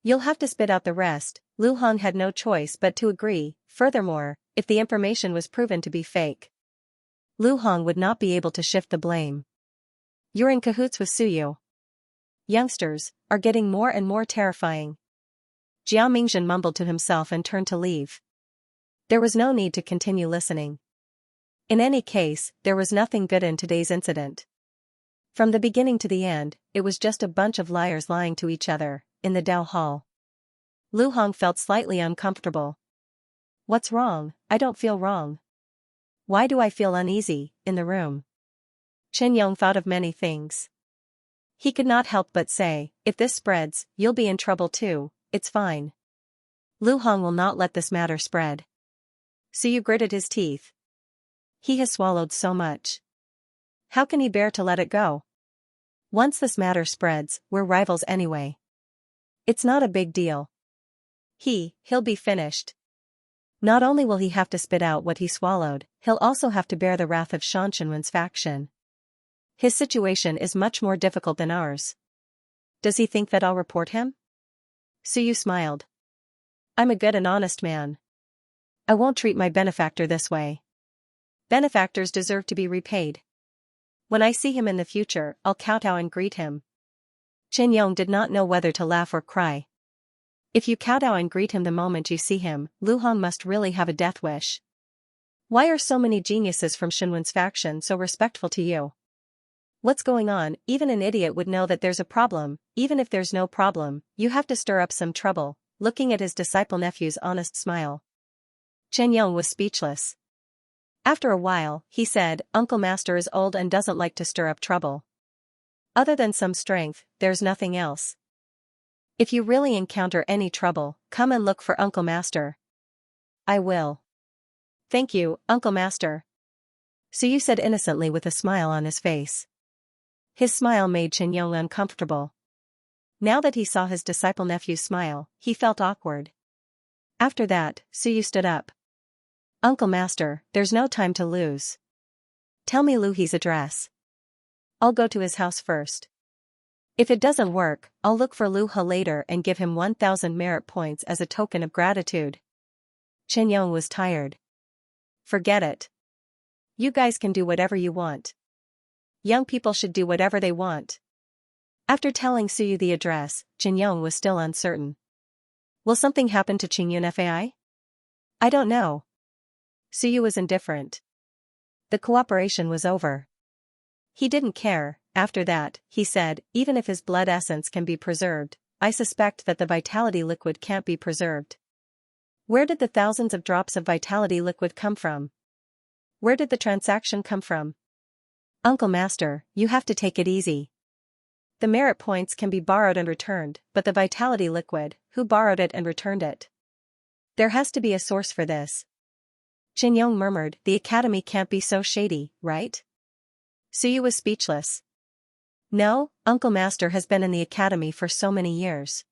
You'll have to spit out the rest. Lu Hong had no choice but to agree. Furthermore, if the information was proven to be fake, Lu Hong would not be able to shift the blame. You're in cahoots with Suyu. Youngsters are getting more and more terrifying. Jiao Mingzhen mumbled to himself and turned to leave. There was no need to continue listening. In any case, there was nothing good in today's incident. From the beginning to the end, it was just a bunch of liars lying to each other, in the Dao Hall. Lu Hong felt slightly uncomfortable. What's wrong? I don't feel wrong. Why do I feel uneasy, in the room? Chen Yong thought of many things. He could not help but say, if this spreads, you'll be in trouble too. It's fine. Lu Hong will not let this matter spread. Suyu gritted his teeth. He has swallowed so much. How can he bear to let it go? Once this matter spreads, we're rivals anyway. It's not a big deal. He'll be finished. Not only will he have to spit out what he swallowed, he'll also have to bear the wrath of Shenwen's faction. His situation is much more difficult than ours. Does he think that I'll report him? Suyu smiled. I'm a good and honest man. I won't treat my benefactor this way. Benefactors deserve to be repaid. When I see him in the future, I'll kowtow and greet him. Qin Yong did not know whether to laugh or cry. If you kowtow and greet him the moment you see him, Lu Hong must really have a death wish. Why are so many geniuses from Shinwen's faction so respectful to you? What's going on? Even an idiot would know that there's a problem. Even if there's no problem, you have to stir up some trouble, looking at his disciple nephew's honest smile. Qin Yong was speechless. After a while, he said, Uncle Master is old and doesn't like to stir up trouble. Other than some strength, there's nothing else. If you really encounter any trouble, come and look for Uncle Master. I will. Thank you, Uncle Master. Suyu said innocently with a smile on his face. His smile made Qin Yong uncomfortable. Now that he saw his disciple nephew smile, he felt awkward. After that, Suyu stood up. Uncle Master, there's no time to lose. Tell me Lu He's address. I'll go to his house first. If it doesn't work, I'll look for Lu He later and give him 1,000 merit points as a token of gratitude. Qin Yong was tired. Forget it. You guys can do whatever you want. Young people should do whatever they want. After telling Suyu the address, Qin Yong was still uncertain. Will something happen to Qingyun Fai? I don't know. Suyu was indifferent. The cooperation was over. He didn't care. After that, he said, even if his blood essence can be preserved, I suspect that the vitality liquid can't be preserved. Where did the thousands of drops of vitality liquid come from? Where did the transaction come from? Uncle Master, you have to take it easy. The merit points can be borrowed and returned, but the vitality liquid, who borrowed it and returned it? There has to be a source for this. Qin Yong murmured, the academy can't be so shady, right? Suyu was speechless. No, Uncle Master has been in the academy for so many years.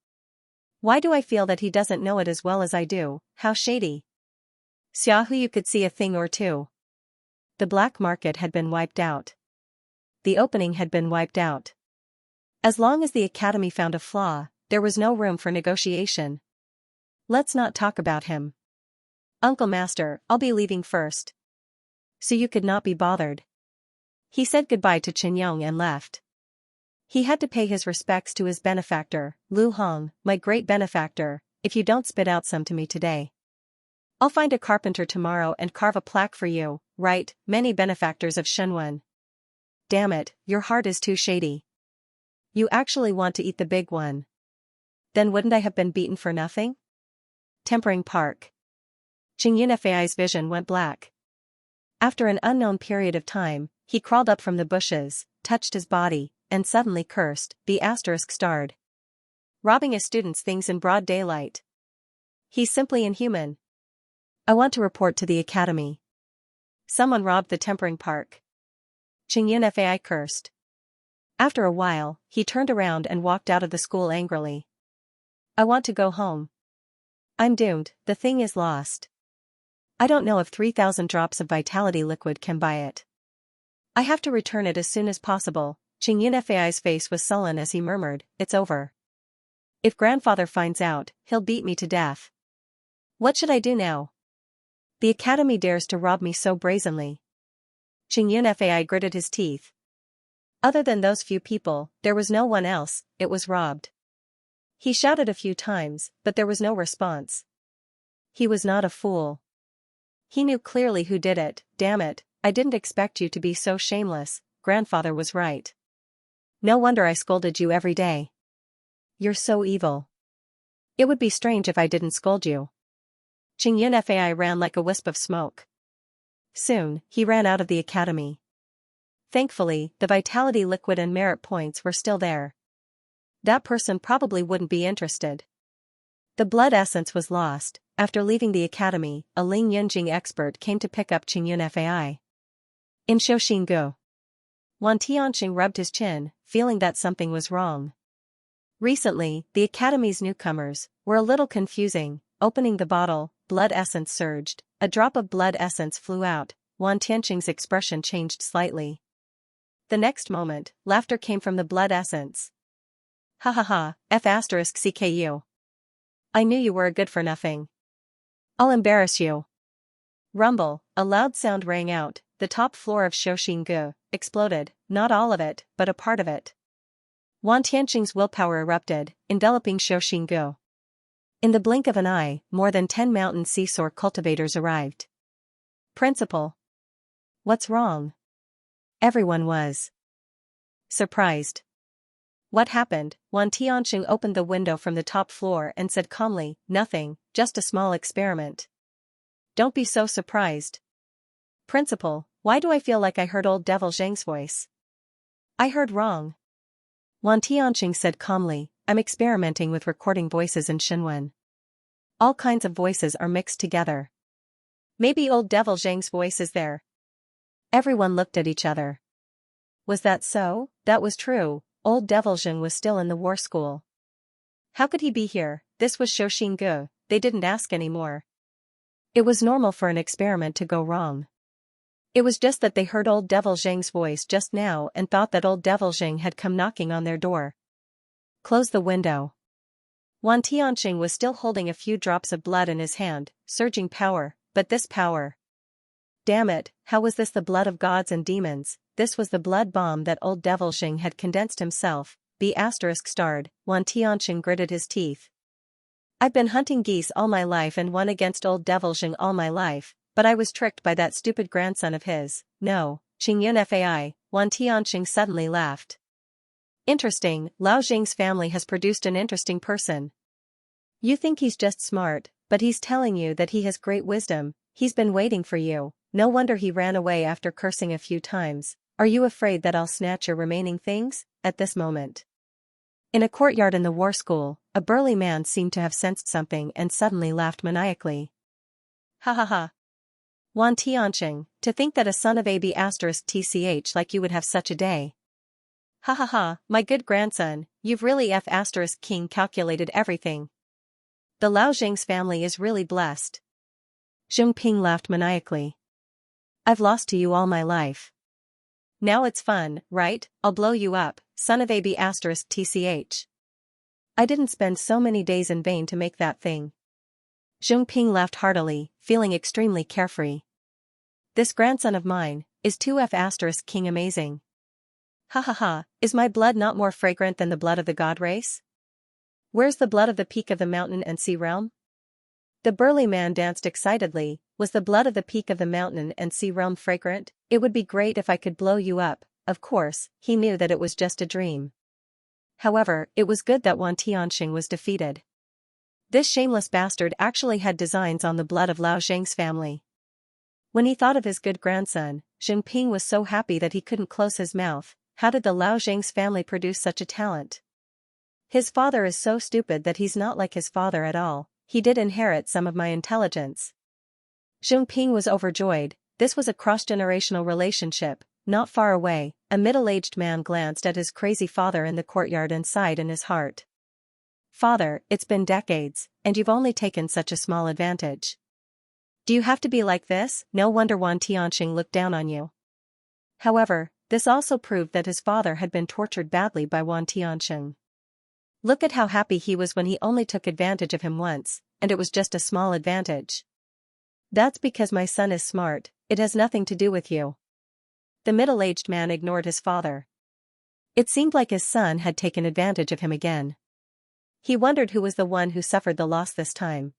Why do I feel that he doesn't know it as well as I do? How shady. Xiahu, you could see a thing or two. The black market had been wiped out. The opening had been wiped out. As long as the academy found a flaw, there was no room for negotiation. Let's not talk about him. Uncle Master, I'll be leaving first. Suyu could not be bothered. He said goodbye to Qin Yong and left. He had to pay his respects to his benefactor, Lu Hong, my great benefactor. If you don't spit out some to me today, I'll find a carpenter tomorrow and carve a plaque for you, right, many benefactors of Shenwen. Damn it, your heart is too shady. You actually want to eat the big one. Then wouldn't I have been beaten for nothing? Tempering Park. Qingyun Fai's vision went black. After an unknown period of time, he crawled up from the bushes, touched his body, and suddenly cursed, the asterisk starred. Robbing a student's things in broad daylight. He's simply inhuman. I want to report to the academy. Someone robbed the Tempering Park. Qingyun Fai cursed. After a while, he turned around and walked out of the school angrily. I want to go home. I'm doomed, the thing is lost. I don't know if 3,000 drops of vitality liquid can buy it. I have to return it as soon as possible. Qingyun Fai's face was sullen as he murmured, it's over. If grandfather finds out, he'll beat me to death. What should I do now? The academy dares to rob me so brazenly. Qingyun Fai gritted his teeth. Other than those few people, there was no one else, it was robbed. He shouted a few times, but there was no response. He was not a fool. He knew clearly who did it. Damn it, I didn't expect you to be so shameless, grandfather was right. No wonder I scolded you every day. You're so evil. It would be strange if I didn't scold you. Qingyun Fai ran like a wisp of smoke. Soon, he ran out of the academy. Thankfully, the vitality liquid and merit points were still there. That person probably wouldn't be interested. The blood essence was lost. After leaving the academy, a Ling Yunjing expert came to pick up Qingyun Fai. In Shouxingu. Wan Tianqing rubbed his chin, feeling that something was wrong. Recently, the academy's newcomers were a little confusing. Opening the bottle, blood essence surged, a drop of blood essence flew out. Wan Tianqing's expression changed slightly. The next moment, laughter came from the blood essence. Ha ha ha, F*CKU. I knew you were a good for nothing. I'll embarrass you. Rumble, a loud sound rang out, the top floor of Xianxia exploded, not all of it, but a part of it. Wan Tianqing's willpower erupted, enveloping Xianxia. In the blink of an eye, more than 10 mountain seesaw cultivators arrived. Principal. What's wrong? Everyone was surprised. What happened? Wan Tianqing opened the window from the top floor and said calmly, nothing, just a small experiment. Don't be so surprised. Principal, why do I feel like I heard old Devil Zhang's voice? I heard wrong. Wan Tianqing said calmly, I'm experimenting with recording voices in Xinwen. All kinds of voices are mixed together. Maybe old Devil Zhang's voice is there. Everyone looked at each other. Was that so? That was true, old Devil Zhang was still in the war school. How could he be here? This was Xianxia, they didn't ask anymore. It was normal for an experiment to go wrong. It was just that they heard old Devil Zhang's voice just now and thought that old Devil Zhang had come knocking on their door. Close the window. Wan Tianqing was still holding a few drops of blood in his hand, surging power, but this power. Damn it, how was this the blood of gods and demons? This was the blood bomb that old Devil Zhang had condensed himself, B*****. Wan Tianqing gritted his teeth. I've been hunting geese all my life and won against old Devil Zhang all my life, but I was tricked by that stupid grandson of his. No, Qingyun Fai, Wan Tianqing suddenly laughed. Interesting, Lao Jing's family has produced an interesting person. You think he's just smart, but he's telling you that he has great wisdom, he's been waiting for you, no wonder he ran away after cursing a few times. Are you afraid that I'll snatch your remaining things? At this moment. In a courtyard in the war school, a burly man seemed to have sensed something and suddenly laughed maniacally. Ha ha ha. Wan Tianqing, to think that a son of AB***TCH like you would have such a day. Ha ha ha, my good grandson, you've really F***king calculated everything. The Lao Jing's family is really blessed. Zheng Ping laughed maniacally. I've lost to you all my life. Now it's fun, right? I'll blow you up, son of AB***TCH. I didn't spend so many days in vain to make that thing. Zheng Ping laughed heartily, feeling extremely carefree. This grandson of mine is too F***king amazing. Ha ha ha, is my blood not more fragrant than the blood of the god race? Where's the blood of the peak of the mountain and sea realm? The burly man danced excitedly. Was the blood of the peak of the mountain and sea realm fragrant? It would be great if I could blow you up. Of course, he knew that it was just a dream. However, it was good that Wan Tianqing was defeated. This shameless bastard actually had designs on the blood of Lao Zhang's family. When he thought of his good grandson, Zheng Ping was so happy that he couldn't close his mouth. How did the Lao Zhang's family produce such a talent? His father is so stupid that he's not like his father at all. He did inherit some of my intelligence. Zheng Ping was overjoyed. This was a cross-generational relationship. Not far away, a middle-aged man glanced at his crazy father in the courtyard and sighed in his heart. Father, it's been decades, and you've only taken such a small advantage. Do you have to be like this? No wonder Wan Tianqing looked down on you. However, this also proved that his father had been tortured badly by Wan Tianqing. Look at how happy he was when he only took advantage of him once, and it was just a small advantage. That's because my son is smart, it has nothing to do with you. The middle-aged man ignored his father. It seemed like his son had taken advantage of him again. He wondered who was the one who suffered the loss this time.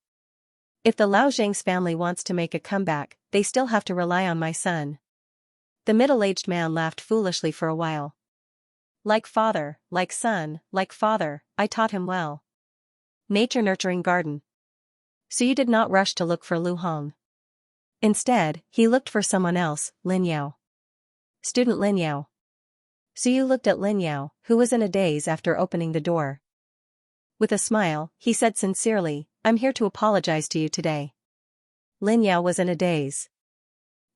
If the Lao Zhang's family wants to make a comeback, they still have to rely on my son. The middle-aged man laughed foolishly for a while. Like father, like son, like father, I taught him well. Nature nurturing garden. So you did not rush to look for Lu Hong. Instead, he looked for someone else, Lin Yao. Student Lin Yao. So you looked at Lin Yao, who was in a daze after opening the door. With a smile, he said sincerely, I'm here to apologize to you today. Lin Yao was in a daze.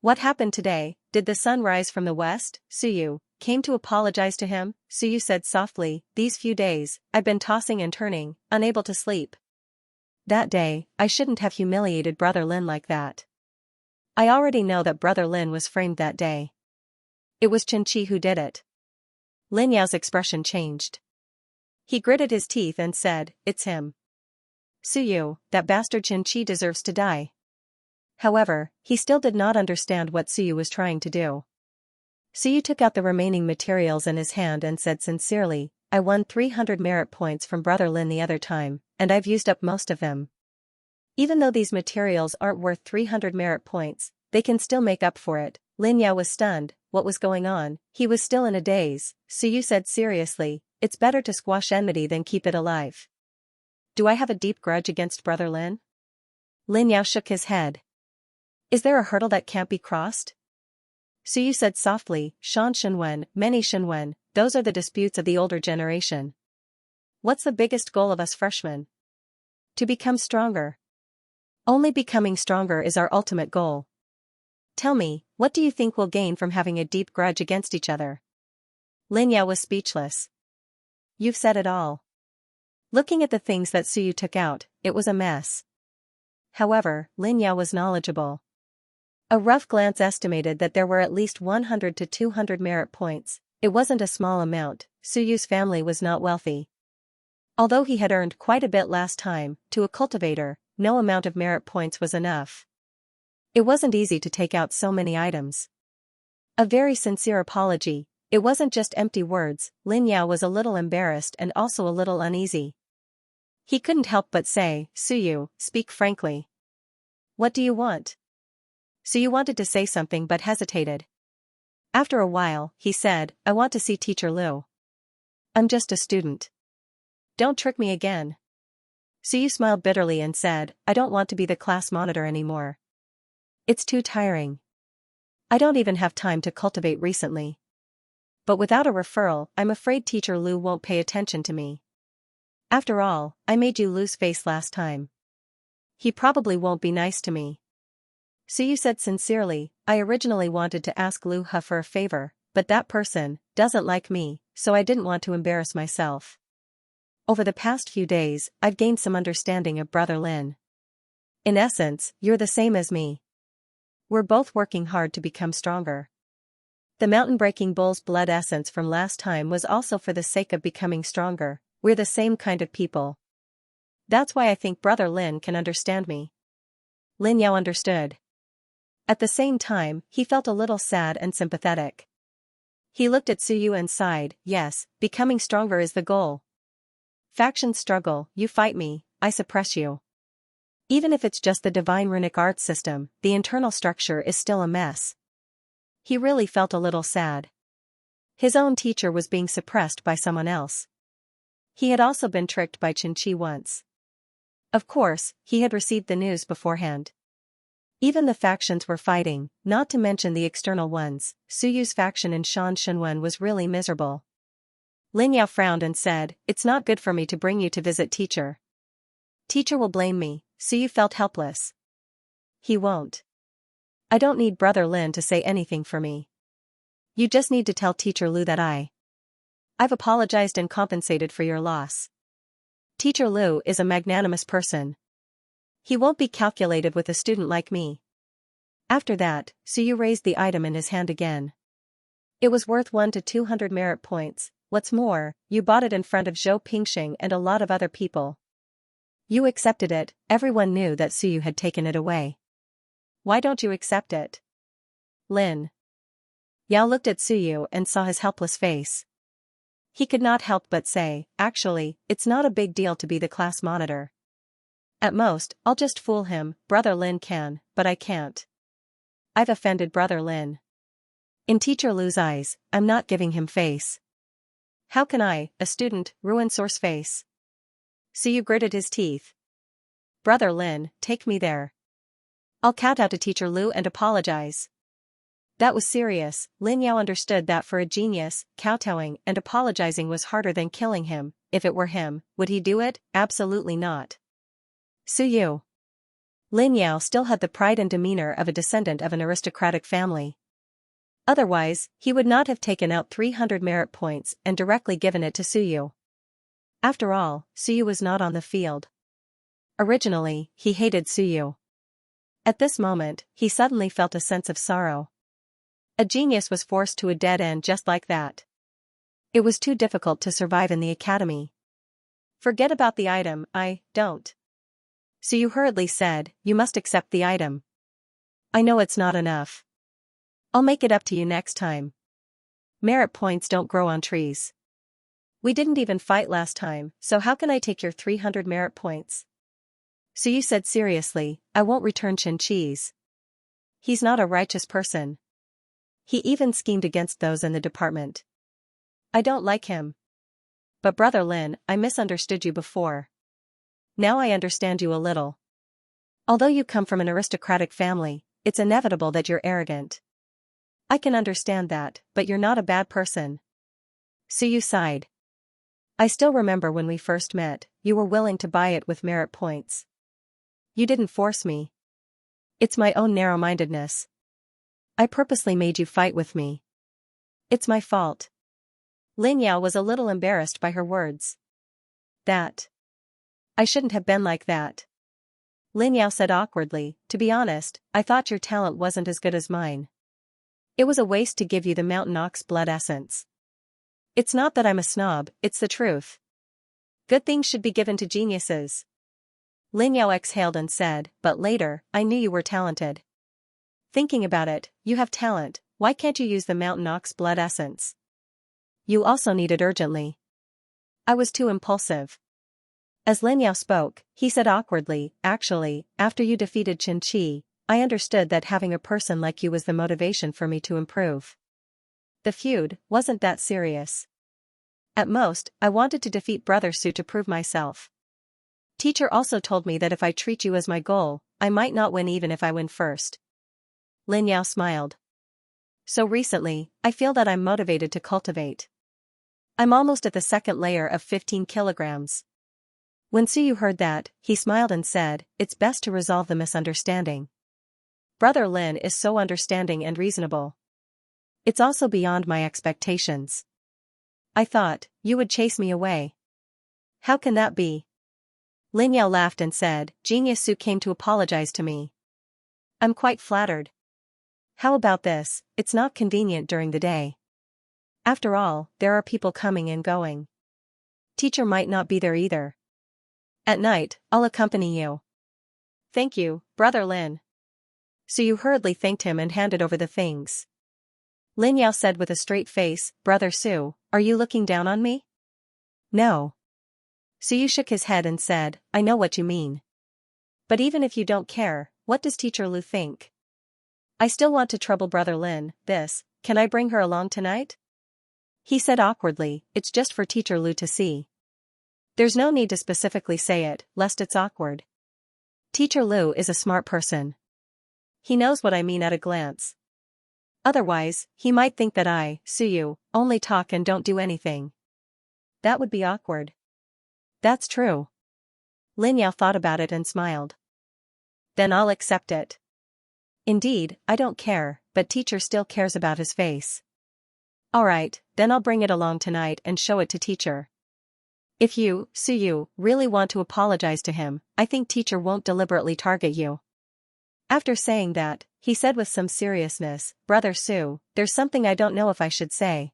What happened today? Did the sun rise from the west? Suyu came to apologize to him. Suyu said softly, these few days, I've been tossing and turning, unable to sleep. That day, I shouldn't have humiliated Brother Lin like that. I already know that Brother Lin was framed that day. It was Chen Qi who did it. Lin Yao's expression changed. He gritted his teeth and said, "It's him. Suyu, that bastard Xianxia deserves to die." However, he still did not understand what Suyu was trying to do. Suyu took out the remaining materials in his hand and said sincerely, "I won 300 merit points from Brother Lin the other time, and I've used up most of them. Even though these materials aren't worth 300 merit points, they can still make up for it." Lin Yao was stunned. What was going on? He was still in a daze. Suyu said seriously, "It's better to squash enmity than keep it alive. Do I have a deep grudge against Brother Lin?" Lin Yao shook his head. "Is there a hurdle that can't be crossed?" Suyu said softly, "Shan Shenwen, many Shenwen, those are the disputes of the older generation. What's the biggest goal of us freshmen? To become stronger. Only becoming stronger is our ultimate goal. Tell me, what do you think we'll gain from having a deep grudge against each other?" Lin Yao was speechless. "You've said it all." Looking at the things that Suyu took out, it was a mess. However, Lin Yao was knowledgeable. A rough glance estimated that there were at least 100 to 200 merit points. It wasn't a small amount. Suyu's family was not wealthy. Although he had earned quite a bit last time, to a cultivator, no amount of merit points was enough. It wasn't easy to take out so many items. A very sincere apology. It wasn't just empty words. Lin Yao was a little embarrassed and also a little uneasy. He couldn't help but say, "Suyu, speak frankly. What do you want?" Suyu wanted to say something but hesitated. After a while, he said, "I want to see Teacher Lu. I'm just a student. Don't trick me again." Suyu smiled bitterly and said, "I don't want to be the class monitor anymore. It's too tiring. I don't even have time to cultivate recently. But without a referral, I'm afraid Teacher Lu won't pay attention to me. After all, I made you lose face last time. He probably won't be nice to me." Suyu said sincerely, "I originally wanted to ask Lu He for a favor, but that person doesn't like me, so I didn't want to embarrass myself. Over the past few days, I've gained some understanding of Brother Lin. In essence, you're the same as me. We're both working hard to become stronger. The mountain-breaking bull's blood essence from last time was also for the sake of becoming stronger. We're the same kind of people. That's why I think Brother Lin can understand me." Lin Yao understood. At the same time, he felt a little sad and sympathetic. He looked at Suyu and sighed, "Yes, becoming stronger is the goal. Factions struggle, you fight me, I suppress you. Even if it's just the divine runic art system, the internal structure is still a mess." He really felt a little sad. His own teacher was being suppressed by someone else. He had also been tricked by Xianxia once. Of course, he had received the news beforehand. Even the factions were fighting, not to mention the external ones. Suyu's faction in Shan Shenwen was really miserable. Lin Yao frowned and said, "It's not good for me to bring you to visit teacher. Teacher will blame me." Suyu felt helpless. "He won't. I don't need Brother Lin to say anything for me. You just need to tell Teacher Lu that I've apologized and compensated for your loss. Teacher Lu is a magnanimous person. He won't be calculated with a student like me." After that, Suyu raised the item in his hand again. It was worth 1 to 200 merit points. What's more, you bought it in front of Zhou Pingxing and a lot of other people. You accepted it. Everyone knew that Suyu had taken it away. Why don't you accept it? Lin Yao looked at Suyu and saw his helpless face. He could not help but say, "Actually, it's not a big deal to be the class monitor. At most, I'll just fool him. Brother Lin can, but I can't. I've offended Brother Lin. In Teacher Lu's eyes, I'm not giving him face. How can I, a student, ruin source face?" Suyu gritted his teeth. "Brother Lin, take me there. I'll cat out to Teacher Lu and apologize." That was serious. Lin Yao understood that for a genius, kowtowing and apologizing was harder than killing him. If it were him, would he do it? Absolutely not. Suyu. Lin Yao still had the pride and demeanor of a descendant of an aristocratic family. Otherwise, he would not have taken out 300 merit points and directly given it to Suyu. After all, Suyu was not on the field. Originally, he hated Suyu. At this moment, he suddenly felt a sense of sorrow. A genius was forced to a dead end just like that. It was too difficult to survive in the academy. Forget about the item, I don't. So you hurriedly said, you must accept the item. I know it's not enough. I'll make it up to you next time. Merit points don't grow on trees. We didn't even fight last time, so how can I take your 300 merit points? So you said seriously, I won't return Xianxia's. He's not a righteous person. He even schemed against those in the department. I don't like him. But Brother Lin, I misunderstood you before. Now I understand you a little. Although you come from an aristocratic family, it's inevitable that you're arrogant. I can understand that, but you're not a bad person. So you sighed. I still remember when we first met, you were willing to buy it with merit points. You didn't force me. It's my own narrow-mindedness. I purposely made you fight with me. It's my fault. Lin Yao was a little embarrassed by her words. That. I shouldn't have been like that. Lin Yao said awkwardly, to be honest, I thought your talent wasn't as good as mine. It was a waste to give you the mountain ox blood essence. It's not that I'm a snob, it's the truth. Good things should be given to geniuses. Lin Yao exhaled and said, but later, I knew you were talented. Thinking about it, you have talent, why can't you use the mountain ox blood essence? You also need it urgently. I was too impulsive. As Lin Yao spoke, he said awkwardly, actually, after you defeated Xianxia, I understood that having a person like you was the motivation for me to improve. The feud wasn't that serious. At most, I wanted to defeat Brother Su to prove myself. Teacher also told me that if I treat you as my goal, I might not win even if I win first. Lin Yao smiled. So recently, I feel that I'm motivated to cultivate. I'm almost at the second layer of 15 kilograms. When Suyu heard that, he smiled and said, it's best to resolve the misunderstanding. Brother Lin is so understanding and reasonable. It's also beyond my expectations. I thought, you would chase me away. How can that be? Lin Yao laughed and said, Genius Su came to apologize to me. I'm quite flattered. How about this, it's not convenient during the day. After all, there are people coming and going. Teacher might not be there either. At night, I'll accompany you. Thank you, Brother Lin. So you hurriedly thanked him and handed over the things. Lin Yao said with a straight face, Brother Su, are you looking down on me? No. So you shook his head and said, I know what you mean. But even if you don't care, what does Teacher Lu think? I still want to trouble Brother Lin, can I bring her along tonight? He said awkwardly, it's just for Teacher Lu to see. There's no need to specifically say it, lest it's awkward. Teacher Lu is a smart person. He knows what I mean at a glance. Otherwise, he might think that I, Suyu, only talk and don't do anything. That would be awkward. That's true. Lin Yao thought about it and smiled. Then I'll accept it. Indeed, I don't care, but teacher still cares about his face. Alright, then I'll bring it along tonight and show it to teacher. If you, Suyu, really want to apologize to him, I think teacher won't deliberately target you. After saying that, he said with some seriousness, Brother Su, there's something I don't know if I should say.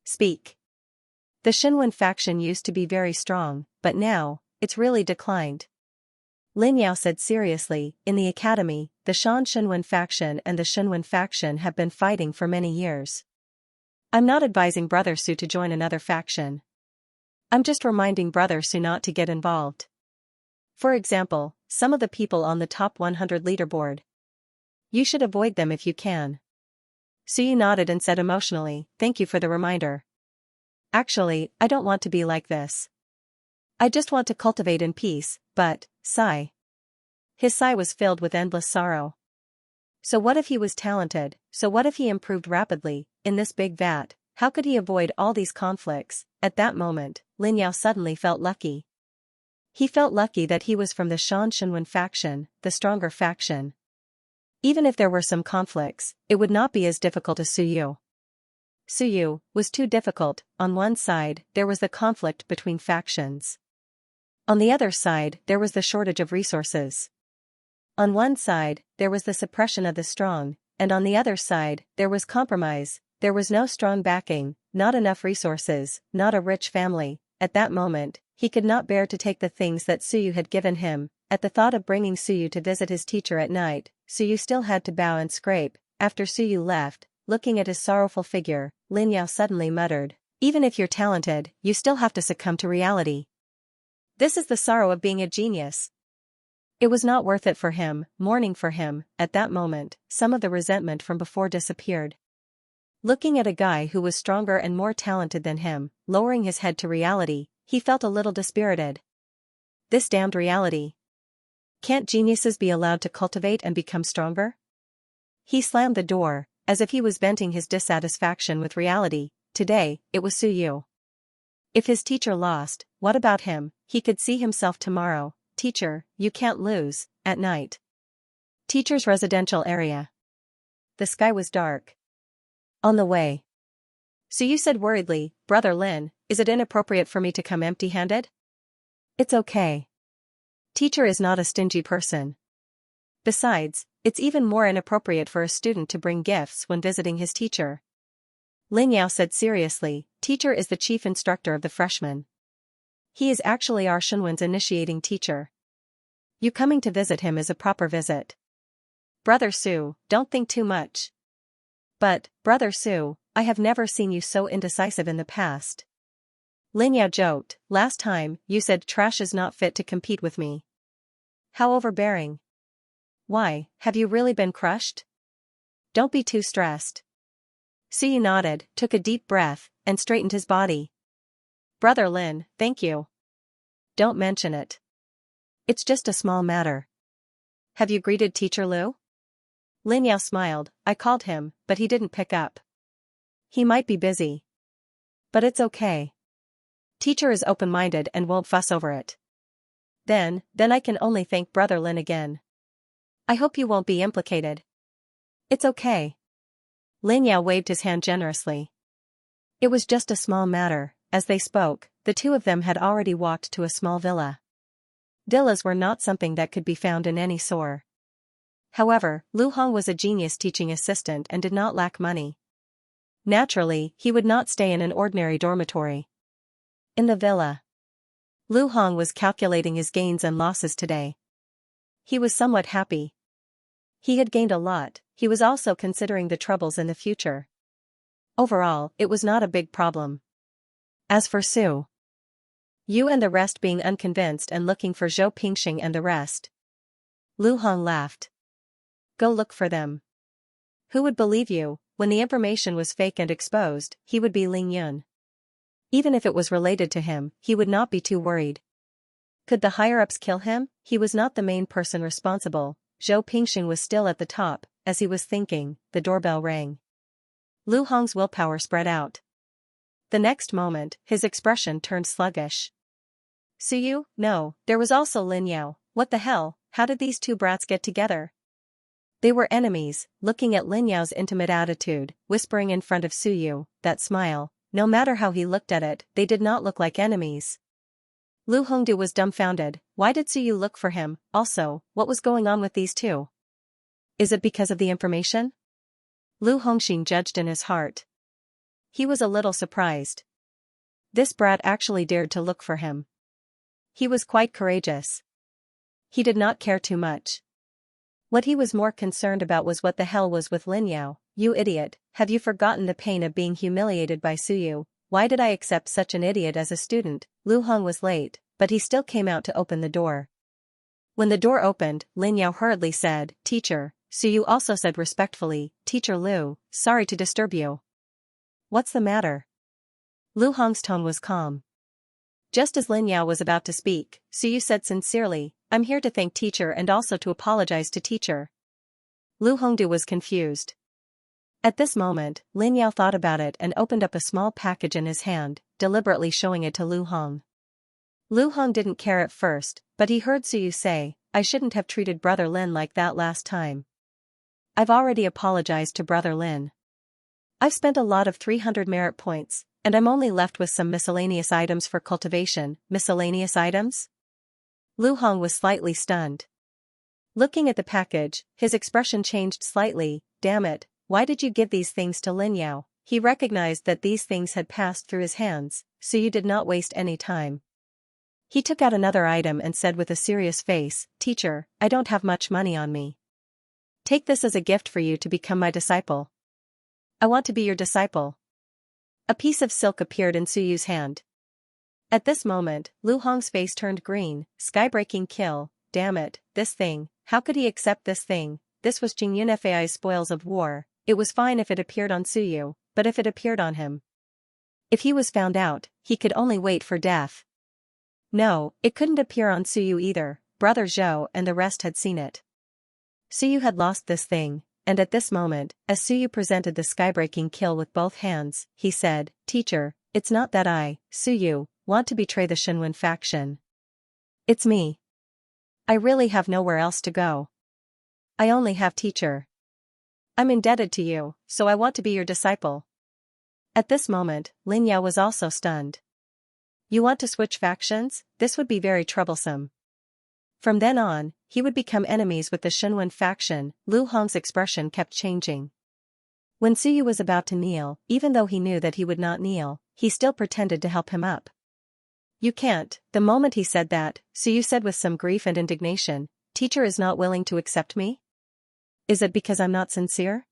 Speak. The Xinwen faction used to be very strong, but now, it's really declined. Lin Yao said seriously, in the academy, the Xinwen faction and the Xinwen faction have been fighting for many years. I'm not advising Brother Su to join another faction. I'm just reminding Brother Su not to get involved. For example, some of the people on the top 100 leaderboard. You should avoid them if you can. Suyu nodded and said emotionally, thank you for the reminder. Actually, I don't want to be like this. I just want to cultivate in peace, but, sigh. His sigh was filled with endless sorrow. So what if he was talented, so what if he improved rapidly, in this big vat, how could he avoid all these conflicts? At that moment, Lin Yao suddenly felt lucky. He felt lucky that he was from the Xinwen faction, the stronger faction. Even if there were some conflicts, it would not be as difficult as Suyu. Suyu was too difficult. On one side, there was the conflict between factions. On the other side, there was the shortage of resources. On one side, there was the suppression of the strong, and on the other side, there was compromise. There was no strong backing, not enough resources, not a rich family. At that moment, He could not bear to take the things that Suyu had given him. At the thought of bringing Suyu to visit his teacher at night, Suyu still had to bow and scrape. After Suyu left, looking at his sorrowful figure, Lin Yao suddenly muttered, "Even if you're talented, you still have to succumb to reality. This is the sorrow of being a genius." It was not worth it for him, mourning for him. At that moment, some of the resentment from before disappeared. Looking at a guy who was stronger and more talented than him, lowering his head to reality, he felt a little dispirited. This damned reality. Can't geniuses be allowed to cultivate and become stronger? He slammed the door, as if he was venting his dissatisfaction with reality. Today, it was Suyu. If his teacher lost, what about him? He could see himself tomorrow. "Teacher, you can't lose." At night. Teacher's residential area. The sky was dark. On the way. Suyu said worriedly, "Brother Lin, is it inappropriate for me to come empty-handed?" "It's okay. Teacher is not a stingy person. Besides, it's even more inappropriate for a student to bring gifts when visiting his teacher." Lin Yao said seriously, "Teacher is the chief instructor of the freshmen. He is actually our Shunwen's initiating teacher. You coming to visit him is a proper visit. Brother Su, don't think too much." "But, Brother Su, I have never seen you so indecisive in the past." Lin Yao joked, "Last time, you said trash is not fit to compete with me. How overbearing. Why, have you really been crushed? Don't be too stressed." Suyu nodded, took a deep breath, and straightened his body. "Brother Lin, thank you. Don't mention it. It's just a small matter." "Have you greeted Teacher Liu?" Lin Yao smiled, "I called him, but he didn't pick up. He might be busy. But it's okay. Teacher is open-minded and won't fuss over it." Then I can only thank Brother Lin again. I hope you won't be implicated." "It's okay." Lin Yao waved his hand generously. It was just a small matter. As they spoke, the two of them had already walked to a small villa. Villas were not something that could be found in any store. However, Lu Hong was a genius teaching assistant and did not lack money. Naturally, he would not stay in an ordinary dormitory. In the villa, Lu Hong was calculating his gains and losses today. He was somewhat happy. He had gained a lot. He was also considering the troubles in the future. Overall, it was not a big problem. As for Su Yu and the rest being unconvinced and looking for Zhou Pingxing and the rest, Lu Hong laughed. "Go look for them. Who would believe you? When the information was fake and exposed, he would be Ling Yun. Even if it was related to him, he would not be too worried. Could the higher-ups kill him? He was not the main person responsible." Zhou Pingxing was still at the top. As he was thinking, the doorbell rang. Lu Hong's willpower spread out. The next moment, his expression turned sluggish. "Suyu? No, there was also Lin Yao. What the hell, how did these two brats get together?" They were enemies. Looking at Lin Yao's intimate attitude, whispering in front of Suyu, that smile, no matter how he looked at it, they did not look like enemies. Lu Hongdu was dumbfounded. Why did Suyu look for him? Also, what was going on with these two? Is it because of the information? Lu Hongxin judged in his heart. He was a little surprised. This brat actually dared to look for him. He was quite courageous. He did not care too much. What he was more concerned about was what the hell was with Lin Yao. "You idiot, have you forgotten the pain of being humiliated by Suyu? Why did I accept such an idiot as a student?" Lu Hong was late, but he still came out to open the door. When the door opened, Lin Yao hurriedly said, "Teacher." Suyu also said respectfully, "Teacher Liu, sorry to disturb you." "What's the matter?" Lu Hong's tone was calm. Just as Lin Yao was about to speak, Suyu said sincerely, "I'm here to thank teacher and also to apologize to teacher." Lu Hongdu was confused. At this moment, Lin Yao thought about it and opened up a small package in his hand, deliberately showing it to Lu Hong. Lu Hong didn't care at first, but he heard Suyu say, "I shouldn't have treated Brother Lin like that last time. I've already apologized to Brother Lin. I've spent a lot of 300 merit points, and I'm only left with some miscellaneous items for cultivation." Miscellaneous items? Lu Hong was slightly stunned. Looking at the package, his expression changed slightly. "Damn it, why did you give these things to Lin Yao?" He recognized that these things had passed through his hands, so you did not waste any time. He took out another item and said with a serious face, "Teacher, I don't have much money on me. Take this as a gift for you to become my disciple. I want to be your disciple." A piece of silk appeared in Suyu's hand. At this moment, Lu Hong's face turned green. Sky-breaking kill, damn it, this thing, how could he accept this thing? This was Jingyunfei's spoils of war. It was fine if it appeared on Suyu, but if it appeared on him? If he was found out, he could only wait for death. No, it couldn't appear on Suyu either. Brother Zhou and the rest had seen it. Suyu had lost this thing, and at this moment, as Suyu presented the sky-breaking kill with both hands, he said, "Teacher, it's not that I, Suyu, want to betray the Shenwen faction. It's me. I really have nowhere else to go. I only have teacher. I'm indebted to you, so I want to be your disciple." At this moment, Lin Yao was also stunned. You want to switch factions? This would be very troublesome. From then on, he would become enemies with the Shenwen faction. Lu Hong's expression kept changing. When Suyu was about to kneel, even though he knew that he would not kneel, he still pretended to help him up. You can't. The moment he said that, Suyu said with some grief and indignation, "Teacher is not willing to accept me? Is it because I'm not sincere?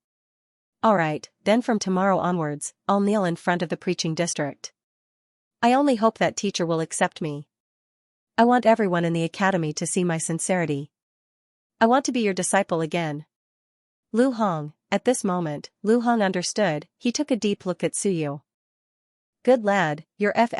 Alright, then from tomorrow onwards, I'll kneel in front of the preaching district. I only hope that teacher will accept me. I want everyone in the academy to see my sincerity. I want to be your disciple again." Lu Hong, at this moment, Lu Hong understood. He took a deep look at Suyu. "Good lad, your F***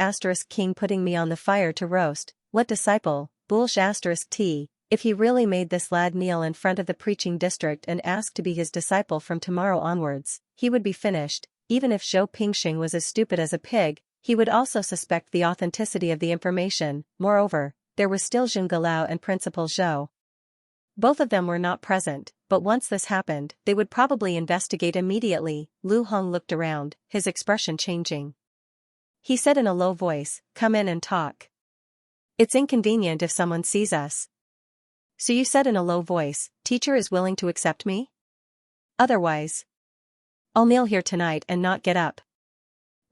putting me on the fire to roast, what disciple, bullsh** T, if he really made this lad kneel in front of the preaching district and ask to be his disciple from tomorrow onwards, he would be finished. Even if Zhou Pingxing was as stupid as a pig, he would also suspect the authenticity of the information. Moreover, there was still Zheng Galao and Principal Zhou. Both of them were not present, but once this happened, they would probably investigate immediately. Lu Hong looked around, his expression changing. He said in a low voice, "Come in and talk. It's inconvenient if someone sees us." So you said in a low voice, "Teacher is willing to accept me? Otherwise, I'll kneel here tonight and not get up."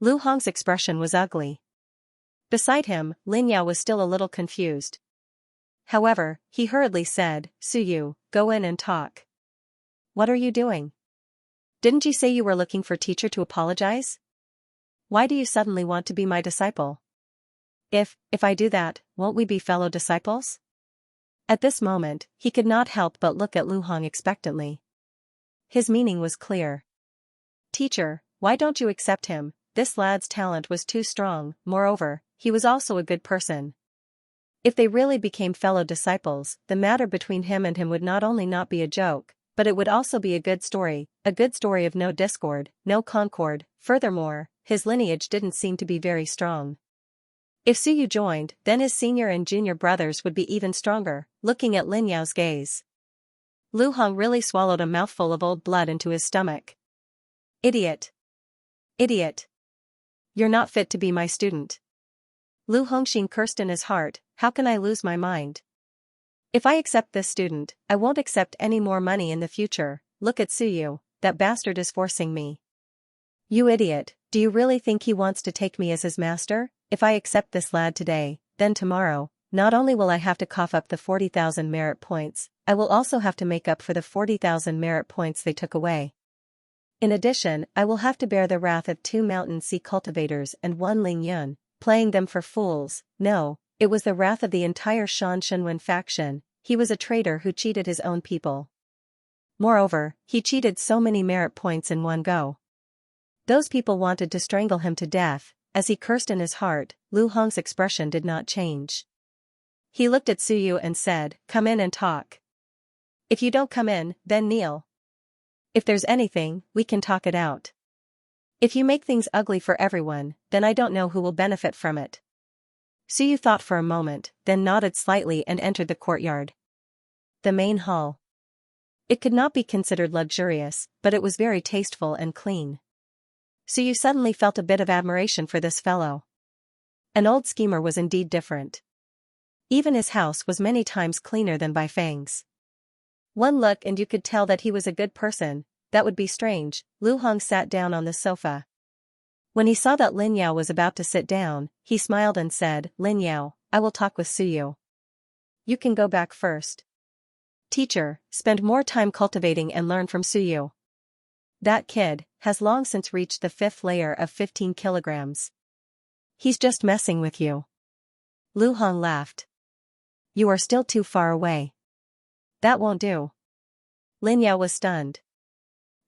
Lu Hong's expression was ugly. Beside him, Lin Yao was still a little confused. However, he hurriedly said, "Suyu, go in and talk." "What are you doing? Didn't you say you were looking for teacher to apologize? Why do you suddenly want to be my disciple? If I do that, won't we be fellow disciples?" At this moment, he could not help but look at Lu Hong expectantly. His meaning was clear. "Teacher, why don't you accept him? This lad's talent was too strong. Moreover, he was also a good person. If they really became fellow disciples, the matter between him and him would not only not be a joke, but it would also be a good story of no discord, no concord. Furthermore, his lineage didn't seem to be very strong. If Suyu joined, then his senior and junior brothers would be even stronger." Looking at Lin Yao's gaze, Lu Hong really swallowed a mouthful of old blood into his stomach. Idiot! Idiot! You're not fit to be my student." Lu Hongxin cursed in his heart, "How can I lose my mind? If I accept this student, I won't accept any more money in the future. Look at Suyu, that bastard is forcing me." "You idiot, do you really think he wants to take me as his master? If I accept this lad today, then tomorrow, not only will I have to cough up the 40,000 merit points, I will also have to make up for the 40,000 merit points they took away. In addition, I will have to bear the wrath of 2 Mountain Sea cultivators and 1 Ling Yun, playing them for fools. No, it was the wrath of the entire Shenwen faction. He was a traitor who cheated his own people. Moreover, he cheated so many merit points in one go. Those people wanted to strangle him to death." As he cursed in his heart, Lu Hong's expression did not change. He looked at Suyu and said, "Come in and talk. If you don't come in, then kneel. If there's anything, we can talk it out. If you make things ugly for everyone, then I don't know who will benefit from it." Suyu thought for a moment, then nodded slightly and entered the courtyard. The main hall. It could not be considered luxurious, but it was very tasteful and clean. Suyu suddenly felt a bit of admiration for this fellow. An old schemer was indeed different. Even his house was many times cleaner than Baifeng's. One look and you could tell that he was a good person. That would be strange. Lu Hong sat down on the sofa. When he saw that Lin Yao was about to sit down, he smiled and said, Lin Yao, I will talk with Suyu. You can go back first. Teacher, spend more time cultivating and learn from Suyu. That kid has long since reached the 5th layer of 15 kilograms. He's just messing with you. Lu Hong laughed. You are still too far away. That won't do. Lin Yao was stunned.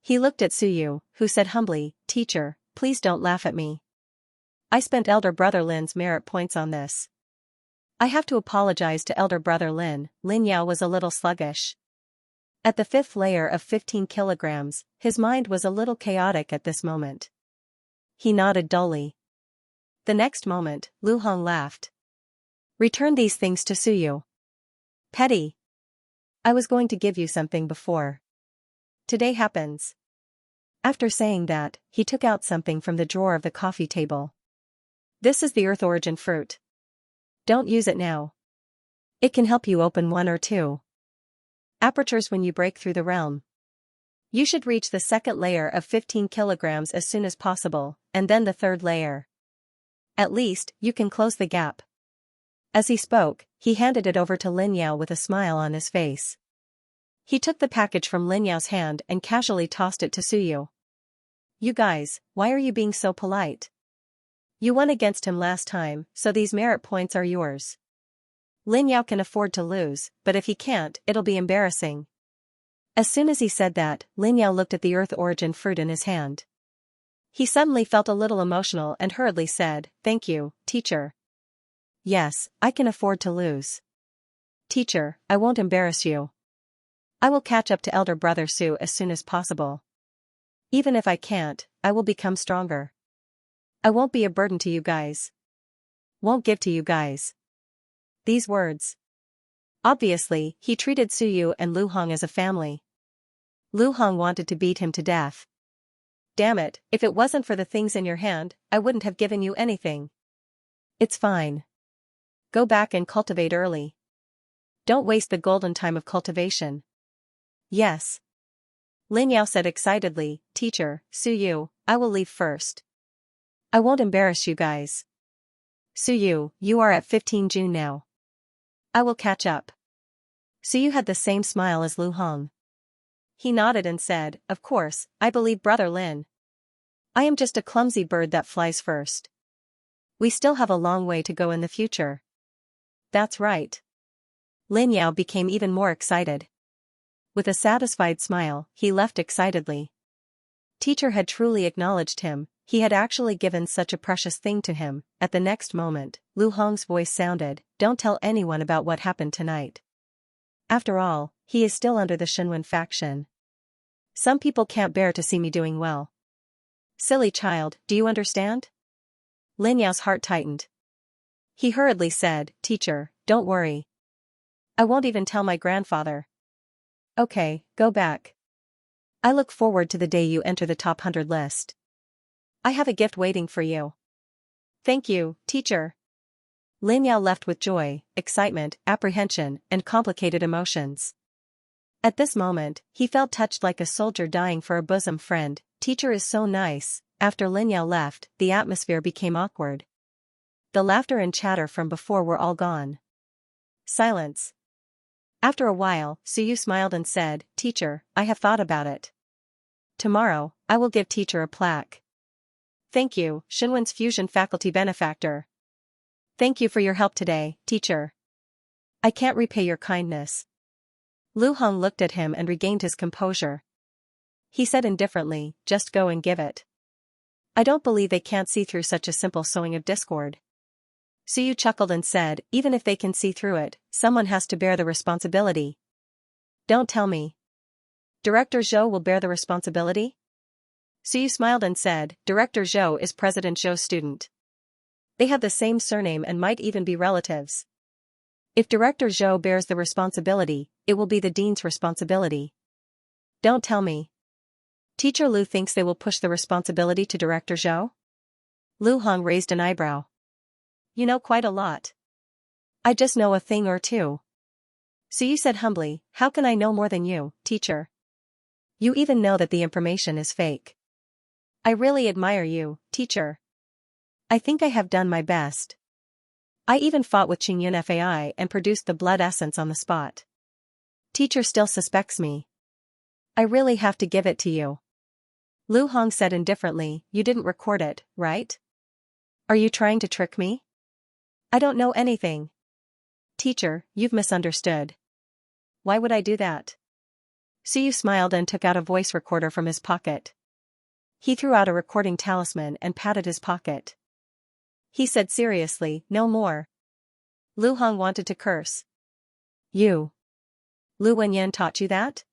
He looked at Suyu, who said humbly, Teacher, please don't laugh at me. I spent elder brother Lin's merit points on this. I have to apologize to elder brother Lin. Lin Yao was a little sluggish. At the 5th layer of 15 kilograms, his mind was a little chaotic at this moment. He nodded dully. The next moment, Lu Hong laughed. Return these things to Suyu. Petty. I was going to give you something before today happens. After saying that, he took out something from the drawer of the coffee table. This is the Earth Origin fruit. Don't use it now. It can help you open 1 or 2 apertures when you break through the realm. You should reach the 2nd layer of 15 kilograms as soon as possible, and then the 3rd layer. At least, you can close the gap. As he spoke, he handed it over to Lin Yao with a smile on his face. He took the package from Lin Yao's hand and casually tossed it to Suyu. You guys, why are you being so polite? You won against him last time, so these merit points are yours. Lin Yao can afford to lose, but if he can't, it'll be embarrassing. As soon as he said that, Lin Yao looked at the Earth Origin fruit in his hand. He suddenly felt a little emotional and hurriedly said, Thank you, teacher. Yes, I can afford to lose. Teacher, I won't embarrass you. I will catch up to elder brother Su as soon as possible. Even if I can't, I will become stronger. I won't be a burden to you guys. Won't give to you guys. These words. Obviously, he treated Suyu and Lu Hong as a family. Lu Hong wanted to beat him to death. Damn it, if it wasn't for the things in your hand, I wouldn't have given you anything. It's fine. Go back and cultivate early. Don't waste the golden time of cultivation. Yes. Lin Yao said excitedly, Teacher, Suyu, I will leave first. I won't embarrass you guys. Suyu, you are at 15 June now. I will catch up. Suyu had the same smile as Lu Hong. He nodded and said, Of course, I believe brother Lin. I am just a clumsy bird that flies first. We still have a long way to go in the future. That's right. Lin Yao became even more excited. With a satisfied smile, he left excitedly. Teacher had truly acknowledged him, he had actually given such a precious thing to him. At the next moment, Lu Hong's voice sounded, Don't tell anyone about what happened tonight. After all, he is still under the Shenwen faction. Some people can't bear to see me doing well. Silly child, do you understand? Lin Yao's heart tightened. He hurriedly said, Teacher, don't worry. I won't even tell my grandfather. Okay, go back. I look forward to the day you enter the top 100 list. I have a gift waiting for you. Thank you, teacher. Lin Yao left with joy, excitement, apprehension, and complicated emotions. At this moment, he felt touched like a soldier dying for a bosom friend. Teacher is so nice. After Lin Yao left, the atmosphere became awkward. The laughter and chatter from before were all gone. Silence. After a while, Suyu smiled and said, Teacher, I have thought about it. Tomorrow, I will give teacher a plaque. Thank you, Shenwen's fusion faculty benefactor. Thank you for your help today, teacher. I can't repay your kindness. Lu Hong looked at him and regained his composure. He said indifferently, just go and give it. I don't believe they can't see through such a simple sowing of discord. Suyu chuckled and said, even if they can see through it, someone has to bear the responsibility. Don't tell me. Director Zhou will bear the responsibility? Suyu smiled and said, Director Zhou is President Zhou's student. They have the same surname and might even be relatives. If Director Zhou bears the responsibility, it will be the dean's responsibility. Don't tell me. Teacher Lu thinks they will push the responsibility to Director Zhou? Lu Hong raised an eyebrow. You know quite a lot. I just know a thing or two. Suyu said humbly, how can I know more than you, teacher? You even know that the information is fake. I really admire you, teacher. I think I have done my best. I even fought with Xianxia and produced the blood essence on the spot. Teacher still suspects me. I really have to give it to you. Lu Hong said indifferently, you didn't record it, right? Are you trying to trick me? I don't know anything. Teacher, you've misunderstood. Why would I do that? Siyu smiled and took out a voice recorder from his pocket. He threw out a recording talisman and patted his pocket. He said seriously, no more. Lu Hong wanted to curse. You. Lu Wenyan taught you that?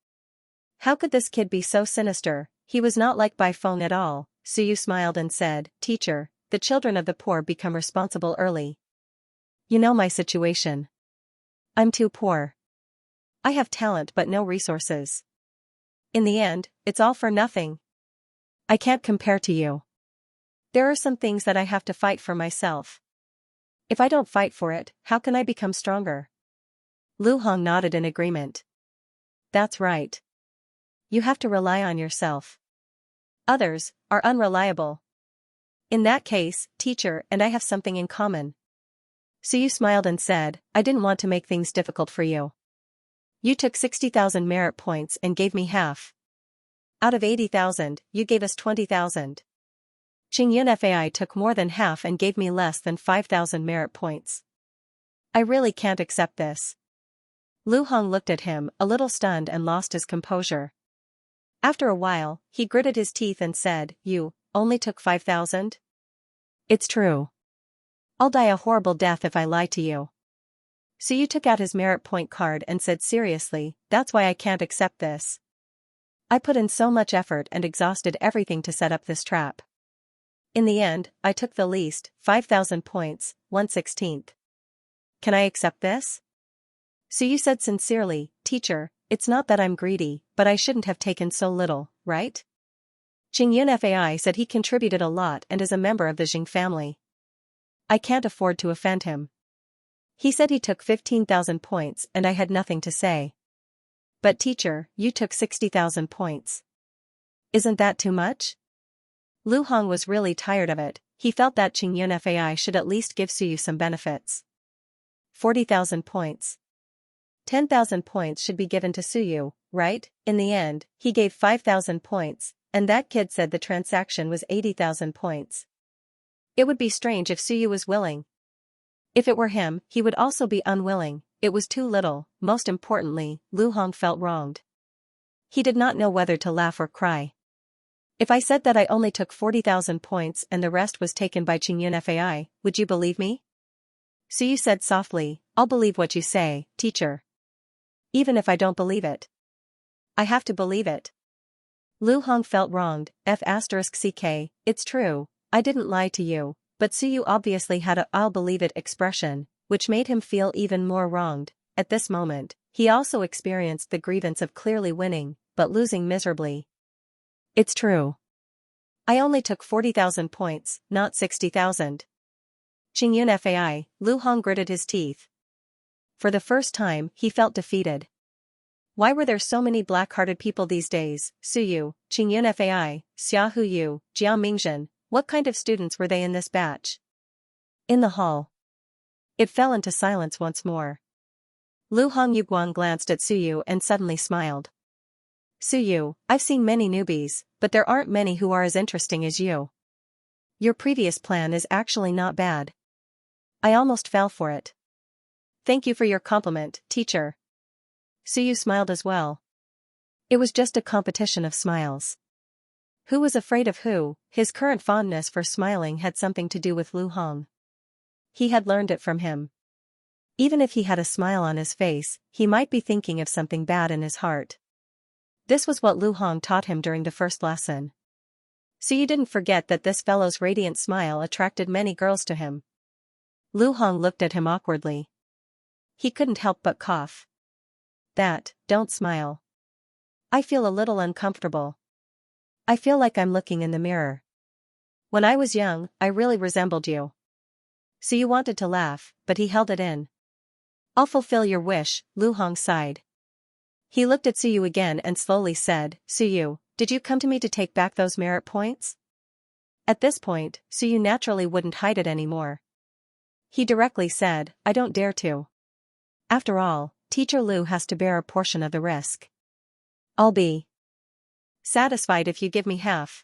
How could this kid be so sinister? He was not like by phone at all. Siyu smiled and said, Teacher, the children of the poor become responsible early. You know my situation. I'm too poor. I have talent but no resources. In the end, it's all for nothing. I can't compare to you. There are some things that I have to fight for myself. If I don't fight for it, how can I become stronger? Lu Hong nodded in agreement. That's right. You have to rely on yourself. Others are unreliable. In that case, teacher and I have something in common. Siyu smiled and said, I didn't want to make things difficult for you. You took 60,000 merit points and gave me half. Out of 80,000, you gave us 20,000. Xianxia took more than half and gave me less than 5,000 merit points. I really can't accept this. Lu Hong looked at him, a little stunned and lost his composure. After a while, he gritted his teeth and said, You only took 5,000? It's true. I'll die a horrible death if I lie to you. Siyu took out his merit point card and said seriously, That's why I can't accept this. I put in so much effort and exhausted everything to set up this trap. In the end, I took the least, 5,000 points, 1/16. Can I accept this? Siyu said sincerely, Teacher, it's not that I'm greedy, but I shouldn't have taken so little, right? Xianxia said he contributed a lot and is a member of the Jing family. I can't afford to offend him. He said he took 15,000 points and I had nothing to say. But teacher, you took 60,000 points. Isn't that too much? Lu Hong was really tired of it. He felt that Xianxia should at least give Siyu some benefits. 40,000 points. 10,000 points should be given to Siyu, right? In the end, he gave 5,000 points, and that kid said the transaction was 80,000 points. It would be strange if Siyu was willing. If it were him, he would also be unwilling. It was too little. Most importantly, Lu Hong felt wronged. He did not know whether to laugh or cry. If I said that I only took 40,000 points and the rest was taken by Xianxia, would you believe me? Siyu said softly, I'll believe what you say, teacher. Even if I don't believe it. I have to believe it. Lu Hong felt wronged. F***ck, it's true, I didn't lie to you, but Siyu obviously had a I'll believe it expression, which made him feel even more wronged. At this moment, he also experienced the grievance of clearly winning, but losing miserably. It's true. I only took 40,000 points, not 60,000. Xianxia, Lu Hong gritted his teeth. For the first time, he felt defeated. Why were there so many black-hearted people these days? Siyu, Xianxia, Xia Huyu, Jiao Mingzhen, what kind of students were they in this batch? In the hall. It fell into silence once more. Lu Hong Yuguang glanced at Siyu and suddenly smiled. Siyu, I've seen many newbies, but there aren't many who are as interesting as you. Your previous plan is actually not bad. I almost fell for it. Thank you for your compliment, teacher. Siyu smiled as well. It was just a competition of smiles. Who was afraid of who? His current fondness for smiling had something to do with Lu Hong. He had learned it from him. Even if he had a smile on his face, he might be thinking of something bad in his heart. This was what Lu Hong taught him during the first lesson. Siyu didn't forget that this fellow's radiant smile attracted many girls to him. Lu Hong looked at him awkwardly. He couldn't help but cough. Don't smile. I feel a little uncomfortable. I feel like I'm looking in the mirror. When I was young, I really resembled you. Siyu wanted to laugh, but he held it in. I'll fulfill your wish, Lu Hong sighed. He looked at Siyu again and slowly said, Siyu, did you come to me to take back those merit points? At this point, Suyu naturally wouldn't hide it anymore. He directly said, I don't dare to. After all, Teacher Lu has to bear a portion of the risk. I'll be satisfied if you give me half.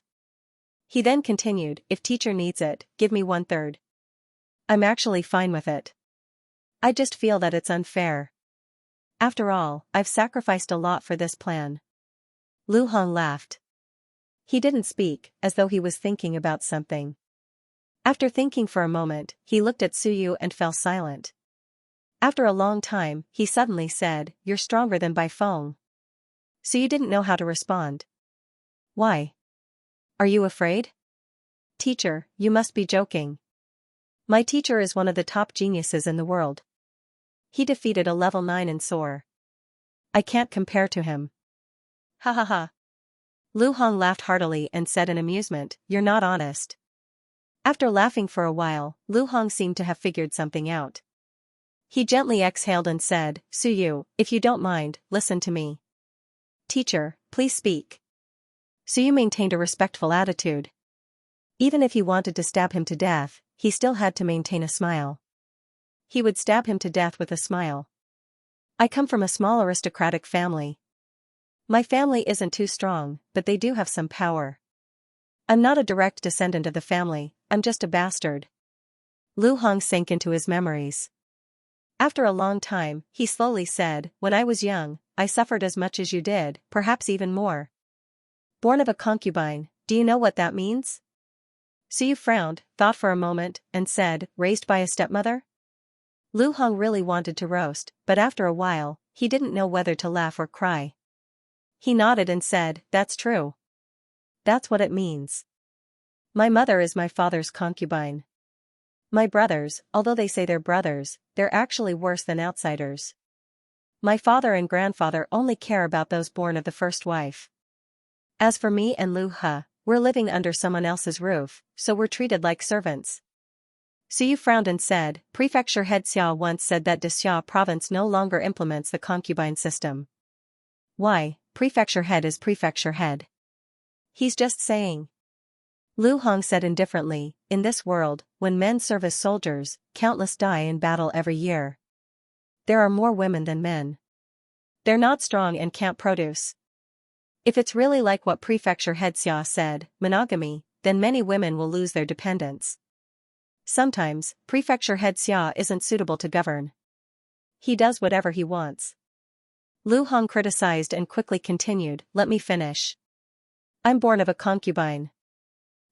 He then continued, if teacher needs it, give me 1/3. I'm actually fine with it. I just feel that it's unfair. After all, I've sacrificed a lot for this plan. Lu Hong laughed. He didn't speak, as though he was thinking about something. After thinking for a moment, he looked at Suyu and fell silent. After a long time, he suddenly said, You're stronger than Bai Feng. Suyu didn't know how to respond. Why? Are you afraid? Teacher, you must be joking. My teacher is one of the top geniuses in the world. He defeated a level 9 in Soar. I can't compare to him. Ha ha ha. Lu Hong laughed heartily and said in amusement, You're not honest. After laughing for a while, Lu Hong seemed to have figured something out. He gently exhaled and said, Suyu, if you don't mind, listen to me. Teacher, please speak. Suyu maintained a respectful attitude. Even if he wanted to stab him to death, he still had to maintain a smile. He would stab him to death with a smile. I come from a small aristocratic family. My family isn't too strong, but they do have some power. I'm not a direct descendant of the family, I'm just a bastard. Lu Hong sank into his memories. After a long time, he slowly said, When I was young, I suffered as much as you did, perhaps even more. Born of a concubine, do you know what that means? Suyu frowned, thought for a moment, and said, Raised by a stepmother? Lu Hong really wanted to roast, but after a while, he didn't know whether to laugh or cry. He nodded and said, That's true. That's what it means. My mother is my father's concubine. My brothers, although they say they're brothers, they're actually worse than outsiders. My father and grandfather only care about those born of the first wife. As for me and Lu He, we're living under someone else's roof, so we're treated like servants. Suyu frowned and said, Prefecture head Xia once said that De Xia province no longer implements the concubine system. Why, prefecture head is prefecture head. He's just saying. Lu Hong said indifferently, In this world, when men serve as soldiers, countless die in battle every year. There are more women than men. They're not strong and can't produce. If it's really like what prefecture head Xia said, monogamy, then many women will lose their dependence. Sometimes, prefecture head Xia isn't suitable to govern. He does whatever he wants. Lu Hong criticized and quickly continued, Let me finish. I'm born of a concubine.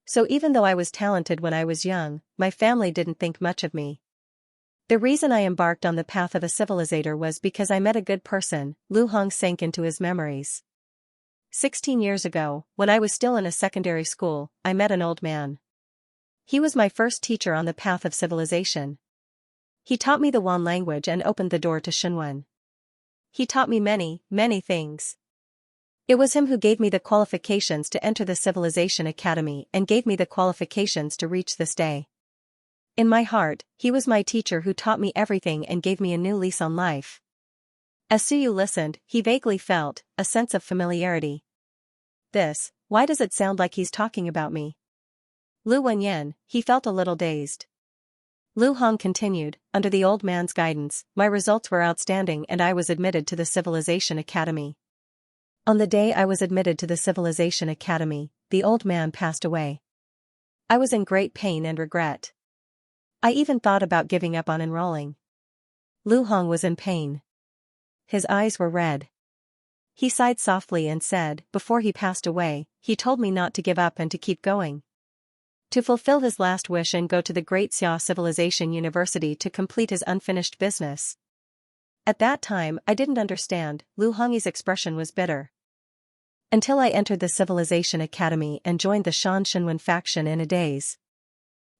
So even though I was talented when I was young, my family didn't think much of me. The reason I embarked on the path of a civilizator was because I met a good person. Lu Hong sank into his memories. 16 years ago, when I was still in a secondary school, I met an old man. He was my first teacher on the path of civilization. He taught me the Wan language and opened the door to Xinwen. He taught me many, many things. It was him who gave me the qualifications to enter the Civilization Academy and gave me the qualifications to reach this day. In my heart, he was my teacher who taught me everything and gave me a new lease on life. As Suyu listened, he vaguely felt a sense of familiarity. Why does it sound like he's talking about me? Lu Wenyan, he felt a little dazed. Lu Hong continued, Under the old man's guidance, my results were outstanding and I was admitted to the Civilization Academy. On the day I was admitted to the Civilization Academy, the old man passed away. I was in great pain and regret. I even thought about giving up on enrolling. Lu Hong was in pain. His eyes were red. He sighed softly and said, Before he passed away, he told me not to give up and to keep going. To fulfill his last wish and go to the Great Xia Civilization University to complete his unfinished business. At that time, I didn't understand. Lu Hong's expression was bitter. Until I entered the Civilization Academy and joined the Shan Xinwen faction in a daze.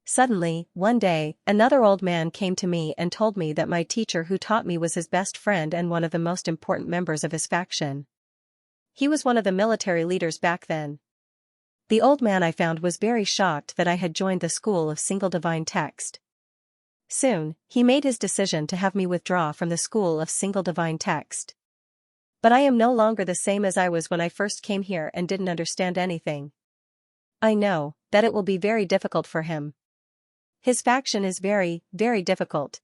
Suddenly, one day, another old man came to me and told me that my teacher who taught me was his best friend and one of the most important members of his faction. He was one of the military leaders back then. The old man I found was very shocked that I had joined the school of single divine text. Soon, he made his decision to have me withdraw from the school of single divine text. But I am no longer the same as I was when I first came here and didn't understand anything. I know that it will be very difficult for him. His faction is very, very difficult.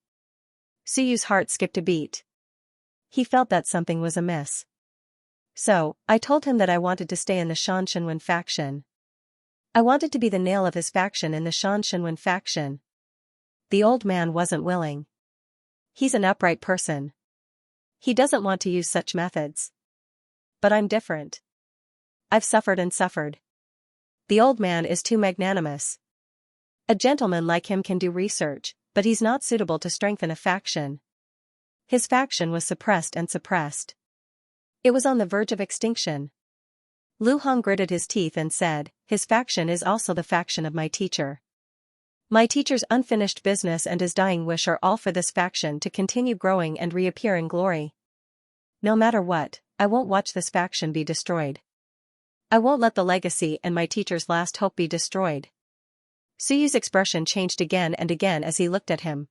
Suyu's heart skipped a beat. He felt that something was amiss. So, I told him that I wanted to stay in the Xianxia faction. I wanted to be the nail of his faction in the Xianxia faction. The old man wasn't willing. He's an upright person. He doesn't want to use such methods. But I'm different. I've suffered and suffered. The old man is too magnanimous. A gentleman like him can do research, but he's not suitable to strengthen a faction. His faction was suppressed and suppressed. It was on the verge of extinction. Lu Hong gritted his teeth and said, his faction is also the faction of my teacher. My teacher's unfinished business and his dying wish are all for this faction to continue growing and reappear in glory. No matter what, I won't watch this faction be destroyed. I won't let the legacy and my teacher's last hope be destroyed. Suyu's expression changed again and again as he looked at him.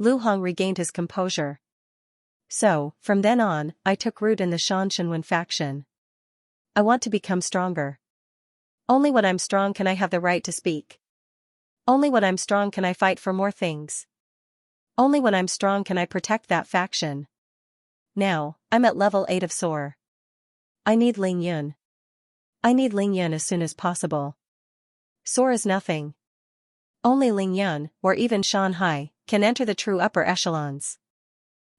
Lu Hong regained his composure. So, from then on, I took root in the Xianxia faction. I want to become stronger. Only when I'm strong can I have the right to speak. Only when I'm strong can I fight for more things. Only when I'm strong can I protect that faction. Now, I'm at level 8 of SOAR. I need Ling Yun. I need Ling Yun as soon as possible. SOAR is nothing. Only Ling Yun, or even Shanghai, can enter the true upper echelons.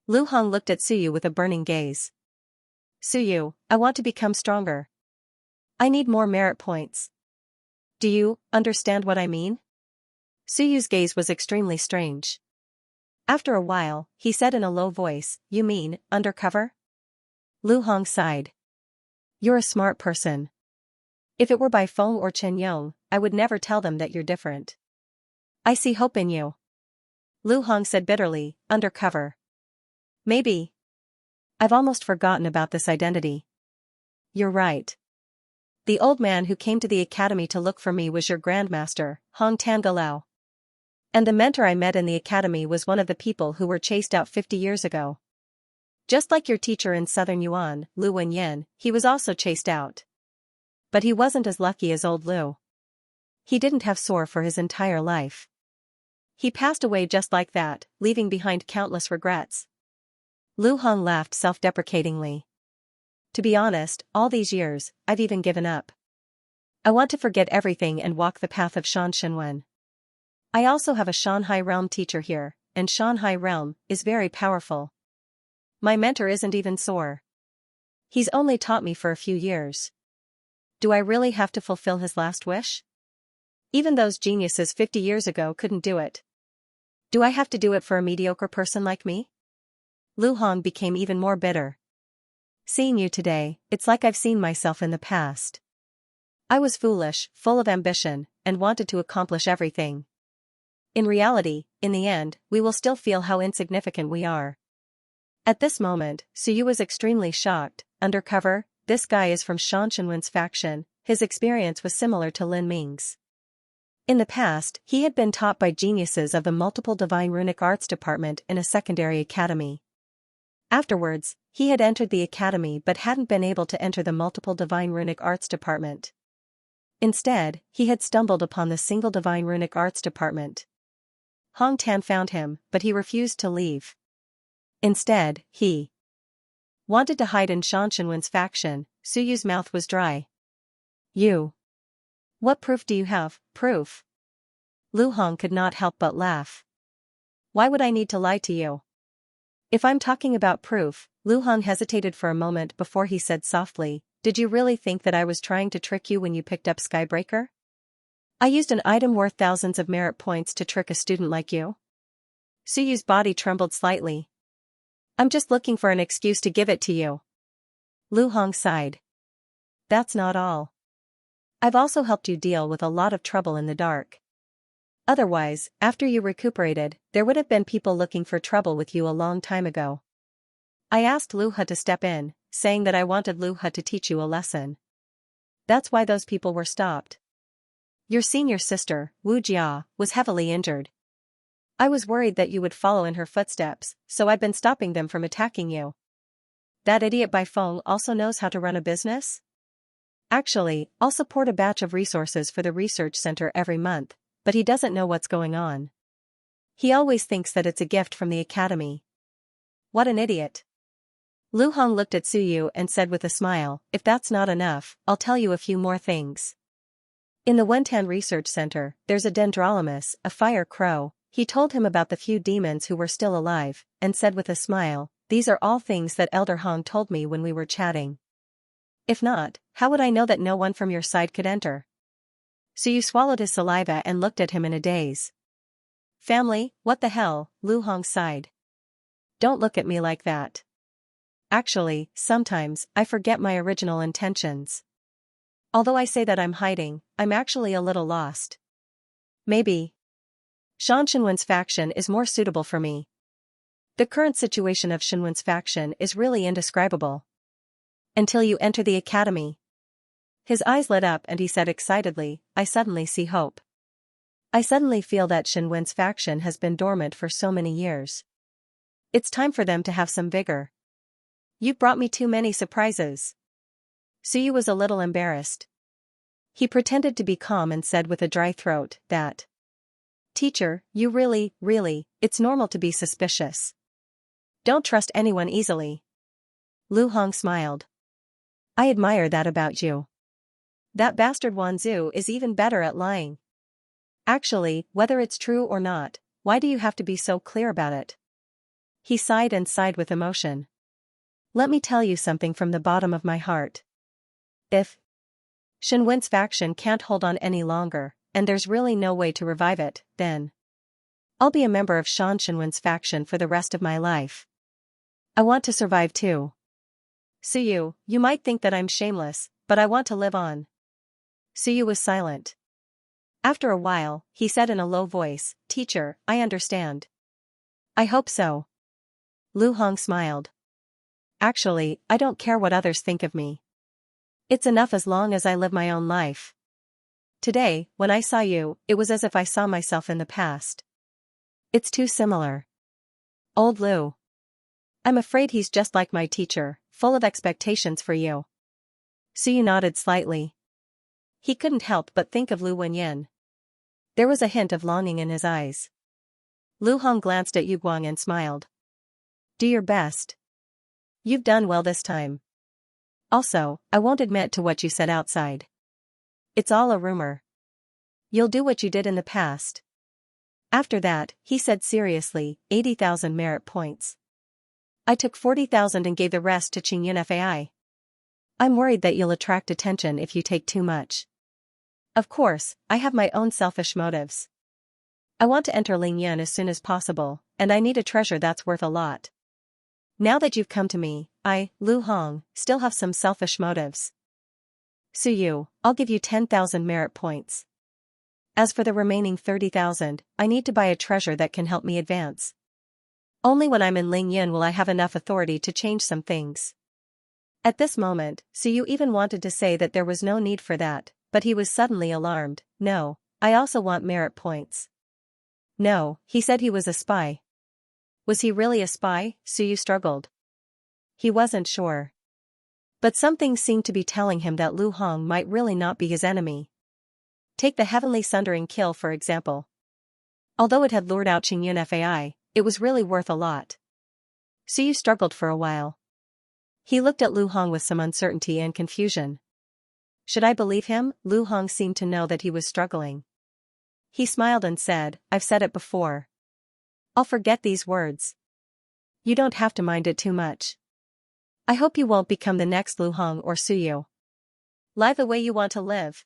Lu Hong looked at Suyu with a burning gaze. Suyu, I want to become stronger. I need more merit points. Do you understand what I mean? Suyu's gaze was extremely strange. After a while, he said in a low voice, you mean, undercover? Lu Hong sighed. You're a smart person. If it were by Feng or Chen Yong, I would never tell them that you're different. I see hope in you. Lu Hong said bitterly, undercover. Maybe. I've almost forgotten about this identity. You're right. The old man who came to the academy to look for me was your grandmaster, Hong Tangalao. And the mentor I met in the academy was one of the people who were chased out 50 years ago. Just like your teacher in Southern Yuan, Lu Wenyan, he was also chased out. But he wasn't as lucky as old Lu. He didn't have SOAR for his entire life. He passed away just like that, leaving behind countless regrets. Lu Hong laughed self-deprecatingly. To be honest, all these years, I've even given up. I want to forget everything and walk the path of Xianxia. I also have a Shanghai realm teacher here, and Shanghai realm is very powerful. My mentor isn't even SOAR. He's only taught me for a few years. Do I really have to fulfill his last wish? Even those geniuses 50 years ago couldn't do it. Do I have to do it for a mediocre person like me? Lu Hong became even more bitter. Seeing you today, it's like I've seen myself in the past. I was foolish, full of ambition, and wanted to accomplish everything. In reality, in the end, we will still feel how insignificant we are. At this moment, Suyu was extremely shocked. Undercover, this guy is from Shan Shenwen's faction. His experience was similar to Lin Ming's. In the past, he had been taught by geniuses of the multiple divine runic arts department in a secondary academy. Afterwards, he had entered the academy but hadn't been able to enter the multiple divine runic arts department. Instead, he had stumbled upon the single divine runic arts department. Hong Tan found him, but he refused to leave. Instead, he wanted to hide in Shan Shenwen's faction. Suyu's mouth was dry. You. What proof do you have? Proof? Lu Hong could not help but laugh. Why would I need to lie to you? If I'm talking about proof, Lu Hong hesitated for a moment before he said softly, did you really think that I was trying to trick you when you picked up Skybreaker? I used an item worth thousands of merit points to trick a student like you? Suyu's body trembled slightly. I'm just looking for an excuse to give it to you. Lu Hong sighed. That's not all. I've also helped you deal with a lot of trouble in the dark. Otherwise, after you recuperated, there would have been people looking for trouble with you a long time ago. I asked Lu He to step in, saying that I wanted Lu He to teach you a lesson. That's why those people were stopped. Your senior sister, Wu Jia, was heavily injured. I was worried that you would follow in her footsteps, so I'd been stopping them from attacking you. That idiot Bai Feng also knows how to run a business? Actually, I'll support a batch of resources for the research center every month, but he doesn't know what's going on. He always thinks that it's a gift from the academy. What an idiot. Lu Hong looked at Suyu and said with a smile, if that's not enough, I'll tell you a few more things. In the Wentan Research Center, there's a dendrolamus, a fire crow. He told him about the few demons who were still alive, and said with a smile, these are all things that Elder Hong told me when we were chatting. If not, how would I know that no one from your side could enter? Suyu swallowed his saliva and looked at him in a daze. Family, what the hell, Lu Hong sighed. Don't look at me like that. Actually, sometimes, I forget my original intentions. Although I say that I'm hiding, I'm actually a little lost. Maybe Shan Shenwen's faction is more suitable for me. The current situation of Shenwen's faction is really indescribable. Until you enter the academy. His eyes lit up and he said excitedly, I suddenly see hope. I suddenly feel that Shenwen's faction has been dormant for so many years. It's time for them to have some vigor. You've brought me too many surprises. Suyu was a little embarrassed. He pretended to be calm and said with a dry throat that, Teacher, you really, it's normal to be suspicious. Don't trust anyone easily. Lu Hong smiled. I admire that about you. That bastard Wanzu is even better at lying. Actually, whether it's true or not, why do you have to be so clear about it? He sighed and sighed with emotion. Let me tell you something from the bottom of my heart. If Shenwen's faction can't hold on any longer, and there's really no way to revive it, then I'll be a member of Shan Shenwen's faction for the rest of my life. I want to survive too. Suyu, you might think that I'm shameless, but I want to live on. Suyu was silent. After a while, he said in a low voice, Teacher, I understand. I hope so. Lu Hong smiled. Actually, I don't care what others think of me. It's enough as long as I live my own life. Today, when I saw you, it was as if I saw myself in the past. It's too similar. Old Lu. I'm afraid he's just like my teacher, full of expectations for you. Suyu nodded slightly. He couldn't help but think of Lu Wenyin. There was a hint of longing in his eyes. Lu Hong glanced at Yu Guang and smiled. Do your best. You've done well this time. Also, I won't admit to what you said outside. It's all a rumor. You'll do what you did in the past. After that, he said seriously, 80,000 merit points. I took 40,000 and gave the rest to Qingyun Fai. I'm worried that you'll attract attention if you take too much. Of course, I have my own selfish motives. I want to enter Lingyun as soon as possible, and I need a treasure that's worth a lot. Now that you've come to me, I, Lu Hong, still have some selfish motives. Suyu, I'll give you 10,000 merit points. As for the remaining 30,000, I need to buy a treasure that can help me advance. Only when I'm in Lingyun will I have enough authority to change some things. At this moment, Suyu even wanted to say that there was no need for that, but he was suddenly alarmed. No, I also want merit points. No, he said he was a spy. Was he really a spy? Suyu struggled. He wasn't sure. But something seemed to be telling him that Lu Hong might really not be his enemy. Take the Heavenly Sundering Kill for example. Although it had lured out Qingyun Fai, it was really worth a lot. Suyu struggled for a while. He looked at Lu Hong with some uncertainty and confusion. Should I believe him? Lu Hong seemed to know that he was struggling. He smiled and said, I've said it before. I'll forget these words. You don't have to mind it too much. I hope you won't become the next Lu Hong or Suyu. Live the way you want to live.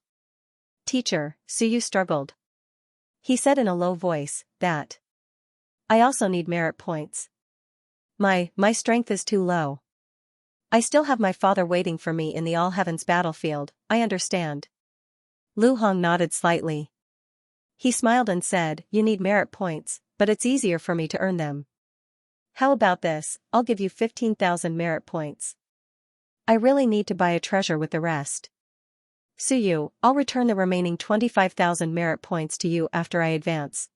Teacher, Suyu struggled. He said in a low voice, that I also need merit points. My strength is too low. I still have my father waiting for me in the All Heavens battlefield, I understand. Lu Hong nodded slightly. He smiled and said, you need merit points, but it's easier for me to earn them. How about this, I'll give you 15,000 merit points. I really need to buy a treasure with the rest. Suyu, I'll return the remaining 25,000 merit points to you after I advance.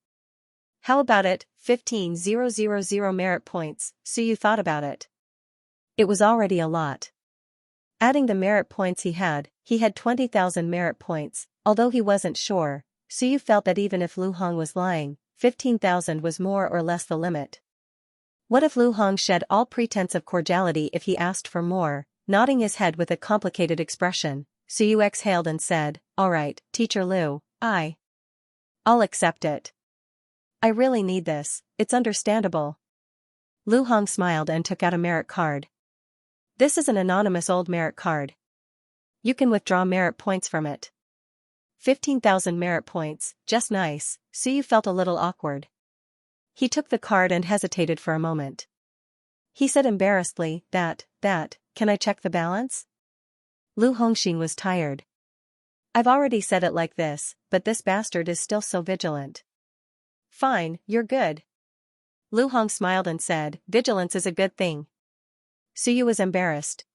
How about it, 15,000 merit points, Suyu thought about it. It was already a lot. Adding the merit points he had 20,000 merit points. Although he wasn't sure, Suyu felt that even if Lu Hong was lying, 15,000 was more or less the limit. What if Lu Hong shed all pretense of cordiality if he asked for more? Nodding his head with a complicated expression, Suyu exhaled and said, "Alright, Teacher Lu, I'll accept it. I really need this, it's understandable." Lu Hong smiled and took out a merit card. "This is an anonymous old merit card. You can withdraw merit points from it." 15,000 merit points, just nice. Suyu felt a little awkward. He took the card and hesitated for a moment. He said embarrassedly, that, can I check the balance?" Lu Hongxing was tired. "I've already said it like this, but this bastard is still so vigilant." "Fine, you're good." Lu Hong smiled and said, "Vigilance is a good thing." Suyu was embarrassed.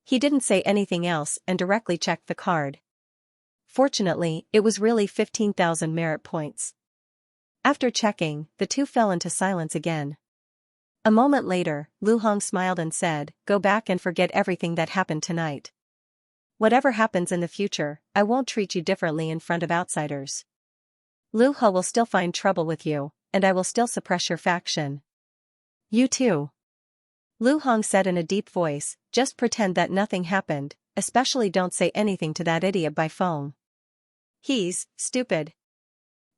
He didn't say anything else and directly checked the card. Fortunately, it was really 15,000 merit points. After checking, the two fell into silence again. A moment later, Lu Hong smiled and said, "Go back and forget everything that happened tonight. Whatever happens in the future, I won't treat you differently in front of outsiders. Lu He will still find trouble with you, and I will still suppress your faction." "You too," Lu Hong said in a deep voice, "just pretend that nothing happened, especially don't say anything to that idiot by phone. He's stupid."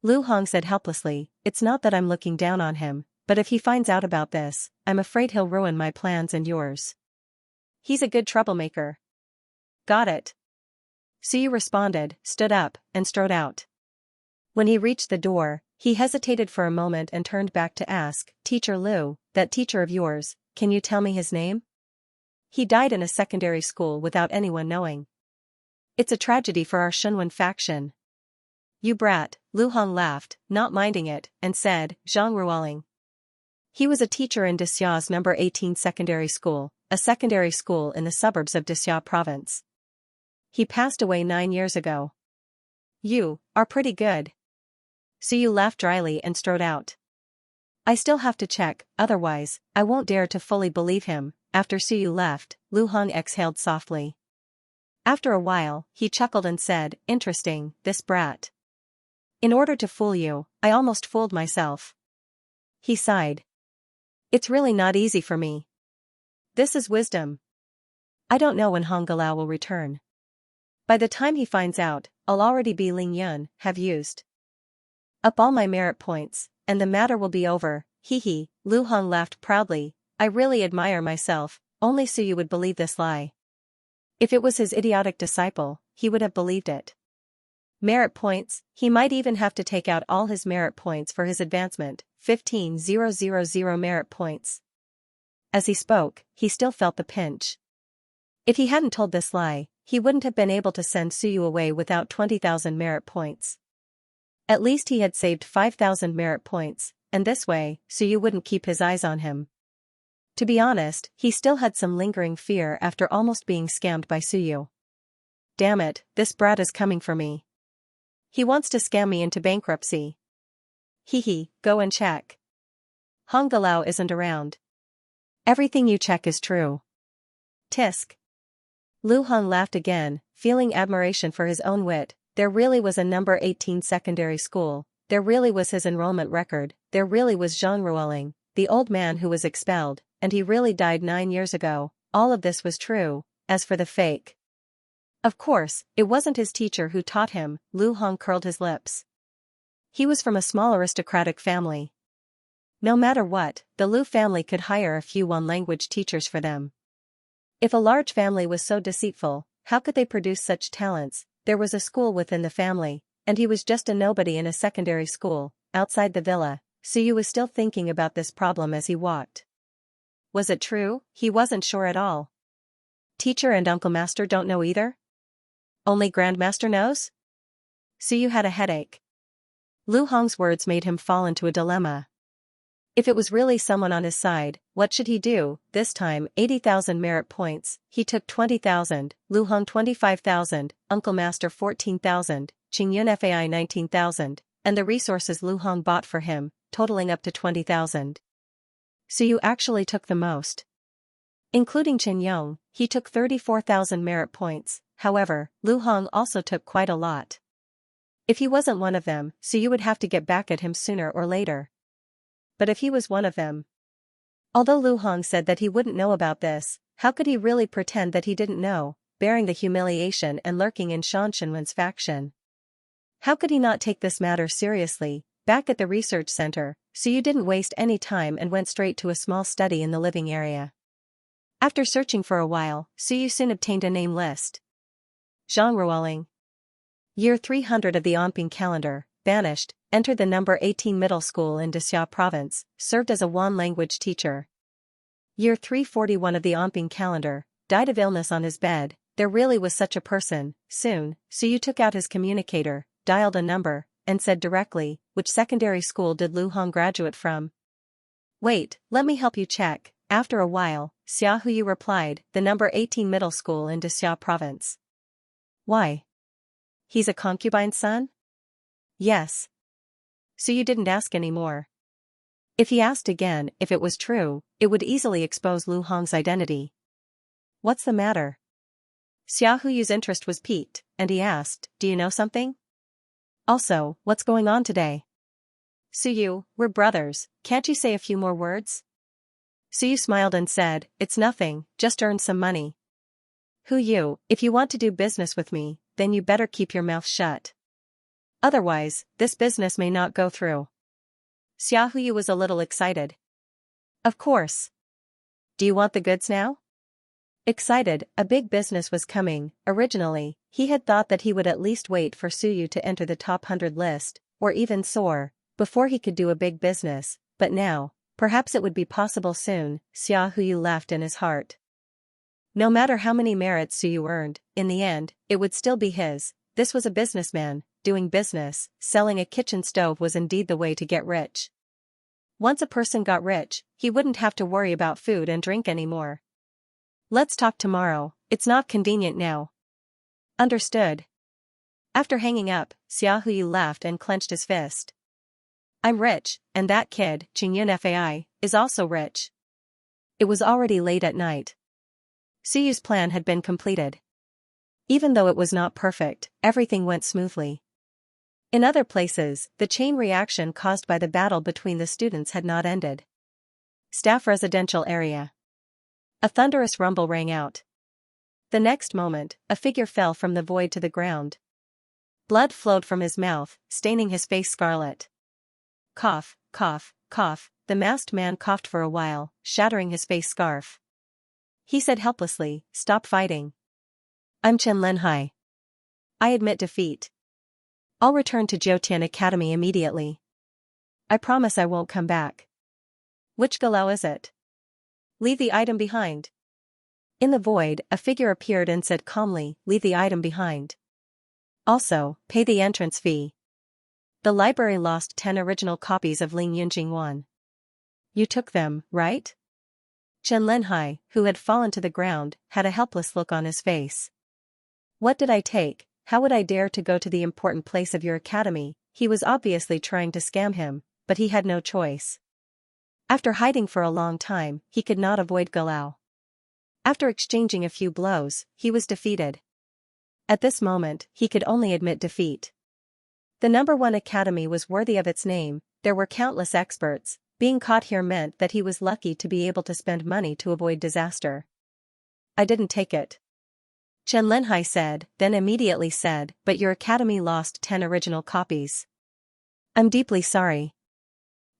Lu Hong said helplessly, "It's not that I'm looking down on him, but if he finds out about this, I'm afraid he'll ruin my plans and yours. He's a good troublemaker." "Got it." Suyu responded, stood up, and strode out. When he reached the door, he hesitated for a moment and turned back to ask, "Teacher Lu, that teacher of yours, can you tell me his name? He died in a secondary school without anyone knowing. It's a tragedy for our Shunwen faction." "You brat," Lu Hong laughed, not minding it, and said, "Zhang Ruoling. He was a teacher in Dixia's number 18 secondary school, a secondary school in the suburbs of Dixia province. He passed away 9 years ago." "You are pretty good." Suyu laughed dryly and strode out. "I still have to check, otherwise, I won't dare to fully believe him." After Suyu left, Lu Hong exhaled softly. After a while, he chuckled and said, "Interesting, this brat. In order to fool you, I almost fooled myself." He sighed. "It's really not easy for me. This is wisdom. I don't know when Hong Galao will return. By the time he finds out, I'll already be Ling Yun, have used up all my merit points, and the matter will be over." Hee. Lu Hong laughed proudly. "I really admire myself, only Suyu would believe this lie. If it was his idiotic disciple, he would have believed it. Merit points, he might even have to take out all his merit points for his advancement, 15,000 merit points." As he spoke, he still felt the pinch. If he hadn't told this lie, he wouldn't have been able to send Suyu away without 20,000 merit points. At least he had saved 5,000 merit points, and this way, Suyu wouldn't keep his eyes on him. To be honest, he still had some lingering fear after almost being scammed by Suyu. Damn it, this brat is coming for me. He wants to scam me into bankruptcy. Hee, go and check. Hong Galao isn't around. Everything you check is true. Tisk. Lu Hong laughed again, feeling admiration for his own wit. There really was a number 18 secondary school, there really was his enrollment record, there really was Zhang Ruoling, the old man who was expelled, and he really died 9 years ago. All of this was true. As for the fake, of course, it wasn't his teacher who taught him. Lu Hong curled his lips. He was from a small aristocratic family. No matter what, the Lu family could hire a few one-language teachers for them. If a large family was so deceitful, how could they produce such talents? There was a school within the family, and he was just a nobody in a secondary school. Outside the villa, Suyu was still thinking about this problem as he walked. Was it true? He wasn't sure at all. Teacher and Uncle Master don't know either? Only Grandmaster knows? Suyu had a headache. Lu Hong's words made him fall into a dilemma. If it was really someone on his side, what should he do? This time, 80,000 merit points, he took 20,000, Lu Hong 25,000, Uncle Master 14,000, Qingyun Fai 19,000, and the resources Lu Hong bought for him, totaling up to 20,000. Suyu actually took the most. Including Chen Yong, he took 34,000 merit points. However, Lu Hong also took quite a lot. If he wasn't one of them, so you would have to get back at him sooner or later. But if he was one of them. Although Lu Hong said that he wouldn't know about this, how could he really pretend that he didn't know, bearing the humiliation and lurking in Shan Shenwen's faction? How could he not take this matter seriously? Back at the research center, so you didn't waste any time and went straight to a small study in the living area. After searching for a while, Suyu soon obtained a name list. Zhang Ruoling. Year 300 of the Anping calendar, banished, entered the number 18 middle school in Dexia province, served as a Wan language teacher. Year 341 of the Anping calendar, died of illness on his bed. There really was such a person. Soon, Suyu took out his communicator, dialed a number, and said directly, which secondary school did Lu Hong graduate from? Wait, let me help you check. After a while, Xia Huyu replied, the number 18 middle school in Dexia province. Why? He's a concubine's son? Yes. So you didn't ask any more. If he asked again if it was true, it would easily expose Lu Hong's identity. What's the matter? Xia Huyu's interest was piqued, and he asked, do you know something? Also, what's going on today? Suyu, we're brothers, can't you say a few more words? Suyu smiled and said, it's nothing, just earn some money. Huyu, if you want to do business with me, then you better keep your mouth shut. Otherwise, this business may not go through. Xia Huyu was a little excited. Of course. Do you want the goods now? Excited, a big business was coming. Originally, he had thought that he would at least wait for Suyu to enter the top 100 list, or even soar, before he could do a big business, but now, perhaps it would be possible soon. Xia Huyu laughed in his heart. No matter how many merits Suyu earned, in the end, it would still be his. This was a businessman, doing business. Selling a kitchen stove was indeed the way to get rich. Once a person got rich, he wouldn't have to worry about food and drink anymore. Let's talk tomorrow, it's not convenient now. Understood. After hanging up, Xia Huyu laughed and clenched his fist. I'm rich, and that kid, Qingyun Fai, is also rich. It was already late at night. Suyu's plan had been completed. Even though it was not perfect, everything went smoothly. In other places, the chain reaction caused by the battle between the students had not ended. Staff residential area. A thunderous rumble rang out. The next moment, a figure fell from the void to the ground. Blood flowed from his mouth, staining his face scarlet. Cough, cough, cough, the masked man coughed for a while, shattering his face scarf. He said helplessly, stop fighting. I'm Chen Lenhai. I admit defeat. I'll return to Jiutian Academy immediately. I promise I won't come back. Which galau is it? Leave the item behind. In the void, a figure appeared and said calmly, leave the item behind. Also, pay the entrance fee. The library lost 10 original copies of Ling Yunjing Wan. You took them, right? Chen Lenhai, who had fallen to the ground, had a helpless look on his face. What did I take? How would I dare to go to the important place of your academy? He was obviously trying to scam him, but he had no choice. After hiding for a long time, he could not avoid Galau. After exchanging a few blows, he was defeated. At this moment, he could only admit defeat. The number 1 academy was worthy of its name. There were countless experts. Being caught here meant that he was lucky to be able to spend money to avoid disaster. I didn't take it. Chen Lenhai said, then immediately said, but your academy lost 10 original copies. I'm deeply sorry.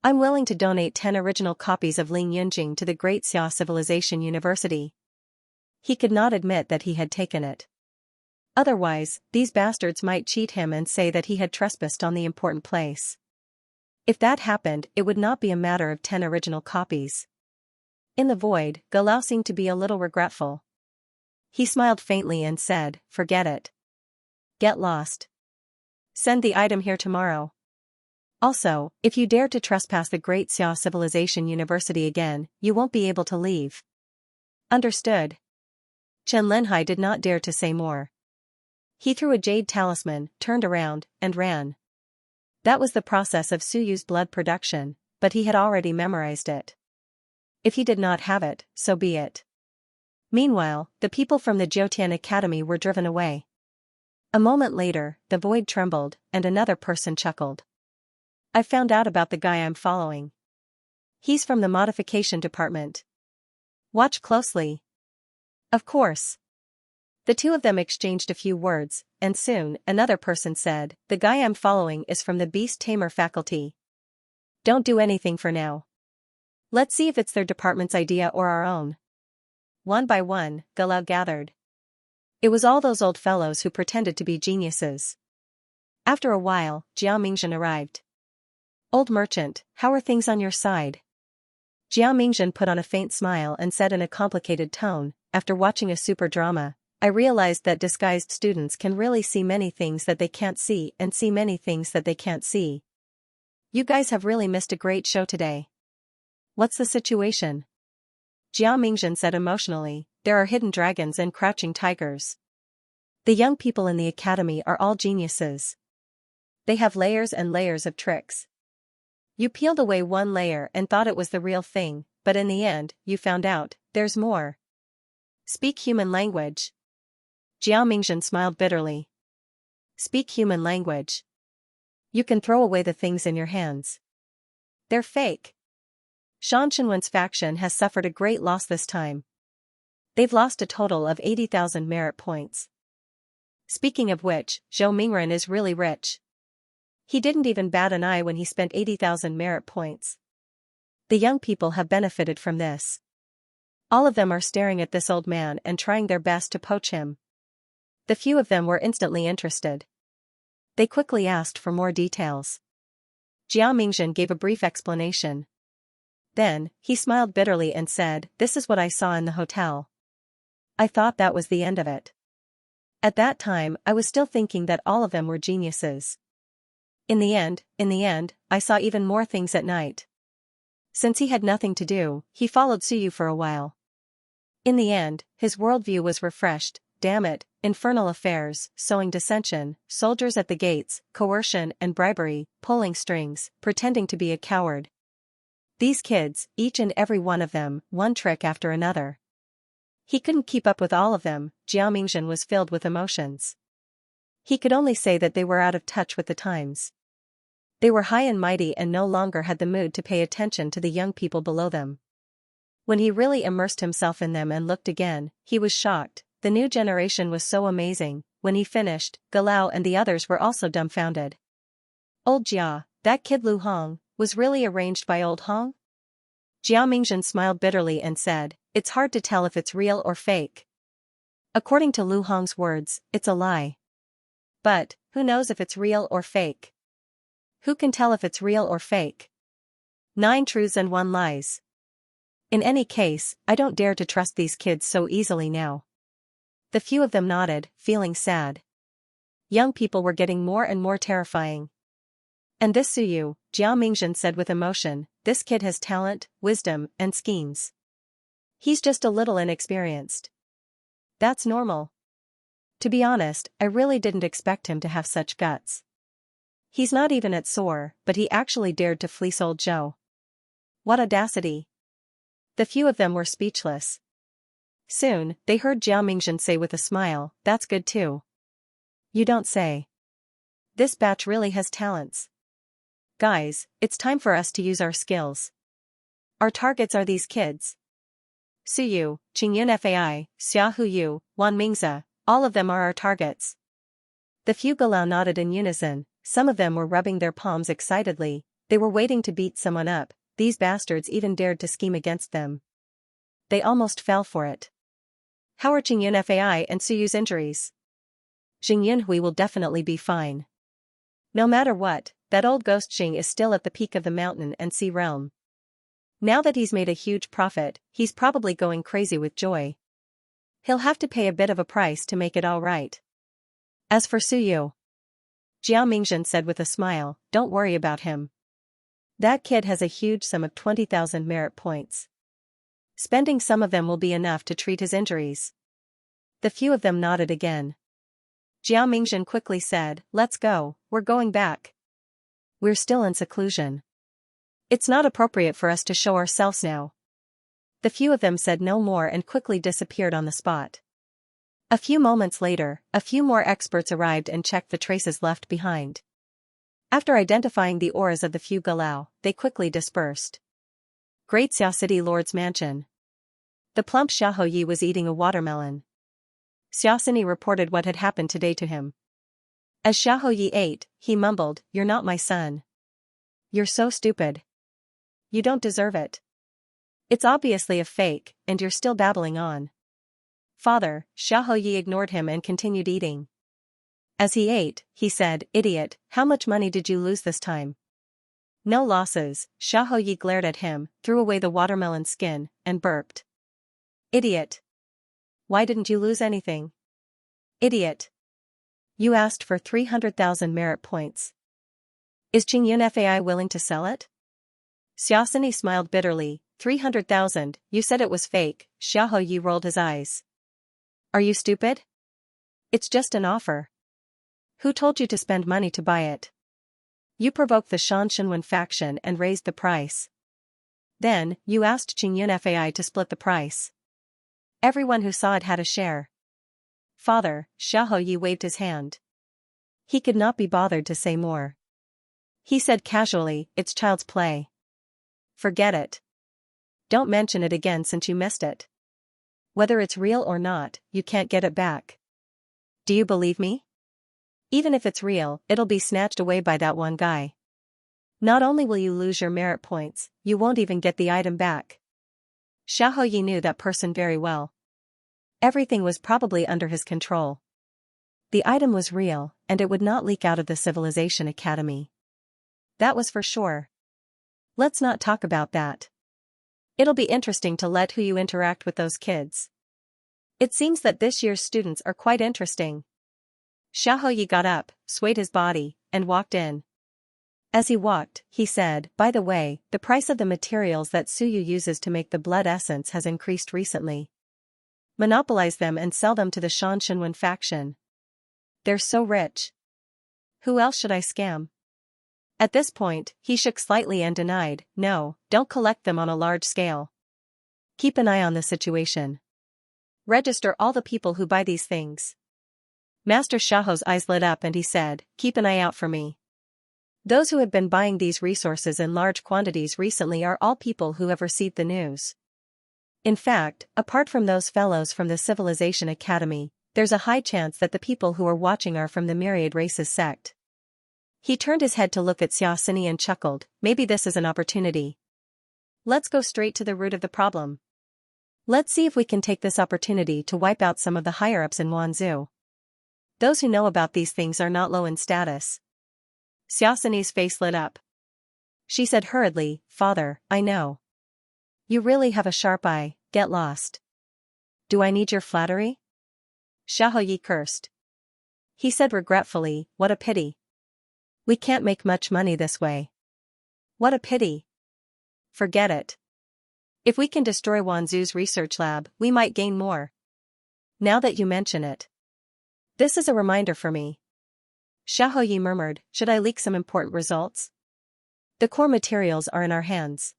I'm willing to donate 10 original copies of Ling Yunjing to the Great Xia Civilization University. He could not admit that he had taken it. Otherwise, these bastards might cheat him and say that he had trespassed on the important place. If that happened, it would not be a matter of 10 original copies. In the void, Galau seemed to be a little regretful. He smiled faintly and said, forget it. Get lost. Send the item here tomorrow. Also, if you dare to trespass the Great Xia Civilization University again, you won't be able to leave. Understood. Chen Lenhai did not dare to say more. He threw a jade talisman, turned around, and ran. That was the process of Suyu's blood production, but he had already memorized it. If he did not have it, so be it. Meanwhile, the people from the Jyotian Academy were driven away. A moment later, the void trembled, and another person chuckled. I found out about the guy I'm following. He's from the modification department. Watch closely. Of course. The two of them exchanged a few words, and soon, another person said, the guy I'm following is from the Beast Tamer faculty. Don't do anything for now. Let's see if it's their department's idea or our own. One by one, Galau gathered. It was all those old fellows who pretended to be geniuses. After a while, Jiao Mingzhen arrived. Old merchant, how are things on your side? Jiao Mingzhen put on a faint smile and said in a complicated tone, after watching a super drama, I realized that disguised students can really see many things that they can't see and see many things that they can't see. You guys have really missed a great show today. What's the situation? Jiao Mingzhen said emotionally, there are hidden dragons and crouching tigers. The young people in the academy are all geniuses. They have layers and layers of tricks. You peeled away one layer and thought it was the real thing, but in the end, you found out, there's more. Speak human language. Jiao Mingzhen smiled bitterly. Speak human language. You can throw away the things in your hands. They're fake. Shan Shenwen's faction has suffered a great loss this time. They've lost a total of 80,000 merit points. Speaking of which, Zhou Mingren is really rich. He didn't even bat an eye when he spent 80,000 merit points. The young people have benefited from this. All of them are staring at this old man and trying their best to poach him. The few of them were instantly interested. They quickly asked for more details. Jiao Mingzhen gave a brief explanation. Then, he smiled bitterly and said, this is what I saw in the hotel. I thought that was the end of it. At that time, I was still thinking that all of them were geniuses. In the end, I saw even more things at night. Since he had nothing to do, he followed Suyu for a while. In the end, his worldview was refreshed. Damn it, infernal affairs, sowing dissension, soldiers at the gates, coercion and bribery, pulling strings, pretending to be a coward. These kids, each and every one of them, one trick after another. He couldn't keep up with all of them. Jiao Mingzhen was filled with emotions. He could only say that they were out of touch with the times. They were high and mighty and no longer had the mood to pay attention to the young people below them. When he really immersed himself in them and looked again, he was shocked. The new generation was so amazing. When he finished, Galau and the others were also dumbfounded. Old Jia, that kid Lu Hong, was really arranged by old Hong? Jiao Mingzhen smiled bitterly and said, it's hard to tell if it's real or fake. According to Lu Hong's words, it's a lie. But, who knows if it's real or fake? Who can tell if it's real or fake? 9 truths and 1 lies. In any case, I don't dare to trust these kids so easily now. The few of them nodded, feeling sad. Young people were getting more and more terrifying. And this Suyu, Jiao Mingzhen said with emotion, this kid has talent, wisdom, and schemes. He's just a little inexperienced. That's normal. To be honest, I really didn't expect him to have such guts. He's not even at SOAR, but he actually dared to fleece old Zhou. What audacity. The few of them were speechless. Soon, they heard Jiao Mingzhen say with a smile, that's good too. You don't say. This batch really has talents. Guys, it's time for us to use our skills. Our targets are these kids. Suyu, Qingyun Fai, Xia Huyu, Wan Mingze, all of them are our targets. The few Galau nodded in unison, some of them were rubbing their palms excitedly, they were waiting to beat someone up, these bastards even dared to scheme against them. They almost fell for it. How are Qingyun Fai and Suyu's injuries? Xingyun Hui will definitely be fine. No matter what, that old ghost Xing is still at the peak of the mountain and sea realm. Now that he's made a huge profit, he's probably going crazy with joy. He'll have to pay a bit of a price to make it all right. As for Suyu, Jiao Mingzhen said with a smile, don't worry about him. That kid has a huge sum of 20,000 merit points. Spending some of them will be enough to treat his injuries. The few of them nodded again. Jiao Mingzhen quickly said, let's go, we're going back. We're still in seclusion. It's not appropriate for us to show ourselves now. The few of them said no more and quickly disappeared on the spot. A few moments later, a few more experts arrived and checked the traces left behind. After identifying the auras of the few Galau, they quickly dispersed. Great Xia City Lord's mansion. The plump Xiaoyi was eating a watermelon. Xiaoxini reported what had happened today to him. As Xiaoyi ate, he mumbled, "You're not my son. You're so stupid. You don't deserve it. It's obviously a fake, and you're still babbling on." Father, Xiaoyi ignored him and continued eating. As he ate, he said, "Idiot, how much money did you lose this time?" "No losses." Xiaoyi glared at him, threw away the watermelon skin, and burped. "Idiot. Why didn't you lose anything? Idiot. You asked for 300,000 merit points. Is Xianxia willing to sell it?" Xiaoxini smiled bitterly. 300,000, you said it was fake." Xiaoyi rolled his eyes. "Are you stupid? It's just an offer. Who told you to spend money to buy it? You provoked the Xianxia faction and raised the price. Then, you asked Xianxia to split the price. Everyone who saw it had a share." "Father," Xiaoyi waved his hand. He could not be bothered to say more. He said casually, "It's child's play. Forget it. Don't mention it again since you missed it. Whether it's real or not, you can't get it back. Do you believe me? Even if it's real, it'll be snatched away by that one guy. Not only will you lose your merit points, you won't even get the item back." Xiaoyi knew that person very well. Everything was probably under his control. The item was real, and it would not leak out of the Civilization Academy. That was for sure. Let's not talk about that. It'll be interesting to let who you interact with those kids. It seems that this year's students are quite interesting. Xiaoyi got up, swayed his body, and walked in. As he walked, he said, "By the way, the price of the materials that Suyu uses to make the blood essence has increased recently. Monopolize them and sell them to the Xianxia faction. They're so rich. Who else should I scam?" At this point, he shook slightly and denied, "No, don't collect them on a large scale. Keep an eye on the situation. Register all the people who buy these things." Master Xiao's eyes lit up and he said, "Keep an eye out for me." Those who have been buying these resources in large quantities recently are all people who have received the news. In fact, apart from those fellows from the Civilization Academy, there's a high chance that the people who are watching are from the Myriad races sect. He turned his head to look at Xiaoxini and chuckled, "Maybe this is an opportunity. Let's go straight to the root of the problem. Let's see if we can take this opportunity to wipe out some of the higher-ups in Wanzhou. Those who know about these things are not low in status." Xiaoxini's face lit up. She said hurriedly, "Father, I know. You really have a sharp eye, get lost. Do I need your flattery?" Xiaoyi cursed. He said regretfully, "What a pity. We can't make much money this way. What a pity. Forget it. If we can destroy Wanzhou's research lab, we might gain more. Now that you mention it. This is a reminder for me." Xiaoyi murmured, "Should I leak some important results? The core materials are in our hands.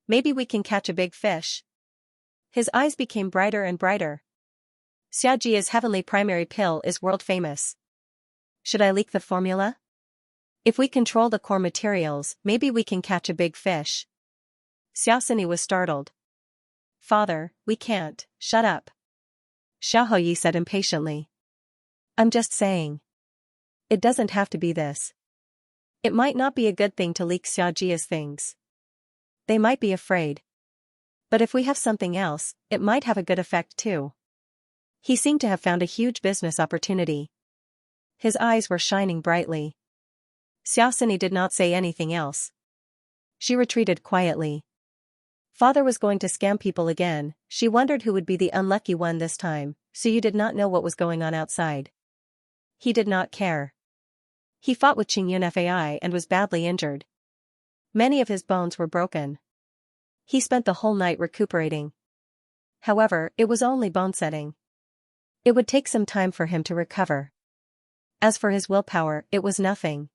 Maybe we can catch a big fish." His eyes became brighter and brighter. Xiaojia's heavenly primary pill is world famous. Should I leak the formula? If we control the core materials, maybe we can catch a big fish. Xiaoxini was startled. "Father, we can't, shut up." Xiaoyi said impatiently. "I'm just saying. It doesn't have to be this. It might not be a good thing to leak Xiaojia's things. They might be afraid. But if we have something else, it might have a good effect too." He seemed to have found a huge business opportunity. His eyes were shining brightly. Xiaoxini did not say anything else. She retreated quietly. Father was going to scam people again. She wondered who would be the unlucky one this time, so you did not know what was going on outside. He did not care. He fought with Xianxia and was badly injured. Many of his bones were broken. He spent the whole night recuperating. However, it was only bone setting. It would take some time for him to recover. As for his willpower, it was nothing.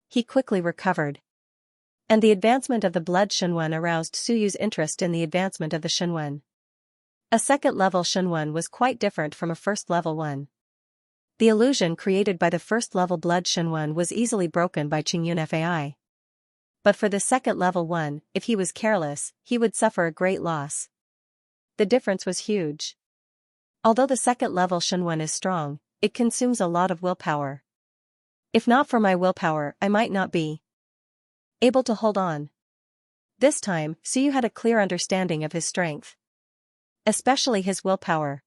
He quickly recovered. And the advancement of the blood Shenwen aroused Suyu's interest in the advancement of the Shenwen. A second-level Shenwen was quite different from a first-level one. The illusion created by the first-level blood Shenwen was easily broken by Qingyun Fai. But for the second-level one, if he was careless, he would suffer a great loss. The difference was huge. Although the second-level Shenwen is strong, it consumes a lot of willpower. If not for my willpower, I might not be able to hold on. This time, Suyu had a clear understanding of his strength. Especially his willpower.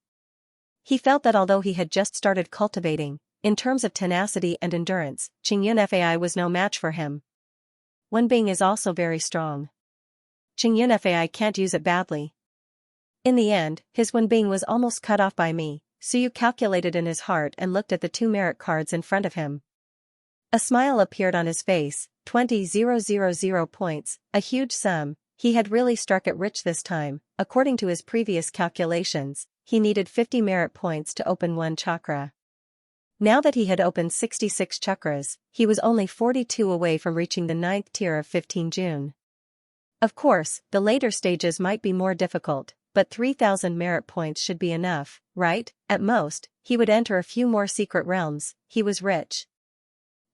He felt that although he had just started cultivating, in terms of tenacity and endurance, Qingyun Fai was no match for him. Wenbing is also very strong. Qingyun Fai can't use it badly. In the end, his Wenbing was almost cut off by me, Suyu calculated in his heart and looked at the 2 merit cards in front of him. A smile appeared on his face, 20,000 points, a huge sum. He had really struck it rich this time. According to his previous calculations, he needed 50 merit points to open 1 chakra. Now that he had opened 66 chakras, he was only 42 away from reaching the 9th tier of 15 June. Of course, the later stages might be more difficult, but 3,000 merit points should be enough, right? At most, he would enter a few more secret realms. He was rich.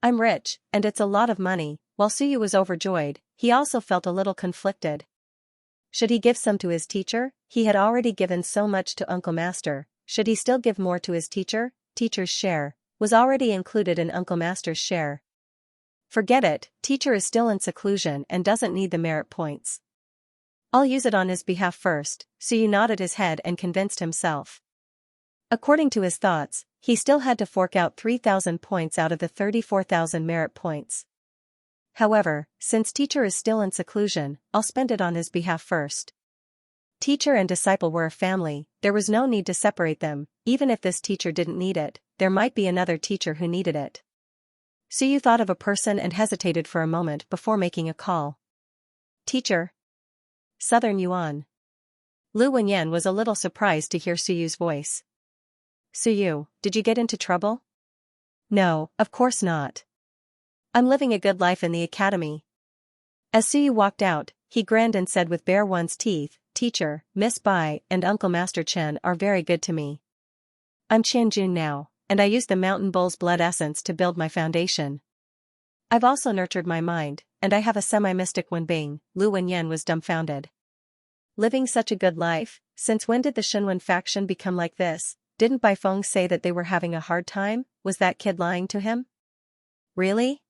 I'm rich, and it's a lot of money. While Suyu was overjoyed, he also felt a little conflicted. Should he give some to his teacher? He had already given so much to Uncle Master. Should he still give more to his teacher? Teacher's share was already included in Uncle Master's share. Forget it, teacher is still in seclusion and doesn't need the merit points. I'll use it on his behalf first. Suyu nodded his head and convinced himself. According to his thoughts, he still had to fork out 3,000 points out of the 34,000 merit points. However, since teacher is still in seclusion, I'll spend it on his behalf first. Teacher and disciple were a family, there was no need to separate them. Even if this teacher didn't need it, there might be another teacher who needed it. Suyu thought of a person and hesitated for a moment before making a call. Teacher. Southern Yuan. Lu Wenyan was a little surprised to hear Suyu's voice. Suyu, did you get into trouble? No, of course not. I'm living a good life in the academy. As Suyu walked out, he grinned and said with bare one's teeth, Teacher, Miss Bai, and Uncle Master Chen are very good to me. I'm Qianjun now, and I use the Mountain Bull's blood essence to build my foundation. I've also nurtured my mind, and I have a semi-mystic Wenbing. Lu Wenyan was dumbfounded. Living such a good life? Since when did the Shenwen faction become like this? Didn't Bai Feng say that they were having a hard time? Was that kid lying to him? Really?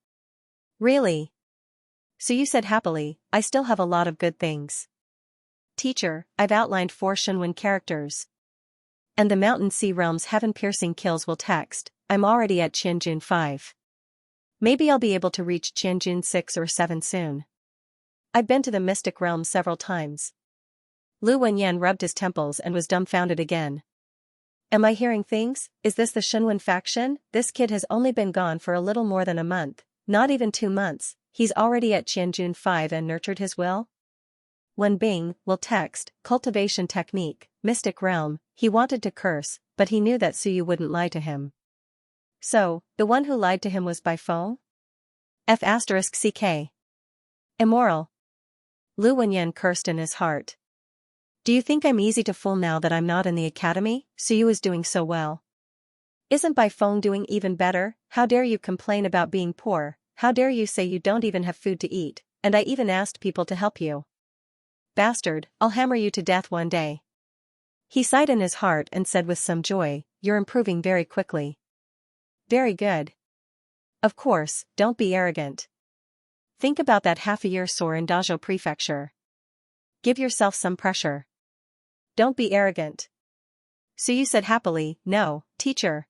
Really? So you said happily, I still have a lot of good things. Teacher, I've outlined 4 Shenwen characters. And the Mountain Sea Realm's heaven-piercing kills will text. I'm already at Qianjun 5. Maybe I'll be able to reach Qianjun 6 or 7 soon. I've been to the Mystic Realm several times. Lu Wenyan rubbed his temples and was dumbfounded again. Am I hearing things? Is this the Shenwen faction? This kid has only been gone for a little more than a month, not even 2 months, he's already at Qianjun 5 and nurtured his will? Wenbing will text, cultivation technique, mystic realm. He wanted to curse, but he knew that Suyu wouldn't lie to him. So, the one who lied to him was Bai Feng? F***ck. Immoral. Lu Wenyan cursed in his heart. Do you think I'm easy to fool now that I'm not in the academy? Suyu is doing so well. Isn't Bai Feng doing even better? How dare you complain about being poor? How dare you say you don't even have food to eat, and I even asked people to help you. Bastard, I'll hammer you to death one day. He sighed in his heart and said with some joy, You're improving very quickly. Very good. Of course, don't be arrogant. Think about that half a year soar in Dazhou Prefecture. Give yourself some pressure. Don't be arrogant. Suyu said happily, No, teacher.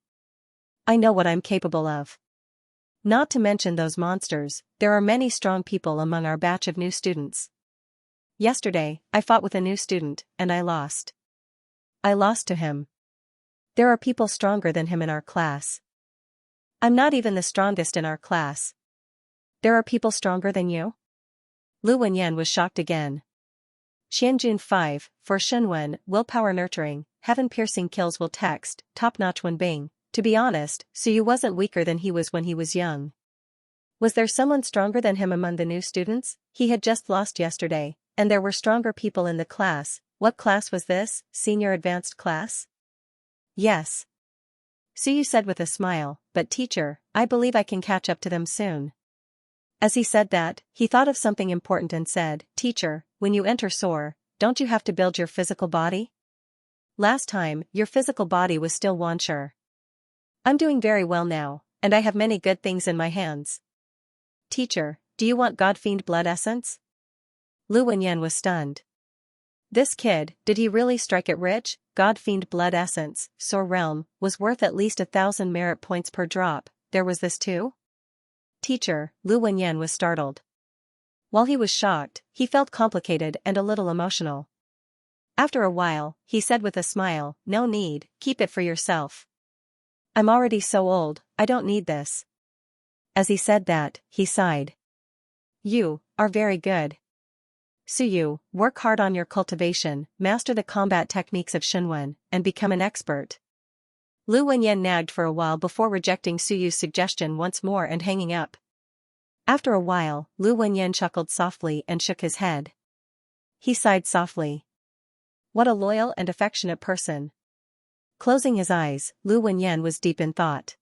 I know what I'm capable of. Not to mention those monsters, there are many strong people among our batch of new students. Yesterday, I fought with a new student, and I lost. I lost to him. There are people stronger than him in our class. I'm not even the strongest in our class. There are people stronger than you? Lu Wenyan was shocked again. Qianjun 5, for Shenwen, willpower nurturing, heaven-piercing kills will text, top-notch Wenbing. To be honest, Suyu wasn't weaker than he was when he was young. Was there someone stronger than him among the new students? He had just lost yesterday, and there were stronger people in the class. What class was this? Senior advanced class? Yes. Suyu said with a smile, but teacher, I believe I can catch up to them soon. As he said that, he thought of something important and said, Teacher, when you enter SOAR, don't you have to build your physical body? Last time, your physical body was still Wansure. I'm doing very well now, and I have many good things in my hands. Teacher, do you want God-fiend blood essence? Lu Wenyan was stunned. This kid, did he really strike it rich? God-fiend blood essence, SOAR realm, was worth at least 1,000 merit points per drop. There was this too? Teacher, Lu Wenyan was startled. While he was shocked, he felt complicated and a little emotional. After a while, he said with a smile, no need, keep it for yourself. I'm already so old, I don't need this. As he said that, he sighed. You are very good. Suyu, work hard on your cultivation, master the combat techniques of Shenwen, and become an expert. Lu Wenyan nagged for a while before rejecting Suyu's suggestion once more and hanging up. After a while, Lu Wenyan chuckled softly and shook his head. He sighed softly. What a loyal and affectionate person. Closing his eyes, Lu Wenyan was deep in thought.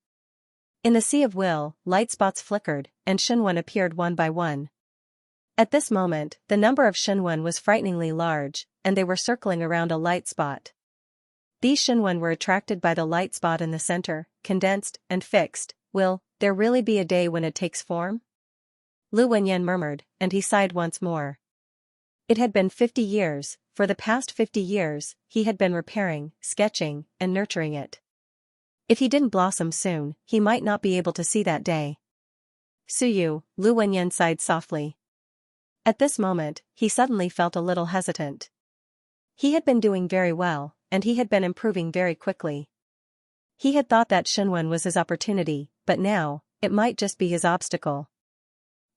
In the sea of will, light spots flickered, and Shenwen appeared one by one. At this moment, the number of Shenwen was frighteningly large, and they were circling around a light spot. These Shenwen were attracted by the light spot in the center, condensed and fixed. Will there really be a day when it takes form? Lu Wenyan murmured, and he sighed once more. It had been 50 years, for the past 50 years, he had been repairing, sketching, and nurturing it. If he didn't blossom soon, he might not be able to see that day. Suyu, Lu Wenyan sighed softly. At this moment, he suddenly felt a little hesitant. He had been doing very well, and he had been improving very quickly. He had thought that Shenwen was his opportunity, but now, it might just be his obstacle.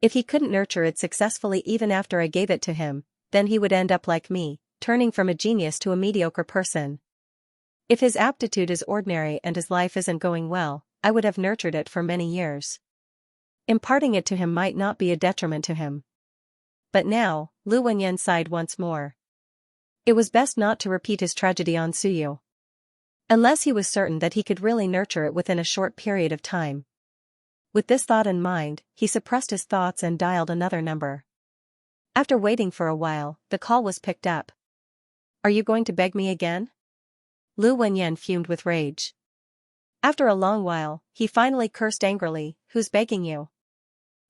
If he couldn't nurture it successfully even after I gave it to him, then he would end up like me, turning from a genius to a mediocre person. If his aptitude is ordinary and his life isn't going well, I would have nurtured it for many years. Imparting it to him might not be a detriment to him. But now, Lu Wenyan sighed once more. It was best not to repeat his tragedy on Suyu. Unless he was certain that he could really nurture it within a short period of time. With this thought in mind, he suppressed his thoughts and dialed another number. After waiting for a while, the call was picked up. Are you going to beg me again? Lu Wenyan fumed with rage. After a long while, he finally cursed angrily, who's begging you?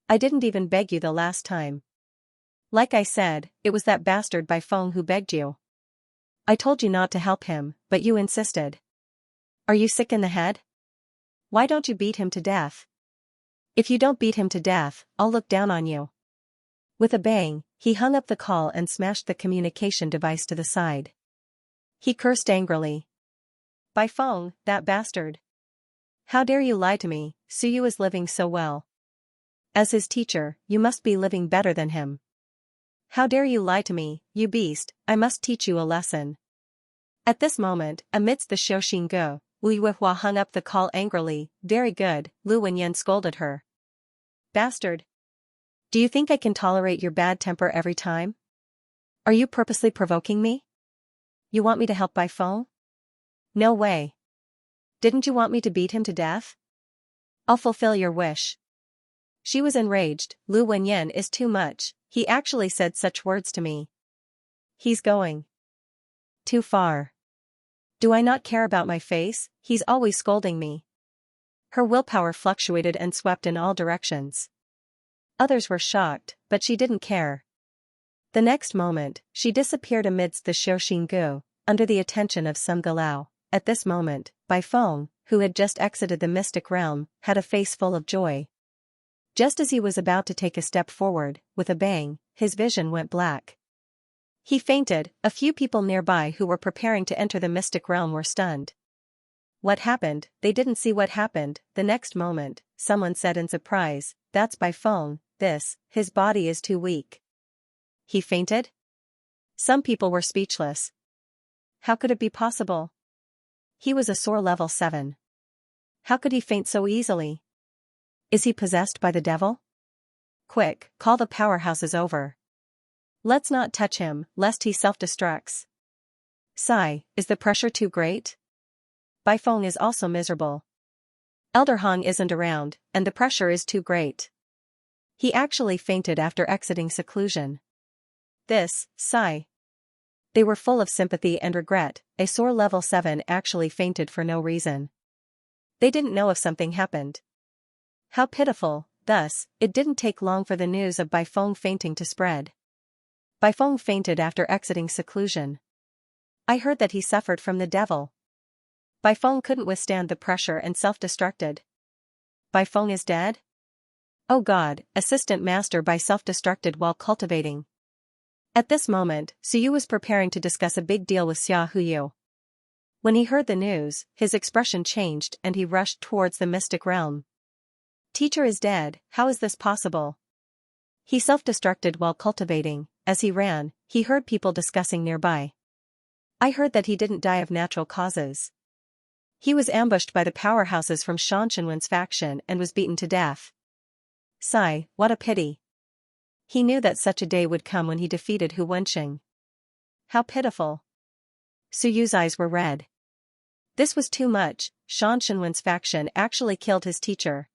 I didn't even beg you the last time. Like I said, it was that bastard Bai Feng who begged you. I told you not to help him, but you insisted. Are you sick in the head? Why don't you beat him to death? If you don't beat him to death, I'll look down on you. With a bang, he hung up the call and smashed the communication device to the side. He cursed angrily. Bai Feng, that bastard. How dare you lie to me? Suyu is living so well. As his teacher, you must be living better than him. How dare you lie to me, you beast, I must teach you a lesson. At this moment, amidst the Xiaoxing, Wu Yuehua hung up the call angrily. Very good, Lu Wenyan scolded her. Bastard. Do you think I can tolerate your bad temper every time? Are you purposely provoking me? You want me to help Bai Feng? No way. Didn't you want me to beat him to death? I'll fulfill your wish. She was enraged. Lu Wenyan is too much, he actually said such words to me. He's going too far. Do I not care about my face? He's always scolding me. Her willpower fluctuated and swept in all directions. Others were shocked, but she didn't care. The next moment, she disappeared amidst the Xiaoxing, under the attention of some Galao. At this moment, Bai Feng, who had just exited the mystic realm, had a face full of joy. Just as he was about to take a step forward, with a bang, his vision went black. He fainted. A few people nearby who were preparing to enter the mystic realm were stunned. What happened? They didn't see what happened. The next moment, someone said in surprise, that's Bai Feng, his body is too weak. He fainted? Some people were speechless. How could it be possible? He was a SOAR level 7. How could he faint so easily? Is he possessed by the devil? quick, call the powerhouses over. Let's not touch him, lest he self-destructs. Sigh, is the pressure too great? Baifeng is also miserable. Elder Hong isn't around, and the pressure is too great. He actually fainted after exiting seclusion. Sigh. They were full of sympathy and regret. A sore level 7 actually fainted for no reason. They didn't know if something happened. How pitiful. Thus, it didn't take long for the news of Baifeng fainting to spread. Baifeng fainted after exiting seclusion. I heard that he suffered from the devil. Baifeng couldn't withstand the pressure and self-destructed. Baifeng is dead? Oh God, assistant master Bai self-destructed while cultivating. At this moment, Suyu was preparing to discuss a big deal with Xia Huyu. When he heard the news, his expression changed and he rushed towards the mystic realm. Teacher is dead, how is this possible? He self-destructed while cultivating. As he ran, he heard people discussing nearby. I heard that he didn't die of natural causes. He was ambushed by the powerhouses from Xianxia faction and was beaten to death. Sigh, what a pity. He knew that such a day would come when he defeated Hu Wenqing. How pitiful. Suyu's eyes were red. This was too much. Xianxia faction actually killed his teacher.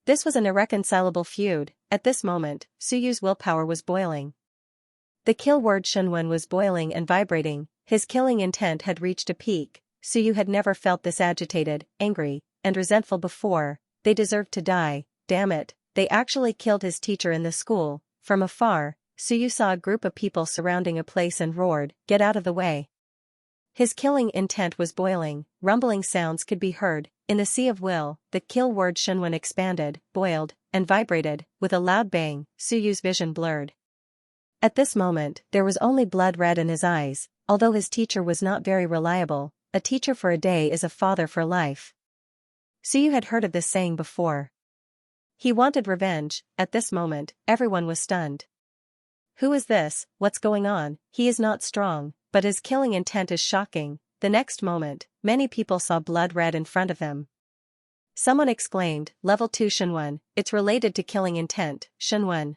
This was an irreconcilable feud. At this moment, Suyu's willpower was boiling. The kill word Shenwen was boiling and vibrating. His killing intent had reached a peak. Suyu had never felt this agitated, angry, and resentful before. They deserved to die. Damn it, they actually killed his teacher in the school. From afar, Suyu saw a group of people surrounding a place and roared, "Get out of the way." His killing intent was boiling. Rumbling sounds could be heard. In the sea of will, the kill word Shenwen expanded, boiled, and vibrated. With a loud bang, Suyu's vision blurred. At this moment, there was only blood red in his eyes. Although his teacher was not very reliable, a teacher for a day is a father for life. Suyu had heard of this saying before. He wanted revenge. At this moment, everyone was stunned. Who is this? What's going on? He is not strong, but his killing intent is shocking. The next moment, many people saw blood red in front of them. Someone exclaimed, Level 2 Shenwen, it's related to killing intent, Shenwen.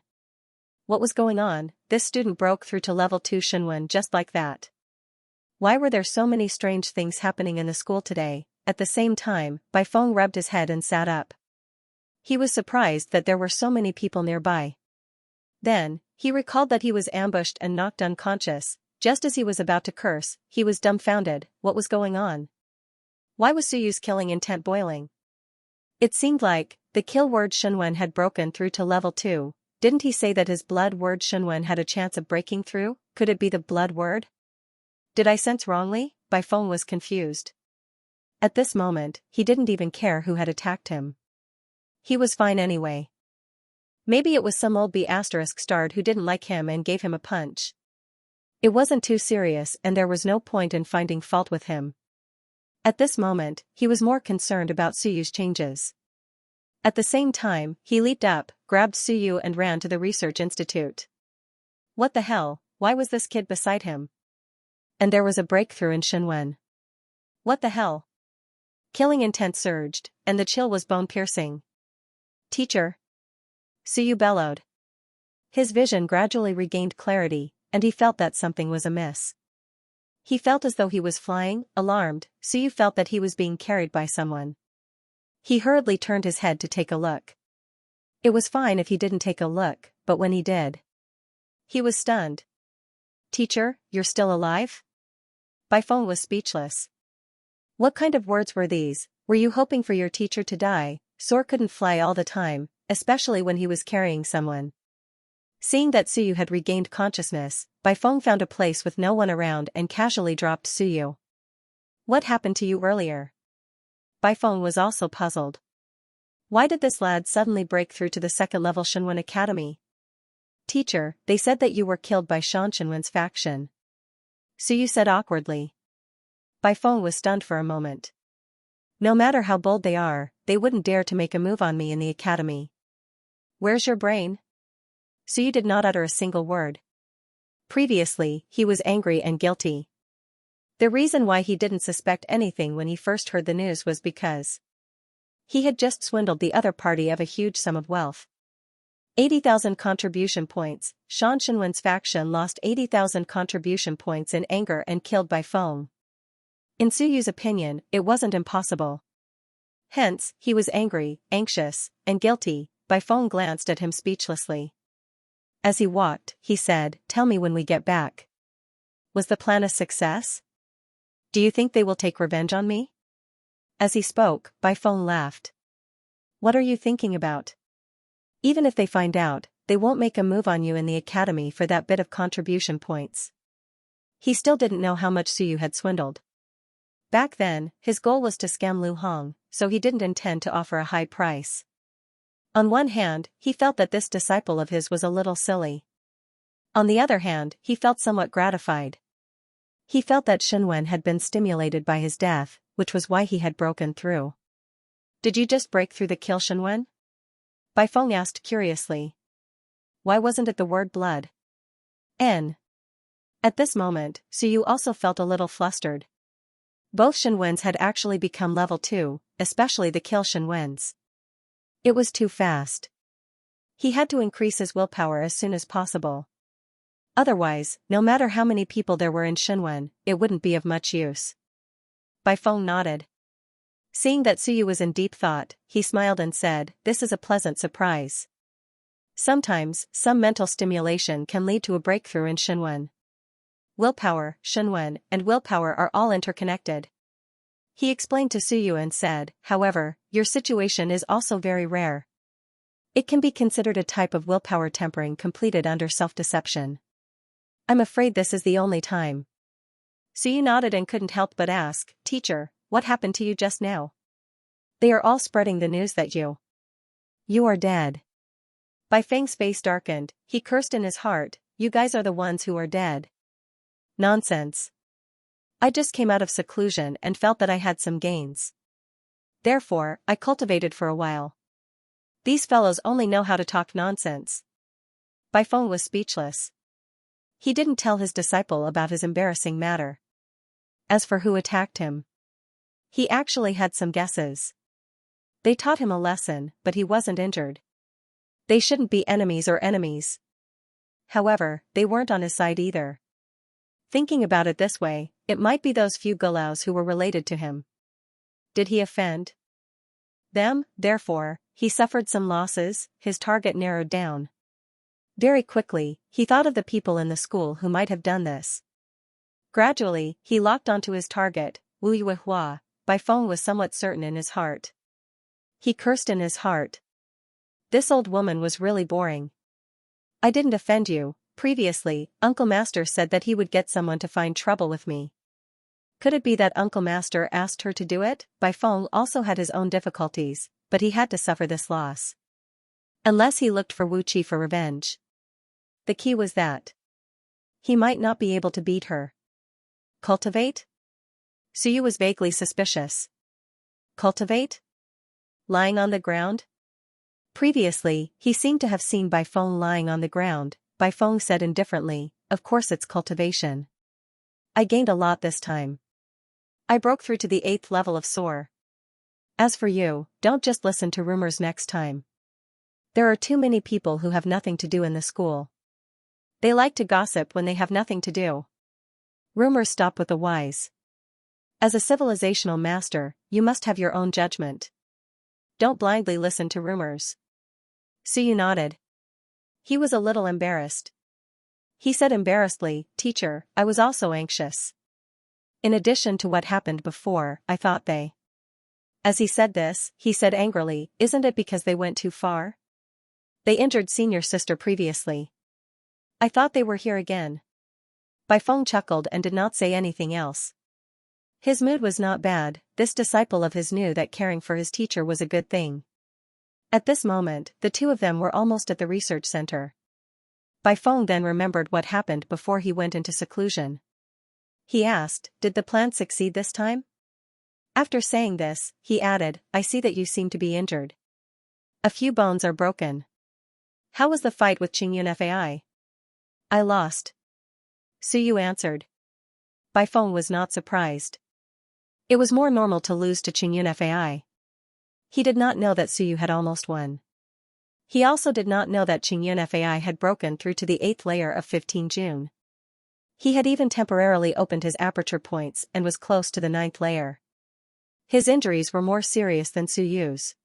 What was going on? This student broke through to Level 2 Shenwen just like that. Why were there so many strange things happening in the school today? At the same time, Baifeng rubbed his head and sat up. He was surprised that there were so many people nearby. Then, he recalled that he was ambushed and knocked unconscious. Just as he was about to curse, he was dumbfounded. What was going on? Why was Suyu's killing intent boiling? It seemed like the kill word Shenwen had broken through to level 2. Didn't he say that his blood word Shenwen had a chance of breaking through? Could it be the blood word? Did I sense wrongly? Baifeng was confused. At this moment, he didn't even care who had attacked him. He was fine anyway. Maybe it was some old B***starred who didn't like him and gave him a punch. It wasn't too serious and there was no point in finding fault with him. At this moment, he was more concerned about Suyu's changes. At the same time, he leaped up, grabbed Suyu and ran to the research institute. What the hell, why was this kid beside him? And there was a breakthrough in Shenwen. What the hell? Killing intent surged, and the chill was bone-piercing. Teacher. Suyu bellowed. His vision gradually regained clarity, and he felt that something was amiss. He felt as though he was flying. Alarmed, Suyu felt that he was being carried by someone. He hurriedly turned his head to take a look. It was fine if he didn't take a look, but when he did, he was stunned. Teacher, you're still alive? Baifeng was speechless. What kind of words were these? Were you hoping for your teacher to die? Soar couldn't fly all the time, especially when he was carrying someone. Seeing that Suyu had regained consciousness, Baifeng found a place with no one around and casually dropped Suyu. What happened to you earlier? Baifeng was also puzzled. Why did this lad suddenly break through to the second-level Shenwen Academy? Teacher, they said that you were killed by Xianxinwen's faction. Suyu said awkwardly. Baifeng was stunned for a moment. No matter how bold they are, they wouldn't dare to make a move on me in the academy. Where's your brain? Suyu did not utter a single word. Previously, he was angry and guilty. The reason why he didn't suspect anything when he first heard the news was because he had just swindled the other party of a huge sum of wealth. 80,000 contribution points. Shan Shenwen's faction lost 80,000 contribution points in anger and killed Bai Feng. In Su Yu's opinion, it wasn't impossible. Hence, he was angry, anxious, and guilty. Bai Feng glanced at him speechlessly. As he walked, he said, "Tell me when we get back. Was the plan a success? Do you think they will take revenge on me?" As he spoke, Bai Feng laughed. "What are you thinking about? Even if they find out, they won't make a move on you in the academy for that bit of contribution points." He still didn't know how much Su Yu had swindled. Back then, his goal was to scam Lu Hong, so he didn't intend to offer a high price. On one hand, he felt that this disciple of his was a little silly. On the other hand, he felt somewhat gratified. He felt that Shenwen had been stimulated by his death, which was why he had broken through. "Did you just break through to kill Shenwen?" Bai Feng asked curiously. "Why wasn't it the word blood?" N. At this moment, Su Yu also felt a little flustered. Both Shenwens had actually become level 2, especially the kill Shenwens. It was too fast. He had to increase his willpower as soon as possible. Otherwise, no matter how many people there were in Shenwen, it wouldn't be of much use. Bai Feng nodded. Seeing that Su Yu was in deep thought, he smiled and said, "This is a pleasant surprise. Sometimes, some mental stimulation can lead to a breakthrough in Shenwen. Willpower, Shenwen, and willpower are all interconnected." He explained to Su Yu and said, "However, your situation is also very rare. It can be considered a type of willpower tempering completed under self-deception. I'm afraid this is the only time." Su Yu nodded and couldn't help but ask, "Teacher, what happened to you just now?" "They are all spreading the news that you are dead." Bai Feng's face darkened, he cursed in his heart, "You guys are the ones who are dead." "Nonsense. I just came out of seclusion and felt that I had some gains. Therefore, I cultivated for a while." These fellows only know how to talk nonsense. Bai Feng was speechless. He didn't tell his disciple about his embarrassing matter. As for who attacked him, he actually had some guesses. They taught him a lesson, but he wasn't injured. They shouldn't be enemies or enemies. However, they weren't on his side either. Thinking about it this way, it might be those few gulaos who were related to him. Did he offend them? Therefore, he suffered some losses. His target narrowed down. Very quickly, he thought of the people in the school who might have done this. Gradually, he locked onto his target, Wu Yuehua. Bai Feng was somewhat certain in his heart. He cursed in his heart. This old woman was really boring. "I didn't offend you. Previously, Uncle Master said that he would get someone to find trouble with me. Could it be that Uncle Master asked her to do it?" Bai Feng also had his own difficulties, but he had to suffer this loss. Unless he looked for Wu Qi for revenge. The key was that he might not be able to beat her. Cultivate? Su Yu was vaguely suspicious. Cultivate? Lying on the ground? Previously, he seemed to have seen Bai Feng lying on the ground. Bai Feng said indifferently, "Of course it's cultivation. I gained a lot this time. I broke through to the 8th level of Soar. As for you, don't just listen to rumors next time. There are too many people who have nothing to do in the school. They like to gossip when they have nothing to do. Rumors stop with the wise. As a civilizational master, you must have your own judgment. Don't blindly listen to rumors." Su Yu nodded. He was a little embarrassed. He said embarrassedly, "Teacher, I was also anxious. In addition to what happened before, I thought they..." As he said this, he said angrily, "Isn't it because they went too far? They injured senior sister previously. I thought they were here again." Bai Feng chuckled and did not say anything else. His mood was not bad. This disciple of his knew that caring for his teacher was a good thing. At this moment, the two of them were almost at the research center. Bai Feng then remembered what happened before he went into seclusion. He asked, "Did the plan succeed this time?" After saying this, he added, "I see that you seem to be injured. A few bones are broken. How was the fight with Qingyun Fai?" "I lost." Su Yu answered. Bai Feng was not surprised. It was more normal to lose to Qingyun Fai. He did not know that Su Yu had almost won. He also did not know that Xianxia had broken through to the 8th layer of 15 June. He had even temporarily opened his aperture points and was close to the 9th layer. His injuries were more serious than Su Yu's.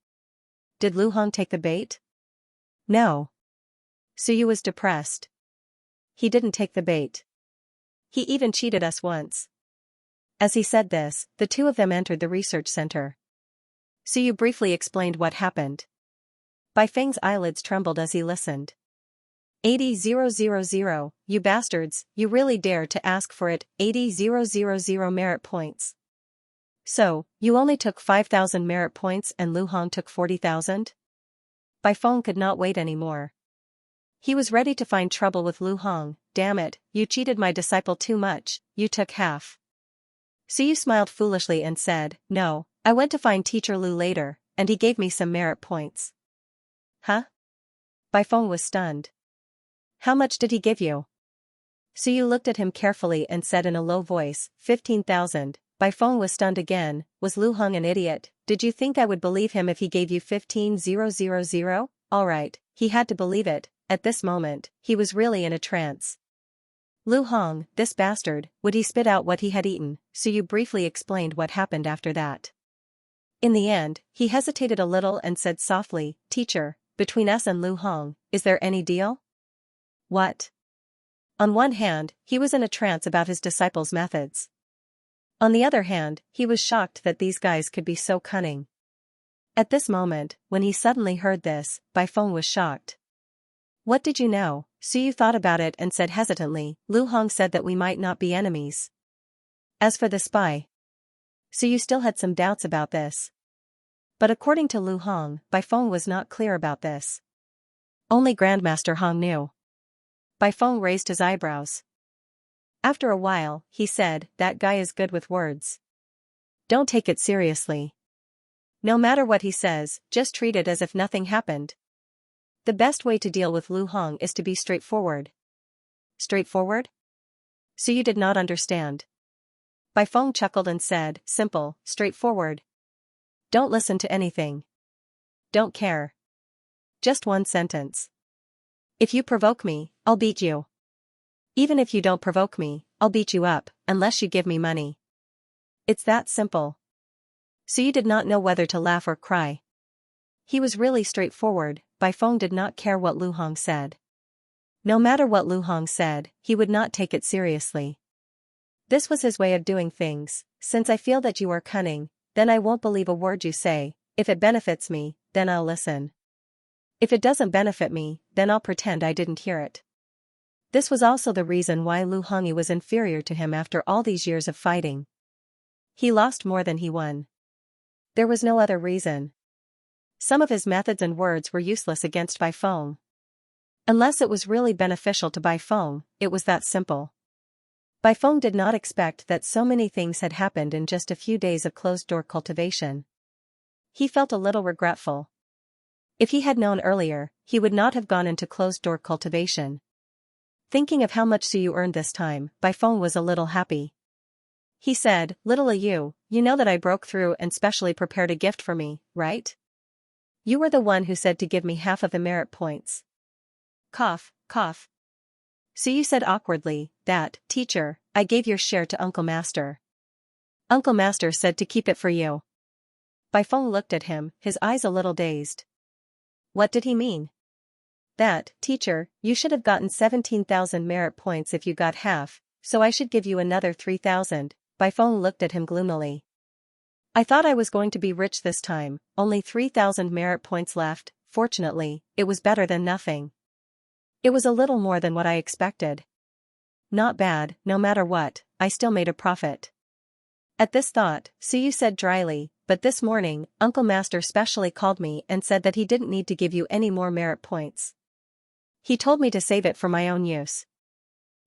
Did Lu Hong take the bait? No. Su Yu was depressed. He didn't take the bait. He even cheated us once. As he said this, the two of them entered the research center. Su Yu briefly explained what happened. Bai Feng's eyelids trembled as he listened. 80,000, you bastards, you really dare to ask for it, 80,000 merit points. So, you only took 5,000 merit points and Lu Hong took 40,000? Bai Feng could not wait anymore. He was ready to find trouble with Lu Hong. Damn it, you cheated my disciple too much, you took half. Su Yu smiled foolishly and said, no, I went to find Teacher Lu later, and he gave me some merit points. Huh? Bai Feng was stunned. How much did he give you? Su Yu looked at him carefully and said in a low voice, 15,000. Bai Feng was stunned again. Was Lu Hong an idiot? Did you think I would believe him if he gave you 15,000? Alright, he had to believe it. At this moment, he was really in a trance. Lu Hong, this bastard, would he spit out what he had eaten? Su Yu briefly explained what happened after that. In the end, he hesitated a little and said softly, Teacher, between us and Lu Hong, is there any deal? What? On one hand, he was in a trance about his disciples' methods. On the other hand, he was shocked that these guys could be so cunning. At this moment, when he suddenly heard this, Bai Feng was shocked. What did you know? Su Yu thought about it and said hesitantly, Lu Hong said that we might not be enemies. As for the spy, Su Yu still had some doubts about this. But according to Lu Hong, Bai Feng was not clear about this. Only Grandmaster Hong knew. Bai Feng raised his eyebrows. After a while, he said, that guy is good with words. Don't take it seriously. No matter what he says, just treat it as if nothing happened. The best way to deal with Lu Hong is to be straightforward. Straightforward? Su Yu did not understand. Bai Feng chuckled and said, simple, straightforward. Don't listen to anything. Don't care. Just one sentence. If you provoke me, I'll beat you. Even if you don't provoke me, I'll beat you up, unless you give me money. It's that simple. Su Yu did not know whether to laugh or cry. He was really straightforward. Bai Feng did not care what Lu Hong said. No matter what Lu Hong said, he would not take it seriously. This was his way of doing things. Since I feel that you are cunning, then I won't believe a word you say. If it benefits me, then I'll listen. If it doesn't benefit me, then I'll pretend I didn't hear it. This was also the reason why Lu Hongyi was inferior to him after all these years of fighting. He lost more than he won. There was no other reason. Some of his methods and words were useless against Bai Feng. Unless it was really beneficial to Bai Feng, it was that simple. Bai Feng did not expect that so many things had happened in just a few days of closed-door cultivation. He felt a little regretful. If he had known earlier, he would not have gone into closed-door cultivation. Thinking of how much Su Yu earned this time, Bai Feng was a little happy. He said, little you know that I broke through and specially prepared a gift for me, right? You were the one who said to give me half of the merit points. Cough, cough. Su Yu said awkwardly, that, teacher, I gave your share to Uncle Master. Uncle Master said to keep it for you. Bai Feng looked at him, his eyes a little dazed. What did he mean? That, teacher, you should have gotten 17,000 merit points if you got half, so I should give you another 3,000. Bai Feng looked at him gloomily. I thought I was going to be rich this time, only 3,000 merit points left. Fortunately, it was better than nothing. It was a little more than what I expected. Not bad, no matter what, I still made a profit. At this thought, Su Yu said dryly, but this morning, Uncle Master specially called me and said that he didn't need to give you any more merit points. He told me to save it for my own use.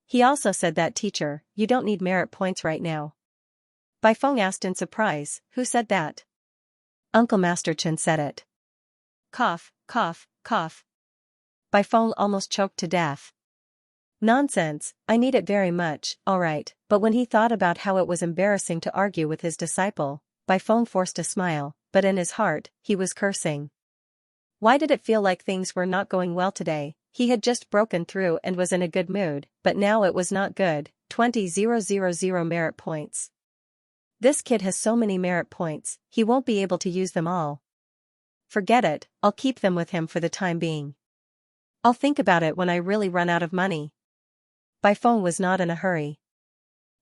He also said that, teacher, you don't need merit points right now. Bai Feng asked in surprise, who said that? Uncle Master Chen said it. Cough, cough, cough. Bai Feng almost choked to death. Nonsense, I need it very much, alright, but when he thought about how it was embarrassing to argue with his disciple, Bai Feng forced a smile, but in his heart, he was cursing. Why did it feel like things were not going well today? He had just broken through and was in a good mood, but now it was not good. 20,000 merit points. This kid has so many merit points, he won't be able to use them all. Forget it, I'll keep them with him for the time being. I'll think about it when I really run out of money. Baifeng was not in a hurry.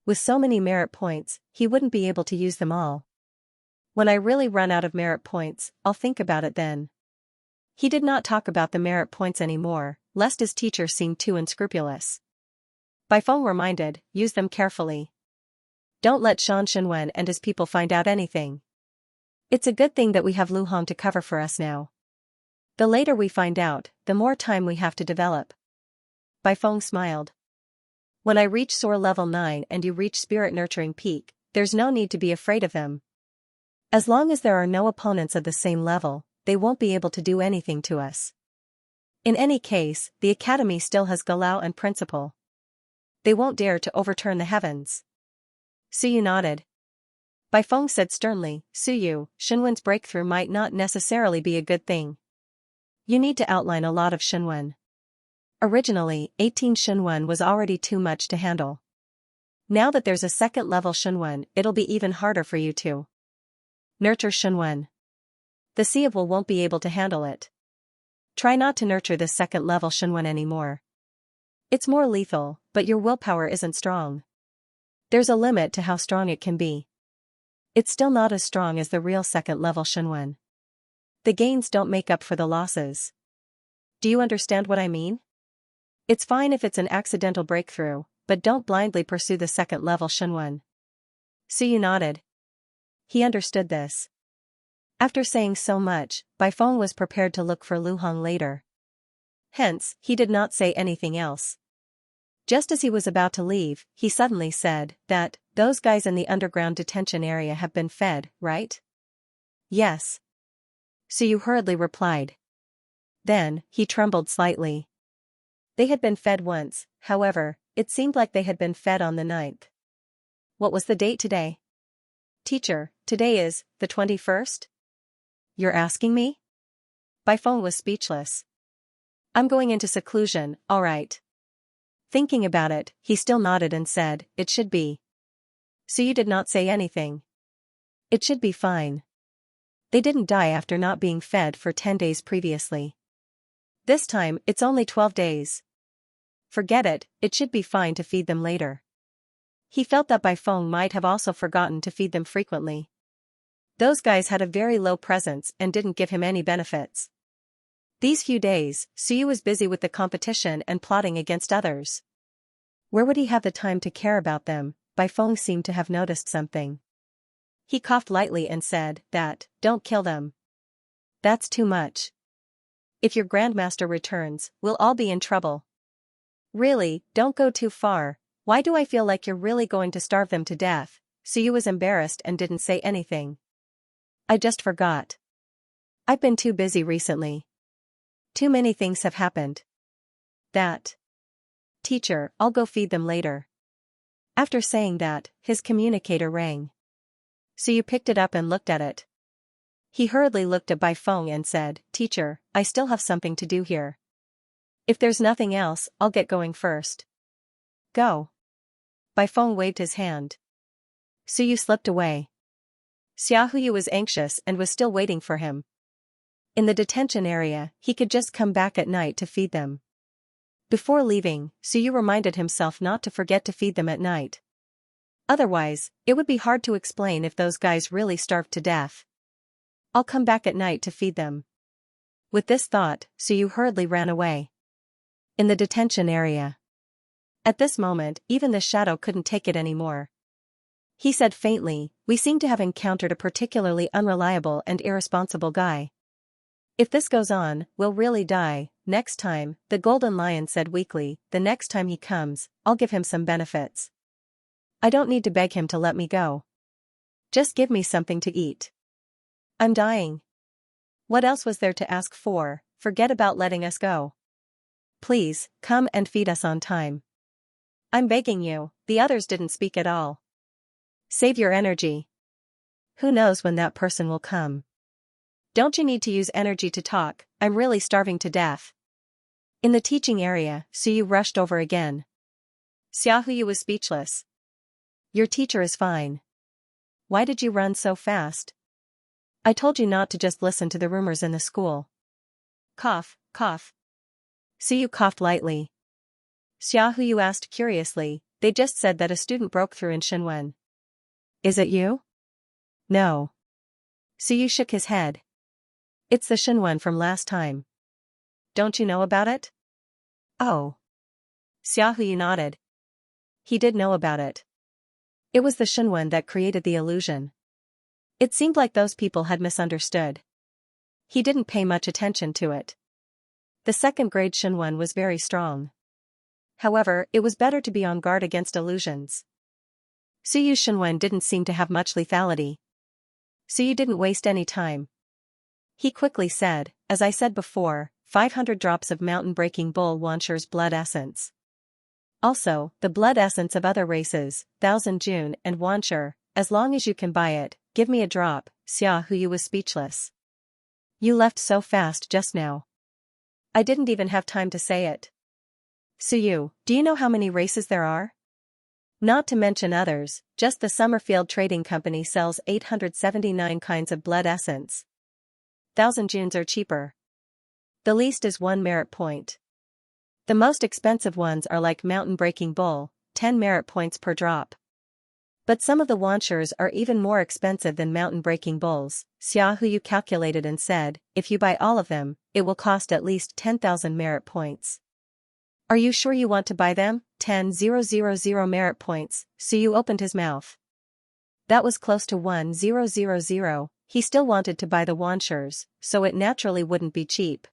With so many merit points, he wouldn't be able to use them all. When I really run out of merit points, I'll think about it then. He did not talk about the merit points anymore, lest his teacher seemed too unscrupulous. Baifeng reminded, use them carefully. Don't let Shan Shenwen and his people find out anything. It's a good thing that we have Lu Hong to cover for us now. The later we find out, the more time we have to develop. Baifeng smiled. When I reach Soar Level 9 and you reach Spirit Nurturing Peak, there's no need to be afraid of them. As long as there are no opponents of the same level, they won't be able to do anything to us. In any case, the Academy still has Galao and Principal. They won't dare to overturn the heavens. Suyu nodded. Baifeng said sternly, Suyu, Shenwen's breakthrough might not necessarily be a good thing. You need to outline a lot of Shenwen. Originally, 18 Shenwen was already too much to handle. Now that there's a second level Shenwen, it'll be even harder for you to nurture Shenwen. The Sea of Will won't be able to handle it. Try not to nurture this second level Shenwen anymore. It's more lethal, but your willpower isn't strong. There's a limit to how strong it can be. It's still not as strong as the real second level Shenwen. The gains don't make up for the losses. Do you understand what I mean? It's fine if it's an accidental breakthrough, but don't blindly pursue the second level Shenwen. Suyu nodded. He understood this. After saying so much, Baifeng was prepared to look for Lu Hong later. Hence, he did not say anything else. Just as he was about to leave, he suddenly said that, those guys in the underground detention area have been fed, right? Yes. Suyu hurriedly replied. Then, he trembled slightly. They had been fed once, however, it seemed like they had been fed on the 9th. What was the date today? Teacher, today is, the 21st? You're asking me? Baifeng was speechless. I'm going into seclusion, all right. Thinking about it, he still nodded and said, it should be. Suyu did not say anything. It should be fine. They didn't die after not being fed for 10 days previously. This time, it's only 12 days. Forget it, it should be fine to feed them later. He felt that Baifeng might have also forgotten to feed them frequently. Those guys had a very low presence and didn't give him any benefits. These few days, Suyu was busy with the competition and plotting against others. Where would he have the time to care about them? Baifeng seemed to have noticed something. He coughed lightly and said that, don't kill them. That's too much. If your Grandmaster returns, we'll all be in trouble. Really, don't go too far. Why do I feel like you're really going to starve them to death? Suyu was embarrassed and didn't say anything. I just forgot. I've been too busy recently. Too many things have happened. That. Teacher, I'll go feed them later. After saying that, his communicator rang. Suyu picked it up and looked at it. He hurriedly looked at Baifeng and said, Teacher, I still have something to do here. If there's nothing else, I'll get going first. Go. Baifeng waved his hand. Suyu slipped away. Xiaohuyu was anxious and was still waiting for him. In the detention area, he could just come back at night to feed them. Before leaving, Suyu reminded himself not to forget to feed them at night. Otherwise, it would be hard to explain if those guys really starved to death. I'll come back at night to feed them. With this thought, Suyu hurriedly ran away. In the detention area. At this moment, even the shadow couldn't take it anymore. He said faintly, we seem to have encountered a particularly unreliable and irresponsible guy. If this goes on, we'll really die. Next time, the Golden Lion said weakly, the next time he comes, I'll give him some benefits. I don't need to beg him to let me go. Just give me something to eat. I'm dying. What else was there to ask for? Forget about letting us go. Please, come and feed us on time. I'm begging you. The others didn't speak at all. Save your energy. Who knows when that person will come? Don't you need to use energy to talk? I'm really starving to death. In the teaching area, Suyu rushed over again. Xiaohuyu was speechless. Your teacher is fine. Why did you run so fast? I told you not to just listen to the rumors in the school. Cough, cough. Suyu coughed lightly. Xiaohuyu asked curiously, they just said that a student broke through in Shenwen. Is it you? No. Suyu shook his head. It's the Shenwen from last time. Don't you know about it? Oh. Xiaohuyu nodded. He did know about it. It was the Shenwen that created the illusion. It seemed like those people had misunderstood. He didn't pay much attention to it. The second-grade Shenwen was very strong. However, it was better to be on guard against illusions. Suyu's Shenwen didn't seem to have much lethality. Suyu didn't waste any time. He quickly said, as I said before, 500 drops of mountain-breaking bull Wansher's blood essence. Also, the blood essence of other races, Thousand June and Wansher, as long as you can buy it, give me a drop. Xiaohuyu was speechless. You left so fast just now. I didn't even have time to say it. Suyu, do you know how many races there are? Not to mention others, just the Summerfield Trading Company sells 879 kinds of blood essence. Thousand Junes are cheaper. The least is 1 merit point. The most expensive ones are like Mountain Breaking Bull, 10 merit points per drop. But some of the Wanshers are even more expensive than Mountain Breaking Bulls. Xiaohuyu calculated and said, if you buy all of them, it will cost at least 10,000 merit points. Are you sure you want to buy them? 10,000 merit points. Suyu opened his mouth. That was close to 1,000. He still wanted to buy the Wanshers, so it naturally wouldn't be cheap.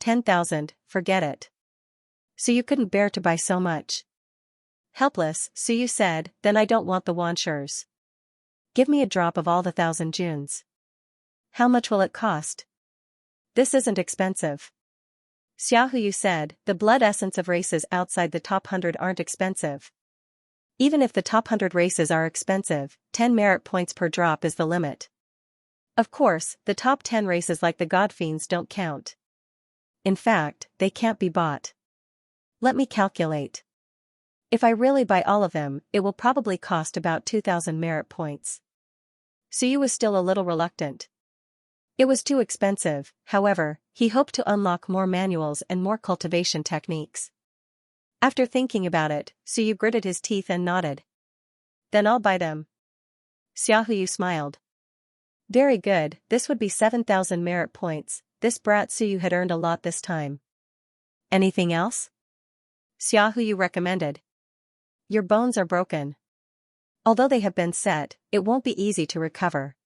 10,000, forget it. Suyu couldn't bear to buy so much. Helpless, Suyu said, then I don't want the Wanshers. Give me a drop of all the Thousand Junes. How much will it cost? This isn't expensive. Xiaohuyu said, the blood essence of races outside the top 100 aren't expensive. Even if the top 100 races are expensive, 10 merit points per drop is the limit. Of course, the top 10 races like the Godfiends don't count. In fact, they can't be bought. Let me calculate. If I really buy all of them, it will probably cost about 2,000 merit points. Suyu was still a little reluctant. It was too expensive, however, he hoped to unlock more manuals and more cultivation techniques. After thinking about it, Suyu gritted his teeth and nodded. Then I'll buy them. Xiaohuyu smiled. Very good, this would be 7,000 merit points. This brat Suyu had earned a lot this time. Anything else? Xiaohuyu recommended. Your bones are broken. Although they have been set, it won't be easy to recover.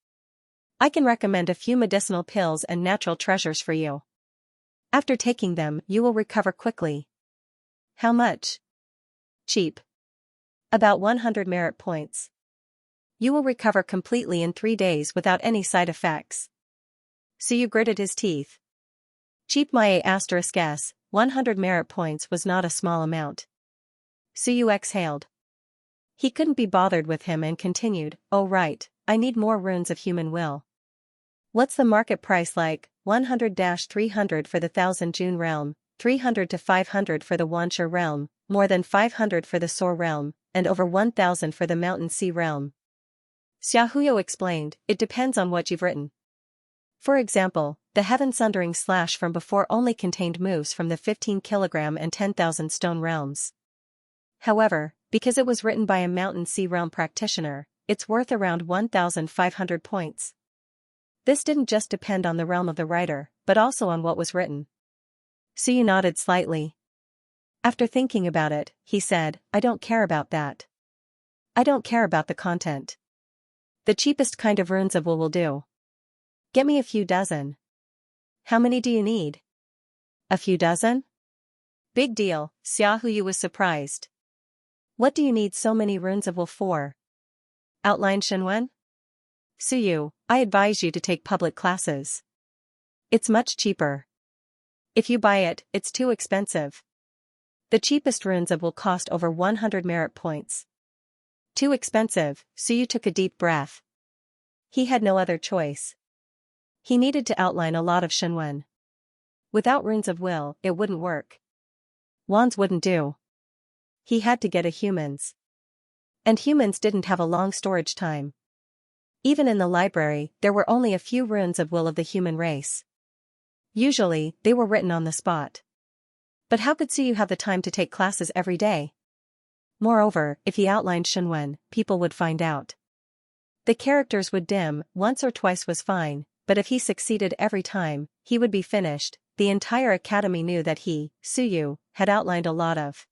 I can recommend a few medicinal pills and natural treasures for you. After taking them, you will recover quickly. How much? Cheap. About 100 merit points. You will recover completely in 3 days without any side effects. Suyu gritted his teeth. Cheap my *s, 100 merit points was not a small amount. Suyu exhaled. He couldn't be bothered with him and continued, oh right, I need more runes of human will. What's the market price like? 100-300 for the Thousand June realm, 300 to 500 for the Wansher realm, more than 500 for the Soar realm, and over 1,000 for the Mountain Sea realm. Xiaohuyu explained, it depends on what you've written. For example, the Heaven Sundering Slash from before only contained moves from the 15 kilogram and 10,000 stone realms. However, because it was written by a Mountain Sea realm practitioner, it's worth around 1,500 points. This didn't just depend on the realm of the writer, but also on what was written. Suyu nodded slightly. After thinking about it, he said, I don't care about that. I don't care about the content. The cheapest kind of runes of wool will do. Get me a few dozen. How many do you need? A few dozen? Big deal, Xiaohuyu was surprised. What do you need so many runes of wool for? Outline Shenwen? Suyu, I advise you to take public classes. It's much cheaper. If you buy it, it's too expensive. The cheapest runes of will cost over 100 merit points. Too expensive, Suyu took a deep breath. He had no other choice. He needed to outline a lot of Shenwen. Without runes of will, it wouldn't work. Wands wouldn't do. He had to get a humans. And humans didn't have a long storage time. Even in the library, there were only a few runes of will of the human race. Usually, they were written on the spot. But how could Suyu have the time to take classes every day? Moreover, if he outlined Shenwen, people would find out. The characters would dim, once or twice was fine, but if he succeeded every time, he would be finished. The entire academy knew that he, Suyu, had outlined a lot of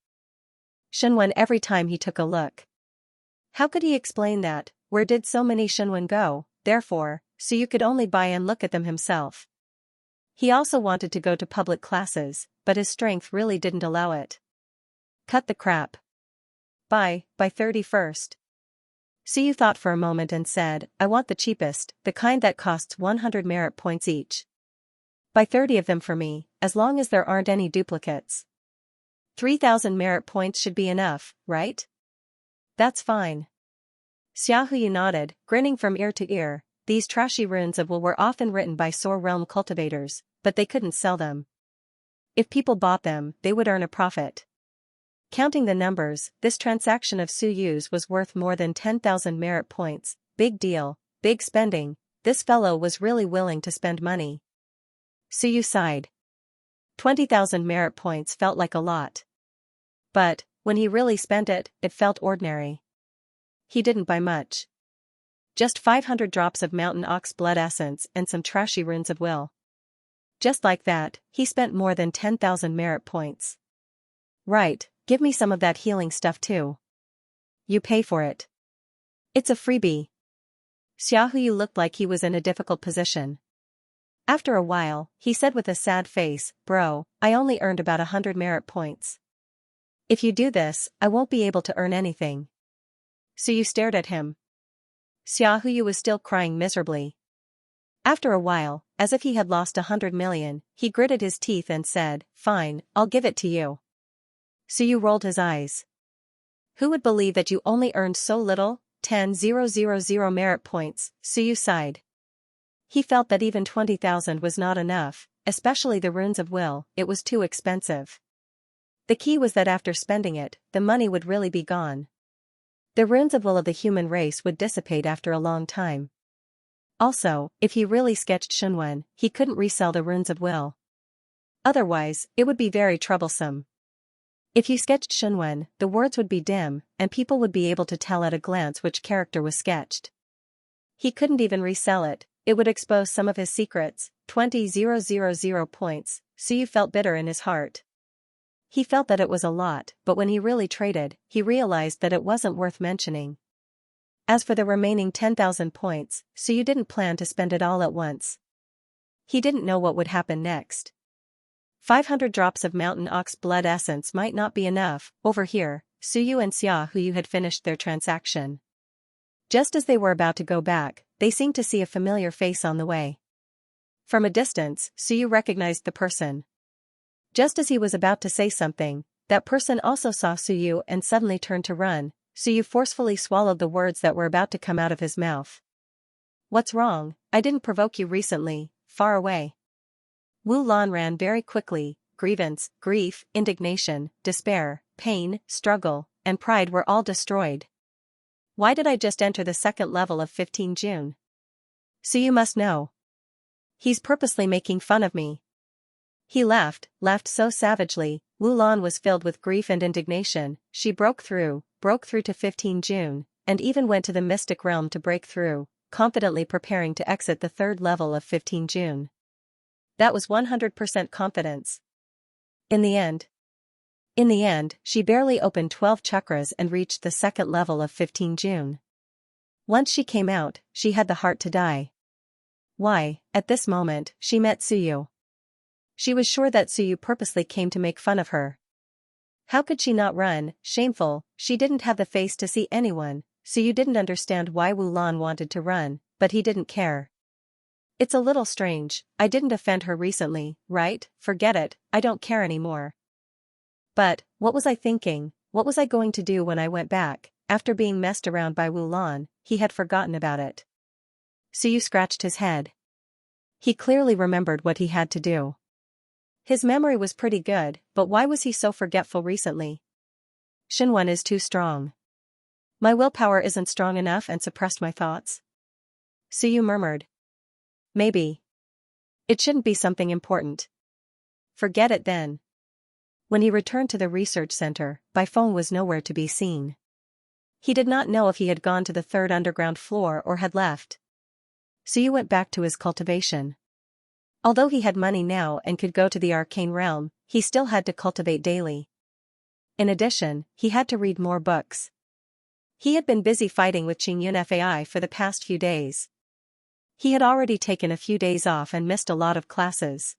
Shenwen every time he took a look. How could he explain that? Where did so many Shenwen go? Therefore, Suyu could only buy and look at them himself. He also wanted to go to public classes, but his strength really didn't allow it. Cut the crap. By 31st. Suyu thought for a moment and said, I want the cheapest, the kind that costs 100 merit points each. Buy 30 of them for me, as long as there aren't any duplicates. 3,000 merit points should be enough, right? That's fine. Xiaohu nodded, grinning from ear to ear. These trashy runes of will were often written by Soar Realm cultivators, but they couldn't sell them. If people bought them, they would earn a profit. Counting the numbers, this transaction of Suyu's was worth more than 10,000 merit points. Big deal, big spending. This fellow was really willing to spend money. Suyu sighed. 20,000 merit points felt like a lot. But, when he really spent it, it felt ordinary. He didn't buy much. Just 500 drops of mountain ox blood essence and some trashy runes of will. Just like that, he spent more than 10,000 merit points. Right, give me some of that healing stuff too. You pay for it. It's a freebie. Xiaohu looked like he was in a difficult position. After a while, he said with a sad face, Bro, I only earned about 100 merit points. If you do this, I won't be able to earn anything. Suyu stared at him. Xiaohu was still crying miserably. After a while, as if he had lost 100 million, he gritted his teeth and said, Fine, I'll give it to you. Suyu rolled his eyes. Who would believe that you only earned so little? 10,000 merit points, Suyu sighed. He felt that even 20,000 was not enough, especially the runes of will, it was too expensive. The key was that after spending it, the money would really be gone. The runes of will of the human race would dissipate after a long time. Also, if he really sketched Shenwen, he couldn't resell the runes of will. Otherwise, it would be very troublesome. If you sketched Shenwen, the words would be dim, and people would be able to tell at a glance which character was sketched. He couldn't even resell it, it would expose some of his secrets. 20,000 points, Suyu felt bitter in his heart. He felt that it was a lot, but when he really traded, he realized that it wasn't worth mentioning. As for the remaining 10,000 points, Suyu didn't plan to spend it all at once. He didn't know what would happen next. 500 drops of mountain ox blood essence might not be enough. Over here, Suyu and Xiaohu had finished their transaction. Just as they were about to go back, they seemed to see a familiar face on the way. From a distance, Suyu recognized the person. Just as he was about to say something, that person also saw Suyu and suddenly turned to run. Suyu forcefully swallowed the words that were about to come out of his mouth. What's wrong? I didn't provoke you recently. Far away. Wu Lan ran very quickly. Grievance, grief, indignation, despair, pain, struggle, and pride were all destroyed. Why did I just enter the second level of 15 June? Suyu must know. He's purposely making fun of me. He laughed so savagely. Wu Lan was filled with grief and indignation. She broke through to 15 June, and even went to the mystic realm to break through, confidently preparing to exit the third level of 15 June. That was 100% confidence. In the end, she barely opened 12 chakras and reached the second level of 15 June. Once she came out, she had the heart to die. Why, at this moment, she met Suyu. She was sure that Suyu purposely came to make fun of her. How could she not run? Shameful, she didn't have the face to see anyone. Suyu didn't understand why Wu Lan wanted to run, but he didn't care. It's a little strange, I didn't offend her recently, right? Forget it, I don't care anymore. But, what was I thinking? What was I going to do when I went back? After being messed around by Wu Lan, he had forgotten about it. Suyu scratched his head. He clearly remembered what he had to do. His memory was pretty good, but why was he so forgetful recently? Xinwen is too strong. My willpower isn't strong enough and suppressed my thoughts. Suyu murmured. Maybe. It shouldn't be something important. Forget it then. When he returned to the research center, Baifeng was nowhere to be seen. He did not know if he had gone to the third underground floor or had left. Suyu went back to his cultivation. Although he had money now and could go to the arcane realm, he still had to cultivate daily. In addition, he had to read more books. He had been busy fighting with Xianxia for the past few days. He had already taken a few days off and missed a lot of classes.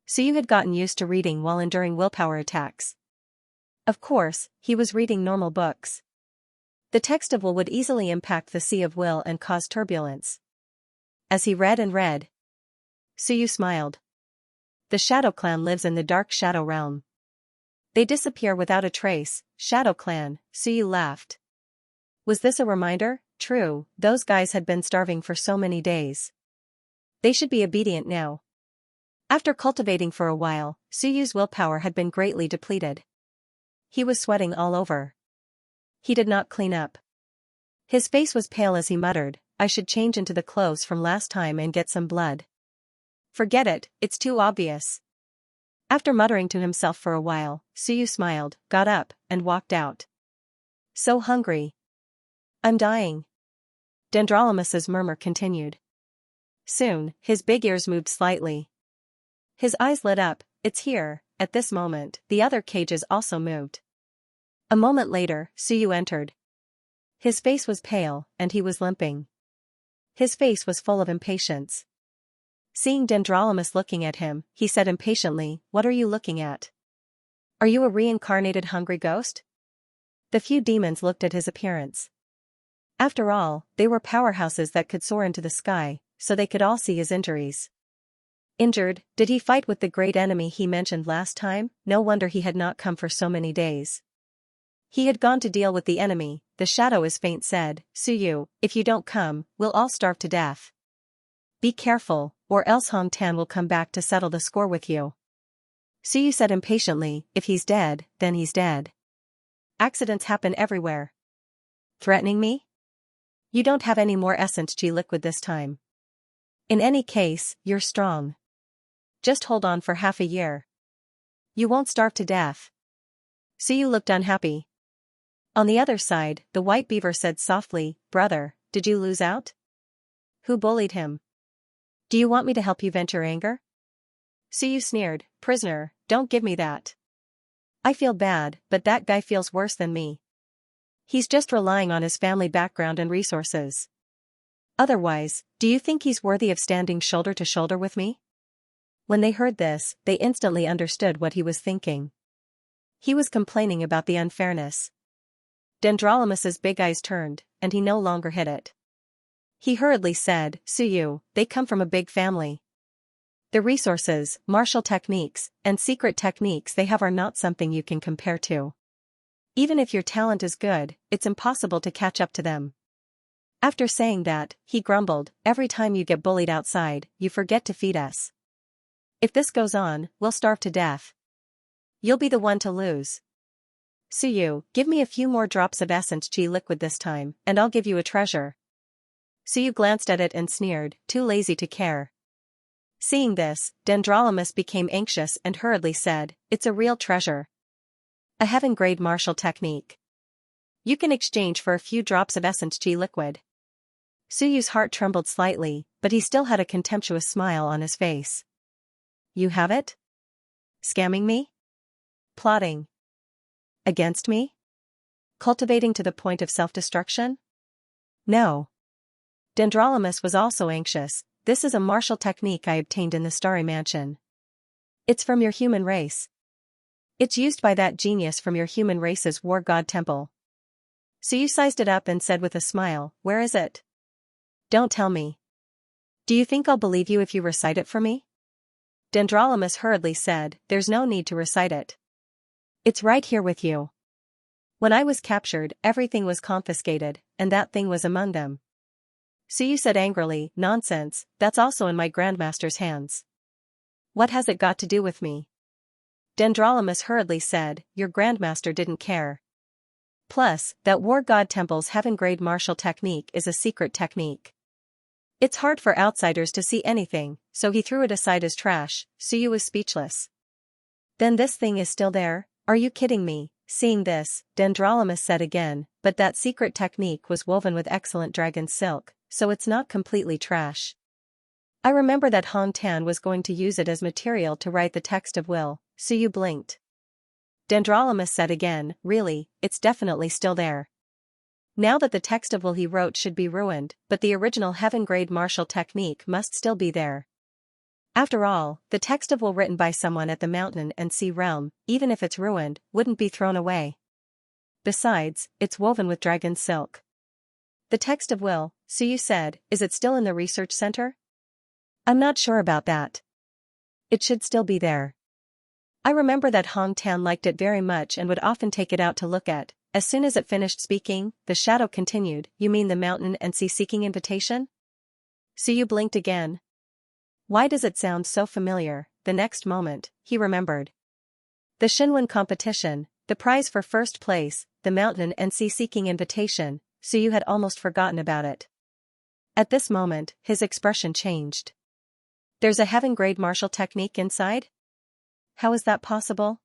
Suyu had gotten used to reading while enduring willpower attacks. Of course, he was reading normal books. The text of will would easily impact the sea of will and cause turbulence. As he read and read, Suyu smiled. The Shadow Clan lives in the dark Shadow Realm. They disappear without a trace. Shadow Clan, Suyu laughed. Was this a reminder? True, those guys had been starving for so many days. They should be obedient now. After cultivating for a while, Suyu's willpower had been greatly depleted. He was sweating all over. He did not clean up. His face was pale as he muttered, I should change into the clothes from last time and get some blood. Forget it, it's too obvious. After muttering to himself for a while, Suyu smiled, got up, and walked out. So hungry. I'm dying. Dendrolamus's murmur continued. Soon, his big ears moved slightly. His eyes lit up, it's here. At this moment, the other cages also moved. A moment later, Suyu entered. His face was pale, and he was limping. His face was full of impatience. Seeing Dendrolamus looking at him, he said impatiently, What are you looking at? Are you a reincarnated hungry ghost? The few demons looked at his appearance. After all, they were powerhouses that could soar into the sky, so they could all see his injuries. Injured? Did he fight with the great enemy he mentioned last time? No wonder he had not come for so many days. He had gone to deal with the enemy. The shadow is faint said, Suyu, if you don't come, we'll all starve to death. Be careful, or else Hong Tan will come back to settle the score with you. Suyu said impatiently, if he's dead, then he's dead. Accidents happen everywhere. Threatening me? You don't have any more essence G liquid this time. In any case, you're strong. Just hold on for half a year. You won't starve to death. Suyu looked unhappy. On the other side, the white beaver said softly, Brother, did you lose out? Who bullied him? Do you want me to help you vent your anger? Suyu sneered, Prisoner, don't give me that. I feel bad, but that guy feels worse than me. He's just relying on his family background and resources. Otherwise, do you think he's worthy of standing shoulder to shoulder with me? When they heard this, they instantly understood what he was thinking. He was complaining about the unfairness. Dendrolamus's big eyes turned, and he no longer hid it. He hurriedly said, Suyu, they come from a big family. The resources, martial techniques, and secret techniques they have are not something you can compare to. Even if your talent is good, it's impossible to catch up to them. After saying that, he grumbled, Every time you get bullied outside, you forget to feed us. If this goes on, we'll starve to death. You'll be the one to lose. Suyu, give me a few more drops of essence G liquid this time, and I'll give you a treasure. Suyu glanced at it and sneered, too lazy to care. Seeing this, Dendrolamus became anxious and hurriedly said, It's a real treasure. A heaven-grade martial technique. You can exchange for a few drops of essence G liquid. Suyu's heart trembled slightly, but he still had a contemptuous smile on his face. You have it? Scamming me? Plotting against me? Cultivating to the point of self-destruction? No. Dendrolamus was also anxious. This is a martial technique I obtained in the Starry Mansion. It's from your human race. It's used by that genius from your human race's war god temple. Suyu sized it up and said with a smile, Where is it? Don't tell me. Do you think I'll believe you if you recite it for me? Dendrolamus hurriedly said, There's no need to recite it. It's right here with you. When I was captured, everything was confiscated, and that thing was among them. Suyu said angrily, nonsense, that's also in my grandmaster's hands. What has it got to do with me? Dendrolamus hurriedly said, your grandmaster didn't care. Plus, that war god temple's heaven-grade martial technique is a secret technique. It's hard for outsiders to see anything, so he threw it aside as trash. Suyu was speechless. Then this thing is still there? Are you kidding me? Seeing this, Dendrolamus said again, but that secret technique was woven with excellent dragon silk, so it's not completely trash. I remember that Hong Tan was going to use it as material to write the text of will. Suyu blinked. Dendrolamus said again, really, it's definitely still there. Now that the text of will he wrote should be ruined, but the original heaven-grade martial technique must still be there. After all, the text of will written by someone at the mountain and sea realm, even if it's ruined, wouldn't be thrown away. Besides, it's woven with dragon silk. The text of will, Suyu said, is it still in the research center? I'm not sure about that. It should still be there. I remember that Hong Tan liked it very much and would often take it out to look at. As soon as it finished speaking, the shadow continued, you mean the mountain and sea seeking invitation? Suyu blinked again. Why does it sound so familiar? The next moment, he remembered. The Xinwen competition, the prize for first place, the mountain and sea seeking invitation, Suyu had almost forgotten about it. At this moment, his expression changed. There's a heaven-grade martial technique inside? How is that possible?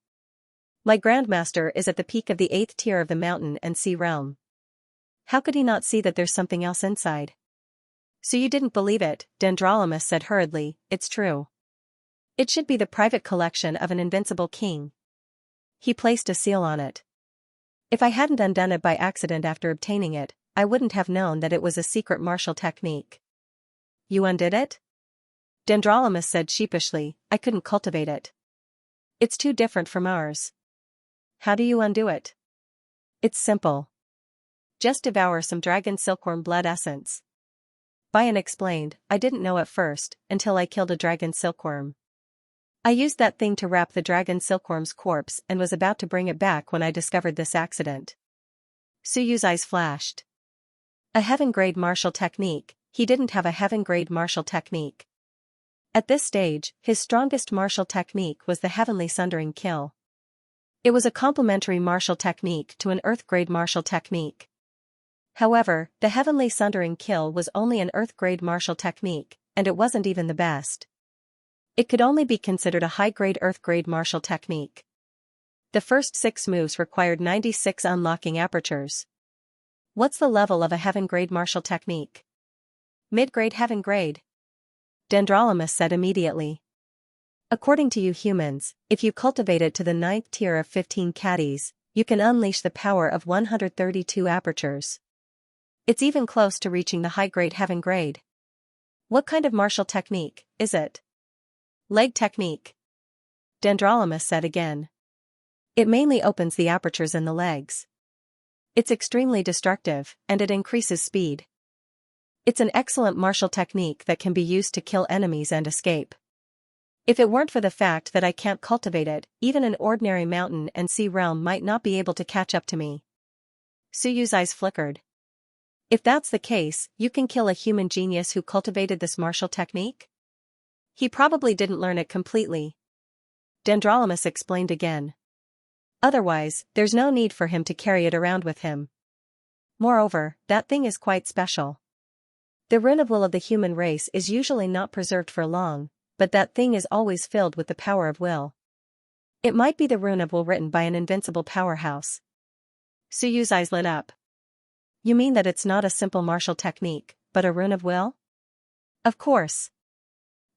My grandmaster is at the peak of the 8th tier of the mountain and sea realm. How could he not see that there's something else inside? So you didn't believe it, Dendrolamus said hurriedly, it's true. It should be the private collection of an invincible king. He placed a seal on it. If I hadn't undone it by accident after obtaining it, I wouldn't have known that it was a secret martial technique. You undid it? Dendrolamus said sheepishly, I couldn't cultivate it. It's too different from ours. How do you undo it? It's simple. Just devour some dragon silkworm blood essence. Bayan explained, I didn't know at first, until I killed a dragon silkworm. I used that thing to wrap the dragon silkworm's corpse and was about to bring it back when I discovered this accident. Suyu's eyes flashed. A heaven-grade martial technique, he didn't have a heaven-grade martial technique. At this stage, his strongest martial technique was the heavenly sundering kill. It was a complementary martial technique to an earth-grade martial technique. However, the heavenly sundering kill was only an earth-grade martial technique, and it wasn't even the best. It could only be considered a high-grade earth-grade martial technique. The first 6 moves required 96 unlocking apertures. What's the level of a heaven-grade martial technique? Mid-grade heaven-grade. Dendrolamus said immediately. According to you humans, if you cultivate it to the 9th tier of 15 caddies, you can unleash the power of 132 apertures. It's even close to reaching the high-grade heaven-grade. What kind of martial technique is it? Leg technique. Dendrolamus said again. It mainly opens the apertures in the legs. It's extremely destructive, and it increases speed. It's an excellent martial technique that can be used to kill enemies and escape. If it weren't for the fact that I can't cultivate it, even an ordinary mountain and sea realm might not be able to catch up to me. Suyu's eyes flickered. If that's the case, you can kill a human genius who cultivated this martial technique? He probably didn't learn it completely. Dendrolamus explained again. Otherwise, there's no need for him to carry it around with him. Moreover, that thing is quite special. The rune of will of the human race is usually not preserved for long, but that thing is always filled with the power of will. It might be the rune of will written by an invincible powerhouse. Suyu's eyes lit up. You mean that it's not a simple martial technique, but a rune of will? Of course.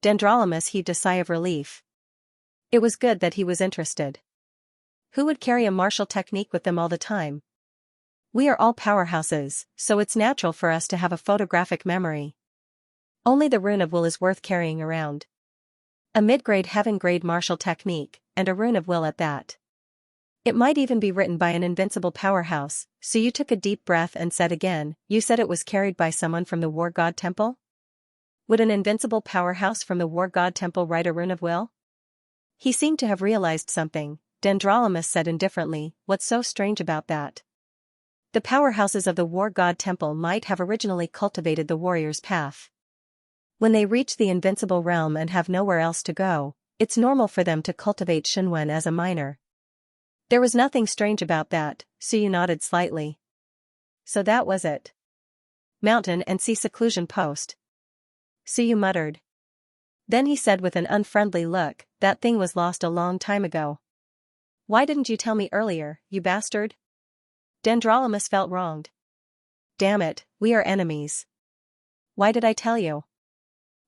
Dendrolamus heaved a sigh of relief. It was good that he was interested. Who would carry a martial technique with them all the time? We are all powerhouses, so it's natural for us to have a photographic memory. Only the rune of will is worth carrying around. A mid-grade heaven-grade martial technique, and a rune of will at that. It might even be written by an invincible powerhouse, so you took a deep breath and said again, you said it was carried by someone from the War God Temple? Would an invincible powerhouse from the War God Temple write a rune of will? He seemed to have realized something. Dendrolamus said indifferently, what's so strange about that? The powerhouses of the war god temple might have originally cultivated the warrior's path. When they reach the invincible realm and have nowhere else to go, it's normal for them to cultivate Shenwen as a minor. There was nothing strange about that, Suyu nodded slightly. So that was it. Mountain and sea seclusion post. Suyu muttered. Then he said with an unfriendly look, that thing was lost a long time ago. Why didn't you tell me earlier, you bastard? Dendrolamus felt wronged. Damn it, we are enemies. Why did I tell you?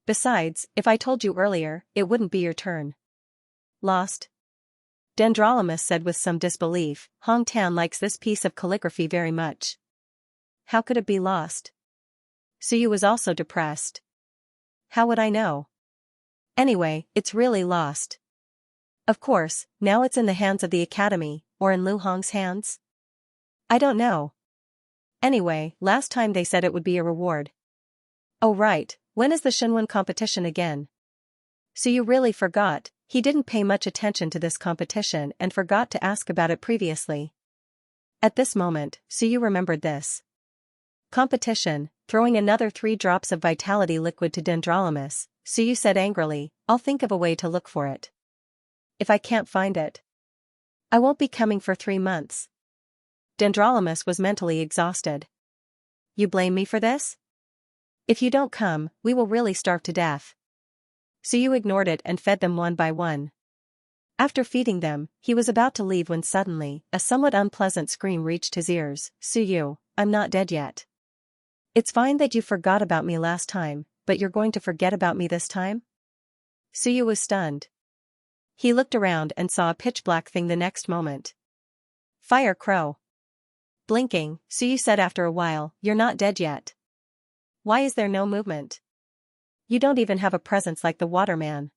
Besides, if I told you earlier, it wouldn't be your turn. Lost? Dendrolamus said with some disbelief. Hong Tan likes this piece of calligraphy very much. How could it be lost? Suyu was also depressed. How would I know? Anyway, it's really lost. Of course, now it's in the hands of the academy, or in Lu Hong's hands? I don't know. Anyway, last time they said it would be a reward. Oh right, when is the Shenwen competition again? Suyu really forgot. He didn't pay much attention to this competition and forgot to ask about it previously. At this moment, Suyu remembered this. Competition, throwing another 3 drops of vitality liquid to Dendrolamus, Suyu said angrily, I'll think of a way to look for it. If I can't find it, I won't be coming for 3 months. Dendrolamus was mentally exhausted. You blame me for this? If you don't come, we will really starve to death. Suyu ignored it and fed them one by one. After feeding them, he was about to leave when suddenly, a somewhat unpleasant scream reached his ears. Suyu, I'm not dead yet. It's fine that you forgot about me last time, but you're going to forget about me this time? Suyu was stunned. He looked around and saw a pitch-black thing the next moment. Fire Crow. Blinking, Suyu said after a while, you're not dead yet. Why is there no movement? You don't even have a presence like the waterman.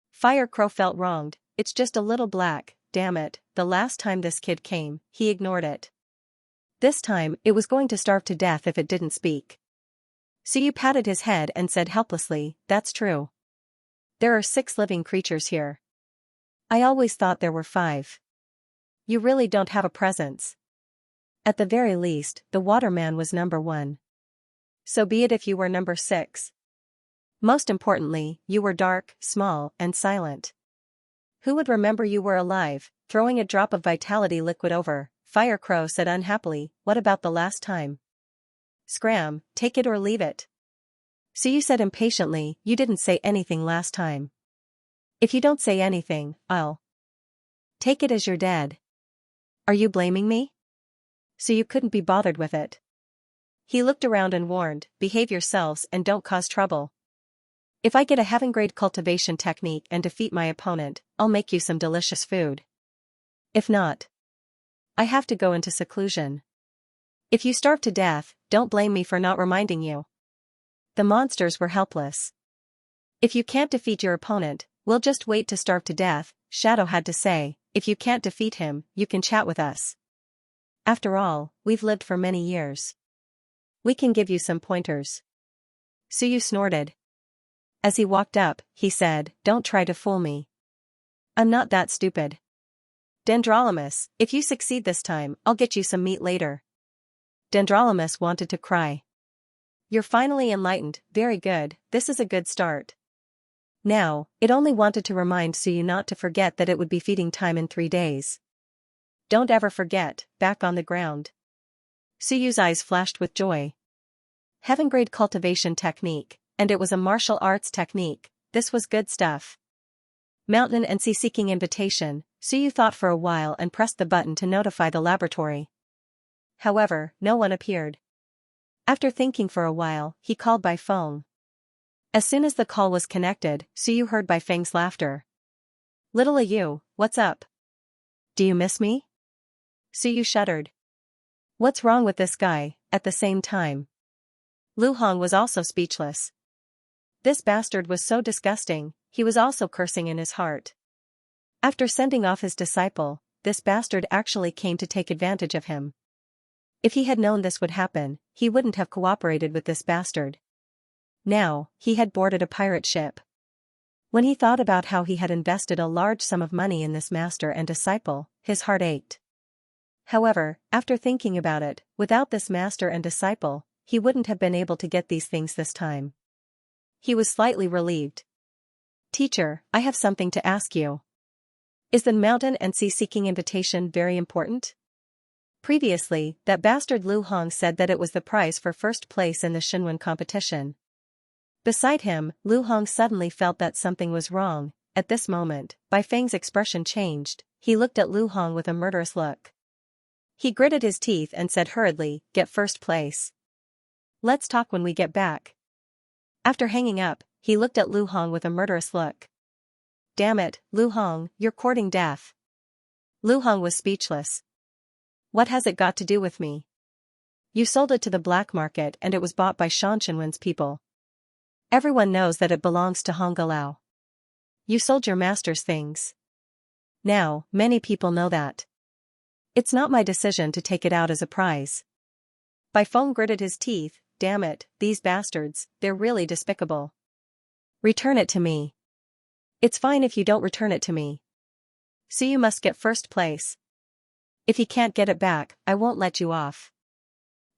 Fire Crow felt wronged. It's just a little black, damn it, the last time this kid came, he ignored it. This time, it was going to starve to death if it didn't speak. Suyu patted his head and said helplessly, that's true. There are 6 living creatures here. I always thought there were 5. You really don't have a presence. At the very least, the waterman was number 1. So be it if you were number 6. Most importantly, you were dark, small, and silent. Who would remember you were alive? Throwing a drop of vitality liquid over, Fire Crow said unhappily, what about the last time? Scram, take it or leave it. Suyu said impatiently, you didn't say anything last time. If you don't say anything, I'll take it as you're dead. Are you blaming me? Suyu couldn't be bothered with it. He looked around and warned, behave yourselves and don't cause trouble. If I get a heaven-grade cultivation technique and defeat my opponent, I'll make you some delicious food. If not, I have to go into seclusion. If you starve to death, don't blame me for not reminding you. The monsters were helpless. If you can't defeat your opponent, we'll just wait to starve to death, Shadow had to say. If you can't defeat him, you can chat with us. After all, we've lived for many years. We can give you some pointers. Suyu snorted. As he walked up, he said, don't try to fool me. I'm not that stupid. Dendrolamus, if you succeed this time, I'll get you some meat later. Dendrolamus wanted to cry. You're finally enlightened, very good, this is a good start. Now, it only wanted to remind Suyu not to forget that it would be feeding time in 3 days. Don't ever forget, back on the ground. Suyu's eyes flashed with joy. Heaven-grade cultivation technique, and it was a martial arts technique, this was good stuff. Mountain and sea seeking invitation, Suyu thought for a while and pressed the button to notify the laboratory. However, no one appeared. After thinking for a while, he called by phone. As soon as the call was connected, Suyu heard Bai Feng's laughter. Little you, what's up? Do you miss me? Suyu shuddered. What's wrong with this guy? At the same time, Lu Hong was also speechless. This bastard was so disgusting, he was also cursing in his heart. After sending off his disciple, this bastard actually came to take advantage of him. If he had known this would happen, he wouldn't have cooperated with this bastard. Now, he had boarded a pirate ship. When he thought about how he had invested a large sum of money in this master and disciple, his heart ached. However, after thinking about it, without this master and disciple, he wouldn't have been able to get these things this time. He was slightly relieved. Teacher, I have something to ask you. Is the mountain and sea-seeking invitation very important? Previously, that bastard Lu Hong said that it was the prize for first place in the Xinwen competition. Beside him, Lu Hong suddenly felt that something was wrong. At this moment, Bai Feng's expression changed. He looked at Lu Hong with a murderous look. He gritted his teeth and said hurriedly, "Get first place. Let's talk when we get back." After hanging up, he looked at Lu Hong with a murderous look. "Damn it, Lu Hong, you're courting death." Lu Hong was speechless. "What has it got to do with me? You sold it to the black market and it was bought by Shanxinwen's people. Everyone knows that it belongs to Honggalao. You sold your master's things. Now, many people know that. It's not my decision to take it out as a prize." Bai Feng gritted his teeth. "Damn it, these bastards, they're really despicable. Return it to me." "It's fine if you don't return it to me. So you must get first place. If you can't get it back, I won't let you off."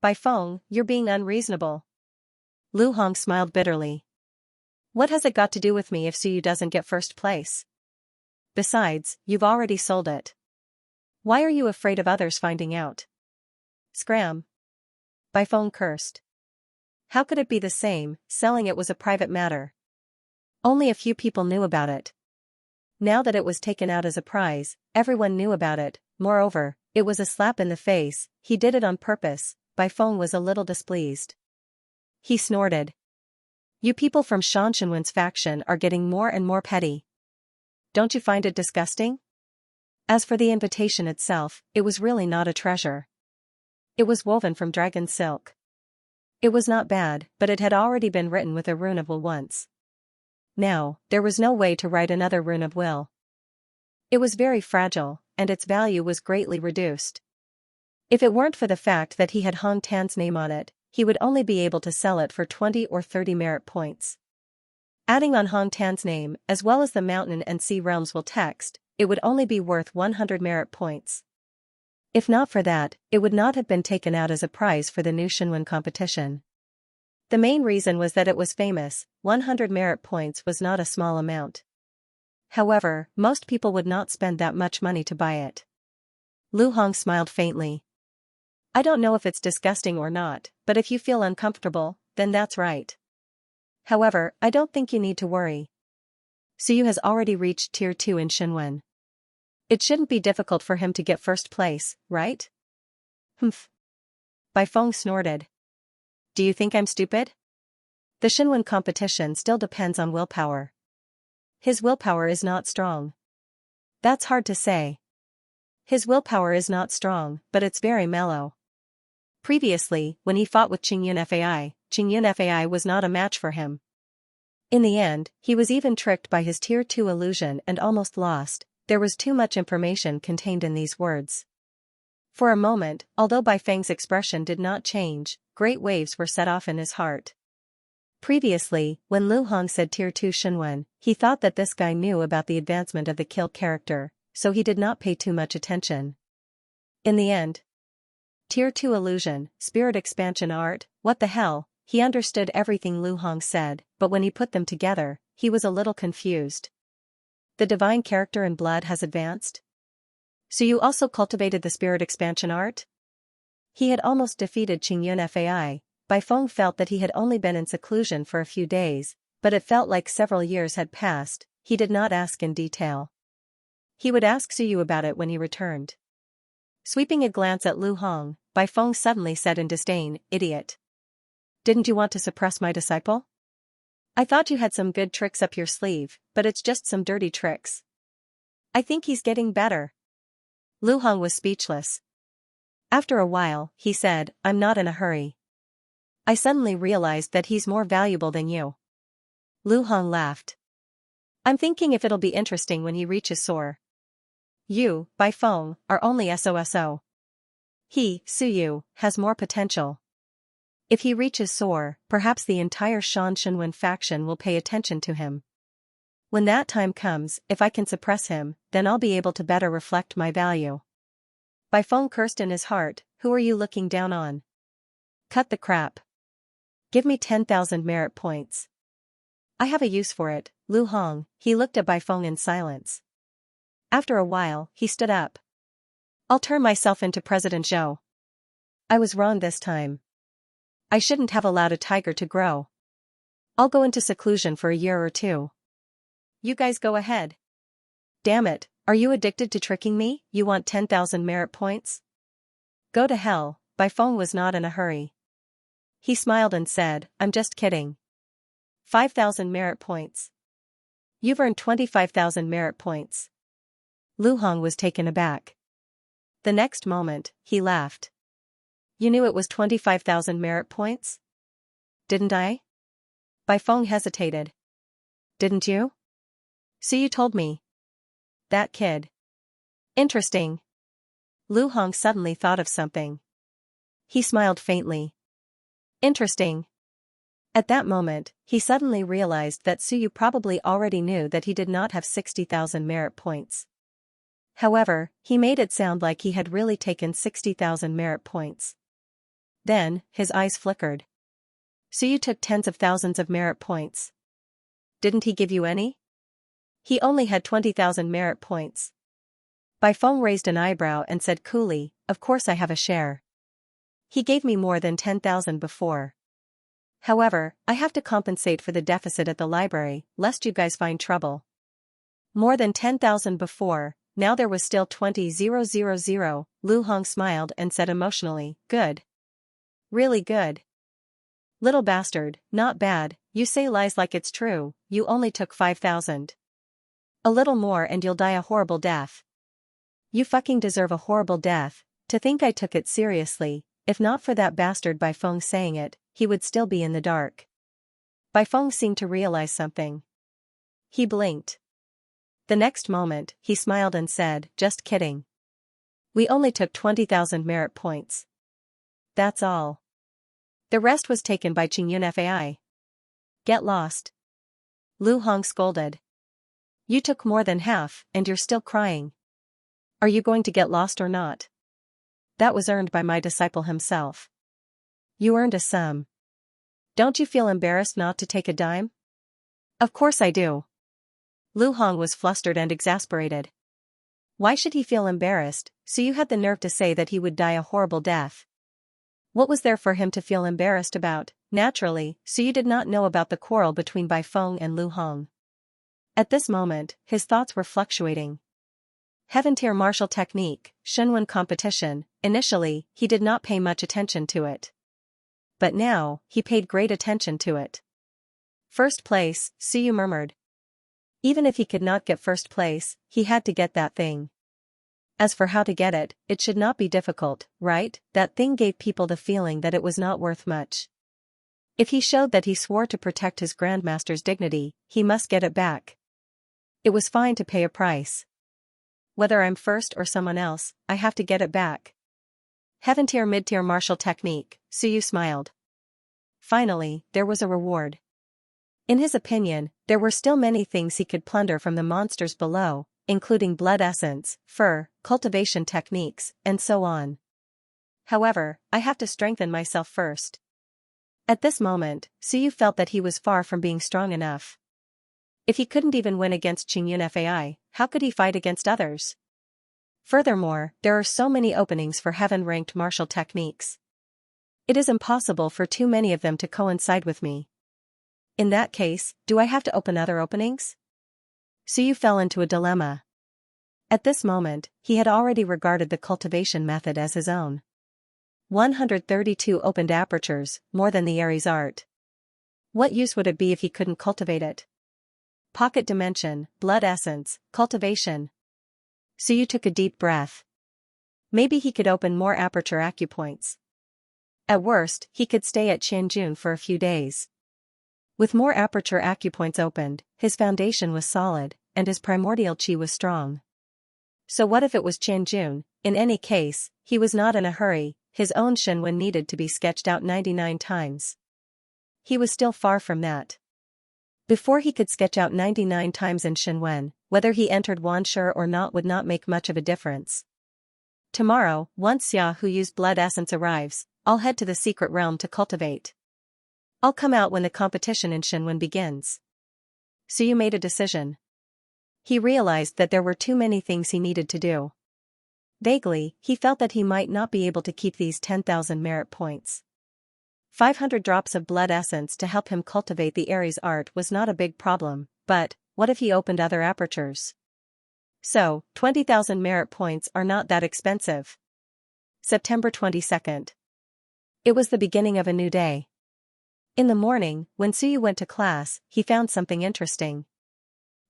"Bai Feng, you're being unreasonable." Lu Hong smiled bitterly. "What has it got to do with me if Suyu doesn't get first place? Besides, you've already sold it. Why are you afraid of others finding out?" "Scram." Bai Feng cursed. How could it be the same? Selling it was a private matter. Only a few people knew about it. Now that it was taken out as a prize, everyone knew about it. Moreover, it was a slap in the face. He did it on purpose. Bai Feng was a little displeased. He snorted. "You people from Shanxinwen's faction are getting more and more petty. Don't you find it disgusting?" As for the invitation itself, it was really not a treasure. It was woven from dragon silk. It was not bad, but it had already been written with a rune of will once. Now, there was no way to write another rune of will. It was very fragile, and its value was greatly reduced. If it weren't for the fact that he had Hong Tan's name on it, he would only be able to sell it for 20 or 30 merit points. Adding on Hong Tan's name, as well as the mountain and sea realms will text, it would only be worth 100 merit points. If not for that, it would not have been taken out as a prize for the new Xinwen competition. The main reason was that it was famous. 100 merit points was not a small amount. However, most people would not spend that much money to buy it. Lu Hong smiled faintly. "I don't know if it's disgusting or not, but if you feel uncomfortable, then that's right. However, I don't think you need to worry. Suyu has already reached Tier 2 in Xinwen. It shouldn't be difficult for him to get first place, right?" "Humph." Bai Feng snorted. "Do you think I'm stupid? The Xinwen competition still depends on willpower. His willpower is not strong." "That's hard to say. His willpower is not strong, but it's very mellow. Previously, when he fought with Qingyun Fai was not a match for him. In the end, he was even tricked by his Tier 2 illusion and almost lost. There was too much information contained in these words." For a moment, although Bai Feng's expression did not change, great waves were set off in his heart. Previously, when Lu Hong said Tier 2 Xinwen, he thought that this guy knew about the advancement of the kill character, so he did not pay too much attention. In the end, Tier 2 illusion, spirit expansion art, what the hell? He understood everything Lu Hong said, but when he put them together, he was a little confused. The divine character in blood has advanced? So you also cultivated the spirit expansion art? He had almost defeated Qingyun Fai. Bai Feng felt that he had only been in seclusion for a few days, but it felt like several years had passed. He did not ask in detail. He would ask Suyu about it when he returned. Sweeping a glance at Lu Hong, Bai Feng suddenly said in disdain, "Idiot. Didn't you want to suppress my disciple? I thought you had some good tricks up your sleeve, but it's just some dirty tricks. I think he's getting better." Lu Hong was speechless. After a while, he said, "I'm not in a hurry. I suddenly realized that he's more valuable than you." Lu Hong laughed. "I'm thinking if it'll be interesting when he reaches Soar. You, Bai Feng, are only SOSO. He, Suyu, has more potential. If he reaches Soar, perhaps the entire Shanxinwen faction will pay attention to him. When that time comes, if I can suppress him, then I'll be able to better reflect my value." Bai Feng cursed in his heart, who are you looking down on? Cut the crap. Give me 10,000 merit points. I have a use for it, Lu Hong. He looked at Bai Feng in silence. After a while, he stood up. I'll turn myself into President Zhou. I was wrong this time. I shouldn't have allowed a tiger to grow. I'll go into seclusion for a year or two. You guys go ahead. Damn it, are you addicted to tricking me? You want 10,000 merit points? Go to hell. Bai Feng was not in a hurry. He smiled and said, I'm just kidding. 5,000 merit points. You've earned 25,000 merit points. Lu Hong was taken aback. The next moment, he laughed. You knew it was 25,000 merit points? Didn't I? Bai Feng hesitated. Didn't you? So you told me. That kid. Interesting. Lu Hong suddenly thought of something. He smiled faintly. Interesting. At that moment, he suddenly realized that Suyu probably already knew that he did not have 60,000 merit points. However, he made it sound like he had really taken 60,000 merit points. Then, his eyes flickered. Suyu took tens of thousands of merit points. Didn't he give you any? He only had 20,000 merit points. Bai Feng raised an eyebrow and said coolly, of course I have a share. He gave me more than 10,000 before. However, I have to compensate for the deficit at the library, lest you guys find trouble. More than 10,000 before, now there was still 20,000. Lu Hong smiled and said emotionally, good. Really good. Little bastard, not bad, you say lies like it's true, you only took 5,000. A little more and you'll die a horrible death. You fucking deserve a horrible death. To think I took it seriously. If not for that bastard Bai Feng saying it, he would still be in the dark. Bai Feng seemed to realize something. He blinked. The next moment, he smiled and said, just kidding. We only took 20,000 merit points. That's all. The rest was taken by Xianxia. Get lost. Lu Hong scolded. You took more than half, and you're still crying. Are you going to get lost or not? That was earned by my disciple himself. You earned a sum. Don't you feel embarrassed not to take a dime? Of course I do. Lu Hong was flustered and exasperated. Why should he feel embarrassed? So you had the nerve to say that he would die a horrible death. What was there for him to feel embarrassed about? Naturally, so you did not know about the quarrel between Bai Feng and Lu Hong. At this moment, his thoughts were fluctuating. Heaven-tier martial technique, Shenwen competition. Initially, he did not pay much attention to it. But now, he paid great attention to it. First place, Suyu murmured. Even if he could not get first place, he had to get that thing. As for how to get it, it should not be difficult, right? That thing gave people the feeling that it was not worth much. If he showed that he swore to protect his grandmaster's dignity, he must get it back. It was fine to pay a price. Whether I'm first or someone else, I have to get it back. Heaven-tier mid-tier martial technique, Suyu smiled. Finally, there was a reward. In his opinion, there were still many things he could plunder from the monsters below, including blood essence, fur, cultivation techniques, and so on. However, I have to strengthen myself first. At this moment, Suyu felt that he was far from being strong enough. If he couldn't even win against Xianxia, how could he fight against others? Furthermore, there are so many openings for heaven-ranked martial techniques. It is impossible for too many of them to coincide with me. In that case, do I have to open other openings? Suyu fell into a dilemma. At this moment, he had already regarded the cultivation method as his own. 132 opened apertures, more than the Aries art. What use would it be if he couldn't cultivate it? Pocket dimension, blood essence, cultivation. Suyu took a deep breath. Maybe he could open more aperture acupoints. At worst, he could stay at Qianjun for a few days. With more aperture acupoints opened, his foundation was solid, and his primordial qi was strong. So what if it was Qianjun? In any case, he was not in a hurry, his own Shenwen needed to be sketched out 99 times. He was still far from that. Before he could sketch out 99 times in Shenwen, whether he entered Wanshi or not would not make much of a difference. Tomorrow, once Xia who used blood essence arrives, I'll head to the secret realm to cultivate. I'll come out when the competition in Shenwen begins. Suyu made a decision. He realized that there were too many things he needed to do. Vaguely, he felt that he might not be able to keep these 10,000 merit points. 500 drops of blood essence to help him cultivate the Aries art was not a big problem, but what if he opened other apertures? So, 20,000 merit points are not that expensive. September 22nd. It was the beginning of a new day. In the morning, when Suyu went to class, he found something interesting.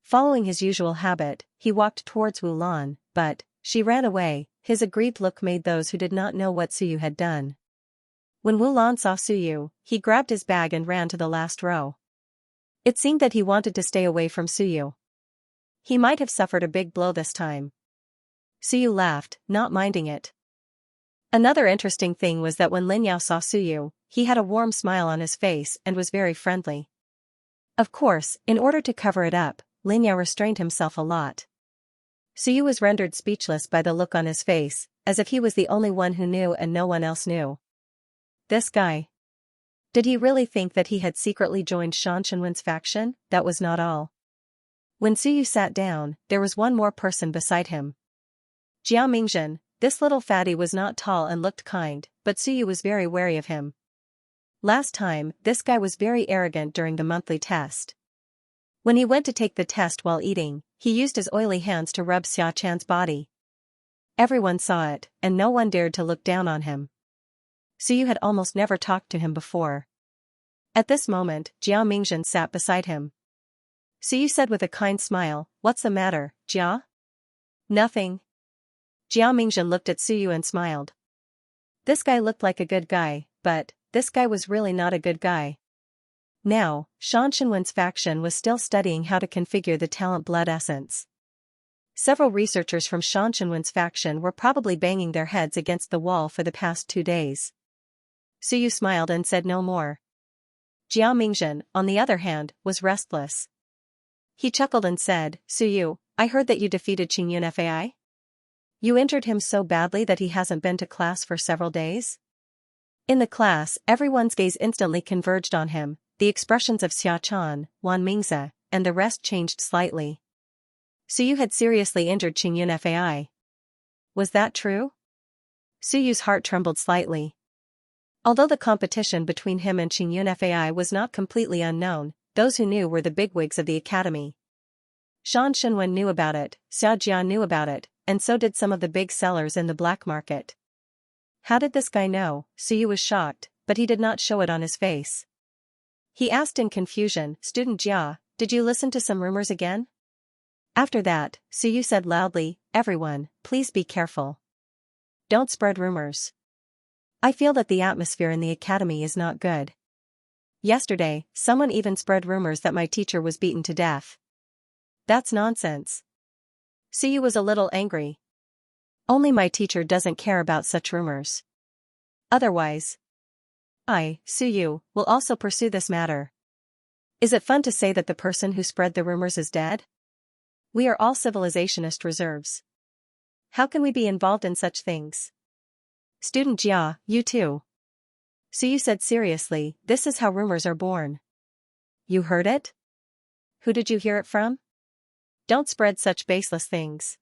Following his usual habit, he walked towards Wulan, but she ran away. His aggrieved look made those who did not know what Suyu had done. When Wulan saw Suyu, he grabbed his bag and ran to the last row. It seemed that he wanted to stay away from Suyu. He might have suffered a big blow this time. Suyu laughed, not minding it. Another interesting thing was that when Lin Yao saw Suyu, he had a warm smile on his face and was very friendly. Of course, in order to cover it up, Lin Yao restrained himself a lot. Suyu was rendered speechless by the look on his face, as if he was the only one who knew and no one else knew. This guy. Did he really think that he had secretly joined Shan Shenwen's faction? That was not all. When Suyu sat down, there was one more person beside him. Jiao Mingzhen. This little fatty was not tall and looked kind, but Suyu was very wary of him. Last time, this guy was very arrogant during the monthly test. When he went to take the test while eating, he used his oily hands to rub Xia Chan's body. Everyone saw it, and no one dared to look down on him. Suyu had almost never talked to him before. At this moment, Jiao Mingzhen sat beside him. Suyu said with a kind smile, "What's the matter, Jia?" "Nothing." Jiao Mingzhen looked at Suyu and smiled. This guy looked like a good guy, but this guy was really not a good guy. Now, Shan Shenwen's faction was still studying how to configure the talent blood essence. Several researchers from Shan Shenwen's faction were probably banging their heads against the wall for the past 2 days. Suyu smiled and said no more. Jiao Mingzhen, on the other hand, was restless. He chuckled and said, "Suyu, I heard that you defeated Qingyun Fai? You injured him so badly that he hasn't been to class for several days?" In the class, everyone's gaze instantly converged on him. The expressions of Xia Chan, Wan Mingze, and the rest changed slightly. Suyu had seriously injured Qingyun Fai. Was that true? Suyu's heart trembled slightly. Although the competition between him and Qingyun Fai was not completely unknown, those who knew were the bigwigs of the academy. Shan Shenwen knew about it, Xia Jia knew about it, and so did some of the big sellers in the black market. How did this guy know? Suyu was shocked, but he did not show it on his face. He asked in confusion, "Student Jia, did you listen to some rumors again?" After that, Suyu said loudly, "Everyone, please be careful. Don't spread rumors. I feel that the atmosphere in the academy is not good. Yesterday, someone even spread rumors that my teacher was beaten to death. That's nonsense." Suyu was a little angry. Only my teacher doesn't care about such rumors. Otherwise, I, Suyu, will also pursue this matter. Is it fun to say that the person who spread the rumors is dead? We are all civilizationist reserves. How can we be involved in such things? Student Jia, you too. Suyu said seriously, "This is how rumors are born." You heard it? Who did you hear it from? Don't spread such baseless things.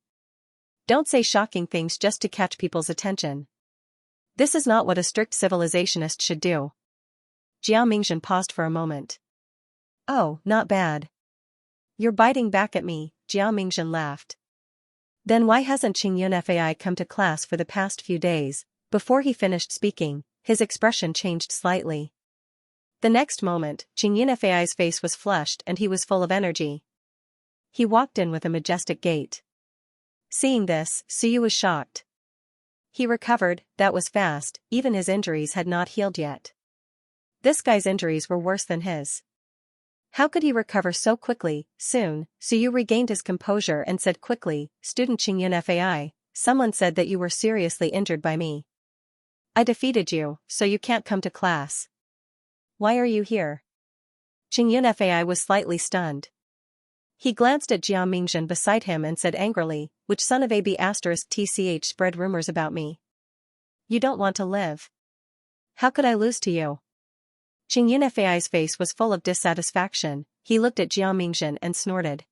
Don't say shocking things just to catch people's attention. This is not what a strict civilizationist should do. Jiao Mingzhen paused for a moment. Oh, not bad. You're biting back at me, Jiao Mingzhen laughed. Then why hasn't Qingyun Fai come to class for the past few days? Before he finished speaking, his expression changed slightly. The next moment, Qingyun Fai's face was flushed and he was full of energy. He walked in with a majestic gait. Seeing this, Suyu was shocked. He recovered, that was fast, even his injuries had not healed yet. This guy's injuries were worse than his. How could he recover so quickly? Soon, Suyu regained his composure and said quickly, "Student Qingyun Fai, someone said that you were seriously injured by me. I defeated you, so you can't come to class. Why are you here?" Qingyun Fai was slightly stunned. He glanced at Jiang Mingjun beside him and said angrily, "Which son of AB** tch spread rumors about me? You don't want to live. How could I lose to you?" Qing Yunfei's face was full of dissatisfaction. He looked at Jiang Mingjun and snorted.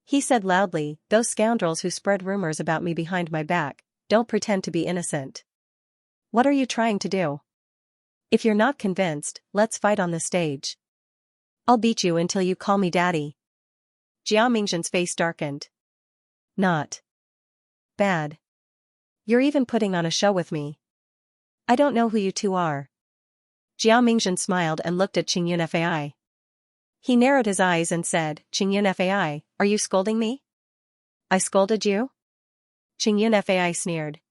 He said loudly, "Those scoundrels who spread rumors about me behind my back don't pretend to be innocent. What are you trying to do? If you're not convinced, let's fight on the stage. I'll beat you until you call me daddy." Jiang Mingjun's face darkened. "Not bad. You're even putting on a show with me. I don't know who you two are." Jiang Mingjun smiled and looked at Qing Yunfei. He narrowed his eyes and said, "Qing Yunfei, are you scolding me?" "I scolded you?" Qing Yunfei sneered.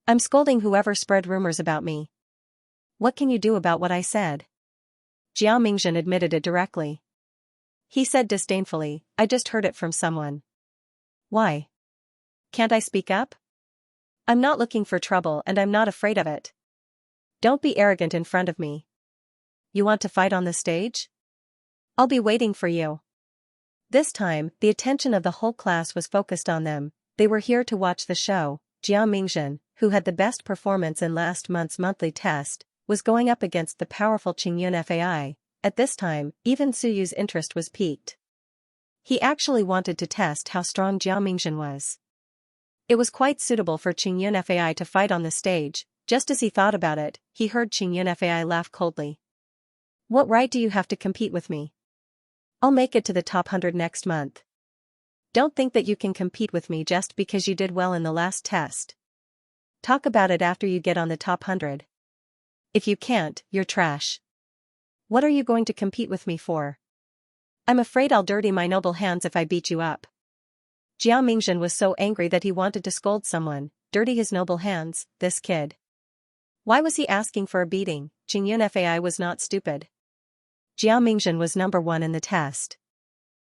"I'm scolding whoever spread rumors about me. What can you do about what I said?" Jiang Mingjun admitted it directly. He said disdainfully, "I just heard it from someone." "Why? Can't I speak up? I'm not looking for trouble and I'm not afraid of it. Don't be arrogant in front of me. You want to fight on the stage? I'll be waiting for you." This time, the attention of the whole class was focused on them. They were here to watch the show. Jiang Mingjun, who had the best performance in last month's monthly test, was going up against the powerful Qing Yunfei. At this time, even Suyu's interest was piqued. He actually wanted to test how strong Jiang Mingjun was. It was quite suitable for Qing Yunfei to fight on the stage. Just as he thought about it, he heard Qing Yunfei laugh coldly. "What right do you have to compete with me? I'll make it to the top 100 next month. Don't think that you can compete with me just because you did well in the last test. Talk about it after you get on the top 100. If you can't, you're trash. What are you going to compete with me for? I'm afraid I'll dirty my noble hands if I beat you up." Jiang Mingjun was so angry that he wanted to scold someone. Dirty his noble hands, this kid. Why was he asking for a beating? Qing Yunfei was not stupid. Jiang Mingjun was number 1 in the test.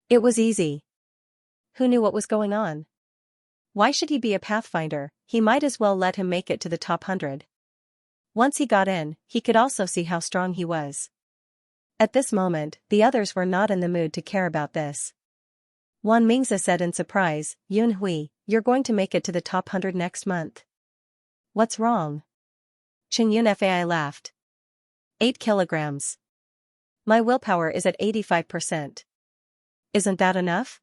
It was easy. Who knew what was going on? Why should he be a pathfinder? He might as well let him make it to the top 100. Once he got in, he could also see how strong he was. At this moment, the others were not in the mood to care about this. Wan Mingzi said in surprise, "Yun Hui, you're going to make it to the top 100 next month. What's wrong?" Qing Yunfei laughed. 8 kilograms. My willpower is at 85%. Isn't that enough?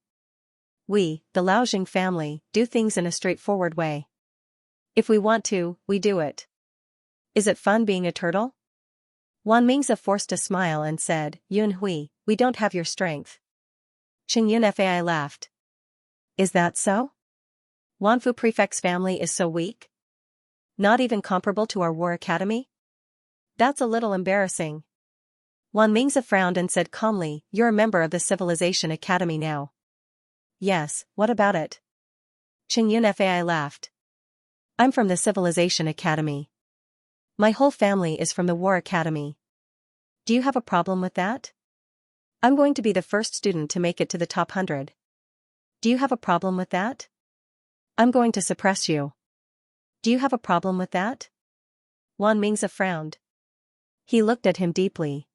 We, the Laojing family, do things in a straightforward way. If we want to, we do it. Is it fun being a turtle? Wan Mingzi forced a smile and said, "Yun Hui, we don't have your strength." Qing Yunfei laughed. Is that so? Wanfu Prefect's family is so weak? Not even comparable to our war academy? That's a little embarrassing. Wan Mingzi frowned and said calmly, "You're a member of the Civilization Academy now." Yes, what about it? Qing Yunfei laughed. I'm from the Civilization Academy. My whole family is from the War Academy. Do you have a problem with that? I'm going to be the first student to make it to the top 100. Do you have a problem with that? I'm going to suppress you. Do you have a problem with that? Wan Mingzi frowned. He looked at him deeply.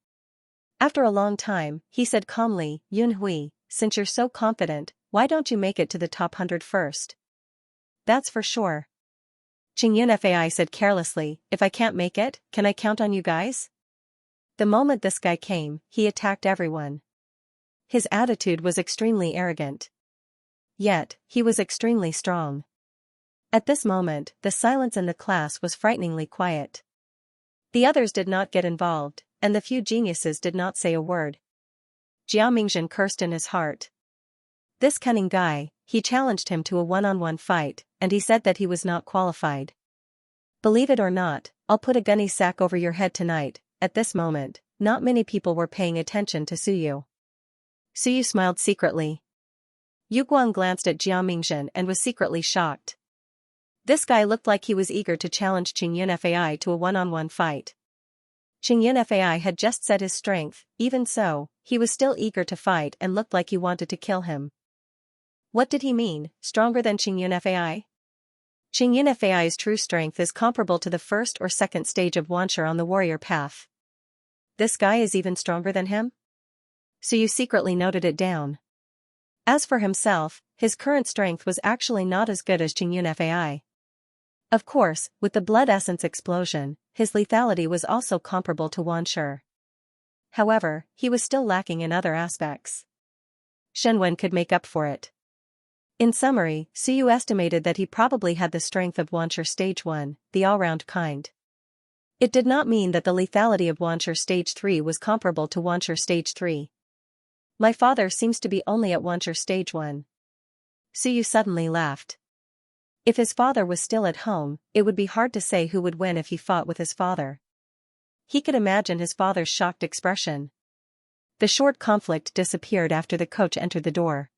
After a long time, he said calmly, "Yun Hui, since you're so confident, why don't you make it to the top 100 first? That's for sure." Qing Yunfei said carelessly, "If I can't make it, can I count on you guys?" The moment this guy came, he attacked everyone. His attitude was extremely arrogant. Yet, he was extremely strong. At this moment, the silence in the class was frighteningly quiet. The others did not get involved, and the few geniuses did not say a word. Jiang Mingjun cursed in his heart. This cunning guy, he challenged him to a one-on-one fight, and he said that he was not qualified. Believe it or not, I'll put a gunny sack over your head tonight. At this moment, not many people were paying attention to Suyu. Suyu smiled secretly. Yu Guang glanced at Jiang Mingjun and was secretly shocked. This guy looked like he was eager to challenge Qing Yunfei to a one-on-one fight. Qing Yunfei had just said his strength, even so, he was still eager to fight and looked like he wanted to kill him. What did he mean, stronger than Qing Yunfei? Qing Yunfei's true strength is comparable to the first or second stage of Wanshi on the warrior path. This guy is even stronger than him? So you secretly noted it down. As for himself, his current strength was actually not as good as Xianxia. Of course, with the blood essence explosion, his lethality was also comparable to Wanshi. However, he was still lacking in other aspects. Shenwen could make up for it. In summary, Suyu estimated that he probably had the strength of Wanshi Stage 1, the all-round kind. It did not mean that the lethality of Wanshi Stage 3 was comparable to Wanshi Stage 3. My father seems to be only at Wanshi Stage 1. Suyu suddenly laughed. If his father was still at home, it would be hard to say who would win if he fought with his father. He could imagine his father's shocked expression. The short conflict disappeared after the coach entered the door.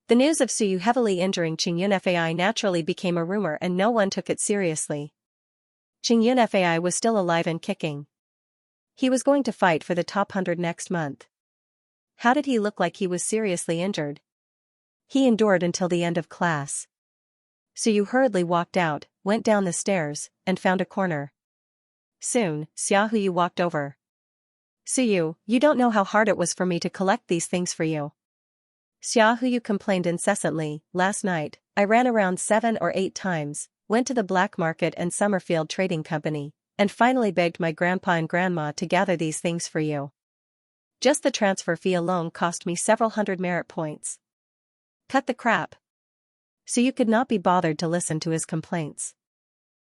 The news of Suyu heavily injuring Xianxia naturally became a rumor and no one took it seriously. Xianxia was still alive and kicking. He was going to fight for the top 100 next month. How did he look like he was seriously injured? He endured until the end of class. Suyu hurriedly walked out, went down the stairs, and found a corner. Soon, Xiaohuyu walked over. Suyu, you don't know how hard it was for me to collect these things for you. Xiaohuyu complained incessantly. Last night, I ran around 7 or 8 times, went to the black market and Summerfield Trading Company, and finally begged my grandpa and grandma to gather these things for you. Just the transfer fee alone cost me several hundred merit points. Cut the crap. Suyu could not be bothered to listen to his complaints.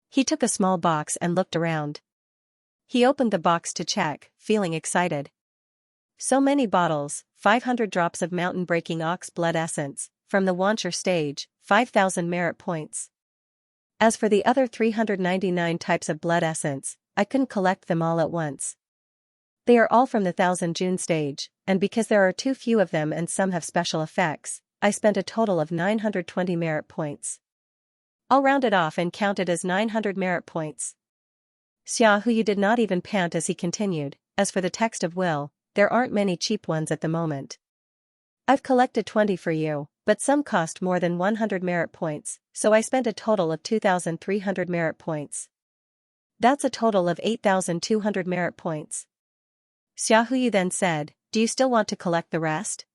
He took a small box and looked around. He opened the box to check, feeling excited. So many bottles, 500 drops of mountain-breaking ox blood essence, from the Wanshi stage, 5,000 merit points. As for the other 399 types of blood essence, I couldn't collect them all at once. They are all from the 1000 June stage, and because there are too few of them and some have special effects, I spent a total of 920 merit points. I'll round it off and count it as 900 merit points. Xiaohuyu did not even pant as he continued. As for the text of will, there aren't many cheap ones at the moment. I've collected 20 for you, but some cost more than 100 merit points, so I spent a total of 2,300 merit points. That's a total of 8,200 merit points. Xiaohuyu then said, do you still want to collect the rest?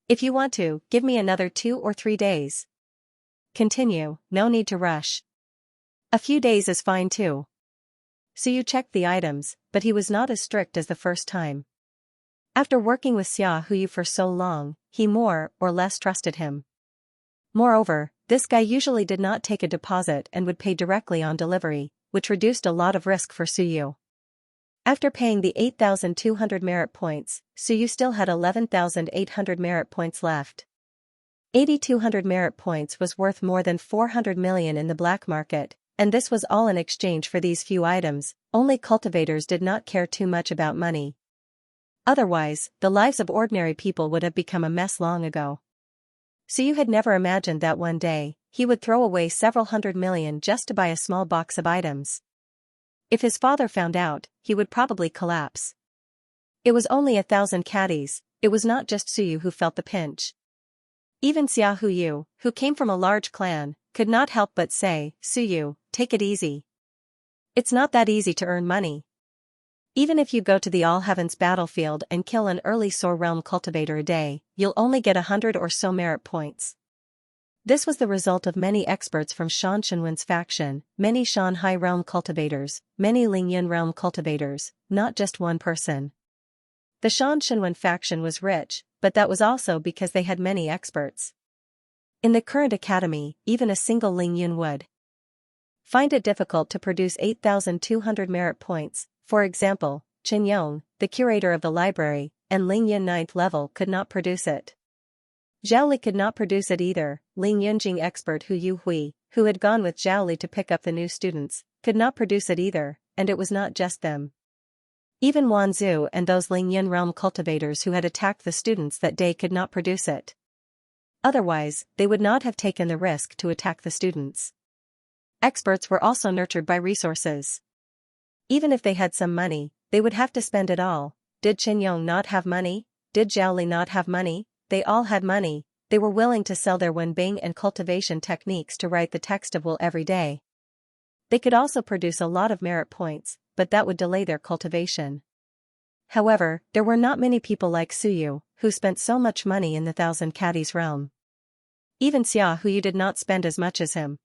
If you want to, give me another 2 or 3 days. Continue, no need to rush. A few days is fine too. Suyu checked the items, but he was not as strict as the first time. After working with Xiaohuyu for so long, he more or less trusted him. Moreover, this guy usually did not take a deposit and would pay directly on delivery, which reduced a lot of risk for Suyu. After paying the 8,200 merit points, Suyu still had 11,800 merit points left. 8,200 merit points was worth more than 400 million in the black market, and this was all in exchange for these few items. Only cultivators did not care too much about money. Otherwise, the lives of ordinary people would have become a mess long ago. Suyu had never imagined that one day, he would throw away several hundred million just to buy a small box of items. If his father found out, he would probably collapse. It was only 1,000 caddies, it was not just Suyu who felt the pinch. Even Xiaohuyu, who came from a large clan, could not help but say, Suyu, take it easy. It's not that easy to earn money. Even if you go to the All Heavens battlefield and kill an early Soar Realm cultivator a day, you'll only get 100 or so merit points. This was the result of many experts from Shan Shenwen's faction, many Shanhai Realm cultivators, many Lingyun Realm cultivators, not just one person. The Shan Shenwen faction was rich, but that was also because they had many experts. In the current academy, even a single Lingyun would find it difficult to produce 8,200 merit points. For example, Chen Yong, the curator of the library, and Lingyun 9th level could not produce it. Zhaoli could not produce it either. Ling Yunjing expert Hu Yuhui, who had gone with Zhaoli to pick up the new students, could not produce it either, and it was not just them. Even Wan Zhu and those Lingyun realm cultivators who had attacked the students that day could not produce it. Otherwise, they would not have taken the risk to attack the students. Experts were also nurtured by resources. Even if they had some money, they would have to spend it all. Did Chen Yong not have money? Did Zhaoli not have money? They all had money. They were willing to sell their Wenbing and cultivation techniques to write the text of will every day. They could also produce a lot of merit points, but that would delay their cultivation. However, there were not many people like Suyu, who spent so much money in the Thousand Caddies realm. Even Xiaohu did not spend as much as him.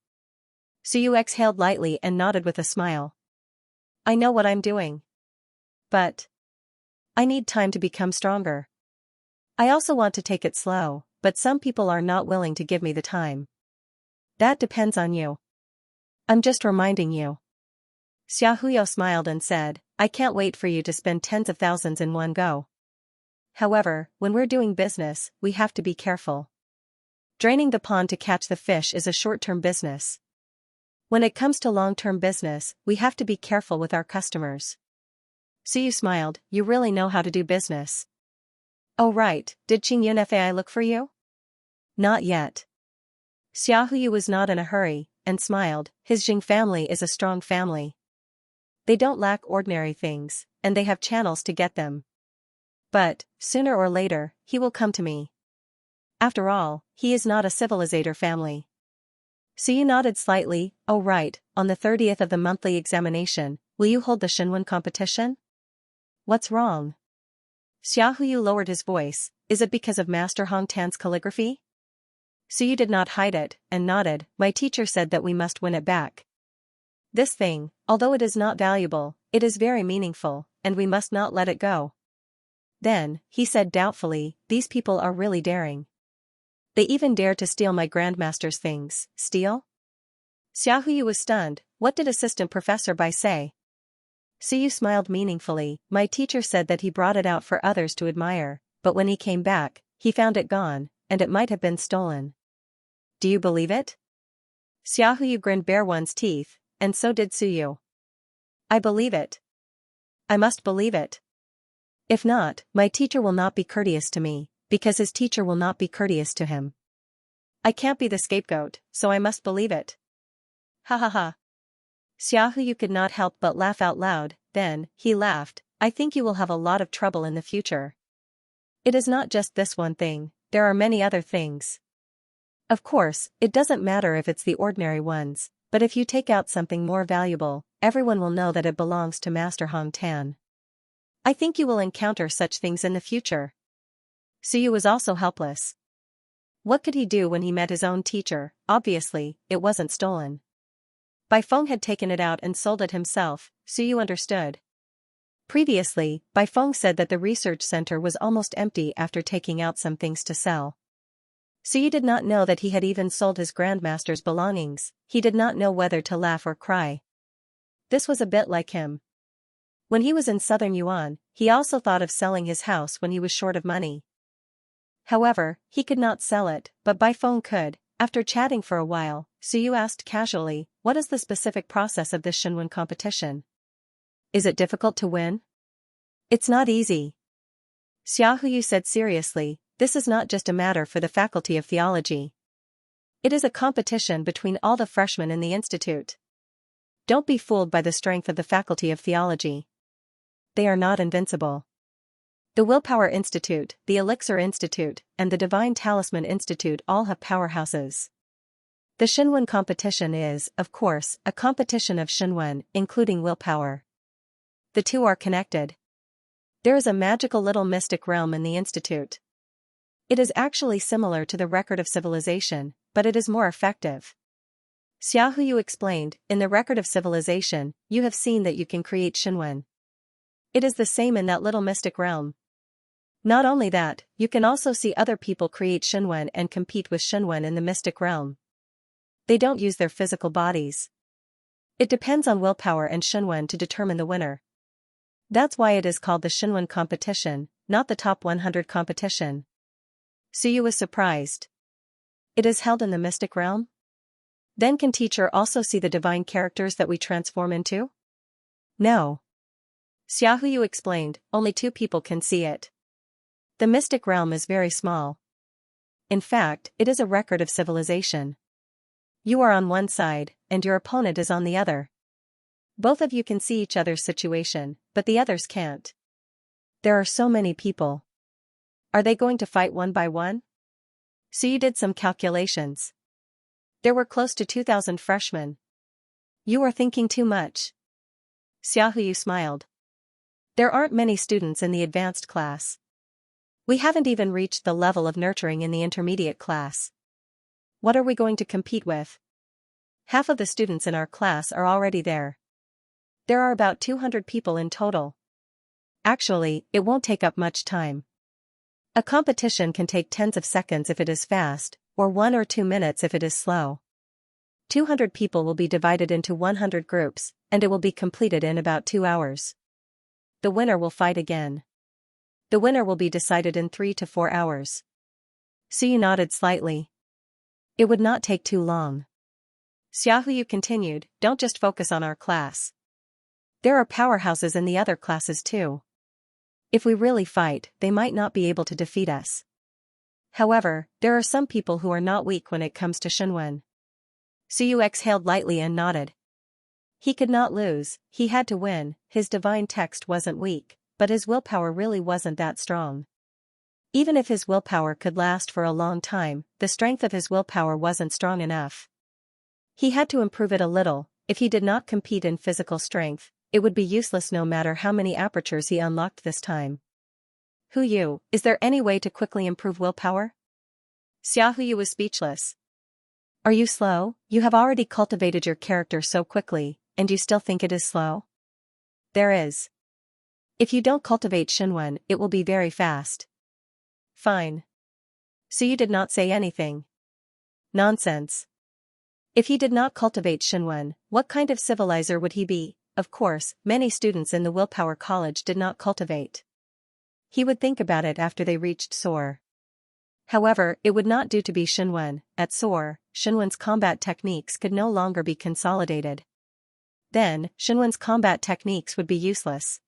Suyu exhaled lightly and nodded with a smile. I know what I'm doing. But I need time to become stronger. I also want to take it slow, but some people are not willing to give me the time. That depends on you. I'm just reminding you. Xiaohu smiled and said, I can't wait for you to spend tens of thousands in one go. However, when we're doing business, we have to be careful. Draining the pond to catch the fish is a short-term business. When it comes to long-term business, we have to be careful with our customers. Suyu smiled, you really know how to do business. Oh right, did Qingyun Fai look for you? Not yet. Xiaohu was not in a hurry, and smiled, his Jing family is a strong family. They don't lack ordinary things, and they have channels to get them. But, sooner or later, he will come to me. After all, he is not a civilizator family. Suyu nodded slightly, oh right, on the 30th of the monthly examination, will you hold the Shinwen competition? What's wrong? Xiaohu lowered his voice, is it because of Master Hong Tan's calligraphy? Suyu did not hide it, and nodded, my teacher said that we must win it back. This thing, although it is not valuable, it is very meaningful, and we must not let it go. Then, he said doubtfully, these people are really daring. They even dare to steal my grandmaster's things. Steal? Xiaohu was stunned, what did Assistant Professor Bai say? Suyu smiled meaningfully, my teacher said that he brought it out for others to admire, but when he came back, he found it gone, and it might have been stolen. Do you believe it? Xiaohu grinned bare one's teeth, and so did Suyu. I believe it. I must believe it. If not, my teacher will not be courteous to me, because his teacher will not be courteous to him. I can't be the scapegoat, so I must believe it. Ha ha ha. Xiaohu could not help but laugh out loud, then, he laughed, I think you will have a lot of trouble in the future. It is not just this one thing, there are many other things. Of course, it doesn't matter if it's the ordinary ones, but if you take out something more valuable, everyone will know that it belongs to Master Hong Tan. I think you will encounter such things in the future. Suyu was also helpless. What could he do when he met his own teacher? Obviously, it wasn't stolen. Bai Feng had taken it out and sold it himself, Suyu understood. Previously, Bai Feng said that the research center was almost empty after taking out some things to sell. Suyu did not know that he had even sold his grandmaster's belongings, he did not know whether to laugh or cry. This was a bit like him. When he was in southern Yuan, he also thought of selling his house when he was short of money. However, he could not sell it, but Bai Feng could. After chatting for a while, Suyu asked casually, what is the specific process of this Shinwen competition? Is it difficult to win? It's not easy. Xiaohu said seriously, this is not just a matter for the Faculty of Theology. It is a competition between all the freshmen in the institute. Don't be fooled by the strength of the Faculty of Theology. They are not invincible. The Willpower Institute, the Elixir Institute, and the Divine Talisman Institute all have powerhouses. The Shinwen competition is, of course, a competition of Shinwen, including willpower. The two are connected. There is a magical little mystic realm in the institute. It is actually similar to the Record of Civilization, but it is more effective. Xiaohu explained, in the Record of Civilization, you have seen that you can create Shinwen. It is the same in that little mystic realm. Not only that, you can also see other people create Shinwen and compete with Shinwen in the mystic realm. They don't use their physical bodies. It depends on willpower and Shinwen to determine the winner. That's why it is called the Shinwen competition, not the top 100 competition. Suyu was surprised. It is held in the mystic realm? Then can teacher also see the divine characters that we transform into? No. Xiaohu explained, only 2 people can see it. The mystic realm is very small. In fact, it is a record of civilization. You are on one side, and your opponent is on the other. Both of you can see each other's situation, but the others can't. There are so many people. Are they going to fight one by one? Suyu did some calculations. There were close to 2,000 freshmen. You are thinking too much. Xiaohu smiled. There aren't many students in the advanced class. We haven't even reached the level of nurturing in the intermediate class. What are we going to compete with? Half of the students in our class are already there. There are about 200 people in total. Actually, it won't take up much time. A competition can take tens of seconds if it is fast, or 1 or 2 minutes if it is slow. 200 people will be divided into 100 groups, and it will be completed in about 2 hours. The winner will fight again. The winner will be decided in 3 to 4 hours. Suyu nodded slightly. It would not take too long. Xiaohu continued, don't just focus on our class. There are powerhouses in the other classes too. If we really fight, they might not be able to defeat us. However, there are some people who are not weak when it comes to Xinwen. Suyu exhaled lightly and nodded. He could not lose, he had to win. His divine text wasn't weak, but his willpower really wasn't that strong. Even if his willpower could last for a long time, the strength of his willpower wasn't strong enough. He had to improve it a little. If he did not compete in physical strength, it would be useless no matter how many apertures he unlocked this time. Huyu, is there any way to quickly improve willpower? Xiaohu was speechless. Are you slow? You have already cultivated your character so quickly, and you still think it is slow? There is. If you don't cultivate Xinwen, it will be very fast. Fine. Suyu did not say anything. Nonsense. If he did not cultivate Xinwen, what kind of civilizer would he be? Of course, many students in the Willpower College did not cultivate. He would think about it after they reached Soar. However, it would not do to be Xinwen. At Soar, Xinwen's combat techniques could no longer be consolidated. Then, Xinwen's combat techniques would be useless.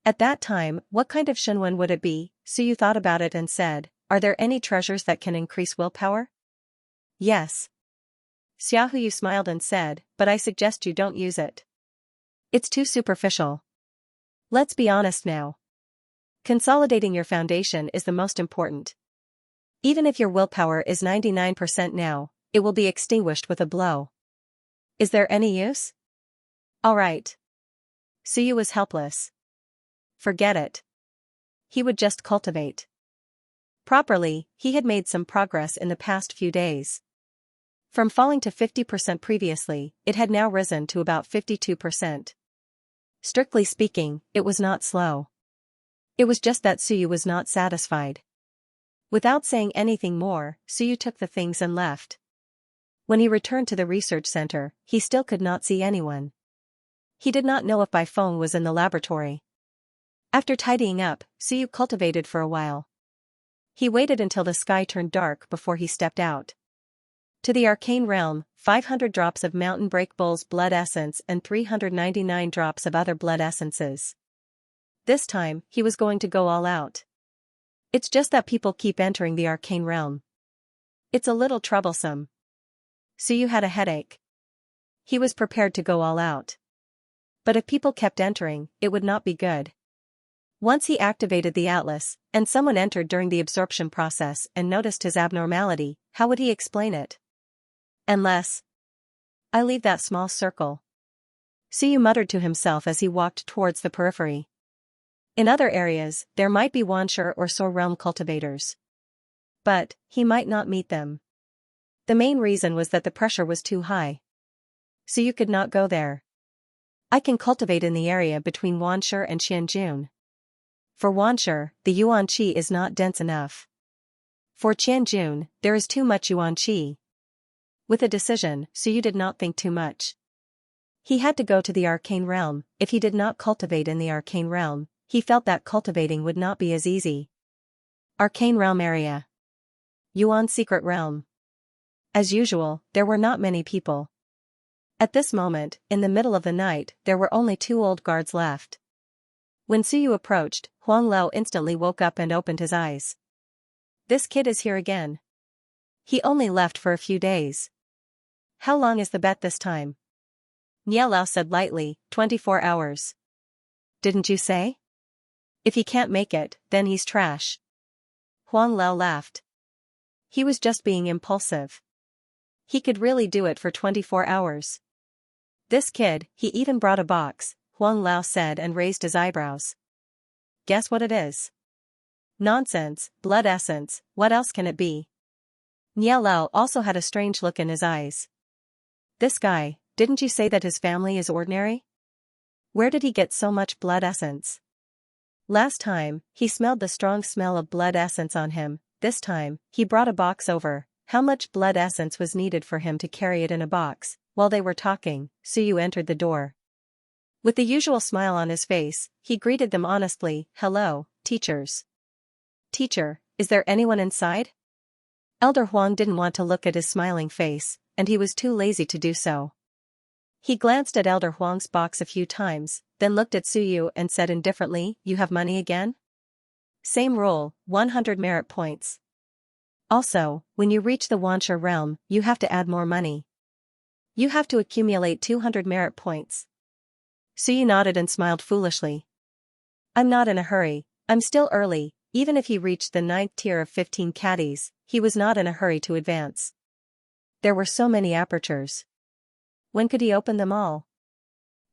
At that time, what kind of Xinwen would it be? Suyu thought about it and said, are there any treasures that can increase willpower? Yes. Xiaohu smiled and said, but I suggest you don't use it. It's too superficial. Let's be honest now. Consolidating your foundation is the most important. Even if your willpower is 99% now, it will be extinguished with a blow. Is there any use? All right. Suyu was helpless. Forget it. He would just cultivate. Properly, he had made some progress in the past few days. From falling to 50% previously, it had now risen to about 52%. Strictly speaking, it was not slow. It was just that Suyu was not satisfied. Without saying anything more, Suyu took the things and left. When he returned to the research center, he still could not see anyone. He did not know if Baifeng was in the laboratory. After tidying up, Suyu cultivated for a while. He waited until the sky turned dark before he stepped out. To the arcane realm, 500 drops of Mountain Break Bull's blood essence and 399 drops of other blood essences. This time, he was going to go all out. It's just that people keep entering the arcane realm. It's a little troublesome. Suyu had a headache. He was prepared to go all out. But if people kept entering, it would not be good. Once he activated the atlas, and someone entered during the absorption process and noticed his abnormality, how would he explain it? Unless I leave that small circle. Suyu muttered to himself as he walked towards the periphery. In other areas, there might be Wanshi or Soar realm cultivators. But he might not meet them. The main reason was that the pressure was too high. Suyu could not go there. I can cultivate in the area between Wanshi and Qianjun. For Wanshi, the Yuan Qi is not dense enough. For Qianjun, there is too much Yuan Qi. With a decision, Suyu did not think too much. He had to go to the arcane realm. If he did not cultivate in the arcane realm, he felt that cultivating would not be as easy. Arcane realm area. Yuan secret realm. As usual, there were not many people. At this moment, in the middle of the night, there were only 2 old guards left. When Suyu approached, Huang Lao instantly woke up and opened his eyes. This kid is here again. He only left for a few days. How long is the bet this time? Nie Lao said lightly, 24 hours. Didn't you say? If he can't make it, then he's trash. Huang Lao laughed. He was just being impulsive. He could really do it for 24 hours. This kid, he even brought a box, Huang Lao said and raised his eyebrows. guess what it is? Nonsense, blood essence, what else can it be? Niao Lao also had a strange look in his eyes. This guy, didn't you say that his family is ordinary? Where did he get so much blood essence? Last time, he smelled the strong smell of blood essence on him. This time, he brought a box over. How much blood essence was needed for him to carry it in a box? While they were talking, Suyu entered the door. With the usual smile on his face, he greeted them honestly. Hello, teachers. Teacher, is there anyone inside? Elder Huang didn't want to look at his smiling face, and he was too lazy to do so. He glanced at Elder Huang's box a few times, then looked at Suyu and said indifferently, you have money again? Same rule, 100 merit points. Also, when you reach the Wansha realm, you have to add more money. You have to accumulate 200 merit points. Suyu nodded and smiled foolishly. I'm not in a hurry, I'm still early. Even if he reached the 9th tier of 15 caddies, he was not in a hurry to advance. There were so many apertures. When could he open them all?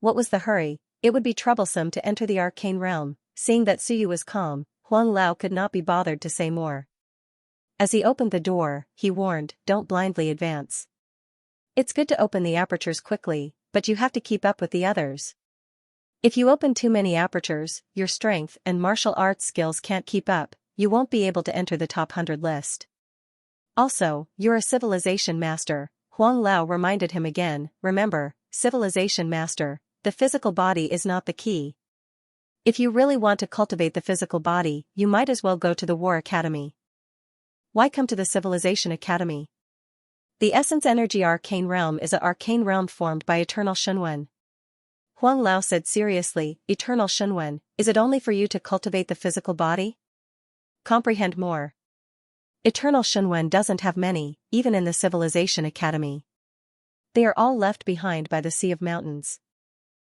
What was the hurry? It would be troublesome to enter the arcane realm. Seeing that Suyu was calm, Huang Lao could not be bothered to say more. As he opened the door, he warned, don't blindly advance. It's good to open the apertures quickly, but you have to keep up with the others. If you open too many apertures, your strength and martial arts skills can't keep up, you won't be able to enter the top 100 list. Also, you're a civilization master, Huang Lao reminded him again. Remember, civilization master, the physical body is not the key. If you really want to cultivate the physical body, you might as well go to the War Academy. Why come to the Civilization Academy? The Essence Energy Arcane Realm is an arcane realm formed by Eternal Shunwen. Huang Lao said seriously, Eternal Shunwen, is it only for you to cultivate the physical body? Comprehend more. Eternal Shunwen doesn't have many, even in the Civilization Academy. They are all left behind by the Sea of Mountains.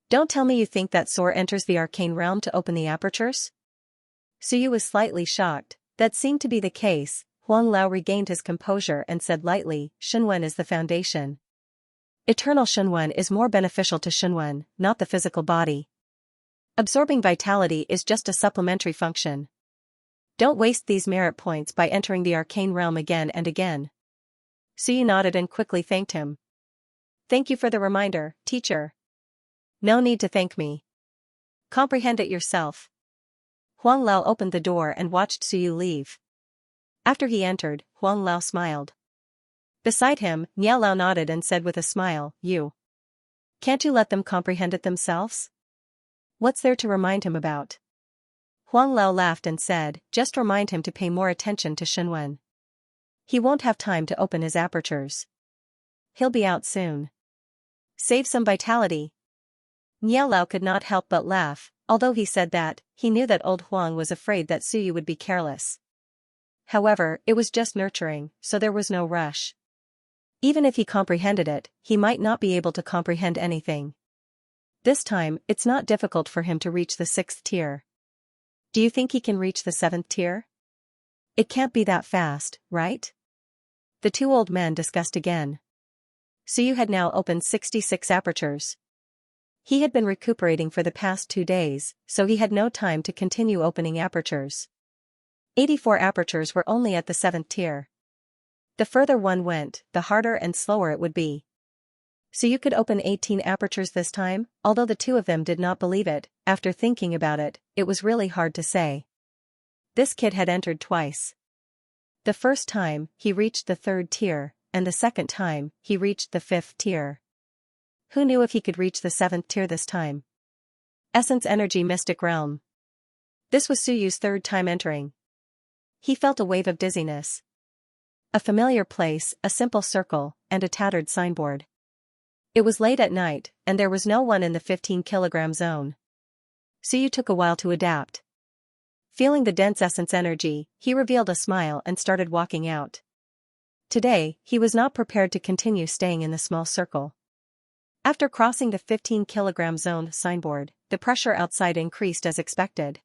Don't tell me you think that Soar enters the arcane realm to open the apertures? Suyu was slightly shocked. That seemed to be the case. Huang Lao regained his composure and said lightly, Shunwen is the foundation. Eternal Shunwen is more beneficial to Shunwen, not the physical body. Absorbing vitality is just a supplementary function. Don't waste these merit points by entering the arcane realm again and again. Suyu nodded and quickly thanked him. Thank you for the reminder, teacher. No need to thank me. Comprehend it yourself. Huang Lao opened the door and watched Suyu leave. After he entered, Huang Lao smiled. Beside him, Niao Lao nodded and said with a smile, you. Can't you let them comprehend it themselves? What's there to remind him about? Huang Lao laughed and said, just remind him to pay more attention to Shunwen. He won't have time to open his apertures. He'll be out soon. Save some vitality. Niao Lao could not help but laugh. Although he said that, he knew that old Huang was afraid that Suyu would be careless. However, it was just nurturing, so there was no rush. Even if he comprehended it, he might not be able to comprehend anything. This time, it's not difficult for him to reach the 6th tier. Do you think he can reach the 7th tier? It can't be that fast, right? The two old men discussed again. Suyu had now opened 66 apertures. He had been recuperating for the past 2 days, so he had no time to continue opening apertures. 84 apertures were only at the 7th tier. The further one went, the harder and slower it would be. So you could open 18 apertures this time? Although the two of them did not believe it, after thinking about it, it was really hard to say. This kid had entered twice. The first time, he reached the 3rd tier, and the second time, he reached the 5th tier. Who knew if he could reach the 7th tier this time? Essence Energy Mystic Realm. This was Suyu's 3rd time entering. He felt a wave of dizziness. A familiar place, a simple circle, and a tattered signboard. It was late at night, and there was no one in the 15-kilogram zone. Suyu took a while to adapt. Feeling the dense essence energy, he revealed a smile and started walking out. Today, he was not prepared to continue staying in the small circle. After crossing the 15-kilogram zone signboard, the pressure outside increased as expected.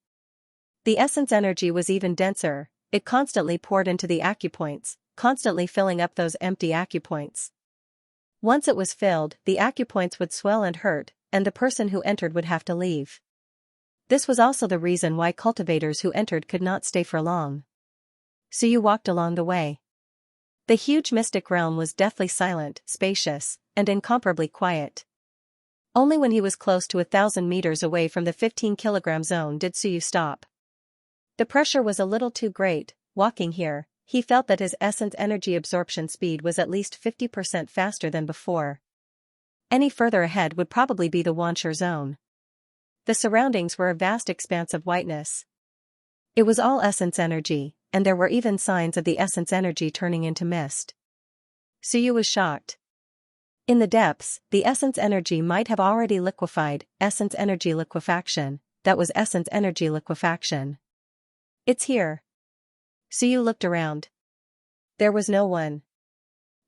The essence energy was even denser. It constantly poured into the acupoints, constantly filling up those empty acupoints. Once it was filled, the acupoints would swell and hurt, and the person who entered would have to leave. This was also the reason why cultivators who entered could not stay for long. So you walked along the way. The huge mystic realm was deathly silent, spacious, and incomparably quiet. Only when he was close to 1,000 meters away from the 15-kilogram zone did Suyu stop. The pressure was a little too great. Walking here, he felt that his essence energy absorption speed was at least 50% faster than before. Any further ahead would probably be the Wanshur zone. The surroundings were a vast expanse of whiteness. It was all essence energy, and there were even signs of the essence energy turning into mist. Suyu was shocked. In the depths, the essence energy might have already liquefied. Essence energy liquefaction, that was essence energy liquefaction. It's here. Suyu looked around. There was no one.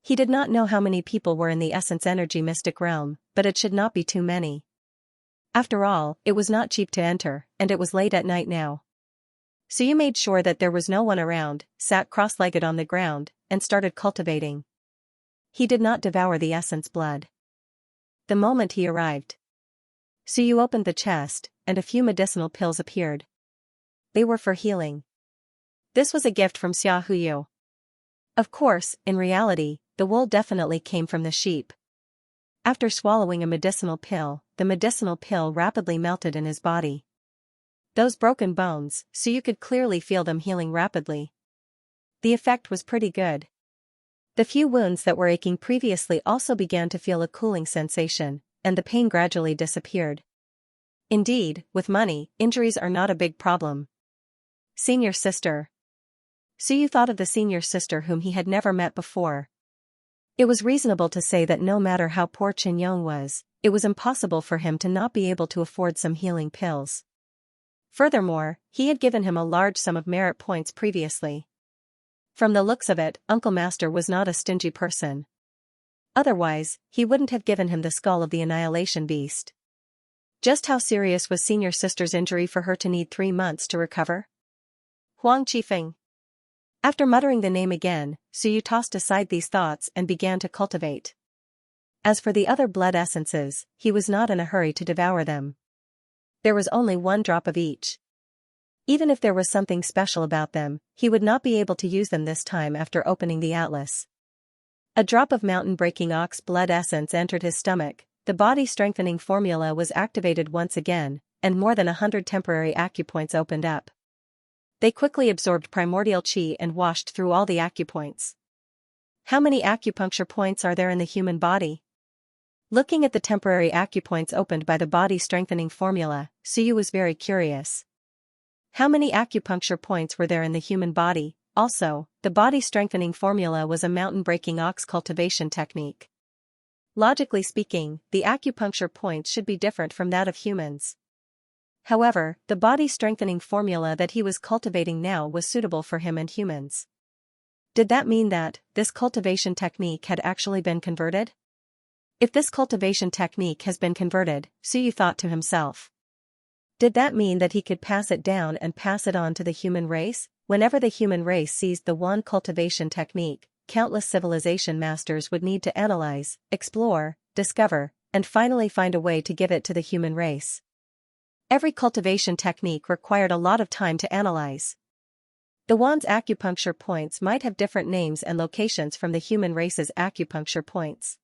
He did not know how many people were in the essence energy mystic realm, but it should not be too many. After all, it was not cheap to enter, and it was late at night now. Suyu made sure that there was no one around, sat cross-legged on the ground, and started cultivating. He did not devour the essence blood. The moment he arrived, Suyu opened the chest, and a few medicinal pills appeared. They were for healing. This was a gift from Xiaohuyu. Of course, in reality, the wool definitely came from the sheep. After swallowing a medicinal pill, the medicinal pill rapidly melted in his body. Those broken bones, Suyu could clearly feel them healing rapidly. The effect was pretty good. The few wounds that were aching previously also began to feel a cooling sensation, and the pain gradually disappeared. Indeed, with money, injuries are not a big problem. Senior sister. Suyu thought of the senior sister whom he had never met before. It was reasonable to say that no matter how poor Qinyong was, it was impossible for him to not be able to afford some healing pills. Furthermore, he had given him a large sum of merit points previously. From the looks of it, Uncle Master was not a stingy person. Otherwise, he wouldn't have given him the skull of the annihilation beast. Just how serious was senior sister's injury for her to need 3 months to recover? Huang Qifeng. After muttering the name again, Suyu tossed aside these thoughts and began to cultivate. As for the other blood essences, he was not in a hurry to devour them. There was only 1 drop of each. Even if there was something special about them, he would not be able to use them this time after opening the atlas. A drop of mountain-breaking ox blood essence entered his stomach, the body-strengthening formula was activated once again, and more than 100 temporary acupoints opened up. They quickly absorbed primordial qi and washed through all the acupoints. How many acupuncture points are there in the human body? Looking at the temporary acupoints opened by the body-strengthening formula, Suyu was very curious. How many acupuncture points were there in the human body? Also, the body-strengthening formula was a mountain-breaking ox cultivation technique. Logically speaking, the acupuncture points should be different from that of humans. However, the body-strengthening formula that he was cultivating now was suitable for him and humans. Did that mean that this cultivation technique had actually been converted? If this cultivation technique has been converted, Suyu thought to himself. Did that mean that he could pass it down and pass it on to the human race? Whenever the human race seized the one cultivation technique, countless civilization masters would need to analyze, explore, discover, and finally find a way to give it to the human race. Every cultivation technique required a lot of time to analyze. The wand's acupuncture points might have different names and locations from the human race's acupuncture points.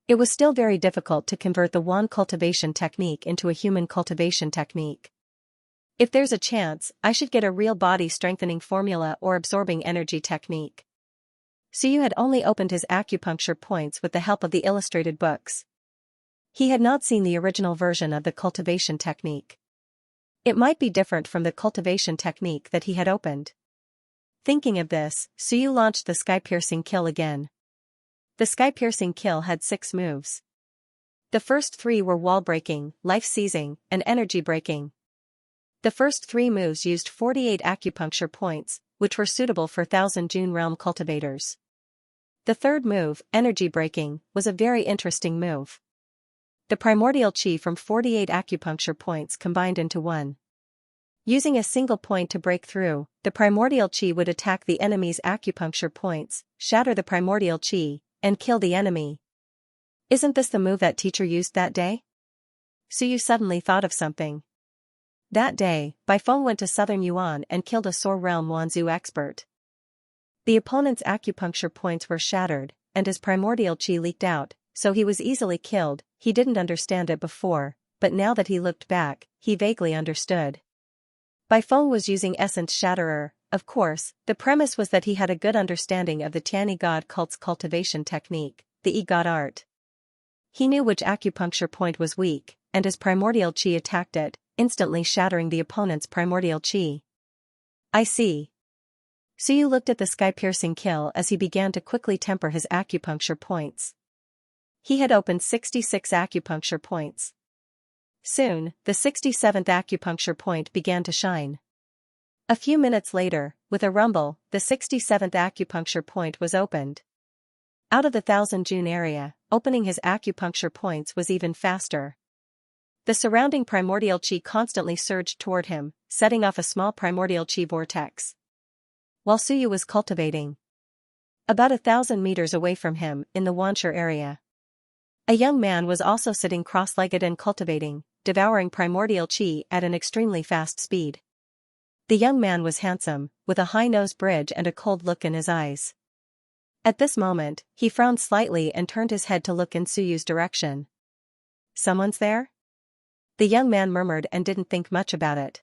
It was still very difficult to convert the wand cultivation technique into a human cultivation technique. If there's a chance, I should get a real body-strengthening formula or absorbing energy technique. Suyu had only opened his acupuncture points with the help of the illustrated books. He had not seen the original version of the cultivation technique. It might be different from the cultivation technique that he had opened. Thinking of this, Suyu launched the sky-piercing kill again. The sky-piercing kill had 6 moves. The first 3 were wall-breaking, life-seizing, and energy-breaking. The first 3 moves used 48 acupuncture points, which were suitable for Thousand June Realm cultivators. The third move, energy-breaking, was a very interesting move. The primordial qi from 48 acupuncture points combined into one. Using a single point to break through, the primordial qi would attack the enemy's acupuncture points, shatter the primordial qi, and kill the enemy. Isn't this the move that teacher used that day? Suyu suddenly thought of something. That day, Baifeng went to southern Yuan and killed a Sor realm Wanzhou expert. The opponent's acupuncture points were shattered, and his primordial qi leaked out, so he was easily killed. He didn't understand it before, but now that he looked back, he vaguely understood. Baifeng was using Essence Shatterer. Of course, the premise was that he had a good understanding of the Tianyi God cult's cultivation technique, the E-God art. He knew which acupuncture point was weak, and his primordial qi attacked it, instantly shattering the opponent's primordial qi. I see. Suyu looked at the sky-piercing kill as he began to quickly temper his acupuncture points. He had opened 66 acupuncture points. Soon, the 67th acupuncture point began to shine. A few minutes later, with a rumble, the 67th acupuncture point was opened. Out of the 1000 June area, opening his acupuncture points was even faster. The surrounding primordial qi constantly surged toward him, setting off a small primordial qi vortex. While Suyu was cultivating, about 1,000 meters away from him, in the Wanshi area, a young man was also sitting cross-legged and cultivating, devouring primordial qi at an extremely fast speed. The young man was handsome, with a high nose bridge and a cold look in his eyes. At this moment, he frowned slightly and turned his head to look in Suyu's direction. "Someone's there?" The young man murmured and didn't think much about it.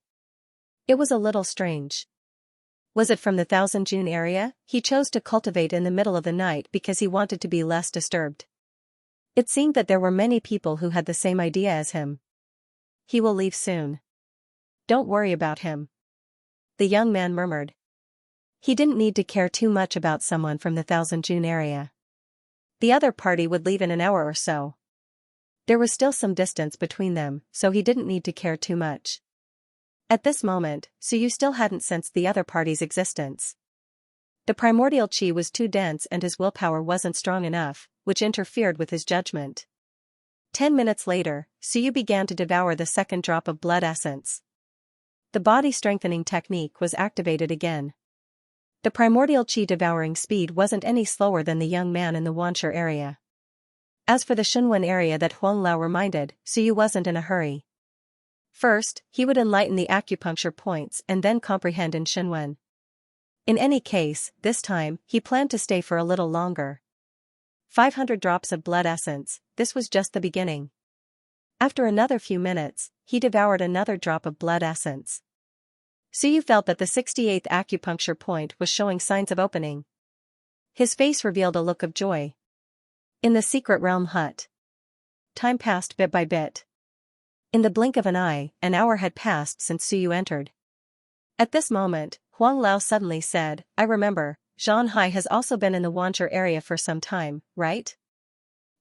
It was a little strange. Was it from the 1000 June area? He chose to cultivate in the middle of the night because he wanted to be less disturbed. It seemed that there were many people who had the same idea as him. He will leave soon. Don't worry about him. The young man murmured. He didn't need to care too much about someone from the 1000 June area. The other party would leave in an hour or so. There was still some distance between them, so he didn't need to care too much. At this moment, Suyu still hadn't sensed the other party's existence. The primordial qi was too dense and his willpower wasn't strong enough, which interfered with his judgment. 10 minutes later, Suyu began to devour the second drop of blood essence. The body-strengthening technique was activated again. The primordial qi devouring speed wasn't any slower than the young man in the Wanshi area. As for the Shunwen area that Huang Lao reminded, Suyu wasn't in a hurry. First, he would enlighten the acupuncture points and then comprehend in Shunwen. In any case, this time, he planned to stay for a little longer. 500 drops of blood essence, this was just the beginning. After another few minutes, he devoured another drop of blood essence. Suyu felt that the 68th acupuncture point was showing signs of opening. His face revealed a look of joy. In the secret realm hut, time passed bit by bit. In the blink of an eye, an hour had passed since Suyu entered. At this moment, Huang Lao suddenly said, "I remember, Xianxia has also been in the Wanshi area for some time, right?"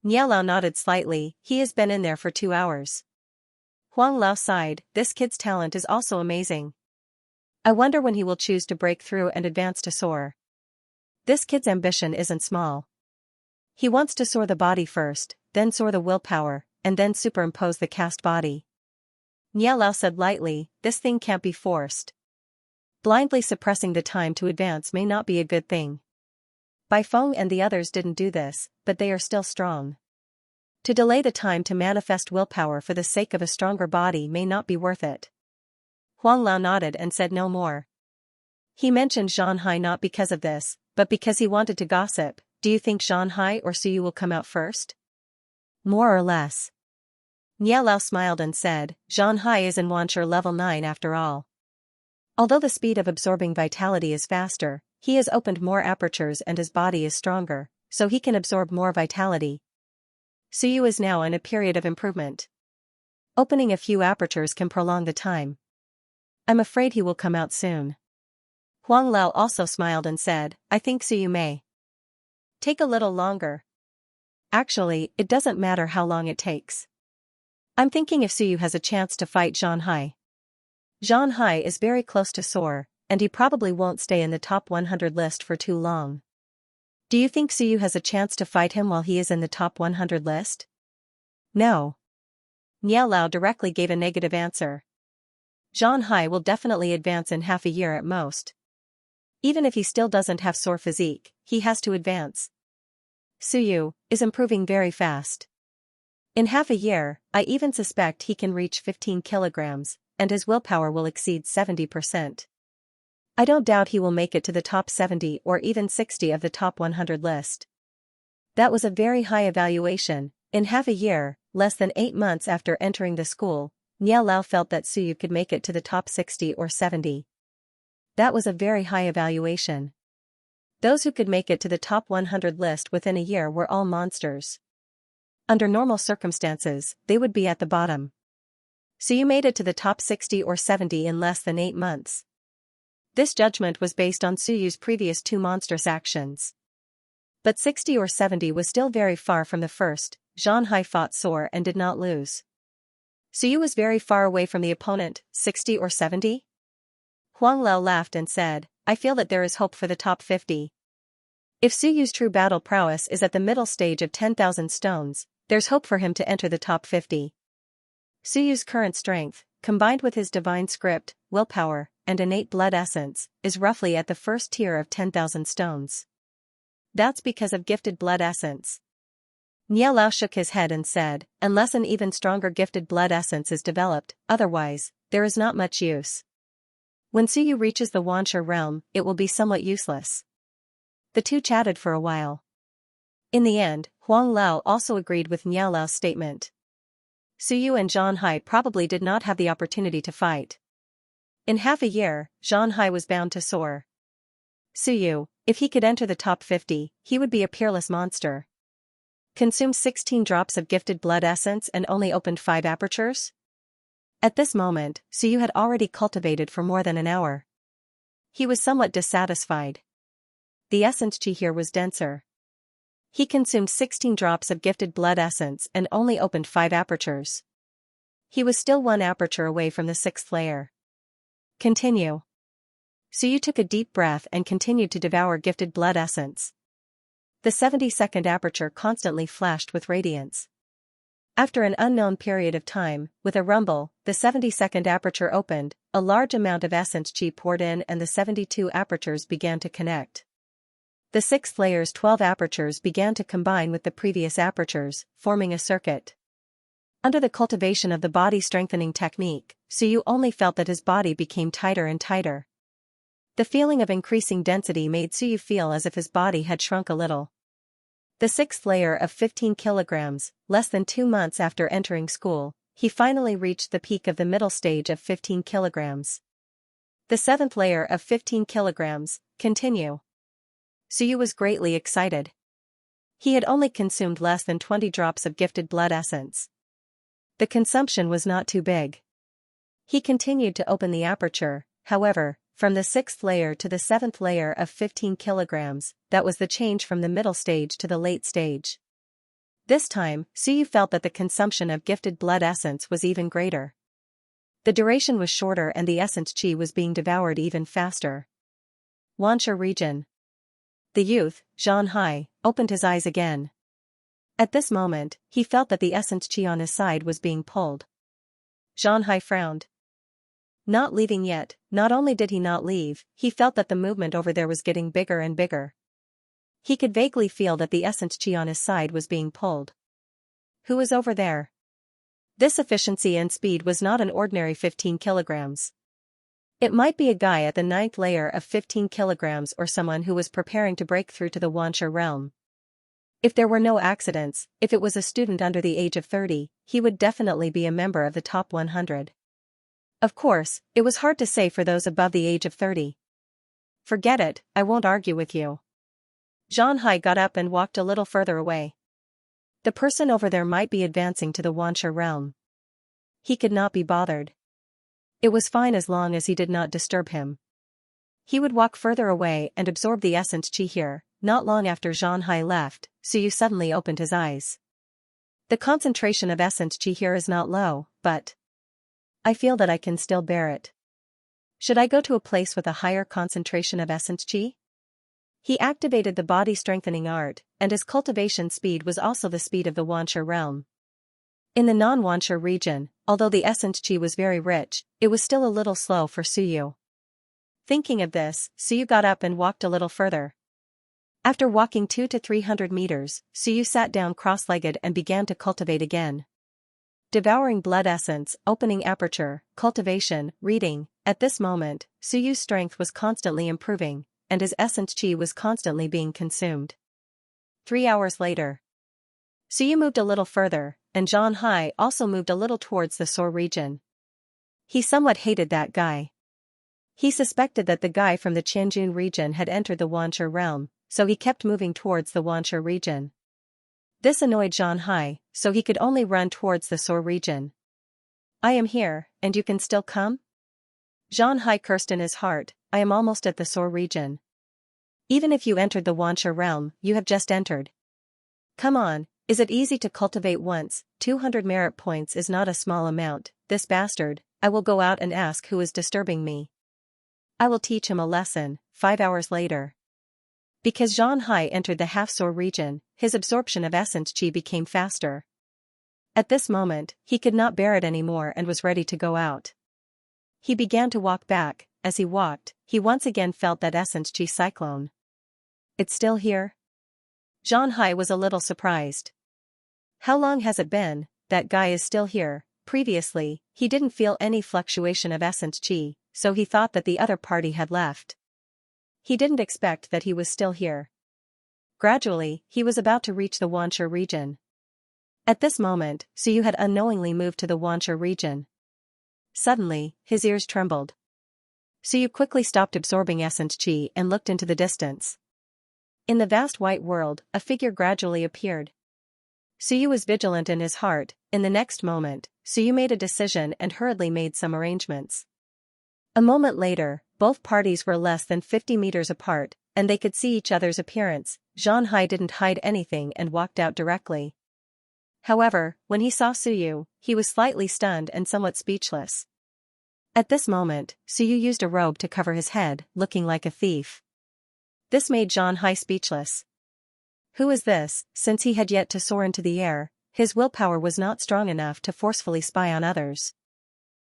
Niao Lao nodded slightly. "He has been in there for 2 hours. Huang Lao sighed, "This kid's talent is also amazing. I wonder when he will choose to break through and advance to soar. This kid's ambition isn't small. He wants to soar the body first, then soar the willpower, and then superimpose the caste body." Niao Lao said lightly, "This thing can't be forced. Blindly suppressing the time to advance may not be a good thing. Baifeng and the others didn't do this, but they are still strong. To delay the time to manifest willpower for the sake of a stronger body may not be worth it." Huang Lao nodded and said no more. He mentioned Xianxia not because of this, but because he wanted to gossip. "Do you think Xianxia or Suyu will come out first?" "More or less." Niao Lao smiled and said, "Xianxia is in Wanshi level 9 after all. Although the speed of absorbing vitality is faster, he has opened more apertures and his body is stronger, so he can absorb more vitality. Suyu is now in a period of improvement. Opening a few apertures can prolong the time. I'm afraid he will come out soon." Huang Lao also smiled and said, "I think Suyu may take a little longer. Actually, it doesn't matter how long it takes. I'm thinking if Suyu has a chance to fight Xianxia. Xianxia is very close to soar, and he probably won't stay in the top 100 list for too long. Do you think Suyu has a chance to fight him while he is in the top 100 list?" "No." Niao Lao directly gave a negative answer. Xianxia will definitely advance in half a year at most. Even if he still doesn't have soar physique, he has to advance. Suyu is improving very fast. In half a year, I even suspect he can reach 15 kilograms, and his willpower will exceed 70%. I don't doubt he will make it to the top 70 or even 60 of the top 100 list. That was a very high evaluation. In half a year, less than 8 months after entering the school, Niao Lao felt that Suyu could make it to the top 60 or 70. That was a very high evaluation. Those who could make it to the top 100 list within a year were all monsters. Under normal circumstances, they would be at the bottom. Suyu made it to the top 60 or 70 in less than 8 months. This judgment was based on Suyu's previous 2 monstrous actions. But 60 or 70 was still very far from the first. Xianxia fought sore and did not lose. Suyu was very far away from the opponent. 60 or 70? Huang Lao laughed and said, I feel that there is hope for the top 50. If Suyu's true battle prowess is at the middle stage of 10,000 stones, there's hope for him to enter the top 50. Suyu's current strength, combined with his divine script, willpower, and innate blood essence, is roughly at the first tier of 10,000 stones. That's because of gifted blood essence. Niao Lao shook his head and said, unless an even stronger gifted blood essence is developed, otherwise, there is not much use. When Suyu reaches the Xianxia realm, it will be somewhat useless. The two chatted for a while. In the end, Huang Lao also agreed with Niao Lao's statement. Suyu and Xianxia probably did not have the opportunity to fight. In half a year, Xianxia was bound to soar. Suyu, if he could enter the top 50, he would be a peerless monster. Consumed 16 drops of gifted blood essence and only opened 5 apertures? At this moment, Suyu had already cultivated for more than an hour. He was somewhat dissatisfied. The essence chi here was denser. He consumed 16 drops of gifted blood essence and only opened 5 apertures. He was still 1 aperture away from the 6th layer. Continue. Suyu took a deep breath and continued to devour gifted blood essence. The 72nd aperture constantly flashed with radiance. After an unknown period of time, with a rumble, the 72nd aperture opened, a large amount of essence chi poured in and the 72 apertures began to connect. The 6th layer's 12 apertures began to combine with the previous apertures, forming a circuit. Under the cultivation of the body strengthening technique, Suyu only felt that his body became tighter and tighter. The feeling of increasing density made Suyu feel as if his body had shrunk a little. The 6th layer of 15 kilograms, less than 2 months after entering school, he finally reached the peak of the middle stage of 15 kilograms. The 7th layer of 15 kilograms, continue. Suyu was greatly excited. He had only consumed less than 20 drops of gifted blood essence. The consumption was not too big. He continued to open the aperture, however, from the 6th layer to the 7th layer of 15 kilograms, that was the change from the middle stage to the late stage. This time, Suyu felt that the consumption of gifted blood essence was even greater. The duration was shorter and the essence chi was being devoured even faster. Xianxia region. The youth, Xianxia, opened his eyes again. At this moment, he felt that the essence chi on his side was being pulled. Xianxia frowned. Not leaving yet, not only did he not leave, he felt that the movement over there was getting bigger and bigger. He could vaguely feel that the essence chi on his side was being pulled. Who was over there? This efficiency and speed was not an ordinary 15 kilograms. It might be a guy at the 9th layer of 15 kilograms or someone who was preparing to break through to the Xianxia realm. If there were no accidents, if it was a student under the age of 30, he would definitely be a member of the top 100. Of course, it was hard to say for those above the age of 30. Forget it, I won't argue with you. Xianxia got up and walked a little further away. The person over there might be advancing to the Xianxia realm. He could not be bothered. It was fine as long as he did not disturb him. He would walk further away and absorb the essence chi here. Not long after Xianxia left, Suyu suddenly opened his eyes. The concentration of essence chi here is not low, but I feel that I can still bear it. Should I go to a place with a higher concentration of essence chi? He activated the body strengthening art, and his cultivation speed was also the speed of the Xianxia realm. In the non-Xianxia region, although the essence chi was very rich, it was still a little slow for Suyu. Thinking of this, Suyu got up and walked a little further. After walking 200 to 300 meters, Suyu sat down cross-legged and began to cultivate again. Devouring blood essence, opening aperture, cultivation, reading. At this moment, Suyu's strength was constantly improving, and his essence chi was constantly being consumed. 3 hours later. Suyu moved a little further, and Xianxia also moved a little towards the sore region. He somewhat hated that guy. He suspected that the guy from the Qianjun region had entered the Wanshi realm, so he kept moving towards the Wanshi region. This annoyed Xianxia, so he could only run towards the sore region. I am here, and you can still come? Xianxia cursed in his heart, I am almost at the sore region. Even if you entered the Wanshi realm, you have just entered. Come on, is it easy to cultivate once? 200 merit points is not a small amount, this bastard, I will go out and ask who is disturbing me. I will teach him a lesson. 5 hours later. Because Xianxia entered the half-sore region, his absorption of essence chi became faster. At this moment, he could not bear it anymore and was ready to go out. He began to walk back. As he walked, he once again felt that essence chi cyclone. It's still here? Xianxia was a little surprised. How long has it been? That guy is still here. Previously, he didn't feel any fluctuation of essence chi, so he thought that the other party had left. He didn't expect that he was still here. Gradually, he was about to reach the Wanshi region. At this moment, Suyu had unknowingly moved to the Wanshi region. Suddenly, his ears trembled. Suyu quickly stopped absorbing essence chi and looked into the distance. In the vast white world, a figure gradually appeared. Suyu was vigilant in his heart. In the next moment, Suyu made a decision and hurriedly made some arrangements. A moment later, both parties were less than 50 meters apart, and they could see each other's appearance. Xianxia didn't hide anything and walked out directly. However, when he saw Suyu, he was slightly stunned and somewhat speechless. At this moment, Suyu used a robe to cover his head, looking like a thief. This made Xianxia speechless. Who is this? Since he had yet to soar into the air, his willpower was not strong enough to forcefully spy on others.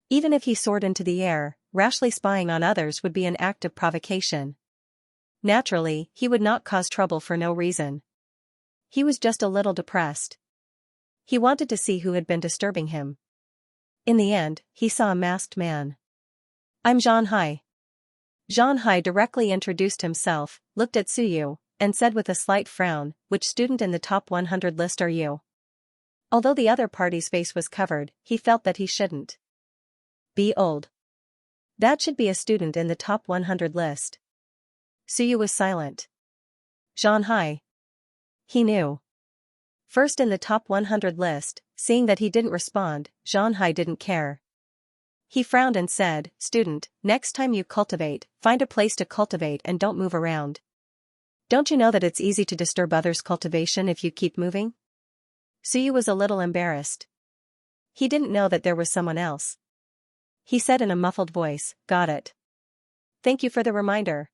Even if he soared into the air, rashly spying on others would be an act of provocation. Naturally, he would not cause trouble for no reason. He was just a little depressed. He wanted to see who had been disturbing him. In the end, he saw a masked man. I'm Xianxia. Xianxia directly introduced himself, looked at Suyu, and said with a slight frown, which student in the top 100 list are you? Although the other party's face was covered, he felt that he shouldn't be old. That should be a student in the top 100 list. Suyu was silent. Xianxia. He knew. First in the top 100 list, seeing that he didn't respond, Xianxia didn't care. He frowned and said, Student, next time you cultivate, find a place to cultivate and don't move around. Don't you know that it's easy to disturb others' cultivation if you keep moving? Suyu was a little embarrassed. He didn't know that there was someone else. He said in a muffled voice, Got it. Thank you for the reminder.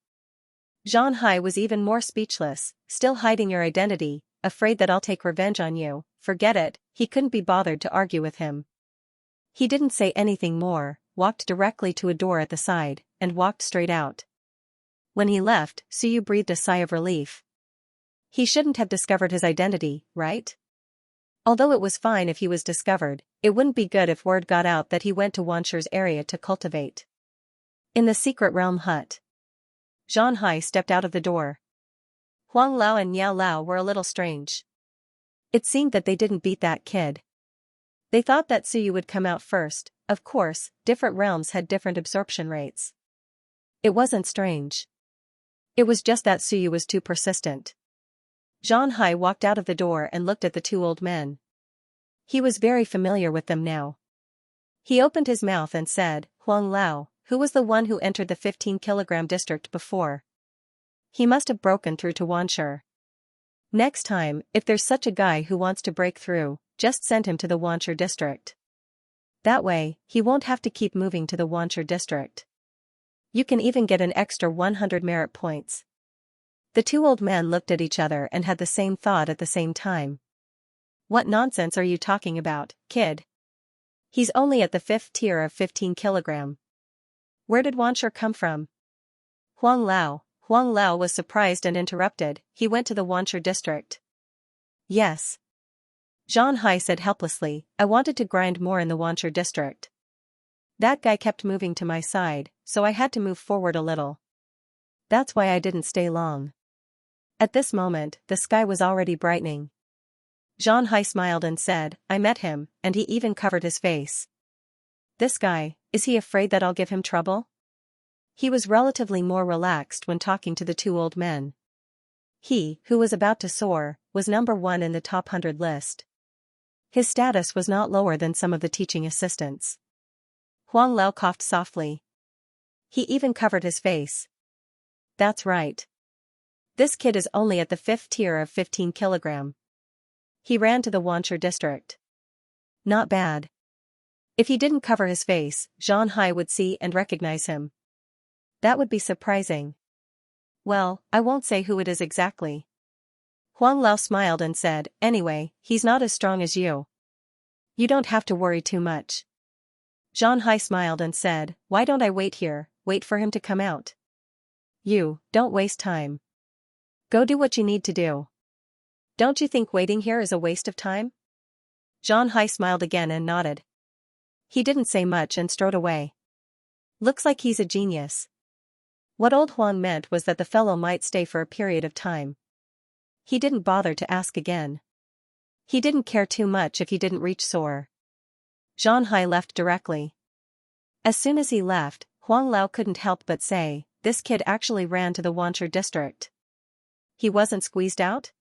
Xianxia was even more speechless, still hiding your identity, afraid that I'll take revenge on you. Forget it, he couldn't be bothered to argue with him. He didn't say anything more, walked directly to a door at the side, and walked straight out. When he left, Suyu breathed a sigh of relief. He shouldn't have discovered his identity, right? Although it was fine if he was discovered, it wouldn't be good if word got out that he went to Wanshi's area to cultivate. In the secret realm hut. Xianxia stepped out of the door. Huang Lao and Yao Lao were a little strange. It seemed that they didn't beat that kid. They thought that Suyu would come out first. Of course, different realms had different absorption rates. It wasn't strange. It was just that Suyu was too persistent. Xianxia walked out of the door and looked at the two old men. He was very familiar with them now. He opened his mouth and said, Huang Lao, who was the one who entered the 15-kilogram district before? He must have broken through to Wanshi. Next time, if there's such a guy who wants to break through, just send him to the Wanshi district. That way, he won't have to keep moving to the Wanshi district. You can even get an extra 100 merit points. The two old men looked at each other and had the same thought at the same time. What nonsense are you talking about, kid? He's only at the 5th tier of 15 kilogram. Where did Wanshi come from? Huang Lao was surprised and interrupted, he went to the Wanshi district. Yes. Xianxia said helplessly, I wanted to grind more in the Wancher district. That guy kept moving to my side, so I had to move forward a little. That's why I didn't stay long. At this moment, the sky was already brightening. Xianxia smiled and said, I met him, and he even covered his face. This guy, is he afraid that I'll give him trouble? He was relatively more relaxed when talking to the two old men. He, who was about to soar, was number 1 in the top 100 list. His status was not lower than some of the teaching assistants. Huang Lao coughed softly. He even covered his face. That's right. This kid is only at the 5th tier of 15 kilogram. He ran to the Wancher district. Not bad. If he didn't cover his face, Xianxia would see and recognize him. That would be surprising. Well, I won't say who it is exactly. Huang Lao smiled and said, anyway, he's not as strong as you. You don't have to worry too much. Xianxia smiled and said, why don't I wait here, wait for him to come out? You, don't waste time. Go do what you need to do. Don't you think waiting here is a waste of time? Xianxia smiled again and nodded. He didn't say much and strode away. Looks like he's a genius. What old Huang meant was that the fellow might stay for a period of time. He didn't bother to ask again. He didn't care too much if he didn't reach Soar. Xianxia left directly. As soon as he left, Huang Lao couldn't help but say, this kid actually ran to the Wancher district. He wasn't squeezed out?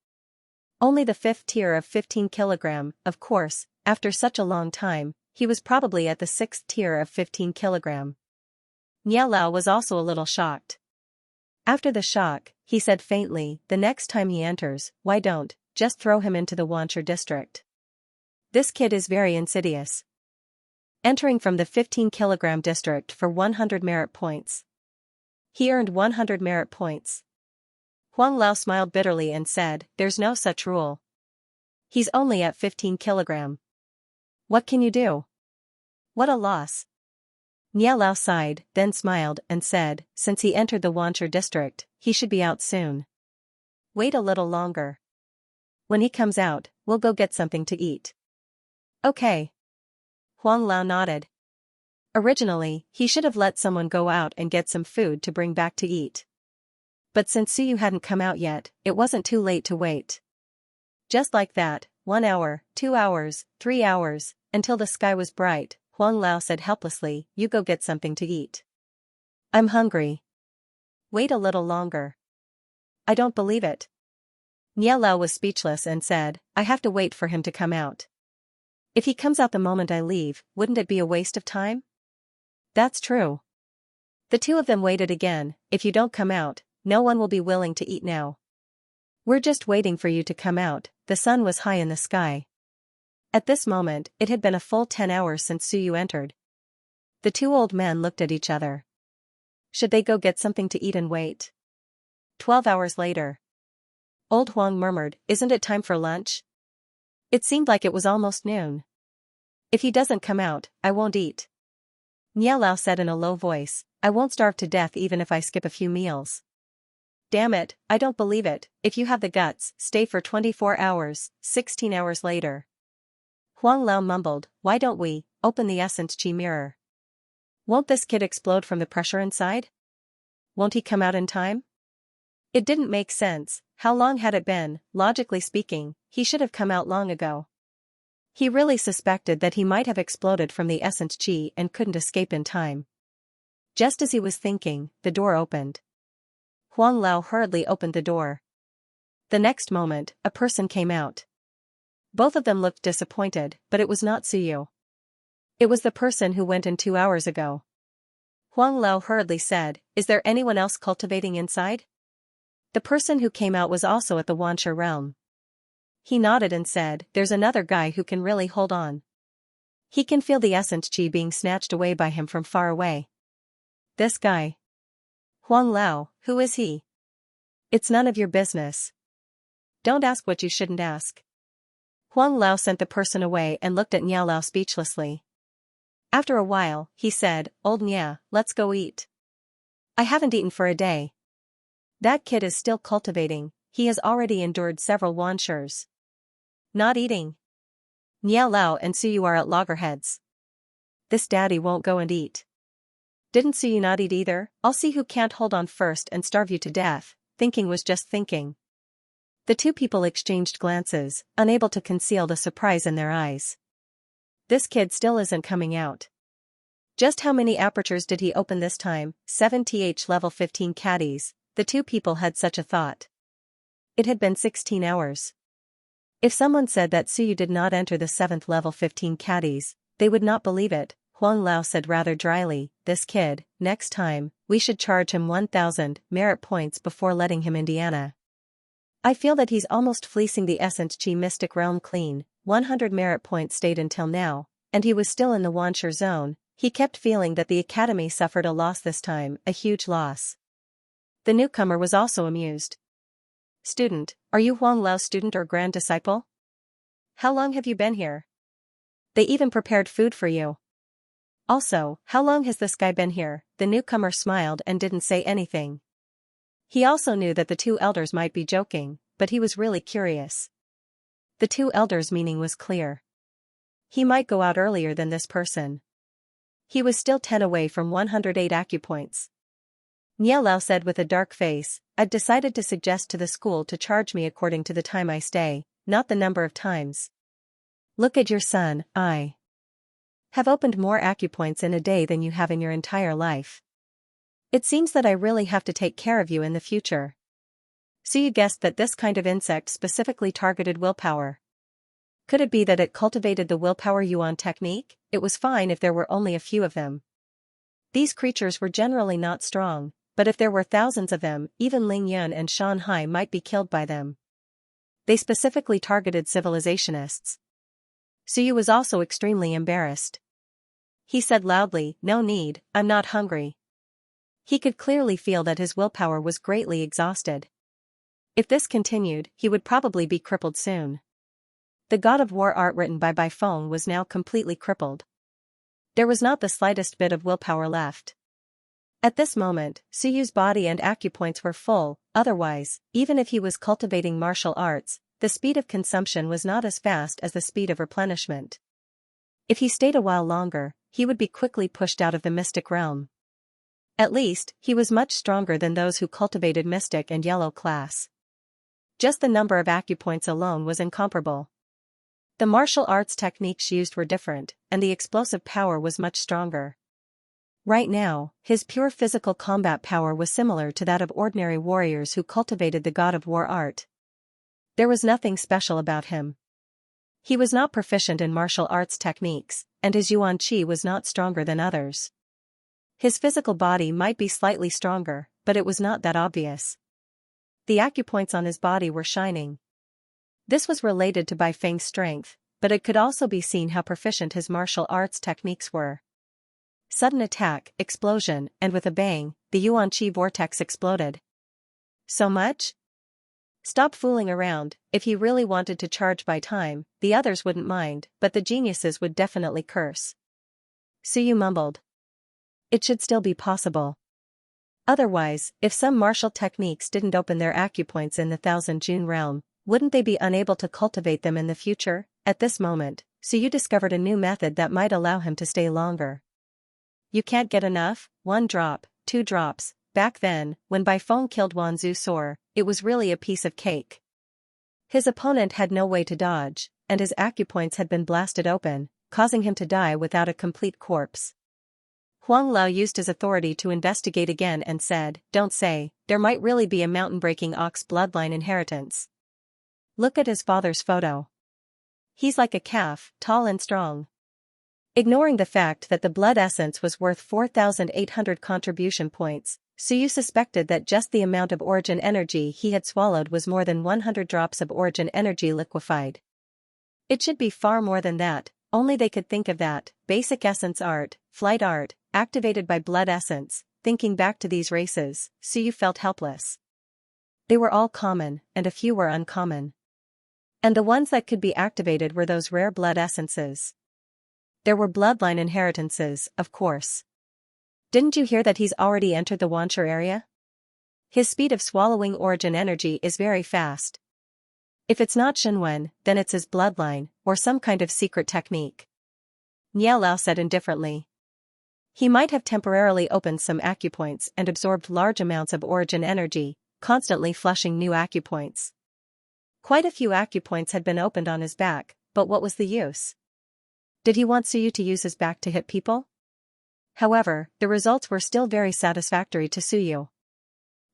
Only the 5th tier of 15 kilogram, of course, after such a long time, he was probably at the 6th tier of 15 kilogram. Niao Lao was also a little shocked. After the shock, he said faintly, the next time he enters, why don't, just throw him into the Wancher district. This kid is very insidious. Entering from the 15 kilogram district for 100 merit points. He earned 100 merit points. Huang Lao smiled bitterly and said, there's no such rule. He's only at 15 kilogram. What can you do? What a loss. Niao Lao sighed, then smiled and said, since he entered the Wancher district, he should be out soon. Wait a little longer. When he comes out, we'll go get something to eat. Okay. Huang Lao nodded. Originally, he should have let someone go out and get some food to bring back to eat. But since Suyu hadn't come out yet, it wasn't too late to wait. Just like that, 1 hour, 2 hours, 3 hours, until the sky was bright, Huang Lao said helplessly, you go get something to eat. I'm hungry. Wait a little longer. I don't believe it. Niao Lao was speechless and said, I have to wait for him to come out. If he comes out the moment I leave, wouldn't it be a waste of time? That's true. The two of them waited again. If you don't come out, no one will be willing to eat now. We're just waiting for you to come out. The sun was high in the sky. At this moment, it had been a full 10 hours since Suyu entered. The two old men looked at each other. Should they go get something to eat and wait? 12 hours later. Old Huang murmured, isn't it time for lunch? It seemed like it was almost noon. If he doesn't come out, I won't eat. Niao Lao said in a low voice, I won't starve to death even if I skip a few meals. Damn it, I don't believe it. If you have the guts, stay for 24 hours, 16 hours later. Huang Lao mumbled, why don't we open the essence chi mirror? Won't this kid explode from the pressure inside? Won't he come out in time? It didn't make sense. How long had it been? Logically speaking, he should have come out long ago. He really suspected that he might have exploded from the essence chi and couldn't escape in time. Just as he was thinking, the door opened. Huang Lao hurriedly opened the door. The next moment, a person came out. Both of them looked disappointed, but it was not Suyu. It was the person who went in 2 hours ago. Huang Lao hurriedly said, is there anyone else cultivating inside? The person who came out was also at the Wancher realm. He nodded and said, there's another guy who can really hold on. He can feel the essence chi being snatched away by him from far away. This guy. Huang Lao, who is he? It's none of your business. Don't ask what you shouldn't ask. Huang Lao sent the person away and looked at Niao Lao speechlessly. After a while, he said, Old Nia, let's go eat. I haven't eaten for a day. That kid is still cultivating, he has already endured several Wanchers. Not eating. Niao Lao and Suyu are at loggerheads. This daddy won't go and eat. Didn't Suyu not eat either? I'll see who can't hold on first and starve you to death. Thinking was just thinking. The two people exchanged glances, unable to conceal the surprise in their eyes. This kid still isn't coming out. Just how many apertures did he open this time? 7th level 15 caddies. The two people had such a thought. It had been 16 hours. If someone said that Suyu did not enter the 7th level 15 caddies, they would not believe it. Huang Lao said rather dryly, this kid, next time, we should charge him 1,000 merit points before letting him Indiana. I feel that he's almost fleecing the Essence Chi Mystic Realm clean. 100 merit points stayed until now, and he was still in the Wanshur zone. He kept feeling that the academy suffered a loss this time, a huge loss. The newcomer was also amused. Student, are you Huang Lao's student or grand disciple? How long have you been here? They even prepared food for you. Also, how long has this guy been here? The newcomer smiled and didn't say anything. He also knew that the two elders might be joking, but he was really curious. The two elders' meaning was clear. He might go out earlier than this person. He was still 10 away from 108 acupoints. Niao Lao said with a dark face, I'd decided to suggest to the school to charge me according to the time I stay, not the number of times. Look at your son, I have opened more acupoints in a day than you have in your entire life. It seems that I really have to take care of you in the future. So you guessed that this kind of insect specifically targeted willpower. Could it be that it cultivated the willpower yuan technique? It was fine if there were only a few of them. These creatures were generally not strong, but if there were thousands of them, even Ling Yun and Shan Hai might be killed by them. They specifically targeted civilizationists. Suyu was also extremely embarrassed. He said loudly, no need, I'm not hungry. He could clearly feel that his willpower was greatly exhausted. If this continued, he would probably be crippled soon. The God of War art written by Bai Feng was now completely crippled. There was not the slightest bit of willpower left. At this moment, Suyu's body and acupoints were full, otherwise, even if he was cultivating martial arts, the speed of consumption was not as fast as the speed of replenishment. If he stayed a while longer, he would be quickly pushed out of the mystic realm. At least, he was much stronger than those who cultivated mystic and yellow class. Just the number of acupoints alone was incomparable. The martial arts techniques used were different, and the explosive power was much stronger. Right now, his pure physical combat power was similar to that of ordinary warriors who cultivated the God of War art. There was nothing special about him. He was not proficient in martial arts techniques, and his yuan qi was not stronger than others. His physical body might be slightly stronger, but it was not that obvious. The acupoints on his body were shining. This was related to Bai Feng's strength, but it could also be seen how proficient his martial arts techniques were. Sudden attack, explosion, and with a bang, the yuan qi vortex exploded. So much? Stop fooling around. If he really wanted to charge by time, the others wouldn't mind, but the geniuses would definitely curse. Suyu mumbled. It should still be possible. Otherwise, if some martial techniques didn't open their acupoints in the 1000 June realm, wouldn't they be unable to cultivate them in the future? At this moment, Suyu discovered a new method that might allow him to stay longer. You can't get enough? 1 drop, 2 drops. Back then, when Bai Feng killed Wan Zhu Sor, it was really a piece of cake. His opponent had no way to dodge, and his acupoints had been blasted open, causing him to die without a complete corpse. Huang Lao used his authority to investigate again and said, don't say, there might really be a mountain-breaking ox bloodline inheritance. Look at his father's photo. He's like a calf, tall and strong. Ignoring the fact that the blood essence was worth 4,800 contribution points, Suyu suspected that just the amount of origin energy he had swallowed was more than 100 drops of origin energy liquefied. It should be far more than that, only they could think of that. Basic essence art, flight art, activated by blood essence. Thinking back to these races, Suyu felt helpless. They were all common, and a few were uncommon. And the ones that could be activated were those rare blood essences. There were bloodline inheritances, of course. Didn't you hear that he's already entered the Wanshur area? His speed of swallowing origin energy is very fast. If it's not Shenwen, then it's his bloodline, or some kind of secret technique. Niao Lao said indifferently. He might have temporarily opened some acupoints and absorbed large amounts of origin energy, constantly flushing new acupoints. Quite a few acupoints had been opened on his back, but what was the use? Did he want Suyu to use his back to hit people? However, the results were still very satisfactory to Suyu.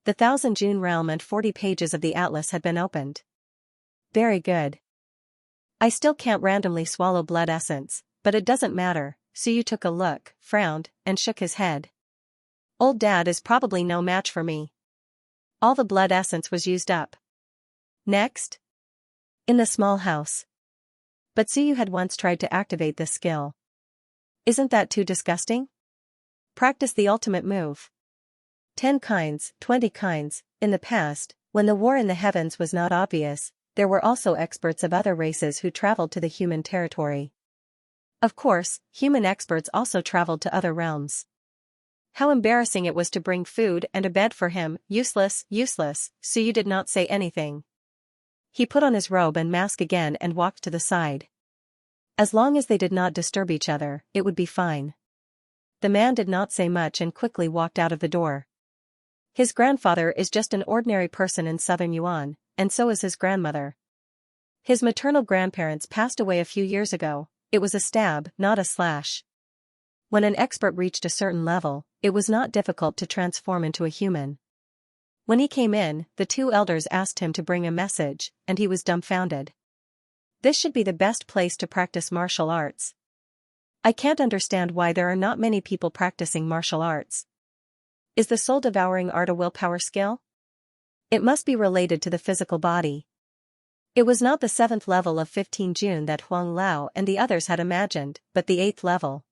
The 1000 June realm and 40 pages of the atlas had been opened. Very good. I still can't randomly swallow blood essence, but it doesn't matter. Suyu took a look, frowned, and shook his head. Old dad is probably no match for me. All the blood essence was used up. Next? In the small house. But Suyu had once tried to activate this skill. Isn't that too disgusting? Practice the ultimate move. 10 kinds, 20 kinds. In the past, when the war in the heavens was not obvious, there were also experts of other races who traveled to the human territory. Of course, human experts also traveled to other realms. How embarrassing it was to bring food and a bed for him. Useless, useless. Suyu did not say anything. He put on his robe and mask again and walked to the side. As long as they did not disturb each other, it would be fine. The man did not say much and quickly walked out of the door. His grandfather is just an ordinary person in southern Yuan, and so is his grandmother. His maternal grandparents passed away a few years ago. It was a stab, not a slash. When an expert reached a certain level, it was not difficult to transform into a human. When he came in, the two elders asked him to bring a message, and he was dumbfounded. This should be the best place to practice martial arts. I can't understand why there are not many people practicing martial arts. Is the soul-devouring art a willpower skill? It must be related to the physical body. It was not the 7th level of 15 June that Huang Lao and the others had imagined, but the 8th level.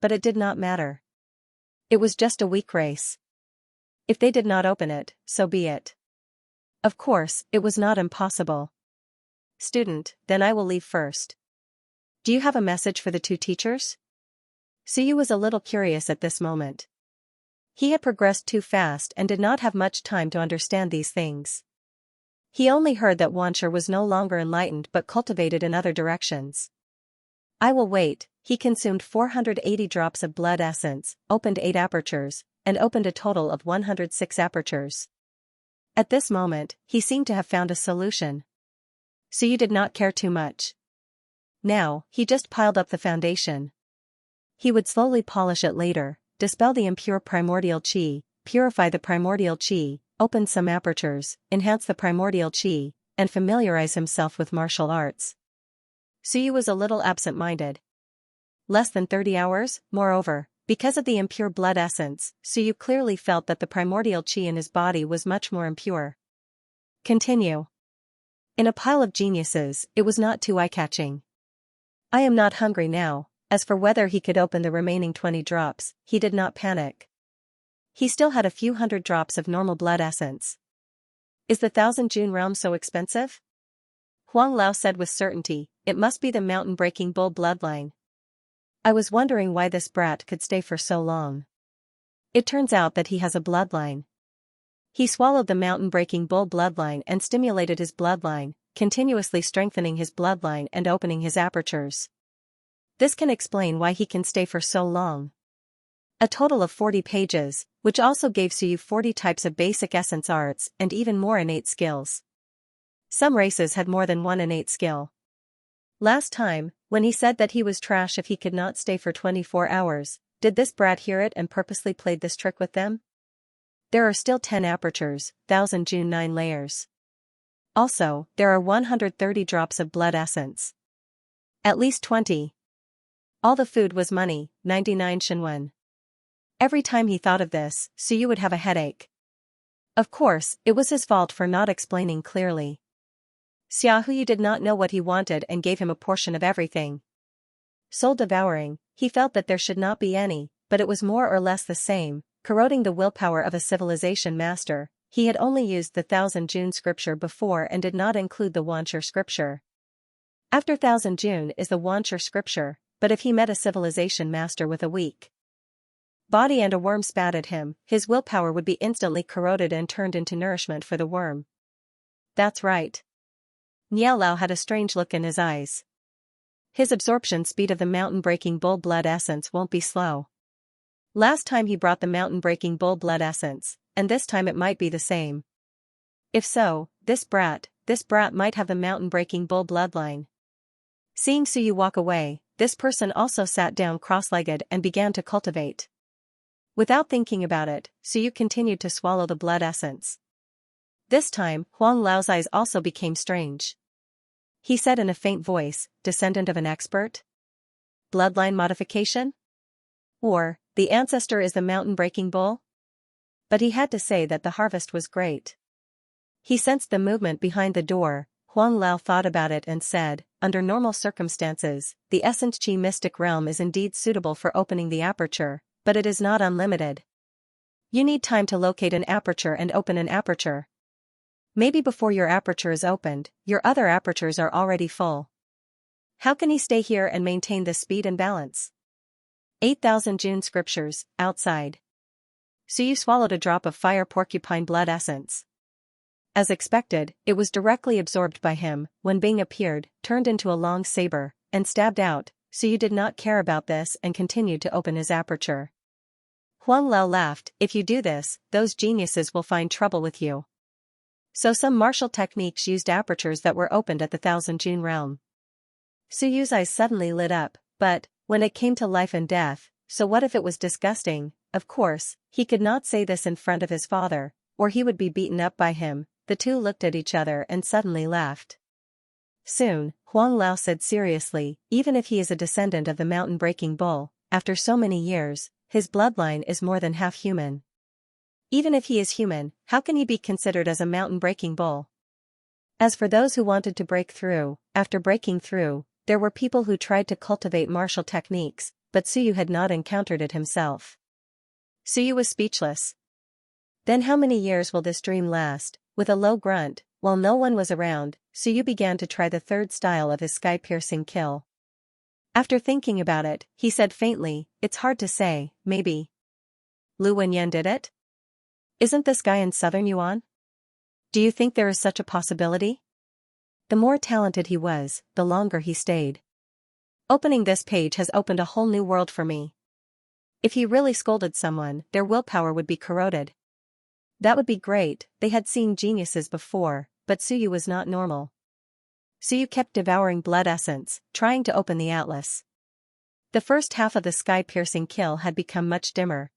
But it did not matter. It was just a weak race. If they did not open it, so be it. Of course, it was not impossible. Student, then I will leave first. Do you have a message for the two teachers? Suyu was a little curious at this moment. He had progressed too fast and did not have much time to understand these things. He only heard that Wancher was no longer enlightened but cultivated in other directions. I will wait. He consumed 480 drops of blood essence, opened 8 apertures, and opened a total of 106 apertures. At this moment, he seemed to have found a solution. Suyu did not care too much. Now, he just piled up the foundation. He would slowly polish it later, dispel the impure primordial qi, purify the primordial qi, open some apertures, enhance the primordial qi, and familiarize himself with martial arts. Suyu was a little absent-minded. Less than 30 hours, moreover, because of the impure blood essence, Suyu clearly felt that the primordial qi in his body was much more impure. Continue. In a pile of geniuses, it was not too eye-catching. I am not hungry now. As for whether he could open the remaining 20 drops, he did not panic. He still had a few hundred drops of normal blood essence. Is the 1000 June realm so expensive? Huang Lao said with certainty, it must be the mountain-breaking bull bloodline. I was wondering why this brat could stay for so long. It turns out that he has a bloodline. He swallowed the mountain-breaking bull bloodline and stimulated his bloodline, continuously strengthening his bloodline and opening his apertures. This can explain why he can stay for so long. A total of 40 pages, which also gave Suyu 40 types of basic essence arts and even more innate skills. Some races had more than one innate skill. Last time, when he said that he was trash if he could not stay for 24 hours, did this brat hear it and purposely played this trick with them? There are still 10 apertures, 1000 June 9 layers. Also, there are 130 drops of blood essence. At least 20. All the food was money, 99 Shenwen. Every time he thought of this, Suyu would have a headache. Of course, it was his fault for not explaining clearly. Xiaohui did not know what he wanted and gave him a portion of everything. Soul-devouring, he felt that there should not be any, but it was more or less the same, corroding the willpower of a civilization master. He had only used the 1000 June scripture before and did not include the Wancher scripture. After 1000 June is the Wancher scripture, but if he met a civilization master with a weak body and a worm spat at him, his willpower would be instantly corroded and turned into nourishment for the worm. That's right. Niao had a strange look in his eyes. His absorption speed of the mountain-breaking bull blood essence won't be slow. Last time he brought the mountain-breaking bull blood essence, and this time it might be the same. If so, this brat might have the mountain-breaking bull bloodline. Seeing Suyu walk away, this person also sat down cross-legged and began to cultivate. Without thinking about it, Suyu continued to swallow the blood essence. This time, Huang Lao's eyes also became strange. He said in a faint voice, "Descendant of an expert? Bloodline modification? Or, the ancestor is the mountain-breaking bull?" But he had to say that the harvest was great. He sensed the movement behind the door. Huang Lao thought about it and said, "Under normal circumstances, the Essence Qi mystic realm is indeed suitable for opening the aperture, but it is not unlimited. You need time to locate an aperture and open an aperture. Maybe before your aperture is opened, your other apertures are already full. How can he stay here and maintain this speed and balance?" 8,000 June scriptures, outside. Suyu swallowed a drop of fire porcupine blood essence. As expected, it was directly absorbed by him. When Bing appeared, turned into a long saber, and stabbed out. Suyu did not care about this and continued to open his aperture. Huang Lao laughed, "If you do this, those geniuses will find trouble with you." So some martial techniques used apertures that were opened at the Thousand June realm. Suyu's eyes suddenly lit up, but, when it came to life and death, so what if it was disgusting? Of course, he could not say this in front of his father, or he would be beaten up by him. The two looked at each other and suddenly laughed. Soon, Huang Lao said seriously, "Even if he is a descendant of the mountain-breaking bull, after so many years, his bloodline is more than half human. Even if he is human, how can he be considered as a mountain-breaking bull?" As for those who wanted to break through, after breaking through, there were people who tried to cultivate martial techniques, but Suyu had not encountered it himself. Suyu was speechless. Then how many years will this dream last? With a low grunt, while no one was around, Suyu began to try the third style of his sky-piercing kill. After thinking about it, he said faintly, "It's hard to say, maybe Lu Wenyan did it? Isn't this guy in southern Yuan? Do you think there is such a possibility?" The more talented he was, the longer he stayed. Opening this page has opened a whole new world for me. If he really scolded someone, their willpower would be corroded. That would be great. They had seen geniuses before, but Suyu was not normal. Suyu kept devouring blood essence, trying to open the atlas. The first half of the sky-piercing kill had become much dimmer.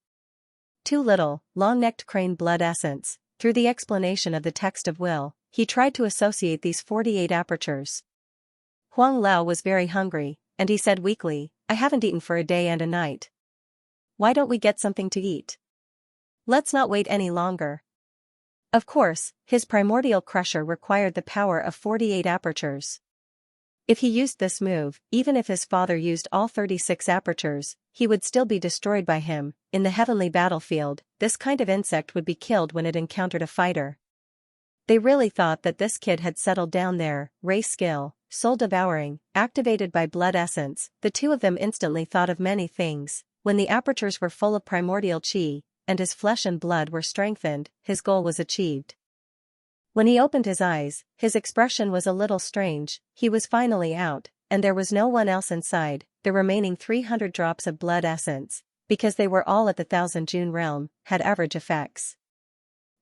Too little, long-necked crane blood essence. Through the explanation of the text of will, he tried to associate these 48 apertures. Huang Lao was very hungry, and he said weakly, "I haven't eaten for a day and a night. Why don't we get something to eat? Let's not wait any longer." Of course, his primordial crusher required the power of 48 apertures. If he used this move, even if his father used all 36 apertures, he would still be destroyed by him. In the heavenly battlefield, this kind of insect would be killed when it encountered a fighter. They really thought that this kid had settled down there. Race skill, soul devouring, activated by blood essence. The two of them instantly thought of many things. When the apertures were full of primordial qi, and his flesh and blood were strengthened, his goal was achieved. When he opened his eyes, his expression was a little strange. He was finally out, and there was no one else inside. The remaining 300 drops of blood essence, because they were all at the Thousand June realm, had average effects.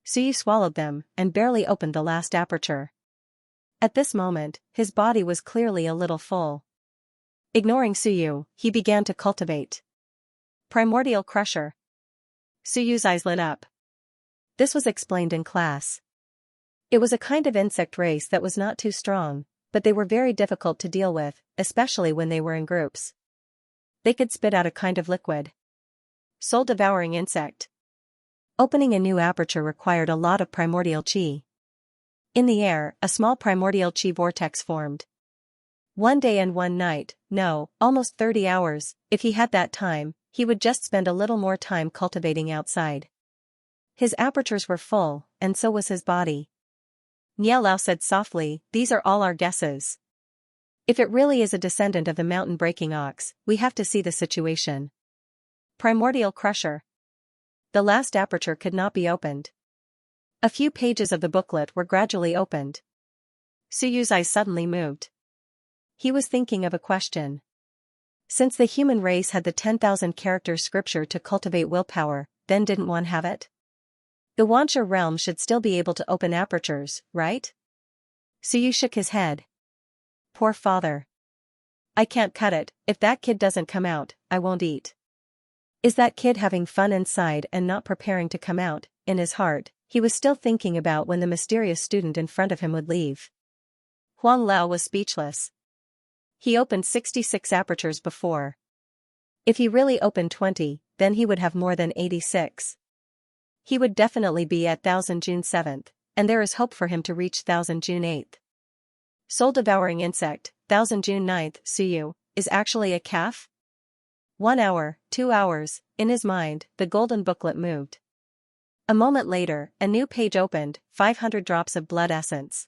Suyu swallowed them, and barely opened the last aperture. At this moment, his body was clearly a little full. Ignoring Suyu, he began to cultivate. Primordial Crusher. Suyu's eyes lit up. This was explained in class. It was a kind of insect race that was not too strong, but they were very difficult to deal with, especially when they were in groups. They could spit out a kind of liquid. Soul-devouring insect. Opening a new aperture required a lot of primordial qi. In the air, a small primordial qi vortex formed. One day and one night, no, almost 30 hours, if he had that time, he would just spend a little more time cultivating outside. His apertures were full, and so was his body. Niao said softly, "These are all our guesses. If it really is a descendant of the mountain-breaking ox, we have to see the situation." Primordial Crusher. The last aperture could not be opened. A few pages of the booklet were gradually opened. Suyu's eyes suddenly moved. He was thinking of a question. Since the human race had the 10,000 characters scripture to cultivate willpower, then didn't one have it? The Xianxia realm should still be able to open apertures, right? Suyu shook his head. Poor father. I can't cut it. If that kid doesn't come out, I won't eat. Is that kid having fun inside and not preparing to come out? In his heart, he was still thinking about when the mysterious student in front of him would leave. Huang Lao was speechless. He opened 66 apertures before. If he really opened 20, then he would have more than 86. He would definitely be at 1000 June 7th, and there is hope for him to reach 1000 June 8th. Soul-devouring insect, 1000 June 9th, Suyu, is actually a calf? 1 hour, 2 hours, in his mind, the golden booklet moved. A moment later, a new page opened, 500 drops of blood essence.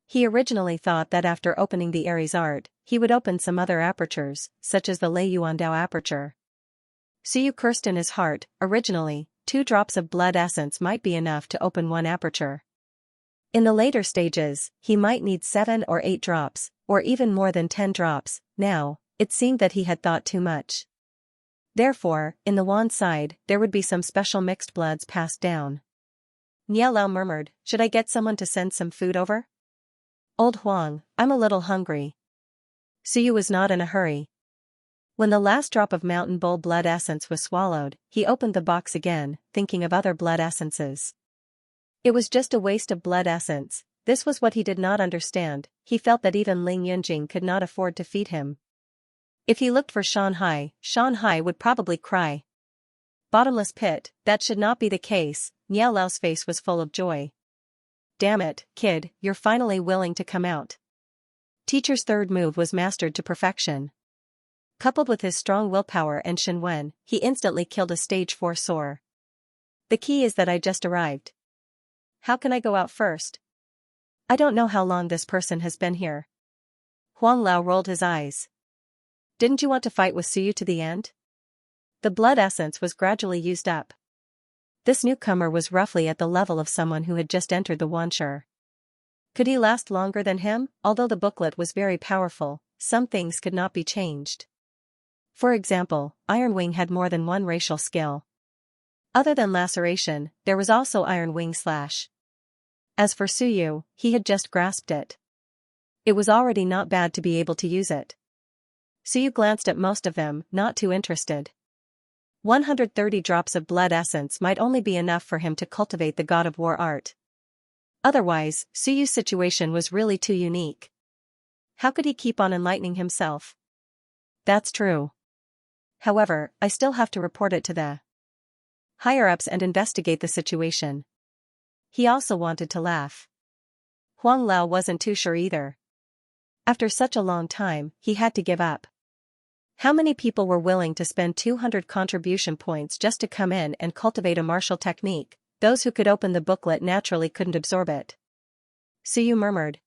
He originally thought that after opening the Aries art, he would open some other apertures, such as the Lei Yuandao aperture. Suyu cursed in his heart. Originally, 2 drops of blood essence might be enough to open 1 aperture. In the later stages, he might need 7 or 8 drops, or even more than 10 drops. Now, it seemed that he had thought too much. Therefore, in the wand side, there would be some special mixed bloods passed down. Niao Lao murmured, should I get someone to send some food over? Old Huang, I'm a little hungry. Suyu was not in a hurry. When the last drop of mountain bull blood essence was swallowed, he opened the box again, thinking of other blood essences. It was just a waste of blood essence. This was what he did not understand. He felt that even Ling Yunjing could not afford to feed him. If he looked for Shanhai would probably cry. Bottomless pit, that should not be the case. Niao Lao's face was full of joy. Damn it, kid, you're finally willing to come out. Teacher's third move was mastered to perfection. Coupled with his strong willpower and Shenwen, he instantly killed a stage 4 soar. The key is that I just arrived. How can I go out first? I don't know how long this person has been here. Huang Lao rolled his eyes. Didn't you want to fight with Suyu to the end? The blood essence was gradually used up. This newcomer was roughly at the level of someone who had just entered the Xianxia. Could he last longer than him? Although the booklet was very powerful, some things could not be changed. For example, Iron Wing had more than one racial skill. Other than laceration, there was also Iron Wing slash. As for Suyu, he had just grasped it. It was already not bad to be able to use it. Suyu glanced at most of them, not too interested. 130 drops of blood essence might only be enough for him to cultivate the God of War art. Otherwise, Suyu's situation was really too unique. How could he keep on enlightening himself? That's true. However, I still have to report it to the higher-ups and investigate the situation. He also wanted to laugh. Huang Lao wasn't too sure either. After such a long time, he had to give up. How many people were willing to spend 200 contribution points just to come in and cultivate a martial technique? Those who could open the booklet naturally couldn't absorb it. Suyu murmured.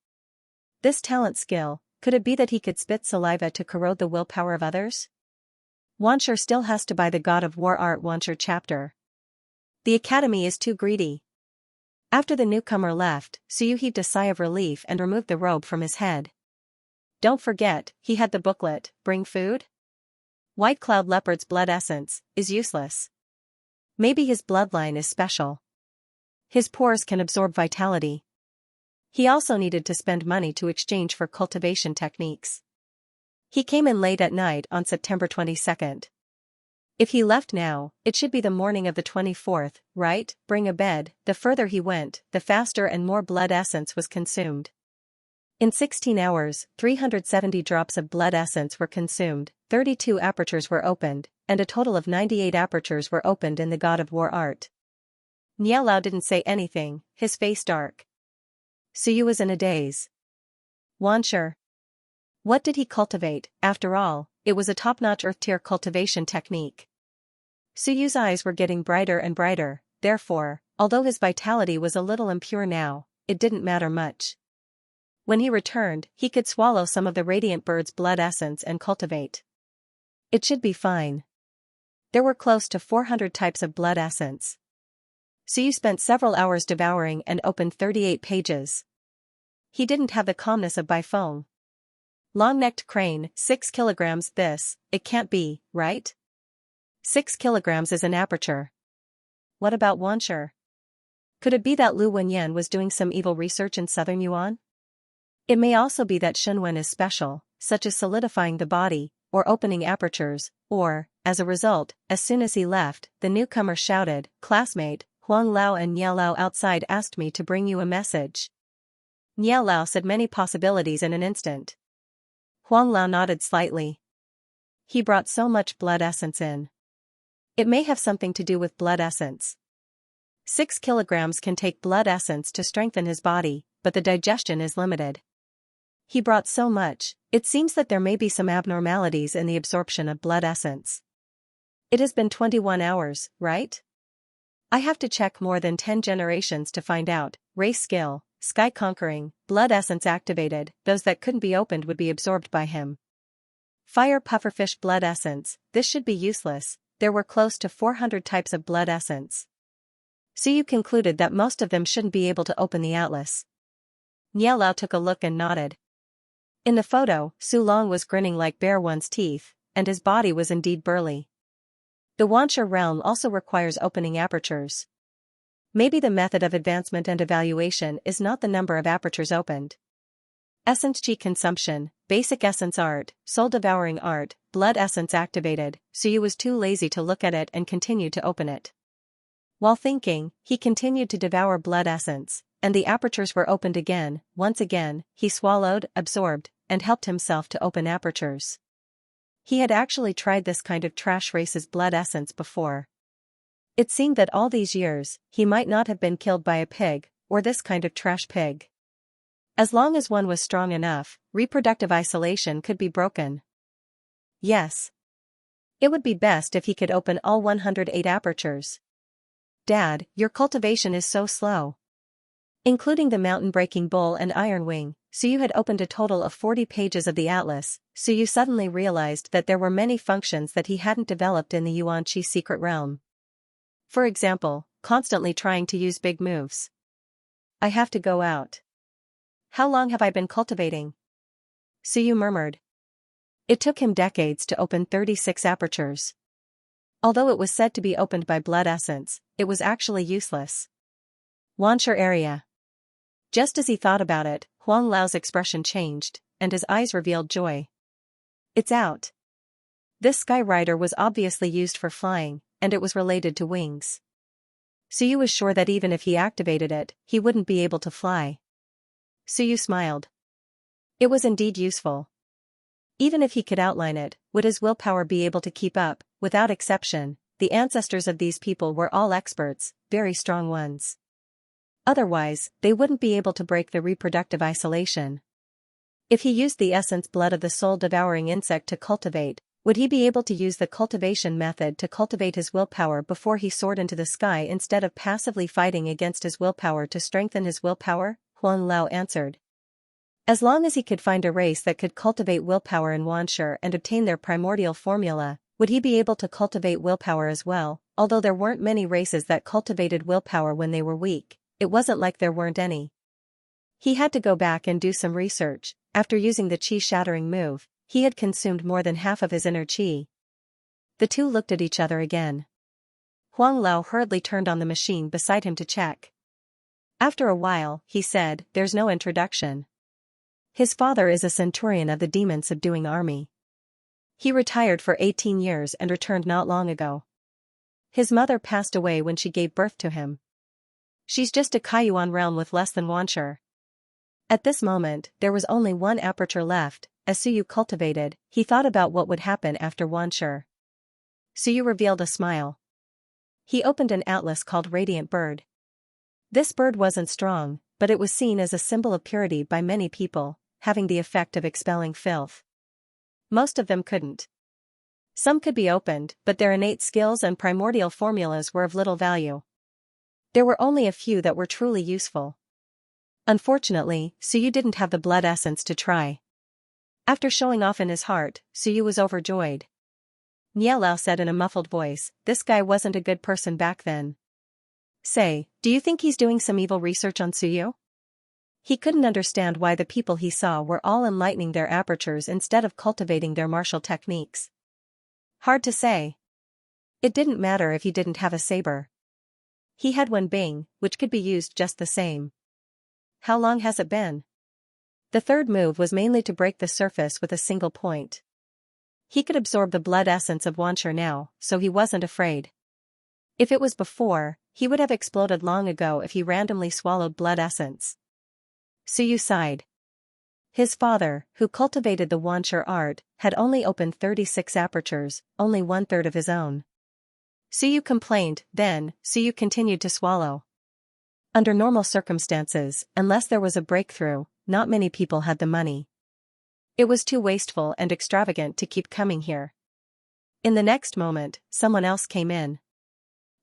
This talent skill, could it be that he could spit saliva to corrode the willpower of others? Xianxia still has to buy the God of War art Xianxia chapter. The academy is too greedy. After the newcomer left, Suyu heaved a sigh of relief and removed the robe from his head. Don't forget, he had the booklet, bring food? White Cloud Leopard's blood essence is useless. Maybe his bloodline is special. His pores can absorb vitality. He also needed to spend money to exchange for cultivation techniques. He came in late at night on September 22nd. If he left now, it should be the morning of the 24th, right? Bring a bed. The further he went, the faster and more blood essence was consumed. In 16 hours, 370 drops of blood essence were consumed, 32 apertures were opened, and a total of 98 apertures were opened in the God of War art. Niao Lao didn't say anything, his face dark. Suyu was in a daze. Xianxia. What did he cultivate? After all, it was a top-notch earth-tier cultivation technique. Suyu's eyes were getting brighter and brighter, therefore, although his vitality was a little impure now, it didn't matter much. When he returned, he could swallow some of the radiant bird's blood essence and cultivate. It should be fine. There were close to 400 types of blood essence. Suyu spent several hours devouring and opened 38 pages. He didn't have the calmness of Baifeng. Long-necked crane, 6 kilograms. It can't be, right? 6 kilograms is an aperture. What about Wanshi? Could it be that Lu Wenyan was doing some evil research in southern Yuan? It may also be that Shunwen is special, such as solidifying the body, or opening apertures, or, as a result, as soon as he left, the newcomer shouted, "Classmate, Huang Lao and Niao Lao outside asked me to bring you a message." Niao Lao said many possibilities in an instant. Huang Lao nodded slightly. He brought so much blood essence in. It may have something to do with blood essence. 6 kilograms can take blood essence to strengthen his body, but the digestion is limited. He brought so much, it seems that there may be some abnormalities in the absorption of blood essence. It has been 21 hours, right? I have to check more than 10 generations to find out. Race skill, sky conquering, blood essence activated. Those that couldn't be opened would be absorbed by him. Fire pufferfish blood essence, this should be useless. There were close to 400 types of blood essence. So you concluded that most of them shouldn't be able to open the atlas. Niao Lao took a look and nodded. In the photo, Su Long was grinning like bare one's teeth, and his body was indeed burly. The Wanshi realm also requires opening apertures. Maybe the method of advancement and evaluation is not the number of apertures opened. Essence Chi consumption, basic essence art, soul devouring art, blood essence activated, Suyu was too lazy to look at it and continued to open it. While thinking, he continued to devour blood essence, and the apertures were opened again. Once again, he swallowed, absorbed, and helped himself to open apertures. He had actually tried this kind of trash race's blood essence before. It seemed that all these years, he might not have been killed by a pig, or this kind of trash pig. As long as one was strong enough, reproductive isolation could be broken. Yes. It would be best if he could open all 108 apertures. Dad, your cultivation is so slow. Including the mountain-breaking bull and iron wing, Suyu had opened a total of 40 pages of the atlas. Suyu suddenly realized that there were many functions that he hadn't developed in the Yuan Qi secret realm. For example, constantly trying to use big moves. I have to go out. How long have I been cultivating? Suyu murmured. It took him decades to open 36 apertures. Although it was said to be opened by blood essence, it was actually useless. Wanshi area. Just as he thought about it, Huang Lao's expression changed, and his eyes revealed joy. It's out. This sky rider was obviously used for flying, and it was related to wings. Suyu was sure that even if he activated it, he wouldn't be able to fly. Suyu smiled. It was indeed useful. Even if he could outline it, would his willpower be able to keep up? Without exception, the ancestors of these people were all experts, very strong ones. Otherwise, they wouldn't be able to break the reproductive isolation. If he used the essence blood of the soul-devouring insect to cultivate, would he be able to use the cultivation method to cultivate his willpower before he soared into the sky instead of passively fighting against his willpower to strengthen his willpower? Huang Lao answered. As long as he could find a race that could cultivate willpower in Wanshi and obtain their primordial formula, would he be able to cultivate willpower as well? Although there weren't many races that cultivated willpower when they were weak, it wasn't like there weren't any. He had to go back and do some research. After using the chi-shattering move, he had consumed more than half of his inner chi. The two looked at each other again. Huang Lao hurriedly turned on the machine beside him to check. After a while, he said, "There's no introduction. His father is a centurion of the demon-subduing army. He retired for 18 years and returned not long ago. His mother passed away when she gave birth to him. She's just a Kaiyuan realm with less than Wanshi." At this moment, there was only one aperture left. As Suyu cultivated, he thought about what would happen after Wanshi. Suyu revealed a smile. He opened an atlas called Radiant Bird. This bird wasn't strong, but it was seen as a symbol of purity by many people, having the effect of expelling filth. Most of them couldn't. Some could be opened, but their innate skills and primordial formulas were of little value. There were only a few that were truly useful. Unfortunately, Suyu didn't have the blood essence to try. After showing off in his heart, Suyu was overjoyed. Niao Lao said in a muffled voice, "This guy wasn't a good person back then. Say, do you think he's doing some evil research on Suyu?" He couldn't understand why the people he saw were all enlightening their apertures instead of cultivating their martial techniques. Hard to say. It didn't matter if he didn't have a saber. He had one bing, which could be used just the same. How long has it been? The third move was mainly to break the surface with a single point. He could absorb the blood essence of Xianxia now, so he wasn't afraid. If it was before, he would have exploded long ago if he randomly swallowed blood essence. Suyu sighed. His father, who cultivated the Xianxia art, had only opened 36 apertures, only 1/3 of his own. Suyu complained, then, Suyu continued to swallow. Under normal circumstances, unless there was a breakthrough, not many people had the money. It was too wasteful and extravagant to keep coming here. In the next moment, someone else came in.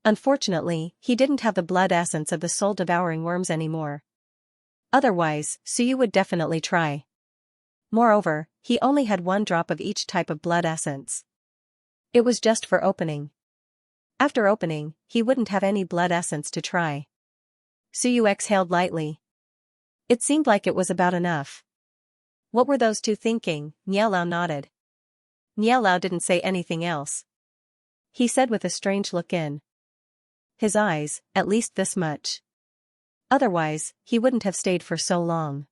Unfortunately, he didn't have the blood essence of the soul-devouring worms anymore. Otherwise, Suyu would definitely try. Moreover, he only had 1 drop of each type of blood essence. It was just for opening. After opening, he wouldn't have any blood essence to try. Suyu exhaled lightly. It seemed like it was about enough. What were those two thinking? Nielao nodded. Nielao didn't say anything else. He said with a strange look in his eyes, at least this much. Otherwise, he wouldn't have stayed for so long.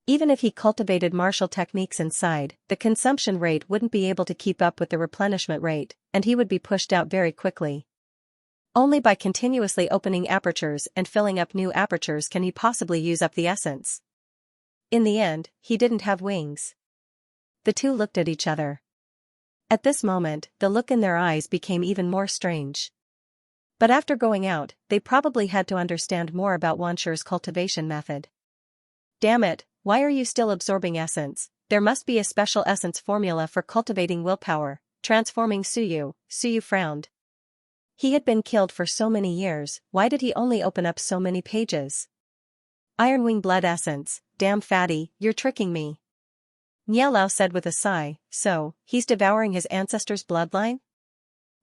Even if he cultivated martial techniques inside, the consumption rate wouldn't be able to keep up with the replenishment rate, and he would be pushed out very quickly. Only by continuously opening apertures and filling up new apertures can he possibly use up the essence. In the end, he didn't have wings. The two looked at each other. At this moment, the look in their eyes became even more strange. But after going out, they probably had to understand more about Xianxia's cultivation method. Damn it, why are you still absorbing essence? There must be a special essence formula for cultivating willpower, transforming Suyu. Suyu frowned. He had been killed for so many years, why did he only open up so many pages? Ironwing blood essence, damn fatty, you're tricking me. Nielao said with a sigh, so, he's devouring his ancestors' bloodline?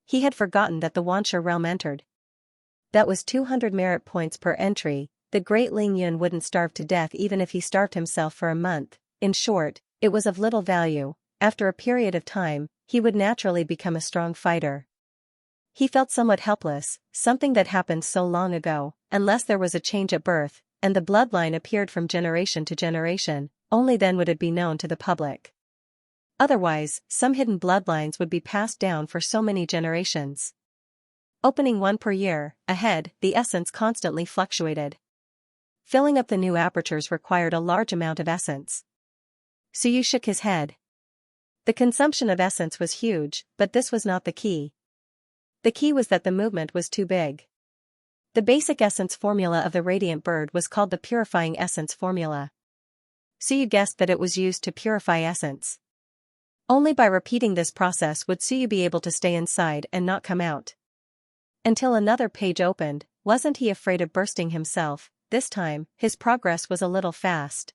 He had forgotten that the Xianxia realm entered. That was 200 merit points per entry. The great Ling Yun wouldn't starve to death even if he starved himself for a month. In short, it was of little value. After a period of time, he would naturally become a strong fighter. He felt somewhat helpless, something that happened so long ago, unless there was a change at birth, and the bloodline appeared from generation to generation, only then would it be known to the public. Otherwise, some hidden bloodlines would be passed down for so many generations. Opening 1 per year, ahead, the essence constantly fluctuated. Filling up the new apertures required a large amount of essence. Suyu shook his head. The consumption of essence was huge, but this was not the key. The key was that the movement was too big. The basic essence formula of the radiant bird was called the purifying essence formula. Suyu guessed that it was used to purify essence. Only by repeating this process would Suyu be able to stay inside and not come out. Until another page opened, wasn't he afraid of bursting himself? This time, his progress was a little fast.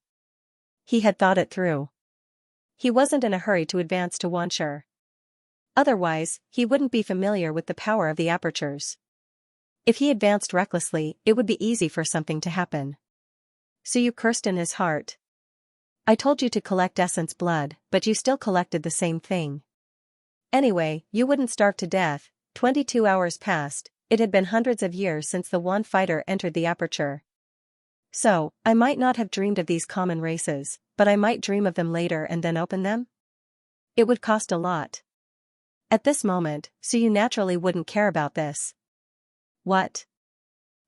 He had thought it through. He wasn't in a hurry to advance to Xianxia. Otherwise, he wouldn't be familiar with the power of the apertures. If he advanced recklessly, it would be easy for something to happen. Suyu cursed in his heart. I told you to collect essence blood, but you still collected the same thing. Anyway, you wouldn't starve to death. 22 hours passed. It had been hundreds of years since the one fighter entered the aperture. So, I might not have dreamed of these common races, but I might dream of them later and then open them? It would cost a lot. At this moment, Suyu naturally wouldn't care about this. What?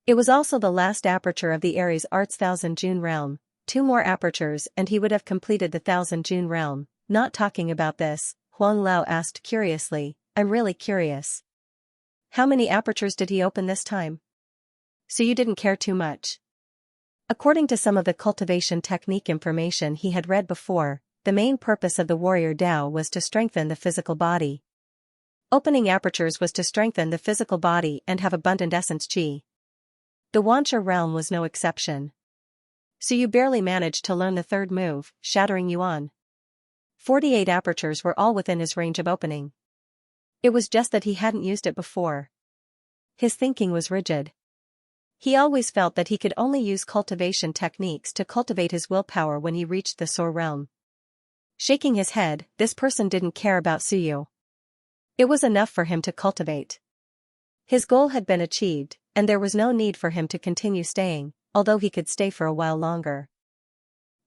It was also the last aperture of the Aries Arts 1000 June realm. 2 more apertures and he would have completed the 1000 June realm. Not talking about this, Huang Lao asked curiously, I'm really curious. How many apertures did he open this time? Suyu didn't care too much. According to some of the cultivation technique information he had read before, the main purpose of the warrior Dao was to strengthen the physical body. Opening apertures was to strengthen the physical body and have abundant essence qi. The Xianxia realm was no exception. Suyu barely managed to learn the third move, Shattering Yuan. 48 apertures were all within his range of opening. It was just that he hadn't used it before. His thinking was rigid. He always felt that he could only use cultivation techniques to cultivate his willpower when he reached the Soul realm. Shaking his head, this person didn't care about Suyu. It was enough for him to cultivate. His goal had been achieved, and there was no need for him to continue staying, although he could stay for a while longer.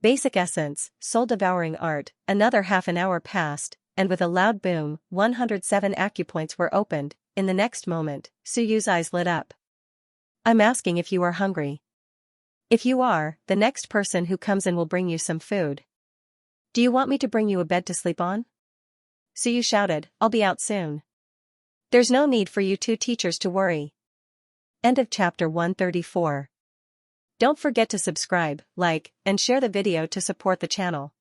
Basic essence, soul-devouring art. Another half an hour passed, and with a loud boom, 107 acupoints were opened. In the next moment, Suyu's eyes lit up. I'm asking if you are hungry. If you are, the next person who comes in will bring you some food. Do you want me to bring you a bed to sleep on? Suyu shouted, I'll be out soon. There's no need for you two teachers to worry. End of chapter 134. Don't forget to subscribe, like, and share the video to support the channel.